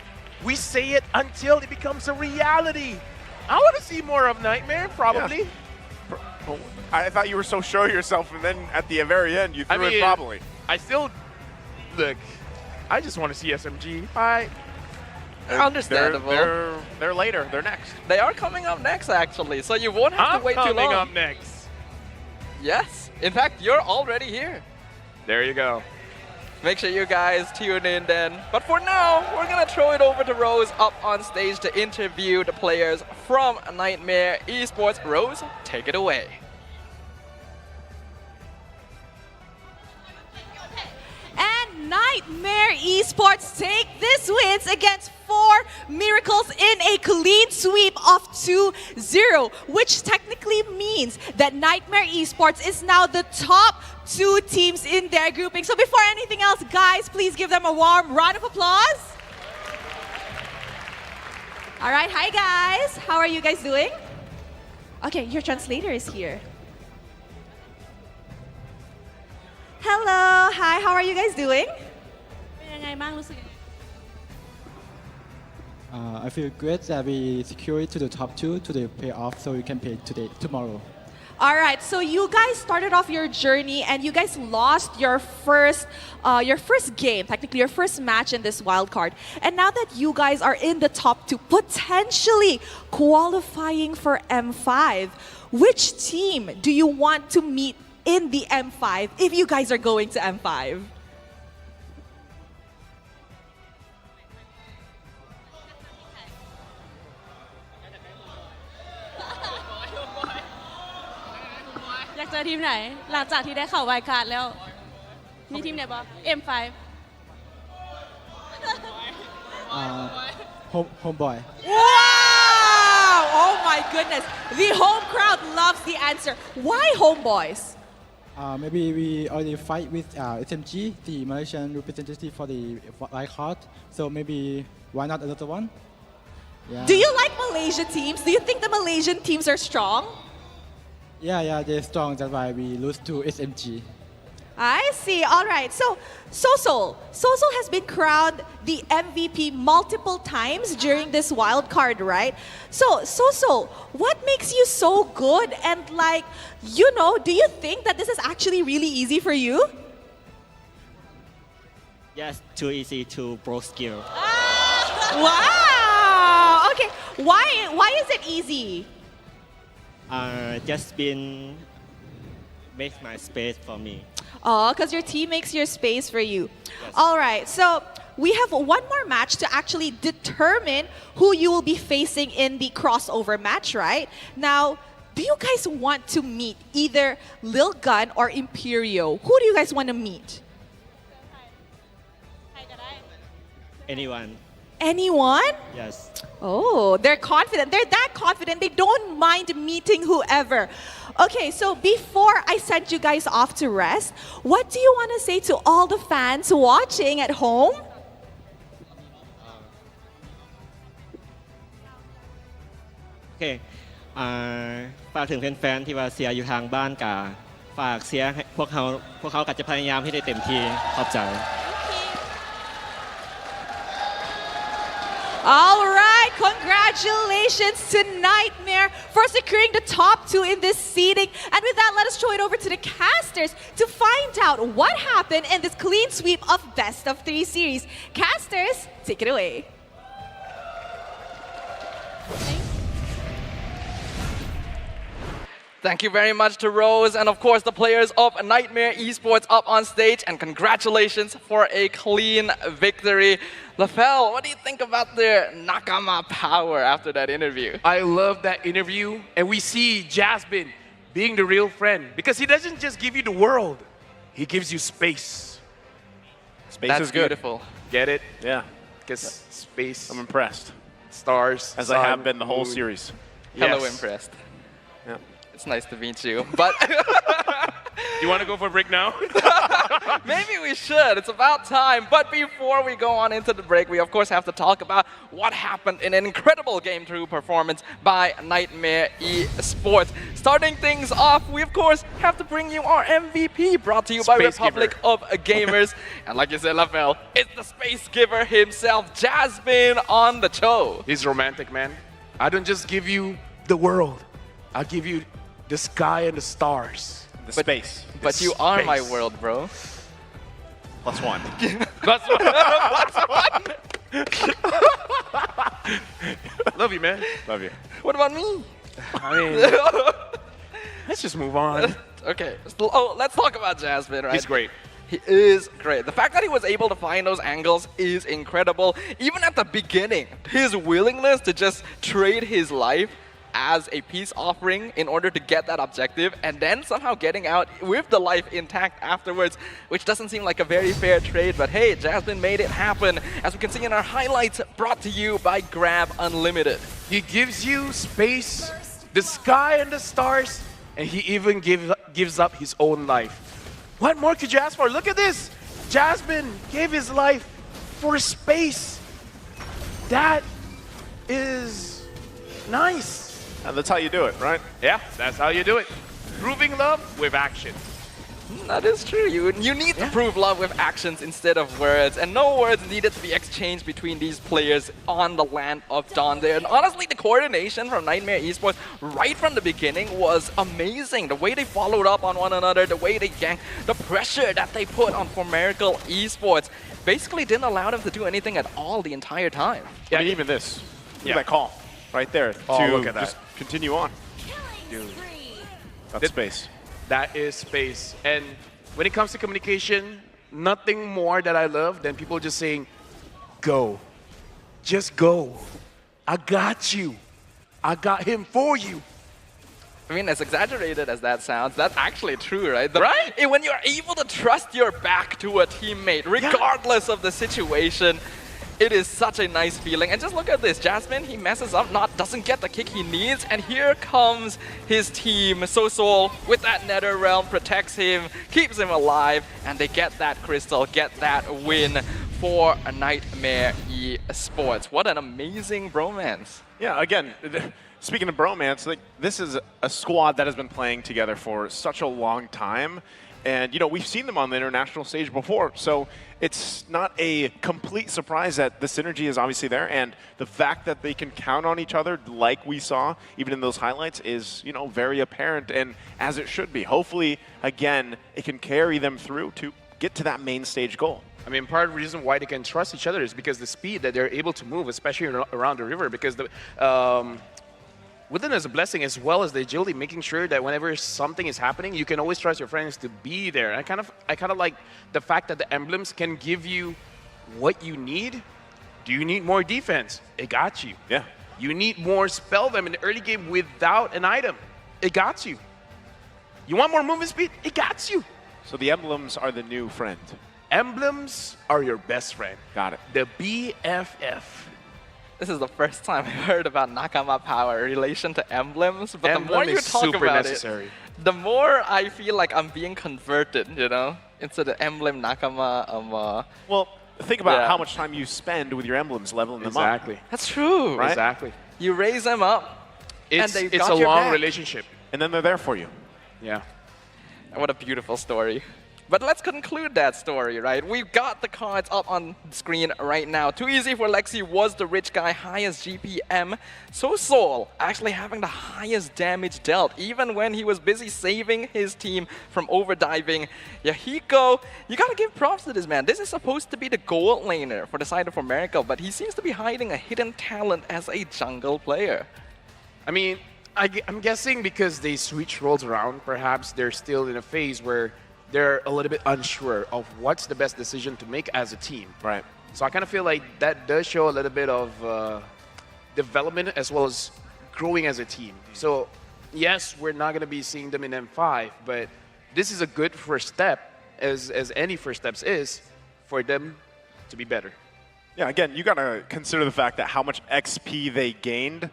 We say it until it becomes a reality. I want to see more of Nightmare, probably. Yeah. I thought you were so sure of yourself, and then at the very end, you threw it probably. I still, look, I just want to see SMG. Understandable. They're later. They're next. They are coming up next, actually, so you won't have to wait too long. Coming up next. Yes. In fact, you're already here. There you go. Make sure you guys tune in then. But for now, we're going to throw it over to Rose up on stage to interview the players from Nightmare Esports. Rose, take it away. And Nightmare Esports take this wins against 4 Miracles in a clean sweep of 2-0, which technically means that Nightmare Esports is now the top 2 teams in their grouping. So before anything else, guys, please give them a warm round of applause. All right, hi guys. How are you guys doing? Okay, your translator is here. Hello, hi, how are you guys doing? I feel great that we secured to the top 2 to the playoff, so we can play tomorrow. All right, so you guys started off your journey and you guys lost your first game, technically your first match in this wild card. And now that you guys are in the top 2, potentially qualifying for M5, which team do you want to meet in the M5 if you guys are going to M5? Homeboy. Wow! Oh my goodness. The home crowd loves the answer. Why homeboys? Maybe we already fight with SMG, the Malaysian representative for the wild card. So maybe why not another one? Yeah. Do you like Malaysia teams? Do you think the Malaysian teams are strong? Yeah, they're strong. That's why we lose to SMG. I see. All right. So, Sosol has been crowned the MVP multiple times during this wild card, right? So, Sosol, what makes you so good? And do you think that this is actually really easy for you? Yes, too easy to pro skill. Wow. Okay. Why is it easy? Just been make my space for me. Oh, because your team makes your space for you. Yes. All right, so we have one more match to actually determine who you will be facing in the crossover match, right? Now, do you guys want to meet either Lil Gun or Imperio? Who do you guys want to meet? Anyone. Anyone? Yes. Oh, they're confident. They're that confident. They don't mind meeting whoever. Okay, so before I send you guys off to rest, what do you want to say to all the fans watching at home? Okay. ฝากถึงแฟนๆที่ว่าเสียอยู่ทางบ้านกาฝากเสียให้พวกเขาก็จะพยายามให้ได้เต็มที่ขอบใจ All right, congratulations to Nightmare for securing the top 2 in this seeding. And with that, let us throw it over to the casters to find out what happened in this clean sweep of Best of 3 series. Casters, take it away. Thank you very much to Rose and of course the players of Nightmare Esports up on stage, and congratulations for a clean victory. Lafel, what do you think about their Nakama power after that interview? I love that interview, and we see Jasmine being the real friend because he doesn't just give you the world, he gives you space. Space That's is good. Beautiful. Get it? Yeah. Because space. I'm impressed. Stars. As sun, I have been the whole moon. series. Hello, Yes. impressed. Yeah. It's nice to meet you, but You want to go for a break now? maybe we should. It's about time. But before we go on into the break, we of course have to talk about what happened in an incredible Game 2 performance by Nightmare Esports. Starting things off, we of course have to bring you our MVP, brought to you by Space Republic Giver. of Gamers. And like you said, Lafel, it's the Space Giver himself, Jasmine on the show. He's romantic, man. I don't just give you the world. I'll give you the sky and the stars. The space. But you are my world, bro. +1. Plus one. Love you, man. Love you. What about me? I mean, let's just move on. Okay. So, let's talk about Jasmine, right? He's great. He is great. The fact that he was able to find those angles is incredible. Even at the beginning, his willingness to just trade his life as a peace offering in order to get that objective, and then somehow getting out with the life intact afterwards, which doesn't seem like a very fair trade, but hey, Jasmine made it happen, as we can see in our highlights brought to you by Grab Unlimited. He gives you space, the sky and the stars, and he even gives up his own life. What more could you ask for? Look at this. Jasmine gave his life for space. That is nice. And that's how you do it, right? Yeah, that's how you do it. Proving love with action. That is true. You need to prove love with actions instead of words, and no words needed to be exchanged between these players on the land of Dawn there. And honestly, the coordination from Nightmare Esports right from the beginning was amazing. The way they followed up on one another, the way they ganked, the pressure that they put on for Miracle Esports basically didn't allow them to do anything at all the entire time. Yeah, even this. Look at that call right there. Oh, look at that. Just continue on. Dude. That's space. That is space. And when it comes to communication, nothing more that I love than people just saying, go. Just go. I got you. I got him for you. I mean, as exaggerated as that sounds, that's actually true, right? Right? When you're able to trust your back to a teammate, regardless of the situation, it is such a nice feeling. And just look at this. Jasmine, he messes up, doesn't get the kick he needs. And here comes his team. Soul with that Nether Realm protects him, keeps him alive, and they get that crystal, get that win for a Nightmare Esports. What an amazing bromance. Yeah, again, speaking of bromance, like this is a squad that has been playing together for such a long time. And, you know, we've seen them on the international stage before, so it's not a complete surprise that the synergy is obviously there. And the fact that they can count on each other like we saw, even in those highlights, is, you know, very apparent, and as it should be. Hopefully, again, it can carry them through to get to that main stage goal. I mean, part of the reason why they can trust each other is because the speed that they're able to move, especially around the river, because the within is a blessing, as well as the agility, making sure that whenever something is happening, you can always trust your friends to be there. I kind of like the fact that the emblems can give you what you need. Do you need more defense? It got you. Yeah. You need more spell them in the early game without an item. It got you. You want more movement speed? It got you. So the emblems are the new friend. Emblems are your best friend. Got it. The BFF. This is the first time I heard about Nakama power in relation to emblems, but Emblem the more you is talk super about necessary. it, the more I feel like I'm being converted, you know, into the emblem Nakama. Well, think about how much time you spend with your emblems leveling them up. Exactly. That's true. Right? Exactly. You raise them up, and they It's got a your long back. relationship. And then they're there for you. Yeah. What a beautiful story. But let's conclude that story, right? We've got the cards up on the screen right now. Too easy for Lexi was the rich guy, highest GPM. So Soul actually having the highest damage dealt, even when he was busy saving his team from overdiving. Yahiko, you gotta give props to this man. This is supposed to be the gold laner for the side of America, but he seems to be hiding a hidden talent as a jungle player. I mean, I'm guessing because they switch roles around, perhaps they're still in a phase where they're a little bit unsure of what's the best decision to make as a team. Right. So I kind of feel like that does show a little bit of development as well as growing as a team. So yes, we're not going to be seeing them in M5, but this is a good first step, as any first steps is, for them to be better. Yeah, again, you got to consider the fact that how much XP they gained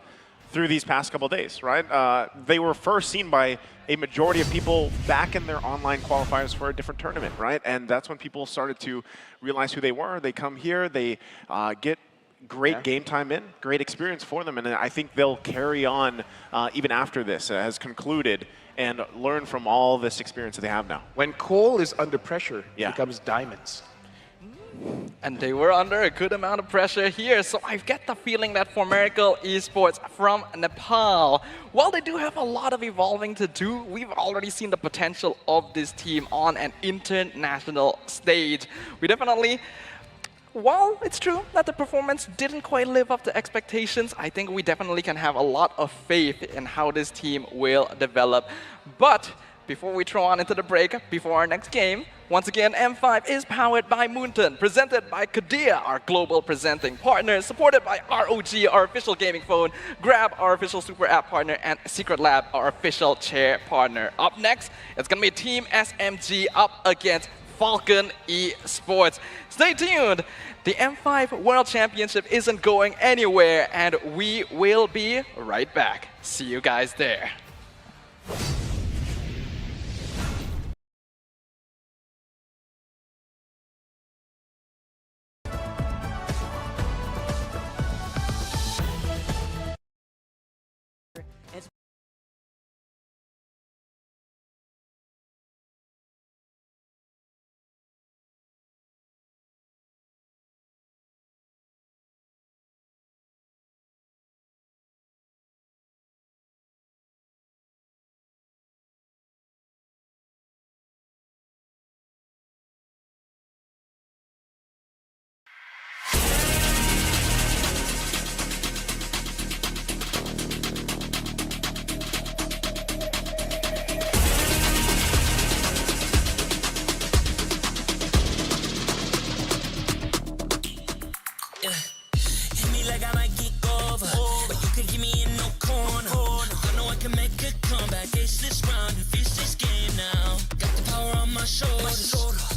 through these past couple of days, right? They were first seen by a majority of people back in their online qualifiers for a different tournament, right? And that's when people started to realize who they were. They come here, they get great game time in, great experience for them, and I think they'll carry on even after this has concluded and learn from all this experience that they have now. When coal is under pressure, it becomes diamonds. And they were under a good amount of pressure here, so I get the feeling that for Miracle Esports from Nepal, while they do have a lot of evolving to do, we've already seen the potential of this team on an international stage. We definitely while it's true that the performance didn't quite live up to expectations, I think we definitely can have a lot of faith in how this team will develop. But before we throw on into the break, before our next game, once again, M5 is powered by Moonton, presented by Kadia, our global presenting partner, supported by ROG, our official gaming phone, Grab, our official super app partner, and Secret Lab, our official chair partner. Up next, it's going to be Team SMG up against Falcon Esports. Stay tuned. The M5 World Championship isn't going anywhere, and we will be right back. See you guys there. Hit me like I might get over, but you could give me in no corner. I know I can make a comeback. Ace this round and finish this game now. Got the power on my shoulders.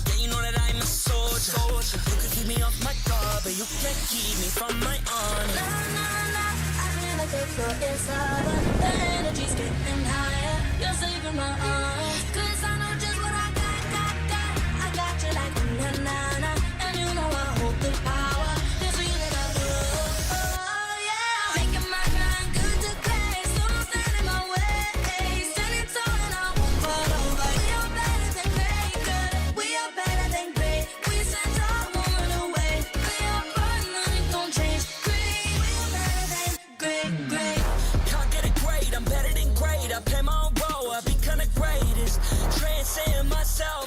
Yeah, you know that I'm a soldier. You could keep me off my guard, but you can't keep me from my honor. Nah, nah, nah, I feel like it's so inside. The energy's getting higher. You're saving my arms, 'cause I know just what I got. I got you like na na na, and you know I hold the power.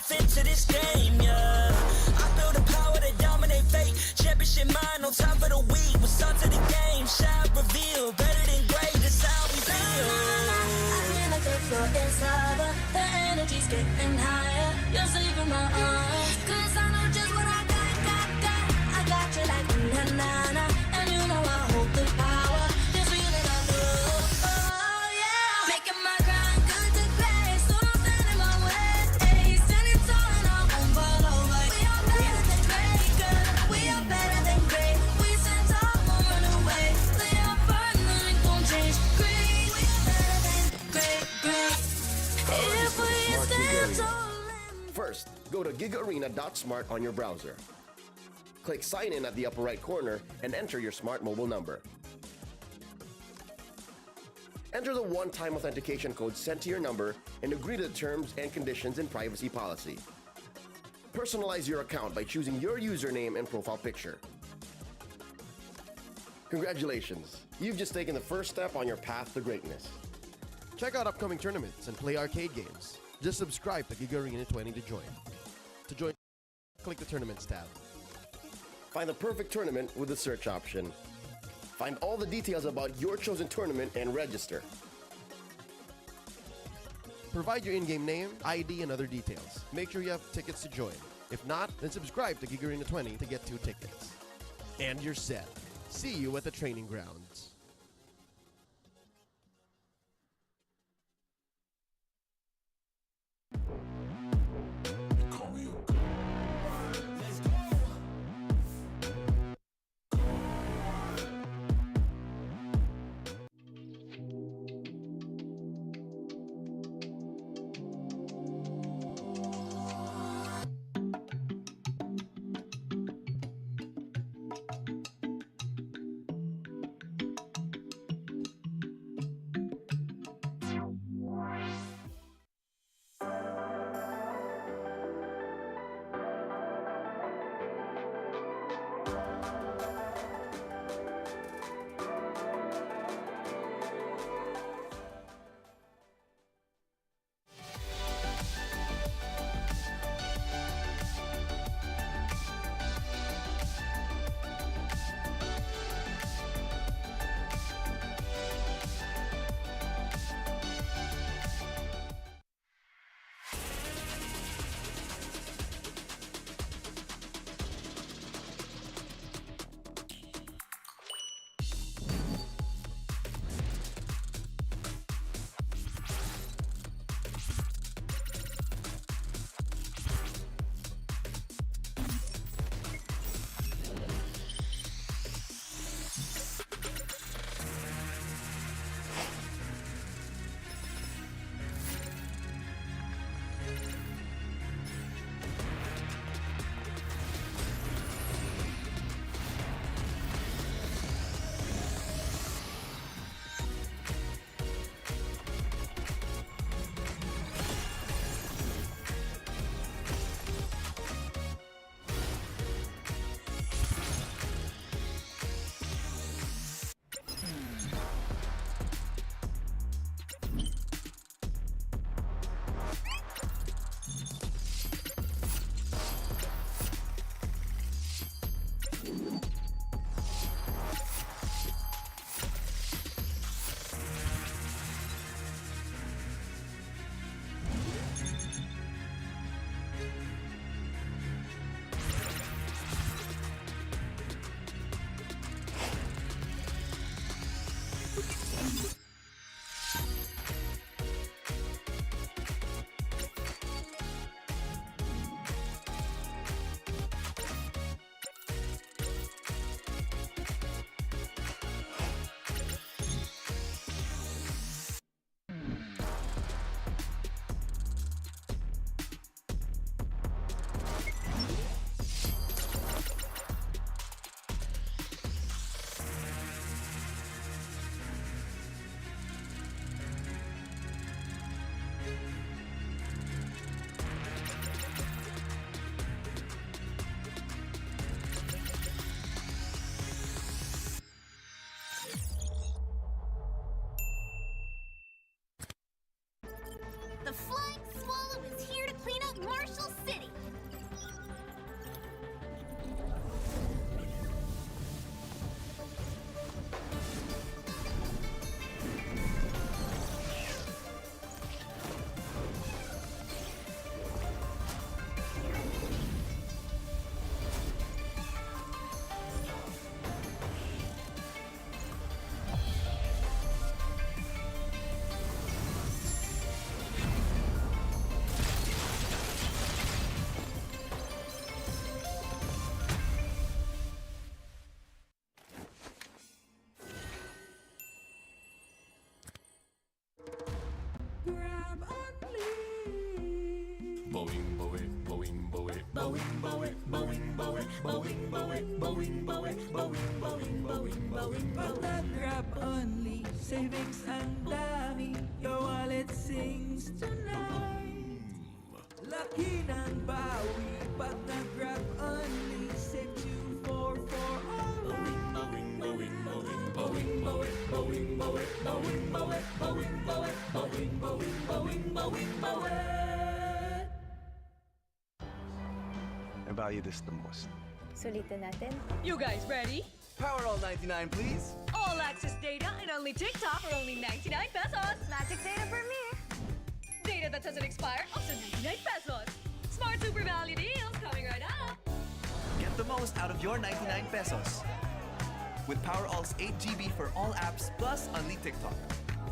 Into this game, yeah. I feel the power to dominate fate. Championship mind, no time for the weak. What's up to the game? Shall reveal. Better than great, that's how we feel. I feel like it's so inside. The energy's getting higher. You're saving my arms, 'cause I know just what I got. I got you like na na na, and you know I hold the power. This feeling I feel. Oh yeah, making my grind good to great. So don't stand in my way. First, go to gigaarena.smart on your browser. Click sign in at the upper right corner and enter your smart mobile number. Enter the one-time authentication code sent to your number and agree to the terms and conditions and privacy policy. Personalize your account by choosing your username and profile picture. Congratulations, you've just taken the first step on your path to greatness. Check out upcoming tournaments and play arcade games. Just subscribe to Giga Arena 20 to join. To join, click the Tournaments tab. Find the perfect tournament with the search option. Find all the details about your chosen tournament and register. Provide your in-game name, ID, and other details. Make sure you have tickets to join. If not, then subscribe to Giga Arena 20 to get 2 tickets. And you're set. See you at the training grounds. Pag nag-grab only, savings ang dami, your wallet sings tonight. Laki ng bawi, pag nag-grab only, save 2 for alright. I value this the most. Sulitin natin. You guys ready? Power all 99, please. All access data and only TikTok for only 99 pesos. Magic Data Premier. Data that doesn't expire, also 99 pesos. Smart super value deals coming right up. Get the most out of your 99 pesos. With Power All's 8 GB for all apps plus only TikTok.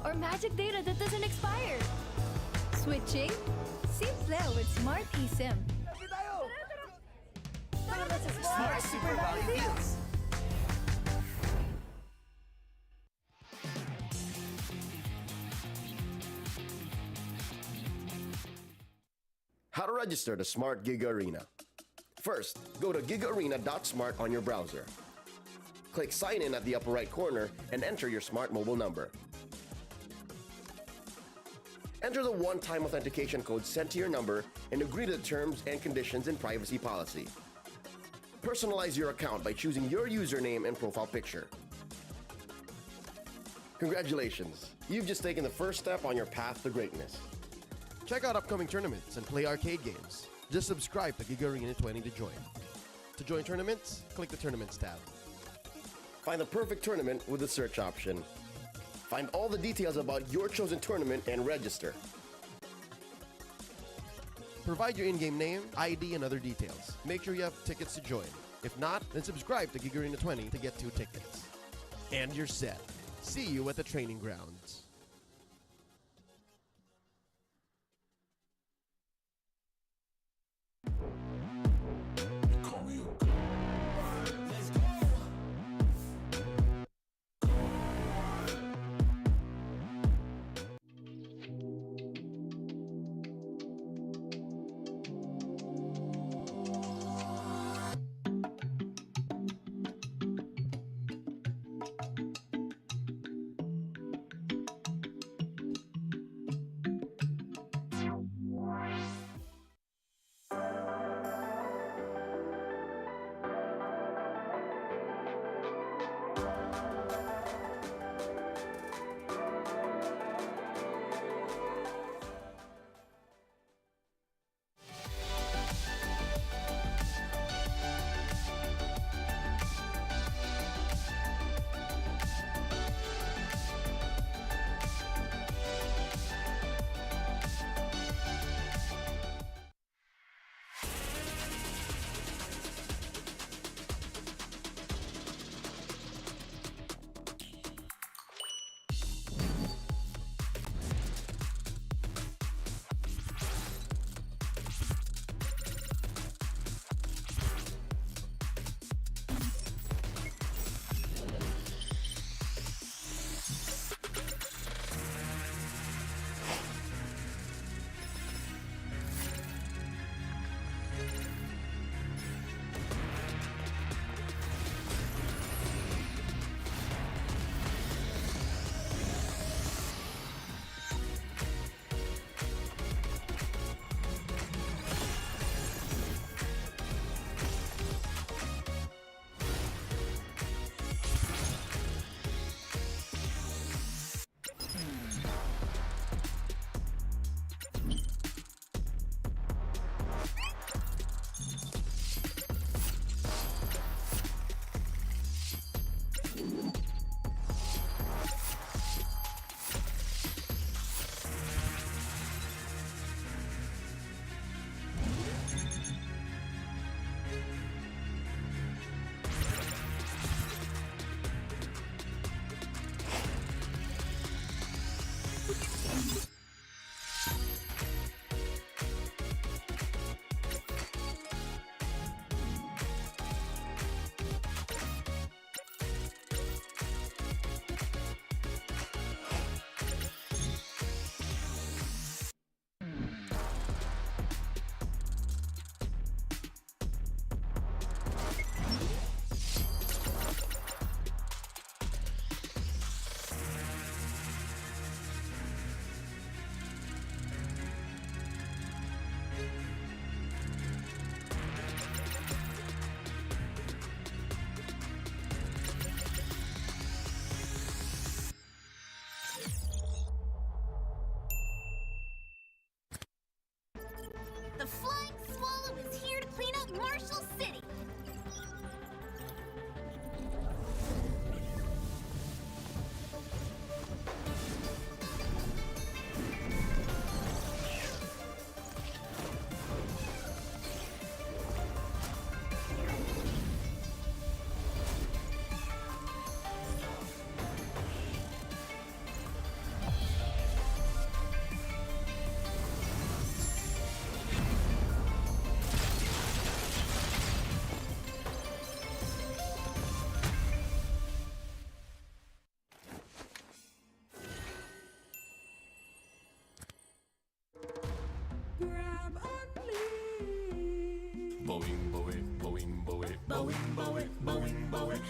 Or magic data that doesn't expire. Switching? Simple with Smart eSIM. Smart super value deals. How to register the Smart Giga Arena. First, go to gigaarena.smart on your browser. Click Sign In at the upper right corner and enter your smart mobile number. Enter the one-time authentication code sent to your number and agree to the terms and conditions and privacy policy. Personalize your account by choosing your username and profile picture. Congratulations! You've just taken the first step on your path to greatness. Check out upcoming tournaments and play arcade games. Just subscribe to Giga Arena 20 to join. To join tournaments, click the Tournaments tab. Find the perfect tournament with the search option. Find all the details about your chosen tournament and register. Provide your in-game name, ID, and other details. Make sure you have tickets to join. If not, then subscribe to Giga Arena 20 to get 2 tickets. And you're set. See you at the training grounds.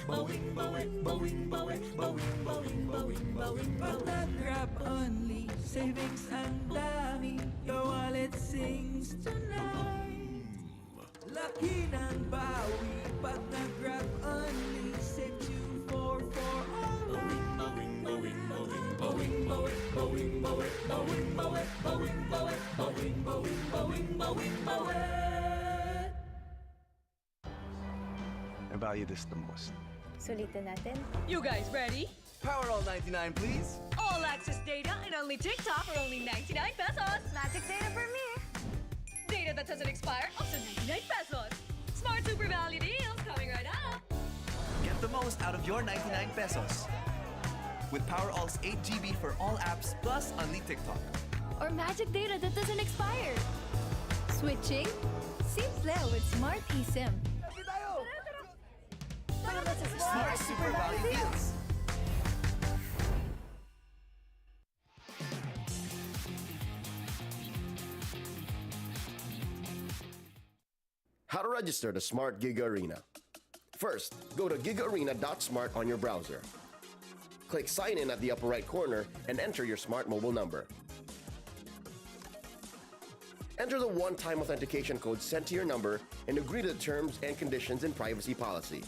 Bowing, bowing, bowing, bowing, bowing, bowing, bowing, bowing. Pag nag-grab only, savings ang dami. Your wallet sings tonight. Laki ng bawi. Pag nag-grab only, save 2 for all. Bowing, bowing, bowing, bowing, bowing, bowing, bowing, bowing, bowing, bowing, bowing, bowing, bowing, bowing, bowing, bowing. I value this the most. Sulitin natin. You guys ready? Power all 99, please. All access data and only TikTok for only 99 pesos. Magic data for me. Data that doesn't expire, also 99 pesos. Smart Super Value deals coming right up. Get the most out of your 99 pesos. With Power All's 8 GB for all apps plus only TikTok. Or magic data that doesn't expire. Switching? Simple with Smart eSIM. Smart Super Value deals. How to register the Smart Giga Arena. First, go to gigaarena.smart on your browser. Click Sign In at the upper right corner and enter your smart mobile number. Enter the one-time authentication code sent to your number and agree to the terms and conditions and privacy policy.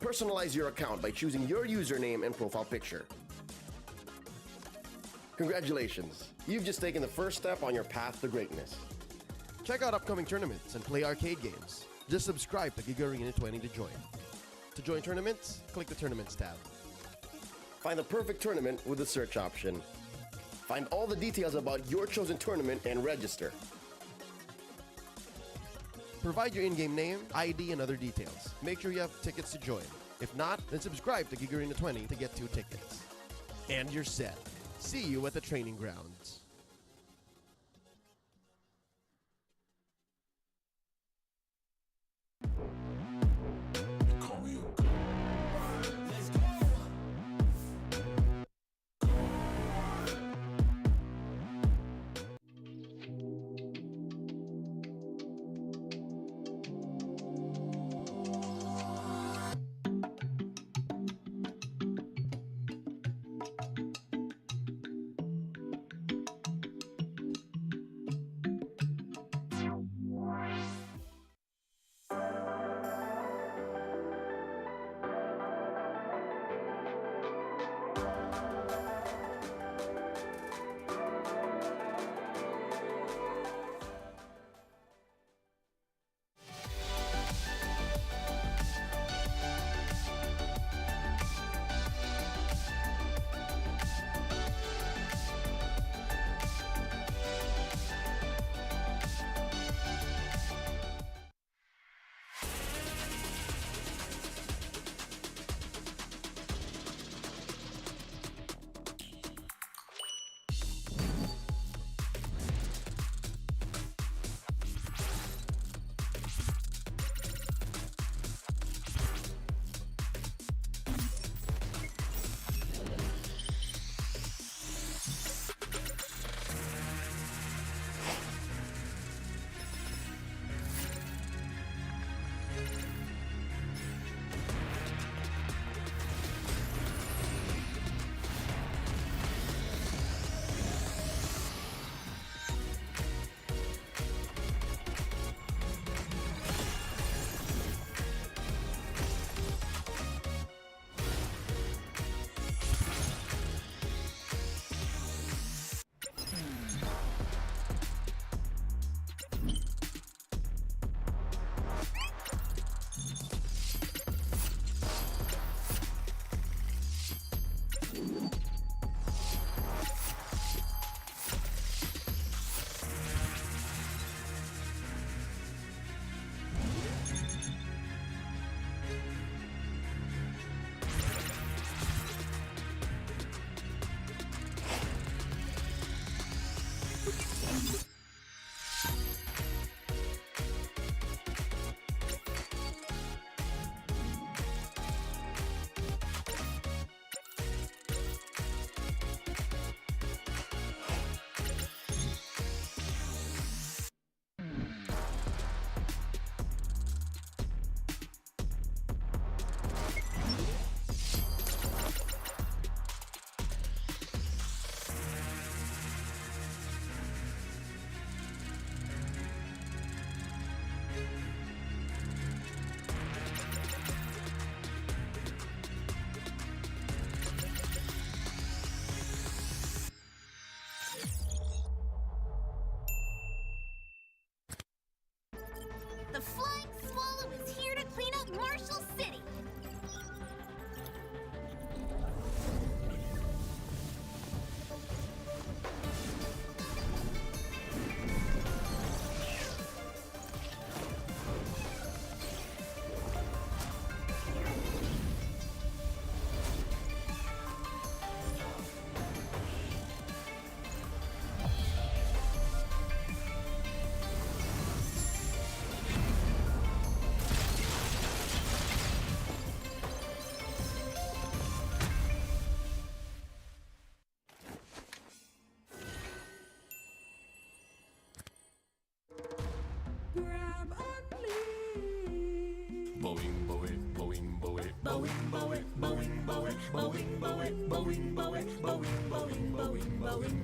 Personalize your account by choosing your username and profile picture. Congratulations! You've just taken the first step on your path to greatness. Check out upcoming tournaments and play arcade games. Just subscribe to Giga Arena 20 to join. To join tournaments, click the Tournaments tab. Find the perfect tournament with the search option. Find all the details about your chosen tournament and register. Provide your in-game name, ID, and other details. Make sure you have tickets to join. If not, then subscribe to Giga Arena 20 to get 2 tickets. And you're set. See you at the training grounds.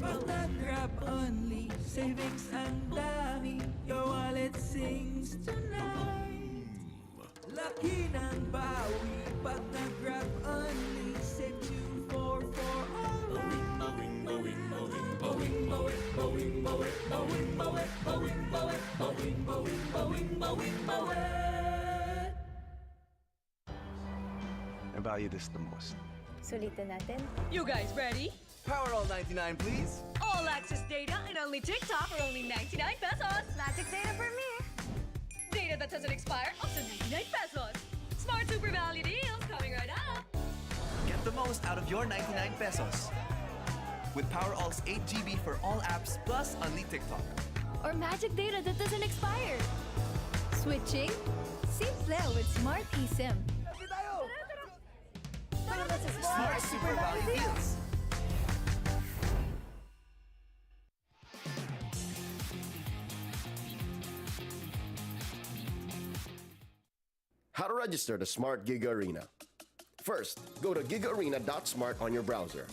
Pag nag-grab only, savings ang dami, your wallet sings tonight. Laki ng bawi, pag nag-grab only, save 2 for alright. I value this the most. Sulitin natin. You guys ready? Power all 99, please. All access data and only TikTok for only 99 pesos. Magic data for me. Data that doesn't expire up to 99 pesos. Smart super value deals coming right up. Get the most out of your 99 pesos. With Power All's 8 GB for all apps plus only TikTok. Or magic data that doesn't expire. Switching? Simple with Smart eSIM. Smart super value deals. How to register to Smart Giga Arena. First, go to gigaarena.smart on your browser.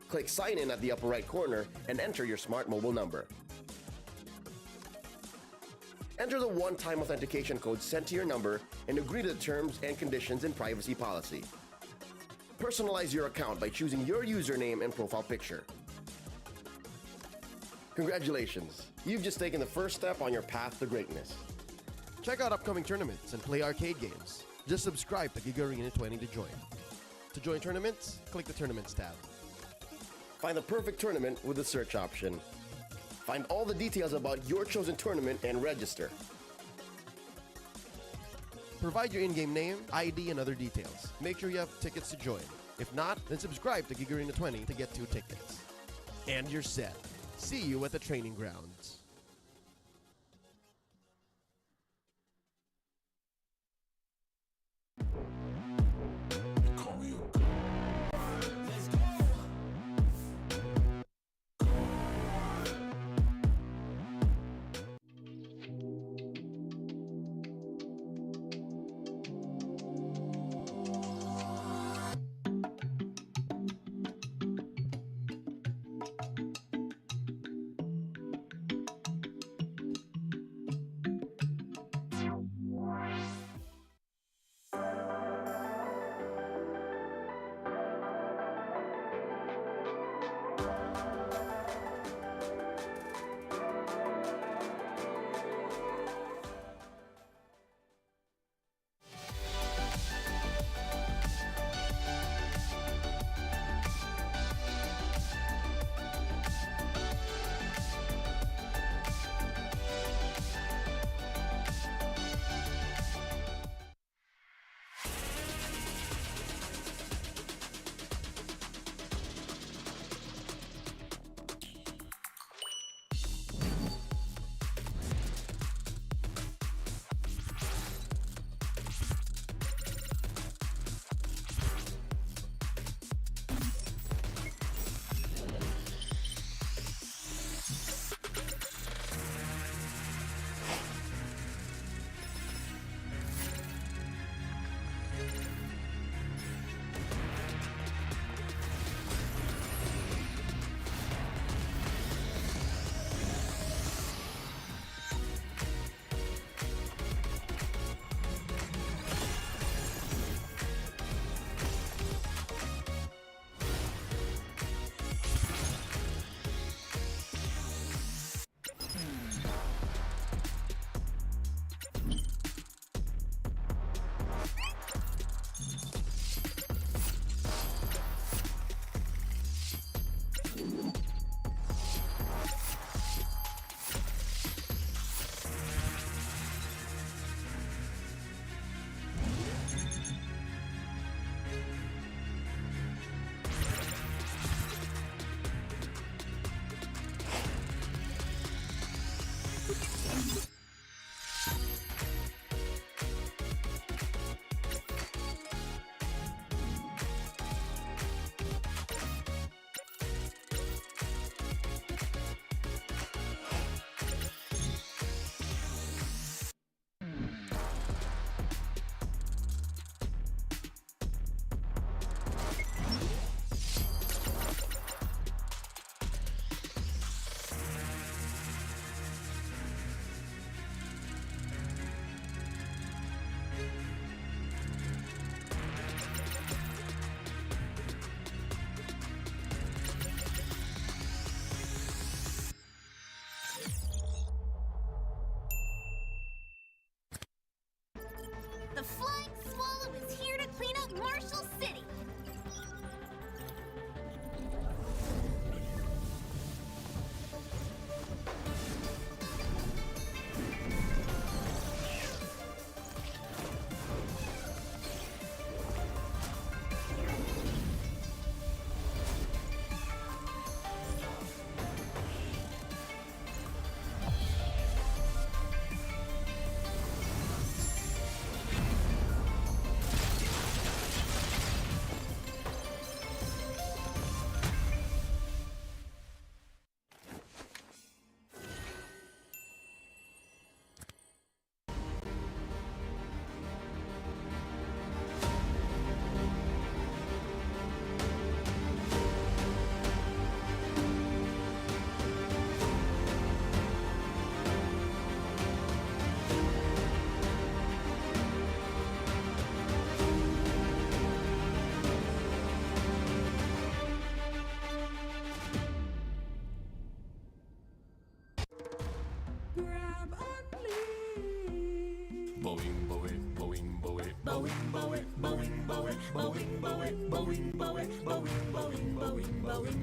Click Sign In at the upper right corner and enter your smart mobile number. Enter the one-time authentication code sent to your number and agree to the terms and conditions and privacy policy. Personalize your account by choosing your username and profile picture. Congratulations! You've just taken the first step on your path to greatness. Check out upcoming tournaments and play arcade games. Just subscribe to Giga Arena 20 to join. To join tournaments, click the Tournaments tab. Find the perfect tournament with the search option. Find all the details about your chosen tournament and register. Provide your in-game name, ID, and other details. Make sure you have tickets to join. If not, then subscribe to Giga Arena 20 to get 2 tickets. And you're set. See you at the training grounds.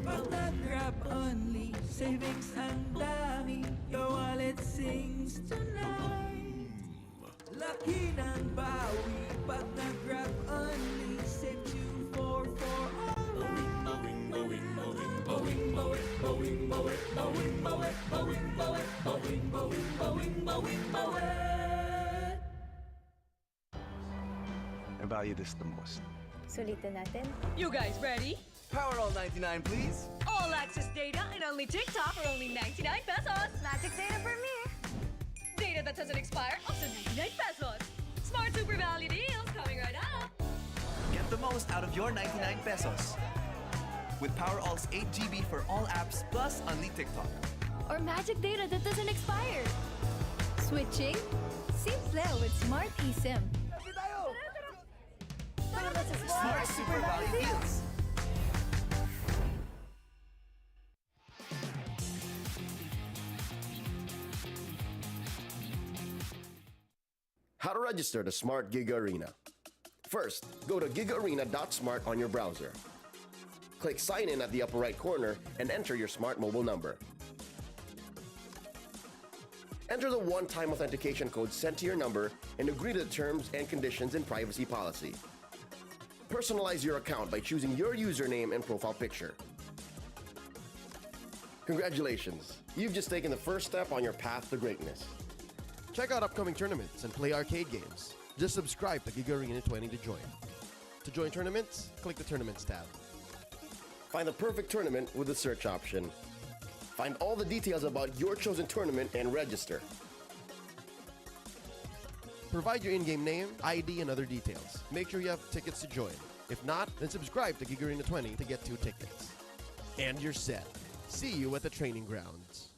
Pag-grab only, savings ang dami, your wallet sings tonight. Laki ng bawi, pag nag-grab only, save 2 for alright. I value this the most. Sulitin natin. You guys ready? Power all 99, please. All access data and only TikTok for only 99 pesos. Magic data for me. Data that doesn't expire, also 99 pesos. Smart Super Value deals coming right up. Get the most out of your 99 pesos. With Power All's 8 GB for all apps plus only TikTok. Or magic data that doesn't expire. Switching? Simple with Smart eSIM. Smart Super Value deals. How to register the Smart Gig Arena. First, go to gigarena.smart on your browser. Click Sign In at the upper right corner and enter your smart mobile number. Enter the one-time authentication code sent to your number and agree to the terms and conditions and privacy policy. Personalize your account by choosing your username and profile picture. Congratulations! You've just taken the first step on your path to greatness. Check out upcoming tournaments and play arcade games. Just subscribe to Giga Arena 20 to join. To join tournaments, click the Tournaments tab. Find the perfect tournament with the search option. Find all the details about your chosen tournament and register. Provide your in-game name, ID, and other details. Make sure you have tickets to join. If not, then subscribe to Giga Arena 20 to get 2 tickets. And you're set. See you at the training grounds.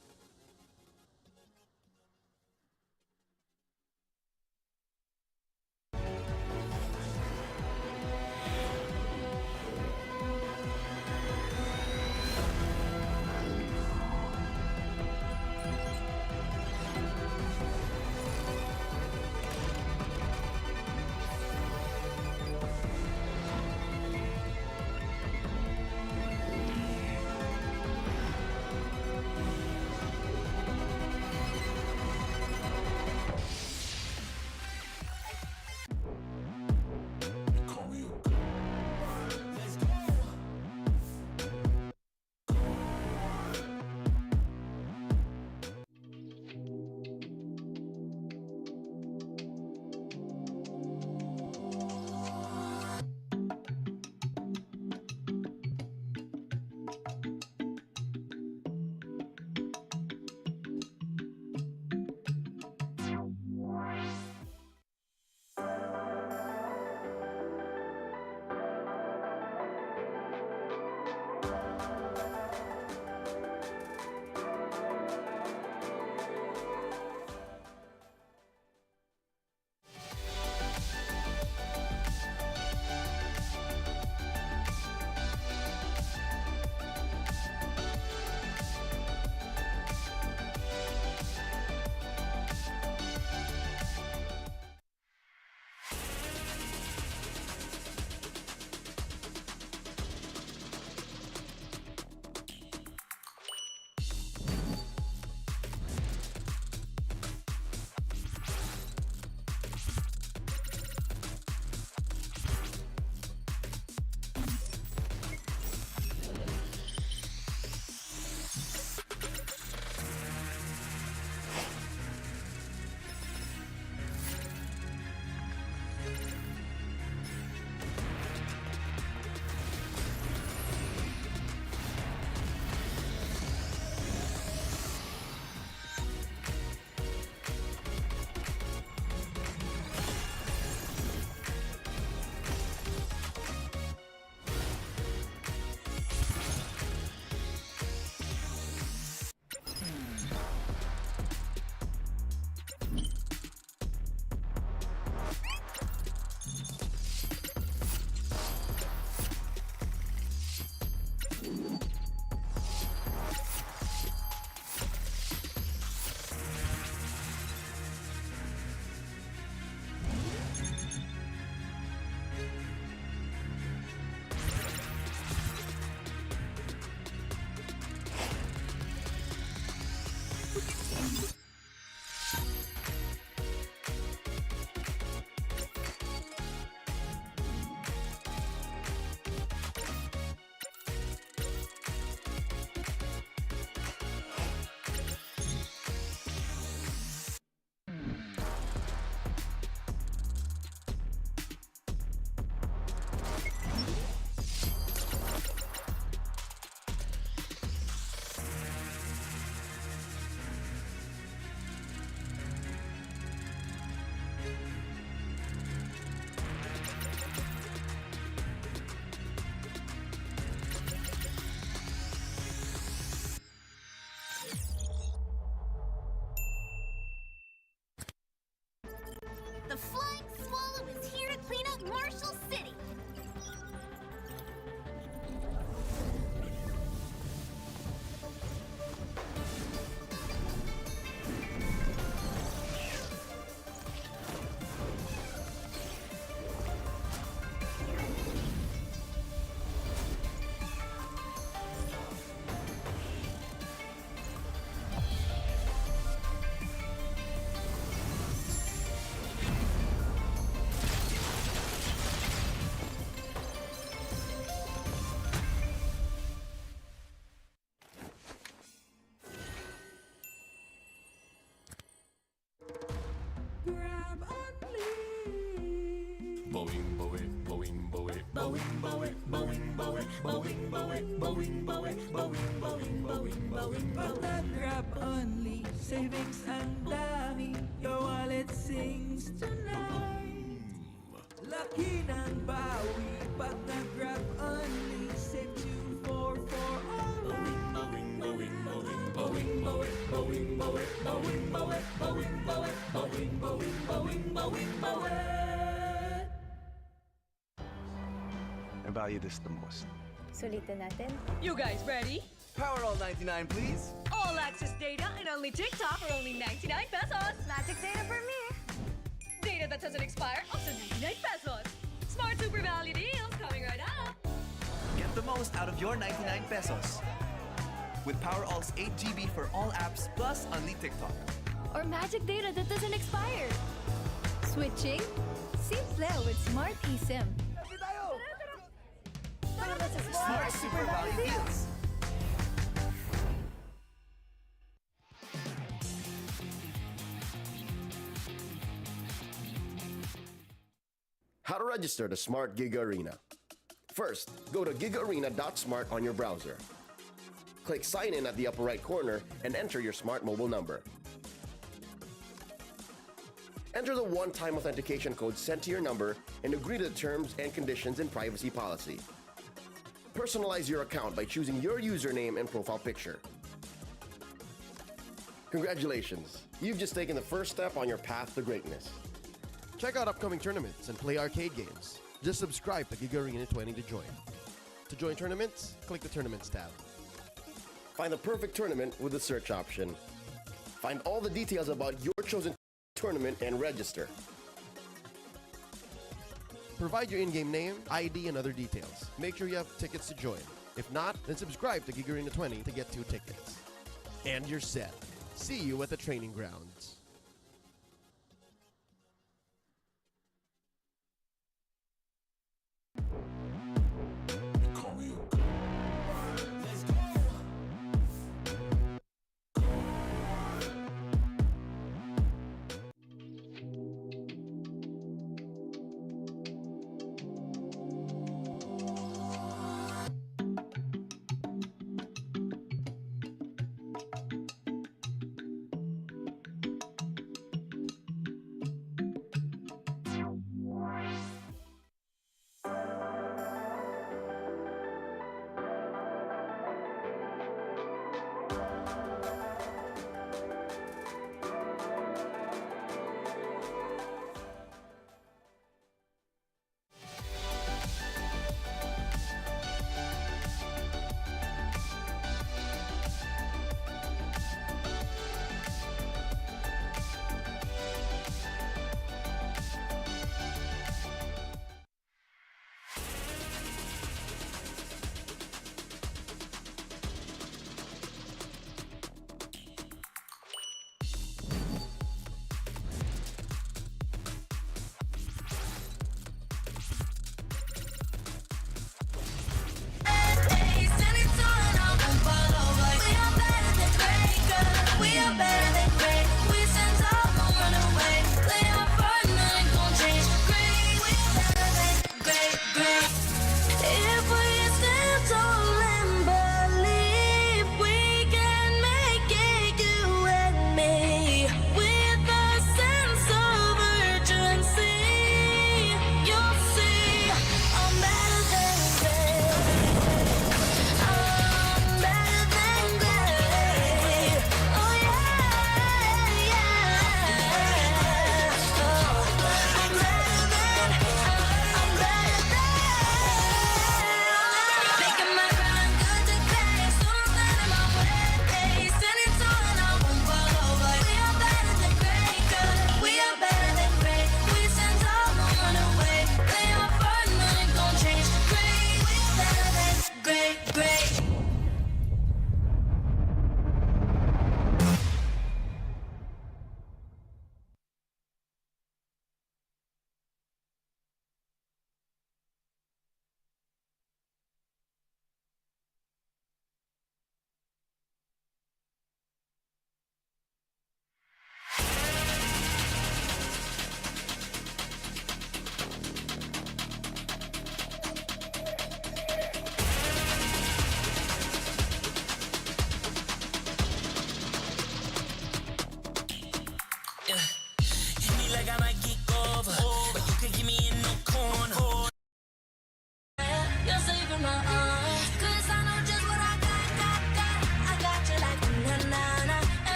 Bowing, bowing, bowing, bowing, bowing, bowing, bowing, bowing, Pag bowing. nag-grab only, savings ang dami, your wallet sings tonight. Laki ng bawi, pag nag-grab only, save 2 for alright. Bowing, bowing, bowing, bowing, bowing, bowing, bowing, bowing, bowing, bowing, bowing, bowing, bowing, bowing, bowing. I value this the most. Sulitin natin. You guys ready? Power all 99, please. All access data and only TikTok for only 99 pesos. Magic data for me. Data that doesn't expire, also 99 pesos. Smart super value deals coming right up. Get the most out of your 99 pesos. With Power All's 8 GB for all apps plus only TikTok. Or magic data that doesn't expire. Switching? Simple with Smart eSIM. Smart super value deals. How to register the Smart Giga Arena. First, go to gigaarena.smart on your browser. Click Sign In at the upper right corner and enter your smart mobile number. Enter the one-time authentication code sent to your number and agree to the terms and conditions and privacy policy. Personalize your account by choosing your username and profile picture. Congratulations! You've just taken the first step on your path to greatness. Check out upcoming tournaments and play arcade games. Just subscribe to Giga Arena 20 to join. To join tournaments, click the Tournaments tab. Find the perfect tournament with the search option. Find all the details about your chosen tournament and register. Provide your in-game name, ID, and other details. Make sure you have tickets to join. If not, then subscribe to Giga Arena 20 to get 2 tickets. And you're set. See you at the training grounds.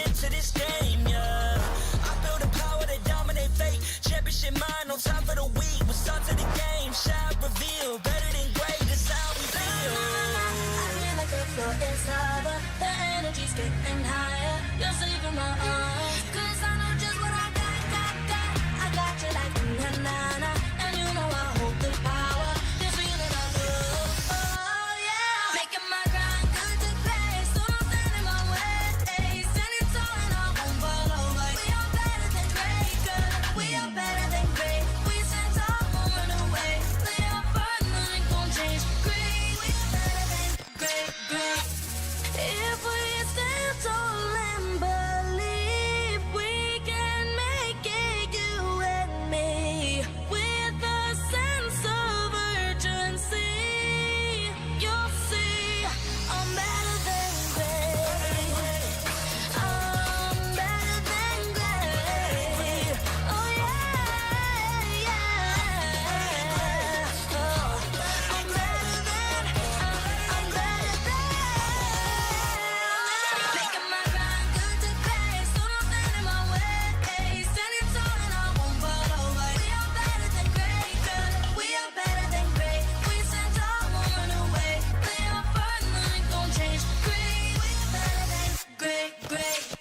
into this game, yeah. I build a power that dominate fate. Championship mind, no time for the weak. We start to the game, shout, reveal. Better than great, that's how we feel. I feel like the floor is lava. The energy's getting higher. You're saving my arms. Cause I know just what I got. I got you like na-na-na. And you know I hold the power. This feeling I love. Oh yeah. Making my grind good to play. So don't stand in my way. Standing tall and I won't fall over. We are better than great, girl. We are better than great. We stand tall, won't run away. Play our part, nothing gon' change. Great, we are better than great, great. If we stand tall and believe we can make it, you and me, with a sense of urgency, you'll see I'm better than great. I'm better than great. Oh yeah, yeah. Oh, I'm better than. Making my grind good to play, so don't stand in my way. Standing tall and I won't fall over. We are better than great, girl. We are better than great. We stand tall, won't run away. Play our part, nothing gon' change. Great, we are better than great, great.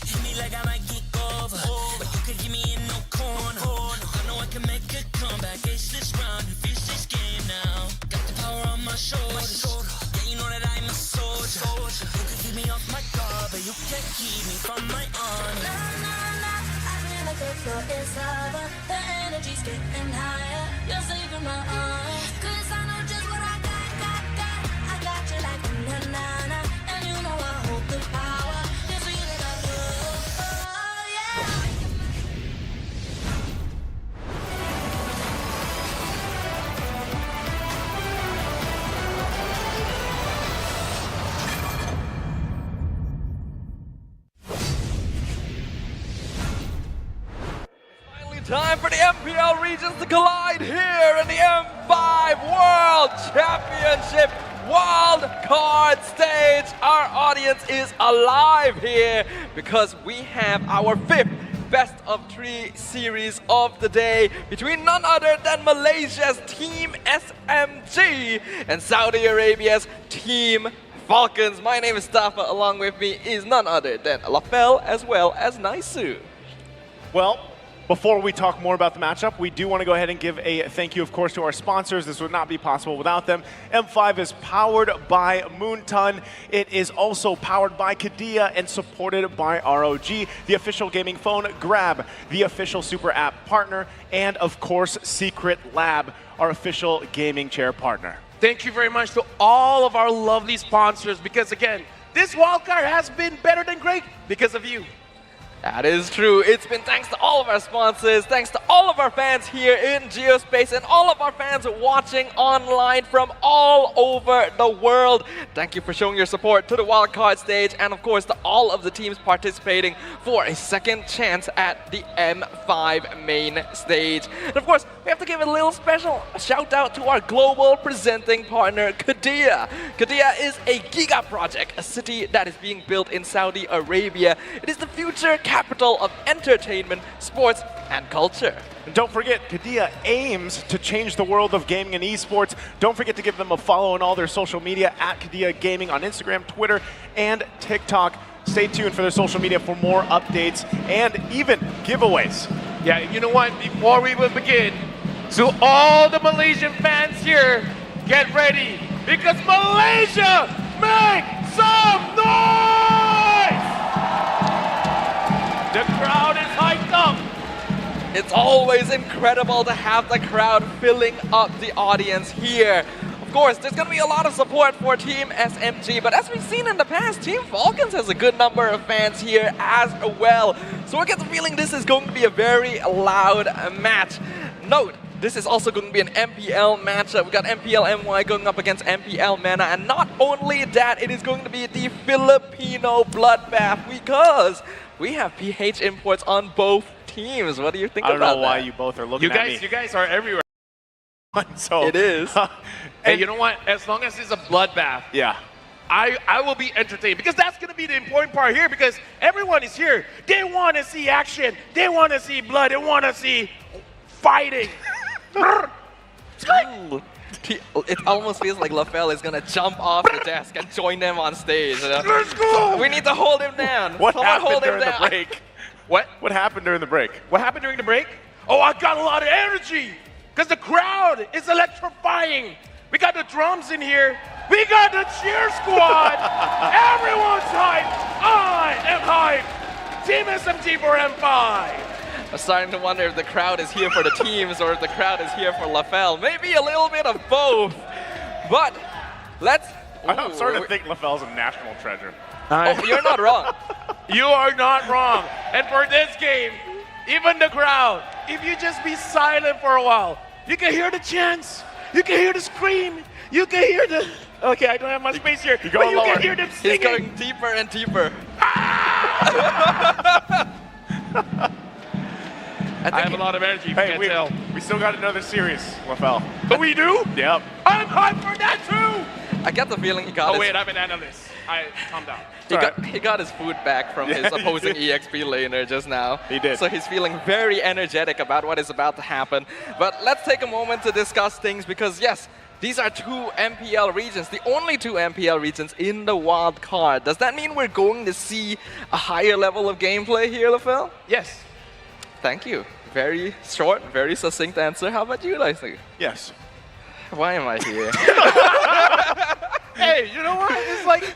Hit me like I might get over, but you could give me in no corner. I know I can make a comeback. Ace this round and finish this game now. Got the power on my shoulders. Yeah, you know that I'm a soldier. You could keep me off my guard, but you can't keep me from my honor. Nah, I feel like the floor is lava. The energy's getting higher. You're saving my arms. Cause I know just what I got. I got you like na-na-na. And you know I hold the power. This feeling I love. Oh yeah. Time for the MPL regions to collide here in the M5 World Championship Wild Card stage. Our audience is alive here because we have our 5th best of 3 series of the day between none other than Malaysia's Team SMG and Saudi Arabia's Team Falcons. My name is Stafa. Along with me is none other than Lafel as well as Naisu. Well, before we talk more about the matchup, we do want to go ahead and give a thank you, of course, to our sponsors. This would not be possible without them. M5 is powered by Moonton. It is also powered by Kadia and supported by ROG, the official gaming phone, Grab, the official super app partner, and of course, Secret Lab, our official gaming chair partner. Thank you very much to all of our lovely sponsors because, again, this wildcard has been better than great because of you. That is true. It's been thanks to all of our sponsors, thanks to all of our fans here in Geospace, and all of our fans watching online from all over the world. Thank you for showing your support to the wildcard stage, and of course to all of the teams participating for a second chance at the M5 main stage. And of course, we have to give a little special shout out to our global presenting partner, Kadia. Kadia is a giga project, a city that is being built in Saudi Arabia. It is the future capital of entertainment, sports, and culture. And don't forget, Kadia aims to change the world of gaming and esports. Don't forget to give them a follow on all their social media at Kadia Gaming on Instagram, Twitter, and TikTok. Stay tuned for their social media for more updates and even giveaways. Yeah, you know what? Before we will begin, to all the Malaysian fans here, get ready because Malaysia, make some noise! The crowd is hyped up. It's always incredible to have the crowd filling up the audience here. Of course, there's going to be a lot of support for Team SMG, but as we've seen in the past, Team Falcons has a good number of fans here as well. So I get the feeling this is going to be a very loud match. Note this is also going to be an MPL matchup. We got MPL MY going up against MPL Mana, and not only that, it is going to be the Filipino bloodbath because we have PH imports on both teams. What do you think about that? I don't know why you both are looking at me. You guys are everywhere. So it is. And you know what? As long as it's a bloodbath, yeah, I will be entertained because that's going to be the important part here because everyone is here. They want to see action. They want to see blood. They want to see fighting. It almost feels like LaFell is going to jump off the desk and join them on stage. Let's go! We need to hold him down. What Someone happened hold him during the down. break? What? What happened during the break? What happened during the break? Oh, I got a lot of energy because the crowd is electrifying. We got the drums in here. We got the cheer squad. Everyone's hyped. I am hyped. Team SMG for M5. I'm starting to wonder if the crowd is here for the teams or if the crowd is here for LaFell. Maybe a little bit of both. But let's... I'm starting to think LaFell's a national treasure. Oh, you're not wrong. You are not wrong. And for this game, even the crowd, if you just be silent for a while, you can hear the chants. You can hear the scream. You can hear the... Okay, I don't have much space here. But you can hear them singing. He's going deeper and deeper. I have a lot of energy, if you can't tell. We still got another series, LaFell. But we do? Yep. I'm hyped for that too! I get the feeling he got Oh wait, I'm an analyst. Calm down. He got his food back from his opposing EXP laner just now. He did. So he's feeling very energetic about what is about to happen. But let's take a moment to discuss things because yes, these are two MPL regions, the only two MPL regions in the wild card. Does that mean we're going to see a higher level of gameplay here, LaFell? Yes. Thank you. Very short, very succinct answer. How about you, Lacey? Yes. Why am I here? Hey, you know what? It's like,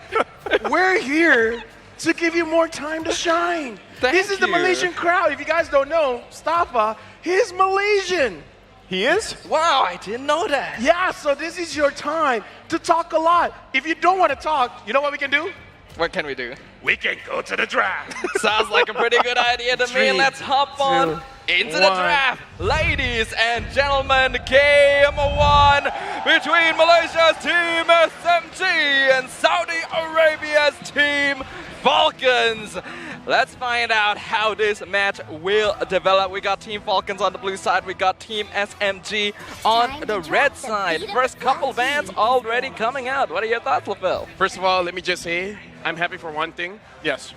we're here to give you more time to shine. This is the Malaysian crowd. If you guys don't know, Stafa, he's Malaysian. He is? Wow, I didn't know that. Yeah, so this is your time to talk a lot. If you don't want to talk, you know what we can do? What can we do? We can go to the draft. Sounds like a pretty good idea to me. Let's hop on into the draft. Ladies and gentlemen, game one between Malaysia's team SMG and Saudi Arabia's team Falcons. Let's find out how this match will develop. We got Team Falcons on the blue side. We got Team SMG on the red side. First couple bans already coming out. What are your thoughts, LaFell? First of all, let me just say, I'm happy for one thing. Yes.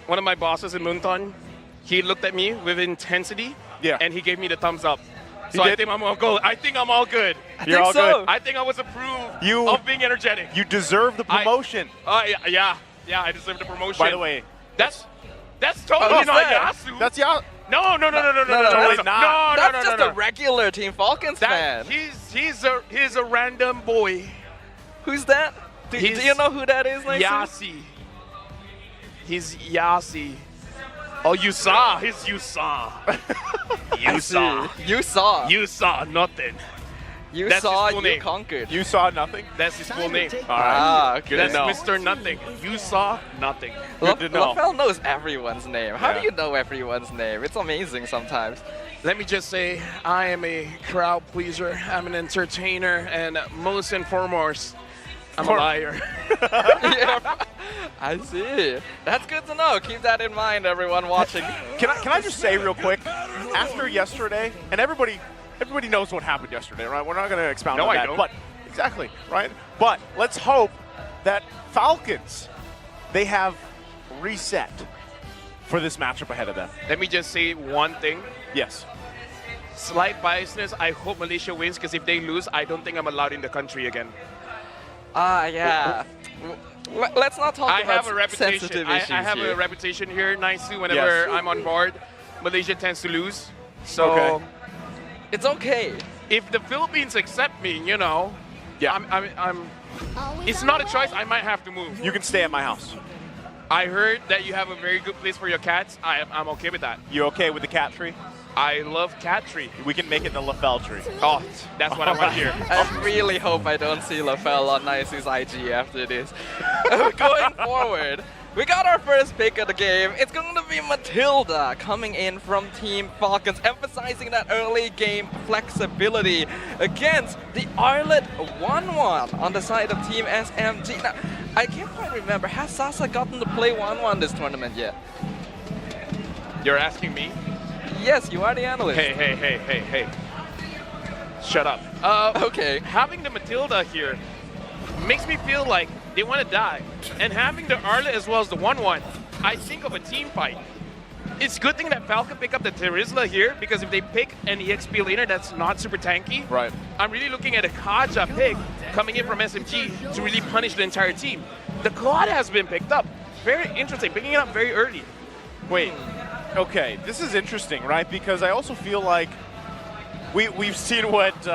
One of my bosses in Moonton, he looked at me with intensity, and he gave me the thumbs up. So I think I'm all good. I think I'm all good. You're all good. I think I was approved of being energetic. You deserve the promotion. Yeah, I deserve the promotion. By the way, that's totally not Yasu. That's Yasu. No. That's just a regular Team Falcons fan. He's a random boy. Who's that? Do you know who that is, Lacey? Yasi. He's Yasi. Oh, you saw. He's you saw. You saw. You saw. You saw nothing. You That's saw, his full you name. conquered. You saw nothing? That's his full name. All right. Good That's to know. Mr. Nothing. You saw nothing. Good to know. LaFell knows everyone's name. How do you know everyone's name? It's amazing sometimes. Let me just say, I am a crowd pleaser. I'm an entertainer, and most and foremost, I'm a liar. Yeah, I see. That's good to know. Keep that in mind, everyone watching. Can I just say real quick, after yesterday, and everybody knows what happened yesterday, right? We're not going to expound on that. don't. But exactly, right? But let's hope that Falcons, they have reset for this matchup ahead of them. Let me just say one thing. Yes. Slight biasness. I hope Malaysia wins because if they lose, I don't think I'm allowed in the country again. Yeah. Let's not talk I about have a reputation. sensitive I issues have here. a reputation here, nicely. Whenever I'm on board, Malaysia tends to lose. So it's okay. If the Philippines accept me, you know, I'm it's not a choice. I might have to move. You can stay at my house. I heard that you have a very good place for your cats. I'm okay with that. You okay with the cat tree? I love cat tree. We can make it the LaFell tree. Oh, that's what I want to hear. I really hope I don't see LaFell on Nicey's IG after this. Going forward, We got our first pick of the game. It's going to be Matilda coming in from Team Falcons, emphasizing that early game flexibility against the Arlet 1-1 on the side of Team SMG. Now, I can't quite remember, has Sasa gotten to play 1-1 this tournament yet? You're asking me? Yes, you are the analyst. Hey. Shut up. Okay. Having the Matilda here makes me feel like they want to die. And having the Arlet as well as the 1-1, I think of a team fight. It's a good thing that Falcon pick up the Terizla here, because if they pick an EXP laner that's not super tanky, right. I'm really looking at a Kaja pick coming in from SMG to really punish the entire team. The Claude has been picked up. Very interesting, picking it up very early. Wait, okay, this is interesting, right? Because I also feel like we've seen what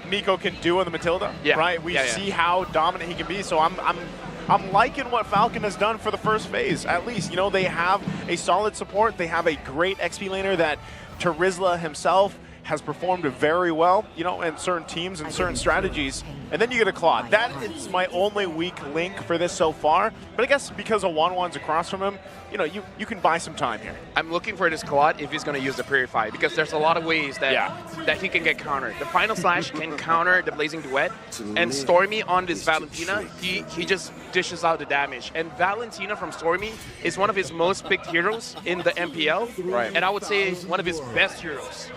Miko can do on the Matilda, right? We see how dominant he can be, so I'm liking what Falcon has done for the first phase, at least. You know, they have a solid support. They have a great XP laner that Terizla himself has performed very well, you know, in certain teams and certain strategies. And then you get a Claude. That is my only weak link for this so far. But I guess because a 1-1's across from him, you know, you can buy some time here. I'm looking for this Claude if he's going to use the Purify, because there's a lot of ways that that he can get countered. The Final Slash can counter the Blazing Duet, and Stormy on this Valentina, he just dishes out the damage. And Valentina from Stormy is one of his most picked heroes in the MPL, right. And I would say one of his best heroes.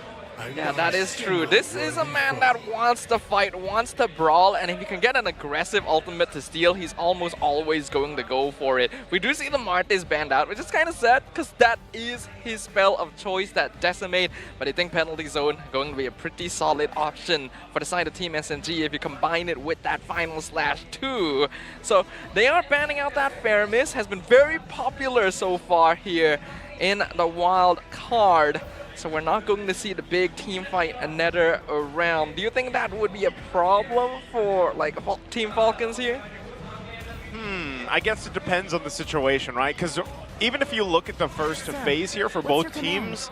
Yeah, that is true. This is a man that wants to fight, wants to brawl, and if he can get an aggressive ultimate to steal, he's almost always going to go for it. We do see the Martes banned out, which is kind of sad, because that is his spell of choice, that Decimate. But I think Penalty Zone going to be a pretty solid option for the side of Team SMG if you combine it with that Final Slash too. So they are banning out that Fair Miss, has been very popular so far here in the wild card. So we're not going to see the big team fight another round. Do you think that would be a problem for like Team Falcons here? I guess it depends on the situation, right? Because even if you look at the first phase here for both teams,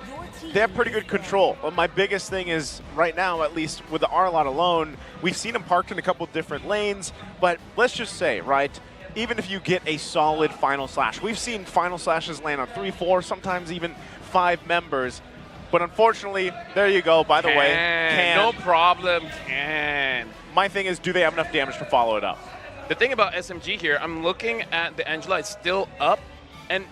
they have pretty good control. But my biggest thing is, right now, at least with the Arlot alone, we've seen him parked in a couple different lanes. But let's just say, right, even if you get a solid Final Slash, we've seen Final Slashes land on 3, 4, sometimes even 5 members. But unfortunately, there you go, by the way. No problem, can. My thing is, do they have enough damage to follow it up? The thing about SMG here, I'm looking at the Angela, it's still up. And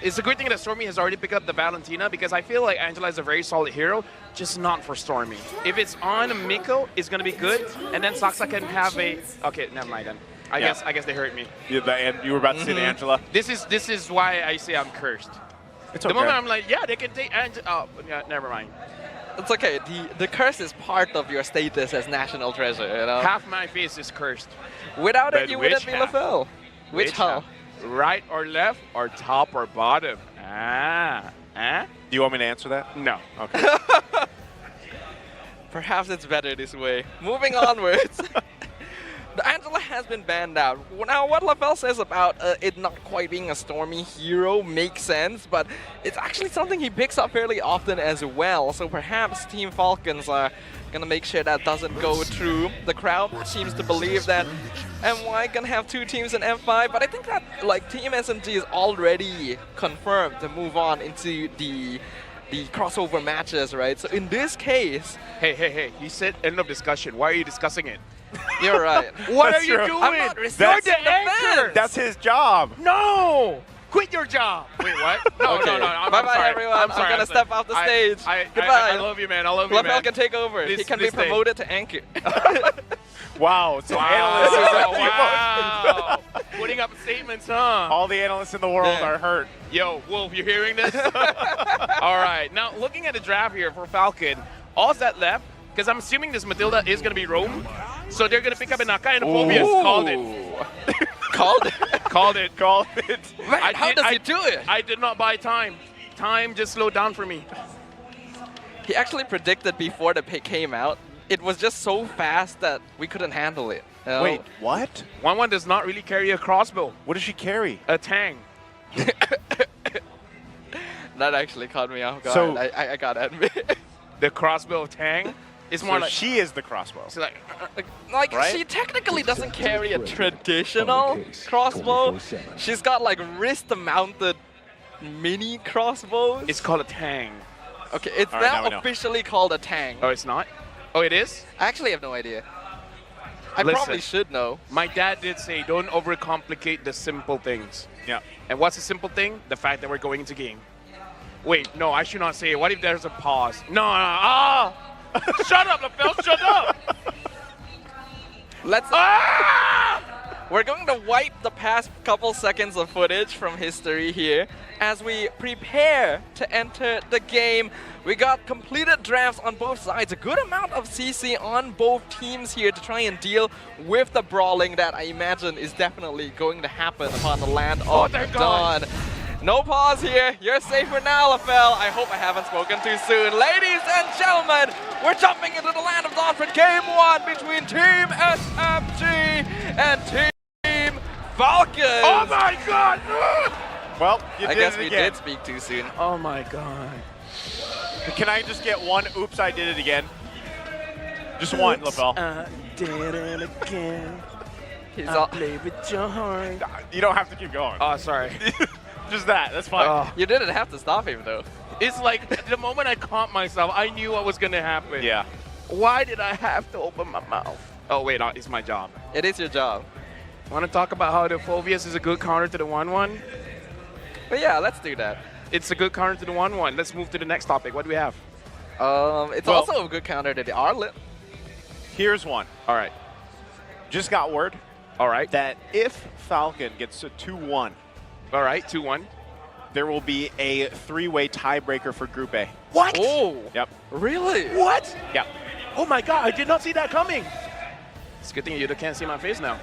it's a good thing that Stormy has already picked up the Valentina, because I feel like Angela is a very solid hero, just not for Stormy. If it's on Miko, it's going to be good. And then Saksa can have a... Okay, never mind then. I guess they hurt me. And you were about to say the Angela? This is why I say I'm cursed. It's okay. The moment I'm like, yeah, they can take Angela. Oh, yeah, never mind. It's okay. The curse is part of your status as national treasure, you know? Half my face is cursed. Without it, you wouldn't be LaFell. Which half? Right or left or top or bottom? Do you want me to answer that? No. Okay. Perhaps it's better this way. Moving onwards. The Angela has been banned out. Now, what LaFell says about it not quite being a Stormy hero makes sense, but it's actually something he picks up fairly often as well. So perhaps Team Falcons are gonna make sure that doesn't go through. The crowd seems to believe that MY can have 2 teams in M5, but I think that like Team SMG is already confirmed to move on into the crossover matches, right? So in this case... Hey, he said end of discussion. Why are you discussing it? You're right. What are you doing? I'm not You're the anchor. That's his job. No! Quit your job. Wait, what? No, Okay. no. I'm Bye-bye, sorry. everyone. I'm sorry. I'm gonna step off the stage. Goodbye. I love you, man. I love you, man. LaFell can take over. He can be promoted to anchor. Wow. So analysts are wow. Putting up statements, huh? All the analysts in the world are hurt. Yo, Wolf, you hearing this? All right. Now, looking at the draft here for Falcon, all's that left, because I'm assuming this Matilda is going to be roam. So they're going to pick up an Akai and a Phobias. Called it. Called it? Called it. Called it. Man, how does he do it? I did not buy time. Time just slowed down for me. He actually predicted before the pick came out. It was just so fast that we couldn't handle it. You know? Wait, what? 1-1 does not really carry a crossbow. What does she carry? A Tang. That actually caught me off guard. So, I gotta admit. The crossbow Tang? It's more So like she is the crossbow. It's like Like, she technically doesn't carry a traditional crossbow. She's got like wrist-mounted mini crossbows. It's called a tang. Okay, it's All right, now we now know. officially called a tang. Oh, it's not? Oh, it is? I actually have no idea. I Listen, probably should know. My dad did say, don't overcomplicate the simple things. Yeah. And what's the simple thing? The fact that we're going into game. Wait, no, I should not say it. What if there's a pause? No, shut up, LaFell, shut up! Let's... We're going to wipe the past couple seconds of footage from history here as we prepare to enter the game. We got completed drafts on both sides, a good amount of CC on both teams here to try and deal with the brawling that I imagine is definitely going to happen upon the land of Dawn. No pause here. You're safe for now, LaFell. I hope I haven't spoken too soon. Ladies and gentlemen, we're jumping into the land of Dawn for Game 1 between Team SMG and Team Falcons. Oh my god! Well, you I did guess it we again. did speak too soon. Oh my god. Can I just get one? Oops, I did it again. Just one, LaFell. Did it again. He's I all play with your heart. You don't have to keep going. Oh, sorry. Just that. That's fine. You didn't have to stop him though. It's like the moment I caught myself, I knew what was gonna happen. Yeah. Why did I have to open my mouth? Oh wait, no, it's my job. It is your job. Want to talk about how the Phobius is a good counter to the 1-1? But yeah, let's do that. It's a good counter to the 1-1. Let's move to the next topic. What do we have? It's also a good counter to the Arlet. Here's one. All right. Just got word. All right. That if Falcon gets a 2-1, all right, 2-1, there will be a 3-way tiebreaker for Group A. What? Oh. Yep. Really? What? Yep. Oh my god, I did not see that coming. It's a good thing you can't see my face now.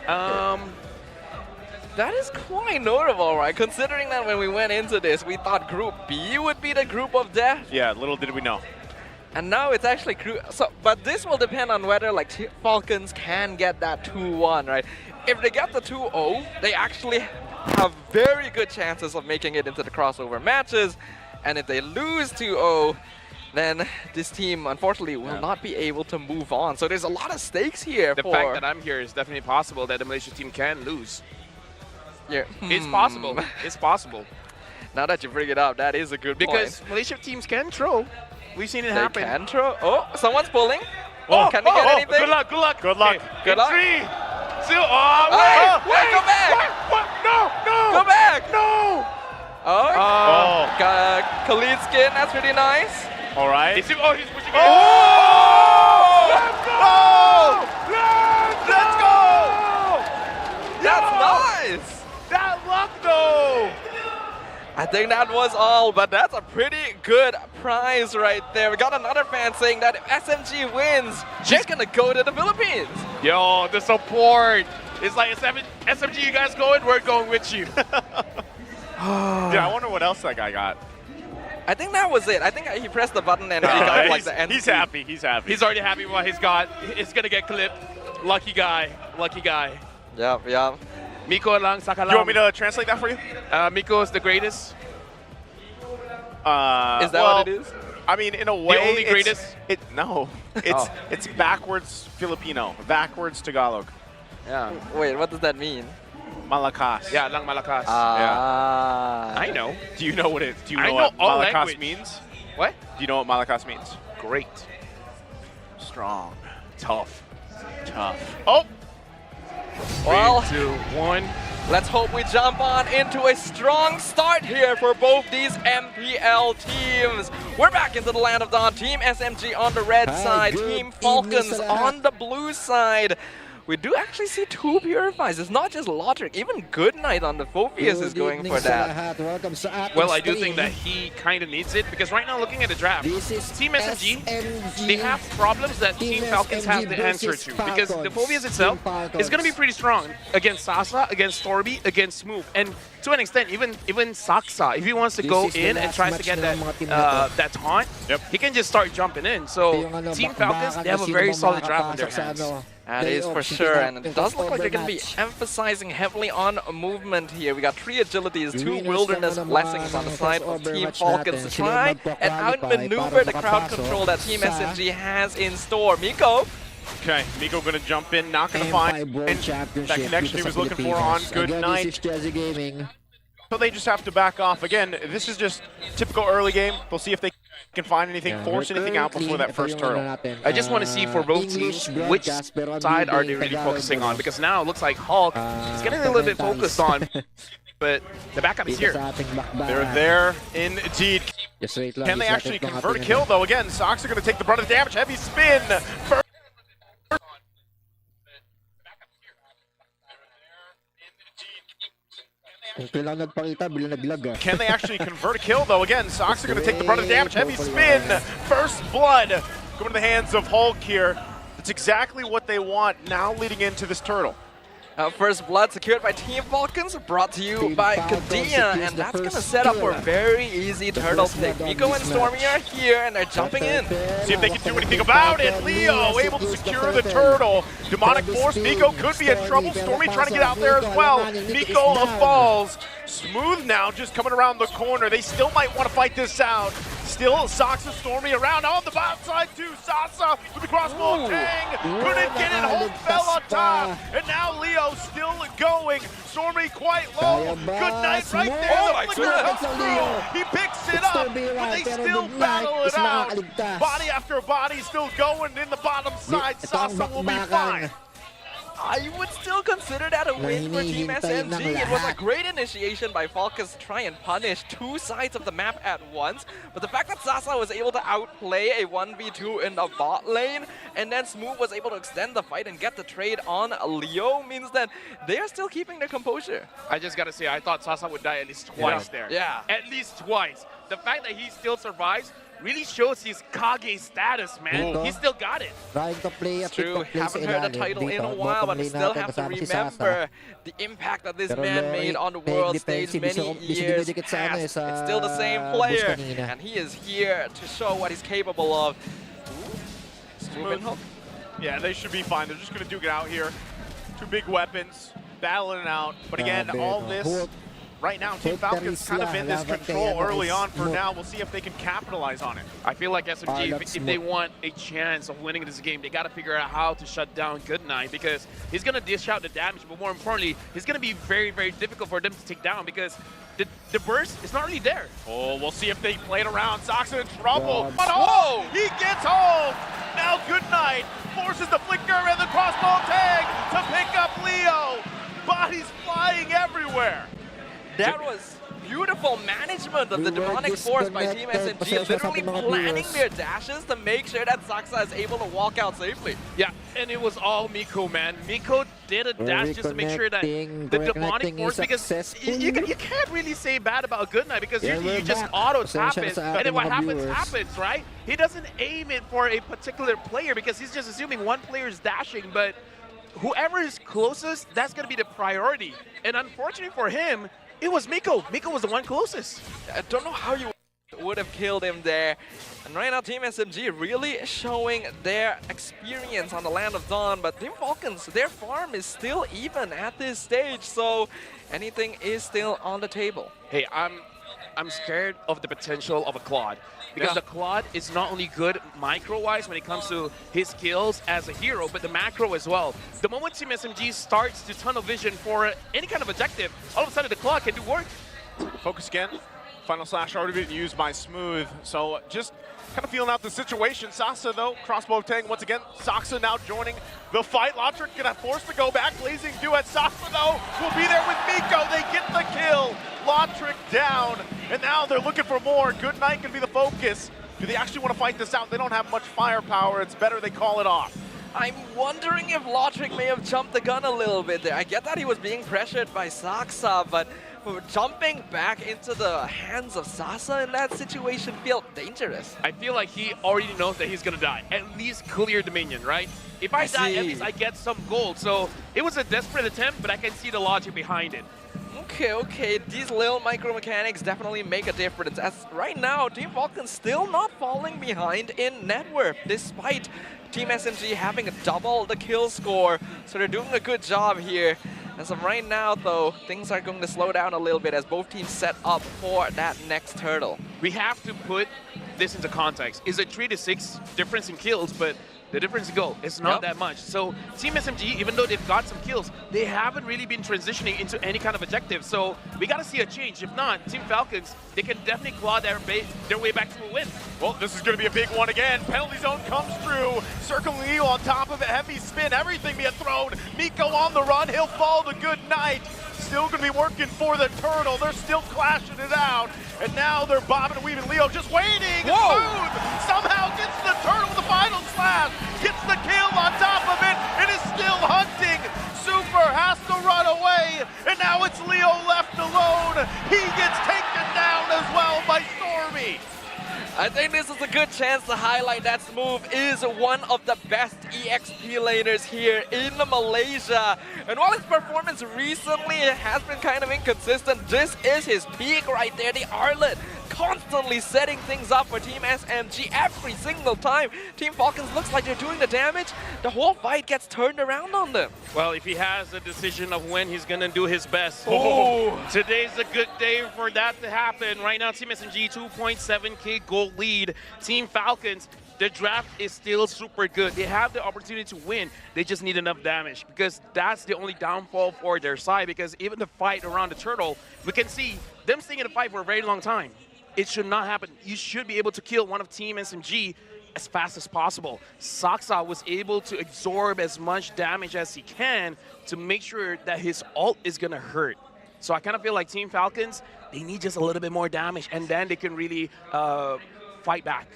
That is quite notable, right? Considering that when we went into this, we thought Group B would be the group of death. Yeah, little did we know. And now it's actually but this will depend on whether like Falcons can get that 2-1, right? If they get the 2-0, they actually have very good chances of making it into the crossover matches. And if they lose 2-0, then this team, unfortunately, will not be able to move on. So there's a lot of stakes here. The fact that I'm here is definitely possible that the Malaysia team can lose. Yeah. It's possible. It's possible. Now that you bring it up, that is a good point. Because Malaysia teams can throw. We've seen it happen. They can throw. Oh, someone's pulling. Oh, can they get anything? Good luck, good luck. Good luck. Okay. Good luck. 3, 2, wait! Wait, go back! What? No, no! Go back! No! Oh, Khalid's skin, that's pretty nice. All right. He's pushing it. Oh! Let's go! Let's go! That's nice! That luck, though! I think that was all, but that's a pretty good prize right there. We got another fan saying that if SMG wins, she's gonna go to the Philippines. Yo, the support. It's like, SMG, you guys going? We're going with you. Yeah, I wonder what else that guy got. I think that was it. I think he pressed the button and he got like the end. He's happy. He's happy. He's already happy with what he's got. It's gonna get clipped. Lucky guy. Lucky guy. Yep, yep. Miko lang, saka lang. You want me to translate that for you? Miko is the greatest. Is that what it is? I mean, in a way, The only greatest? It's backwards Filipino, backwards Tagalog. Yeah. Wait, what does that mean? Malakas. Yeah, lang malakas. Ah. I know. Do you know what it? Do you I know know what all Malakas language. means? What? Do you know what Malakas means? Great. Strong. Tough. Tough. Oh. Well, 3, 2, 1. let's hope we jump on into a strong start here for both these MPL teams. We're back into the land of Dawn. Team SMG on the red side, Team Falcons on the blue side. We do actually see 2 Purifies. It's not just Lotric, even Goodnight on the Phobius is going for that. Well, I do think that he kind of needs it because right now, looking at the draft, Team SMG, they have problems that Team Falcons have to answer to because the Phobius itself is going to be pretty strong against Sasa, against Storby, against Smooth, and to an extent, even Saksa, if he wants to go in and tries to get that taunt, he can just start jumping in. So Team Falcons, they have a very solid draft on their hands. That is for sure, and it does look like they're going to be emphasizing heavily on movement here. We got 3 agilities, 2 wilderness blessings on the side of Team Falcons to try and outmaneuver the crowd control that Team SMG has in store. Miko. Okay, Miko gonna jump in, not gonna find that connection he was looking for on Good Night. ChezyGaming. So they just have to back off. Again, this is just typical early game. They'll see if they can find anything, force anything out before that first turtle. I just want to see for both teams, which side are they really focusing on? Because now it looks like Hulk is getting a little bit focused on, but the backup is here. They're there indeed. Can they actually convert a kill though? Again, Sox are gonna take the brunt of the damage. Heavy spin. Can they actually convert a kill though? Again, Sox are going to take the brunt of the damage. Heavy spin. First blood going to the hands of Hulk here. That's exactly what they want now leading into this turtle. First blood secured by Team Falcons, brought to you by Kadia, and that's going to set up for a very easy turtle pick. Miko and Stormy are here, and they're jumping in. See if they can do anything about it. Leo able to secure the turtle. Demonic Force, Miko could be in trouble. Stormy trying to get out there as well. Miko falls. Smooth now, just coming around the corner. They still might want to fight this out. Still, Sox and Stormy around on the bot side too. Sasa with the crossbow tang. Couldn't get it. Hulk fell on top. And now Leo still going. Stormy quite low. Good night right there. Oh The flicker comes through. He picks it up, but they still battle it out. Body after body still going in the bottom side. Sasa will be fine. I would still consider that a win for Team SMG. It was a great initiation by Falcons to try and punish 2 sides of the map at once. But the fact that Sasa was able to outplay a 1v2 in the bot lane, and then Smooth was able to extend the fight and get the trade on Leo means that they are still keeping their composure. I just gotta say, I thought Sasa would die at least twice there. Yeah. At least twice. The fact that he still survives really shows his Kage status, man. He still got it. It's true, haven't heard the title in a while, but we still have to remember the impact that this man made on the world stage many years past. It's still the same player, and he is here to show what he's capable of. Smooth. Yeah, they should be fine. They're just going to duke it out here. 2 big weapons, battling it out. But again, all this... Right now, Team Falcons kind of in this control early on for now. We'll see if they can capitalize on it. I feel like SMG, if they want a chance of winning this game, they got to figure out how to shut down Goodnight, because he's going to dish out the damage, but more importantly, it's going to be very, very difficult for them to take down because the burst is not really there. Oh, we'll see if they play it around. Sox in trouble. But oh, he gets home. Now Goodnight forces the flicker and the crossbow tag to pick up Leo. Bodies flying everywhere. That was beautiful management of the demonic force by Team SMG, literally planning their dashes to make sure that Saxa is able to walk out safely. Yeah, and it was all Miko, man. Miko did a dash just to make sure that the demonic force, because you can't really say bad about Goodnight, because usually you just auto-tap it, and then what happens, right? He doesn't aim it for a particular player because he's just assuming one player is dashing, but whoever is closest, that's going to be the priority. And unfortunately for him, it was Miko. Miko was the one closest. I don't know how you would have killed him there. And right now, Team SMG really showing their experience on the Land of Dawn. But Team Falcons, their farm is still even at this stage. So anything is still on the table. Hey, I'm scared of the potential of a Claude. Because the Claude is not only good micro-wise when it comes to his skills as a hero, but the macro as well. The moment Team SMG starts to tunnel vision for any kind of objective, all of a sudden the Claude can do work. Focus again. Final slash already been used by Smooth. So just kind of feeling out the situation. Sasa though, crossbow tang once again. Sasa now joining the fight. Lotric gonna force to go back. Blazing duet. Sasa though will be there with Miko. They get the kill. Lotric down. And now they're looking for more. Goodnight can be the focus. Do they actually want to fight this out? They don't have much firepower. It's better they call it off. I'm wondering if Lotric may have jumped the gun a little bit there. I get that he was being pressured by Saxa, but jumping back into the hands of Sasa in that situation felt dangerous. I feel like he already knows that he's going to die. At least clear the minion, right? If I die, at least I get some gold. So it was a desperate attempt, but I can see the logic behind it. Okay. These little micro mechanics definitely make a difference. As right now, Team Falcons still not falling behind in net worth, despite Team SMG having double the kill score. So they're doing a good job here. As of right now, though, things are going to slow down a little bit as both teams set up for that next turtle. We have to put this into context. It's a 3-6 difference in kills, but the difference in goal is not that much. So Team SMG, even though they've got some kills, they haven't really been transitioning into any kind of objective. So we got to see a change. If not, Team Falcons, they can definitely claw their way back to a win. Well, this is going to be a big one again. Penalty zone comes through. Circle Leo on top of it. Heavy spin. Everything being thrown. Miko on the run. He'll fall to good night. Still going to be working for the turtle. They're still clashing it out. And now they're bobbing and weaving. Leo just waiting. Smooth somehow gets the turtle with the final slash. Gets the kill on top of it. It is still hunting. Super has to run away. And now it's Leo left alone. He gets taken down as well by Stormy. I think this is a good chance to highlight that Smooth is one of the best EXP laners here in Malaysia. And while his performance recently has been kind of inconsistent, this is his peak right there, the Arlet. Constantly setting things up for Team SMG every single time Team Falcons looks like they're doing the damage, the whole fight gets turned around on them. Well, if he has a decision of when he's going to do his best, today's a good day for that to happen. Right now, Team SMG 2.7k gold lead. Team Falcons, the draft is still super good. They have the opportunity to win. They just need enough damage because that's the only downfall for their side, because even the fight around the turtle, we can see them staying in the fight for a very long time. It should not happen. You should be able to kill one of Team SMG as fast as possible. Saksa was able to absorb as much damage as he can to make sure that his ult is going to hurt. So I kind of feel like Team Falcons, they need just a little bit more damage, and then they can really fight back.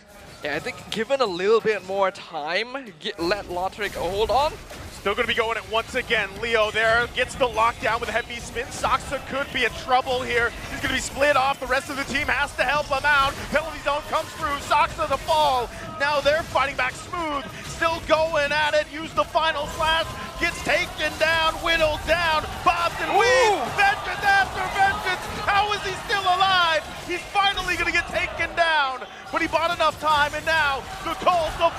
Yeah, I think given a little bit more time, let Lotric hold on. Still going to be going it once again. Leo there gets the lockdown with a heavy spin. Saksa could be in trouble here. He's going to be split off. The rest of the team has to help him out. Penalty zone comes through. Saksa the fall. Now they're fighting back. Smooth still going at it. Use the final slash. Gets taken down. Whittled down. Bobs and weaves. Vengeance after vengeance. How is he still alive? He's finally going to get taken down. But he bought enough time, and now the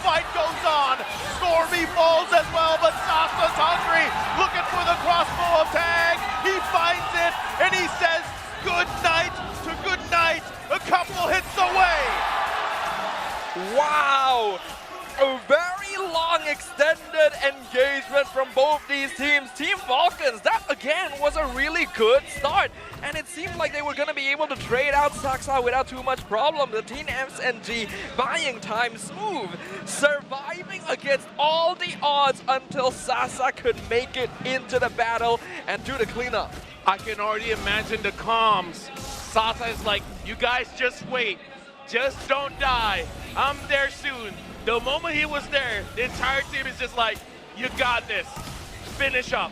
fight goes on. Stormy falls as well, but Saksa's hungry, looking for the crossbow of tag. He finds it, and he says good night to good night. A couple hits away. Wow! A very long extended engagement from both these teams. Team Falcons, that again was a really good start. And it seemed like they were going to be able to trade out Saksa without too much problem. The Team SMG buying time, Smooth, surviving against all the odds until Sasa could make it into the battle and do the cleanup. I can already imagine the comms. Sasa is like, you guys just wait. Just don't die. I'm there soon. The moment he was there, the entire team is just like, you got this. Finish up.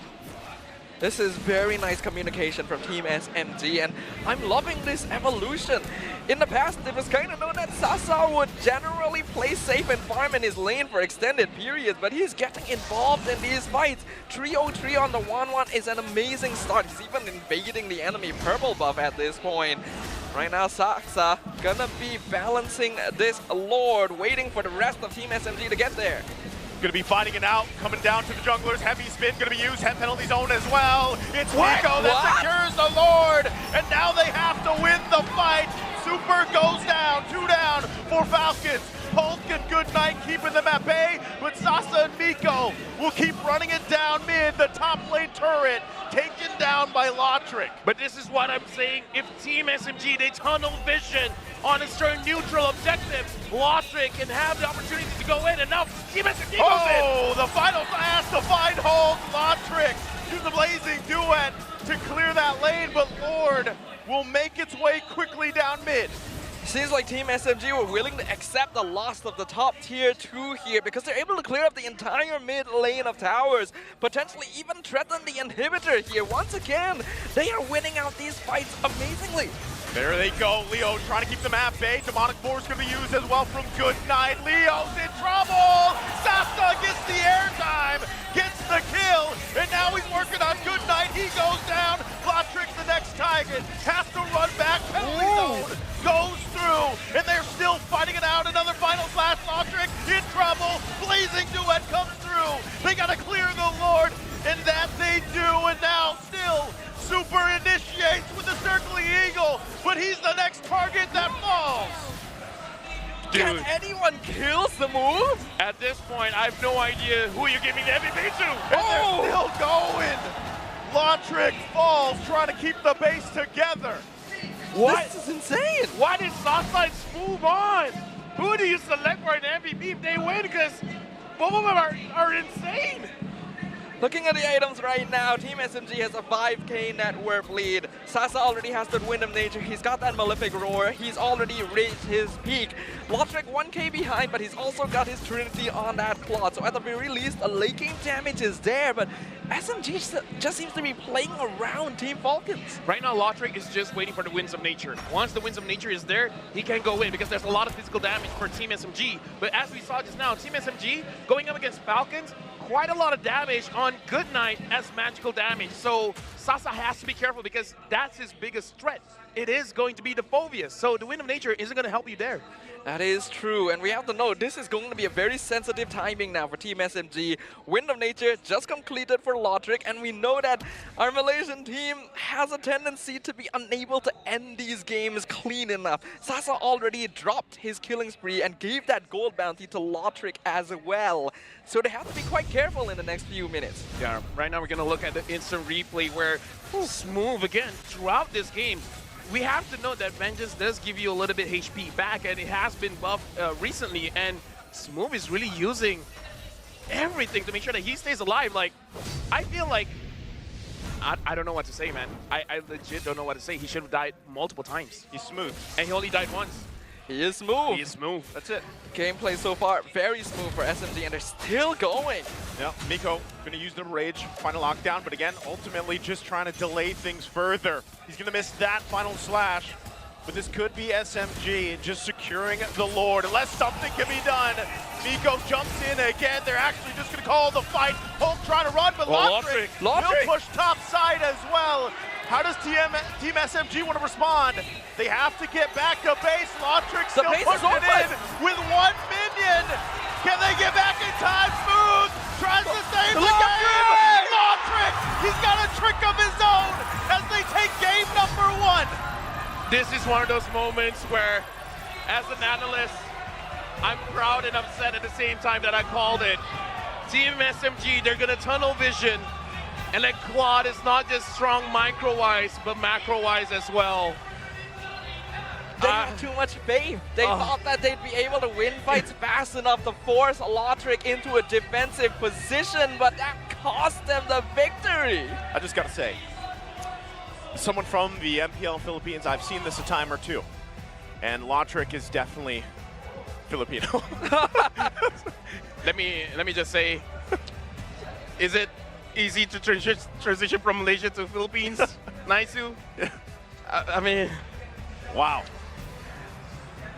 This is very nice communication from Team SMG, and I'm loving this evolution. In the past, it was kind of known that Sasa would generally play safe and farm in his lane for extended periods, but he's getting involved in these fights. 303 on the 1-1 is an amazing start. He's even invading the enemy purple buff at this point. Right now, Saksa gonna be balancing this Lord, waiting for the rest of Team SMG to get there. Going to be fighting it out, coming down to the junglers. Heavy spin going to be used, head penalty zone as well. It's Miko that secures the Lord, and now they have to win the fight. Super goes down, 2 down for Falcons. Hulk and Goodnight keeping them at bay, but Sasa and Miko will keep running it down mid. The top lane turret taken down by Lotric. But this is what I'm saying. If Team SMG, they tunnel vision on a certain neutral objective, Lotric can have the opportunity to go in, and now Team SMG goes in. Oh, the final blast to find Hulk. Lotric use the blazing duet to clear that lane, but Lord will make its way quickly down mid. Seems like Team SMG were willing to accept the loss of the top tier 2 here because they're able to clear up the entire mid lane of towers, potentially even threaten the inhibitor here. Once again, they are winning out these fights amazingly. There they go, Leo trying to keep them at bay. Demonic Force going to be used as well from Goodnight. Leo's in trouble! Sasa gets the airtime, gets the kill, and now he's working on Goodnight. He goes down. Lotric's the next target, has to run back, penalty zone, goes through, and they're still fighting it out. Another final slash, Lotric in trouble, blazing duet comes through. They gotta clear the Lord, and that they do, and now still Super initiates with the circling eagle, but he's the next target that falls. Dude. Can anyone kill the move? At this point, I have no idea who you're giving the MVP to. And they're still going. Lotric falls, trying to keep the base together. What? This is insane. Why did Southside move on? Who do you select for an MVP if they win? Because both of them are insane. Looking at the items right now, Team SMG has a 5k net worth lead. Sasa already has the Wind of Nature. He's got that Malefic Roar. He's already reached his peak. Lotric 1k behind, but he's also got his Trinity on that Claude. So at the very least, a laking damage is there, but SMG just seems to be playing around Team Falcons. Right now, Lotric is just waiting for the Winds of Nature. Once the Winds of Nature is there, he can go in because there's a lot of physical damage for Team SMG. But as we saw just now, Team SMG going up against Falcons, quite a lot of damage on Goodnight as magical damage. So Sasa has to be careful because that's his biggest threat. It is going to be the Phobius. So the Wind of Nature isn't going to help you there. That is true, and we have to know this is going to be a very sensitive timing now for Team SMG. Wind of Nature just completed for Lotric, and we know that our Malaysian team has a tendency to be unable to end these games clean enough. Sasa already dropped his killing spree and gave that gold bounty to Lotric as well. So they have to be quite careful in the next few minutes. Yeah, right now we're going to look at the instant replay where Smooth again throughout this game. We have to note that Vengeance does give you a little bit HP back, and it has been buffed recently, and Smooth is really using everything to make sure that he stays alive. Like, I feel like, I don't know what to say, man. I legit don't know what to say. He should have died multiple times. He's smooth. And he only died once. He is smooth. He is smooth. That's it. Gameplay so far, very smooth for SMG, and they're still going. Yep, Miko gonna use the Rage, final lockdown, but again, ultimately just trying to delay things further. He's gonna miss that final slash, but this could be SMG just securing the Lord, unless something can be done. Miko jumps in again. They're actually just gonna call the fight. Hulk trying to run, but Lotric will push top side as well. How does Team SMG want to respond? They have to get back to base. Lotric still pushing it in with 1 minion. Can they get back in time? Smooth tries to save the game. Lotric, he's got a trick of his own as they take game number 1. This is one of those moments where, as an analyst, I'm proud and upset at the same time that I called it. Team SMG, they're gonna tunnel vision. And that Claude is not just strong micro-wise, but macro-wise as well. They had too much faith. They thought that they'd be able to win fights fast enough to force Lotric into a defensive position, but that cost them the victory. I just gotta say, someone from the MPL Philippines, I've seen this a time or two, and Lotric is definitely Filipino. Let me just say, is it easy to transition from Malaysia to Philippines? Naisu? I mean, wow.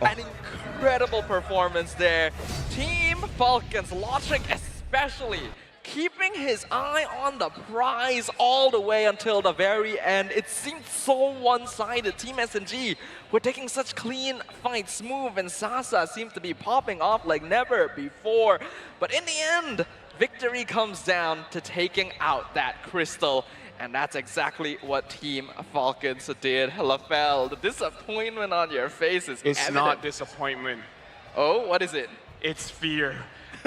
An incredible performance there. Team Falcons, Lotric especially, keeping his eye on the prize all the way until the very end. It seemed so one-sided. Team SMG were taking such clean fights. Smooth and Sasa seemed to be popping off like never before. But in the end, victory comes down to taking out that crystal. And that's exactly what Team Falcons did. LaFell, the disappointment on your face is it's evident. not disappointment. Oh, what is it? It's fear.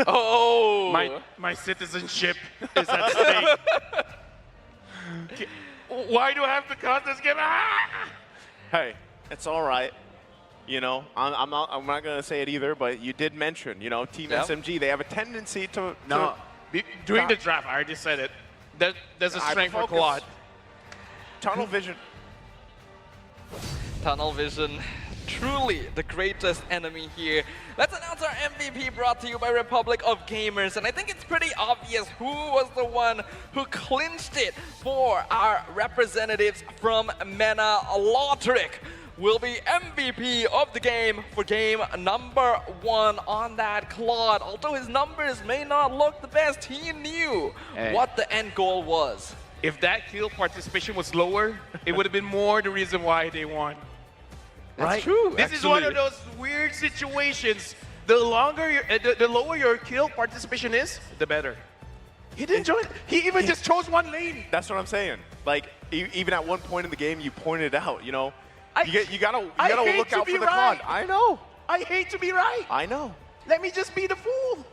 Oh! My citizenship is at stake. Why do I have to cut this game? Hey, it's all right. You know, I'm not gonna say it either, but you did mention, you know, Team SMG, they have a tendency to during the draft, I already said it. There's a strength for Claude. Tunnel vision. Tunnel vision, truly the greatest enemy here. Let's announce our MVP, brought to you by Republic of Gamers. And I think it's pretty obvious who was the one who clinched it for our representatives from MENA. Lotric will be MVP of the game for game number 1 on that Claude. Although his numbers may not look the best, he knew what the end goal was. If that kill participation was lower, it would have been more the reason why they won. That's Right? true, This is one of actually. those weird situations. The longer, the lower your kill participation is, the better. He didn't join. He even just chose one lane. That's what I'm saying. Like, even at one point in the game, you pointed out, you know, you gotta hate look to out be for the right. COD. I know. I hate to be right. I know. Let me just be the fool.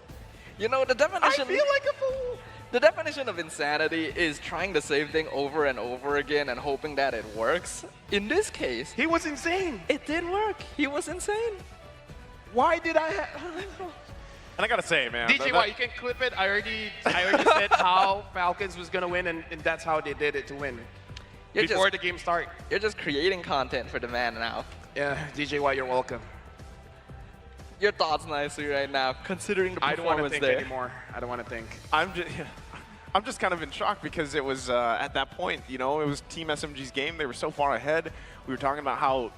You know, the definition... I feel like a fool. The definition of insanity is trying the same thing over and over again and hoping that it works. In this case... He was insane. It did work. He was insane. Why did I have... And I gotta say, man. DJ, why you can clip it? I already said how Falcons was gonna win, and that's how they did it to win. Before the game start. You're just creating content for the man now. Yeah, DJ, why you're welcome. Your thoughts, nicely right now, considering the performance I don't want to think there. anymore. I don't want to think. I'm just kind of in shock because it was at that point, you know, it was Team SMG's game. They were so far ahead. We were talking about how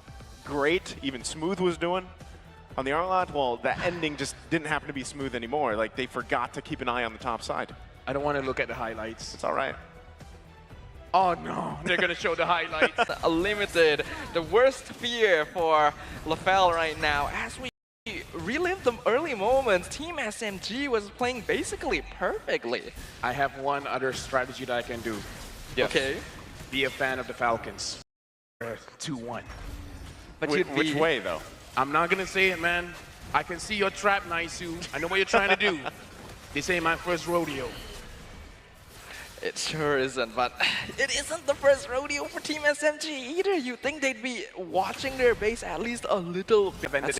great even Smooth was doing on the Arlot. Well, the ending just didn't happen to be smooth anymore. Like, they forgot to keep an eye on the top side. I don't want to look at the highlights. It's all right. Oh no, they're gonna show the highlights. Limited, the worst fear for LaFell right now. As we relive the early moments, Team SMG was playing basically perfectly. I have one other strategy that I can do. Yes. Okay. Be a fan of the Falcons. 2-1. But which way, though? I'm not gonna say it, man. I can see your trap, Naisu. I know what you're trying to do. This ain't my first rodeo. It sure isn't, but it isn't the first rodeo for Team SMG either. You think they'd be watching their base at least a little bit. That's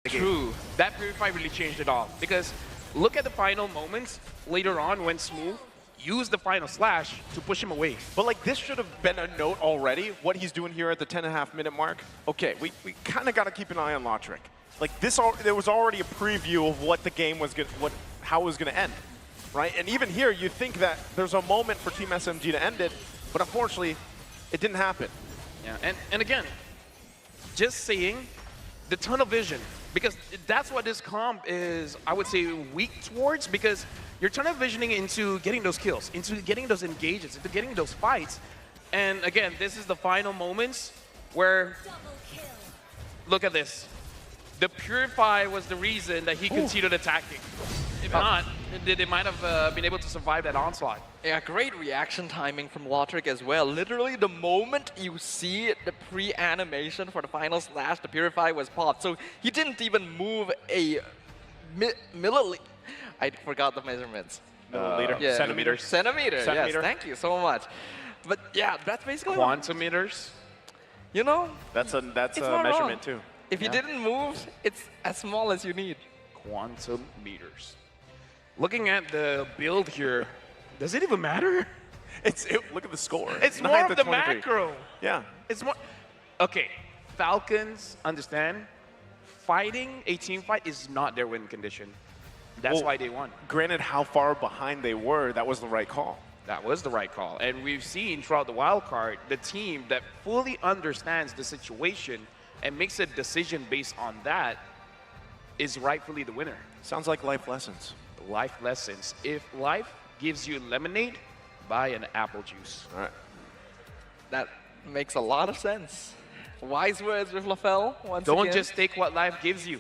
true. That Purify really changed it all. Because look at the final moments later on when Smooth used the final slash to push him away. But like, this should have been a note already, what he's doing here at the 10.5-minute mark. Okay, we kind of got to keep an eye on Lautrec. Like, there was already a preview of what the game was how it was going to end. Right? And even here, you think that there's a moment for Team SMG to end it, but unfortunately, it didn't happen. Yeah, and again, just saying, the tunnel vision, because that's what this comp is, I would say, weak towards, because you're tunnel visioning into getting those kills, into getting those engages, into getting those fights. And again, this is the final moments where, look at this. The Purify was the reason that he continued attacking. If not, they might have been able to survive that onslaught. Yeah, great reaction timing from Lautrec as well. Literally, the moment you see the pre-animation for the final slash, the Purify was popped. So he didn't even move a milliliter. I forgot the measurements. Milliliter? Yeah. Centimeters? Centimeter, yes. Thank you so much. But yeah, that's basically Quantimeters? You know? That's a measurement too. If you didn't move, it's as small as you need. Quantum meters. Looking at the build here, does it even matter? Look at the score. It's more of the macro. Yeah. It's more. Okay, Falcons understand. Fighting a team fight is not their win condition. That's why they won. Granted, how far behind they were, that was the right call. That was the right call. And we've seen throughout the wild card, the team that fully understands the situation and makes a decision based on that is rightfully the winner. Sounds like life lessons. Life lessons. If life gives you lemonade, buy an apple juice. All right. That makes a lot of sense. Wise words with LaFell once again. Don't just take what life gives you.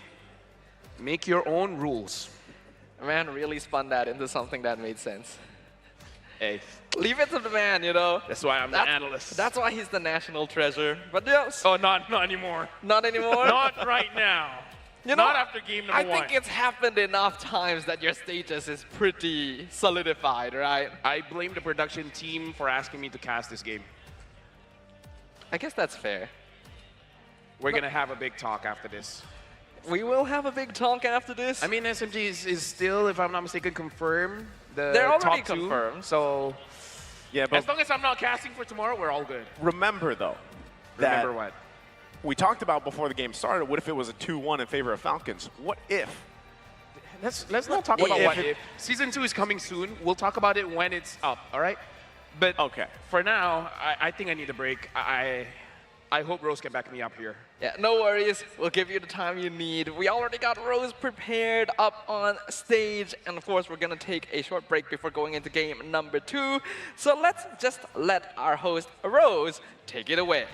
Make your own rules. Man really spun that into something that made sense. Hey. Leave it to the man, you know. That's why I'm the analyst. That's why he's the national treasure. But yes. Oh, not anymore. Not anymore? Not right now. You know, not after game number 1. I think it's happened enough times that your status is pretty solidified, right? I blame the production team for asking me to cast this game. I guess that's fair. We're going to have a big talk after this. We will have a big talk after this. I mean, SMG is still, if I'm not mistaken, confirmed. They're already top 2, confirmed. So, yeah, but as long as I'm not casting for tomorrow, we're all good. Remember, though. Remember what? We talked about before the game started, what if it was a 2-1 in favor of Falcons? What if? Let's not talk about what if. Season 2 is coming soon. We'll talk about it when it's up, all right? But okay. For now, I think I need a break. I hope Rose can back me up here. Yeah, no worries. We'll give you the time you need. We already got Rose prepared up on stage. And of course, we're going to take a short break before going into game number 2. So let's just let our host, Rose, take it away.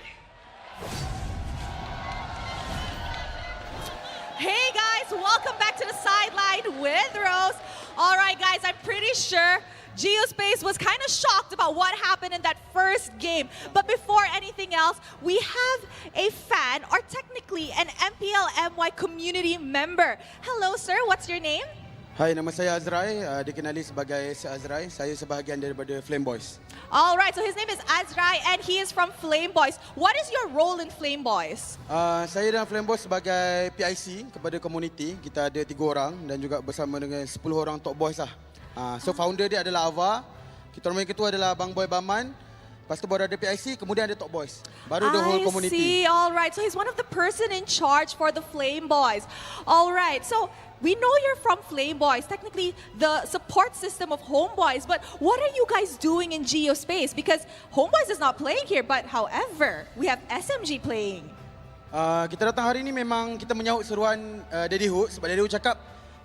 Hey guys, welcome back to the sideline with Rose. All right guys, I'm pretty sure Geospace was kind of shocked about what happened in that first game. But before anything else, we have a fan, or technically an MPLMY community member. Hello sir, what's your name? Hai, nama saya Azrai, dikenali sebagai si Azrai. Saya sebahagian daripada Flame Boys. All right, so his name is Azrai and he is from Flame Boys. What is your role in Flame Boys? Saya dan Flame Boys sebagai PIC kepada komuniti. Kita ada 3 orang dan juga bersama dengan 10 orang top boys lah. So founder dia adalah Ava. Kita orang yang ketua adalah Bang Boy Baman. Lepas tu baru ada PIC, kemudian ada top boys. Baru the whole community. I see, all right. So he's one of the person in charge for the Flame Boys. All right, so we know you're from Flame Boys, technically the support system of Homeboys, but what are you guys doing in Geospace? Because Homeboys is not playing here, but however, we have SMG playing. Kita datang hari ini memang kita menyahut seruan Daddy Hood sebab Daddy Hood cakap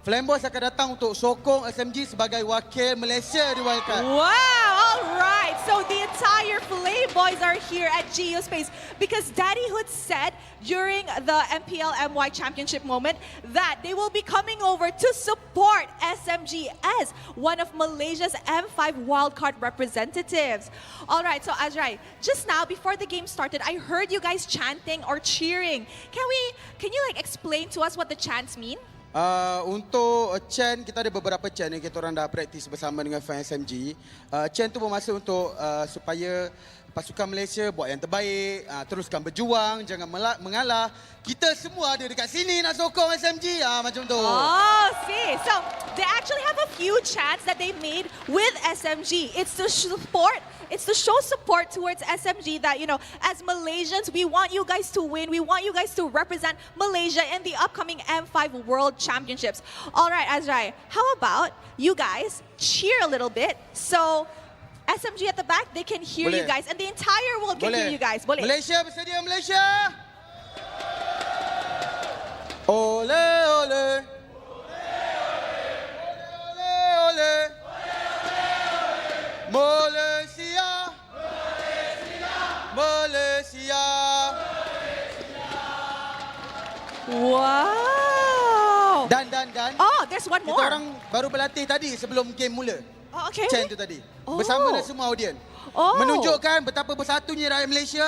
Flame Boys akan datang untuk sokong SMG sebagai wakil Malaysia di Wildcard. Wow, all right. So the entire Flame Boys are here at Geospace because Daddy Hood said during the MPLMY Championship moment that they will be coming over to support SMG as one of Malaysia's M5 wildcard representatives. All right, so Azrai, just now before the game started, I heard you guys chanting or cheering. Can you like explain to us what the chants mean? Untuk chant, kita ada beberapa chant yang kita orang dah praktis bersama dengan fan SMG. Chant tu bermaksud untuk supaya pasukan Malaysia buat yang terbaik, teruskan berjuang, jangan mengalah. Kita semua ada dekat sini nak sokong SMG, macam tu. Oh, see. So they actually have a few chants that they made with SMG. It's to support. It's to show support towards SMG that, you know, as Malaysians, we want you guys to win. We want you guys to represent Malaysia in the upcoming M5 World Championships. All right, Azrai, how about you guys cheer a little bit so SMG at the back, they can hear you guys and the entire world can hear you guys. Boleh? Malaysia, bersedia Malaysia? Ole, ole. Ole, ole. Malaysia. Malaysia. Wow. Dan. Oh, there's one more. Kita orang baru berlatih tadi sebelum game mula. Oh, okay. Chant tu tadi. Bersama dengan semua audien. Menunjukkan betapa bersatunya rakyat Malaysia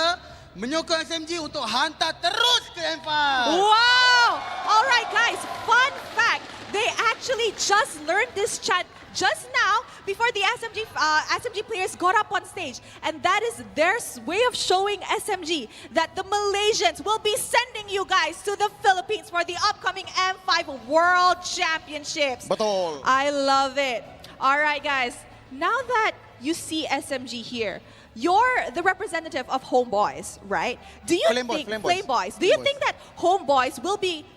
menyokong SMG untuk hantar terus ke M5. Wow! All right, guys. Fun fact: they actually just learned this chant just now before the SMG players got up on stage, and that is their way of showing SMG that the Malaysians will be sending you guys to the Philippines for the upcoming M5 World Championships. Betul. I love it. All right, guys. Now that you see SMG here, you're the representative of Homeboys, right? Do you think Flame Boys? Do you think that Homeboys will be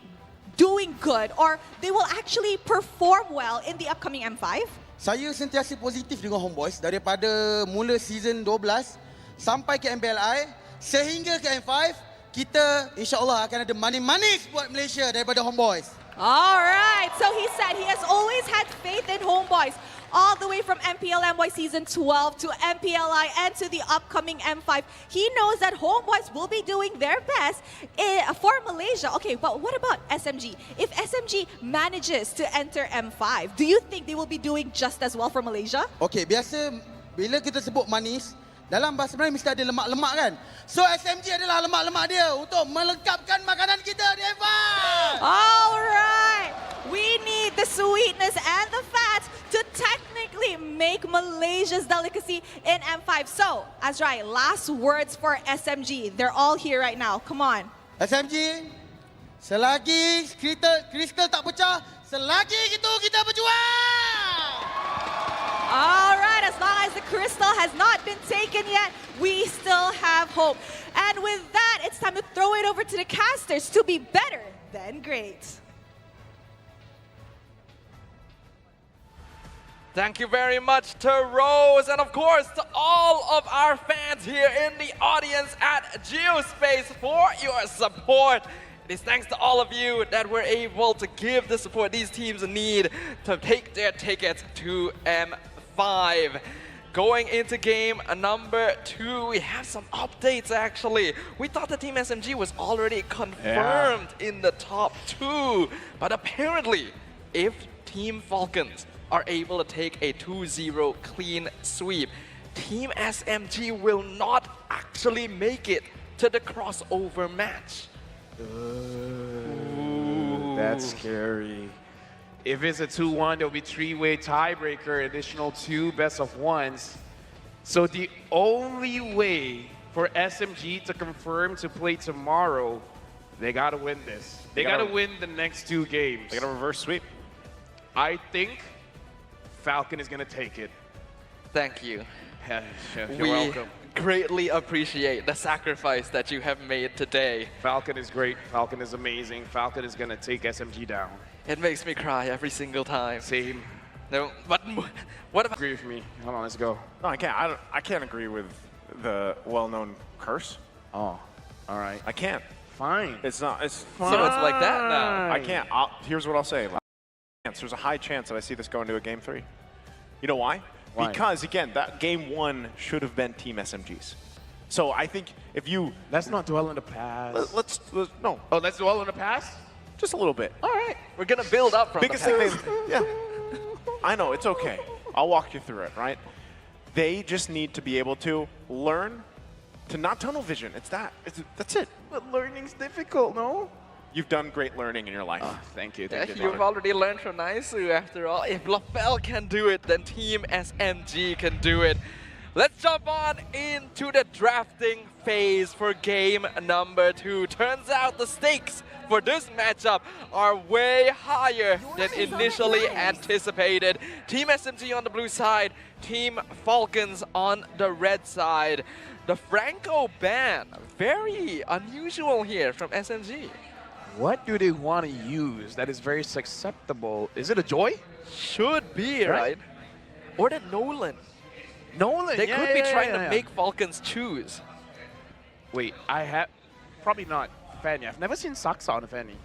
doing good or they will actually perform well in the upcoming M5? Saya sentiasa positif dengan Homeboys daripada mula season 12 sampai ke MPLI sehingga ke M5, kita insya-Allah akan ada manis-manis buat Malaysia daripada Homeboys. All right, so he said he has always had faith in Homeboys. All the way from MPLMY Season 12 to MPLI and to the upcoming M5. He knows that Homeboys will be doing their best for Malaysia. Okay, but what about SMG? If SMG manages to enter M5, do you think they will be doing just as well for Malaysia? Okay, biasa bila kita sebut manis, dalam bahasa Melayu mesti ada lemak-lemak kan? So SMG adalah lemak-lemak dia untuk melengkapkan makanan kita di M5. All right. We need the sweetness and the fats to technically make Malaysia's delicacy in M5. So, Azrai, last words for SMG. They're all here right now. Come on. SMG, selagi kristal tak pecah, selagi itu kita berjuang. All right, as long as the crystal has not been taken yet, we still have hope. And with that, it's time to throw it over to the casters to be better than great. Thank you very much to Rose, and of course to all of our fans here in the audience at Geospace for your support. It is thanks to all of you that we're able to give the support these teams need to take their tickets to M5. Going into game number 2, we have some updates actually. We thought the Team SMG was already confirmed in the top 2, but apparently if Team Falcons are able to take a 2-0 clean sweep, Team SMG will not actually make it to the crossover match. Ooh, that's scary. If it's a 2-1, there'll be 3-way tiebreaker, additional 2 best-of-1s. So the only way for SMG to confirm to play tomorrow, they gotta win this. They gotta win the next 2 games. They gotta reverse sweep. I think Falcon is gonna take it. Thank you. You're welcome. Greatly appreciate the sacrifice that you have made today. Falcon is great. Falcon is amazing. Falcon is gonna take SMG down. It makes me cry every single time. Same. No, but what about... Agree with me. Hold on, let's go. No, I can't. I can't agree with the well-known curse. Oh, all right. I can't. Fine. It's not. It's fine. So it's like that now. I can't. Here's what I'll say. There's a high chance that I see this going to a game 3. You know why? Because again, that game 1 should have been Team SMG's. So I think if you let's not dwell in the past. Let's no. Oh, let's dwell in the past. Just a little bit. All right, we're gonna build up from biggest the thing past. yeah. I know it's okay. I'll walk you through it. Right? They just need to be able to learn to not tunnel vision. It's that. That's it. But learning's difficult, no? You've done great learning in your life. Oh, thank you. Yeah, Thank you. you've already learned from Naisu after all. If LaFell can do it, then Team SMG can do it. Let's jump on into the drafting phase for game number 2. Turns out the stakes for this matchup are way higher than initially anticipated. Team SMG on the blue side, Team Falcons on the red side. The Franco ban, very unusual here from SMG. What do they want to use that is very acceptable? Is it a Joy? Should be, right? Or the Nolan. Nolan, They could be trying to make Falcons choose. Wait, I have... Probably not Fanny. I've never seen Saksa on a Fanny.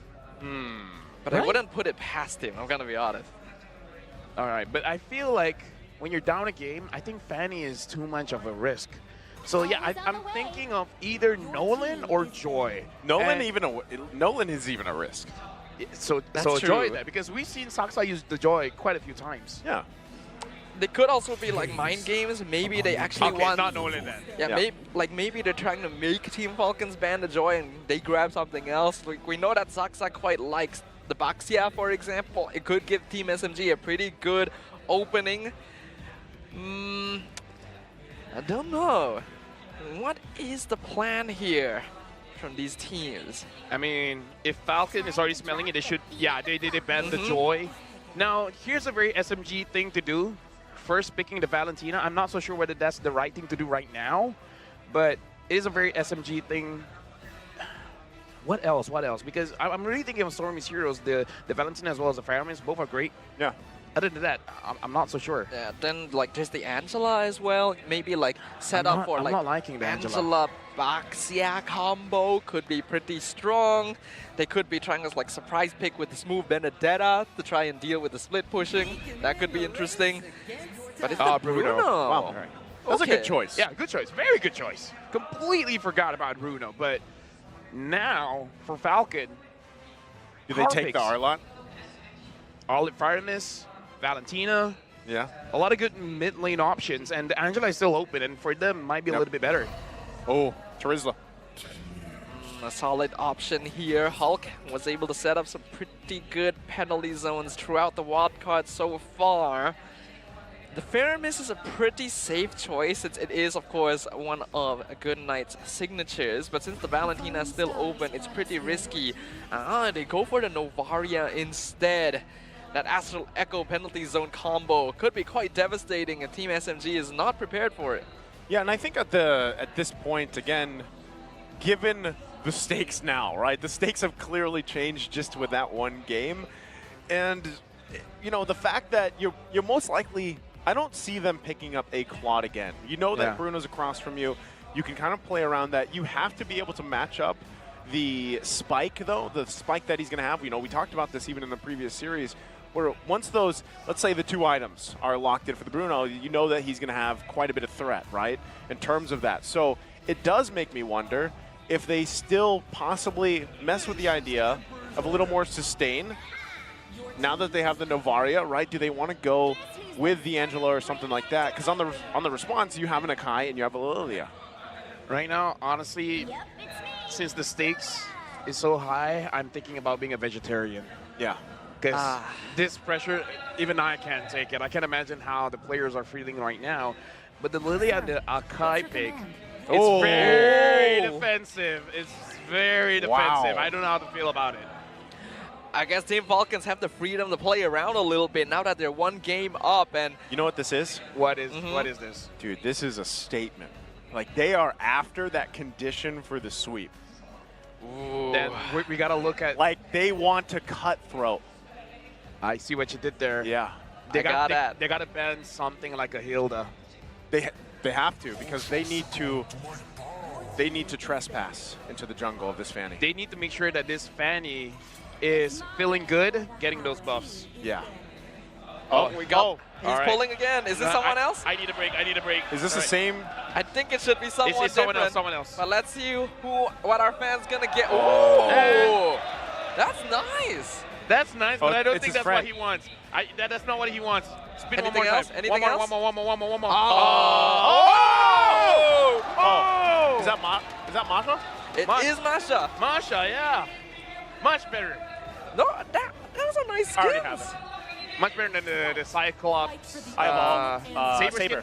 But I wouldn't put it past him, I'm going to be honest. All right, but I feel like when you're down a game, I think Fanny is too much of a risk. So yeah, I'm thinking of either Nolan or Joy. Nolan is even a risk. So That's Joy true. there, because we've seen Saksa use the Joy quite a few times. Yeah. They could also be like mind games. Maybe they actually want... not Nolan then. Yeah, maybe they're trying to make Team Falcons ban the Joy and they grab something else. Like, we know that Saksa quite likes the Baxia, for example. It could give Team SMG a pretty good opening. I don't know. What is the plan here from these teams? I mean, if Falcon is already smelling it, they should... Yeah, they ban the Joy. Now, here's a very SMG thing to do. First picking the Valentina. I'm not so sure whether that's the right thing to do right now, but it is a very SMG thing. What else? What else? Because I'm really thinking of Stormy's heroes, the Valentina as well as the Fireman's. Both are great. Yeah. Other than that, I'm not so sure. Yeah, then like there's the Angela as well. Maybe like set up for I'm like not liking the Angela Baxia combo could be pretty strong. They could be trying to like surprise pick with the smooth Benedetta to try and deal with the split pushing. That could be interesting. But it's the Bruno. Wow. Right. That's a good choice. Yeah, good choice. Very good choice. Completely forgot about Bruno, but now for Falcon, do they take the Arlot? Olive Fireness, Valentina. Yeah. A lot of good mid lane options, and Angela is still open, and for them might be a little bit better. Oh, Charizla. A solid option here. Hulk was able to set up some pretty good penalty zones throughout the wildcard so far. The Faramis is a pretty safe choice since it is, of course, one of Good Knight's signatures. But since the Valentina is still open, it's pretty risky. They go for the Novaria instead. That Astral Echo penalty zone combo could be quite devastating, and Team SMG is not prepared for it. Yeah, and I think at this point, again, given the stakes now, right? The stakes have clearly changed just with that one game. And you know, the fact that you're most likely, I don't see them picking up a quad again. You know that Bruno's across from you. You can kind of play around that. You have to be able to match up the spike, though, the spike that he's going to have. You know, we talked about this even in the previous series, where once those, let's say the 2 items are locked in for the Bruno, you know that he's going to have quite a bit of threat, right, in terms of that. So it does make me wonder if they still possibly mess with the idea of a little more sustain. Now that they have the Novaria, right, do they want to go with the Angela or something like that? Because on the response, you have an Akai and you have a Lilia. Right now, honestly, since the stakes is so high, I'm thinking about being a vegetarian. Yeah. Because this pressure, even I can't take it. I can't imagine how the players are feeling right now. But the Lilia and the Akai pick, it's very defensive. It's very defensive. I don't know how to feel about it. I guess Team Falcons have the freedom to play around a little bit now that they're 1 game up. And you know what this is? What is this? Dude, this is a statement. Like, they are after that condition for the sweep. Ooh. Then we got to look at... Like, they want to cutthroat. I see what you did there. Yeah. They got to ban something like a Hilda. They have to, because they need to trespass into the jungle of this Fanny. They need to make sure that this Fanny is feeling good, getting those buffs. Yeah. Oh, we got. He's pulling again. Is this someone else? I need a break. I need a break. Is this the same? I think it should be someone it's someone different. else. Someone else. But let's see what our fans gonna get. Oh, that's nice. That's nice, but I don't think that's what friend. he wants. That's not what he wants. Spin Anything one more else? time. Anything else? One more. Oh! Is that Masha? It is Masha. Masha, yeah. Much better. No, that was a nice skin. I already have it. Much better than the Cyclops. I have all Saber.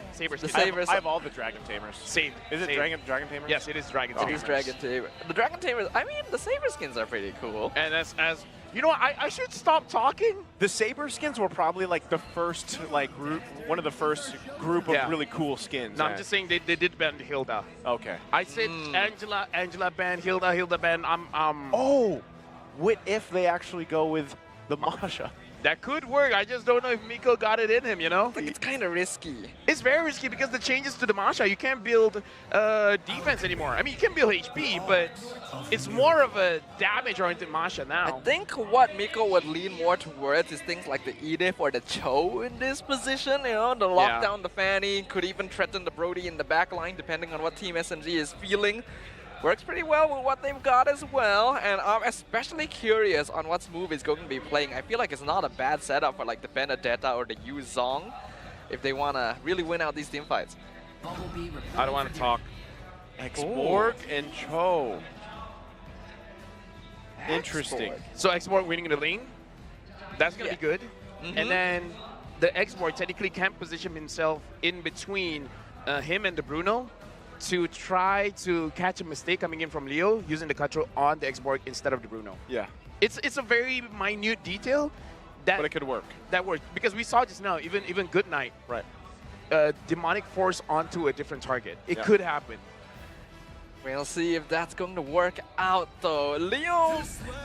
I have all the Dragon Tamers. Same. Is it Dragon Tamers? Yes, it is Dragon It Tamers. is Dragon Tamer. The Dragon Tamers, I mean, the Saber skins are pretty cool. And as you know, I should stop talking. The Saber skins were probably like the first group, one of the first group of really cool skins. No, I'm just saying they did ban Hilda. Okay. I said Angela ban, Hilda ban. Oh, what if they actually go with the Masha? That could work. I just don't know if Miko got it in him, you know? I think it's kind of risky. It's very risky because the changes to the Masha, you can't build defense anymore. I mean, you can build HP, but it's more of a damage-oriented Masha now. I think what Miko would lean more towards is things like the Edith or the Cho in this position, you know, the lockdown, the Fanny, could even threaten the Brody in the back line, depending on what Team SMG is feeling. Works pretty well with what they've got as well, and I'm especially curious on what Smooth is going to be playing. I feel like it's not a bad setup for like the Benedetta or the Yu Zong if they want to really win out these team fights. I don't want to talk. Xborg and Cho. Interesting. So Xborg winning the lane, that's going to be good. And then the Xborg technically can position himself in between him and the Bruno to try to catch a mistake coming in from Leo using the control on the Xborg instead of the Bruno. Yeah. It's a very minute detail that but it could work. That works because we saw just now even Good Night, right? Demonic Force onto a different target. It could happen. We'll see if that's going to work out though. Leo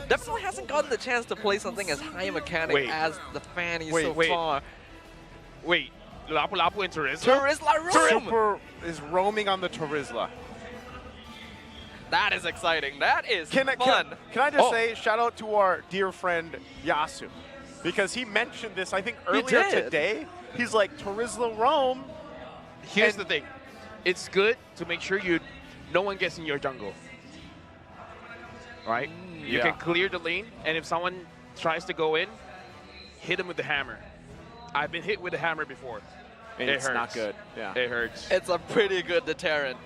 definitely hasn't gotten the chance to play something as high mechanic as the Fanny so far. Wait. Lapu and Terizla? Terizla roam! Super is roaming on the Terizla. That is exciting. That is fun. Can I just say, shout out to our dear friend Yasu, because he mentioned this, I think, earlier today. He's like, Terizla roam. Here's the thing. It's good to make sure no one gets in your jungle. Right? You can clear the lane, and if someone tries to go in, hit him with the hammer. I've been hit with a hammer before. And it's not good. Yeah. It hurts. It's a pretty good deterrent.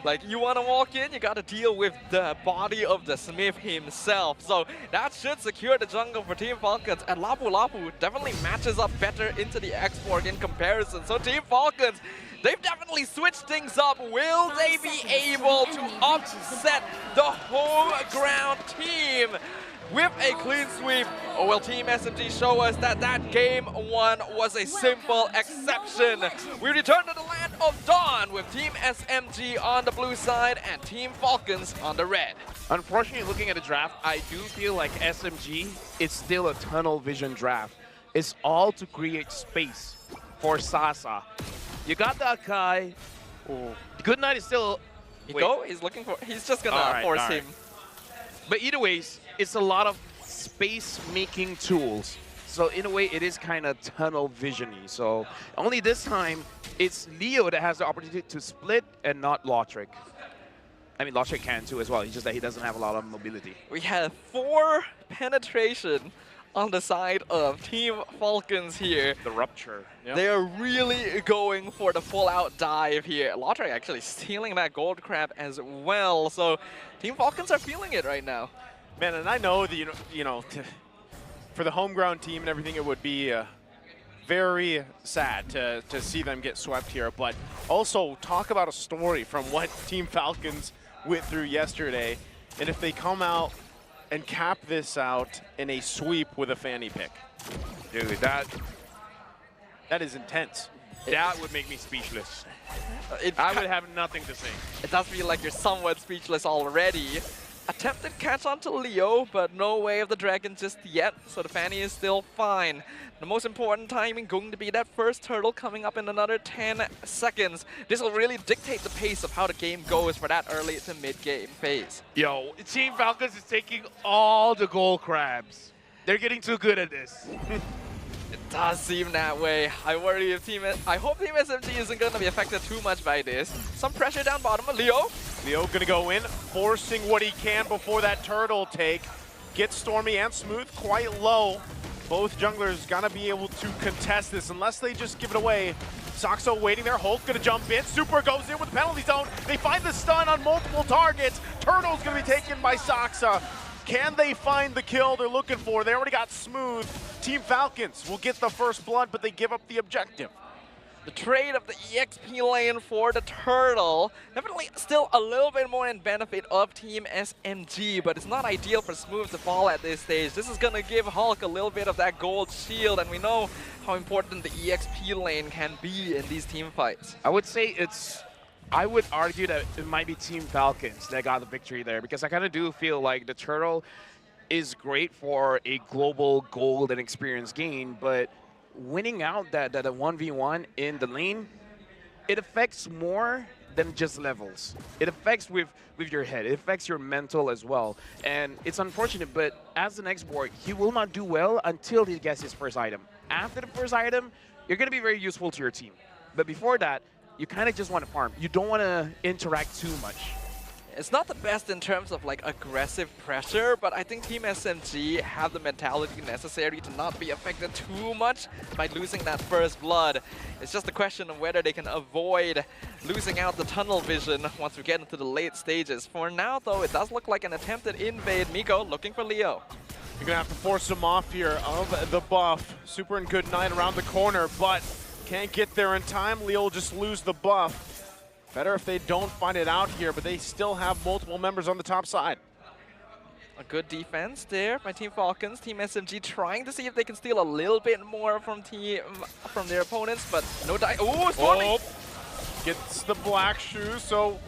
Like, you want to walk in, you got to deal with the body of the Smith himself. So that should secure the jungle for Team Falcons. And Lapu definitely matches up better into the Xborg in comparison. So Team Falcons, they've definitely switched things up. Will they be able to upset the home ground team with a clean sweep? Or will Team SMG show us that game one was a simple exception? We return to the land of Dawn with Team SMG on the blue side and Team Falcons on the red. Unfortunately, looking at the draft, I do feel like SMG is still a tunnel vision draft. is all to create space for Sasa. You got that guy. Good Night is still... He's looking for... He's just gonna force him. But either ways, it's a lot of space-making tools. So in a way, it is kind of tunnel vision-y. So only this time, it's Leo that has the opportunity to split and not Lautrec. I mean, Lautrec can too as well. It's just that he doesn't have a lot of mobility. We have 4 penetration on the side of Team Falcons here. The rupture. Yep. They are really going for the full-out dive here. Lautrec actually stealing that gold crab as well. So Team Falcons are feeling it right now. Man, and I know that, you know, for the home ground team and everything, it would be very sad to see them get swept here. But also, talk about a story from what Team Falcons went through yesterday. And if they come out and cap this out in a sweep with a fanny pick. Dude, that is intense. That would make me speechless. I would have nothing to say. It does feel like you're somewhat speechless already. Attempted catch onto Leo, but no way of the dragon just yet, so the fanny is still fine. The most important timing going to be that first turtle coming up in another 10 seconds. This will really dictate the pace of how the game goes for that early to mid-game phase. Yo, Team Falcons is taking all the gold crabs. They're getting too good at this. It does seem that way. I worry if I hope Team SMG isn't going to be affected too much by this. Some pressure down bottom of Leo. Leo gonna go in, forcing what he can before that turtle take. Gets Stormy and Smooth quite low. Both junglers gonna be able to contest this unless they just give it away. Saxo waiting there, Hulk gonna jump in, Super goes in with the penalty zone. They find the stun on multiple targets. Turtle's gonna be taken by Saxa. Can they find the kill they're looking for? They already got Smooth. Team Falcons will get the first blood, but they give up the objective. The trade of the EXP lane for the turtle. Definitely still a little bit more in benefit of Team SMG, but it's not ideal for Smooth to fall at this stage. This is going to give Hulk a little bit of that gold shield, and we know how important the EXP lane can be in these team fights. I would say I would argue that it might be Team Falcons that got the victory there, because I kind of do feel like the turtle is great for a global gold and experience gain, but winning out that 1v1 in the lane, it affects more than just levels. It affects with your head. It affects your mental as well. And it's unfortunate, but as an export, he will not do well until he gets his first item. After the first item, you're going to be very useful to your team. But before that, you kind of just want to farm. You don't want to interact too much. It's not the best in terms of like aggressive pressure, but I think Team SMG have the mentality necessary to not be affected too much by losing that first blood. It's just a question of whether they can avoid losing out the tunnel vision once we get into the late stages. For now, though, it does look like an attempted invade. Miko looking for Leo. You're gonna have to force him off here of the buff. Super and Good Night around the corner, but can't get there in time. Leo will just lose the buff. Better if they don't find it out here, but they still have multiple members on the top side. A good defense there by Team Falcons. Team SMG trying to see if they can steal a little bit more from their opponents, but no die. Ooh, Stormy! Oh, gets the black shoe, so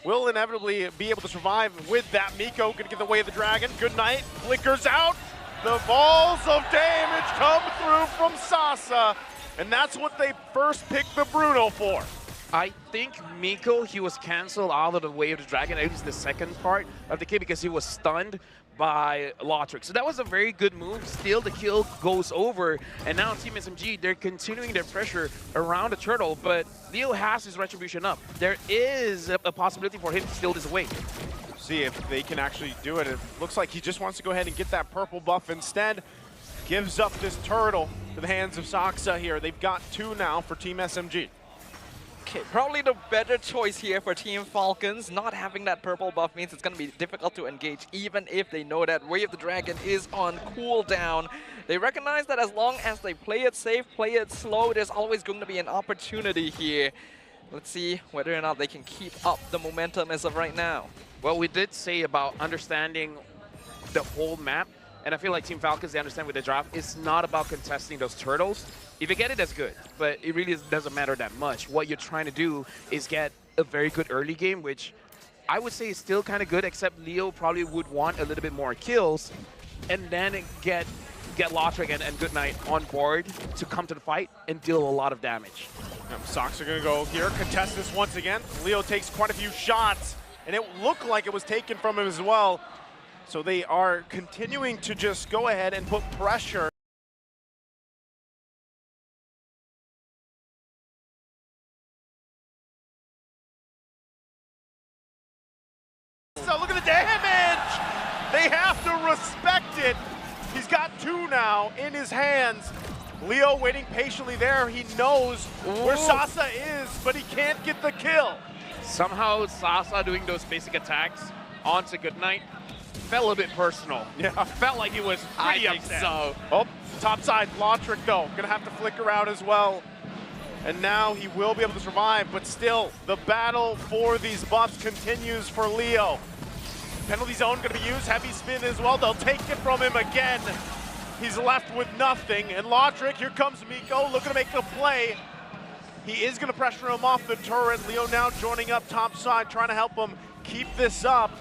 will inevitably be able to survive with that. Miko gonna get the way of the dragon. Good Night flickers out. The balls of damage come through from Sasa, and that's what they first picked the Bruno for. I think Miko, he was cancelled out of the way of the dragon, at least the second part of the kill, because he was stunned by Lautrec. So that was a very good move. Still, the kill goes over, and now Team SMG, they're continuing their pressure around the turtle, but Leo has his retribution up. There is a possibility for him to steal this away. See if they can actually do it. It looks like he just wants to go ahead and get that purple buff instead. Gives up this turtle to the hands of Saxa here. They've got 2 now for Team SMG. Okay, probably the better choice here for Team Falcons. Not having that purple buff means it's going to be difficult to engage, even if they know that Way of the Dragon is on cooldown. They recognize that as long as they play it safe, play it slow, there's always going to be an opportunity here. Let's see whether or not they can keep up the momentum as of right now. Well, we did say about understanding the whole map, and I feel like Team Falcons, they understand with the draft, it's not about contesting those turtles. If you get it, that's good, but it really doesn't matter that much. What you're trying to do is get a very good early game, which I would say is still kind of good, except Leo probably would want a little bit more kills, and then get get Lotric and Goodnight on board to come to the fight and deal a lot of damage. Sox are going to go here, contest this once again. Leo takes quite a few shots, and it looked like it was taken from him as well. So they are continuing to just go ahead and put pressure. So look at the damage! They have to respect it. He's got 2 now in his hands. Leo waiting patiently there. He knows where Sasa is, but he can't get the kill. Somehow Sasa doing those basic attacks onto Goodnight felt a little bit personal. Yeah. Felt like he was pretty upset. So. Oh, top side, Lotric though, gonna have to flicker out as well. And now he will be able to survive, but still, the battle for these buffs continues for Leo. Penalty zone gonna be used, heavy spin as well. They'll take it from him again. He's left with nothing. And Lotric, here comes Miko, looking to make a play. He is gonna pressure him off the turret. Leo now joining up top side, trying to help him keep this up.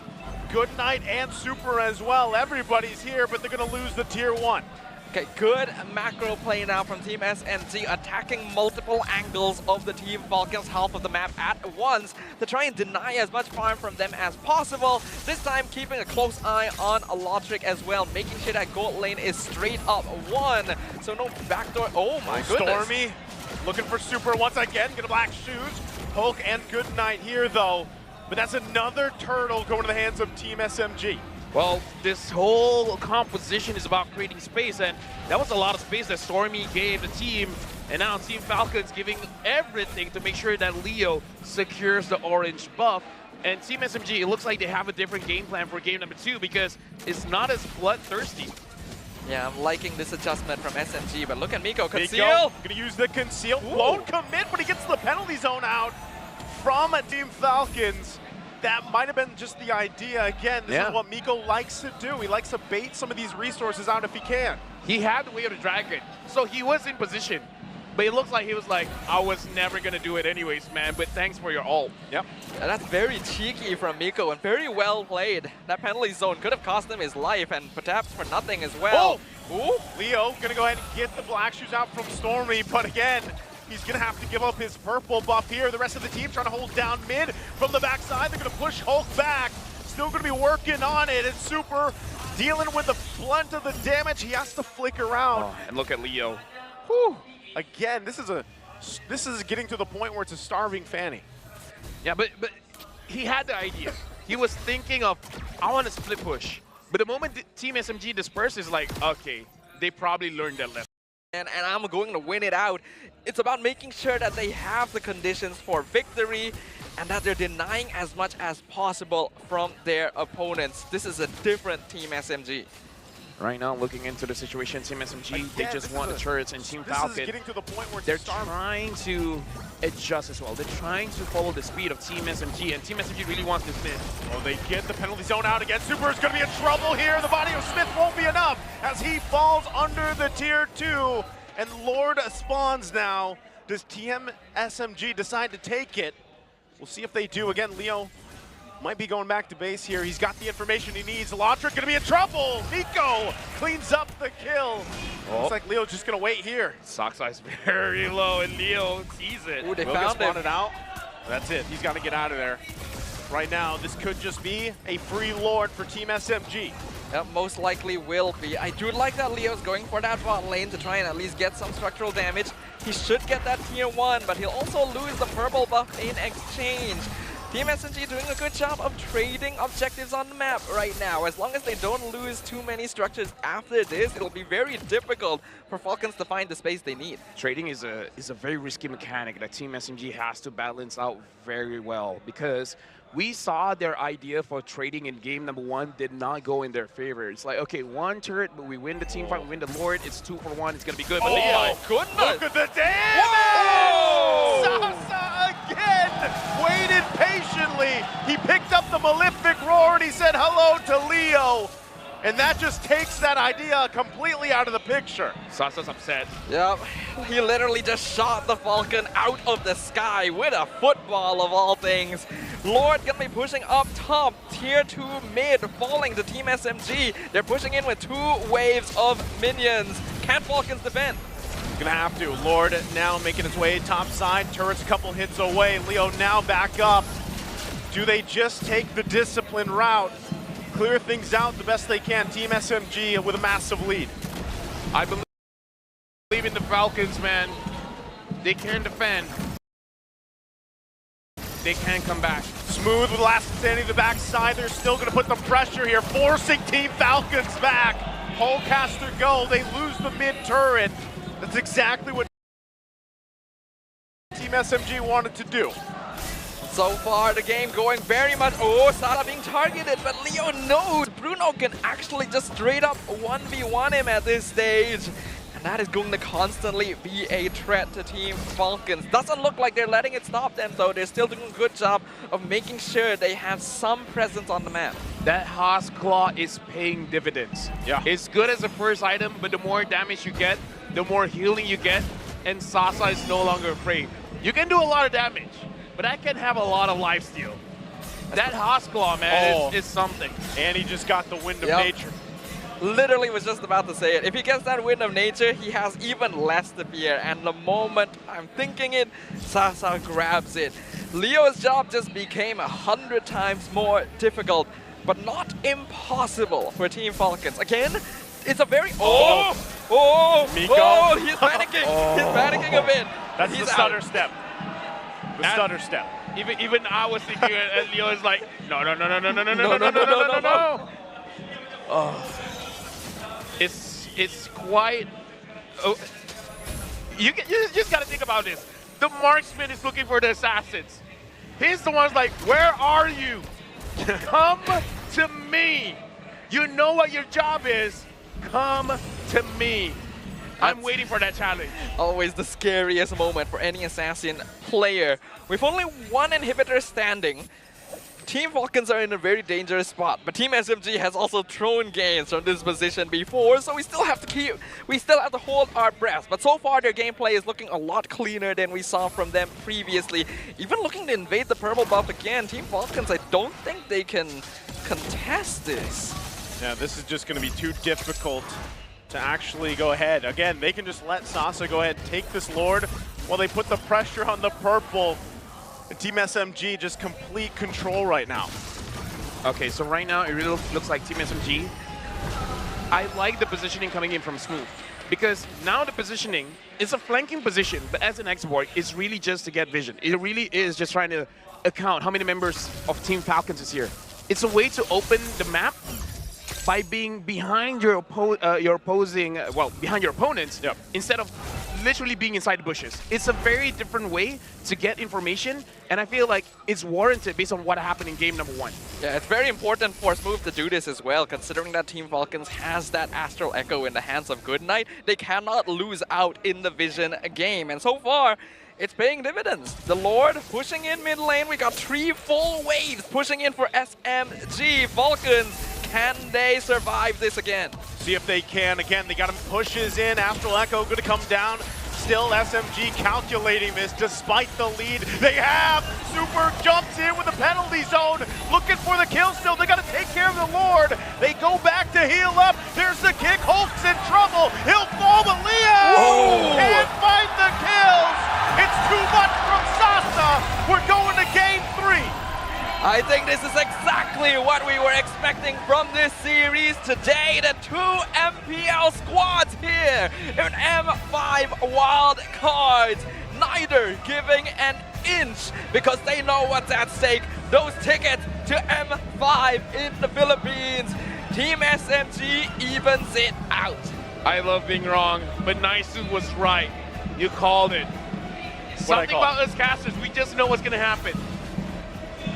Goodnight and Super as well. Everybody's here, but they're gonna lose the tier 1. Okay, good macro play now from Team SMG, attacking multiple angles of the Team Falcons, half of the map at once, to try and deny as much farm from them as possible. This time keeping a close eye on Lotric as well, making sure that gold lane is straight up 1. So no backdoor. Oh my goodness. Stormy looking for Super once again, gonna black shoes. Hulk and Goodnight here though, but that's another turtle going to the hands of Team SMG. Well, this whole composition is about creating space, and that was a lot of space that Stormy gave the team, and now Team Falcons giving everything to make sure that Leo secures the orange buff. And Team SMG, it looks like they have a different game plan for game number 2 because it's not as bloodthirsty. Yeah, I'm liking this adjustment from SMG, but look at Miko, conceal! Miko gonna use the conceal, won't commit, but he gets the penalty zone out from Team Falcons. That might have been just the idea. Again, this is what Miko likes to do. He likes to bait some of these resources out if he can. He had the way of the dragon, so he was in position. But it looks like he was like, I was never going to do it anyways, man, but thanks for your ult. Yep. And that's very cheeky from Miko and very well played. That penalty zone could have cost him his life and perhaps for nothing as well. Ooh, Leo gonna go ahead and get the black shoes out from Stormy, but again, he's gonna have to give up his purple buff here. The rest of the team trying to hold down mid from the backside. They're gonna push Hulk back. Still gonna be working on it. And Super dealing with the blunt of the damage. He has to flicker out. Oh, and look at Leo. Whew. Again, this is getting to the point where it's a starving Fanny. Yeah, but he had the idea. He was thinking of, I want to split push. But the moment Team SMG disperses, like, okay, they probably learned their lesson. And I'm going to win it out. It's about making sure that they have the conditions for victory and that they're denying as much as possible from their opponents. This is a different Team SMG. Right now, looking into the situation, Team SMG, they just want the turrets, and Team Falcon, this is getting to the point where they're trying to adjust as well. They're trying to follow the speed of Team SMG, and Team SMG really wants this mid. Oh, they get the penalty zone out again. Super is going to be in trouble here. The body of Smith won't be enough as he falls under the tier 2. And Lord spawns now. Does Team SMG decide to take it? We'll see if they do. Again, Leo might be going back to base here. He's got the information he needs. Lotric going to be in trouble. Nico cleans up the kill. Looks like Leo's just going to wait here. Sock size very low, and Leo sees it. Ooh, they Will found get him. spotted out. That's it. He's got to get out of there. Right now, this could just be a free Lord for Team SMG. Most likely will be. I do like that Leo's going for that bot lane to try and at least get some structural damage. He should get that tier 1, but he'll also lose the purple buff in exchange. Team SMG doing a good job of trading objectives on the map right now. As long as they don't lose too many structures after this, it'll be very difficult for Falcons to find the space they need. Trading is a very risky mechanic that Team SMG has to balance out very well, because we saw their idea for trading in game number 1 did not go in their favor. It's like, okay, 1 turret, but we win the team fight, we win the Lord, it's 2 for 1, it's gonna be good. But my goodness! Look at the damage! Sasa again waited patiently. He picked up the Malefic Roar and he said hello to Leo. And that just takes that idea completely out of the picture. Sasa's upset. Yep, he literally just shot the Falcon out of the sky with a football of all things. Lord gonna be pushing up top, tier 2 mid, falling to Team SMG. They're pushing in with 2 waves of minions. Can Falcons defend? Gonna have to. Lord now making his way top side. Turret's a couple hits away. Leo now back up. Do they just take the discipline route? Clear things out the best they can. Team SMG with a massive lead. I believe in the Falcons, man. They can defend. They can come back. Smooth with last standing the backside. They're still going to put the pressure here, forcing Team Falcons back. Hullcaster go. They lose the mid turret. That's exactly what Team SMG wanted to do. So far, the game going very much. Oh, Sara being targeted, but Leo knows Bruno can actually just straight up 1v1 him at this stage. And that is going to constantly be a threat to Team Falcons. Doesn't look like they're letting it stop them, though. They're still doing a good job of making sure they have some presence on the map. That Haas Claw is paying dividends. Yeah. It's good as a first item, but the more damage you get, the more healing you get, and Sasa is no longer afraid. You can do a lot of damage, but I can have a lot of lifesteal. That Haas Claw, man, is something. And he just got the wind of nature. Literally was just about to say it. If he gets that wind of nature, he has even less to fear. And the moment I'm thinking it, Sasa grabs it. Leo's job just became 100 times more difficult, but not impossible for Team Falcons. Again, it's a very... Miko. He's panicking. He's panicking a bit. That's He's the stutter step. The stutter step. Even I was thinking, and Leo is like, no. It's quite. You just gotta think about this. The marksman is looking for the assassins. He's the one's like, where are you? Come to me. You know what your job is. Come to me. I'm waiting for that challenge. Always the scariest moment for any assassin player. With only one inhibitor standing, Team Falcons are in a very dangerous spot, but Team SMG has also thrown games from this position before, so we still have to hold our breath. But so far their gameplay is looking a lot cleaner than we saw from them previously. Even looking to invade the purple buff again, Team Falcons, I don't think they can contest this. Yeah, this is just going to be too difficult to actually go ahead. Again, they can just let Sasa go ahead and take this Lord while they put the pressure on the purple. And Team SMG just complete control right now. Okay, so right now it really looks like Team SMG. I like the positioning coming in from Smooth, because now the positioning is a flanking position, but as an export, it's really just to get vision. It really is just trying to account how many members of Team Falcons is here. It's a way to open the map by being behind your behind your opponents, instead of literally being inside the bushes. It's a very different way to get information, and I feel like it's warranted based on what happened in game number 1. Yeah, it's very important for Smooth to do this as well, considering that Team Falcons has that Astral Echo in the hands of Goodnight. They cannot lose out in the Vision game, and so far, it's paying dividends. The Lord pushing in mid lane. We got 3 full waves pushing in for SMG. Falcons, can they survive this again? See if they can. Again, they got him pushes in. Astral Echo going to come down. Still SMG calculating this despite the lead they have. Super jumps in with the penalty zone. Looking for the kill still. They got to take care of the Lord. They go back to heal up. There's the kick. Hulk's in trouble. He'll fall, but Leo can't find the kills. It's too much from Sasa. We're going to game 3. I think this is exactly what we were expecting from this series today. The 2 MPL squads here in M5 wild cards. Neither giving an inch because they know what's at stake. Those tickets to M5 in the Philippines. Team SMG evens it out. I love being wrong, but Naisu was right. You called it. Something about us casters, we just know what's going to happen.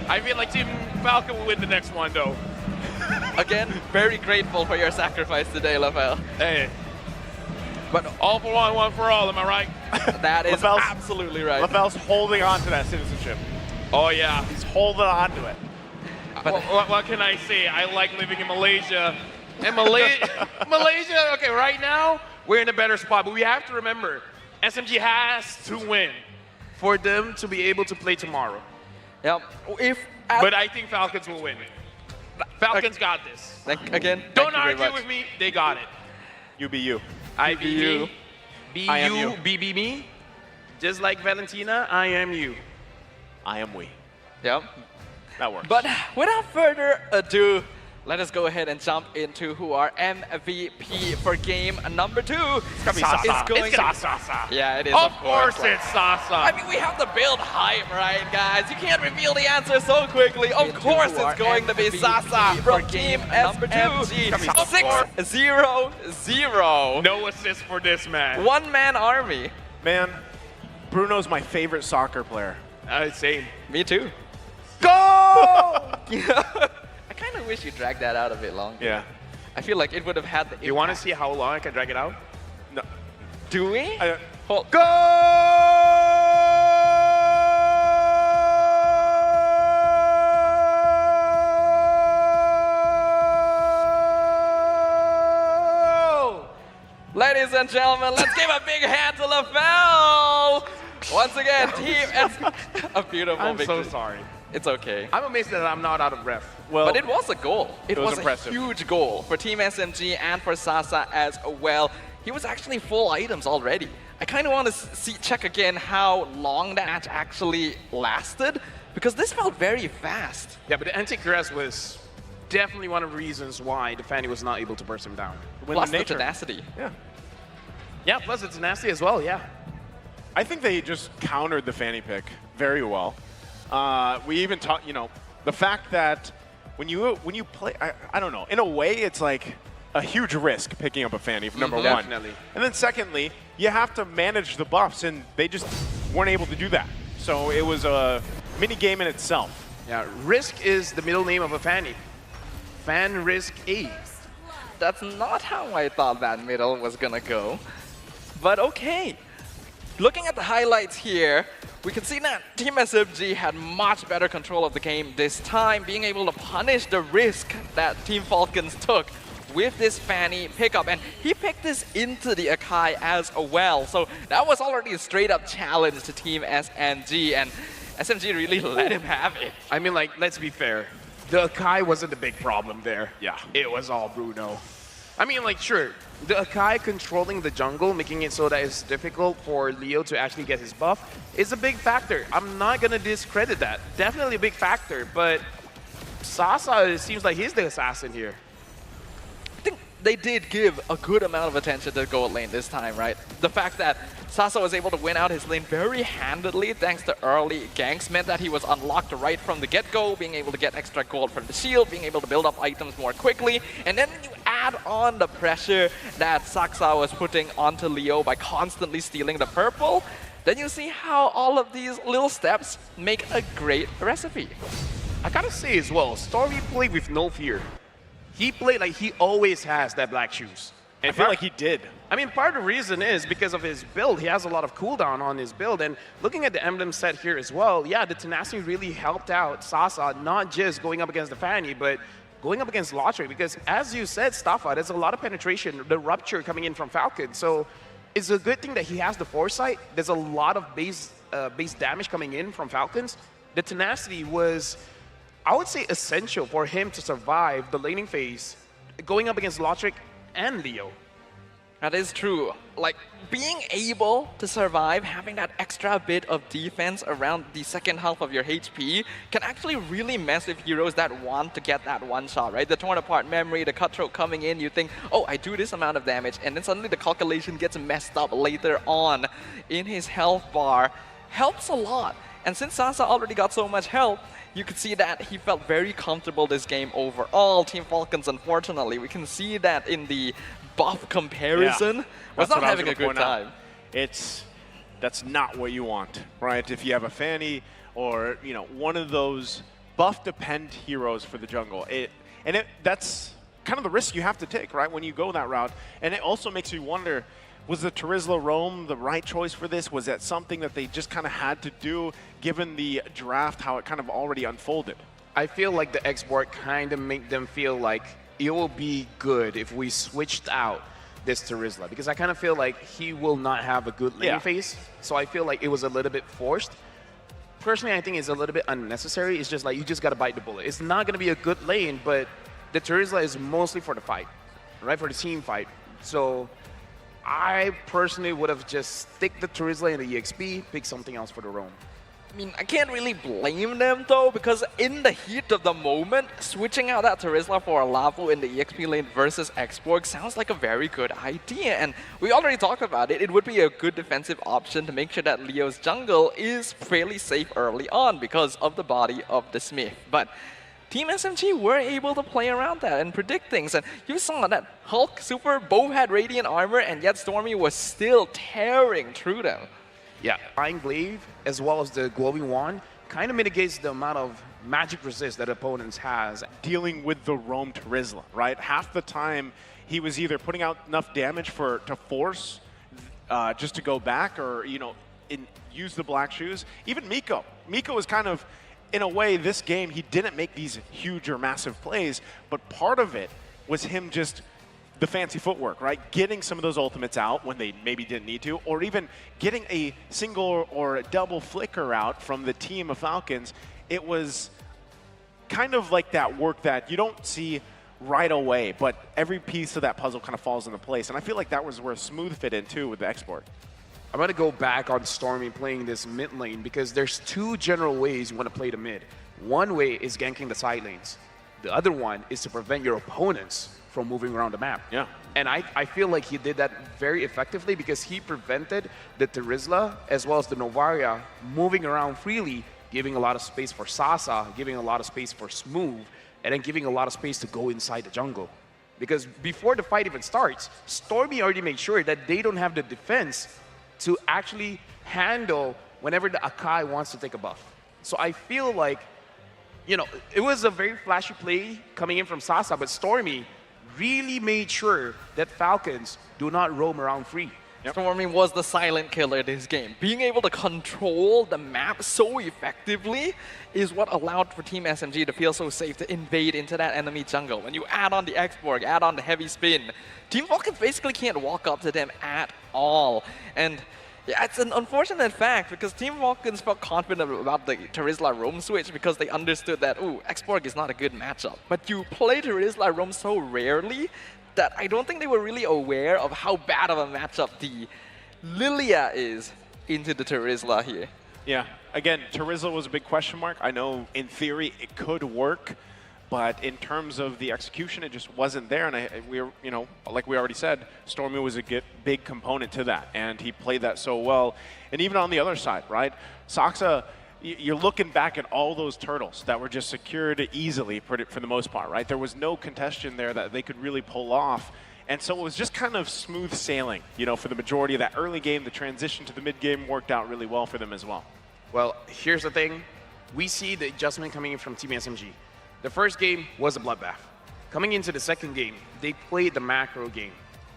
I feel like Team Falcon will win the next one, though. Again, very grateful for your sacrifice today, Lafelle. Hey. But all for one for all, am I right? That is absolutely right. Lafelle's holding on to that citizenship. Oh, yeah. He's holding on to it. What can I say? I like living in Malaysia. And Malaysia, okay, right now, we're in a better spot. But we have to remember, SMG has to win for them to be able to play tomorrow. Yep. But I think Falcons will win. Falcons got this. Don't argue with me. They got it. You be you. I be you. Be I am you. you. Be me. Just like Valentina, I am you. I am we. Yep. That works. But without further ado, let us go ahead and jump into who our MVP for game number 2 It's gonna be Sasa. It's gonna be Sasa. Yeah, it is. Of course it's Sasa. I mean, we have the build hype, right, guys? You can't reveal the answer so quickly. Of course it's going to be Sasa from Team SMG. 6-0-0. No assist for this man. One-man army. Man, Bruno's my favorite soccer player. Same. Me too. Go! I kind of wish you dragged that out a bit longer. Yeah. I feel like it would have had the impact. You want to see how long I can drag it out? No. Do we? Go! Ladies and gentlemen, let's give a big hand to LaFell! Once again, Team S. A beautiful I'm victory. so sorry. It's okay. I'm amazed that I'm not out of breath. Well, but it was a goal. It was impressive. A huge goal for Team SMG and for Sasa as well. He was actually full items already. I kind of want to check again how long that match actually lasted, because this felt very fast. Yeah, but the anti-grass was definitely one of the reasons why the Fanny was not able to burst him down. Plus the tenacity. Yeah. Yeah, plus it's tenacity as well, yeah. I think they just countered the Fanny pick very well. We even talked, the fact that when you play, I don't know, in a way it's like a huge risk picking up a Fanny, number one. Definitely. And then secondly, you have to manage the buffs, and they just weren't able to do that. So it was a mini game in itself. Yeah, Risk is the middle name of a Fanny. Fan Risk A. That's not how I thought that middle was gonna go. But okay. Looking at the highlights here, we can see that Team SMG had much better control of the game this time, being able to punish the risk that Team Falcons took with this Fanny pickup. And he picked this into the Akai as well. So that was already a straight up challenge to Team SMG, and SMG really let him have it. I mean, like, let's be fair. The Akai wasn't the big problem there. Yeah. It was all Bruno. I mean, like, sure, the Akai controlling the jungle, making it so that it's difficult for Leo to actually get his buff, is a big factor. I'm not going to discredit that. Definitely a big factor, but Sasa, it seems like he's the assassin here. I think they did give a good amount of attention to gold lane this time, right? The fact that Sasa was able to win out his lane very handedly thanks to early ganks meant that he was unlocked right from the get-go, being able to get extra gold from the shield, being able to build up items more quickly, and then you add on the pressure that Saksa was putting onto Leo by constantly stealing the purple, then you see how all of these little steps make a great recipe. I gotta say as well, Stormy played with no fear. He played like he always has that black shoes. And I feel like he did. I mean, part of the reason is because of his build. He has a lot of cooldown on his build. And looking at the emblem set here as well, yeah, the tenacity really helped out Sasa, not just going up against the Fanny, but going up against Lotre. Because as you said, Staffa, there's a lot of penetration, the rupture coming in from Falcon. So it's a good thing that he has the foresight. There's a lot of base damage coming in from Falcons. The tenacity was, I would say, essential for him to survive the laning phase, going up against Lotre and Leo. That is true. Like, being able to survive, having that extra bit of defense around the second half of your HP can actually really mess with heroes that want to get that one shot, right? The torn apart memory, the cutthroat coming in, you think, oh, I do this amount of damage, and then suddenly the calculation gets messed up later on in his health bar. Helps a lot. And since Sasa already got so much help, you could see that he felt very comfortable this game overall. Team Falcons, unfortunately, we can see that in the buff comparison, was not having a good time. That's not what you want, right? If you have a Fanny or one of those buff-depend heroes for the jungle, that's kind of the risk you have to take, right? When you go that route, and it also makes you wonder, was the Terizla roam the right choice for this? Was that something that they just kind of had to do, given the draft, how it kind of already unfolded? I feel like the export kind of made them feel like it will be good if we switched out this Terizla, because I kind of feel like he will not have a good lane phase. So I feel like it was a little bit forced. Personally, I think it's a little bit unnecessary. It's just like you just got to bite the bullet. It's not going to be a good lane, but the Terizla is mostly for the fight, right? For the team fight. So I personally would have just stick the Terizla in the EXP, pick something else for the roam. I mean, I can't really blame them though, because in the heat of the moment, switching out that Terizla for a Lavu in the EXP lane versus Xborg sounds like a very good idea. And we already talked about it. It would be a good defensive option to make sure that Leo's jungle is fairly safe early on because of the body of the Smith. But Team SMG were able to play around that and predict things. And you saw that Hulk Super both had Radiant Armor, and yet Stormy was still tearing through them. Yeah, Flying Glaive as well as the Glowing Wand kind of mitigates the amount of magic resist that opponents has. Dealing with the roam Terizla, right? Half the time he was either putting out enough damage to force just to go back, or use the black shoes. Even Miko was kind of, in a way, this game he didn't make these huge or massive plays, but part of it was him just the fancy footwork, right? Getting some of those ultimates out when they maybe didn't need to, or even getting a single or a double flicker out from the team of Falcons. It was kind of like that work that you don't see right away, but every piece of that puzzle kind of falls into place. And I feel like that was where Smooth fit in too with the export. I'm going to go back on Stormy playing this mid lane because there's two general ways you want to play the mid. One way is ganking the side lanes. The other one is to prevent your opponents from moving around the map. Yeah. And I feel like he did that very effectively because he prevented the Terizla as well as the Novaria moving around freely, giving a lot of space for Sasa, giving a lot of space for Smooth, and then giving a lot of space to go inside the jungle. Because before the fight even starts, Stormy already made sure that they don't have the defense to actually handle whenever the Akai wants to take a buff. So I feel like, it was a very flashy play coming in from Sasa, but Stormy really made sure that Falcons do not roam around free. Stormy was the silent killer this game. Being able to control the map so effectively is what allowed for Team SMG to feel so safe to invade into that enemy jungle. When you add on the Xborg, add on the heavy spin, Team Falcons basically can't walk up to them at all. And yeah, it's an unfortunate fact because Team Falcons felt confident about the Terizla roam switch because they understood that, Xborg is not a good matchup. But you play Terizla roam so rarely that I don't think they were really aware of how bad of a matchup the Lilia is into the Terizla here. Yeah, again, Terizla was a big question mark. I know in theory it could work, but in terms of the execution, it just wasn't there. And like we already said, Stormy was a big component to that, and he played that so well. And even on the other side, right, Saksa, you're looking back at all those turtles that were just secured easily for the most part, right? There was no contention there that they could really pull off. And so it was just kind of smooth sailing, for the majority of that early game. The transition to the mid game worked out really well for them as well. Well, here's the thing. We see the adjustment coming in from Team SMG. The first game was a bloodbath. Coming into the second game, they played the macro game.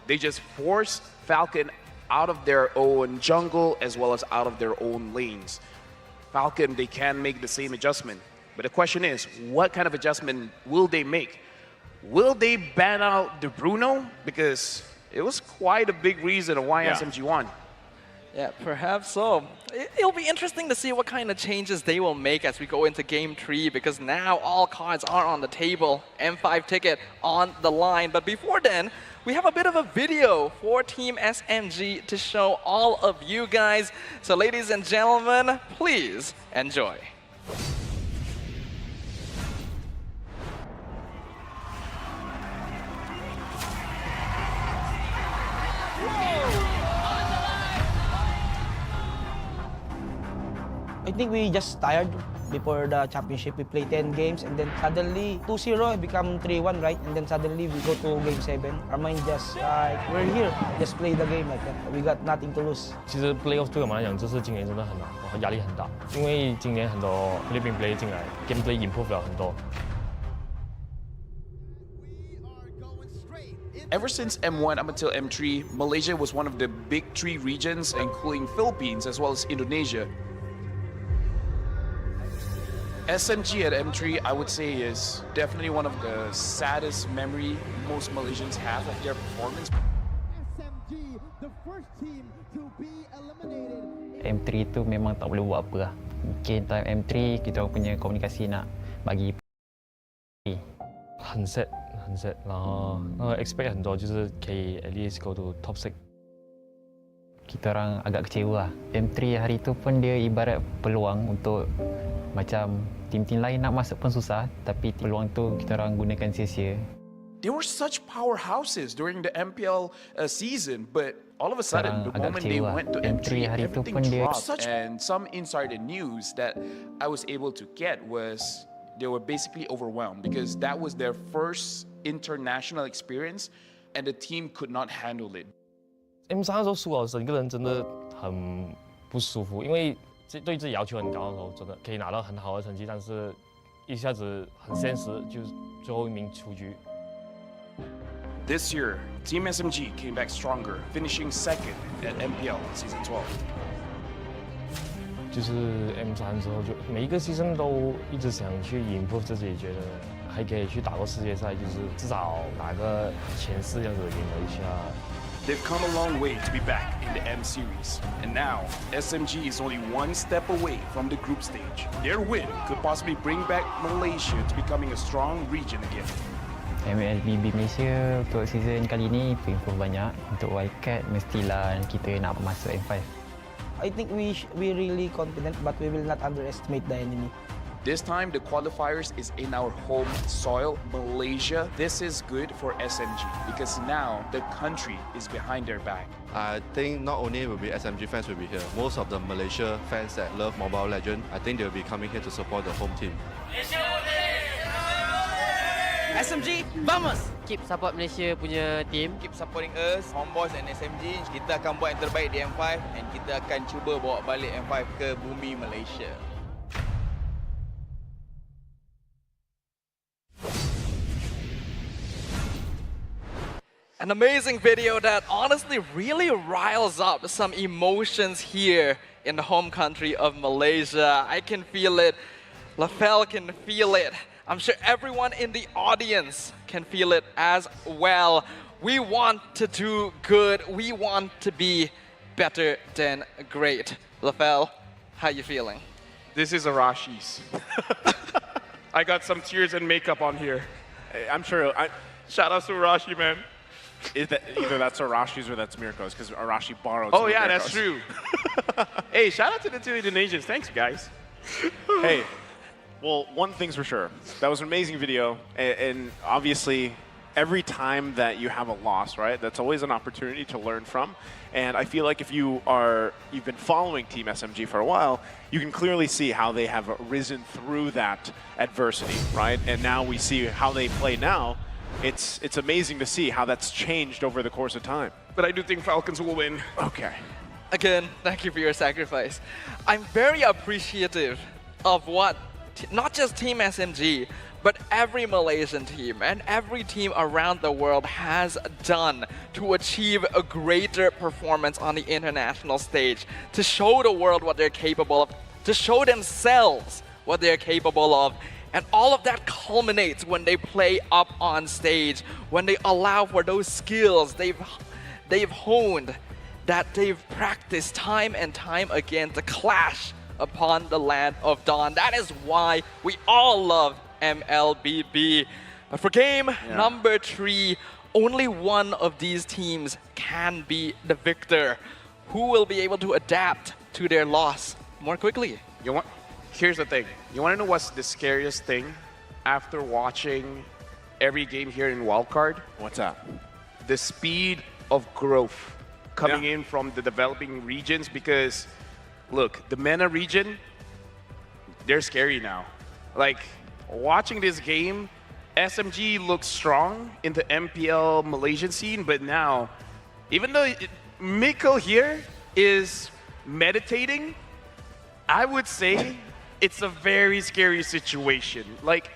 They just forced Falcon out of their own jungle as well as out of their own lanes. Falcon, they can make the same adjustment. But the question is, what kind of adjustment will they make? Will they ban out the Bruno? Because it was quite a big reason why SMG won. Yeah, perhaps so. It'll be interesting to see what kind of changes they will make as we go into Game 3, because now all cards are on the table. M5 ticket on the line. But before then, we have a bit of a video for Team SMG to show all of you guys. So ladies and gentlemen, please enjoy. I think we just tired before the championship. We played 10 games and then suddenly 2-0 become 3-1, right? And then suddenly we go to game 7. Our mind just we're here, just play the game like that. We got nothing to lose. 其实 playoff 对我们来讲，这是今年真的很难，压力很大，因为今年很多 Philippine play 进来 ，gameplay improve 了很多。 Ever since M1 up until M3, Malaysia was one of the big 3 regions, including Philippines as well as Indonesia. SMG at M3, I would say, is definitely one of the saddest memory most Malaysians have of their performance. SMG, the first team to be eliminated. M3 tu memang tak boleh buat apa lah. Mungkin time M3 kita orang punya komunikasi nak bagi 很 sad 很 sad， 然后expect 很多，就是可以 at least go to top 6。kita orang agak kecewa lah. M3 hari tu pun dia ibarat peluang untuk macam tim-tim lain nak masuk pun susah, tapi peluang tu kita orang gunakan sia-sia. They were such powerhouses during the MPL season, but all of a sudden, the moment they went to M3, everything dropped. And some insider news that I was able to get was they were basically overwhelmed because that was their first international experience, and the team could not handle it. M3 的时候输了，整个人真的很不舒服，因为对自己要求很高的时候，真的可以拿到很好的成绩，但是一下子很现实，就是最后一名出局。This year, Team SMG came back stronger, finishing second at MPL Season 12. 就是 M3 之后，就每一个season都一直想去improve自己，觉得还可以去打过世界赛，就是至少拿个前4这样子赢了一下。They've come a long way to be back in the M Series, and now SMG is only one step away from the group stage. Their win could possibly bring back Malaysia to becoming a strong region again. MLBB Malaysia untuk season kali ni improve banyak. Untuk wildcard mestilah kita nak masuk M5. I think we really confident, but we will not underestimate the enemy. This time, the qualifiers is in our home soil, Malaysia. This is good for SMG because now the country is behind their back. I think not only will be SMG fans will be here, most of the Malaysia fans that love Mobile Legends, I think they'll be coming here to support the home team. SMG, vamos! Keep support Malaysia punya team. Keep supporting us, Homeboys and SMG. Kita akan buat yang terbaik di M5 dan kita akan cuba bawa balik M5 ke bumi Malaysia. An amazing video that honestly really riles up some emotions here in the home country of Malaysia. I can feel it. LaFell can feel it. I'm sure everyone in the audience can feel it as well. We want to do good. We want to be better than great. LaFell, how you feeling? This is Arashi's. I got some tears and makeup on here. I'm sure. Shout out to Arashi, man. Is that either that's Arashi's or that's Mirko's? Because Arashi borrowed. Oh yeah, that's true. Hey, shout out to the 2 Indonesians. Thanks, guys. Hey, well, one thing's for sure. That was an amazing video, and obviously, every time that you have a loss, right, that's always an opportunity to learn from. And I feel like if you've been following Team SMG for a while, you can clearly see how they have risen through that adversity, right? And now we see how they play now. It's amazing to see how that's changed over the course of time. But I do think Falcons will win. Okay. Again, thank you for your sacrifice. I'm very appreciative of what not just Team SMG, but every Malaysian team and every team around the world has done to achieve a greater performance on the international stage, to show the world what they're capable of, to show themselves what they're capable of. And all of that culminates when they play up on stage, when they allow for those skills they've honed, that they've practiced time and time again to clash upon the land of Dawn. That is why we all love MLBB. But for game number 3, only one of these teams can be the victor. Who will be able to adapt to their loss more quickly? Here's the thing. You want to know what's the scariest thing after watching every game here in Wildcard? What's that? The speed of growth coming in from the developing regions, because look, the MENA region, they're scary now. Like, watching this game, SMG looks strong in the MPL Malaysian scene, but now, even though Mikkel here is meditating, I would say it's a very scary situation. Like,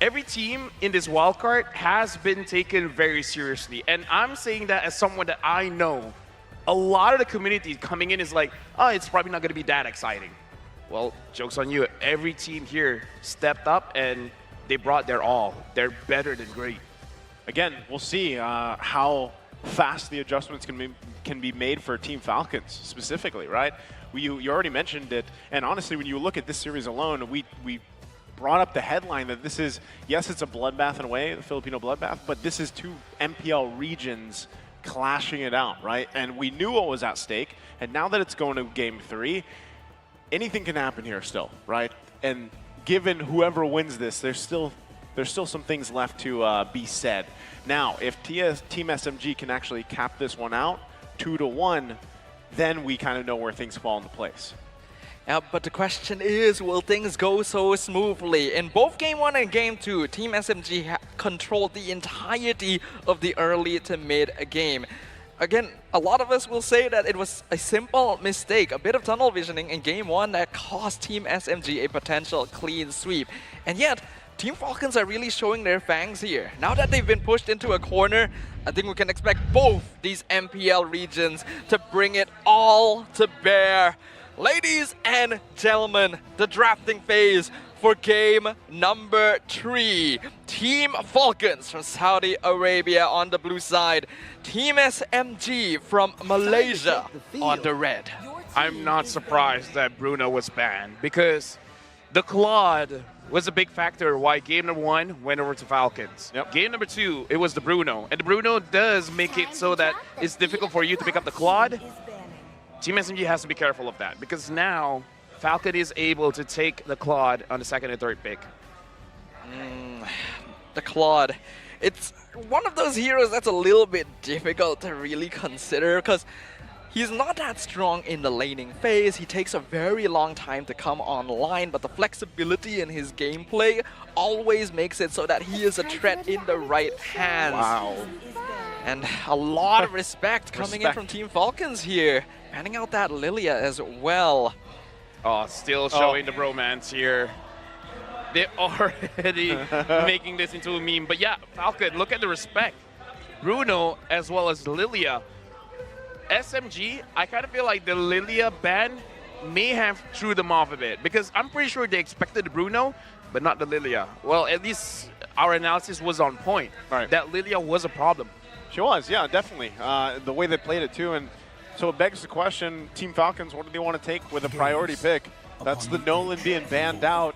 every team in this wildcard has been taken very seriously. And I'm saying that as someone that I know, a lot of the community coming in is like, oh, it's probably not going to be that exciting. well, joke's on you. Every team here stepped up and they brought their all. They're better than great. Again, we'll see how fast the adjustments can be made for Team Falcons specifically, right? You already mentioned it, and honestly, when you look at this series alone, we brought up the headline that this is, yes, it's a bloodbath in a way, the Filipino bloodbath, but this is two MPL regions clashing it out, right? And we knew what was at stake, and now that it's going to Game 3, anything can happen here still, right? And given whoever wins this, there's still some things left to be said. Now, if Team SMG can actually cap this one out, 2-1, then we kind of know where things fall into place. Yeah, but the question is, will things go so smoothly? In both Game 1 and Game 2, Team SMG controlled the entirety of the early to mid game. Again, a lot of us will say that it was a simple mistake, a bit of tunnel visioning in Game 1 that cost Team SMG a potential clean sweep. And yet, Team Falcons are really showing their fangs here. Now that they've been pushed into a corner, I think we can expect both these MPL regions to bring it all to bear. Ladies and gentlemen, the drafting phase for game number 3. Team Falcons from Saudi Arabia on the blue side. Team SMG from Malaysia on the red. I'm not surprised that Bruno was banned because the Claude was a big factor why game number 1 went over to Falcons. Yep. Game number 2, it was the Bruno. And the Bruno does make it so that it's difficult for you to pick up the Claude. Team SMG has to be careful of that because now Falcon is able to take the Claude on the 2nd and 3rd pick. The Claude. It's one of those heroes that's a little bit difficult to really consider because he's not that strong in the laning phase. He takes a very long time to come online, but the flexibility in his gameplay always makes it so that he is a threat in the right hands. Wow. And a lot of respect coming in from Team Falcons here. Panning out that Lilia as well. Oh, still showing the bromance here. They're already making this into a meme. But yeah, Falcon, look at the respect. Bruno as well as Lilia. SMG, I kind of feel like the Lilia ban may have threw them off a bit because I'm pretty sure they expected the Bruno, but not the Lilia. Well, at least our analysis was on point. Right. That Lilia was a problem. She was, yeah, definitely. The way they played it too, and so it begs the question, Team Falcons, what do they want to take with a priority pick? That's the Nolan being banned out.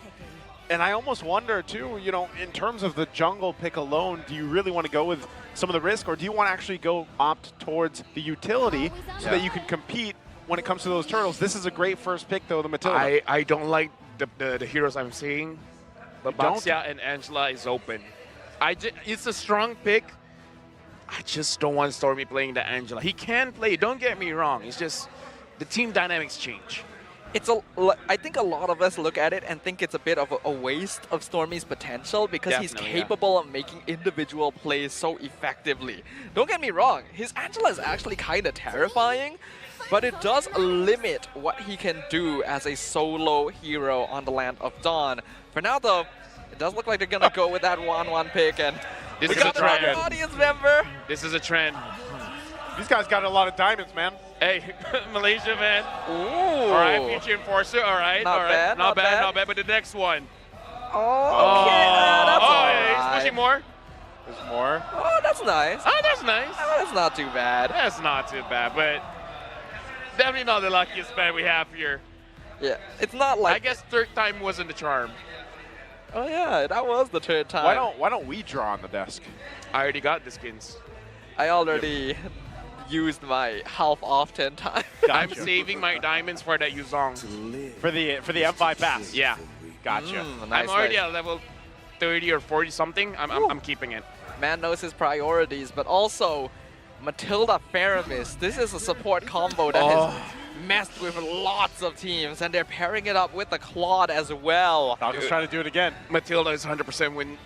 And I almost wonder too, you know, in terms of the jungle pick alone, do you really want to go with some of the risk, or do you want to actually go opt towards the utility so that you can compete when it comes to those turtles? This is a great first pick though, the Matilda. I don't like the heroes I'm seeing, but Baxia and Angela is open. It's a strong pick. I just don't want Stormy playing the Angela. He can play, don't get me wrong. It's just the team dynamics change. I think a lot of us look at it and think it's a bit of a waste of Stormy's potential because he's capable of making individual plays so effectively. Don't get me wrong, his Angela is actually kind of terrifying, but it does limit what he can do as a solo hero on the Land of Dawn. For now though, it does look like they're going to go with that 1-1 pick, and This we is got a trend. an audience member. This is a trend. These guys got a lot of diamonds, man. Hey, Malaysia, man. Ooh. All right, future enforcer. All right, Not all right. bad, Not not bad, bad. not bad. But the next one. Oh, okay. That's all He's right. pushing more. There's more. Oh, that's nice. Oh, that's nice. Oh, that's not too bad. That's not too bad, but definitely not the luckiest man we have here. Yeah, it's not like... I guess 3rd time wasn't the charm. Oh yeah, that was the 3rd time. Why don't we draw on the desk? I already got the skins. I already used my half off 10 times. I'm saving my diamonds for that Yuzong. For the M5 pass. Yeah. Gotcha. I'm already at level 30 or 40 something. I'm keeping it. Man knows his priorities, but also Matilda Faramis. This is a support combo that has messed with lots of teams, and they're pairing it up with the Claude as well. I'll just try to do it again. Matilda is 100% win.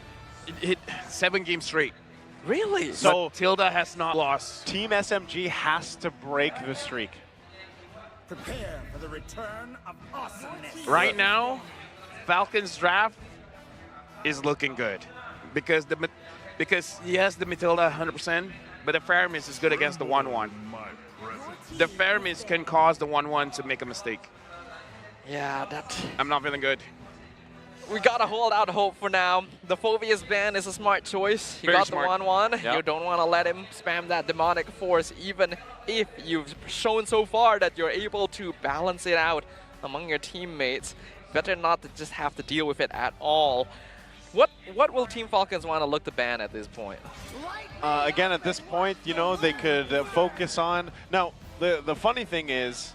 It hit 7 games straight. Really? So Matilda has not lost. Team SMG has to break the streak. Prepare for the return of awesomeness. Right now, Falcons draft is looking good because he has the Matilda 100%, but the Faramis is good against the 1-1. The Faramis can cause the 1-1 to make a mistake. Yeah, I'm not feeling good. We gotta hold out hope for now. The Phobia's ban is a smart choice. You Very got smart. the 1-1. Yep. You don't want to let him spam that demonic force, even if you've shown so far that you're able to balance it out among your teammates. Better not to just have to deal with it at all. What will Team Falcons want to look to ban at this point? Again, at this point, you know, they could focus on... Now, the funny thing is,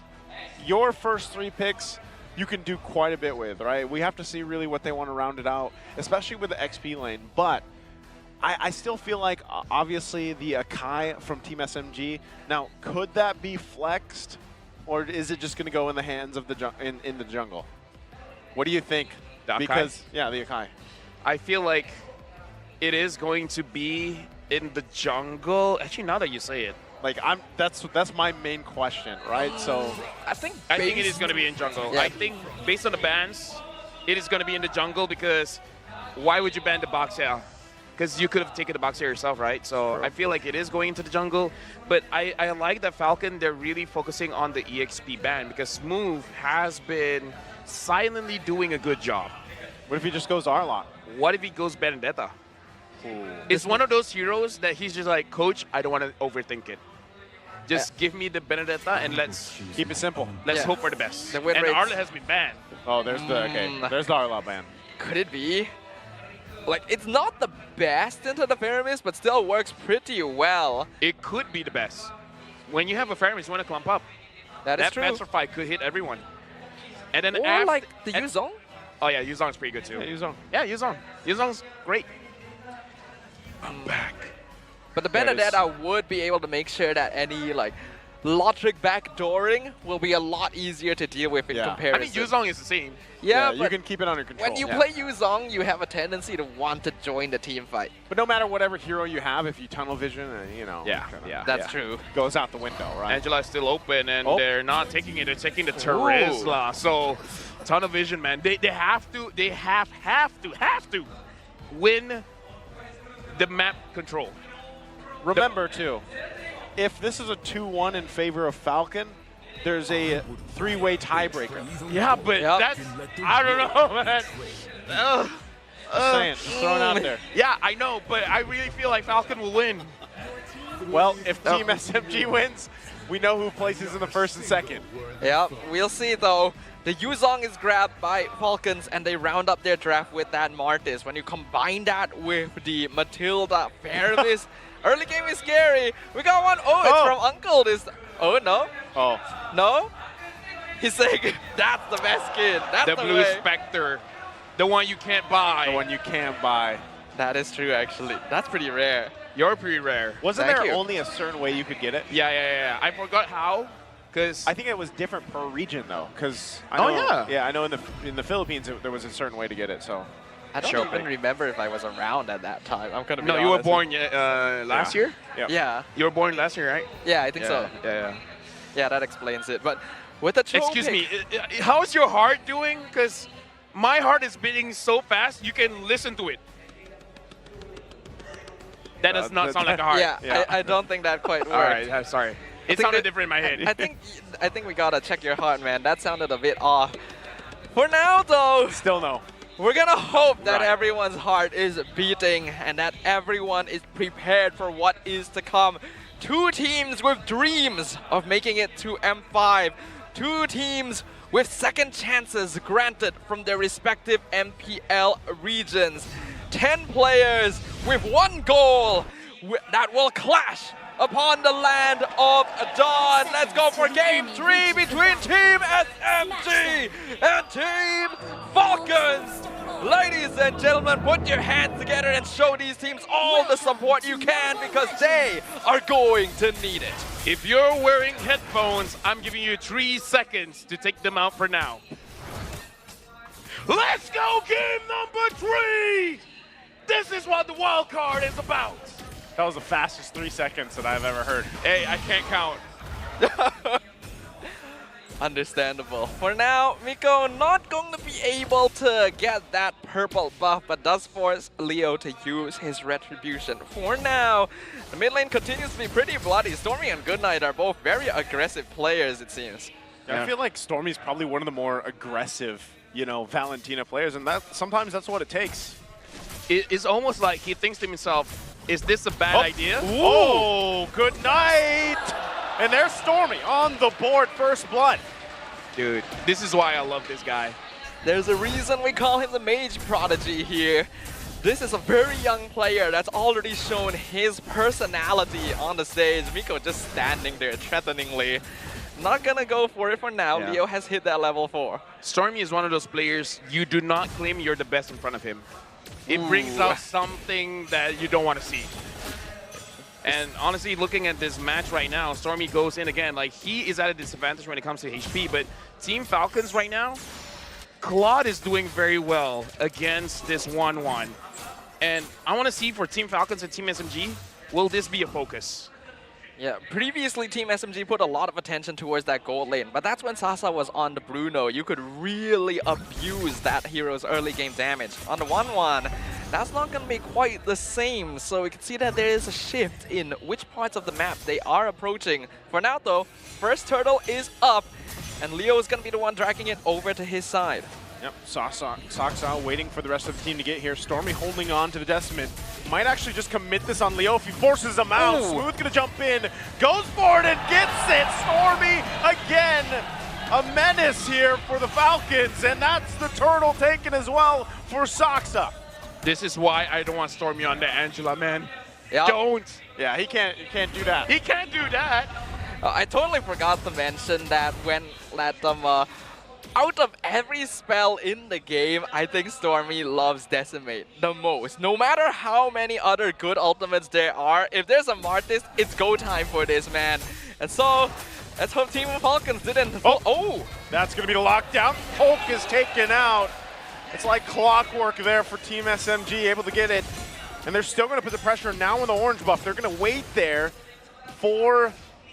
your first 3 picks, you can do quite a bit with, right? We have to see really what they want to round it out, especially with the XP lane. But I still feel like, obviously, the Akai from Team SMG, now, could that be flexed? Or is it just going to go in the hands of the in the jungle? What do you think? The Akai? Because, yeah, the Akai. I feel like it is going to be in the jungle. Actually, now that you say it. Like, that's my main question, right? So I think it is going to be in jungle. Yeah. I think based on the bans, it is going to be in the jungle because why would you ban the box here? Because you could have taken the box here yourself, right? So I feel like it is going into the jungle. But I like that Falcon, they're really focusing on the EXP ban because Smooth has been silently doing a good job. What if he just goes Arlot? What if he goes Benedetta? It's one of those heroes that he's just like, Coach, I don't want to overthink it. Just give me the Benedetta and let's keep it simple. Let's hope for the best. The And win rates- Arla has been banned. Oh, there's the there's the Arlot ban. Could it be? Like, it's not the best into the Faramis, but still works pretty well. It could be the best. When you have a Faramis, you want to clump up. That is true. Petrify could hit everyone. And then Or like the Yuzong? Oh yeah, Yuzong's pretty good too. Yeah, Yuzong. Yeah, Yuzong. Yuzong's great. I'm back. But the There it is. Benedetta would be able to make sure that any like logic backdooring will be a lot easier to deal with in I comparison. mean, Yuzong is the same. Yeah, you but can keep it under control. when you play Yuzong, you have a tendency to want to join the team fight. But no matter whatever hero you have, if you tunnel vision, you know, That's true. Goes out the window, right? Angela is still open, and Oh. they're not taking it. They're taking the Terizla. So, tunnel vision, man. They have to. They have to win the map control. Remember too, if this is a 2-1 in favor of Falcon, there's a 3-way tiebreaker. Yeah, but that's, I don't know, man. Just saying, just throwing it out there. Yeah, I know, but I really feel like Falcon will win. Well, if Team SMG wins, we know who places in the first and second. Yeah, we'll see though. The Yuzong is grabbed by Falcons and they round up their draft with that Martis. When you combine that with the Matilda Faramis, early game is scary. We got one. Oh, it's from Uncle. Oh, no. Oh. No? He's saying, that's the best skin. That's the Blue way. Spectre. The one you can't buy. The one you can't buy. That is true, actually. That's pretty rare. You're pretty rare. Wasn't Thank there you. only a certain way you could get it? Yeah. I forgot how. Cause I think it was different per region though, because I Oh, know, yeah. I know in the Philippines there was a certain way to get it. So I don't even remember if I was around at that time. I'm gonna be No, you were honest. born last year? Yeah. You were born last year, right? Yeah, I think so. Yeah. Yeah, that explains it. But with the Excuse me, how's your heart doing? Because my heart is beating so fast, you can listen to it. That does not sound like a heart. Yeah, I don't think that quite worked. All right, I'm sorry. It sounded different in my head. I think we gotta check your heart, man. That sounded a bit off. For now, though, still no. We're gonna hope that everyone's heart is beating and that everyone is prepared for what is to come. 2 teams with dreams of making it to M5. 2 teams with second chances granted from their respective MPL regions. 10 players with 1 goal that will clash upon the land of Dawn. Let's go for game 3 between Team SMG and Team Falcons. Ladies and gentlemen, put your hands together and show these teams all the support you can because they are going to need it. If you're wearing headphones, I'm giving you 3 seconds to take them out for now. Let's go game number 3! This is what the wild card is about. That was the fastest 3 seconds that I've ever heard. Hey, I can't count. Understandable. For now, Miko not going to be able to get that purple buff, but does force Leo to use his retribution. For now, the mid lane continues to be pretty bloody. Stormy and Goodnight are both very aggressive players, it seems. Yeah, I feel like Stormy's probably one of the more aggressive, you know, Valentina players, and sometimes that's what it takes. It's almost like he thinks to himself, is this a bad idea? Oh, good night! And there's Stormy on the board, first blood. Dude, this is why I love this guy. There's a reason we call him the Mage Prodigy here. This is a very young player that's already shown his personality on the stage. Miko just standing there threateningly. Not gonna go for it for now. Yeah. Leo has hit that level 4. Stormy is one of those players, you do not claim you're the best in front of him. It brings out something that you don't want to see. And honestly, looking at this match right now, Stormy goes in again. Like, he is at a disadvantage when it comes to HP, but Team Falcons right now, Claude is doing very well against this 1-1. And I want to see for Team Falcons and Team SMG, will this be a focus? Yeah, previously Team SMG put a lot of attention towards that gold lane, but that's when Sasa was on the Bruno. You could really abuse that hero's early game damage. On the 1-1, that's not going to be quite the same, so we can see that there is a shift in which parts of the map they are approaching. For now though, first turtle is up, and Leo is going to be the one dragging it over to his side. Yep, Saksa waiting for the rest of the team to get here. Stormy holding on to the Decimate. Might actually just commit this on Leo if he forces him out. Ooh. Smooth gonna jump in, goes for it and gets it. Stormy again, a menace here for the Falcons, and that's the turtle taken as well for Saksa. This is why I don't want Stormy on the Angela, man. Yep. Don't. Yeah, he can't do that. He can't do that. I totally forgot to mention that when out of every spell in the game, I think Stormy loves Decimate the most. No matter how many other good ultimates there are, if there's a Martis, it's go time for this man. And so, let's hope Team Falcons didn't. Oh! That's going to be the lockdown. Hulk is taken out. It's like clockwork there for Team SMG, able to get it. And they're still going to put the pressure now on the orange buff. They're going to wait there for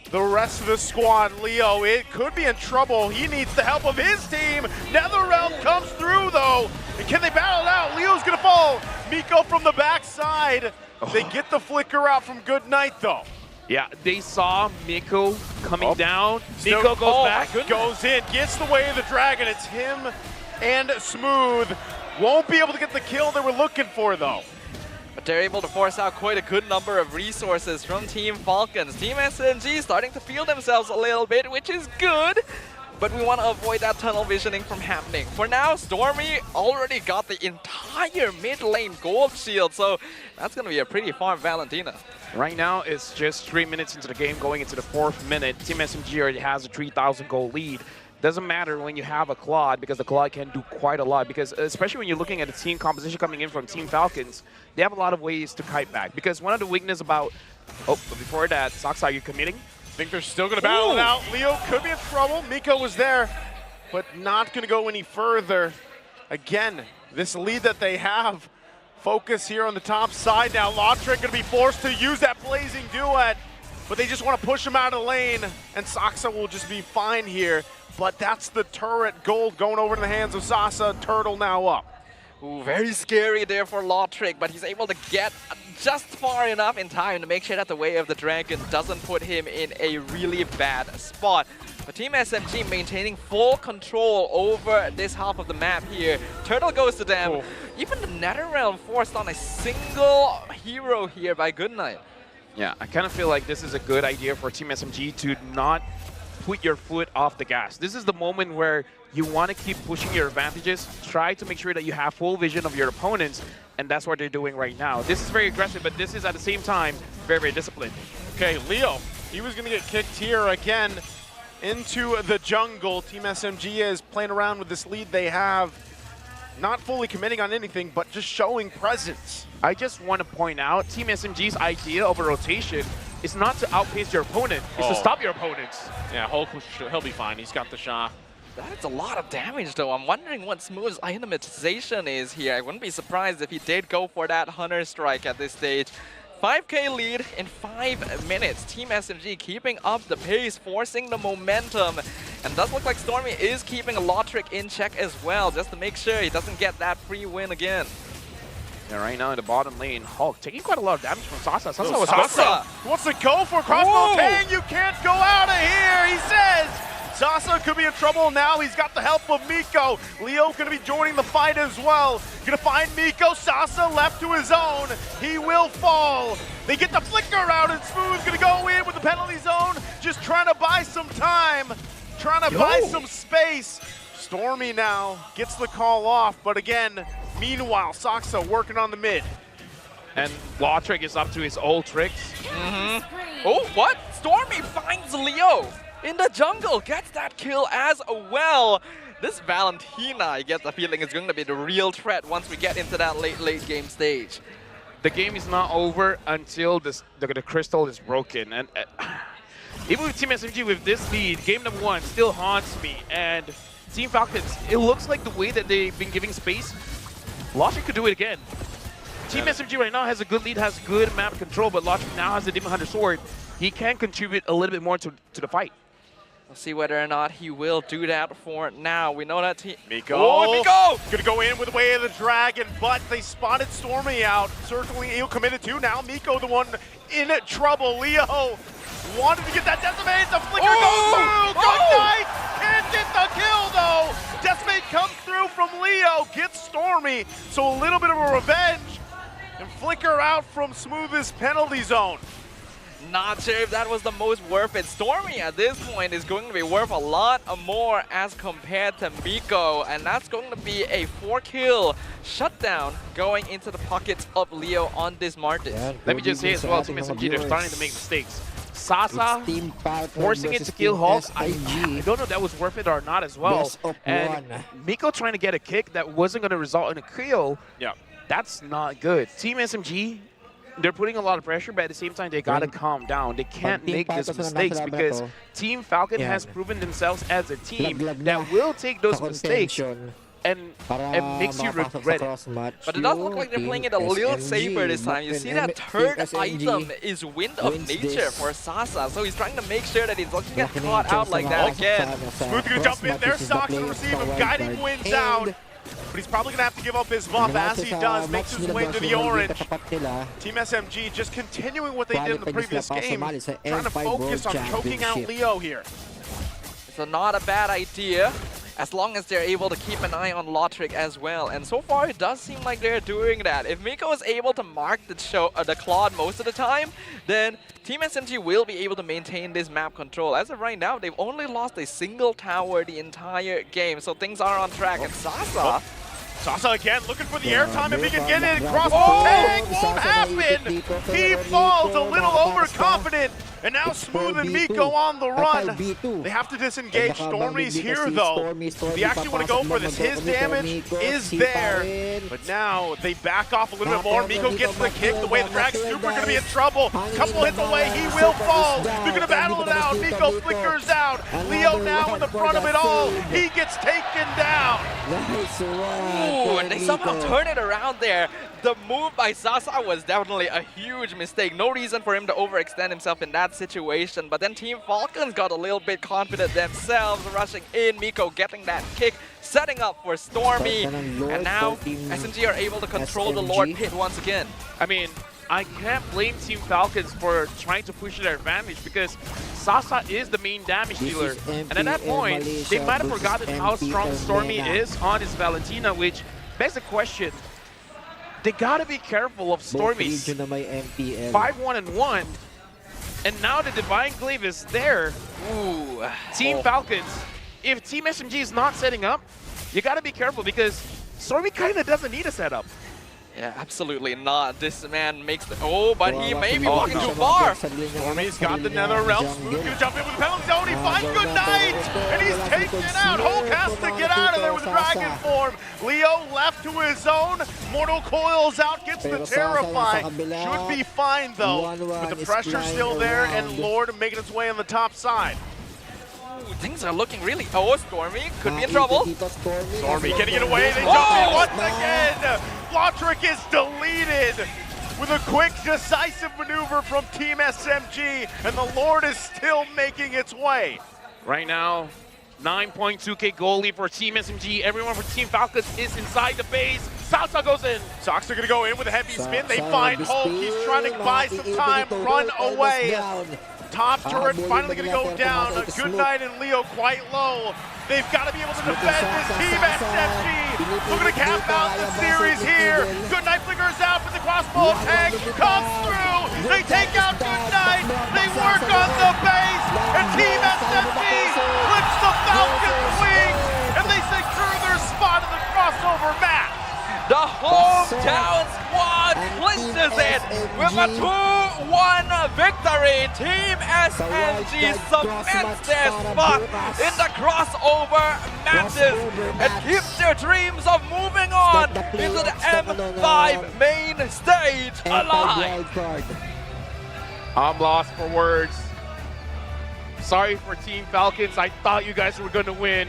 the rest of the squad. Leo, it could be in trouble. He needs the help of his team. NetherRealm comes through, though. And can they battle it out? Leo's going to fall. Miko from the backside. They get the flicker out from Goodnight, though. Yeah, they saw Miko coming down. Still, Miko goes back. Goes in, gets the way of the dragon. It's him and Smooth. Won't be able to get the kill they were looking for, though. But they're able to force out quite a good number of resources from Team Falcons. Team SMG starting to feel themselves a little bit, which is good. But we want to avoid that tunnel visioning from happening. For now, Stormy already got the entire mid lane gold shield, so that's going to be a pretty farm Valentina. Right now, it's just 3 minutes into the game, going into the 4th minute. Team SMG already has a 3,000 gold lead. Doesn't matter when you have a Claude, because the Claude can do quite a lot. Because especially when you're looking at the team composition coming in from Team Falcons, they have a lot of ways to kite back. Because one of the weaknesses about, but before that, Sox, are you committing? I think they're still going to battle it out. Leo could be in trouble. Miko was there, but not going to go any further. Again, this lead that they have. Focus here on the top side now. Lautrec going to be forced to use that blazing duet, but they just want to push him out of the lane, and Saksa will just be fine here. But that's the turret gold going over to the hands of Sasa. Turtle now up. Ooh, very scary there for Lautrec, but he's able to get just far enough in time to make sure that the Way of the Dragon doesn't put him in a really bad spot. But Team SMG maintaining full control over this half of the map here. Turtle goes to them. Oh. Even the NetherRealm forced on a single hero here by Goodnight. Yeah, I kind of feel like this is a good idea for Team SMG to not put your foot off the gas. This is the moment where you want to keep pushing your advantages, try to make sure that you have full vision of your opponents, and that's what they're doing right now. This is very aggressive, but this is at the same time very, very disciplined. Okay, Leo, he was going to get kicked here again into the jungle. Team SMG is playing around with this lead they have, not fully committing on anything, but just showing presence. I just want to point out, Team SMG's idea of a rotation is not to outpace your opponent, it's to stop your opponents. Yeah, Hulk, he'll be fine. He's got the shot. That's a lot of damage, though. I'm wondering what Smooth's itemization is here. I wouldn't be surprised if he did go for that Hunter Strike at this stage. 5k lead in 5 minutes. Team SMG keeping up the pace, forcing the momentum. And does look like Stormy is keeping Lautrec in check as well, just to make sure he doesn't get that free win again. Yeah, right now in the bottom lane, Hulk taking quite a lot of damage from Sasa. Sasa wants to go for crossbow. Tang, you can't go out of here, he says. Sasa could be in trouble now. He's got the help of Miko. Leo going to be joining the fight as well. Going to find Miko. Sasa left to his own. He will fall. They get the flicker out, and Smooth going to go in with the penalty zone. Just trying to buy some time. Trying to buy some space. Stormy now gets the call off, but again, meanwhile, Saksa working on the mid. And Lotric is up to his old tricks. Oh, what? Stormy finds Leo in the jungle, gets that kill as well. This Valentina, I get the feeling, is going to be the real threat once we get into that late game stage. The game is not over until the crystal is broken. And even with Team SMG with this lead, game number 1 still haunts me. And Team Falcons, it looks like the way that they've been giving space, Logic could do it again. Team SMG right now has a good lead, has good map control, but Logic now has the Demon Hunter sword. He can contribute a little bit more to the fight. We'll see whether or not he will do that for now. We know that Miko. Oh, Miko! Gonna go in with the Way of the Dragon, but they spotted Stormy out. Circling Eel committed to. Now Miko the one in trouble. Leo wanted to get that Decimate. The flicker goes through. Good night. Can't get the kill though. Decimate comes through from Leo. Gets Stormy. So a little bit of a revenge. And flicker out from Smooth's penalty zone. Not sure if that was the most worth it. Stormy at this point is going to be worth a lot more as compared to Miko, and that's going to be a 4-kill shutdown going into the pockets of Leo on this Martis. Yeah, let me just say as well, Team SMG, they're starting to make mistakes. Sasa forcing it to kill Hulk, I don't know if that was worth it or not as well. And Miko trying to get a kick that wasn't going to result in a kill. Yeah. That's not good. Team SMG, they're putting a lot of pressure, but at the same time, they gotta calm down. They can't make these mistakes because Team Falcon has proven themselves as a team that will take those mistakes and makes you regret it. But it does look like they're playing it a little safer this time. You see that third item is Wind of Nature for Sasa, so he's trying to make sure that he doesn't get caught out like that again. Smooth gonna jump in there, Socks to receive him, guiding Wind down. But he's probably going to have to give up his buff as he does, makes his way to the orange. Team SMG just continuing what they did in the previous game, trying to focus on choking out Leo here. So not a bad idea, as long as they're able to keep an eye on Lotric as well. And so far, it does seem like they're doing that. If Miko is able to mark the Claude most of the time, then Team SMG will be able to maintain this map control. As of right now, they've only lost a single tower the entire game, so things are on track. And Sasa... Sasa again looking for the airtime if he can get it across the tank. Won't happen. He falls a little overconfident. And now Smooth and Miko on the run. They have to disengage. Stormy's here though. If you actually want to go for this, his damage is there. But now they back off a little bit more. Miko gets the kick. The Way of the Dragon Super going to be in trouble. Couple hits away. He will fall. They're going to battle it out. Miko flickers out. Leo now in the front of it all. He gets taken down. Ooh, and they somehow turn it around there. The move by Sasa was definitely a huge mistake. No reason for him to overextend himself in that situation. But then Team Falcons got a little bit confident themselves, rushing in. Miko getting that kick, setting up for Stormy. And now SMG are able to control the Lord Pit once again. I mean, I can't blame Team Falcons for trying to push their advantage because Sasa is the main damage dealer. And at that point, they might have forgotten how strong Stormy is on his Valentina, which begs the question. They gotta be careful of Stormy's 5-1-1, and now the Divine Glaive is there. Ooh. Team Falcons, if Team SMG is not setting up, you gotta be careful because Stormy kinda doesn't need a setup. Yeah, absolutely not. This man makes the... Oh, but he may be walking too far. Stormy's got the Nether Realm. Smooth gonna jump in with the penalty zone. He finds Good Night, and he's taken it out. Hulk has to get out of there with the Dragon form. Leo left to his own. Mortal Coils out, gets the Terrify. Should be fine, though, with the pressure still there, and Lord making its way on the top side. Things are looking really... Oh, Stormy could be in trouble. Stormy getting it away. They jump in once again. Lotric is deleted with a quick, decisive maneuver from Team SMG, and the Lord is still making its way. Right now, 9.2k goal lead for Team SMG. Everyone for Team Falcons is inside the base. Sasa goes in. Sox are going to go in with a heavy spin. They find Hulk. He's trying to buy some time, run away. top turret finally going to go down. Goodnight and Leo quite low. They've got to be able to defend this team, SMG. Looking to cap out the series here. Goodnight flickers out, but the crossbow tag comes through. They take out Goodnight. They work on the base. And Team SMG flips the Falcon's wings. And they secure their spot in the crossover match. The hometown squad clinches it with a 2-1 victory. Team SMG cements their spot in the crossover matches and keeps their dreams of moving on into the M5 main stage alive. I'm lost for words. Sorry for Team Falcons. I thought you guys were going to win.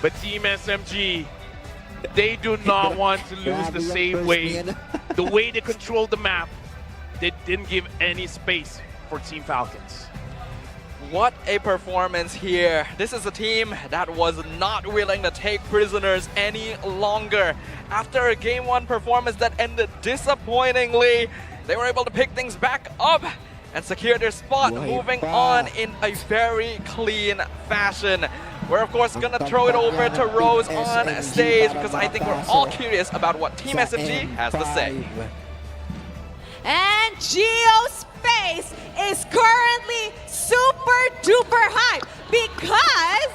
But Team SMG, they do not want to lose the same way. The way they controlled the map, they didn't give any space for Team Falcons. What a performance here. This is a team that was not willing to take prisoners any longer. After a Game 1 performance that ended disappointingly, they were able to pick things back up and secure their spot, moving on in a very clean fashion. We're of course gonna throw it over to Rose on stage because I think we're all curious about what Team SMG has to say. And Geospace is currently super duper hype because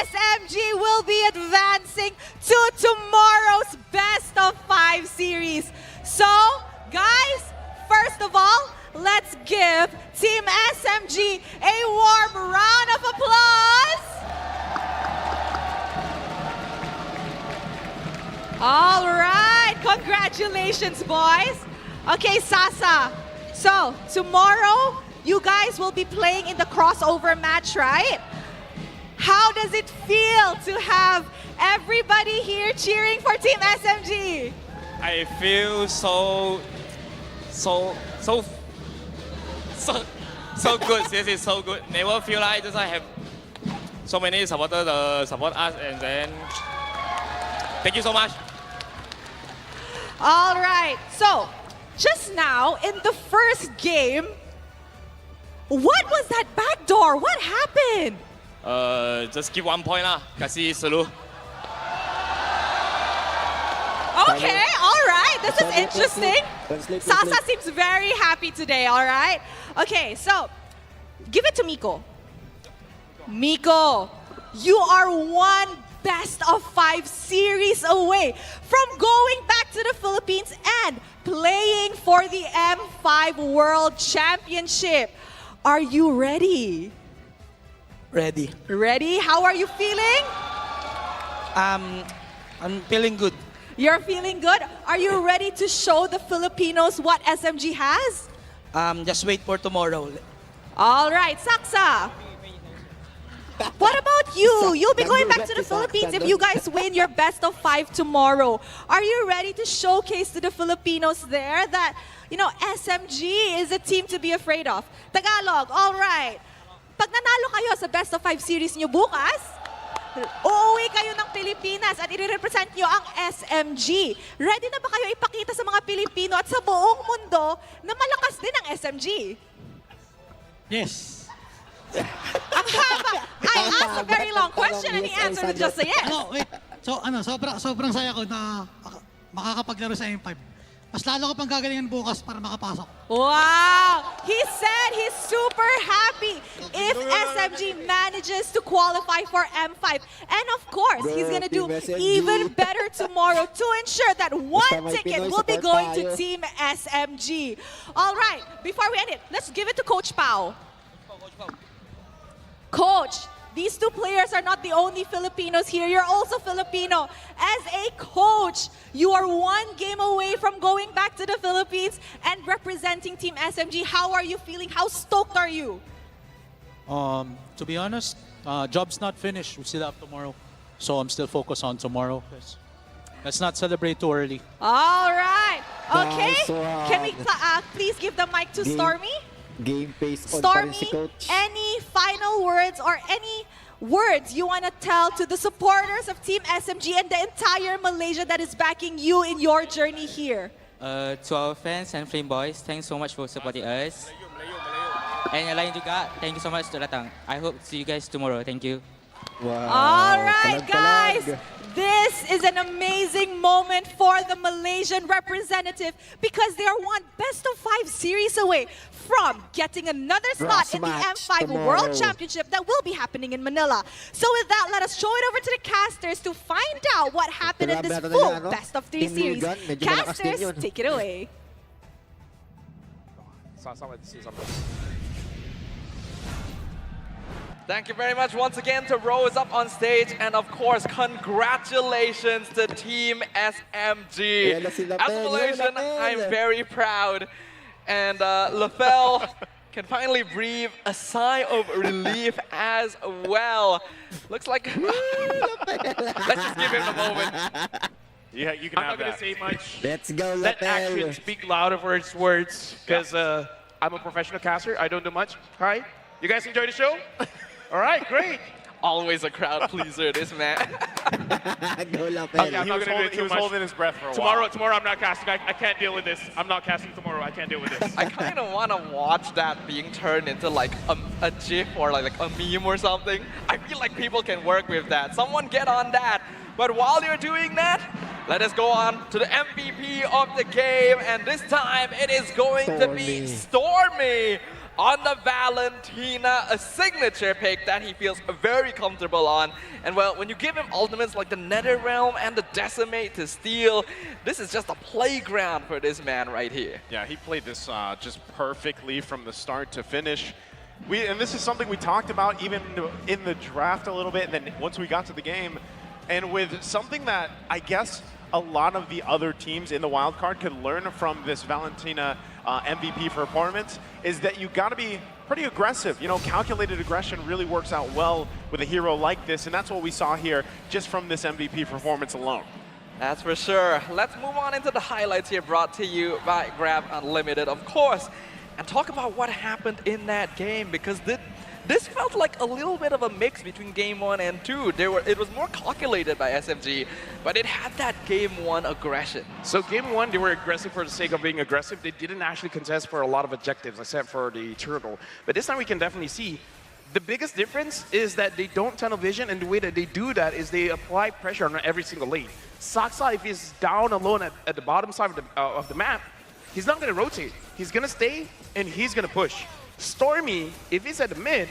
SMG will be advancing to tomorrow's best of 5 series. So guys, first of all, let's give Team SMG a warm round of applause. All right, congratulations, boys. Okay, Sasa. So tomorrow, you guys will be playing in the crossover match, right? How does it feel to have everybody here cheering for Team SMG? I feel so good. Seriously, so good. Never feel like just I have so many supporters support us, and then thank you so much. All right, so just now in the first game, what was that backdoor? What happened? Just give 1 point lah. Kasih selalu. Okay, all right, this is interesting. Sasa seems very happy today, all right? Okay, so give it to Miko. Miko, you are one best of 5 series away from going back to the Philippines and playing for the M5 World Championship. Are you ready? Ready. Ready? How are you feeling? I'm feeling good. You're feeling good? Are you ready to show the Filipinos what SMG has? Just wait for tomorrow. All right, Saksa. What about you? You'll be going back to the Philippines if you guys win your best of 5 tomorrow. Are you ready to showcase to the Filipinos there that, you know, SMG is a team to be afraid of? Tagalog, all right. Pag nanalo kayo sa best of 5 series nyo bukas, uuwi kayo ng Pilipinas at i-represent nyo ang SMG. Ready na ba kayo ipakita sa mga Pilipino at sa buong mundo na malakas din ang SMG? Yes. I asked a very long question and he answered with just a yes. No, wait. So, sobrang saya ko na makakapaglaro sa M5. Mas lalo ko pang gagalingan bukas para makapasok. Wow! He said he's super happy if SMG manages to qualify for M5. And of course, he's gonna do even better tomorrow to ensure that one ticket will be going to Team SMG. All right, before we end it, let's give it to Coach Pao. Coach, these 2 players are not the only Filipinos here. You're also Filipino. As a coach, you are 1 game away from going back to the Philippines and representing Team SMG. How are you feeling? How stoked are you? To be honest, job's not finished. We still have tomorrow. So I'm still focused on tomorrow. Let's not celebrate too early. All right. Okay. Can we please give the mic to Stormy? Game pace on Stormy, si Coach. any final words or any words you want to tell to the supporters of Team SMG and the entire Malaysia that is backing you in your journey here? To our fans and Flame Boys, thanks so much for supporting us. And yang lain juga, thank you so much sudah datang. I hope see you guys tomorrow. Thank you. All right, guys. This is an amazing moment for the Malaysian representative because they are one best-of-5 series away from getting another slot in the M5 World Championship that will be happening in Manila. So with that, let us show it over to the casters to find out what happened in this full best-of-3 series. Casters, take it away. Thank you very much once again to Rose up on stage, and of course, congratulations to Team SMG. As a Malaysian, I'm very proud, and Lafell can finally breathe a sigh of relief as well. Looks like let's just give him a moment. Yeah, you can I'm have not going that. to say much. Let's go, Let Lafell. action speak louder for its words, because I'm a professional caster. I don't do much. Hi. You guys enjoy the show? All right, great. Always a crowd pleaser, this man. Go, Lafell. Okay, I'm not going to do it He too was much. holding his breath for a while. Tomorrow I'm not casting. I can't deal with this. I'm not casting tomorrow. I can't deal with this. I kind of want to watch that being turned into like a GIF or like a meme or something. I feel like people can work with that. Someone get on that. But while you're doing that, let us go on to the MVP of the game. And this time it is going to be Stormy on the Valentina, a signature pick that he feels very comfortable on. And well, when you give him ultimates like the Nether Realm and the Decimate to steal, this is just a playground for this man right here. Yeah, he played this just perfectly from the start to finish. And this is something we talked about even in the draft a little bit, and then once we got to the game. And with something that I guess a lot of the other teams in the wildcard could learn from this Valentina MVP performance is that you got to be pretty aggressive. You know, calculated aggression really works out well with a hero like this, and that's what we saw here just from this MVP performance alone. That's for sure. Let's move on into the highlights here brought to you by Grab Unlimited, of course, and talk about what happened in that game, because this felt like a little bit of a mix between Game 1 and 2. It was more calculated by SMG, but it had that Game 1 aggression. So Game 1, they were aggressive for the sake of being aggressive. They didn't actually contest for a lot of objectives, except for the turtle. But this time we can definitely see the biggest difference is that they don't tunnel vision, and the way that they do that is they apply pressure on every single lane. Saksa, if he's down alone at the bottom side of the map, he's not going to rotate. He's going to stay, and he's going to push. Stormy, if he's at the mid,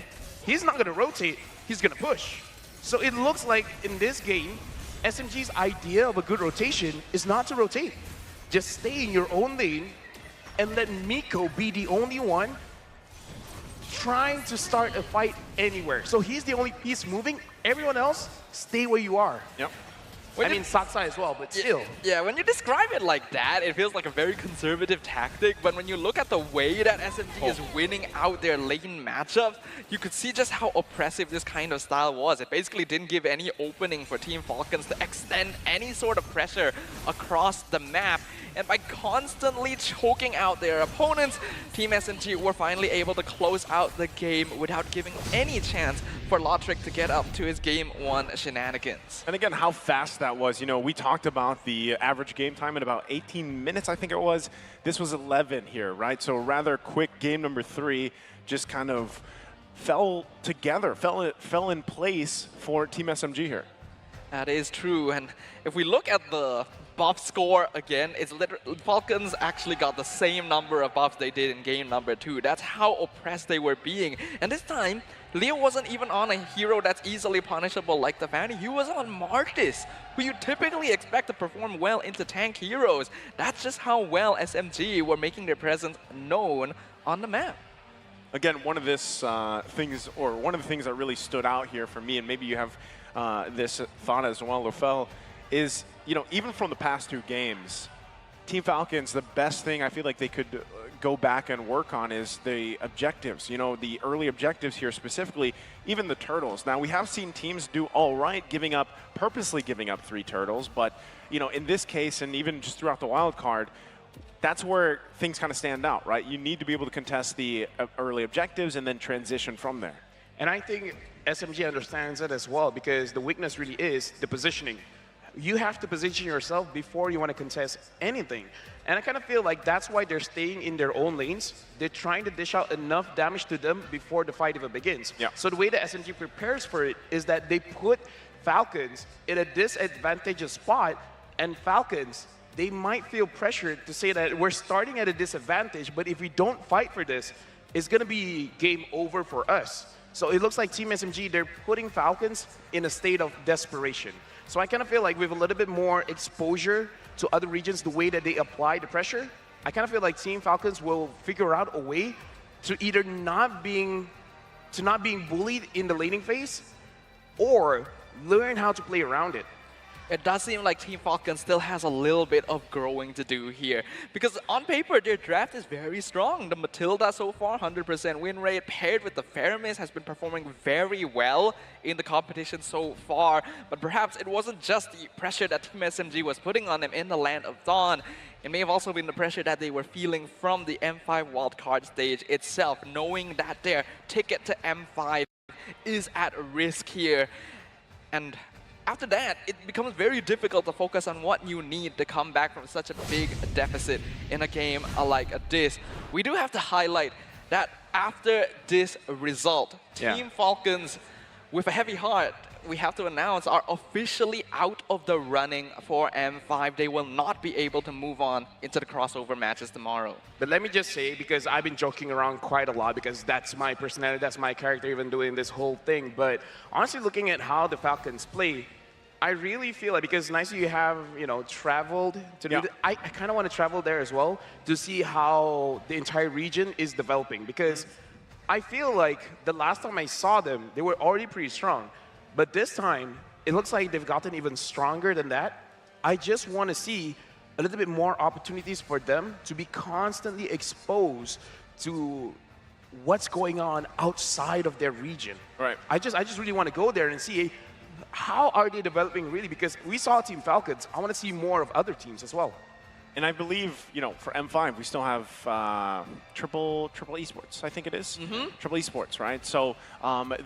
he's not going to rotate, he's going to push. So it looks like in this game, SMG's idea of a good rotation is not to rotate. Just stay in your own lane and let Miko be the only one trying to start a fight anywhere. So he's the only piece moving. Everyone else, stay where you are. Yep. I mean, Saksa as well, but still. Yeah, when you describe it like that, it feels like a very conservative tactic. But when you look at the way that SMG is winning out their lane matchups, you could see just how oppressive this kind of style was. It basically didn't give any opening for Team Falcons to extend any sort of pressure across the map. And by constantly choking out their opponents, Team SMG were finally able to close out the game without giving any chance for Lotric to get up to his Game 1 shenanigans. And again, how fast that was. You know, we talked about the average game time in about 18 minutes, I think it was. This was 11 here, right? So rather quick game number 3, just kind of fell together, fell in place for Team SMG here. That is true, and if we look at the buff score again, it's literally Falcons actually got the same number of buffs they did in game number 2. That's how oppressed they were being. And this time, Leo wasn't even on a hero that's easily punishable like the Fanny. He was on Martis, who you typically expect to perform well into tank heroes. That's just how well SMG were making their presence known on the map. Again, one of the things that really stood out here for me, and maybe you have this thought as well, Lafell, is, you know, even from the past 2 games, Team Falcons, the best thing I feel like they could go back and work on is the objectives. You know, the early objectives here specifically, even the turtles. Now, we have seen teams do all right purposely giving up 3 turtles, but, you know, in this case, and even just throughout the wild card, that's where things kind of stand out, right? You need to be able to contest the early objectives and then transition from there. And I think SMG understands it as well, because the weakness really is the positioning. you have to position yourself before you want to contest anything. And I kind of feel like that's why they're staying in their own lanes. They're trying to dish out enough damage to them before the fight even begins. Yeah. So the way that SMG prepares for it is that they put Falcons in a disadvantageous spot, and Falcons, they might feel pressured to say that we're starting at a disadvantage, but if we don't fight for this, it's going to be game over for us. So it looks like Team SMG, they're putting Falcons in a state of desperation. So I kind of feel like with a little bit more exposure to other regions, the way that they apply the pressure, I kind of feel like Team Falcons will figure out a way to either not being bullied in the laning phase or learn how to play around it. It does seem like Team Falcon still has a little bit of growing to do here. Because on paper, their draft is very strong. The Matilda so far, 100% win rate, paired with the Faramis, has been performing very well in the competition so far. But perhaps it wasn't just the pressure that Team SMG was putting on them in the Land of Dawn. It may have also been the pressure that they were feeling from the M5 wildcard stage itself, knowing that their ticket to M5 is at risk here. And after that, it becomes very difficult to focus on what you need to come back from such a big deficit in a game like this. We do have to highlight that after this result, Team Falcons, with a heavy heart, we have to announce, are officially out of the running for M5. They will not be able to move on into the crossover matches tomorrow. But let me just say, because I've been joking around quite a lot, because that's my personality, that's my character even doing this whole thing. But honestly, looking at how the Falcons play, I really feel like, because nice you have, traveled to do I kind of want to travel there as well to see how the entire region is developing, because I feel like the last time I saw them, they were already pretty strong. But this time, it looks like they've gotten even stronger than that. I just want to see a little bit more opportunities for them to be constantly exposed to what's going on outside of their region. Right. I just really want to go there and see how are they developing really, because we saw Team Falcons. I want to see more of other teams as well. And I believe, for M5, we still have triple esports, I think it is. Triple esports, right? So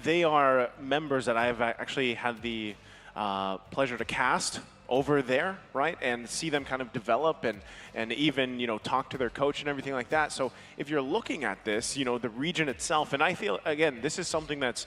they are members that I have actually had the pleasure to cast over there, right? And see them kind of develop and even, talk to their coach and everything like that. So if you're looking at this, the region itself, and I feel, again, this is something that's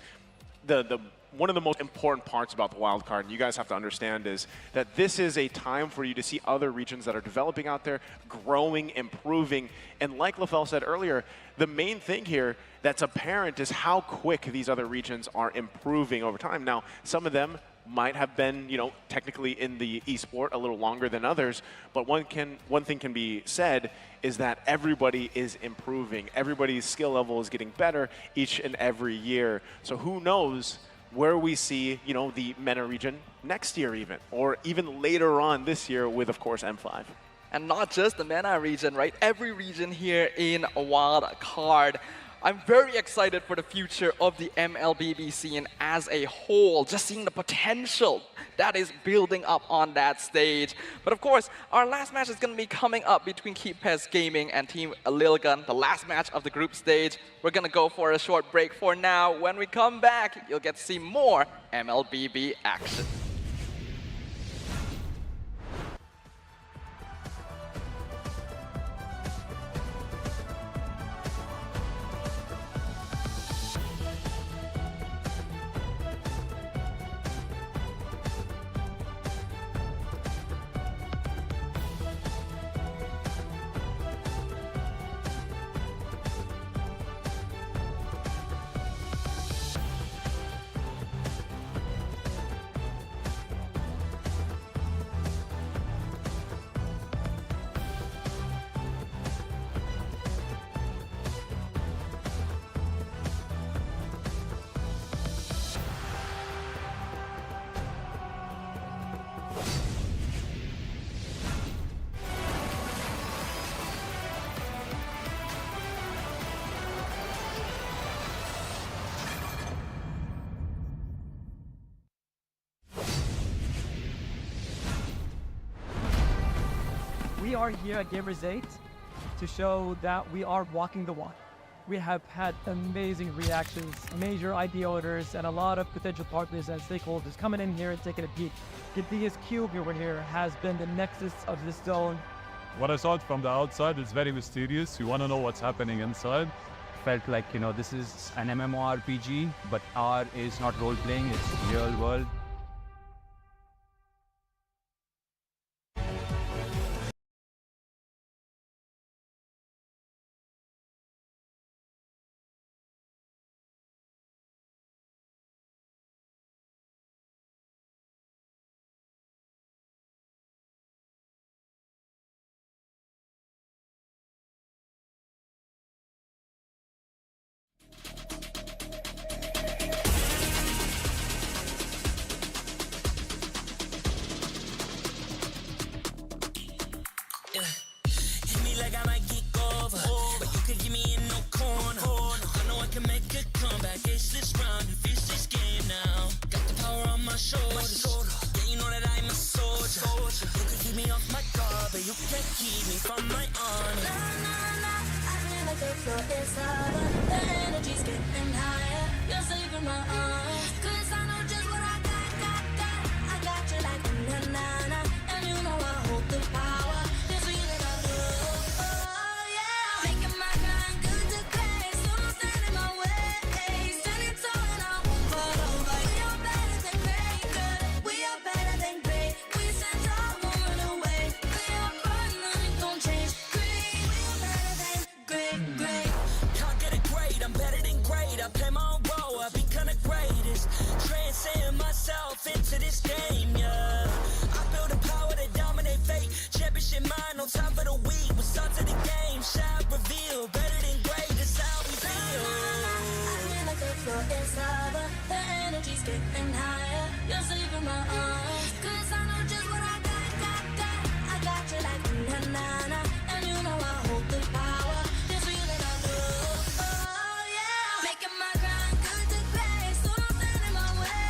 one of the most important parts about the wild card, and you guys have to understand, is that this is a time for you to see other regions that are developing out there, growing, improving. And like LaFell said earlier, the main thing here that's apparent is how quick these other regions are improving over time. Now, some of them might have been, technically in the esport a little longer than others, but one thing can be said is that everybody is improving. Everybody's skill level is getting better each and every year. So who knows where we see, the MENA region next year even, or even later on this year with, of course, M5. And not just the MENA region, right? Every region here in a wild card. I'm very excited for the future of the MLBB scene as a whole, just seeing the potential that is building up on that stage. But of course, our last match is going to be coming up between ChezyGaming and Team Lilgun, the last match of the group stage. We're going to go for a short break for now. When we come back, you'll get to see more MLBB action. We are here at Gamers 8 to show that we are walking the walk. we have had amazing reactions, major IP owners, and a lot of potential partners and stakeholders coming in here and taking a peek. The biggest cube over here has been the nexus of this zone. What I saw it from the outside is very mysterious. You want to know what's happening inside. Felt like, you know, this is an MMORPG, but R is not role-playing, it's real world. Hit me like I might get over, but you could give me in no corner. I know I can make a comeback. Ace this round and finish this game now. Got the power on my shoulders. Yeah, you know that I'm a soldier. You could keep me off my guard, but you can't keep me from my honor. I feel like the floor is higher. The energy's getting higher. You're saving my arms, 'cause I know just what I got. I got you like na-na-na, and you know I hold the power. Into this game, yeah. I build a power to dominate fate. Championship mind, no time for the weak. We start to the game, shine, reveal. Better than great, that's how we feel. I feel like the floor is higher. The energy's getting higher. You're saving my arms, 'cause I know just what I got. I got you like na-na-na, and you know I hold the power. This feeling I do, oh yeah. Making my grind good to great, so don't stand in my way.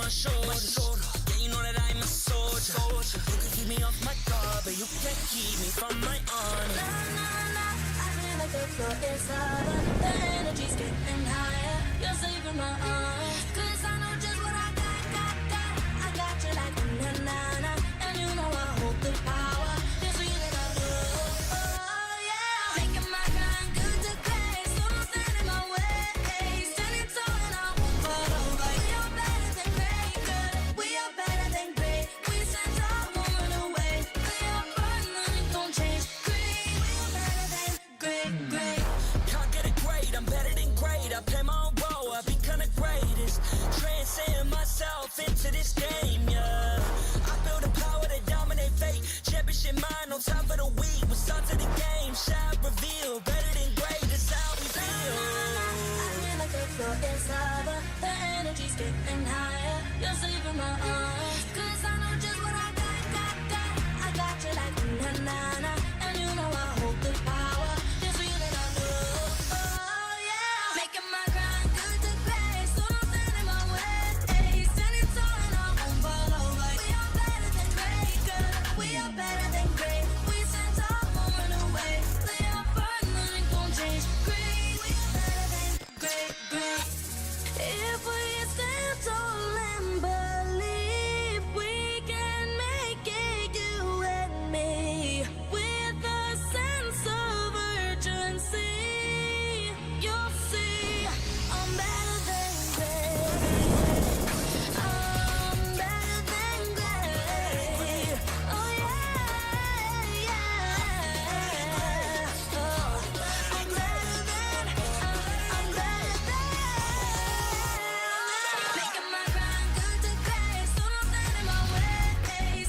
my shoulders. Yeah, you know that I'm a soldier. You can keep me off my guard, but you can't keep me from my honor. I feel like the floor is higher, the energy's getting higher. You're saving my arms, 'cause I know just what I got. I got you like na-na-na, and you know I hold the power. This feeling I love, oh yeah. Making my grind good to great, so don't stand in my way. Standing tall and I won't fall over. We are better than great, good. We are better than great. We stand tall, won't run away. We are fun, nothing gon' change. Great, we are better than great. Can't get it great, I'm better than great. I play my own role, I become the greatest. Transcend myself into this game, yeah. I build a power to dominate fate. Championship mind on top of the week. We start to the game, shot reveal. Better than great, that's how we feel. I feel like the floor is higher, the energy's getting higher. You're saving my arms, 'cause I know just what I got. I got you like na-na-na, and you know I hold the power. This feeling I love, oh yeah. Making my grind good to great, so don't stand in my way. Standing tall and I won't fall over. We are better than great, good. We are better than great. We stand tall, won't run away. Lay up firm, nothing gon' change. Great, we are better than great. If we stand tall and believe we can make it, you and me, with a sense of urgency, you'll see I'm better than great. I'm better than great. Oh yeah. Oh, I'm better than. Making my grind good to great, so don't stand in my way.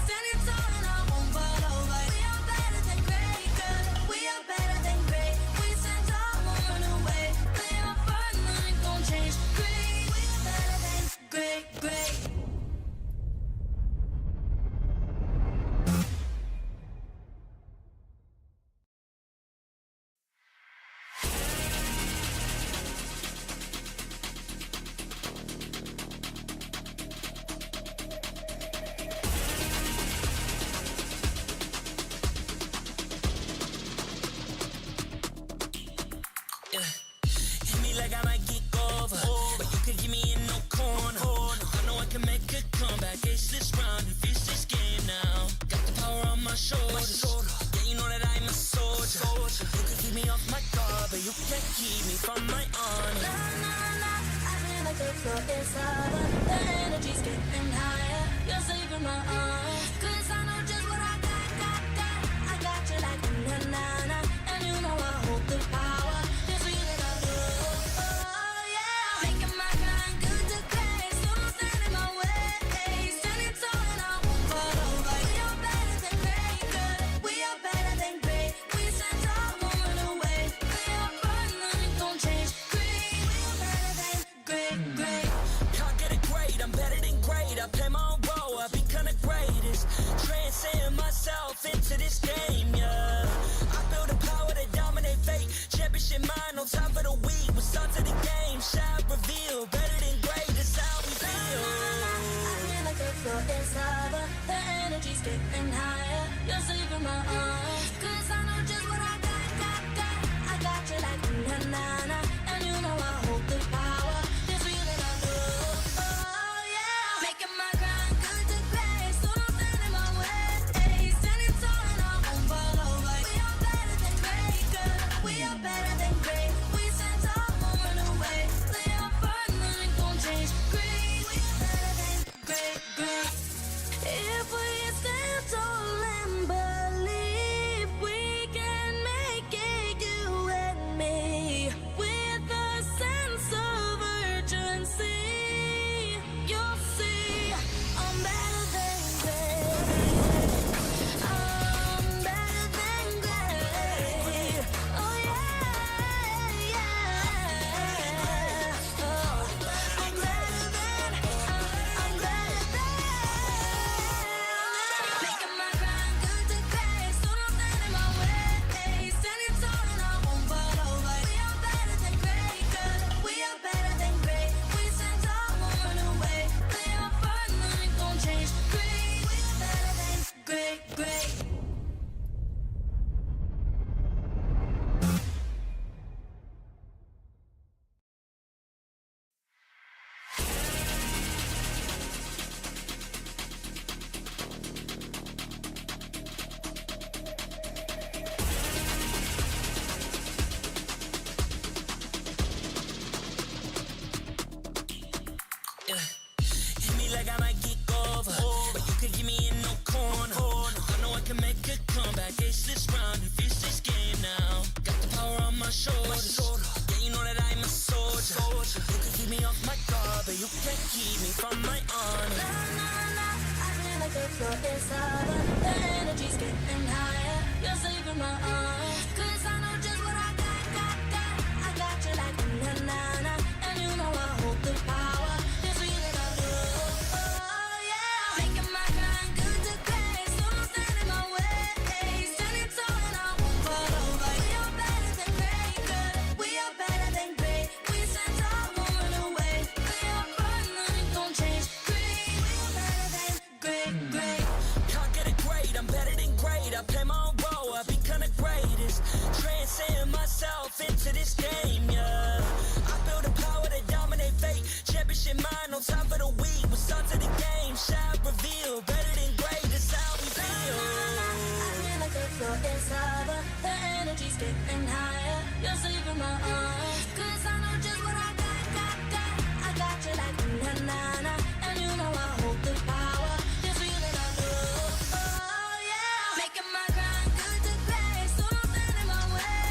Standing tall and I won't fall over. We are better than great, good. We are better than great. We stand tall, won't run away. Lay up firm, nothing gon' change. Great, we are better than great. Hit me like I might get over, but you can give me in no corner. I know I can make a comeback, ace this round and finish this game now. Got the power on my shoulders. Yeah, you know that I'm a soldier. You can keep me off my guard, but you can't keep me from my honor. I feel like the floor is higher, the energy's getting higher. You're saving my arms, 'cause I know just what I got. I got you like na-na-na, and you know I hold the power. This feeling I love, oh yeah. Making my grind good to great, so don't stand in my way. Standing tall and I won't fall over. We are better than great, good. We are better than great. We stand tall, won't run away. We are fun, nothing gon' change. Great, we are better than great. Can't get it great, I'm better than great. I play my own role, I become the greatest. Transcend myself into this game, yeah. I build a power to dominate fate. Championship mind on top of the week. We start to the game, shot reveal. Better than great, that's how we feel. I feel like the floor is higher, the energy's getting higher. You're saving my arms, 'cause I know just what I got. I got you like na-na-na, and you know I hold the power. This feeling I love, oh yeah. Making my grind good to great, so don't stand in my way. Standing tall and I won't fall over. We are better than great, good. We are better than great. We stand tall, won't run away. Lay up firm, nothing gon' change. Great, we are better than great. If we stand tall and believe can't keep me from my honor. I feel like the floor is over. The energy's getting higher. You're saving my arms. 'Cause I know just what I got. I got you like na-na-na. And you know I hold the power. This feeling I love. Oh yeah. Making my grind good to great. So don't stand in my way. Standing tall and I won't fall over. We are better than great, good. We are better than great. We stand tall, won't run away. We are fun, nothing gon' change. Great, we are better than great. Can't get it great, I'm better than great. I play my own role, I become the greatest. Transcend myself into this game, yeah. I build a power to dominate fate. Championship mind on top of the week. What's up to the game? Shall reveal. Better than great, that's how we feel. I feel like the floor is over. The energy's getting higher. You're saving my arms. 'Cause I know just what I got. I got you like na-na-na. And you know I hold the power. This feeling I love. Oh yeah. Making my grind good to great. So don't stand in my way.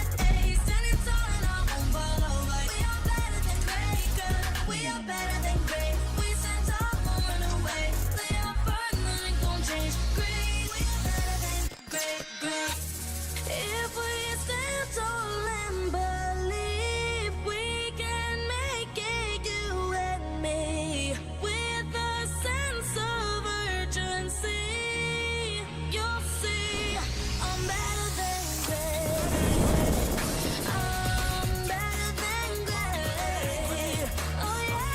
Standing tall and I won't fall over. We are better than great, good. We are better than great. We stand tall, won't run away. Lay up firm, nothing gon' change. Great, we are better than great. If we stand tall and believe we can make it, you and me, with a sense of urgency, you'll see I'm better than great. I'm better than great. Oh yeah.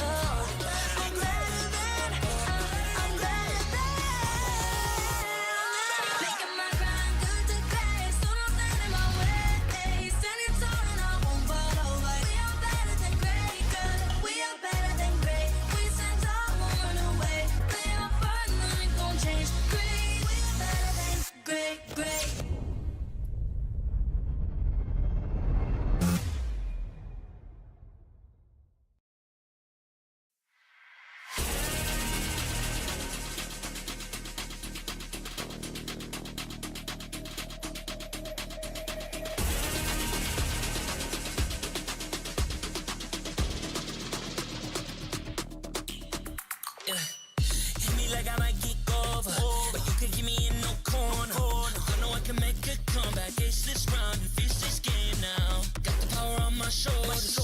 Oh, I'm better than. Making my grind good to great. So don't stand in my way. Standing tall and I won't fall over. We are better than great, good. We are better than great. We stand tall, won't run away. We are firm, nothing gon' change. Great, we are better than great. Hit me like I might get over, but you could give me in no corner. I know I can make a comeback. Ace this round and finish this game now. Got the power on my shoulders.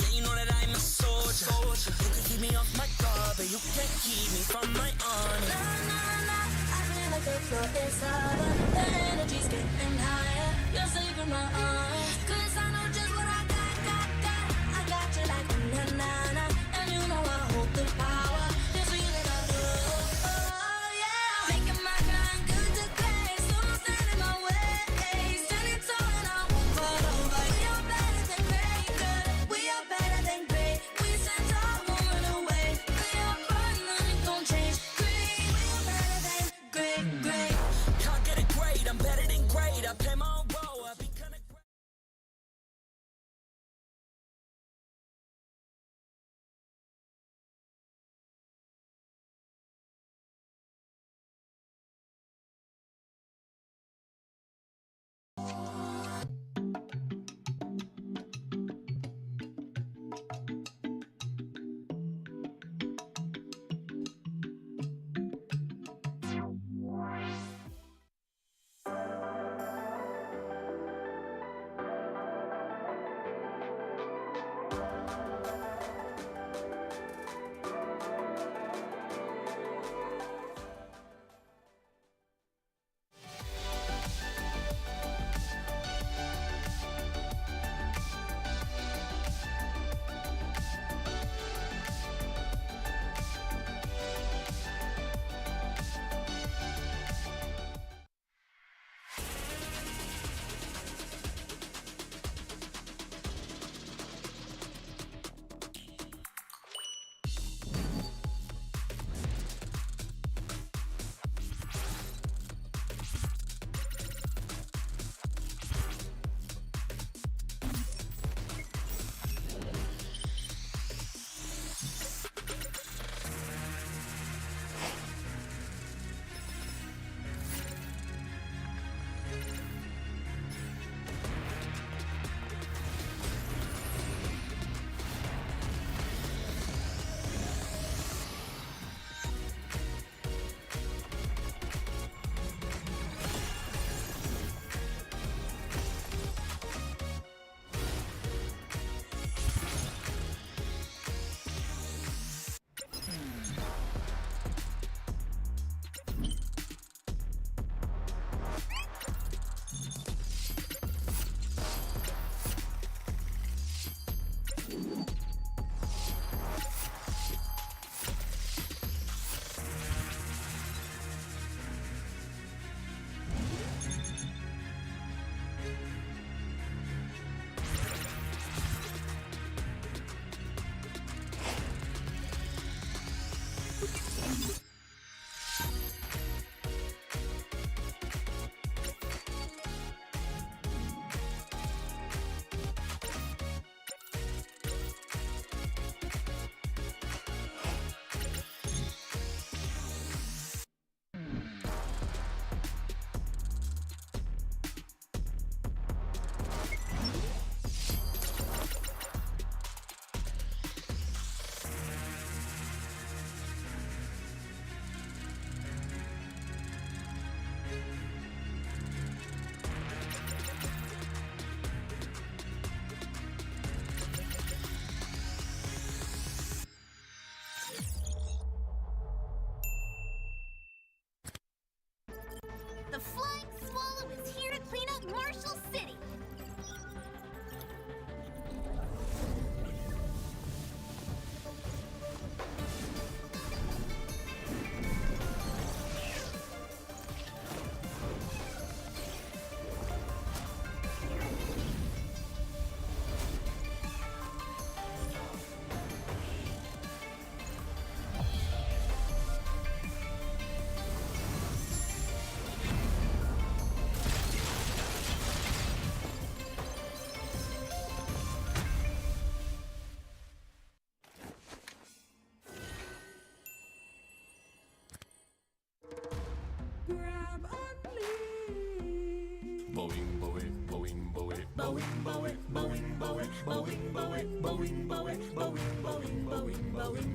Yeah, you know that I'm a soldier. You could keep me off my guard, but you can't keep me from my honor. I feel like the floor is over. The energy's getting higher. You're saving my arms. 'Cause I know just what I got. I got you like na-na-na. And you know I hold the power. This feeling I love. Oh yeah. Making my grind good to great. So don't stand in my way. Standing tall and I won't fall over. We are better than great, good. We are better than great. We stand tall, won't run away. We are fun, nothing gon' change. Great, we are better than great. Can't get it great, I'm better than great. I play my own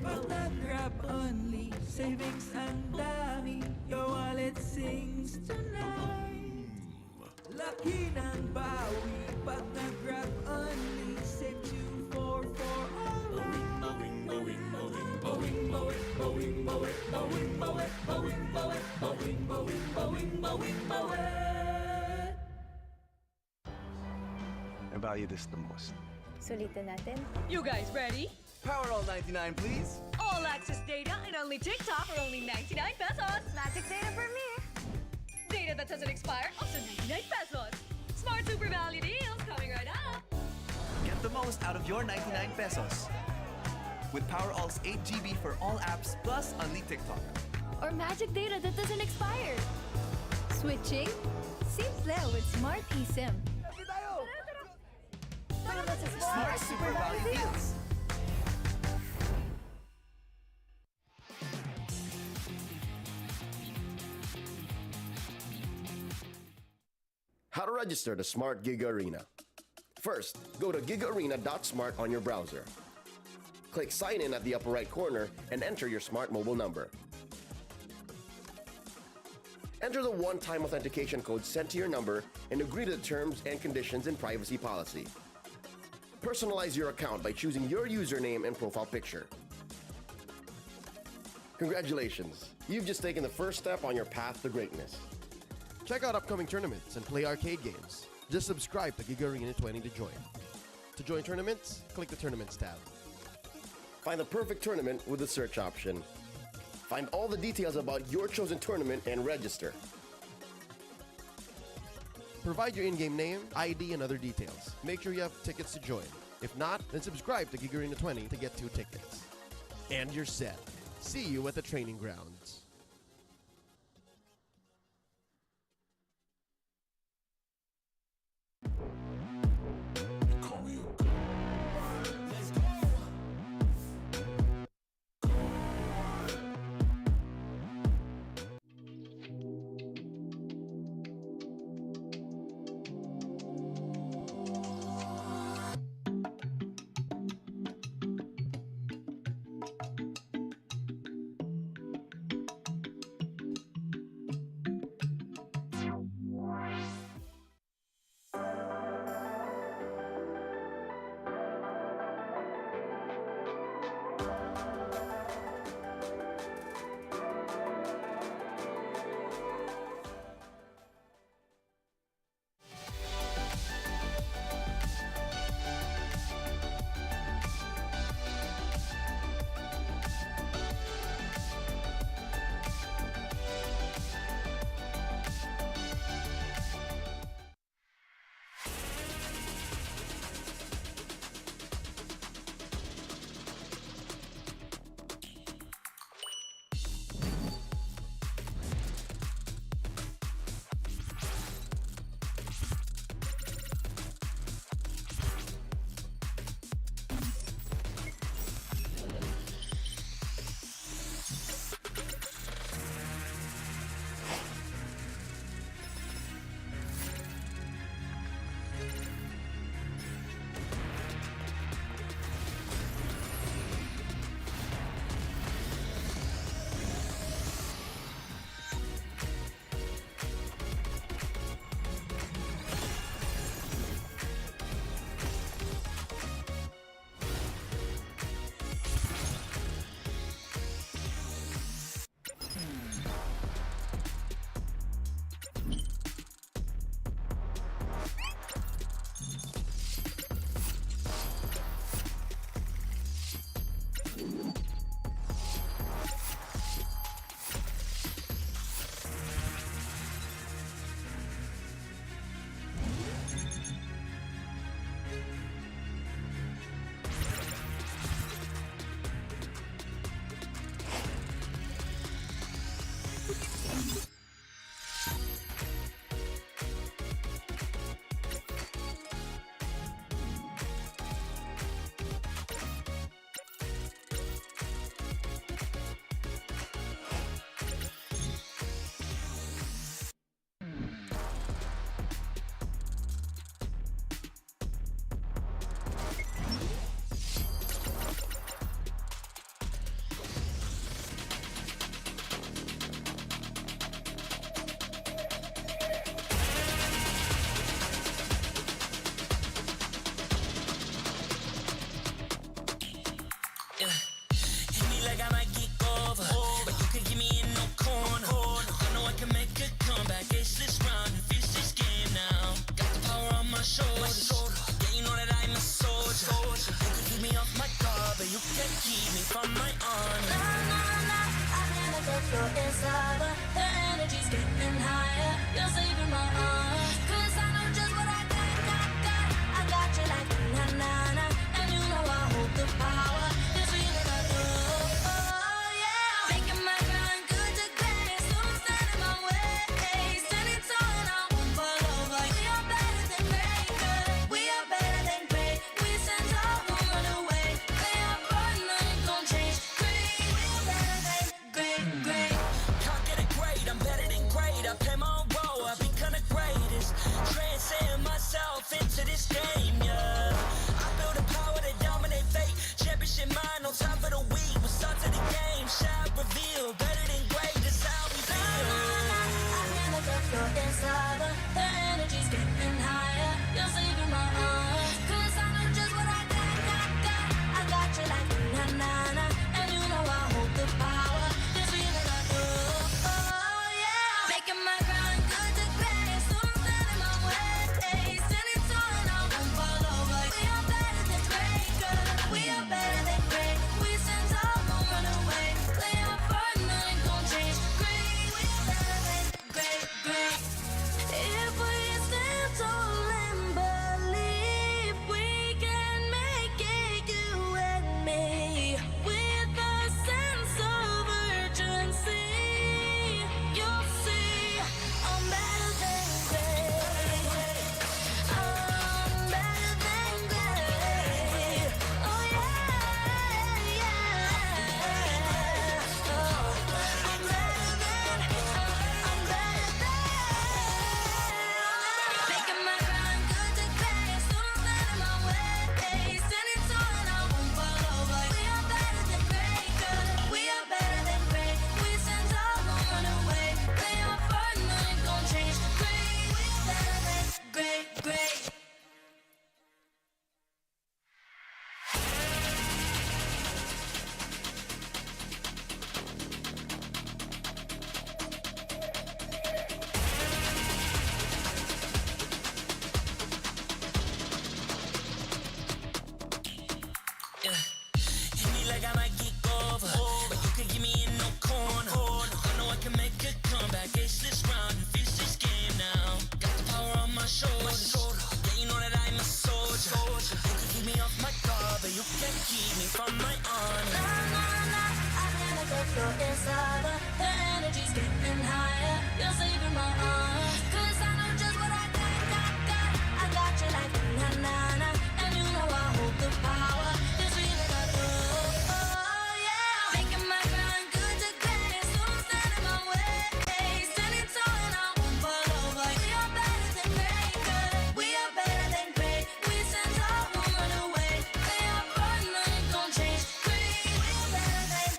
Pag-grab only, savings ang dami, your wallet sings tonight. Laki ng bawi, pag nag-grab only, save 2 for alright. I value this the most. Sulitin natin. You guys ready? Powerall 99, please. All access data and only TikTok for only 99 pesos. Magic data for me. Data that doesn't expire, also 99 pesos. Smart super value deals coming right up. Get the most out of your 99 pesos. With Powerall's 8 GB for all apps plus Unli TikTok. Or magic data that doesn't expire. Switching? Simple with Smart eSIM. Smart super value deals. How to register the Smart Giga Arena. First, go to gigaarena.smart on your browser. Click Sign In at the upper right corner and enter your smart mobile number. Enter the one-time authentication code sent to your number and agree to the terms and conditions and privacy policy. Personalize your account by choosing your username and profile picture. Congratulations! You've just taken the first step on your path to greatness. Check out upcoming tournaments and play arcade games. Just subscribe to Giga Arena 20 to join. To join tournaments, click the Tournaments tab. Find the perfect tournament with the search option. Find all the details about your chosen tournament and register. Provide your in-game name, ID, and other details. Make sure you have tickets to join. If not, then subscribe to Giga Arena 20 to get 2 tickets. And you're set. See you at the training grounds. floor inside, but the energy's getting higher. You're saving my heart, 'cause I know just what I got. I got you like na-na-na, and you know I hold the power. This feeling I do, oh yeah. Making my grind good to great, so don't stand in my way. Standing tall and I won't fall over. We are better than great, good. We are better than great. We stand tall, won't run away. They are born, nothing gon' change. Great, we are better than great. Can't get it great, I'm better than great. I play my own role, I've become the greatest. Transcend myself into this game, yeah. I build a power to dominate fate. Championship mind on top of the week. We'll start to the game, shall reveal. Better than great, that's how we feel. I feel the floor inside, but the energy's getting higher. You're saving my heart, 'cause I know just what I got. I got you like na-na-na, and you know I hold the power. This feeling I do, oh yeah. Making my grind good to great, so don't stand in my way. Standing tall and I won't fall over. We are better than great, good. We are better than great. We stand tall, won't run away. Play our part, nothing gon' change. Great, we are better than great. If we stand tall and believe, we can make it, you and me. With a sense of urgency, you'll see I'm better than great. I'm better than great. Oh yeah, yeah. Oh, I'm better than. Making my grind good to great, so don't stand in my way. Standing tall and I won't fall over. We are better than great, good. We are better than great. We stand tall, won't run away. Play our part, nothing gon' change. Great, we are better than great. Hit me like I might get over, but you can give me in no corner. I know I can make a comeback, ace this round and finish this game now. Got the power on my shoulders, yeah, you know that I'm a soldier. You can keep me off my guard, but you can't keep me from my honor. I feel like the floor inside, but the energy's getting higher. You're saving my heart, 'cause I know just what I got. I got you like na-na-na, and you know I hold the power. This feeling I do, oh yeah. Making my grind good to great, so don't stand in my way. Standing tall and I won't fall over. We are better than great, good. We are better than great. We stand tall, won't run away. Play our part, nothing gon' change. Great, we are better than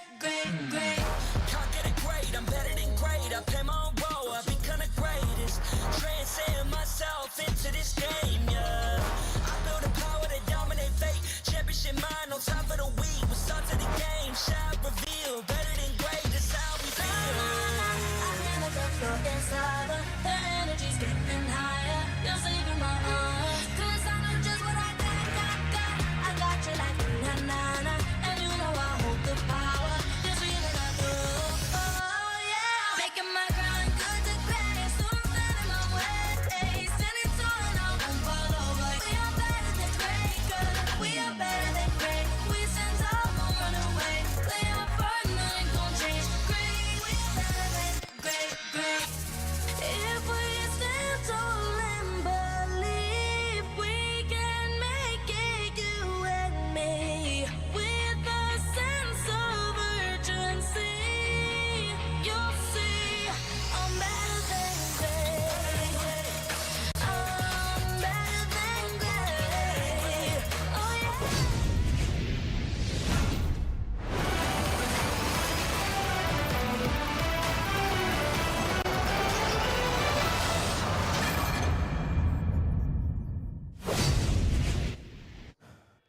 great. Can't get it great, I'm better than great. I play my own role, I've become the greatest. Transcend myself into this game, yeah. I build a power to dominate fate. Championship mind on top of the week. We'll start to the game, shall reveal. Better than great, that's how we feel. I feel like the floor inside, but the energy's getting higher. You're saving my heart, 'cause I know just what I got. I got you like na-na-na, and you know I hold the power. This feeling I do, oh yeah. Making my grind good to great, so don't stand in my way. Standing tall and I won't fall over. We are better than great, good. We are better than great. We stand tall, won't run away. Play our part, nothing gon' change. Great, we are better than great. If we stand tall and believe, we can make it, you and me. With a sense of urgency, you'll see I'm better than great. I'm better than great. Oh yeah.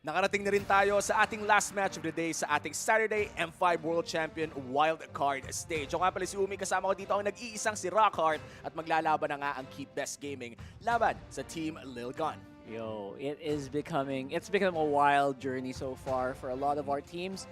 Nakarating na rin tayo sa ating last match of the day sa ating Saturday M5 World Champion Wildcard Stage. Ako nga pala si Umi, kasama ko dito ang nag-iisang si Rockhart at maglalaban na nga ang Keep Best Gaming laban sa Team Lil Gun. Yo, it's become a wild journey so far for a lot of our teams.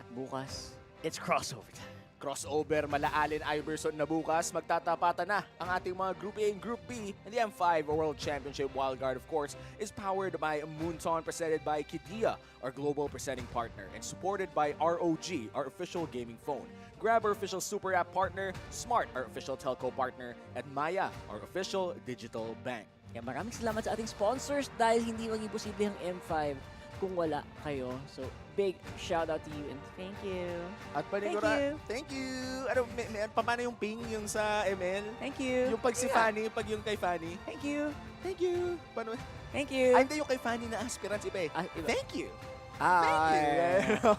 At bukas, it's crossover time. Crossover, Malaalin, Iverson na bukas. Magtatapatan na ang ating mga Group A and Group B. And the M5 World Championship Wildcard, of course, is powered by Moonton, presented by Kidia, our global presenting partner, and supported by ROG, our official gaming phone. Grab our official super app partner, Smart, our official telco partner, and Maya, our official digital bank. Kaya maraming salamat sa ating sponsors dahil hindi maging posible ang M5 kung wala kayo. So, big shout out to you and thank you. At panigura, thank you. Ano, paano yung ping yung sa ML? Thank you. Yung pag si Fanny, pag yung kay Fanny. Thank you. Thank you. Paano? Thank you. Ay, hindi yung kay Fanny na aspirant, iba eh. Iba. Thank you.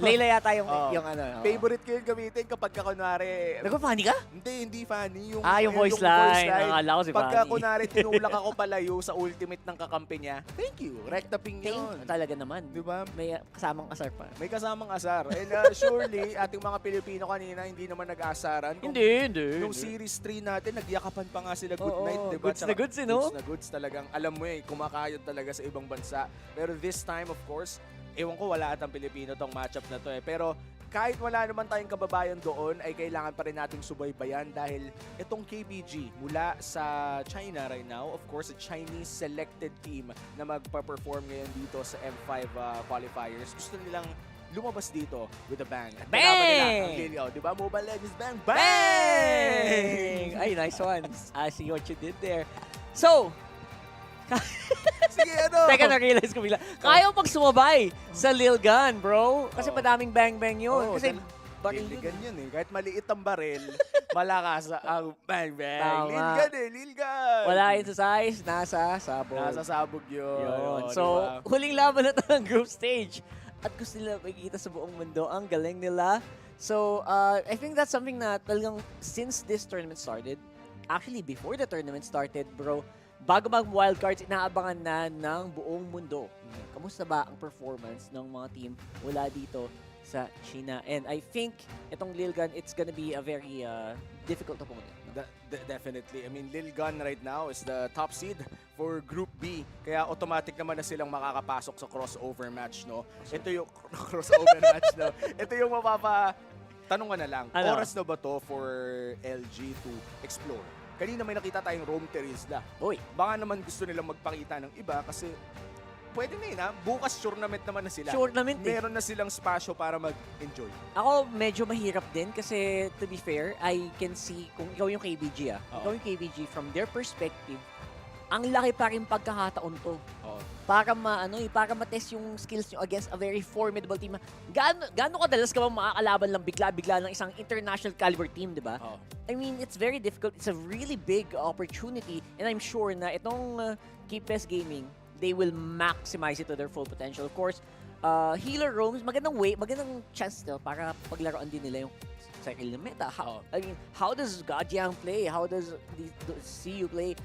Layla yata yung ano. Favorite ko yung gamitin kapag kunwari... Nagpa-funny ka? Hindi funny. Yung voice line. Akala ko si Pagka funny. kunwari tinulak ako palayo sa ultimate ng kakampi niya, thank you. Recta ping yun. Talaga naman. Di ba? May kasamang asar pa. May kasamang asar. And surely, ating mga Pilipino kanina, hindi naman nag-asaran. Hindi. Yung Series 3 natin, nagyakapan pa nga sila good night, di ba? Goods na goods, no? Goods na goods talagang. Alam mo kumakayod talaga sa ibang bansa. Pero this time, of course, ewan ko, wala atang Pilipino tong matchup na to pero kahit wala naman tayong kababayan doon, ay kailangan pa rin nating subaybayan dahil itong KBG mula sa China right now, of course, a Chinese selected team na magpa-perform ngayon dito sa M5 qualifiers. Gusto nilang lumabas dito with a bang. At bang! Nila ang di ba? Mobile Legends bang! Bang! Ay, nice ones. I see what you did there. So, sige, ano? Teka, na-realize ko bigla. Kaya pag sumabay sa Lil Gun, bro. Kasi madaming bang-bang yun. Kasi baril yun eh. Kahit maliit ang baril, malakas ang bang-bang. Tama. Lil Gun eh, Lil Gun. Wala yun sa size, nasa sabog. Nasa sabog yun. So, diba? huling laban na ito ng group stage. At gusto nila makikita sa buong mundo. Ang galing nila. So, I think that's something na talagang since this tournament started, actually before the tournament started, bro, bago mag-wildcards, inaabangan na ng buong mundo. Kamusta ba ang performance ng mga team wala dito sa China? And I think itong Lil Gun, it's gonna be a very difficult opponent. No? Definitely. I mean, Lil Gun right now is the top seed for Group B. Kaya automatic naman na silang makakapasok sa crossover match, no? Ito yung crossover match, no? Ito yung tanong ka na lang, oras na ba to for LG to explore? Kanina may nakita tayong Rome Terizla. Uy, baka naman gusto nilang magpakita ng iba kasi pwede na yun ha. Bukas tournament naman na sila. Tournament Meron na silang spasyo para mag-enjoy. Ako medyo mahirap din kasi to be fair, I can see kung ikaw yung KBG ikaw yung KBG from their perspective, ang laki pa rin pagkakataon to. Para para ma-test yung skills nyo against a very formidable team. Gaano kadalas ka bang makakalaban lang bigla-bigla ng isang international caliber team, di ba? I mean, it's very difficult. It's a really big opportunity and I'm sure na itong ChezyGaming, they will maximize it to their full potential. Of course, healer roams, magandang chance nila para paglaruan din nila yung cycle ng meta. I mean, how does Gajiang play? How does CU play?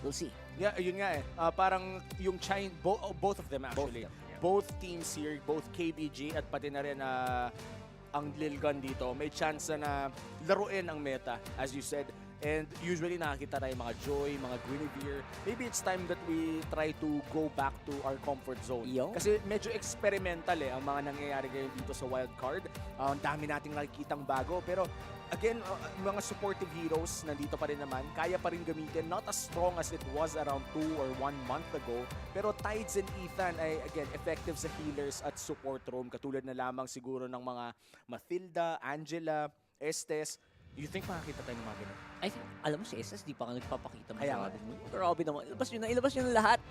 We'll see. Yeah, yun nga eh. Parang yung China, both of them actually. Both teams here, both KBG at pati na rin ang Lil Gun dito, may chance na laruin ang meta, as you said. And usually nakakita tayo mga Joy, mga Guinevere. Maybe it's time that we try to go back to our comfort zone. Kasi medyo experimental ang mga nangyayari ngayon dito sa wildcard. Ang dami nating nakikitang bago. Pero again, mga supportive heroes nandito pa rin naman. Kaya pa rin gamitin. Not as strong as it was around 2 or 1 month ago. Pero Tides and Ethan ay, again, effective sa healers at support roam. Katulad na lamang siguro ng mga Mathilda, Angela, Estes. You think makakita tayo ng mga ganun? I think, alam mo si SS, di pa nga nagpapakita Kaya nga. Grabe naman. Ilabas nyo na lahat.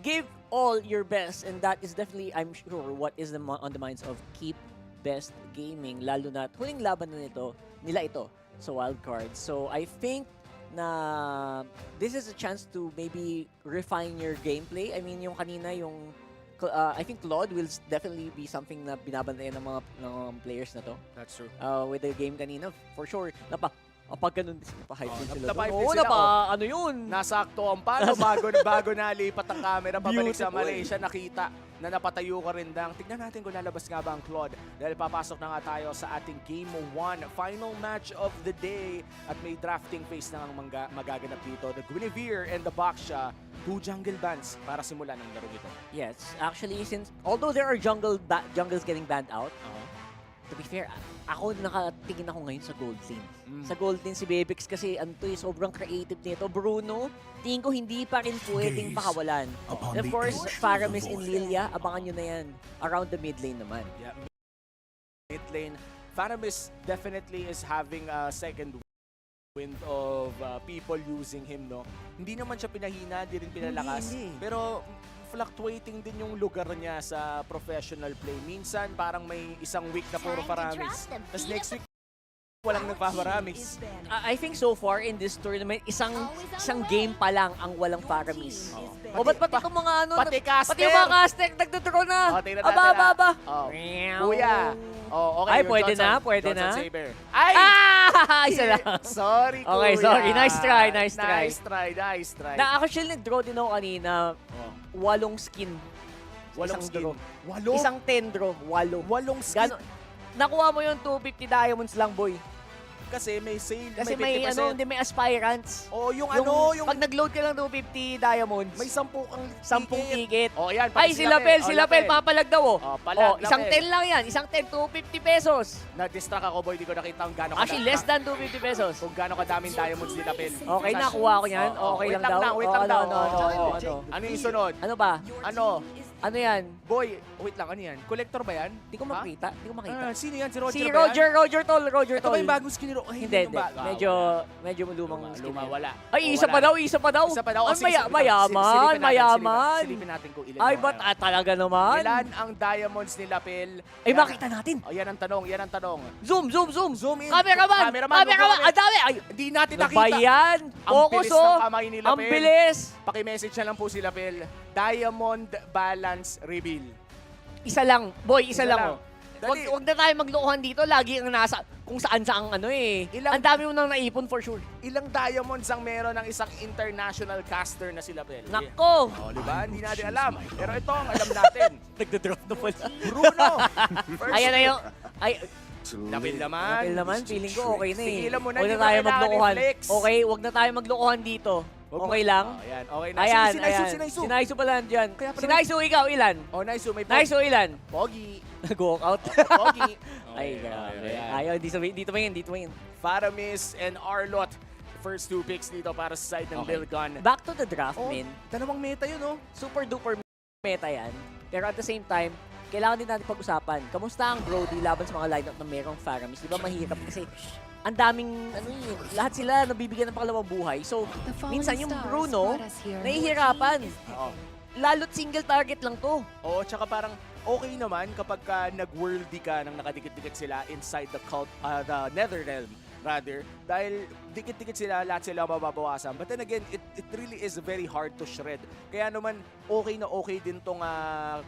Give all your best. And that is definitely, I'm sure, what is on the minds of ChezyGaming. Lalo na huling laban na nila ito sa wildcard. So I think na this is a chance to maybe refine your gameplay. I mean, yung kanina, I think Claude will definitely be something na binabantayan ng mga players na to. That's true. With the game kanina, for sure, pag ganun, pa-hype din sila. Ano yun? Nasakto ang palo bago nalipat ang camera pabalik sa Malaysia, nakita na napatayo ka rin dang. Tignan natin kung lalabas nga ba ang Claude. Dahil papasok na nga tayo sa ating Game 1, final match of the day. At may drafting phase na ang magaganap dito. The Guinevere and the Baksha, 2 jungle bans para simulan ang laro ito. Yes, actually, although there are jungles getting banned out, to be fair, ako nakatingin ako ngayon sa gold lane. Sa gold lane si Bebix kasi sobrang creative nito. Bruno, tingin ko hindi pa rin pwedeng pakawalan. And of course, Faramis and Lilia, abangan nyo na yan. Around the mid lane naman. Yeah. Mid lane, Faramis definitely is having a second wind of people using him, no? Hindi naman siya pinahina, hindi rin pinalakas. Hindi. Pero fluctuating din yung lugar niya sa professional play. Minsan parang may isang week na puro Faramis. Tapos next week walang nagpa-Faramis. I think so far in this tournament, isang game pa lang ang walang Faramis. O ba't pati itong mga ano, Pati caster. pati yung mga caster, nagtuturon na. Tingnan Aba, natin, aba, aba. Kuya. Okay, Ay, yung pwede Johnson, na, pwede Johnson na. Saber. Ay! Isa lang. Sorry, kuya. Okay, sorry. Nice try, nice try. Nice try. Actually, nag-draw din ako kanina. 8 skin. Walong Isang skin. draw. 8? Isang 10 draw. 8. 8 skin. Nakuha mo yung 250 diamonds lang, boy. Kasi may sale, Kasi may 50%. hindi may aspirants. Oh, yung pag nag-load ka lang 250 diamonds, may 10 kang 10 ticket. Oh, yan. Ay, si Lapel papalag daw. Isang Lapel. 10 lang yan. Isang 10, 250 pesos. Na-distract ako, boy. Di ko nakita kung gano'n Actually, less than 250 pesos. Kung gano'n kadaming diamonds ni Lapel. Okay, nakuha ko yan. Okay lang daw. Wait lang daw. Ano yung sunod? Ano ba? Ano yan? Boy, wait lang. Ano yan? Collector ba yan? Di ko makita. Sino yan? Si Roger Si ba yan? Roger Tol. Ito ba yung bagong skin ni Roger? Hindi. Medyo lumang skin. Wala. Ay, isa pa daw. Isa pa daw. Mayaman. Silipin natin kung ilan. Ay, ba't talaga naman? Ilan ang diamonds ni Lapel? Ay, makita natin. Yan ang tanong. Zoom in. Cameraman. Ang dami. Ay, hindi natin nakita. Bayan. Ang Focus, bilis ng kamay ni Lapel. Ang bilis. Paki-message na lang po si Lapel. Diamond balance reveal. Isa lang. Boy, isa lang. Dali. Wag na tayo maglokohan dito. Lagi ang nasa kung saan-saan ang dami mo nang naipon for sure. Ilang diamonds ang meron ng isang international caster na si Lapel? Nako! Diba? Hindi natin alam. Pero ito ang alam natin. Nagda-drop na pala. Bruno! Ayan na yung... Lapel naman. Feeling ko okay na eh. Tigilan mo na. Huwag na tayo maglokohan. Okay, wag na tayo maglokohan dito. Okay lang? Ayan, okay na. Ayan, Si Naisu. Si Naisu pala nandyan. Si Naisu, ikaw, ilan? Naisu, may Naisu, ilan? Pogi. Nag-walk out. Pogi. Ay, grabe. Ayaw, dito main. Faramis and Arlot. First 2 picks dito para sa side ng Bilgon. Back to the draft, men. Dalawang meta yun, Super duper meta yan. Pero at the same time, kailangan din natin pag-usapan. Kamusta ang Brody laban sa mga lineup na merong Faramis? Di ba mahirap kasi ang daming, lahat sila nabibigyan ng pangalawang buhay. So, minsan yung Bruno, nahihirapan. Lalo't single target lang to. Oo, tsaka parang okay naman kapag nag-worldy ka nang nakadikit-dikit sila inside the Netherrealm. Rather, dahil dikit-dikit sila, lahat sila mababawasan. But then again, it really is very hard to shred. Kaya naman, okay na okay din tong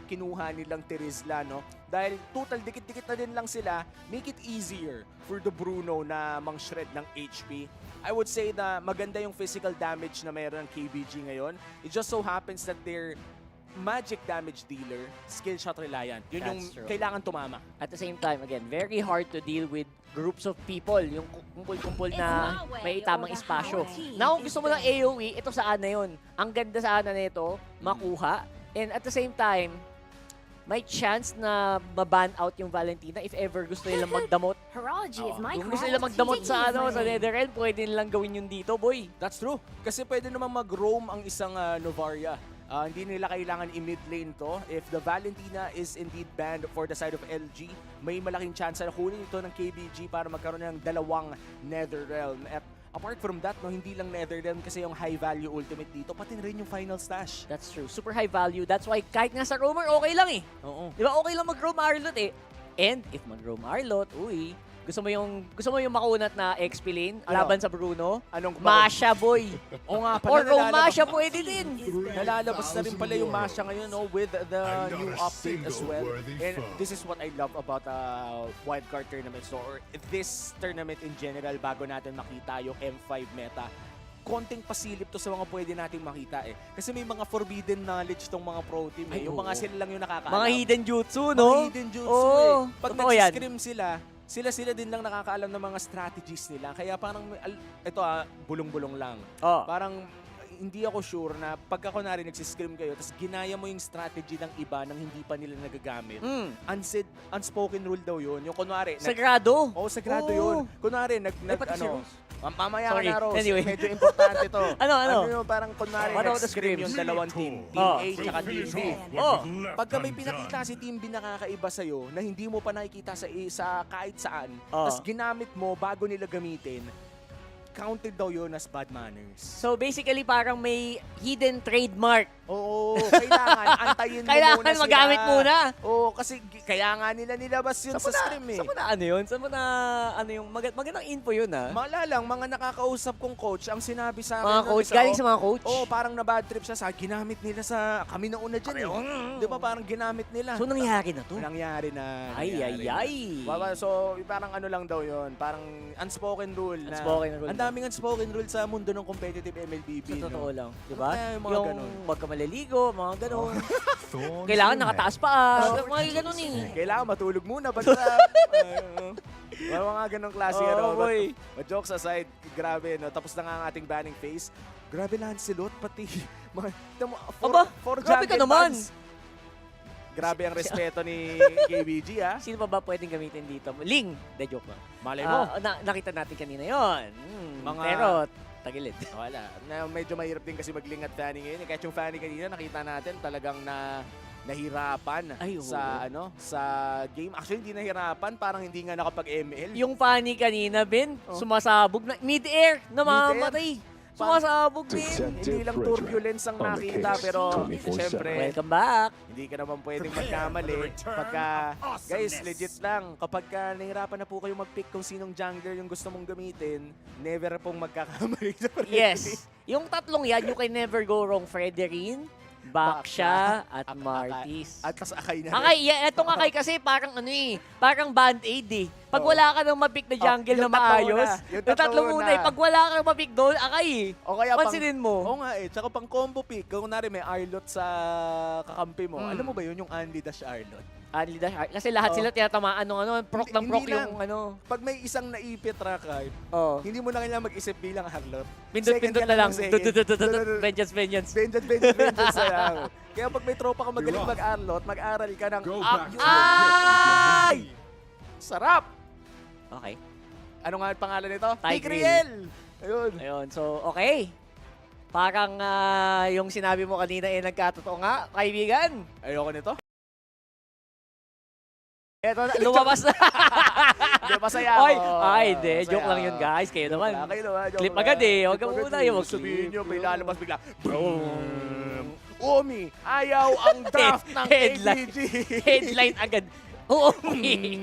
kinuha nilang Terizla, no? Dahil total dikit-dikit na din lang sila, make it easier for the Bruno na mang-shred ng HP. I would say na maganda yung physical damage na meron ng KBG ngayon. It just so happens that they're magic damage dealer, skill shot reliant. Yun yung kailangan tumama. At the same time, again, very hard to deal with groups of people. Yung kumpul-kumpul na may tamang espasyo. Now, kung gusto mo ng AoE, ito saan na yun. Ang ganda sana nito, makuha. And at the same time, may chance na maban out yung Valentina if ever gusto nilang magdamot. Kung gusto nilang magdamot sa Netherrealm, pwede nilang gawin yun dito, boy. That's true. Kasi pwede naman mag-roam ang isang Novaria. Hindi nila kailangan i-mid lane to. If the Valentina is indeed banned for the side of LG, may malaking chance na kunin ito ng KBG para magkaroon ng dalawang Netherrealm. At apart from that, hindi lang Netherrealm kasi yung high value ultimate dito, pati rin yung final stash. That's true. Super high value. That's why kahit nga sa roamer, okay lang eh. Oo. Di ba okay lang mag-roam Arlot eh. And if mag-roam Arlot, gusto mo yung makunat na XP lane laban sa Bruno? Anong Masha, boy. O nga Or pala, roam Masha, pwede din. Nalalabas na rin pala yung Masha ngayon with the new update as well. And this is what I love about wildcard tournaments or this tournament in general bago natin makita yung M5 meta. Konting pasilip to sa mga pwede nating makita eh. Kasi may mga forbidden knowledge tong mga pro team eh. Yung mga sila lang yung nakakaalam. Mga hidden jutsu, no? Mga hidden jutsu eh. Pag nag-scrim sila din lang nakakaalam ng mga strategies nila. Kaya parang, ito bulong-bulong lang. Parang hindi ako sure na pagka kunwari nagsiscrim kayo, tapos ginaya mo yung strategy ng iba nang hindi pa nila nagagamit. Unspoken rule daw yun. Yung kunwari... Sagrado. Oo, sagrado Oo. yun. Kunwari, mamaya ka Sorry. na, Rose. Anyway. Medyo importante to. Ano? Yung parang kunwari, Ano nag-scrim yung dalawang team. Team A tsaka Team B. Pagka may pinakita si Team B na kakaiba sa'yo na hindi mo pa nakikita sa kahit saan, tapos ginamit mo bago nila gamitin, counted daw yun as bad manners. So basically parang may hidden trademark. Oo, kailangan antayin mo muna sila. Kailangan magamit muna. Oo, kasi kaya nga nila nilabas yun sa stream eh. Saan mo na ano yun? Saan mo na ano yung magandang info yun ah? Mala lang, mga nakakausap kong coach, ang sinabi sa akin. Mga coach, galing sa mga coach? Oo, parang na-bad trip siya sa ginamit nila sa kami na una dyan eh. Di ba parang ginamit nila? So nangyari na to? Nangyari na. Ay. So parang ano lang daw yun, parang unspoken rule na. Unspoken rule. Ang daming unspoken rule sa mundo ng competitive MLBB. Sa totoo lang, di ba? Yung wag ka maliligo, mga ganun. Kailangan nakataas pa. Mga ganun eh. Kailangan matulog muna. Basta, mga ganong klase. boy. But jokes aside, grabe. No? Tapos na nga ang ating banning phase. Grabe Lancelot, pati. Grabe ka naman. Grabe ang respeto ni KBG, ha? Sino pa ba pwedeng gamitin dito? Ling! De joke lang. Malay mo. Nakita natin kanina yon. Pero, tagilid. Wala. Medyo mahirap din kasi mag-ling at Fanny ngayon. Kahit yung Fanny kanina, nakita natin talagang nahirapan sa game. Actually, hindi nahirapan. Parang hindi nga nakapag-ML. Yung Fanny kanina, Ben, sumasabog na mid-air, namamatay. Sumasabog din. Hindi lang turbulence ang nakita, pero siyempre, welcome back. Hindi ka naman pwedeng magkamali. Pagka, guys, legit lang, kapag nahirapan na po kayo mag-pick kung sinong jungler yung gusto mong gamitin, never pong magkakamali. Yes. Yung tatlong yan, you can never go wrong. Frederin, Baksha, at Martis. At tas Akay na rin. Akay, etong Akay kasi parang parang band-aid eh. Pag wala ka nang mapick na jungle na maayos, yung tatlo muna eh. Pag wala ka nang mapick doon, Akay eh. O kaya pansinin mo. Oo nga eh. Tsaka pang combo pick, kung nari may Arlot sa kakampi mo, alam mo ba yun, yung Andy Dash Arlot? Andy Dash Arlot. Kasi lahat sila tinatamaan proc ng proc yung Pag may isang naipit Rakay, hindi mo na kailangan mag-isip bilang Arlot. Pindot-pindot na lang. Vengeance na lang. Kaya pag may tropa ka magaling mag-Arlot, mag-aral ka ng Ay! Sarap! Okay. Ano nga ang pangalan nito? Tigreal! Ayun. So, okay. Parang yung sinabi mo kanina nagkatotoo nga, kaibigan. Ayoko nito. Eto, lumabas na. Hindi, masaya ako. Ay, hindi. Joke lang yun, guys. Kayo naman. Clip agad eh. Huwag ka muna yung sabihin nyo, may lalabas bigla. Umi, ayaw ang draft ng KBG. Headline agad. Umi.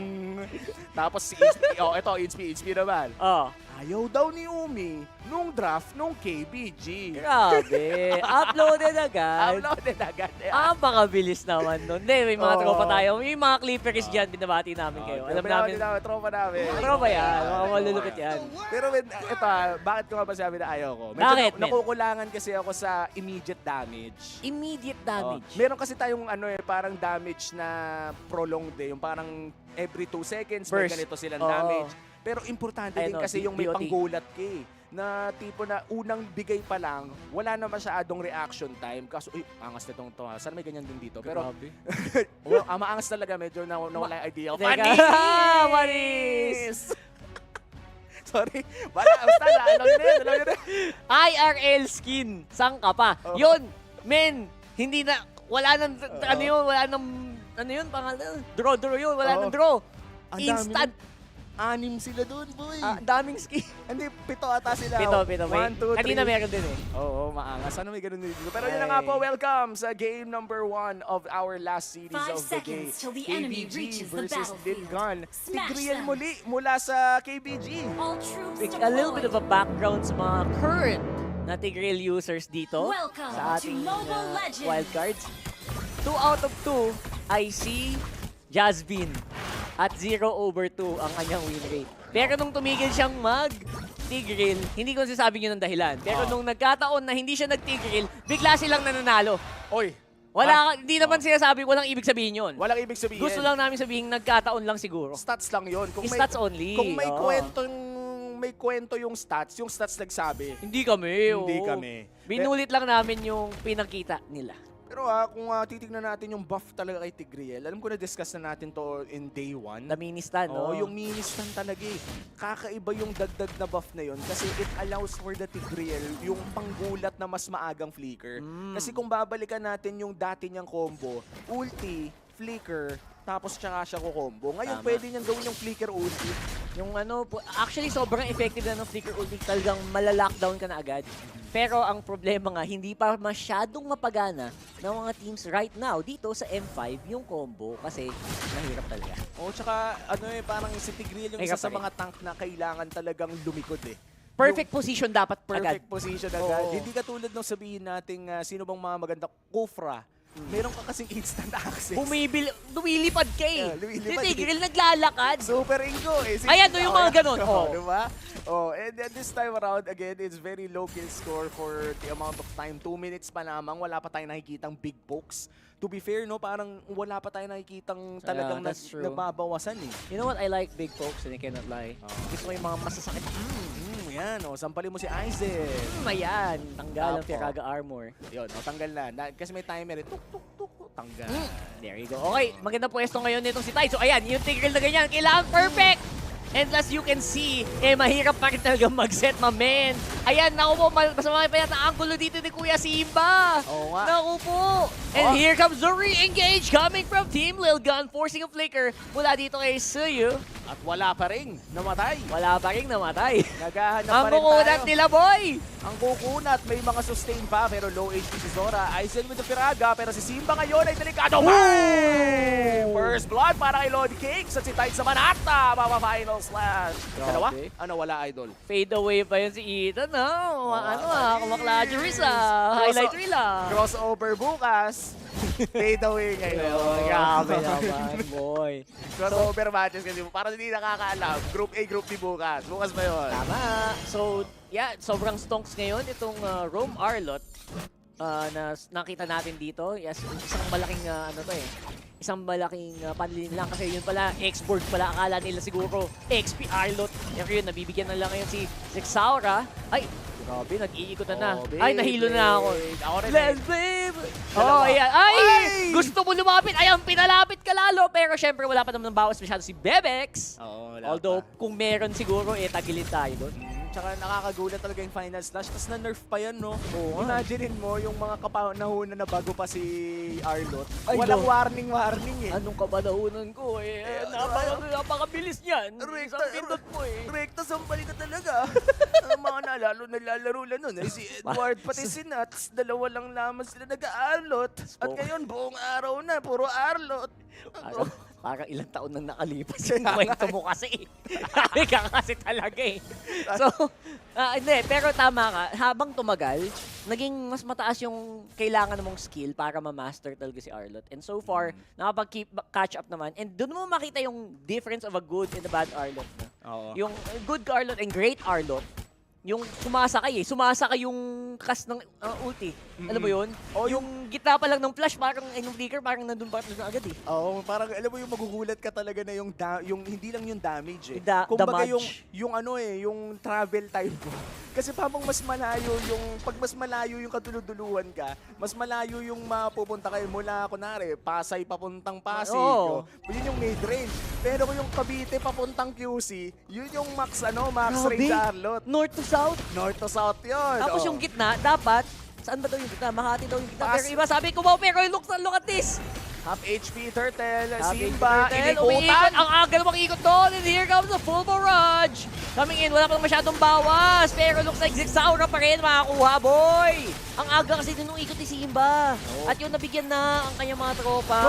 Tapos si Inspi naman. Ayaw daw ni Umi nung draft nung KBG. Grabe. Uploaded agad. Pakabilis naman nun. Hindi, may mga tropa tayo. May mga clippers dyan. Binabati namin kayo. Alam namin. Tropa namin. Tropa yan. Mga malulupit yan. Pero ito, bakit ko nga ba sabi na ayaw ko? Bakit? Nakukulangan kasi ako sa immediate damage. Immediate damage? Meron kasi tayong parang damage na prolonged eh. Yung parang every 2 seconds may ganito silang damage. Pero importante din kasi yung may panggulat ka eh. Na tipo na unang bigay pa lang, wala na masyadong reaction time. Kaso, angas na itong to. Sana may ganyan din dito. Pero, maangas talaga. Medyo nawala yung idea. Panis! Sorry. Basta na. Alam nyo na. IRL skin. Saan ka pa? Yun. Men, hindi na, wala nang, pangalan. Draw yun. Wala nang draw. Instant. 6 sila doon, boy. Daming skin. Hindi, 7 ata sila. 7. 1, 2, 3. Kanina meron din eh. Oo, maangas. Sana may ganun din dito. Pero yun na nga po, welcome sa game number 1 of our last series of the day. KBG versus Lidgun. Tigreal muli mula sa KBG. A little bit of a background sa mga current na Tigreal users dito sa ating wildcards. 2 out of 2 ay si Jazbin. At 0/2 ang kanyang win rate. Pero nung tumigil siyang mag-Tigreal, hindi ko sasabing yun ang dahilan. Pero nung nagkataon na hindi siya nag-Tigreal, bigla silang nananalo. Oy! Hindi naman sinasabi, walang ibig sabihin yun. Walang ibig sabihin. Gusto lang namin sabihin, nagkataon lang siguro. Stats lang yun. Stats only. Kung may kwentong may kwento yung stats nagsabi. Hindi kami, Hindi oo. kami. Binulit lang namin yung pinakita nila. Pero kung titignan natin yung buff talaga kay Tigreal, alam ko na-discuss na natin to in day 1. The mini-stun, no? Yung mini-stun talaga eh. Kakaiba yung dagdag na buff na yun kasi it allows for the Tigreal yung panggulat na mas maagang flicker. Kasi kung babalikan natin yung dati niyang combo, ulti, flicker, tapos tsaka siya ko-combo. Ngayon, pwede niyang gawin yung flicker ulti. Yung actually sobrang effective na ng flicker ulti. Talagang malalockdown ka na agad. Pero ang problema nga, hindi pa masyadong mapagana ng mga teams right now dito sa M5 yung combo kasi mahirap talaga. Tsaka parang si Tigreal yung isa sa mga tank na kailangan talagang lumikod eh. Perfect position dapat agad. Perfect position agad. Hindi katulad nung sabihin nating sino bang mga maganda Kufra. Meron ka kasing instant access. Lumilipad ka eh. Si Tigreal naglalakad. Super ingo eh. Ayan, yung mga ganun. Diba? And then this time around, again, it's very low kill score for the amount of time. 2 minutes pa lamang, wala pa tayong nakikitang big pokes. To be fair, no, parang wala pa tayong nakikitang talagang nagbabawasan eh. You know what? I like big pokes and I cannot lie. Gusto ko yung mga masasakit. Yan, sampalin mo si Aizen. Ayan, tanggal ang Firaga armor. Yun, tanggal na. Kasi may timer eh. Tuk, tuk, tuk, tanggal. There you go. Okay, maganda pwesto ngayon nitong si Tide. So ayan, yung Tigreal na ganyan, kailangan perfect! And as you can see, mahirap pa rin talaga mag-set, my man. Ayan, naku po, masama pa yan ang angulo dito ni Kuya Simba. Oo nga. Naku po. And here comes the re-engage coming from Team Lilgun, forcing a flicker mula dito kay Suyu. At wala pa rin namatay. Naghahanap Ang pa rin kukunat tayo. nila, boy. Ang kukunat, may mga sustain pa, pero low HP si Zora. Aizen with the Firaga, pero si Simba ngayon ay delikado. First blood para kay Lord Kings at si Tide sa Manata. Mapa-final slash. Dalawa? Wala, idol. Fade away pa yun si Ethan, kumakladgeries highlight reel Crossover bukas. Fade away ngayon. Grabe naman, boy. Crossover matches kasi para hindi nakakaalam. Group A, Group B bukas. Bukas ba yun? Tama. So, yeah, sobrang stonks ngayon itong Rome Arlot na nakita natin dito. Yes, isang malaking isang malaking panlin lang kasi yun pala, X-board pala. Akala nila siguro XP Arlot. Pero yun, nabibigyan na lang ngayon si Zexaura. Ay, grabe, nag-iikutan na. Ay, nahilo na ako. Let's babe! Ayan. Ay! Gusto mo lumapit. Ayan, pinalapit ka lalo. Pero syempre, wala pa naman bawas masyado si Bebex. Although, kung meron siguro, tagilid tayo doon. Tsaka nakakagulat talaga yung final slash. Tapos na-nerf pa yan, no? Imaginein mo yung mga kapanahuna na bago pa si Arlot. Walang warning eh. Anong kapanahunan ko napakabilis niyan. Isang pindot mo Rekta, sampali ka talaga. Ang mga nalalaro lang nun. Si Edward, pati si Nuts, dalawa lang naman sila nag-Arlot. At ngayon, buong araw na, puro Arlot. Parang ilang taon nang nakalipas yung kwento mo kasi. Sabi ka kasi talaga eh. So, hindi. Pero tama ka. Habang tumagal, naging mas mataas yung kailangan mong skill para ma-master talaga si Arlot. And so far, nakapag-catch up naman. And doon mo makita yung difference of a good and a bad Arlot. Yung good Arlot and great Arlot, yung sumasakay yung cast ng ulti. Alam mo yun? Yung gitna pa lang ng flash, parang yung flicker, parang nandun pa na agad eh. Parang alam mo yung magugulat ka talaga na yung hindi lang yung damage eh. Kumbaga yung travel time mo. Kasi pag mas malayo yung katuluduluhan ka, mas malayo yung mapupunta kayo mula, kunwari, Pasay papuntang Pasig. Yun yung mid-range. Pero kung yung Cavite papuntang QC, yun yung max range Arlot. North to south? North to south yun. Tapos yung gitna, dapat, saan ba daw yung gitna? Makati daw yung gitna. Pero iba sabi ko, pero look at this! Half HP Turtle, Simba, inikutan. Umiikot, ang aga namang ikot doon. And here comes the full barrage. Coming in, wala pa masyadong bawas. Pero looks like Zexaura pa rin makakuha, boy. Ang aga kasi din nung ikot ni Simba. At yun, nabigyan na ang kanyang mga tropa.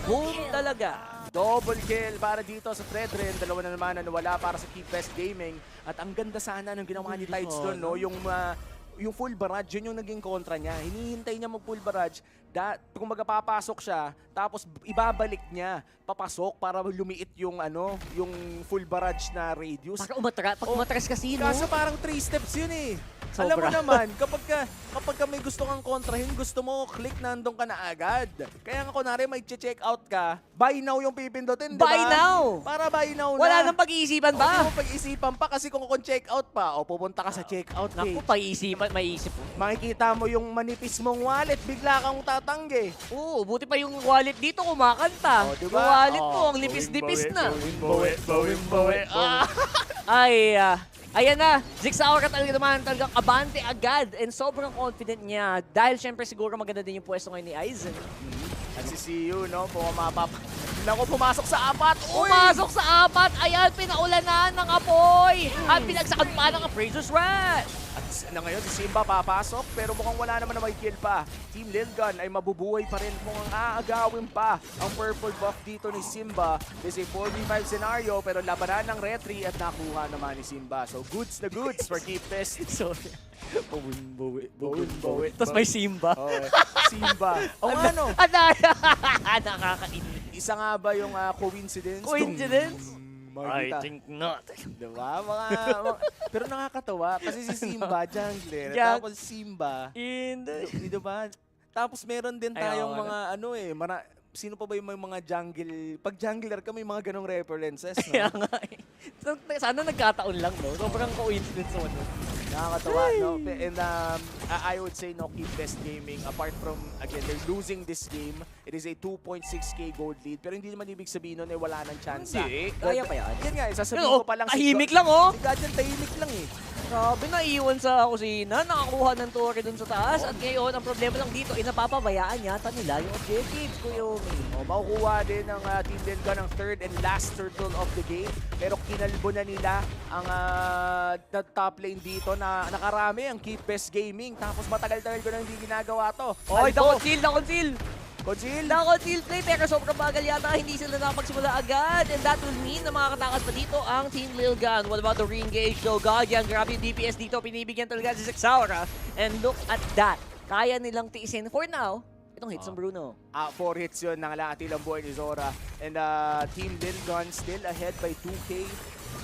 Boom talaga. Double kill para dito sa Fredrin. Dalawa na naman na nawala para sa ChezyGaming. At ang ganda sana ng ginawa ni Tides doon, no? Yung full barrage, yun yung naging kontra niya. Hinihintay niya mag-full barrage. Kung magpapasok siya, tapos ibabalik niya papasok para lumiit yung yung full barrage na radius. Pag umatras kasi, no? Kaso parang 3 steps yun eh. Alam mo Sobra. naman, kapag ka may gusto kang kontrahin, gusto mo click nandun ka na agad. Kaya nga kunwari may check out ka, buy now yung pipindutin, di ba? Buy now! Para buy now na. Wala nang pag-iisipan Hindi pa. mo pag-isipan pa kasi kung check out pa, o pupunta ka sa check out Naku, page. pag-iisipan, maiisip mo. Makikita mo yung manipis mong wallet, bigla kang tatanggi. Oo, buti pa yung wallet dito kumakanta. Oh, diba? Yung wallet mo, Oh, ang lipis-lipis na. Bawi. Ay, ayan na. Zigzaura talaga naman, talagang abante agad. And sobrang confident niya. Dahil syempre siguro maganda din yung pwesto ngayon ni Aizen. At si CU, no? Naku, pumasok sa apat. Uy! Pumasok sa apat. Ayan, pinaulanan ng apoy. At pinagsakan pa ng Appraiser's Wrath. At ngayon, si Simba papasok, pero mukhang wala naman na may kill pa. Team Lilgun ay mabubuhay pa rin kung aagawin pa ang purple buff dito ni Simba. This is a 4v5 scenario, pero labanan ng retry at nakuha naman ni Simba. So, goods na goods for Keep Best. Sorry. Bawi. Tapos may Simba. Oh, Simba. O ano? Nakakainis. Isa nga ba yung coincidence? Coincidence? Makikita. I think not. Diba? Pero nakakatawa kasi si Simba, jungler. Tapos Simba, Hindi. diba? Tapos meron din tayong Ayaw, mga sino pa ba yung mga jungle? Pag jungler ka, may mga ganong references, no? Kaya nga eh. Sana nagkataon lang, no? Sobrang coincidence naman, no? Nakakatawa, no? And I would say, no, Keep Best Gaming, apart from, again, they're losing this game. It is a 2.6k gold lead. Pero hindi naman ibig sabihin nun, wala ng chance. Hindi. Kaya pa yan. Yan nga, sasabihin ko pa lang. Tahimik lang, oh! Si Gadyan, tahimik lang, eh. Grabe, naiwan sa kusina, nakakuha ng torre dun sa taas. At ngayon, ang problema lang dito, napapabayaan yata nila yung objectives, Kuya Omi. Makukuha din ng Team Lilgun ang third and last turtle of the game. Pero kinalbo na nila ang top lane dito na nakarami ang Keep Best Gaming. Tapos matagal-tagal ko na hindi ginagawa to. Oy, na-conceal! Conceal! Na-conceal play, pero sobrang bagal yata, hindi sila napagsimula agad. And that will mean na makakatakas pa dito ang Team Lilgun. What about the re-engage though? Guardian, grabe yung DPS dito, pinibigyan talaga si Zigzaura. And look at that. Kaya nilang tiisin for now itong hits ng Bruno. 4 hits yun, nangalati lang buhay ni Zora. And Team Lilgun still ahead by 2k.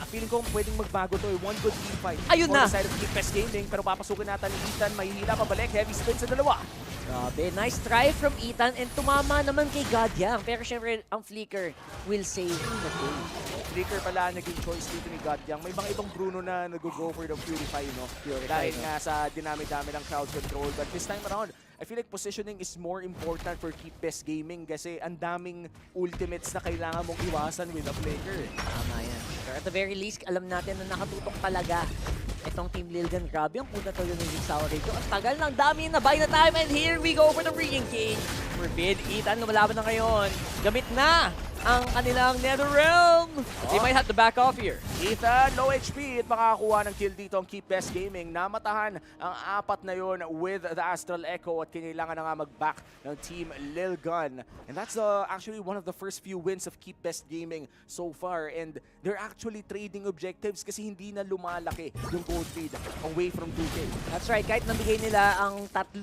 Feeling ko pwedeng magbago to. One good team fight. Ayun na! On the side of Keep Best Gaming, pero papasukin natin ni Ethan. Mahihila pabalik. Heavy spin sa dalawa. Grabe, nice try from Ethan and tumama naman kay Gadyang. Pero syempre, ang Flicker will save the day. Flicker pala naging choice dito ni Gadyang. May mga ibang Bruno na nag-go for the Purify, no? Dahil nga sa dinami-dami ng crowd control. But this time around, I feel like positioning is more important for Keep Best Gaming kasi ang daming ultimates na kailangan mong iwasan with a Flicker. Tama yan. Pero at the very least, alam natin na nakatutok talaga itong Team Lilgun. Grabe ang punta talaga ng Zigzaura rito. Ang tagal ng dami na buy na time and here we go for the re-engage. Forbid, Ethan, lumalaban na ngayon. Gamit na ang kanilang NetherRealm. They might have to back off here. Ethan, low HP at makakakuha ng kill dito ang Keep Best Gaming. Namatahan ang apat na yon with the Astral Echo at kinailangan na nga mag-back ng Team Lilgun. And that's actually one of the first few wins of Keep Best Gaming so far. And they're actually trading objectives kasi hindi na lumalaki yung gold feed away from 2K. That's right, kahit nabigay nila ang 3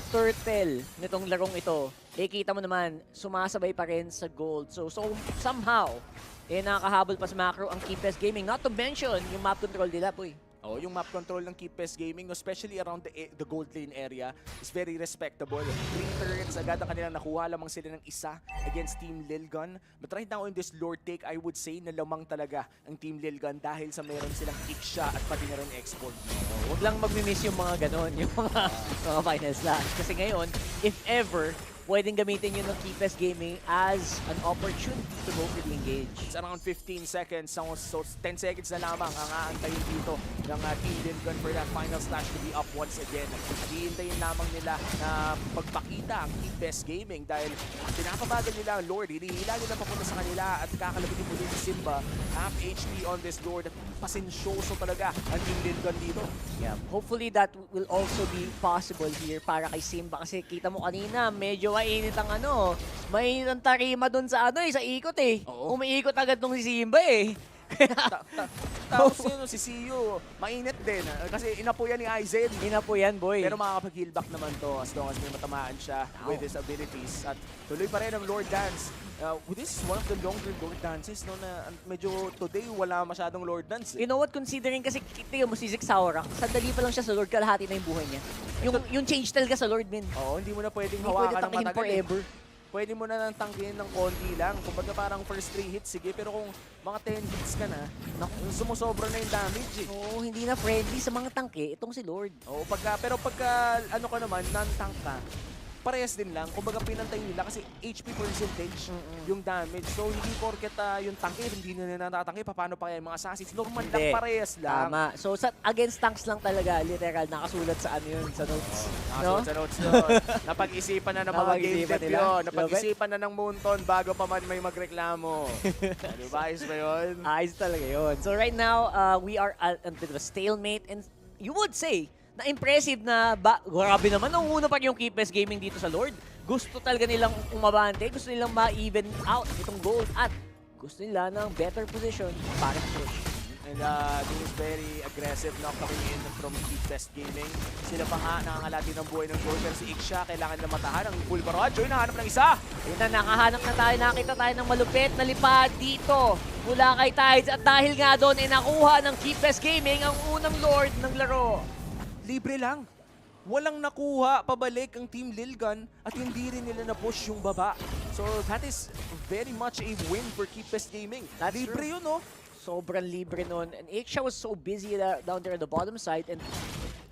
turtle nitong larong ito, kita mo naman, sumasabay pa rin sa gold. So somehow, nakakahabol pa sa macro ang Keep Best Gaming. Not to mention, yung map control nila, boy. Yung map control ng Keep Best Gaming, especially around the gold lane area, is very respectable. 3 turrets agad ang kanilang nakuha, lamang sila ng isa against Team Lilgun. But right now in this lord take, I would say na lamang talaga ang Team Lilgun dahil sa meron silang Iksha at pati na rin export. Huwag lang mag-miss yung mga ganon, yung mga final slash. Kasi ngayon, if ever, pwedeng gamitin yun ng Keep Best Gaming as an opportunity to go for the engage. It's around 15 seconds, so 10 seconds na lamang ang aantayin dito ng Team Lilgun for that final slash to be up once again. Hihintayin lamang nila na pagpakita ang Keep Best Gaming dahil pinapabagal nila ang Lord. Hinihila nila papunta sa kanila at kakalabitin mo din si Simba. Half HP on this Lord at pasensyoso talaga ang Team Lilgun dito. Yeah, hopefully that will also be possible here para kay Simba kasi kita mo kanina medyo mainit ang mainit ang tarima dun sa sa ikot eh. Umiikot agad nung si Simba eh. Tapos yun, si Siyu, mainit din. Kasi inapo yan ni Aizen. Inapo yan, boy. Pero makakapag-heal back naman to as long as may matamaan siya with his abilities. At tuloy pa rin ang Lord Dance. This is one of the longer Lord Dances, no, na medyo today wala masyadong Lord Dance. You know what, considering kasi tingnan mo si Zik Saurak, sandali pa lang siya sa Lord, kalahati na yung buhay niya. Yung change talaga sa Lord, min. Oo, hindi mo na pwedeng Hindi hawakan pwede ng tangkihin matagal. forever. Pwede mo na nang tangkihin ng konti lang. Kumbaga parang first 3 hits, sige. Pero kung mga 10 hits ka na, sumusobra na yung damage eh. Oo, hindi na friendly sa mga tangke, itong si Lord. Oo, pero pagka ano ka naman, non-tank ka, parehas din lang. Kumbaga pinantay nila kasi HP percentage yung damage. So hindi porket yung tanke, hindi na natatangke. Paano pa kaya yung mga assassins? Normal lang, parehas lang. Tama. So against tanks lang talaga, literal, nakasulat sa ano yun, sa notes. Nakasulat sa notes doon. Napag-isipan na ng mga game dev yun. Napag-isipan na ng Moonton bago pa man may magreklamo. Diba? Ayos ba yun? Ayos talaga yun. So right now, we are at a bit of a stalemate and you would say, na impressive na grabe naman, nauna pa yung Keep Best Gaming dito sa Lord. Gusto talaga nilang umabante, gusto nilang ma-even out itong gold at gusto nila ng better position para push. And this is very aggressive knock coming in from Keep Best Gaming. Sila pa nga nangangalati ng buhay ng gold pero si Iksha kailangan nila matahan ang full barrage. Joy, nahanap ng isa! Yun na, nakahanap na tayo, nakita tayo ng malupit na lipad dito mula kay Tides at dahil nga doon ay nakuha ng Keep Best Gaming ang unang Lord ng laro. Libre lang. Walang nakuha pabalik ang Team Lilgan at hindi rin nila na-push yung baba. So that is very much a win for Keep Best Gaming. That's libre true. yun, no? Sobrang libre nun. And Iksha was so busy down there on the bottom side and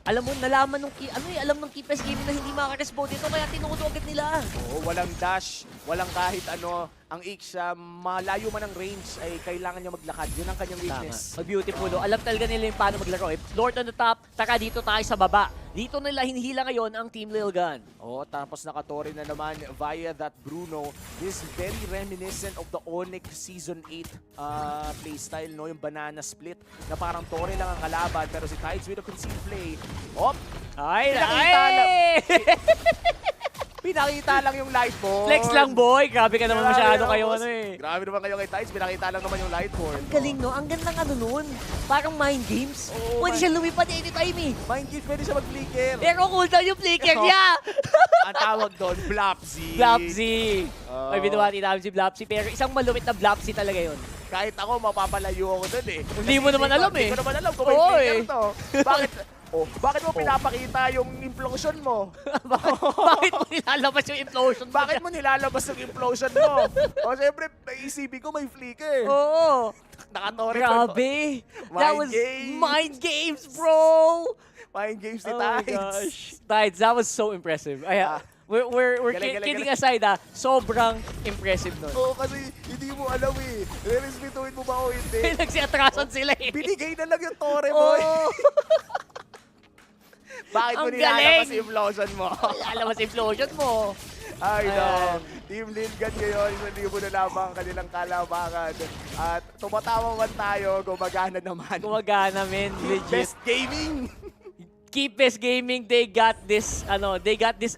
alam mo, nalaman nung alam ng Keep Best Gaming na hindi makaka-respond dito kaya tinukuto agad nila. Oo, walang dash, walang kahit ano. Ang Iksha, malayo man ang range ay kailangan niya maglakad. Yun ang kanyang weakness. Beautiful. Alam talaga nila yung paano maglaro. Lord on the top, taka dito tayo sa baba. Dito nila hinihila ngayon ang Team Lilgan. Oh, tapos nakatore na naman via that Bruno. This is very reminiscent of the Onyx Season 8 playstyle, no? Yung banana split na parang tore lang ang kalaban pero si Tides with a concealed play. Oh! Pinakita lang yung light board. Flex lang, boy. Grabe ka naman masyado kayo Grabe naman kayo kay Tides. Pinakita lang naman yung light board. Ang galing, no? Ang gandang ano nun. Parang mind games. Pwede siya lumipad anytime eh. Mind games, pwede siya mag-flicker. Pero cooldown yung flicker niya. Ang tawag doon, Blapsy. Blapsy. May binawati namin si Blapsy. Pero isang malupit na Blapsy talaga yun. Kahit ako, mapapalayo ako doon eh. Hindi mo naman alam eh. Hindi ko naman alam kung may flicker to. Bakit mo pinapakita yung implosion mo? Bakit mo nilalabas yung implosion mo? Bakit mo nilalabas yung implosion mo? O siyempre, isipin ko may flicker. Oo. Nakatore Grabe. That was mind games, bro. Mind games ni Oh Tides. my gosh. Tides, that was so impressive. We're kidding aside, sobrang impressive nun. Oo, kasi hindi mo alam eh. Re-respetuin mo ba o hindi? Nagsiatrasan sila eh. Binigay na lang yung tore mo eh. Bakit mo nilalabas yung implosion mo? Nilalabas yung implosion mo. Ay no, Team Lilgan ngayon, hindi mo na lamang kanilang kalabangan. At tumatawa man tayo, gumagana naman. Gumagana, men. Legit. Best Gaming! Keep Best Gaming, they got this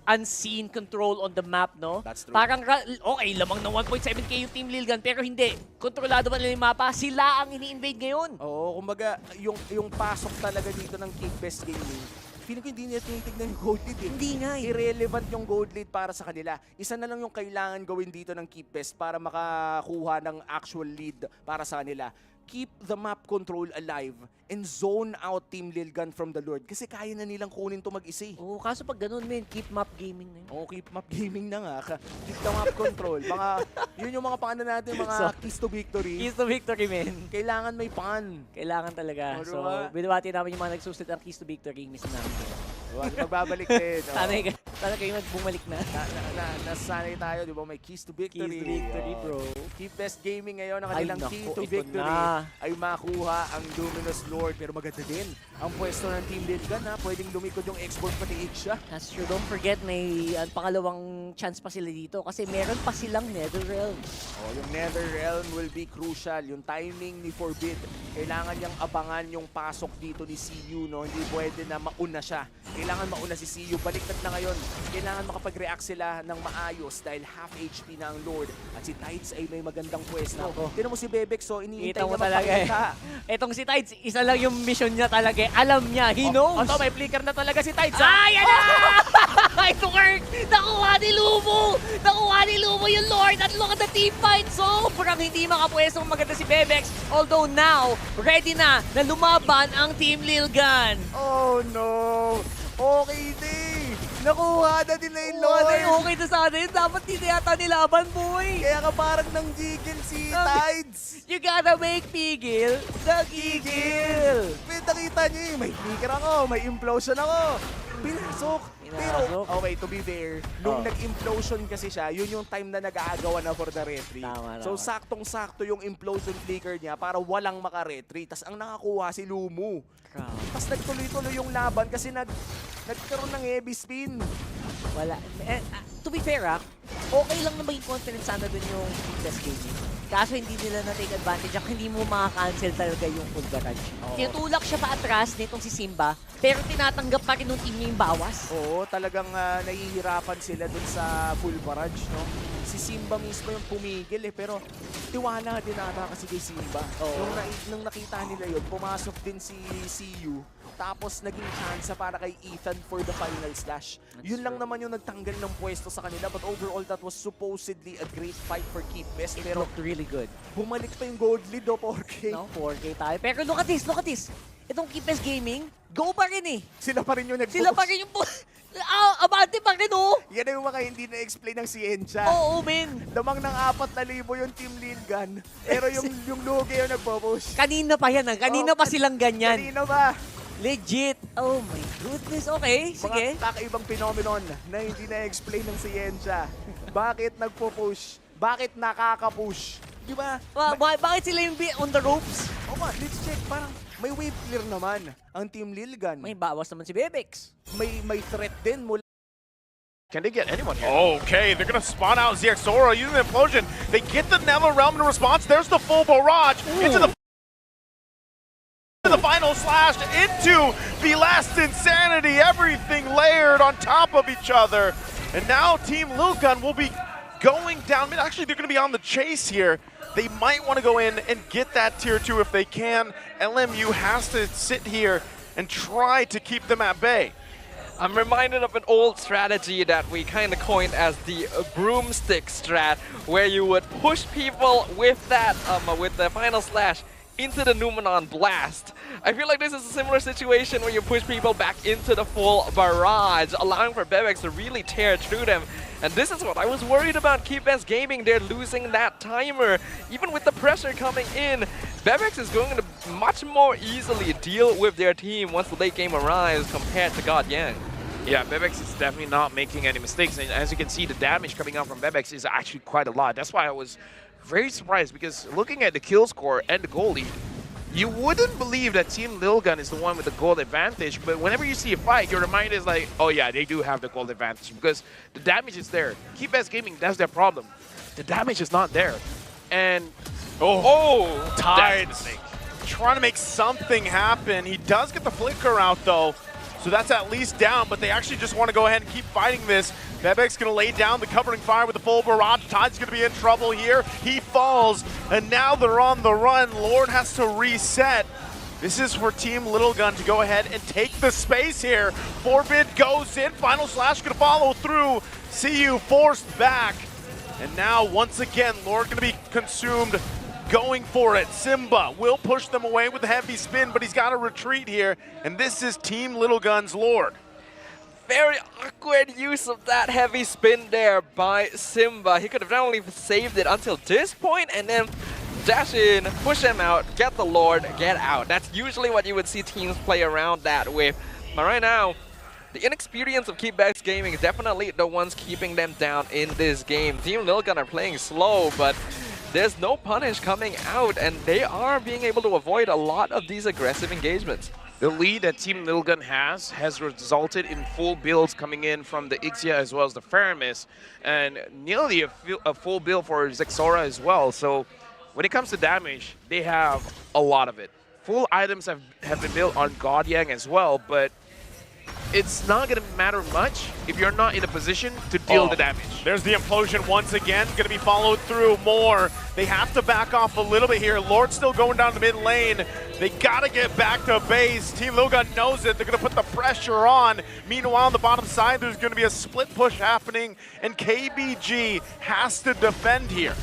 unseen control on the map, no? That's true. Parang, okay, lamang na 1.7k yung Team Lilgan, pero hindi. Kontrolado ba nila yung mapa? Sila ang ini-invade ngayon. Oo, kumbaga, yung pasok talaga dito ng Keep Best Gaming, feeling ko hindi niya tinitignan yung gold lead eh. Hindi nga eh. Irrelevant yung gold lead para sa kanila. Isa na lang yung kailangan gawin dito ng Keep Best para makakuha ng actual lead para sa kanila. Keep the map control alive and zone out Team Lilgan from the Lord. Kasi kaya na nilang kunin to mag-isa. Oo, kaso pag ganun, men, keep map gaming na yun. Oo, keep map gaming na nga. Keep the map control. Yun yung mga pangano natin, mga keys to victory. Keys to victory, men. Kailangan may pan. Kailangan talaga. So, binabati namin yung mga nagsusit ng keys to victory. Miss namin. Magbabalik din. Sana kayo bumalik na. Nasanay tayo, di ba? May keys to victory. Keys to victory, bro. Keep Best Gaming ngayon, ang kanilang key to victory ay makuha ang Luminous Lord. Pero maganda din ang pwesto ng Team Lilgan, ha? Pwedeng lumikod yung export pati Iksha. That's true. Don't forget, may pangalawang chance pa sila dito kasi meron pa silang Netherrealm. Oh, yung Netherrealm will be crucial. Yung timing ni Forbid, kailangan niyang abangan yung pasok dito ni CU, no? Hindi pwede na mauna siya. Kailangan mauna si CU. Baliktad na ngayon Kailangan makapag-react sila ng maayos dahil half HP na ang Lord at si Tides ay may magandang pwesto. Tignan mo si Bebex, so iniintay Kita mo niya talaga eh. magpakita. Etong si Tides, isa lang yung mission niya talaga eh. Alam niya, he knows. Ito, may flicker na talaga si Tides. Ay, yan na! Ito, Kirk! Nakuha ni Lumo! Nakuha ni Lumo yung Lord! At look at the team fight! Sobrang hindi makapwestong maganda si Bebex. Although now, ready na lumaban ang Team Lilgan. Oh no! Okay, di! Nakuha na nila yung Lord! Okay na sana yun. Dapat hindi yata nilaban, boy. Kaya ka parang nang gigil si Tides. You gotta make pigil. Gigil! Nakita niyo eh, may flicker ako, may implosion ako. Pinasok. Pero, okay, to be fair, nung nag-implosion kasi siya, yun yung time na nag-aagawan na for the referee. So, saktong-sakto yung implosion flicker niya para walang maka-retry. Tas ang nakakuha si Lumu. Tas nagtuloy-tuloy yung laban kasi nagkaroon ng heavy spin. Wala. To be fair, okay lang na maging confident sana dun yung best gaming. Kaso hindi nila na-take advantage. Hindi mo makaka-cancel talaga yung full barrage. Tinutulak siya pa atras nitong si Simba, pero tinatanggap pa rin ng team niya yung bawas. Oo, talagang nahihirapan sila dun sa full barrage, no? Si Simba mismo yung pumigil eh, pero tiwala din ata kasi kay Simba. Nung nakita nila yun, pumasok din si CU. Tapos naging chance para kay Ethan for the final slash. Yun lang naman yung nagtanggal ng pwesto sa kanila. But overall, that was supposedly a great fight for Keep Best. It looked really good. Bumalik pa yung gold lead, 4K. No, 4K tayo. Pero look at this, look at this. Itong Keep Best Gaming, go pa rin eh. Sila pa rin yung nag-push. Sila pa rin yung abante pa rin oh. Yan na yung mga hindi na-explain ng siyensya. Oo, men. Damang ng 4,000 yung Team Lilgan. Pero yung Lugi yung nagpo-push. Kanina pa yan Kanina pa silang ganyan. Kanina ba? Legit. Oh my goodness. Okay, sige. Mga kakaibang phenomenon na hindi na-explain ng siyensya. Bakit nagpo-push? Bakit nakaka-push? Di ba? Bakit sila yung on the ropes? O nga, let's check. Parang may wave clear naman ang Team Lilgan. May bawas naman si Bebex. May threat din mula. Can they get anyone here? Okay, they're gonna spawn out ZXora using the implosion. They get the Nether Realm in response. There's the full barrage into the final slash into the last insanity. Everything layered on top of each other. And now Team Lilgan will be going down. Actually, they're going to be on the chase here. They might want to go in and get that tier 2 if they can. LMU has to sit here and try to keep them at bay. I'm reminded of an old strategy that we kind of coined as the broomstick strat, where you would push people with that, with the final slash into the Numenon Blast. I feel like this is a similar situation where you push people back into the full barrage, allowing for Bebex to really tear through them. And this is what I was worried about Keep Best Gaming. They're losing that timer. Even with the pressure coming in, Bebex is going to much more easily deal with their team once the late game arrives compared to God Yang. Yeah, Bebex is definitely not making any mistakes. And as you can see, the damage coming out from Bebex is actually quite a lot. That's why I was very surprised, because looking at the kill score and the goal lead, you wouldn't believe that Team Lilgan is the one with the gold advantage, but whenever you see a fight, your mind is like, oh yeah, they do have the gold advantage, because the damage is there. Keep Best Gaming, that's their problem. The damage is not there. And, Tides trying to make something happen. He does get the flicker out though, so that's at least down, but they actually just want to go ahead and keep fighting this. Bebex going to lay down the covering fire with the full barrage. Tide's going to be in trouble here. He falls, and now they're on the run. Lord has to reset. This is for Team Lilgan to go ahead and take the space here. Forbid goes in. Final slash going to follow through. CU forced back. And now, once again, Lord going to be consumed. Going for it. Simba will push them away with the heavy spin, but he's got to retreat here. And this is Team Lilgan's Lord. Very awkward use of that heavy spin there by Simba. He could have not only saved it until this point and then dash in, push him out, get the Lord, get out. That's usually what you would see teams play around that with. But right now, the inexperience of Keep Best Gaming is definitely the ones keeping them down in this game. Team Lilgan are playing slow, but there's no punish coming out, and they are being able to avoid a lot of these aggressive engagements. the lead that Team Lilgan has resulted in full builds coming in from the Ixia as well as the Faramis, and nearly a full build for Zexora as well. So when it comes to damage, they have a lot of it. Full items have been built on God Yang as well, but it's not going to matter much if you're not in a position to deal the damage. There's the implosion once again, going to be followed through more. They have to back off a little bit here. Lord still going down the mid lane. They got to get back to base. Team Lilgun knows it. They're going to put the pressure on. Meanwhile, on the bottom side, there's going to be a split push happening, and KBG has to defend here.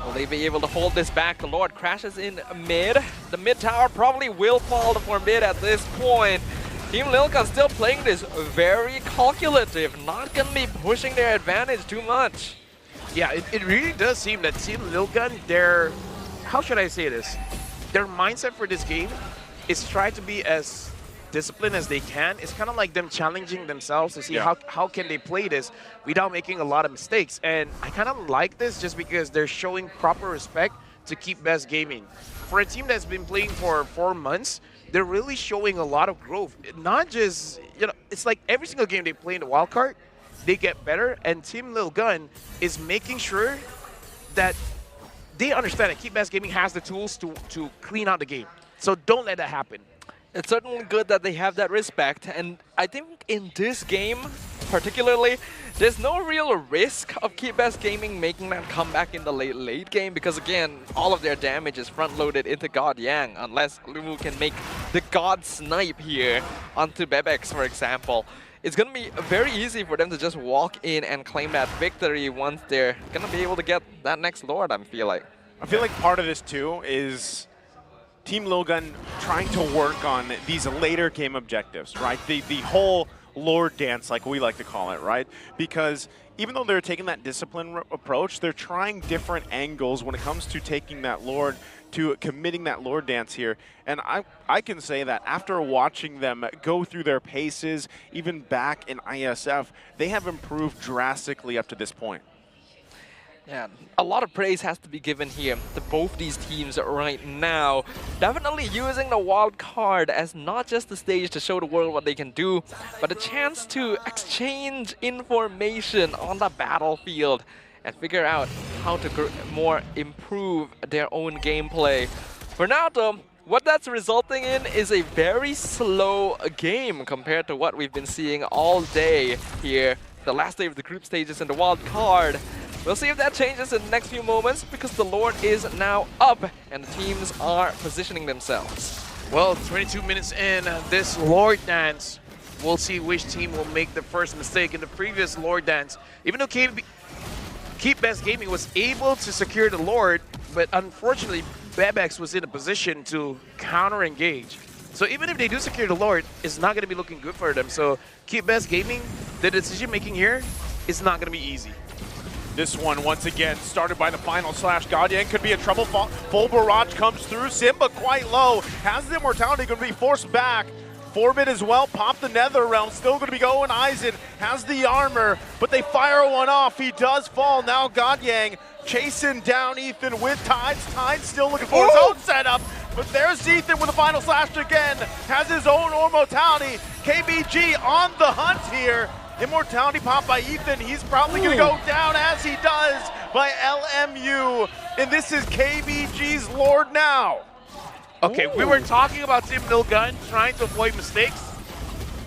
Will they be able to hold this back? The Lord crashes in mid. The mid tower probably will fall for mid at this point. Team Lilgun still playing this very calculative, not going to be pushing their advantage too much. Yeah, it really does seem that Team Lilgun, their, how should I say this? Their mindset for this game is try to be as disciplined as they can. It's kind of like them challenging themselves to see how can they play this without making a lot of mistakes. And I kind of like this just because they're showing proper respect to Keep Best Gaming. For a team that's been playing for 4 months, they're really showing a lot of growth. Not just, you know, it's like every single game they play in the wildcard, they get better, and Team Lilgun is making sure that they understand that Keep Best Gaming has the tools to clean out the game. So don't let that happen. It's certainly good that they have that respect, and I think in this game particularly, there's no real risk of Keep Best Gaming making that comeback in the late game because again, all of their damage is front-loaded into God Yang unless Lumu can make the God Snipe here onto Bebex, for example. It's going to be very easy for them to just walk in and claim that victory once they're going to be able to get that next Lord, I feel like. I feel like part of this too is Team Lilgun trying to work on these later game objectives, right? The whole Lord dance, like we like to call it, right? Because even though they're taking that discipline approach, they're trying different angles when it comes to taking that Lord, to committing that Lord dance here. And I can say that after watching them go through their paces, even back in ISF, they have improved drastically up to this point. Yeah, a lot of praise has to be given here to both these teams right now. Definitely using the wild card as not just the stage to show the world what they can do, but a chance to exchange information on the battlefield and figure out how to more improve their own gameplay. For now though, what that's resulting in is a very slow game compared to what we've been seeing all day here. The last day of the group stages in the wild card. We'll see if that changes in the next few moments because the Lord is now up and the teams are positioning themselves. Well, 22 minutes in, this Lord dance, we'll see which team will make the first mistake. In the previous Lord dance, even though Keep Best Gaming was able to secure the Lord, but unfortunately, Bebex was in a position to counter-engage. So even if they do secure the Lord, it's not going to be looking good for them. So Keep Best Gaming, the decision-making here is not going to be easy. This one, once again, started by the final slash. Godyan could be in trouble. Full barrage comes through. Simba quite low. Has the immortality, going to be forced back. Forbid as well. Pop the Nether Realm. Still going to be going. Aizen has the armor, but they fire one off. He does fall. Now Godyan chasing down Ethan with Tides. Tides still looking for his own setup. But there's Ethan with the final slash again. Has his own immortality. KBG on the hunt here. Immortality pop by Ethan. He's probably going to go down as he does by LMU. And this is KBG's Lord now. Okay, we were talking about Team Lilgun trying to avoid mistakes.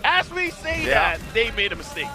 As we say that, they made a mistake.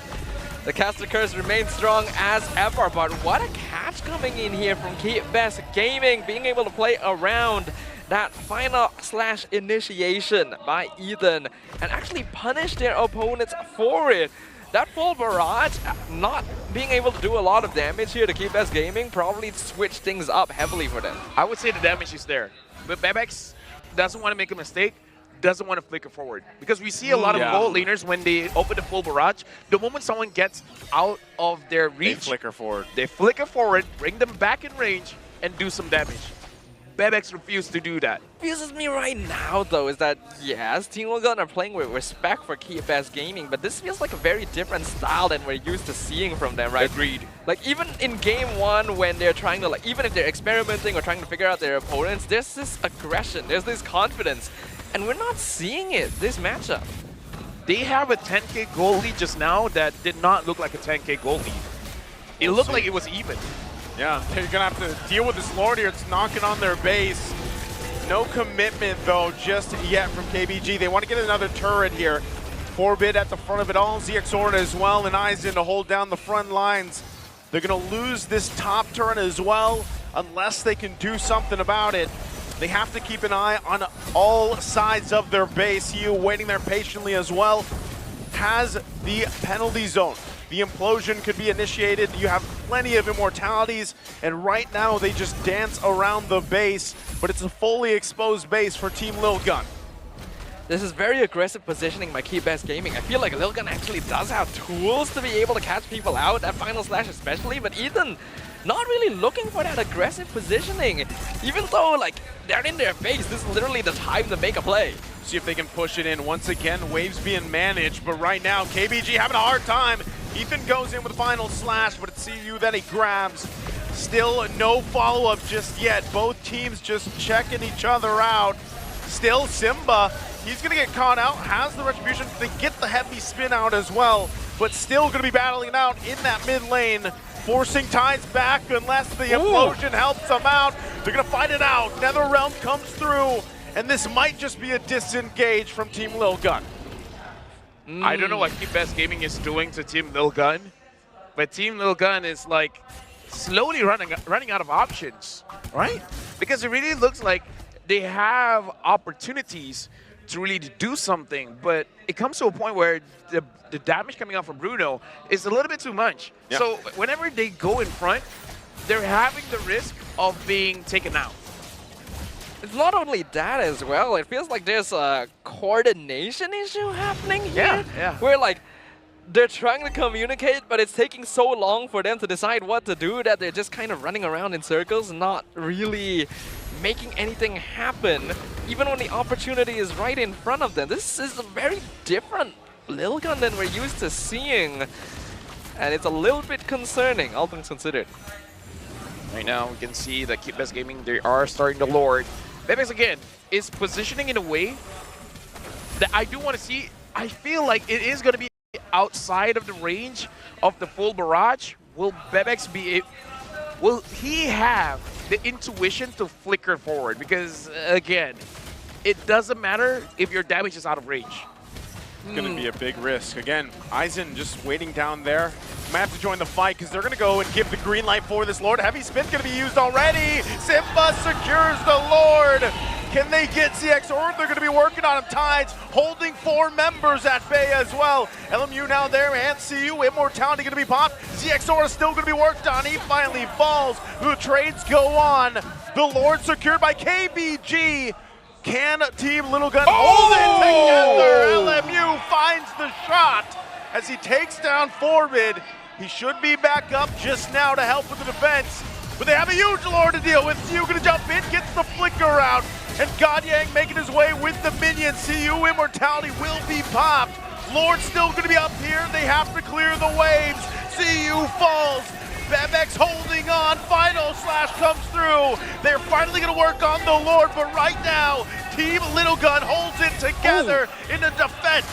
The caster curse remains strong as ever, but what a catch coming in here from Keep Best Gaming, being able to play around that final slash initiation by Ethan and actually punish their opponents for it. That full barrage, not being able to do a lot of damage here to Keep Best Gaming, probably switched things up heavily for them. I would say the damage is there, but Bebex doesn't want to make a mistake, doesn't want to flicker forward. Because we see a lot of gold laners when they open the full barrage, the moment someone gets out of their reach, they flicker forward. They flicker forward, bring them back in range, and do some damage. Bebex refused to do that. Confuses me right now though is that yes, Team Lilgun are playing with respect for Keep Best Gaming, but this feels like a very different style than we're used to seeing from them, right? Agreed. Like even in game one when they're trying to like, even if they're experimenting or trying to figure out their opponents, there's this aggression, there's this confidence, and we're not seeing it this matchup. They have a 10k gold lead just now that did not look like a 10k gold lead. It looked like it was even. Yeah, they're going to have to deal with this Lord here. It's knocking on their base. No commitment, though, just yet from KBG. They want to get another turret here. Forbid at the front of it all, ZXORD as well, and Aizen to hold down the front lines. They're going to lose this top turn as well, unless they can do something about it. They have to keep an eye on all sides of their base. You waiting there patiently as well. Has the penalty zone. The implosion could be initiated. You have plenty of immortalities, and right now they just dance around the base, but it's a fully exposed base for Team Lil Gun. This is very aggressive positioning by ChezyGaming. I feel like Lil Gun actually does have tools to be able to catch people out, at Final Slash especially, but Ethan not really looking for that aggressive positioning. Even though, like, they're in their face, this is literally the time to make a play. See if they can push it in. Once again, waves being managed, but right now, KBG having a hard time. Ethan goes in with the Final Slash, but it's CU that he grabs. Still no follow-up just yet. Both teams just checking each other out. Still Simba, he's gonna get caught out, has the retribution. They get the heavy spin out as well, but still gonna be battling it out in that mid lane. Forcing Tides back unless the implosion helps them out. They're gonna fight it out. NetherRealm comes through, and this might just be a disengage from Team Lil Gun. I don't know what ChezyGaming is doing to Team Lil Gun, but Team Lil Gun is like slowly running out of options, right? Because it really looks like they have opportunities to really do something, but it comes to a point where the damage coming out from Bruno is a little bit too much. Yep. So whenever they go in front, they're having the risk of being taken out. It's not only that as well, it feels like there's a coordination issue happening here. Yeah. Where like, they're trying to communicate, but it's taking so long for them to decide what to do that they're just kind of running around in circles, not really making anything happen, even when the opportunity is right in front of them. This is a very different Lil Gun than we're used to seeing, and it's a little bit concerning, all things considered. Right now, we can see that ChezyGaming, they are starting to lord. Bebex, again, is positioning in a way that I do want to see. I feel like it is going to be outside of the range of the full barrage. Will Bebex be will he have the intuition to flicker forward? Because, again, it doesn't matter if your damage is out of range. It's going to be a big risk. Again, Aizen just waiting down there. Might have to join the fight because they're going to go and give the green light for this Lord. Heavy spin's going to be used already. Simba secures the Lord. Can they get ZXORD? They're going to be working on him. Tides holding 4 members at bay as well. LMU now there and CU. Immortality going to be popped. ZXORD is still going to be worked on. He finally falls. The trades go on. The Lord secured by KBG. Can Team Lil Gun hold it together? LMU finds the shot as he takes down Forbid. He should be back up just now to help with the defense. But they have a huge Lord to deal with. CU gonna jump in, gets the flicker out. And Godyang making his way with the minions. CU Immortality will be popped. Lord's still gonna be up here. They have to clear the waves. CU falls. Bebex holding on, Final Slash comes through. They're finally gonna work on the Lord, but right now, Team Lil Gun holds it together in the defense.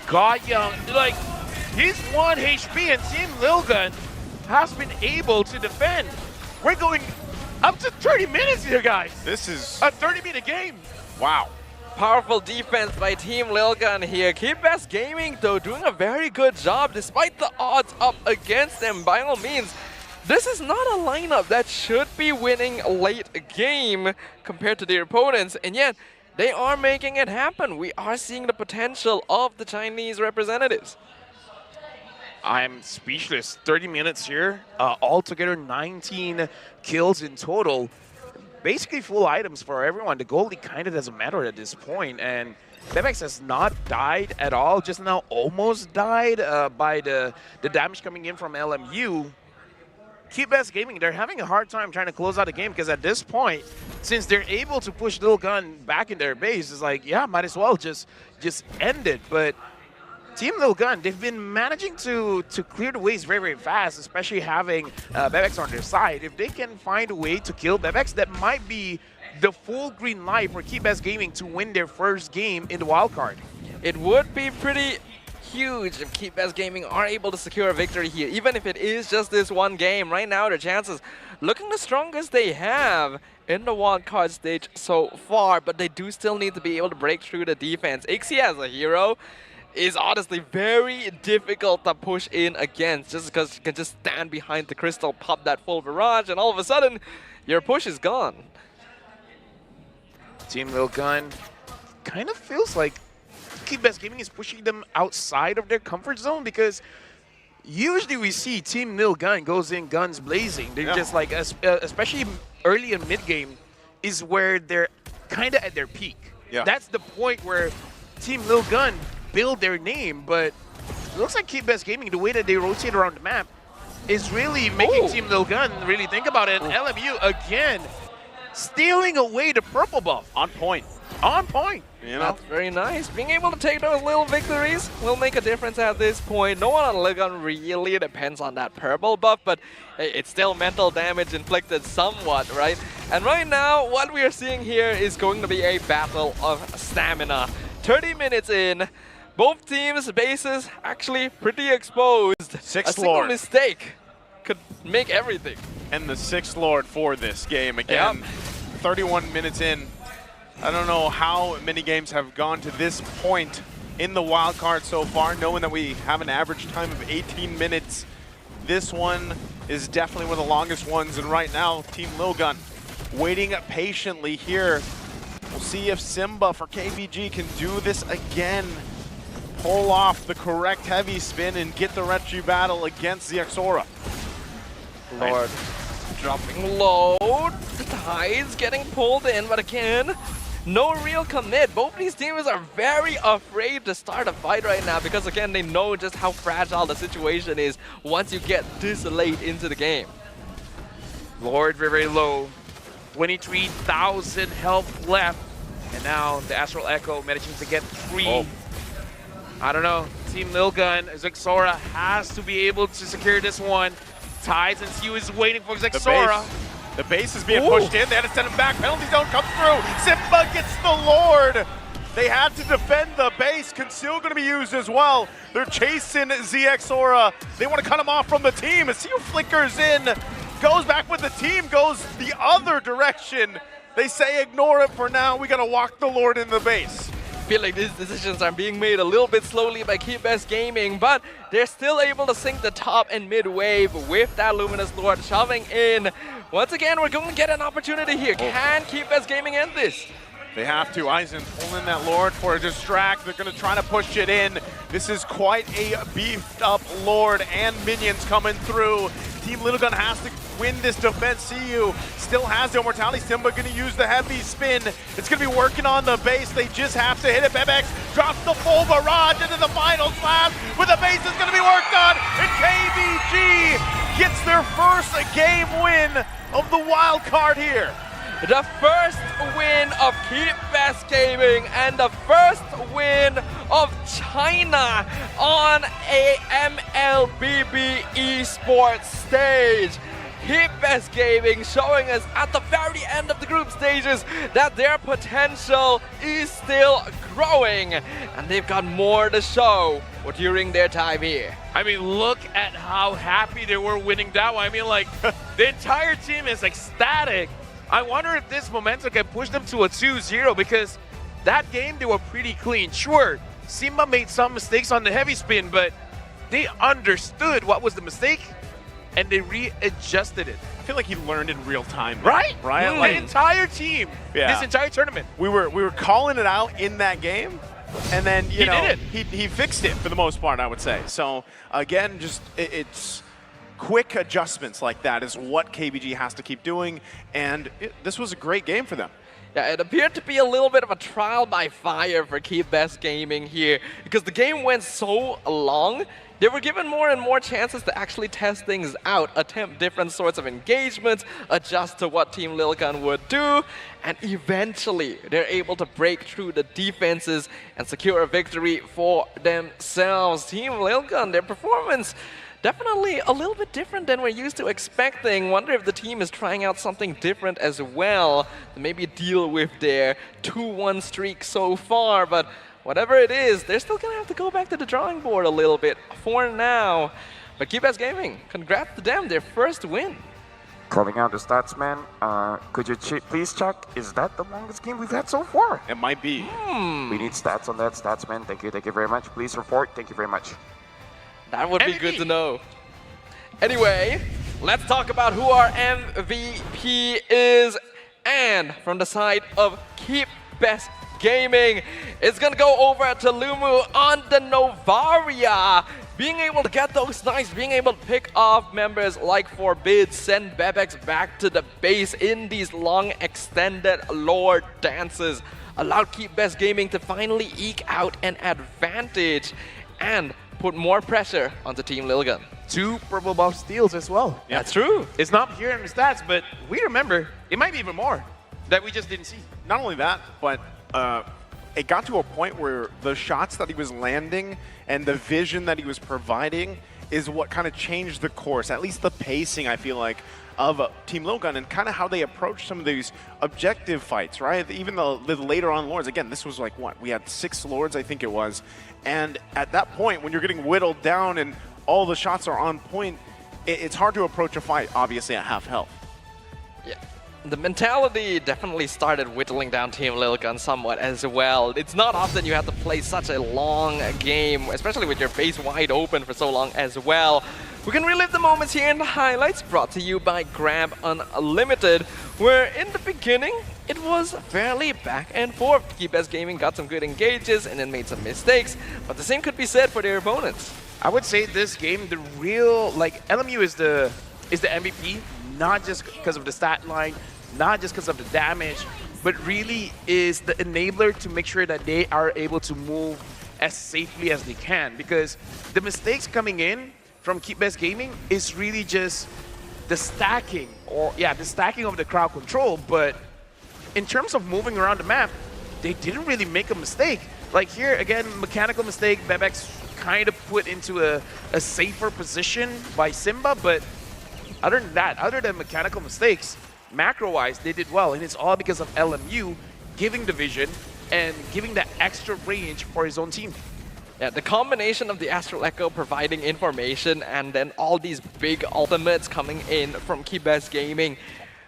God Young, like, he's 1 HP and Team Lil Gun has been able to defend. We're going up to 30 minutes here, guys. This is a 30-minute game. Wow. Powerful defense by Team Lil Gun here. ChezyGaming, though, doing a very good job despite the odds up against them. By all means, this is not a lineup that should be winning a late game compared to their opponents, and yet they are making it happen. We are seeing the potential of the Chinese representatives. I'm speechless. 30 minutes here, altogether 19 kills in total. Basically full items for everyone. The goalie kind of doesn't matter at this point, and Bebex has not died at all. Just now almost died by the damage coming in from LMU. ChezyGaming, they're having a hard time trying to close out the game because at this point, since they're able to push Lil Gun back in their base, it's like, yeah, might as well just end it. But Team Lil Gun, they've been managing to clear the ways very, very fast, especially having Bebex on their side. If they can find a way to kill Bebex, that might be the full green light for ChezyGaming to win their first game in the wildcard. It would be pretty huge if ChezyGaming are able to secure a victory here, even if it is just this one game. Right now, their chances looking the strongest they have in the wildcard stage so far, but they do still need to be able to break through the defense. Ixie as a hero, is honestly very difficult to push in against, just because you can just stand behind the crystal, pop that full barrage, and all of a sudden, your push is gone. Team Lil Gun kind of feels like Keep Best Gaming is pushing them outside of their comfort zone, because usually we see Team Lil Gun goes in guns blazing. They're just like, especially early and mid game, is where they're kind of at their peak. That's the point where Team Lil Gun build their name, but it looks like Keep Best Gaming, the way that they rotate around the map, is really making Team Lil Gun really think about it. And LMU, again, stealing away the purple buff. On point. On point. You know? That's very nice. Being able to take those little victories will make a difference at this point. No one on Lil Gun really depends on that purple buff, but it's still mental damage inflicted somewhat, right? And right now, what we are seeing here is going to be a battle of stamina. 30 minutes in, both teams' bases actually pretty exposed. A single mistake could make everything. And the 6th Lord for this game again. 31 minutes in. I don't know how many games have gone to this point in the wild card so far, knowing that we have an average time of 18 minutes. This one is definitely one of the longest ones, and right now, Team Lil Gun waiting patiently here. We'll see if Simba for KBG can do this again. Pull off the correct heavy spin and get the retry battle against Zexora. Lord dropping low. The Tide's getting pulled in, but again, no real commit. Both these teams are very afraid to start a fight right now because, again, they know just how fragile the situation is once you get this late into the game. Lord very low. 23,000 health left. And now the Astral Echo managing to get 3. I don't know. Team Lil Gun, Zexora has to be able to secure this one. Tides and Siu is waiting for Zexora. The base is being pushed in. They had to send him back. Penalty zone comes through. Simba gets the Lord. They had to defend the base. Conceal going to be used as well. They're chasing Zexora. They want to cut him off from the team. Siu flickers in. Goes back with the team. Goes the other direction. They say ignore it for now. We got to walk the Lord in the base. I feel like these decisions are being made a little bit slowly by Keep Best Gaming, but they're still able to sink the top and mid wave with that Luminous Lord shoving in. Once again, we're going to get an opportunity here. Can Keep Best Gaming end this? They have to. Eisen pulling that Lord for a distract. They're going to try to push it in. This is quite a beefed up Lord and minions coming through. Team Little Gun has to win this defense. Siu still has the immortality. Simba going to use the heavy spin. It's going to be working on the base. They just have to hit it. Bebex drops the full barrage into the final slash, where the base is going to be worked on. And KBG gets their first game win of the wild card here. The first win of Keep Best Gaming and the first win of China on a MLBB esports stage. Keep Best Gaming showing us at the very end of the group stages that their potential is still growing, and they've got more to show during their time here. I mean, look at how happy they were winning that one. I mean, like, the entire team is ecstatic. I wonder if this momentum can push them to a 2-0, because that game, they were pretty clean. Sure, Simba made some mistakes on the heavy spin, but they understood what was the mistake, and they readjusted it. I feel like he learned in real time. Right? Right? The entire team, this entire tournament. We were calling it out in that game, and then, you know, he fixed it for the most part, I would say. So, again, just it's quick adjustments like that is what KBG has to keep doing, and this was a great game for them. Yeah, it appeared to be a little bit of a trial by fire for Keep Best Gaming here, because the game went so long. They were given more and more chances to actually test things out, attempt different sorts of engagements, adjust to what Team Lil Gun would do, and eventually they're able to break through the defenses and secure a victory for themselves. Team Lil Gun, their performance definitely a little bit different than we're used to expecting. Wonder if the team is trying out something different as well to maybe deal with their 2-1 streak so far, but whatever it is, they're still going to have to go back to the drawing board a little bit for now. But Keep Best Gaming, congrats to them, their first win. Calling out the stats, man. Could you please check? Is that the longest game we've had so far? It might be. We need stats on that, stats, man. Thank you very much. Please report. Thank you very much. That would be good to know. Anyway, let's talk about who our MVP is. And from the side of Keep Best Gaming, it's gonna go over to Lumu on the Novaria. Being able to get those snipes, being able to pick off members like Forbid, send Bebex back to the base in these long extended lore dances, allowed Keep Best Gaming to finally eke out an advantage and put more pressure onto Team Lilgan. 2 purple buff steals as well. Yeah. That's true. It's not here in the stats, but we remember it might be even more that we just didn't see. Not only that, but it got to a point where the shots that he was landing and the vision that he was providing is what kind of changed the course, at least the pacing, I feel like, of Team Lilgan and kind of how they approach some of these objective fights, right? Even the later on lords, again, this was like what? We had 6 lords, I think it was. And at that point, when you're getting whittled down and all the shots are on point, it's hard to approach a fight, obviously, at half health. Yeah. The mentality definitely started whittling down Team Lilgan somewhat as well. It's not often you have to play such a long game, especially with your base wide open for so long as well. We can relive the moments here in the highlights, brought to you by Grab Unlimited, where in the beginning, it was fairly back and forth. Keep Best Gaming got some good engages and then made some mistakes, but the same could be said for their opponents. I would say this game, the real, like, LMU is the MVP, not just because of the stat line, not just because of the damage, but really is the enabler to make sure that they are able to move as safely as they can. Because the mistakes coming in from Keep Best Gaming is really just the stacking, the stacking of the crowd control. But in terms of moving around the map, they didn't really make a mistake. Like here, again, mechanical mistake, Bebex kind of put into a safer position by Simba, but other than that, other than mechanical mistakes, macro-wise, they did well, and it's all because of LMU giving the vision and giving that extra range for his own team. Yeah, the combination of the Astral Echo providing information and then all these big ultimates coming in from Keep Best Gaming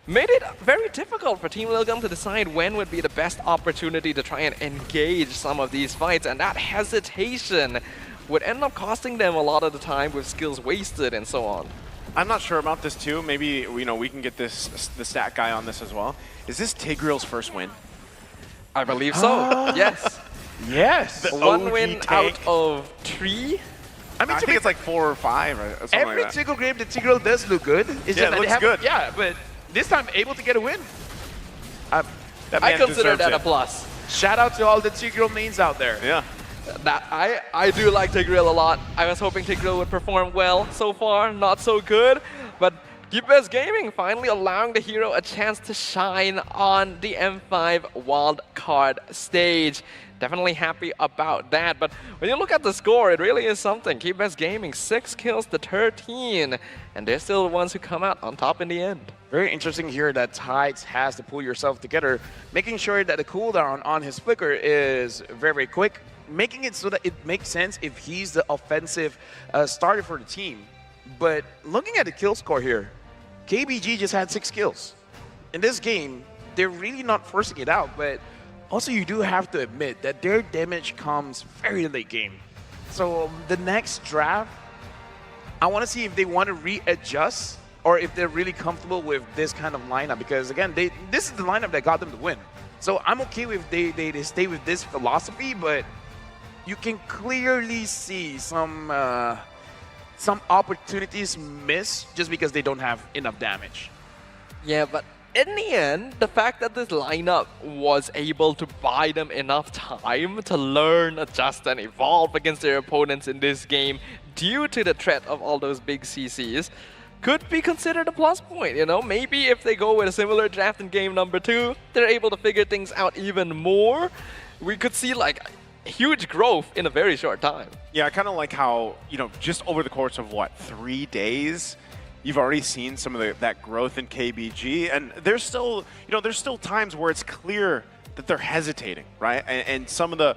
made it very difficult for Team Lilgan to decide when would be the best opportunity to try and engage some of these fights, and that hesitation would end up costing them a lot of the time with skills wasted and so on. I'm not sure about this too. Maybe we can get the stat guy on this as well. Is this Tigreal's first win? I believe so. Yes. Yes. The 1 win tank. out of 3. I think it's like 4 or 5 or something Every like that. single game, the Tigreal does look good. It's Yeah, just it looks that good. Yeah, but this time able to get a win. That I man consider deserves that it. a plus. Shout out to all the Tigreal mains out there. Yeah. That I do like Tigreal a lot. I was hoping Tigreal would perform well so far, not so good. But Keep Best Gaming finally allowing the hero a chance to shine on the M5 wildcard stage. Definitely happy about that. But when you look at the score, it really is something. Keep Best Gaming, 6 kills to 13. And they're still the ones who come out on top in the end. Very interesting here that Tides has to pull yourself together, making sure that the cooldown on his flicker is very, very quick, making it so that it makes sense if he's the offensive starter for the team. But looking at the kill score here, KBG just had 6 kills. In this game, they're really not forcing it out, but also you do have to admit that their damage comes very late game. So the next draft, I want to see if they want to readjust or if they're really comfortable with this kind of lineup, because again, this is the lineup that got them to win. So I'm okay with they stay with this philosophy, but you can clearly see some opportunities miss just because they don't have enough damage. Yeah, but in the end, the fact that this lineup was able to buy them enough time to learn, adjust, and evolve against their opponents in this game due to the threat of all those big CCs could be considered a plus point, you know? Maybe if they go with a similar draft in game number 2, they're able to figure things out even more. We could see like huge growth in a very short time. Yeah, I kind of like how, just over the course of what, 3 days, you've already seen some of that growth in KBG, and there's still, there's still times where it's clear that they're hesitating, right? And some of the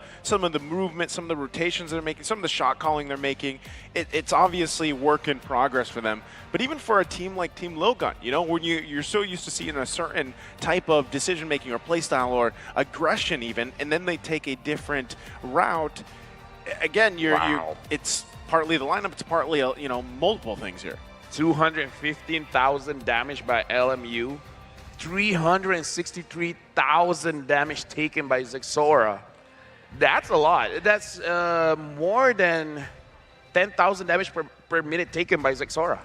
movement, some of the rotations they're making, some of the shot calling they're making, it's obviously work in progress for them. But even for a team like Team Lilgun, you know, when you're so used to seeing a certain type of decision making or play style or aggression even, and then they take a different route. Again, it's partly the lineup, it's partly multiple things here. 215,000 damage by LMU. 363,000 damage taken by Zexora. That's a lot. That's more than 10,000 damage per minute taken by Zexora.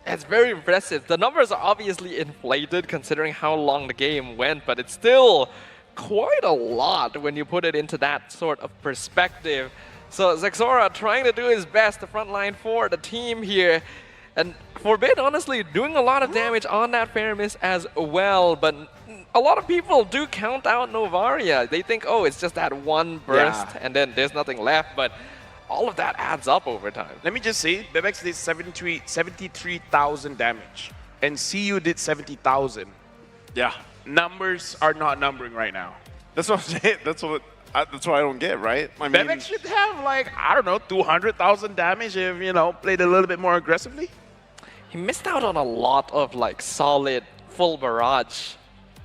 It's very impressive. The numbers are obviously inflated considering how long the game went, but it's still quite a lot when you put it into that sort of perspective. So Zexora trying to do his best, the front line for the team here. And Forbid, honestly, doing a lot of damage on that fair miss as well, but a lot of people do count out Novaria. They think, oh, it's just that one burst, and then there's nothing left, but all of that adds up over time. Let me just say, Bebex did 73,000 damage, and CU did 70,000. Yeah. Numbers are not numbering right now. That's what I'm saying. That's what I don't get, right? I mean, Bebex should have, like, I don't know, 200,000 damage if, played a little bit more aggressively. He missed out on a lot of like solid full barrage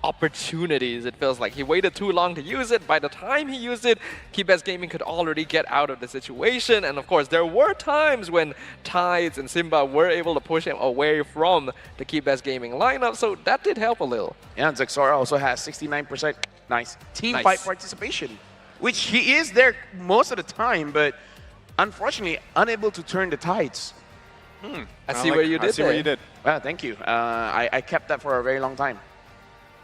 opportunities. It feels like he waited too long to use it. By the time he used it, ChezyGaming could already get out of the situation. And of course, there were times when Tides and Simba were able to push him away from the ChezyGaming lineup, so that did help a little. Yeah, and Zexora also has 69% team fight participation, which he is there most of the time, but unfortunately unable to turn the tides. I see what you did. Well, thank you. I kept that for a very long time,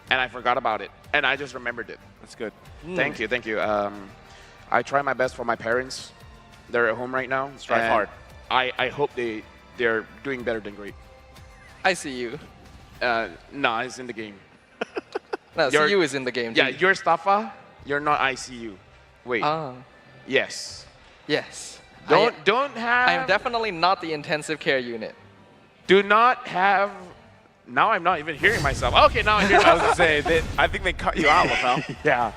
and I forgot about it, and I just remembered it. That's good. Thank you, thank you. I try my best for my parents. They're at home right now. Strive hard. I hope they're doing better than great. I see you. Nah, it's in the game. No, CU is in the game. Yeah, you're Staffa. You're not ICU. Wait. Yes. Yes. Don't have... I am definitely not the intensive care unit. Do not have... Now I'm not even hearing myself. Okay, now I hear I was myself. going to say, I think they cut you out, Lafel. Yeah.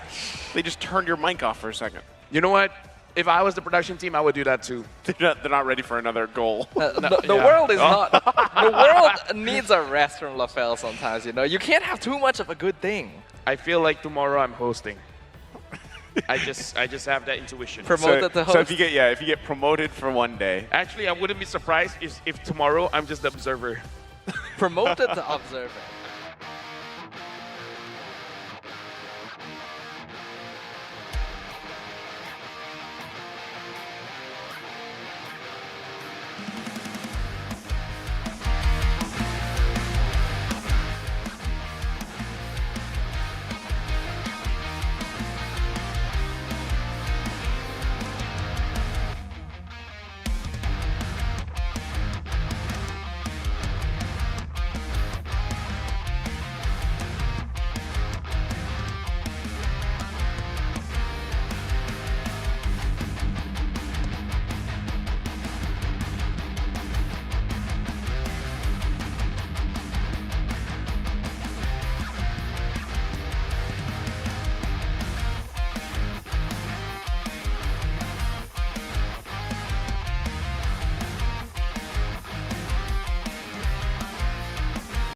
They just turned your mic off for a second. You know what? If I was the production team, I would do that too. They're not ready for another goal. The world is not... The world needs a rest from Lafel sometimes, you know? You can't have too much of a good thing. I feel like tomorrow I'm hosting. I just have that intuition. Promoted the host. So if you get promoted for one day. Actually, I wouldn't be surprised if tomorrow I'm just the observer. Promoted the observer.